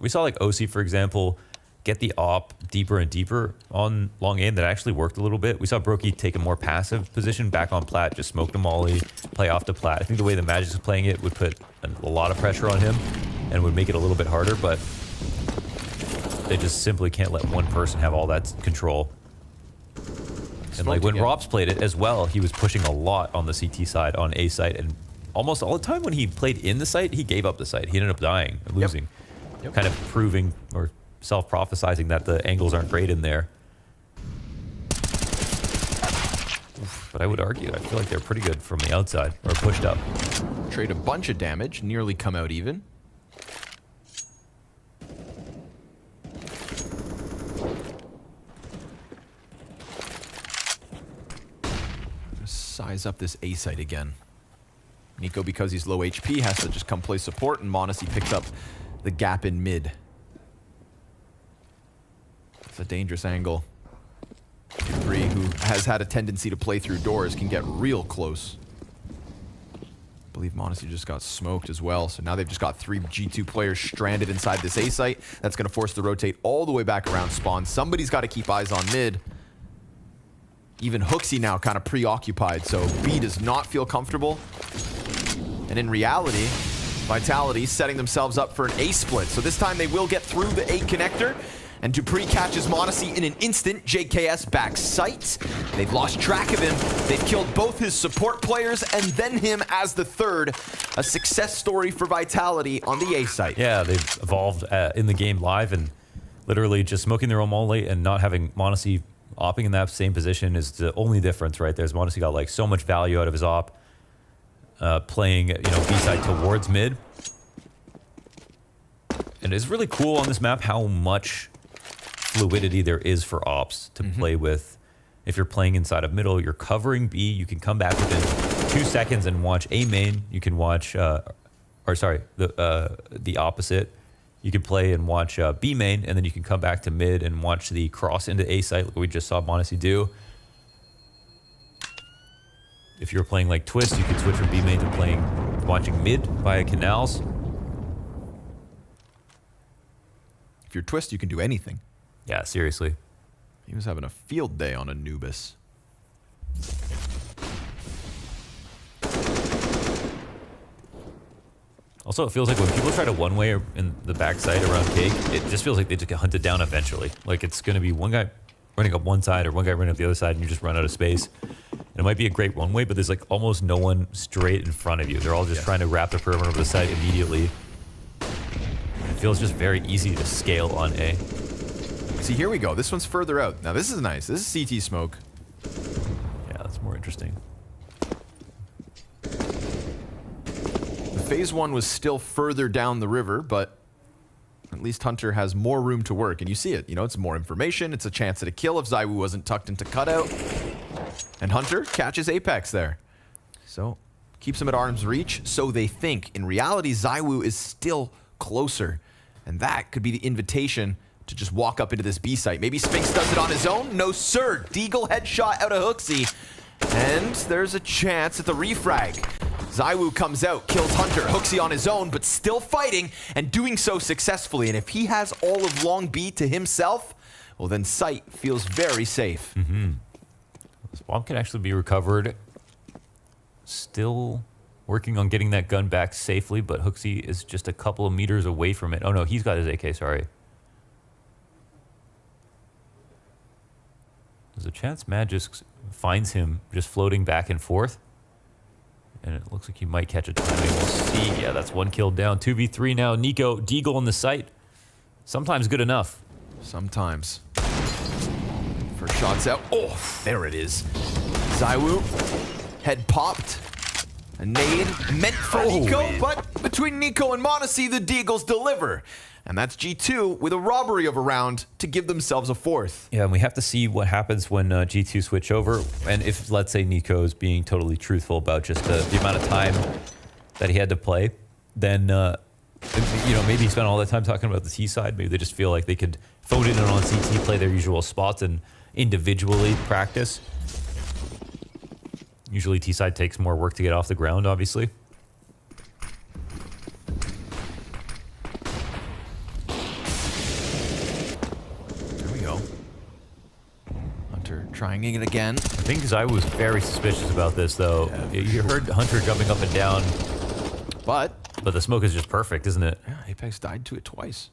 we saw like OC, for example, get the op deeper and deeper on long aim that actually worked a little bit. We saw Brokey take a more passive position back on Platt, just smoke the molly, play off to Platt. I think the way the Magic is playing it would put a lot of pressure on him and would make it a little bit harder, but they just simply can't let one person have all that control. And like when Robs played it as well, he was pushing a lot on the CT side, on A site, and almost all the time when he played in the site, he gave up the site. He ended up dying, losing, kind of proving or self-prophesizing that the angles aren't great in there. But I would argue, I feel like they're pretty good from the outside, or pushed up. Trade a bunch of damage, nearly come out even. Size up this A site again. Nico, because he's low HP, has to just come play support, and Monacy picks up the gap in mid. It's a dangerous angle. Bree, who has had a tendency to play through doors, can get real close. I believe Monacy just got smoked as well, so now they've just got 3 G2 players stranded inside this A site. That's going to force the rotate all the way back around spawn. Somebody's got to keep eyes on mid. Even Hooksy now kind of preoccupied, so B does not feel comfortable. And in reality, Vitality setting themselves up for an A split. So this time they will get through the A connector. And Dupree catches Monacy in an instant. JKS back sight. They've lost track of him. They've killed both his support players and then him as the third. A success story for Vitality on the A site. Yeah, they've evolved in the game live, and literally just smoking their own molly and not having Monacy opping in that same position is the only difference right there. Monacy got like so much value out of his op playing, you know, B-side towards mid. And it's really cool on this map how much fluidity there is for ops to play with. If you're playing inside of middle, you're covering B, you can come back within 2 seconds and watch A main. You can watch, the opposite. You can play and watch B main, and then you can come back to mid and watch the cross into A site like we just saw Monacy do. If you're playing like Twist, you can switch from B main to watching mid via canals. If you're Twist, you can do anything. Yeah, seriously. He was having a field day on Anubis. Also, it feels like when people try to one-way in the backside around Cake, it just feels like they just get hunted down eventually. Like it's going to be one guy running up one side or one guy running up the other side, and you just run out of space. And it might be a great one-way, but there's like almost no one straight in front of you. They're all just trying to wrap the perimeter over the side immediately. It feels just very easy to scale on A. See, here we go. This one's further out. Now, this is nice. This is CT smoke. Yeah, that's more interesting. The phase 1 was still further down the river, but at least Hunter has more room to work. And you see it. You know, it's more information. It's a chance at a kill if ZywOo wasn't tucked into cutout. And Hunter catches Apex there. So, keeps him at arm's reach. So they think. In reality, ZywOo is still closer. And that could be the invitation to just walk up into this B site. Maybe Spinks does it on his own? No, sir. Deagle headshot out of Hooksy. And there's a chance at the refrag. ZywOo comes out, kills Hunter. Hooksy on his own, but still fighting, and doing so successfully. And if he has all of Long B to himself, well, then Sight feels very safe. This bomb can actually be recovered. Still working on getting that gun back safely, but Hooksy is just a couple of meters away from it. Oh no, he's got his AK, sorry. There's a chance Mad just finds him just floating back and forth. And it looks like he might catch a timing. We'll see. Yeah, that's one kill down. 2v3 now. Nico, Deagle on the site. Sometimes good enough. Sometimes. First shot's out. Oh, there it is. ZywOo, head popped. A nade meant for Nico, but between Nico and Monacy, the Deagles deliver. And that's G2 with a robbery of a round to give themselves a fourth. Yeah, and we have to see what happens when G2 switch over. And if, let's say, Nico's being totally truthful about just the amount of time that he had to play, then, you know, maybe he spent all that time talking about the T side. Maybe they just feel like they could phone in on CT, play their usual spots, and individually practice. Usually T side takes more work to get off the ground, obviously. Trying it again. I think ZywOo was very suspicious about this, though. Yeah, you heard Hunter jumping up and down. But the smoke is just perfect, isn't it? Yeah, Apex died to it twice.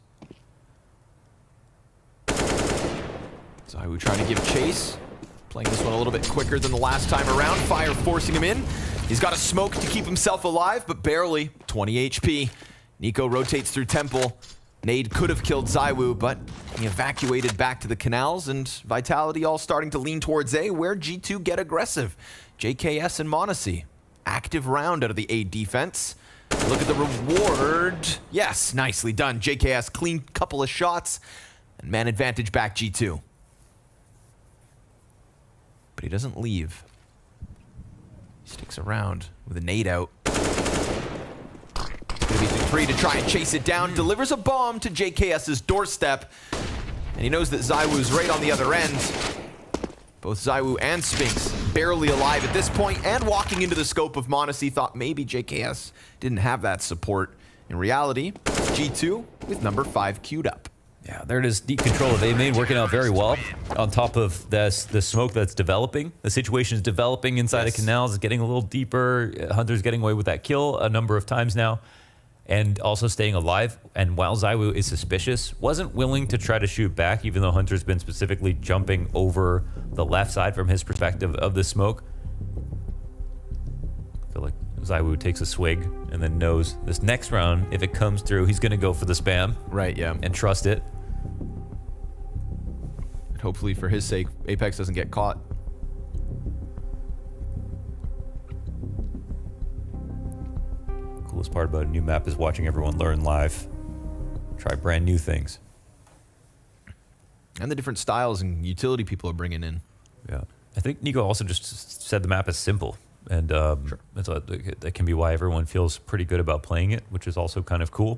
ZywOo trying to give chase. Playing this one a little bit quicker than the last time around. Fire forcing him in. He's got a smoke to keep himself alive, but barely. 20 HP. Nico rotates through Temple. Nade could have killed ZywOo, but he evacuated back to the canals, and Vitality all starting to lean towards A, where G2 get aggressive. JKS and Monacy. Active round out of the A defense. Look at the reward. Yes, nicely done. JKS clean couple of shots, and man advantage back G2. But he doesn't leave. He sticks around with a nade out. Gonna be Dupree to try and chase it down. Delivers a bomb to JKS's doorstep. And he knows that ZywOo's right on the other end. Both ZywOo and Spinks barely alive at this point, and walking into the scope of Monacy. Thought maybe JKS didn't have that support. In reality, G2 with number 5 queued up. Yeah, there it is. Deep control of A main working out very well. On top of this, the smoke that's developing. The situation is developing inside the canals. It's getting a little deeper. Hunter's getting away with that kill a number of times now. And also staying alive. And while ZywOo is suspicious, wasn't willing to try to shoot back, even though Hunter's been specifically jumping over the left side from his perspective of the smoke. I feel like ZywOo takes a swig and then knows this next round, if it comes through, he's going to go for the spam. Right, yeah. And trust it. And hopefully for his sake, Apex doesn't get caught. Coolest part about a new map is watching everyone learn live. Try brand new things. And the different styles and utility people are bringing in. Yeah. I think Nico also just said the map is simple. And that can be why everyone feels pretty good about playing it, which is also kind of cool.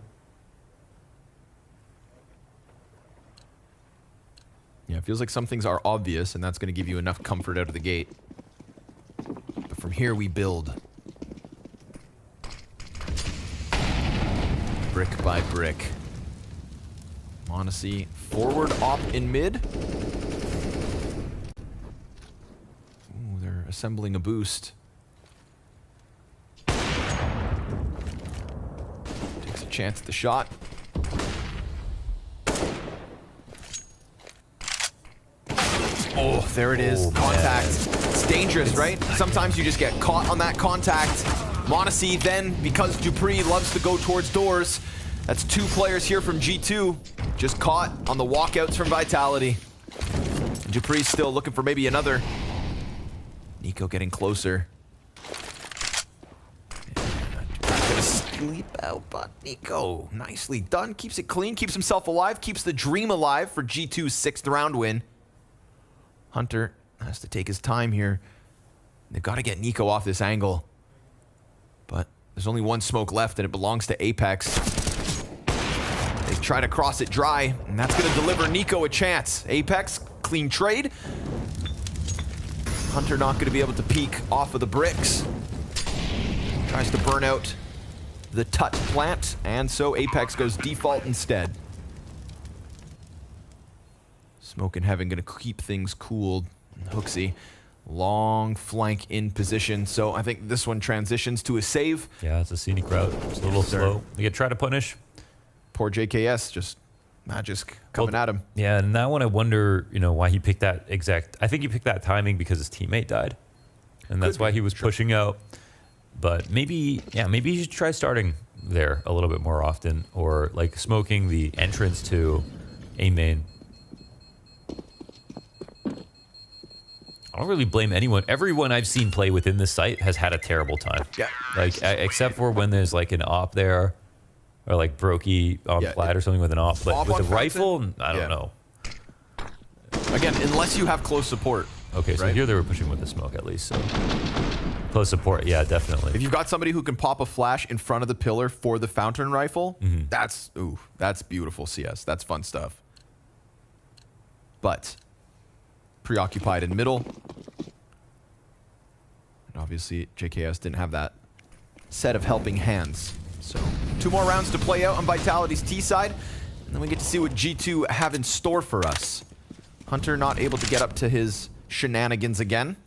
Yeah, it feels like some things are obvious, and that's going to give you enough comfort out of the gate. But from here, we build. Brick by brick. Monacy forward, op in mid. Ooh, they're assembling a boost. Takes a chance at the shot. Oh, there it is. Contact. It's dangerous, right? Sometimes you just get caught on that contact. Monacy then, because Dupree loves to go towards doors, that's 2 players here from G2, just caught on the walkouts from Vitality. And Dupree's still looking for maybe another. Nico getting closer. Dupree's gonna sleep out, but Nico, nicely done. Keeps it clean, keeps himself alive, keeps the dream alive for G2's 6th round win. Hunter has to take his time here. They've got to get Nico off this angle. But there's only one smoke left, and it belongs to Apex. They try to cross it dry, and that's going to deliver Nico a chance. Apex, clean trade. Hunter not going to be able to peek off of the bricks. Tries to burn out the Tut plant, and so Apex goes default instead. Smoke in Heaven going to keep things cooled. Hooksy. Long flank in position, so I think this one transitions to a save. Yeah, it's a scenic route. It's a little slow. You get try to punish. Poor JKS, just magic coming at him. Yeah, and that one I wonder, why he picked that exact. I think he picked that timing because his teammate died, and that's why he was pushing out. But maybe he should try starting there a little bit more often, or like smoking the entrance to A main. I don't really blame anyone. Everyone I've seen play within this site has had a terrible time. Yeah. Like, except for when there's like an op there, or like Brokey on plat or something with an op. But with a rifle, I don't know. Again, unless you have close support. Okay, so here they were pushing with the smoke at least. So close support, yeah, definitely. If you've got somebody who can pop a flash in front of the pillar for the fountain rifle, that's beautiful CS. That's fun stuff. But preoccupied in middle. And obviously, JKS didn't have that set of helping hands. So 2 more rounds to play out on Vitality's T side. And then we get to see what G2 have in store for us. Hunter not able to get up to his shenanigans again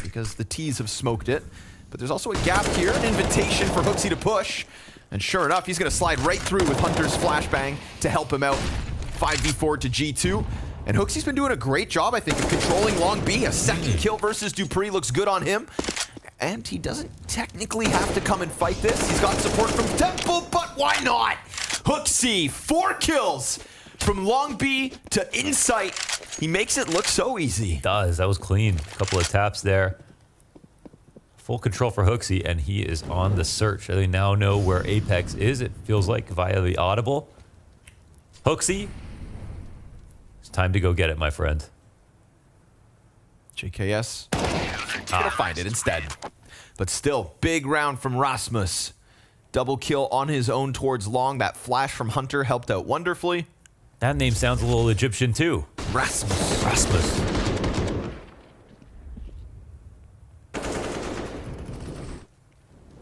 because the T's have smoked it. But there's also a gap here, an invitation for Hooksy to push. And sure enough, he's going to slide right through with Hunter's flashbang to help him out. 5v4 to G2. And Hooksy's been doing a great job, I think, of controlling Long B. A second kill versus Dupree looks good on him. And he doesn't technically have to come and fight this. He's got support from Temple, but why not? Hooksy, 4 kills from long B to insight. He makes it look so easy. Does. That was clean. A couple of taps there. Full control for Hooksy, and he is on the search. They now know where Apex is, it feels like, via the audible. Hooksy, it's time to go get it, my friend. JKS gonna find it instead. But still, big round from Rasmus. Double kill on his own towards long. That flash from Hunter helped out wonderfully. That name sounds a little Egyptian too. Rasmus. Rasmus.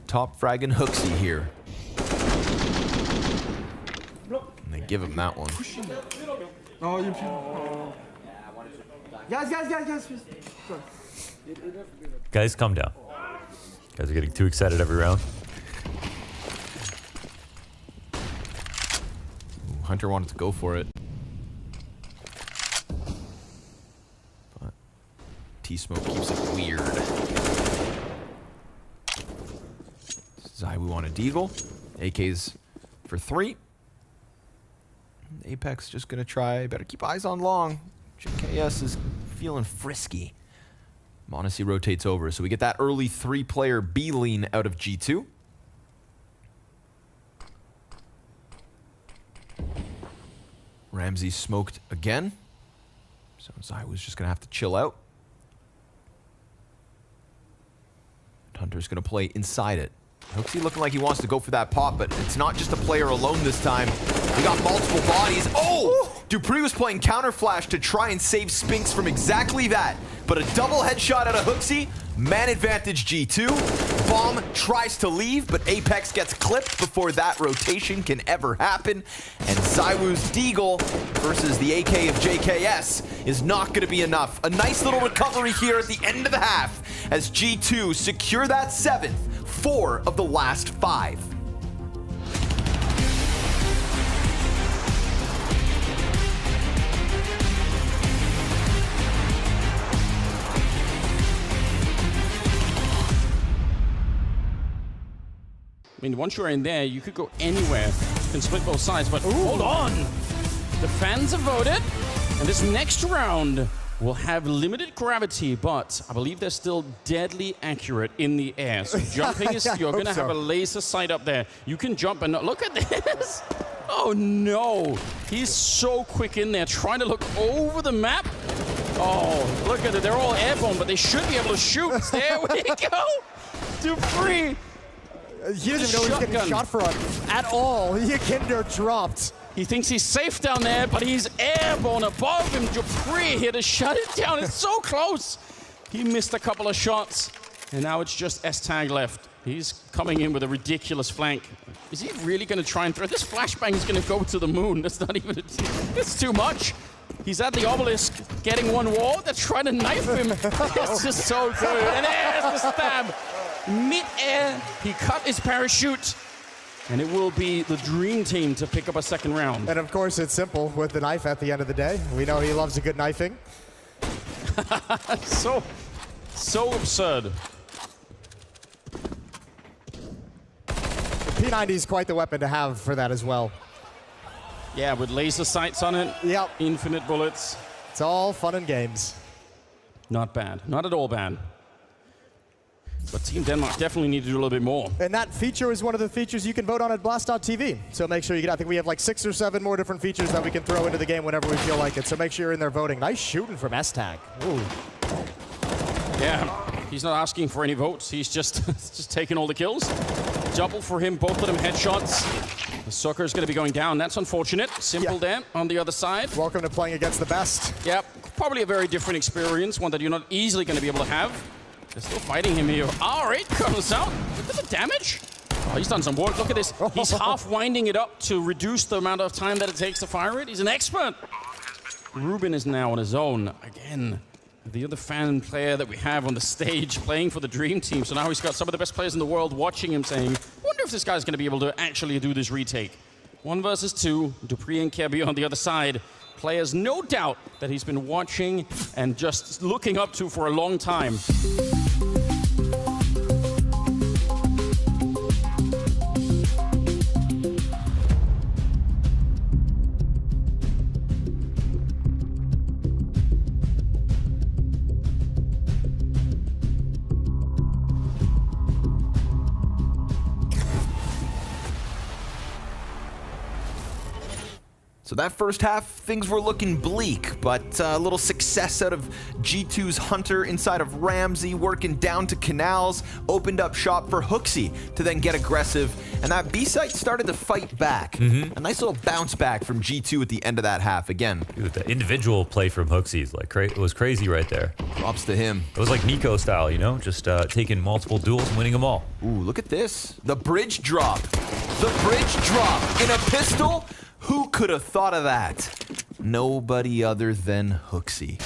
Top fragging Hooksy here. And they give him that one. Guys. Guys, calm down. Guys are getting too excited every round. Ooh, Hunter wanted to go for it. But T-Smoke keeps it weird. Zywoo on a deagle. AK's for 3. Apex just gonna try. Better keep eyes on long. JKS is feeling frisky. Monacy rotates over, so we get that early 3-player B lean out of G2. Ramsey smoked again. So Zywoo's just gonna have to chill out. Hunter's gonna play inside it. Hooksy looking like he wants to go for that pop, but it's not just a player alone this time. We got multiple bodies. Oh! Dupree was playing counter flash to try and save Spinks from exactly that. But a double headshot out of Hooksy. Man advantage G2. Bomb tries to leave, but Apex gets clipped before that rotation can ever happen. And Zywoo's deagle versus the AK of JKS is not going to be enough. A nice little recovery here at the end of the half as G2 secure that 7th. 4 of the last 5. I mean, once you're in there, you could go anywhere. You can split both sides, but hold on! The fans have voted, and this next round will have limited gravity, but I believe they're still deadly accurate in the air. So jumping is, you're gonna have a laser sight up there. You can jump and look at this. Oh no, he's so quick in there, trying to look over the map. Oh, look at it, they're all airborne, but they should be able to shoot. There we go. Dupree. He doesn't know he's getting shot from at all. Yikinder dropped. He thinks he's safe down there, but he's airborne above him. Dupree here to shut it down. It's so close. He missed a couple of shots, and now it's just S-Tag left. He's coming in with a ridiculous flank. Is he really going to try and throw? This flashbang is going to go to the moon. That's not even, it's too much. He's at the obelisk, getting one wall. They're trying to knife him. It's just so good. And there's the stab. Mid-air, he cut his parachute. And it will be the dream team to pick up a second round. And of course, it's simple with the knife at the end of the day. We know he loves a good knifing. so absurd. The P90 is quite the weapon to have for that as well. Yeah, with laser sights on it. Yep. Infinite bullets. It's all fun and games. Not bad. Not at all bad. But Team Denmark definitely need to do a little bit more. And that feature is one of the features you can vote on at Blast.tv. So make sure you get, I think we have like 6 or 7 more different features that we can throw into the game whenever we feel like it. So make sure you're in there voting. Nice shooting from S-Tag. Ooh. Yeah, he's not asking for any votes. He's just taking all the kills. Double for him, both of them headshots. The sucker is going to be going down. That's unfortunate. Simple there on the other side. Welcome to playing against the best. Yep, probably a very different experience, one that you're not easily going to be able to have. They're still fighting him here. R8 comes out. Look at the damage. Oh, he's done some work. Look at this. He's half winding it up to reduce the amount of time that it takes to fire it. He's an expert. Ruben is now on his own. Again, the other fan player that we have on the stage playing for the Dream Team. So now he's got some of the best players in the world watching him saying, wonder if this guy's going to be able to actually do this retake. 1 versus 2. Dupree and Kirby on the other side. Players, no doubt, that he's been watching and just looking up to for a long time. So that first half, things were looking bleak, but a little success out of G2's Hunter inside of Ramsey, working down to Canals, opened up shop for Hooksy to then get aggressive, and that B site started to fight back. A nice little bounce back from G2 at the end of that half again. Dude, the individual play from Hooksy is like it was crazy right there. Props to him. It was like Nico style, you know, just taking multiple duels and winning them all. Ooh, look at this. The bridge drop. The bridge drop in a pistol? Who could have thought of that? Nobody other than Hooksy.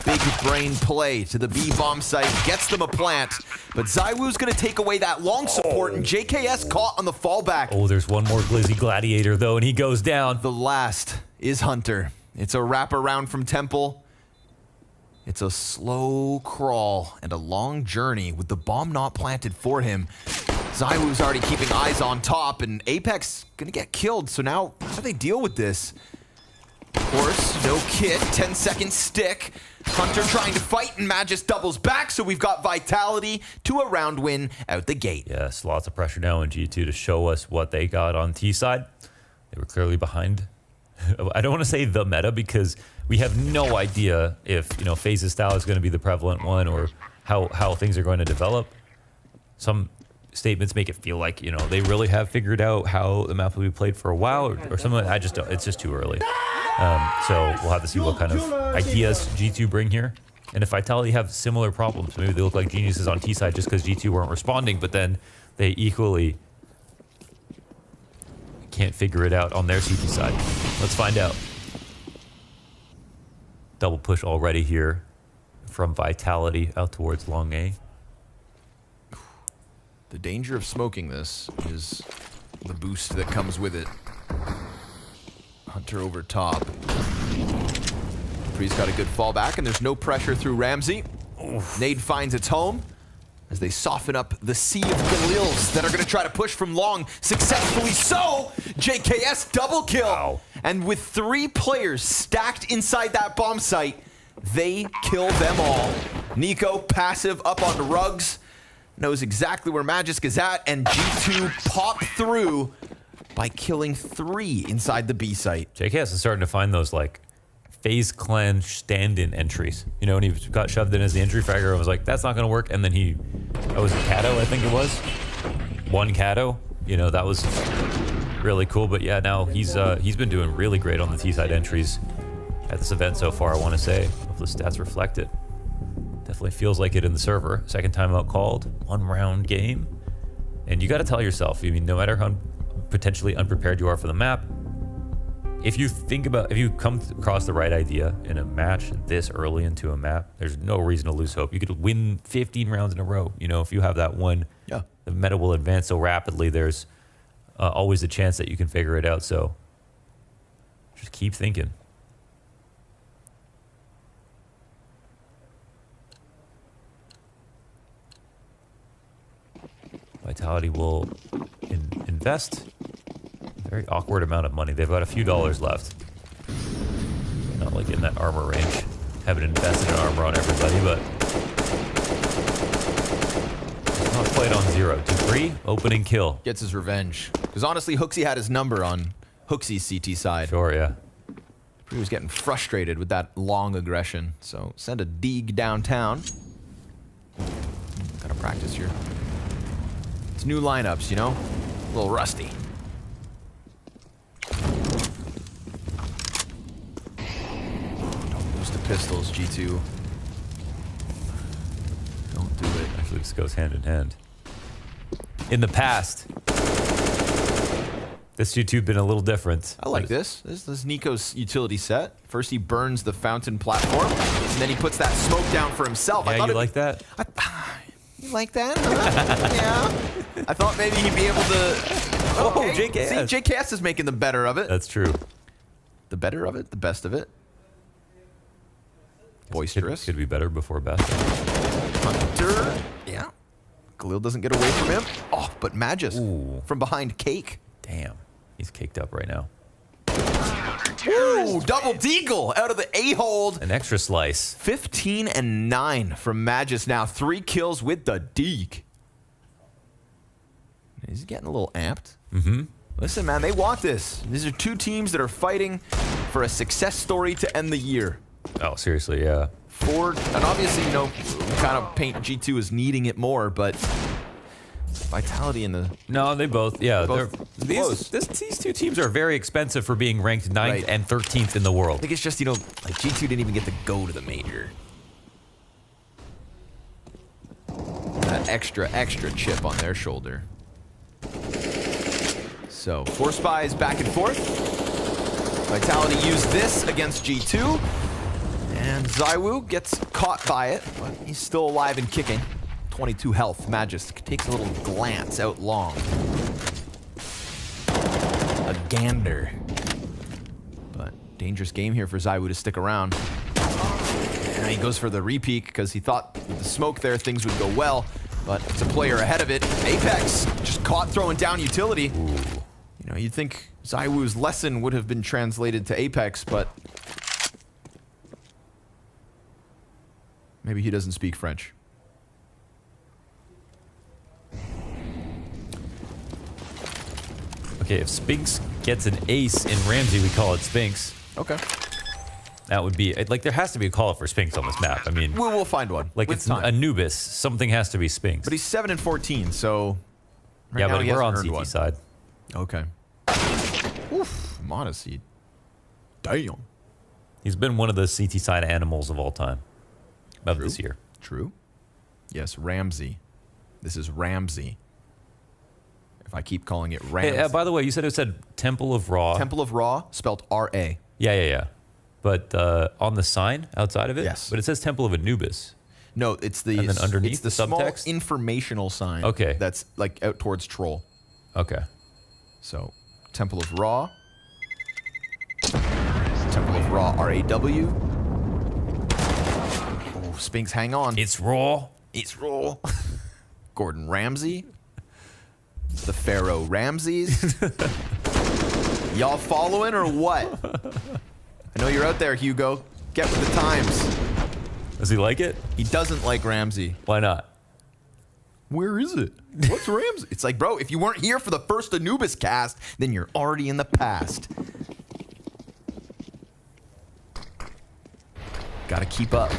Big brain play to the B bomb site, gets them a plant, but ZywOo's gonna take away that long support, and JKS caught on the fallback. Oh, there's one more Glizzy Gladiator though, and he goes down. The last is Hunter. It's a wraparound from Temple. It's a slow crawl and a long journey with the bomb not planted for him. ZywOo's already keeping eyes on top, and Apex gonna get killed, so now how do they deal with this? Of course, no kit, 10-second stick. Hunter trying to fight, and Magus doubles back, so we've got Vitality to a round win out the gate. Yes, lots of pressure now in G2 to show us what they got on T side. They were clearly behind. I don't want to say the meta because we have no idea if, you know, FaZe's style is going to be the prevalent one or how things are going to develop. Some statements make it feel like, you know, they really have figured out how the map will be played for a while or something. I just don't. It's just too early. So we'll have to see what kind of ideas G2 bring here. And if Vitality have similar problems, maybe they look like geniuses on T side just because G2 weren't responding, but then they equally can't figure it out on their CT side. Let's find out. Double push already here from Vitality out towards long A. The danger of smoking this is the boost that comes with it. Hunter over top. Freya's got a good fallback, and there's no pressure through Ramsey. Nade finds its home as they soften up the sea of Galils that are going to try to push from long. Successfully so! JKS double kill! Wow. And with 3 players stacked inside that bomb site, they kill them all. Nico passive up on the rugs. Knows exactly where Magisk is at, and G2 popped through by killing 3 inside the B site. JKS is starting to find those like FaZe Clan stand-in entries. You know, when he got shoved in as the entry fragger, I was like, that's not going to work. And then that was a Kato, I think it was. One Kato. You know, that was really cool. But yeah, now he's been doing really great on the T-side entries at this event so far, I want to say. If the stats reflect it. Definitely feels like it in the server. Second time out called, 1-round game. And you got to tell yourself, I mean, no matter how potentially unprepared you are for the map, if you come across the right idea in a match this early into a map, there's no reason to lose hope. You could win 15 rounds in a row. You know, if you have that one, yeah, the meta will advance so rapidly, there's always a chance that you can figure it out. So just keep thinking. Vitality will invest a very awkward amount of money. They've got a few dollars left. Not like in that armor range. Haven't invested in armor on everybody, but not quite on 0. 2-3, opening kill. Gets his revenge. Because honestly, Hooksy had his number on Hooksy's CT side. Sure, yeah. He was getting frustrated with that long aggression. So send a dig downtown. Gotta practice here. It's new lineups, you know? A little rusty. Don't lose to pistols, G2. Don't do it. Actually, this goes hand in hand. In the past, this G2 been a little different. I like this. This is Nico's utility set. First he burns the fountain platform, and then he puts that smoke down for himself. Yeah, you like that? You like that? Yeah. I thought maybe he'd be able to... Oh, JKS. See, JKS is making the better of it. That's true. The better of it, the best of it. Boisterous. Could be better before best. Hunter. Yeah. Galil doesn't get away from him. Oh, but Magus from behind Cake. Damn. He's caked up right now. Ooh, double deagle out of the A-hold. An extra slice. 15 and 9 from Magus now. 3 kills with the deek. He's getting a little amped. Mm-hmm. Listen, man, they want this. These are two teams that are fighting for a success story to end the year. Oh, seriously, yeah. And obviously, you know, we kind of paint G2 as needing it more, but Vitality in the... No, they both, yeah. These two teams are very expensive for being ranked 9th and 13th in the world. I think it's just, you know, like G2 didn't even get to go to the major. That extra chip on their shoulder. So, 4 spies back and forth. Vitality used this against G2. And ZywOo gets caught by it, but he's still alive and kicking. 22 health. Magisk takes a little glance out long. A gander. But dangerous game here for ZywOo to stick around. And he goes for the repeat because he thought with the smoke there things would go well, but it's a player ahead of it. Apex just caught throwing down utility. Ooh. You know, you'd think ZywOo's lesson would have been translated to Apex, but maybe he doesn't speak French. Okay, if Spinks gets an ace in Ramsey, we call it Spinks. Okay. That would be, like, there has to be a call for Spinks on this map. I mean... We'll find one. Like, it's Anubis. Something has to be Spinks. But he's 7 and 14, so... Right yeah, but we're on CT side. Okay. Oof, Monaseed. Damn. He's been one of the CT side animals of all time. Of this year. True. Yes, Ramsey. This is Ramsey. If I keep calling it Ramsey. Hey, by the way, you said it said Temple of Ra. Temple of Ra, spelled R-A. Yeah. But on the sign outside of it? Yes. But it says Temple of Anubis. No, it's the... And then underneath it's the subtext? small informational sign. Okay. That's like out towards Troll. Okay. So, Temple of Ra. Temple of Ra, R-A-W. Oh, Spinks, hang on. It's Raw. It's Raw. Gordon Ramsay. The Pharaoh Ramses. Y'all following or what? I know you're out there, Hugo. Get with the times. Does he like it? He doesn't like Ramsey. Why not? Where is it? What's Ramsey? It's like, bro, if you weren't here for the first Anubis cast, then you're already in the past. Gotta keep up.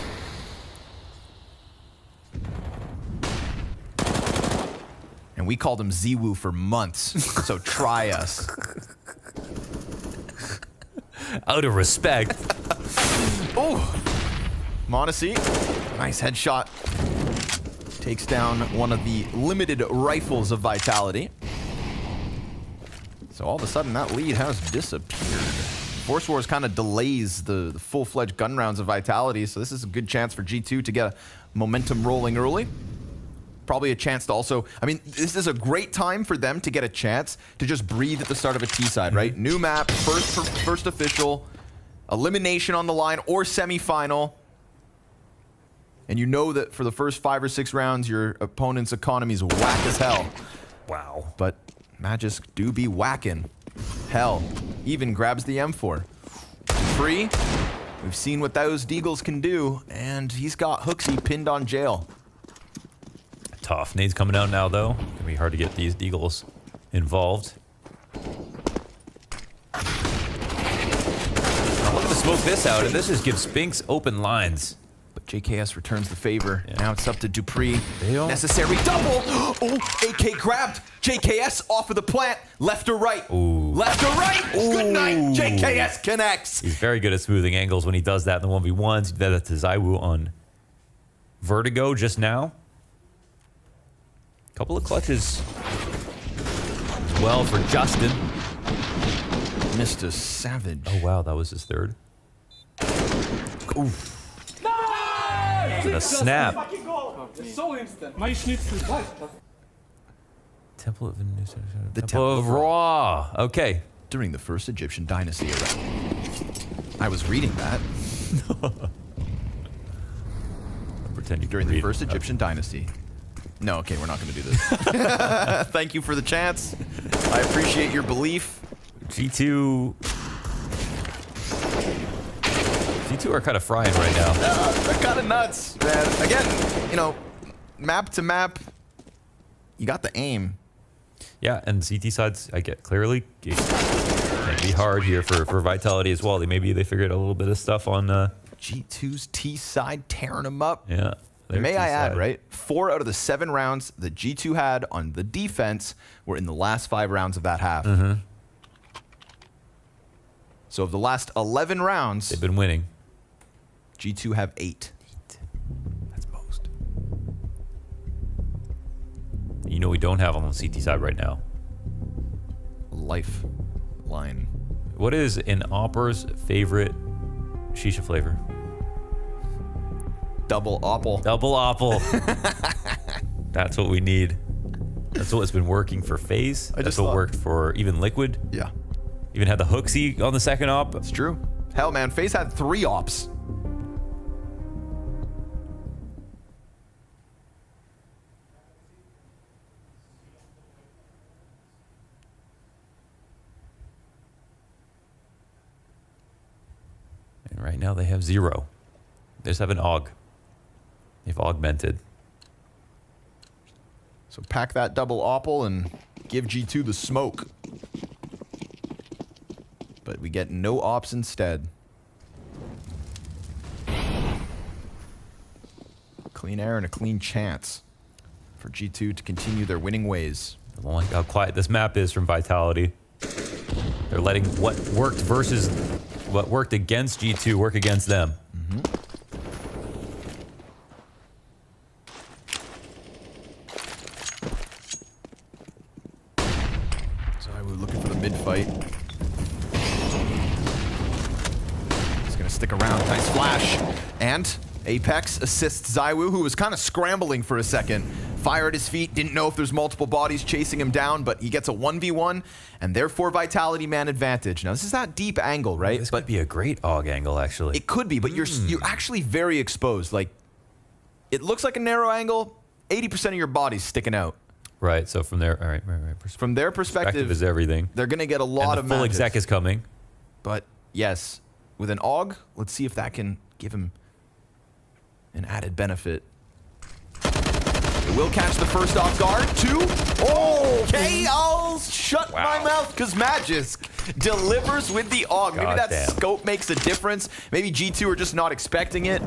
And we called him ZywOo for months, so try us. Out of respect. Oh! Monacy, nice headshot. Takes down one of the limited rifles of Vitality. So all of a sudden, that lead has disappeared. Force Wars kind of delays the full-fledged gun rounds of Vitality, so this is a good chance for G2 to get a momentum rolling early. Probably a chance to also... I mean, this is a great time for them to get a chance to just breathe at the start of a T-side, right? New map, first official, elimination on the line, or semifinal. And you know that for the first 5 or 6 rounds, your opponent's economy is whack as hell. Wow. But Magisk do be whacking. Hell, even grabs the M4. Free. We've seen what those Deagles can do, and he's got Hooksy pinned on jail. Tough. Nade's coming out now, though. Gonna be hard to get these Deagles involved. Now looking to smoke this out, and this just gives Spinks open lines. But JKS returns the favor. Yeah. Now it's up to Dupree. Necessary double! Oh, AK grabbed JKS off of the plant. Left or right? Ooh. Left or right? Ooh. Good night, JKS connects. He's very good at smoothing angles when he does that in the 1v1s. He did that to ZywOo on Vertigo just now. Couple of clutches as well for Justin. Mr. Savage. Oh, wow, that was his third. Oof. And a snap. It's so instant. Temple of the Temple of Ra. Okay. During the first Egyptian dynasty era. I was reading that. Pretend you During the first Egyptian dynasty. No, okay, we're not going to do this. Thank you for the chance. I appreciate your belief. G2 are kind of frying right now. They're kind of nuts, man. Again, you know, map to map, you got the aim. Yeah, and CT sides, I get clearly, it can be hard here for Vitality as well. Maybe they figured a little bit of stuff on G2's T side tearing them up. Yeah. May I add, right? 4 out of the 7 rounds that G2 had on the defense were in the last 5 rounds of that half. So of the last 11 rounds, they've been winning. G2 have 8. That's most. You know we don't have on the CT side right now. Lifeline. What is an Opper's favorite shisha flavor? Double apple. Double apple. That's what we need. That's what's been working for FaZe. That's what worked for even Liquid. Yeah. Even had the Hooksy on the second op. It's true. Hell, man, FaZe had 3 ops. And right now they have 0. They just have an AUG. They've augmented. So pack that double apple and give G2 the smoke. But we get no ops instead. Clean air and a clean chance for G2 to continue their winning ways. I don't like how quiet this map is from Vitality. They're letting what worked versus what worked against G2 work against them. So we're looking for the mid fight. He's gonna stick around. Nice flash. And Apex assists ZywOo, who was kind of scrambling for a second. Fire at his feet, didn't know if there's multiple bodies chasing him down, but he gets a 1v1, and therefore Vitality man advantage. Now, this is that deep angle, right? This could be a great AUG angle, actually. It could be, but you're actually very exposed. Like, it looks like a narrow angle, 80% of your body's sticking out. Right, so from their, all right. From their perspective is everything. They're going to get a lot and the full exec is coming. But, yes, with an AUG, let's see if that can give him an added benefit. It will catch the first off guard. 2. Oh, okay. I'll shut my mouth because Magisk delivers with the AUG. Maybe that scope makes a difference. Maybe G2 are just not expecting it.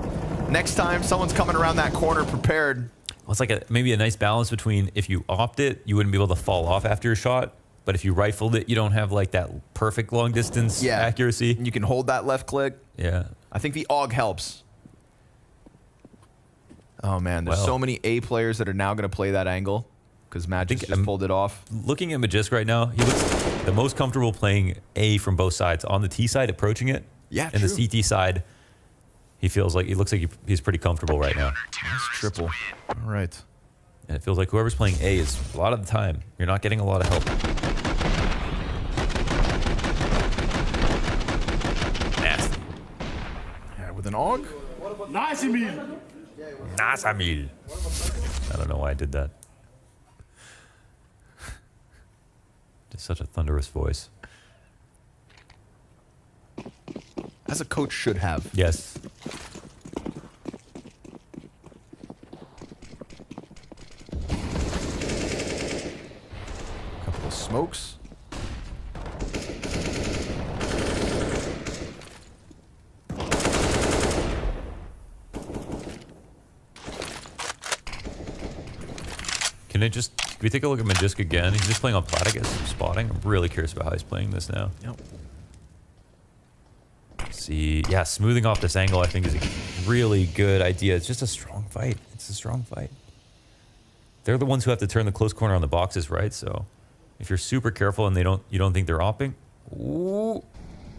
Next time, someone's coming around that corner prepared. Well, it's like maybe a nice balance between if you opt it, you wouldn't be able to fall off after your shot. But if you rifled it, you don't have like that perfect long distance accuracy. You can hold that left click. Yeah. I think the AUG helps. Oh, man, there's so many A players that are now going to play that angle because Magic just pulled it off. Looking at Magisk right now, he looks the most comfortable playing A from both sides. On the T side, approaching it. Yeah, and the CT side, he looks like he's pretty comfortable right now. Nice triple. All right. And it feels like whoever's playing A is, a lot of the time, you're not getting a lot of help. Nasty. Yeah, with an AUG. Nice, Emil. Nasamil. I don't know why I did that. Just such a thunderous voice. As a coach should have. Yes. Couple of smokes. Can we take a look at Magisk again? He's just playing on Platygus, spotting. I'm really curious about how he's playing this now. Yep. See, yeah, smoothing off this angle I think is a really good idea. It's just a strong fight. It's a strong fight. They're the ones who have to turn the close corner on the boxes, right? So if you're super careful and you don't think they're opping, ooh.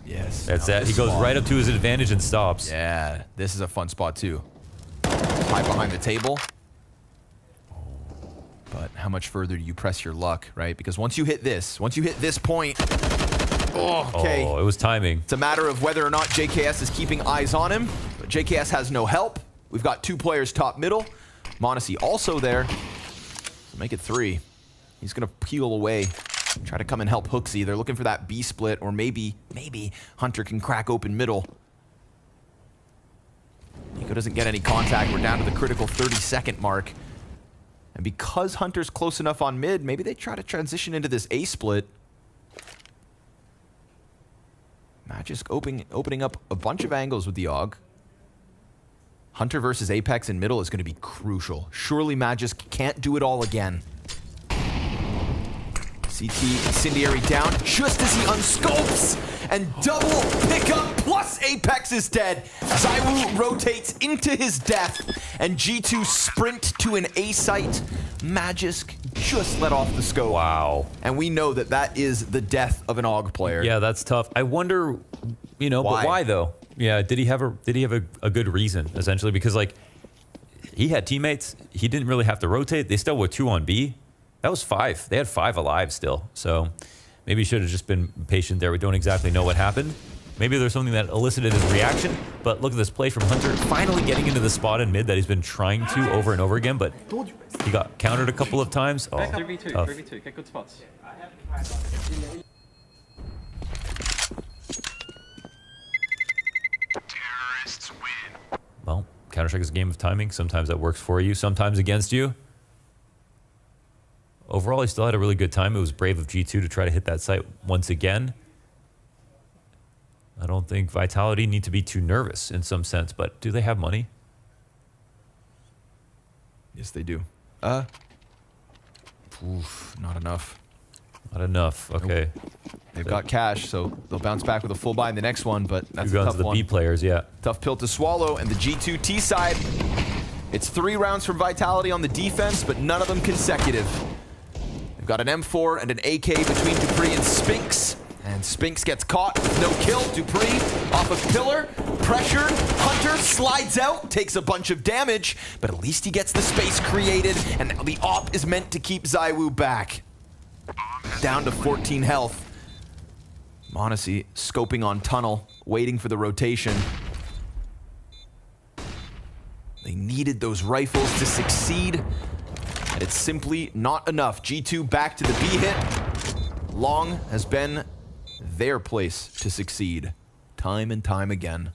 Yes. That's that. He goes right up to his advantage and stops. Yeah, this is a fun spot too. Hide behind the table. But how much further do you press your luck, right? Because once you hit this point, okay. Oh, it was timing. It's a matter of whether or not JKS is keeping eyes on him. But JKS has no help. We've got 2 players top middle. m0NESY also there. So make it 3. He's going to peel away. Try to come and help Hooksy. They're looking for that B split, or maybe Hunter can crack open middle. Nico doesn't get any contact. We're down to the critical 30-second mark. And because Hunter's close enough on mid, maybe they try to transition into this A split. Magisk opening up a bunch of angles with the AUG. Hunter versus Apex in middle is going to be crucial. Surely Magisk can't do it all again. CT Incendiary down just as he unscopes, and double pickup plus Apex is dead. ZywOo rotates into his death, and G2 sprint to an A site. Magisk just let off the scope. Wow. And we know that that is the death of an AUG player. Yeah, that's tough. I wonder, you know, but why though? Yeah, did he have a good reason essentially? Because like he had teammates, he didn't really have to rotate. They still were 2 on B. That was 5. They had 5 alive still. So maybe he should have just been patient there. We don't exactly know what happened. Maybe there's something that elicited his reaction. But look at this play from Hunter, finally getting into the spot in mid that he's been trying to over and over again. But he got countered a couple of times. Oh, 3v2, tough. 3v2, get good spots. Well, Counter-Strike is a game of timing. Sometimes that works for you, sometimes against you. Overall, he still had a really good time. It was brave of G2 to try to hit that site once again. I don't think Vitality need to be too nervous in some sense, but do they have money? Yes, they do. Oof, not enough. Not enough, okay. Nope. They've got cash, so they'll bounce back with a full buy in the next one, but that's a tough the one. B players, yeah. Tough pill to swallow, and the G2 T side. It's 3 rounds from Vitality on the defense, but none of them consecutive. They've got an M4 and an AK between Dupree and Spinks. And Spinks gets caught with no kill. Dupree off a pillar. Pressure. Hunter slides out, takes a bunch of damage, but at least he gets the space created, and now the op is meant to keep ZywOo back. Down to 14 health. Monacy scoping on tunnel, waiting for the rotation. They needed those rifles to succeed, and it's simply not enough. G2 back to the B hit. Long has been their place to succeed, time and time again.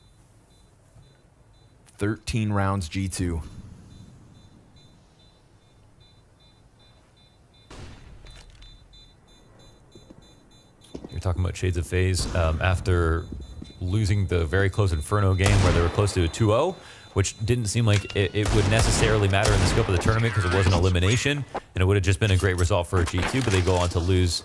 13 rounds G2. You're talking about Shades of FaZe after losing the very close Inferno game where they were close to a 2-0, which didn't seem like it would necessarily matter in the scope of the tournament because it was an elimination, and it would have just been a great result for a G2, but they go on to lose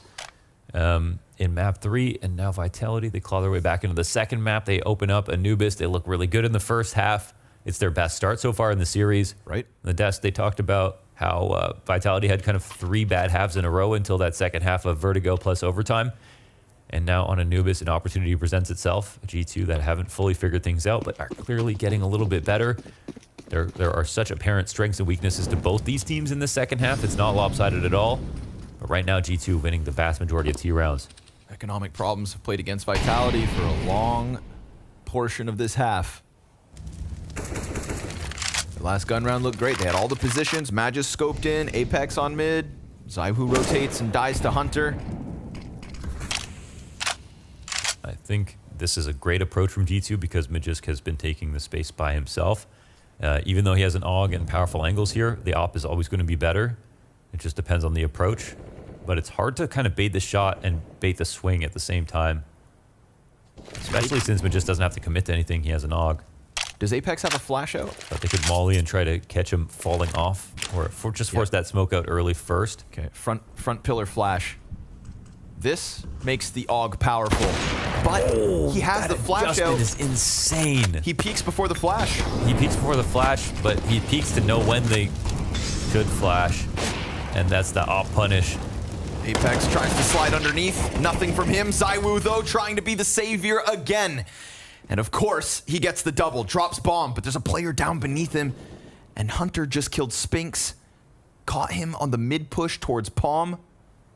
in map 3, and now Vitality, they claw their way back into the second map. They open up Anubis. They look really good in the first half. It's their best start so far in the series. Right. In the desk, they talked about how Vitality had kind of 3 bad halves in a row until that second half of Vertigo plus overtime. And now on Anubis, an opportunity presents itself. G2 that haven't fully figured things out, but are clearly getting a little bit better. There are such apparent strengths and weaknesses to both these teams in the second half. It's not lopsided at all. But right now, G2 winning the vast majority of T rounds. Economic problems have played against Vitality for a long portion of this half. The last gun round looked great. They had all the positions. Magisk scoped in, Apex on mid. ZywOo rotates and dies to Hunter. I think this is a great approach from G2 because Magisk has been taking the space by himself. Even though he has an AUG and powerful angles here, the op is always going to be better. It just depends on the approach. But it's hard to kind of bait the shot and bait the swing at the same time. Especially since Magisk doesn't have to commit to anything. He has an AUG. Does Apex have a flash out? But they could molly and try to catch him falling off, or just force that smoke out early first. Okay, front pillar flash. This makes the AUG powerful, but he has the flash out. Is insane. He peeks before the flash. He peeks before the flash, but he peeks to know when they should flash, and that's the op punish. Apex tries to slide underneath. Nothing from him. ZywOo, though, trying to be the savior again. And of course, he gets the double. Drops bomb, but there's a player down beneath him. And Hunter just killed Spinks. Caught him on the mid push towards Palm.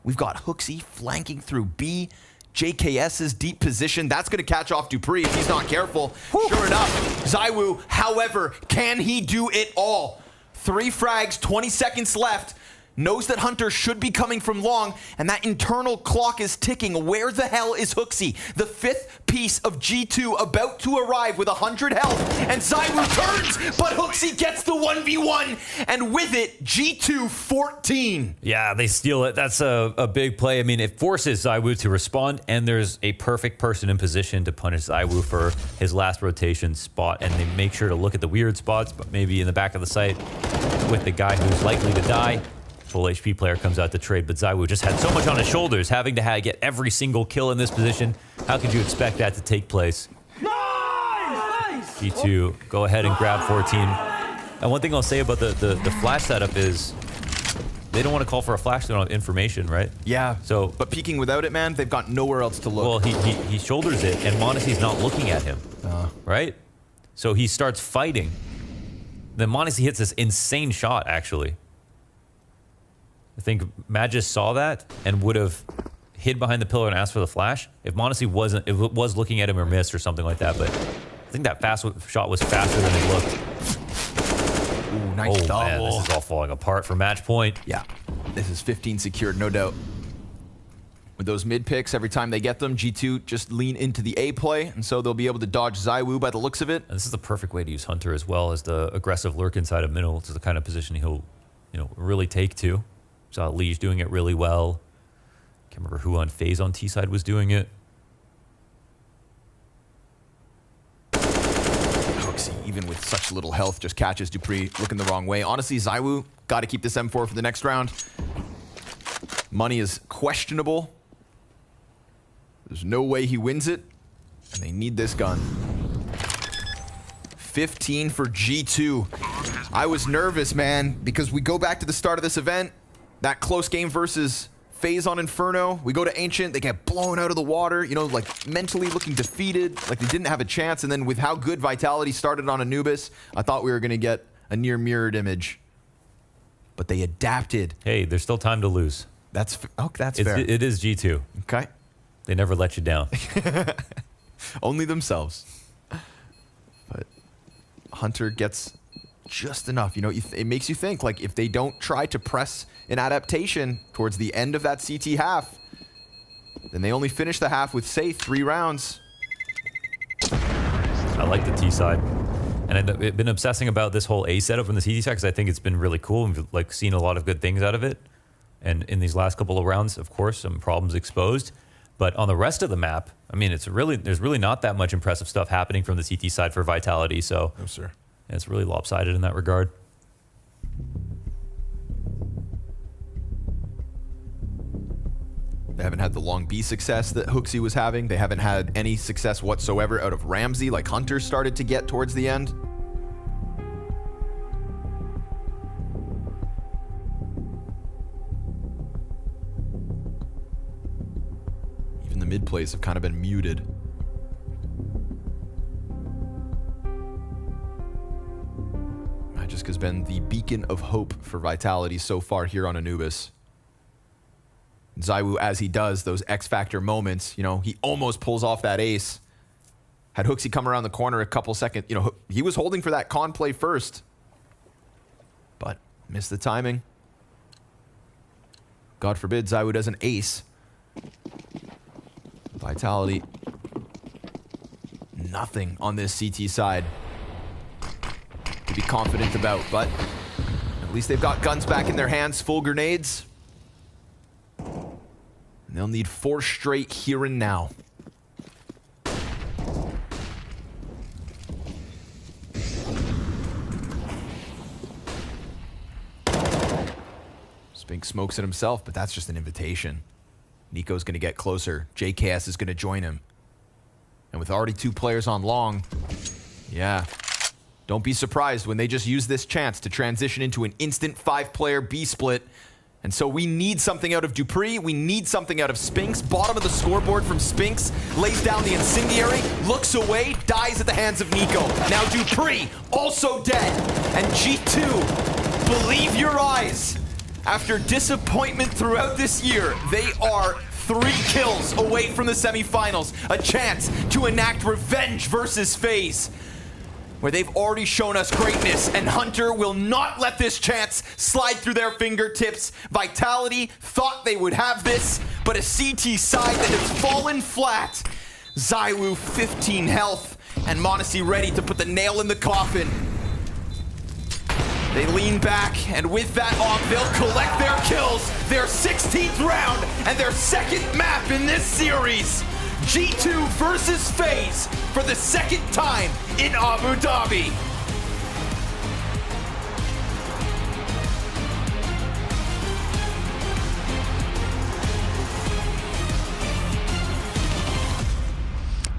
We've got Hooksy flanking through B. JKS's deep position. That's going to catch off Dupree if he's not careful. Sure enough, ZywOo, however, can he do it all? 3 frags, 20 seconds left. knows that Hunter should be coming from long, and that internal clock is ticking. Where the hell is Hooksy? The 5th piece of G2 about to arrive with 100 health, and ZywOo turns, but Hooksy gets the 1v1, and with it, G2 14. Yeah, they steal it. That's a big play. I mean, it forces ZywOo to respond, and there's a perfect person in position to punish ZywOo for his last rotation spot, and they make sure to look at the weird spots, but maybe in the back of the site with the guy who's likely to die. Full HP player comes out to trade, but ZywOo just had so much on his shoulders, having to get every single kill in this position. How could you expect that to take place? Nice! G2 go ahead and grab 14. And one thing I'll say about the flash setup is they don't want to call for a flash, they don't have information, right? Yeah, so but peeking without it, man, they've got nowhere else to look. Well, he shoulders it, and m0NESY's not looking at him, right? So he starts fighting. Then m0NESY hits this insane shot, actually. I think Magis saw that and would have hid behind the pillar and asked for the flash if m0NESY was looking at him or missed or something like that. But I think that shot was faster than it looked. Ooh, nice double. Man, this is all falling apart for match point. Yeah, this is 15 secured, no doubt. With those mid picks, every time they get them, G2 just lean into the A play, and so they'll be able to dodge ZywOo by the looks of it. And this is the perfect way to use Hunter as well as the aggressive lurk inside of middle. It's the kind of position he'll, really take to. Saw Liege doing it really well. Can't remember who on FaZe on T side was doing it. Hooksy, even with such little health, just catches dupreeh looking the wrong way. Honestly, ZywOo got to keep this M4 for the next round. Money is questionable. There's no way he wins it, and they need this gun. 15 for G2. I was nervous, man, because we go back to the start of this event. That close game versus FaZe on Inferno. We go to Ancient, they get blown out of the water, like mentally looking defeated, like they didn't have a chance. And then with how good Vitality started on Anubis, I thought we were going to get a near mirrored image. But they adapted. Hey, there's still time to lose. That's fair. It is G2. Okay. They never let you down. Only themselves. But Hunter gets just enough. It makes you think, like, if they don't try to press an adaptation towards the end of that CT half, then they only finish the half with, say, 3 rounds. I like the T side. And I've been obsessing about this whole A setup from the CT side because I think it's been really cool and like seen a lot of good things out of it. And in these last couple of rounds, of course, some problems exposed. But on the rest of the map, I mean, there's really not that much impressive stuff happening from the CT side for Vitality. So no, sir. It's really lopsided in that regard. They haven't had the long B success that Hooksy was having. They haven't had any success whatsoever out of Ramsey, like Hunter started to get towards the end. Even the mid plays have kind of been muted. Magisk has been the beacon of hope for Vitality so far here on Anubis. ZywOo, as he does those X-Factor moments, he almost pulls off that ace. Had Hooksy come around the corner a couple seconds, he was holding for that con play first, but missed the timing. God forbid ZywOo does an ace. Vitality, nothing on this CT side to be confident about, but at least they've got guns back in their hands, full grenades. And they'll need 4 straight here and now. Spinks smokes it himself, but that's just an invitation. Nico's going to get closer. JKS is going to join him. And with already 2 players on long, yeah. Don't be surprised when they just use this chance to transition into an instant 5-player B split. And so we need something out of dupreeh. We need something out of Spinks. Bottom of the scoreboard from Spinks. Lays down the incendiary, looks away, dies at the hands of Nico. Now dupreeh, also dead. And G2, believe your eyes. After disappointment throughout this year, they are 3 kills away from the semifinals. A chance to enact revenge versus FaZe. where they've already shown us greatness, and Hunter will not let this chance slide through their fingertips. Vitality thought they would have this, but a CT side that has fallen flat. ZywOo 15 health, and Modesty ready to put the nail in the coffin. They lean back, and with that AWP, they'll collect their kills, their 16th round, and their second map in this series. G2 versus FaZe for the second time in Abu Dhabi.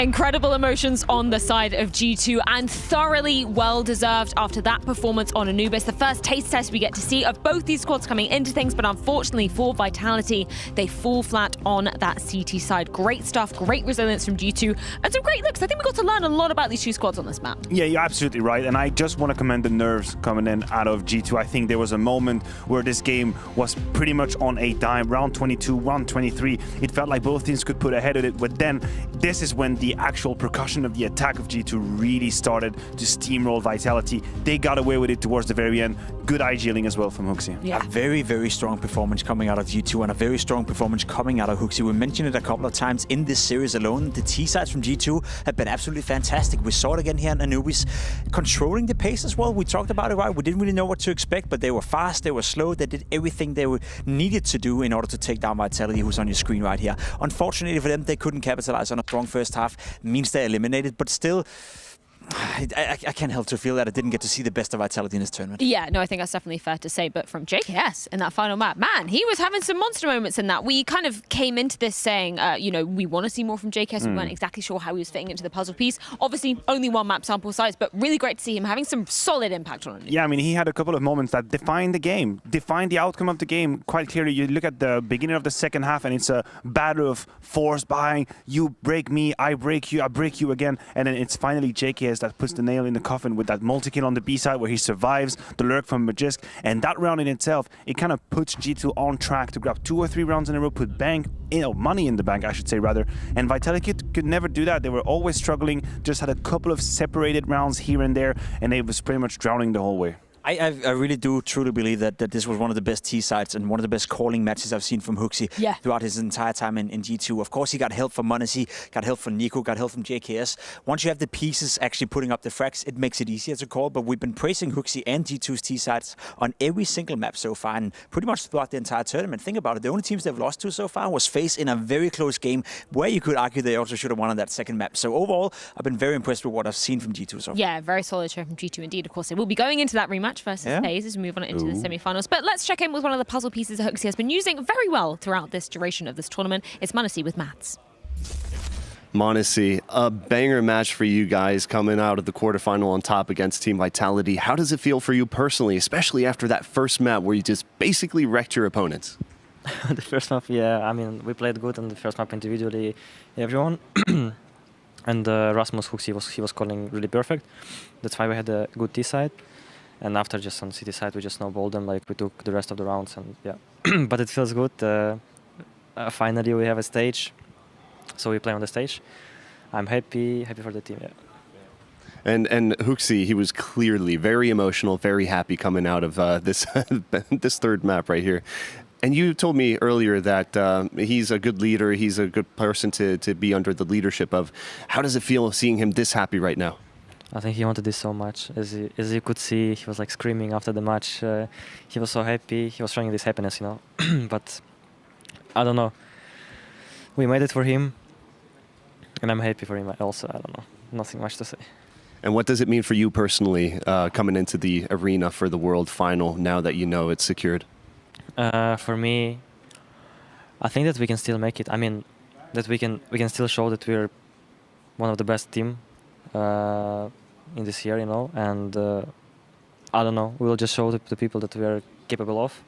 Incredible emotions on the side of G2 and thoroughly well-deserved after that performance on Anubis. The first taste test we get to see of both these squads coming into things, but unfortunately for Vitality, they fall flat on that CT side. Great stuff, great resilience from G2, and some great looks. I think we got to learn a lot about these two squads on this map. Yeah, you're absolutely right, and I just want to commend the nerves coming in out of G2. I think there was a moment where this game was pretty much on a dime. Round 22, round 23, it felt like both teams could put ahead of it, but then this is when the actual percussion of the attack of G2 really started to steamroll Vitality. They got away with it towards the very end. Good eye-jailing as well from HooXi. Yeah. A very, very strong performance coming out of G2 and a very strong performance coming out of HooXi. We mentioned it a couple of times in this series alone. The T-sides from G2 have been absolutely fantastic. We saw it again here in Anubis. Controlling the pace as well. We talked about it, right? We didn't really know what to expect, but they were fast, they were slow, they did everything they needed to do in order to take down Vitality, who's on your screen right here. Unfortunately for them, they couldn't capitalize on a strong first half. Means they're eliminated, but still, I can't help to feel that I didn't get to see the best of Vitality in this tournament. Yeah, no, I think that's definitely fair to say. But from JKS in that final map, man, he was having some monster moments in that. We kind of came into this saying, you know, we want to see more from JKS. We weren't exactly sure how he was fitting into the puzzle piece. Obviously, only one map sample size, but really great to see him having some solid impact on it. Yeah, I mean, he had a couple of moments that defined the game, defined the outcome of the game quite clearly. You look at the beginning of the second half, and it's a battle of force buying. You break me, I break you again. And then it's finally JKS that puts the nail in the coffin with that multi-kill on the B side where he survives the lurk from Magisk. And that round in itself, it kind of puts G2 on track to grab 2 or 3 rounds in a row, put money in the bank, I should say, rather. And Vitality could never do that. They were always struggling, just had a couple of separated rounds here and there, and they was pretty much drowning the whole way. I really do truly believe that this was one of the best T-sides and one of the best calling matches I've seen from HooXi throughout his entire time in G2. Of course, he got help from Maniac, got help from Nico, got help from JKS. Once you have the pieces actually putting up the frags, it makes it easier to call. But we've been praising HooXi and G2's T-sides on every single map so far, and pretty much throughout the entire tournament. Think about it. The only teams they've lost to so far was FaZe in a very close game where you could argue they also should have won on that second map. So overall, I've been very impressed with what I've seen from G2 so far. Yeah, very solid show from G2 indeed. Of course, they will be going into that rematch versus FaZe as we move on into the semi-finals. But let's check in with one of the puzzle pieces that HooXi has been using very well throughout this duration of this tournament. It's Maniac with Mats. Maniac, a banger match for you guys coming out of the quarterfinal on top against Team Vitality. How does it feel for you personally, especially after that first map where you just basically wrecked your opponents? The first map, yeah, I mean, we played good on the first map individually, everyone. And Rasmus HooXi, he was calling really perfect. That's why we had a good T side. And after just on CT side, we just snowballed them, like we took the rest of the rounds, and yeah. But it feels good. Finally, we have a stage, so we play on the stage. I'm happy for the team, yeah. And HooXi, he was clearly very emotional, very happy coming out of this this third map right here. And you told me earlier that he's a good leader, he's a good person to be under the leadership of. How does it feel seeing him this happy right now? I think he wanted this so much. As you could see, he was like screaming after the match. He was so happy. He was showing this happiness, you know. But I don't know. We made it for him, and I'm happy for him also. I don't know. Nothing much to say. And what does it mean for you personally coming into the arena for the World Final now that you know it's secured? For me, I think that we can still make it. I mean, that we can still show that we're one of the best team in this year, you know, and I don't know, we will just show the people that we are capable of,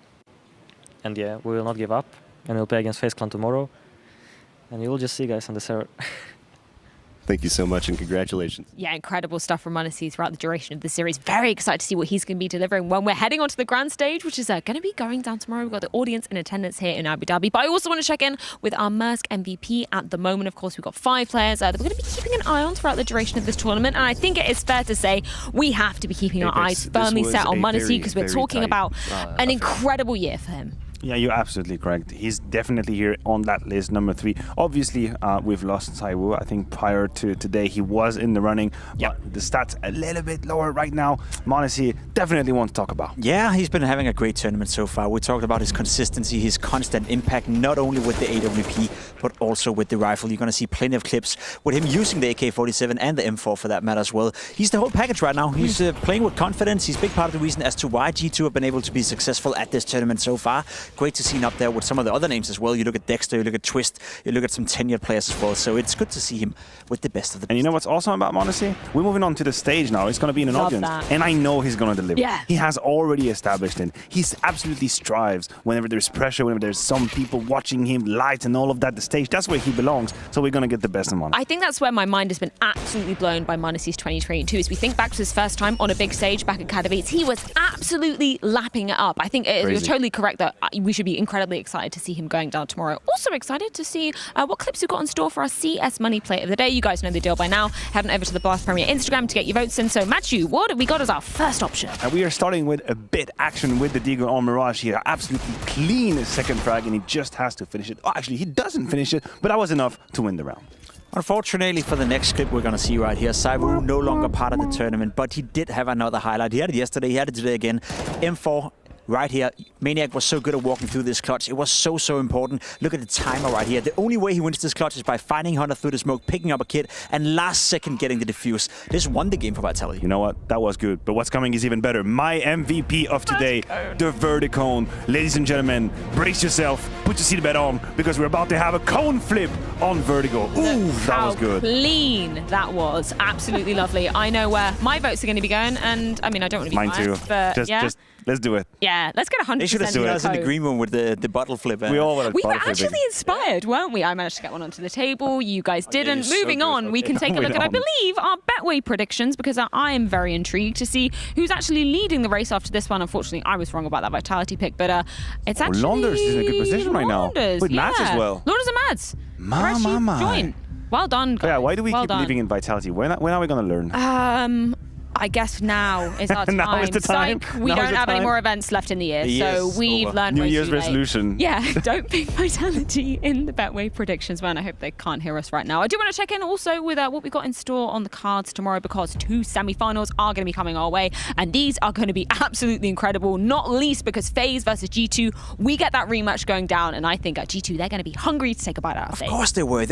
and yeah, we will not give up, and we'll play against FaZe Clan tomorrow, and you will just see, guys, on the server. Thank you so much, and congratulations. Yeah, incredible stuff from Maniac throughout the duration of the series. Very excited to see what he's going to be delivering when we're heading onto the grand stage, which is going to be going down tomorrow. We've got the audience in attendance here in Abu Dhabi. But I also want to check in with our Mersk MVP at the moment. Of course, we've got 5 players that we're going to be keeping an eye on throughout the duration of this tournament. And I think it is fair to say we have to be keeping our eyes firmly set on Maniac because we're talking about an incredible year for him. Yeah, you're absolutely correct. He's definitely here on that list, number 3. Obviously, we've lost ZywOo. I think prior to today, he was in the running. Yeah, the stats a little bit lower right now. Maniac definitely want to talk about. Yeah, he's been having a great tournament so far. We talked about his consistency, his constant impact, not only with the AWP, but also with the rifle. You're going to see plenty of clips with him using the AK-47 and the M4 for that matter as well. He's the whole package right now. He's playing with confidence. He's a big part of the reason as to why G2 have been able to be successful at this tournament so far. Great to see him up there with some of the other names as well. You look at Dexter, you look at Twist, you look at some tenured players as well. So it's good to see him with the best of the best. And you know what's awesome about Maniac? We're moving on to the stage now. It's going to be in an audience. And I know he's going to deliver. Yeah. He has already established it. He absolutely strives whenever there's pressure, whenever there's some people watching him, lights and all of that, the stage. That's where he belongs. So we're going to get the best of Maniac. I think that's where my mind has been absolutely blown by Maniac's 2022. As we think back to his first time on a big stage back at Katowice, he was absolutely lapping it up. I think you're totally correct that we should be incredibly excited to see him going down tomorrow. Also excited to see what clips we've got in store for our CS Money Play of the Day. You guys know the deal by now. Head on over to the Blast Premier Instagram to get your votes in. So Matthew, what have we got as our first option? And we are starting with a bit action with the Deagle on Mirage here. Absolutely clean second frag, and he just has to finish it. Oh, actually, he doesn't finish it, but that was enough to win the round. Unfortunately for the next clip we're going to see right here, ZywOo no longer part of the tournament, but he did have another highlight. He had it yesterday, he had it today again. M4 right here. Maniac was so good at walking through this clutch. It was so important. Look at the timer right here. The only way he wins this clutch is by finding Hunter through the smoke, picking up a kit, and last second getting the defuse. This won the game for Vitality. You know what? That was good. But what's coming is even better. My MVP of today, the Verticone. Ladies and gentlemen, brace yourself. Put your seatbelt on, because we're about to have a cone flip on Vertigo. Ooh, that was good. Clean that was. Absolutely lovely. I know where my votes are going to be going, and I mean, I don't want to be Mine biased, too. but Just let's do it. Yeah, let's get 100%. They should have seen us in the green room with the bottle flip. We all We were actually inspired, weren't we? I managed to get one onto the table. You guys didn't. so Moving good. on, we can take a Moving look at, I on. believe, our Betway predictions, because I am very intrigued to see who's actually leading the race after this one. Unfortunately, I was wrong about that Vitality pick, but it's actually... Launders is in a good position right now. Launders, With Mads as well. Launders and Mads. My. Join. Well done, guys. Yeah, why do we Well keep done. believing in Vitality? When are we going to learn? I guess now is our time. Now is the time. Psych, we Now is don't the have any time. more events left in the year, The so year's we've over. learned New way Year's too late. resolution. Yeah, don't pick Vitality in the Betway predictions, man. I hope they can't hear us right now. I do want to check in also with what we've got in store on the cards tomorrow, because 2 semi-finals are going to be coming our way, and these are going to be absolutely incredible, not least because FaZe versus G2, we get that rematch going down, and I think at G2 they're going to be hungry to take a bite out of FaZe. Of course they were.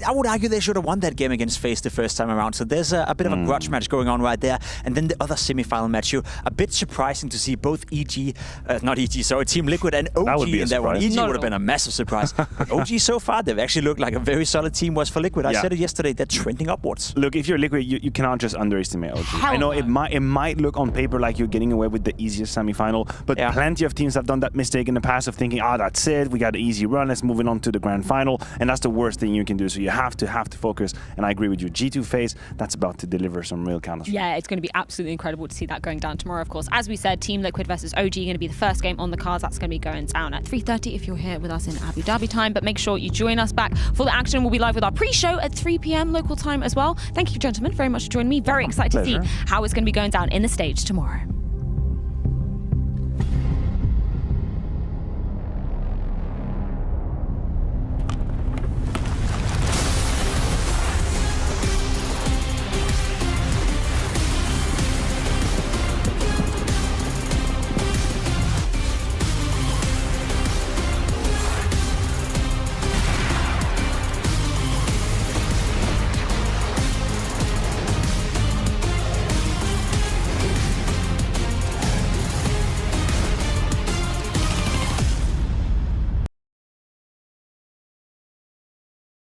I would argue they should have won that game against FaZe the first time around. So there's a bit of a grudge match going on right there. And then the other semi-final match, a bit surprising to see both Team Liquid and OG in that one. EG would have been a massive surprise. But OG so far, they've actually looked like a very solid team was for Liquid. I said it yesterday, they're trending upwards. Look, if you're Liquid, you cannot just underestimate OG. Hell I know no. it might look on paper like you're getting away with the easiest semi-final, but plenty of teams have done that mistake in the past of thinking, that's it, we got an easy run, let's move on to the grand final, and that's the worst thing you can do. So you have to focus, and I agree with you. G2 FaZe, that's about to deliver some real counters. Yeah, it's going to be absolutely incredible to see that going down tomorrow, of course. As we said, Team Liquid versus OG going to be the first game on the cards. That's going to be going down at 3:30 if you're here with us in Abu Dhabi time. But make sure you join us back for the action. We'll be live with our pre-show at 3 p.m. local time as well. Thank you, gentlemen, very much for joining me. Very excited to see how it's going to be going down in the stage tomorrow.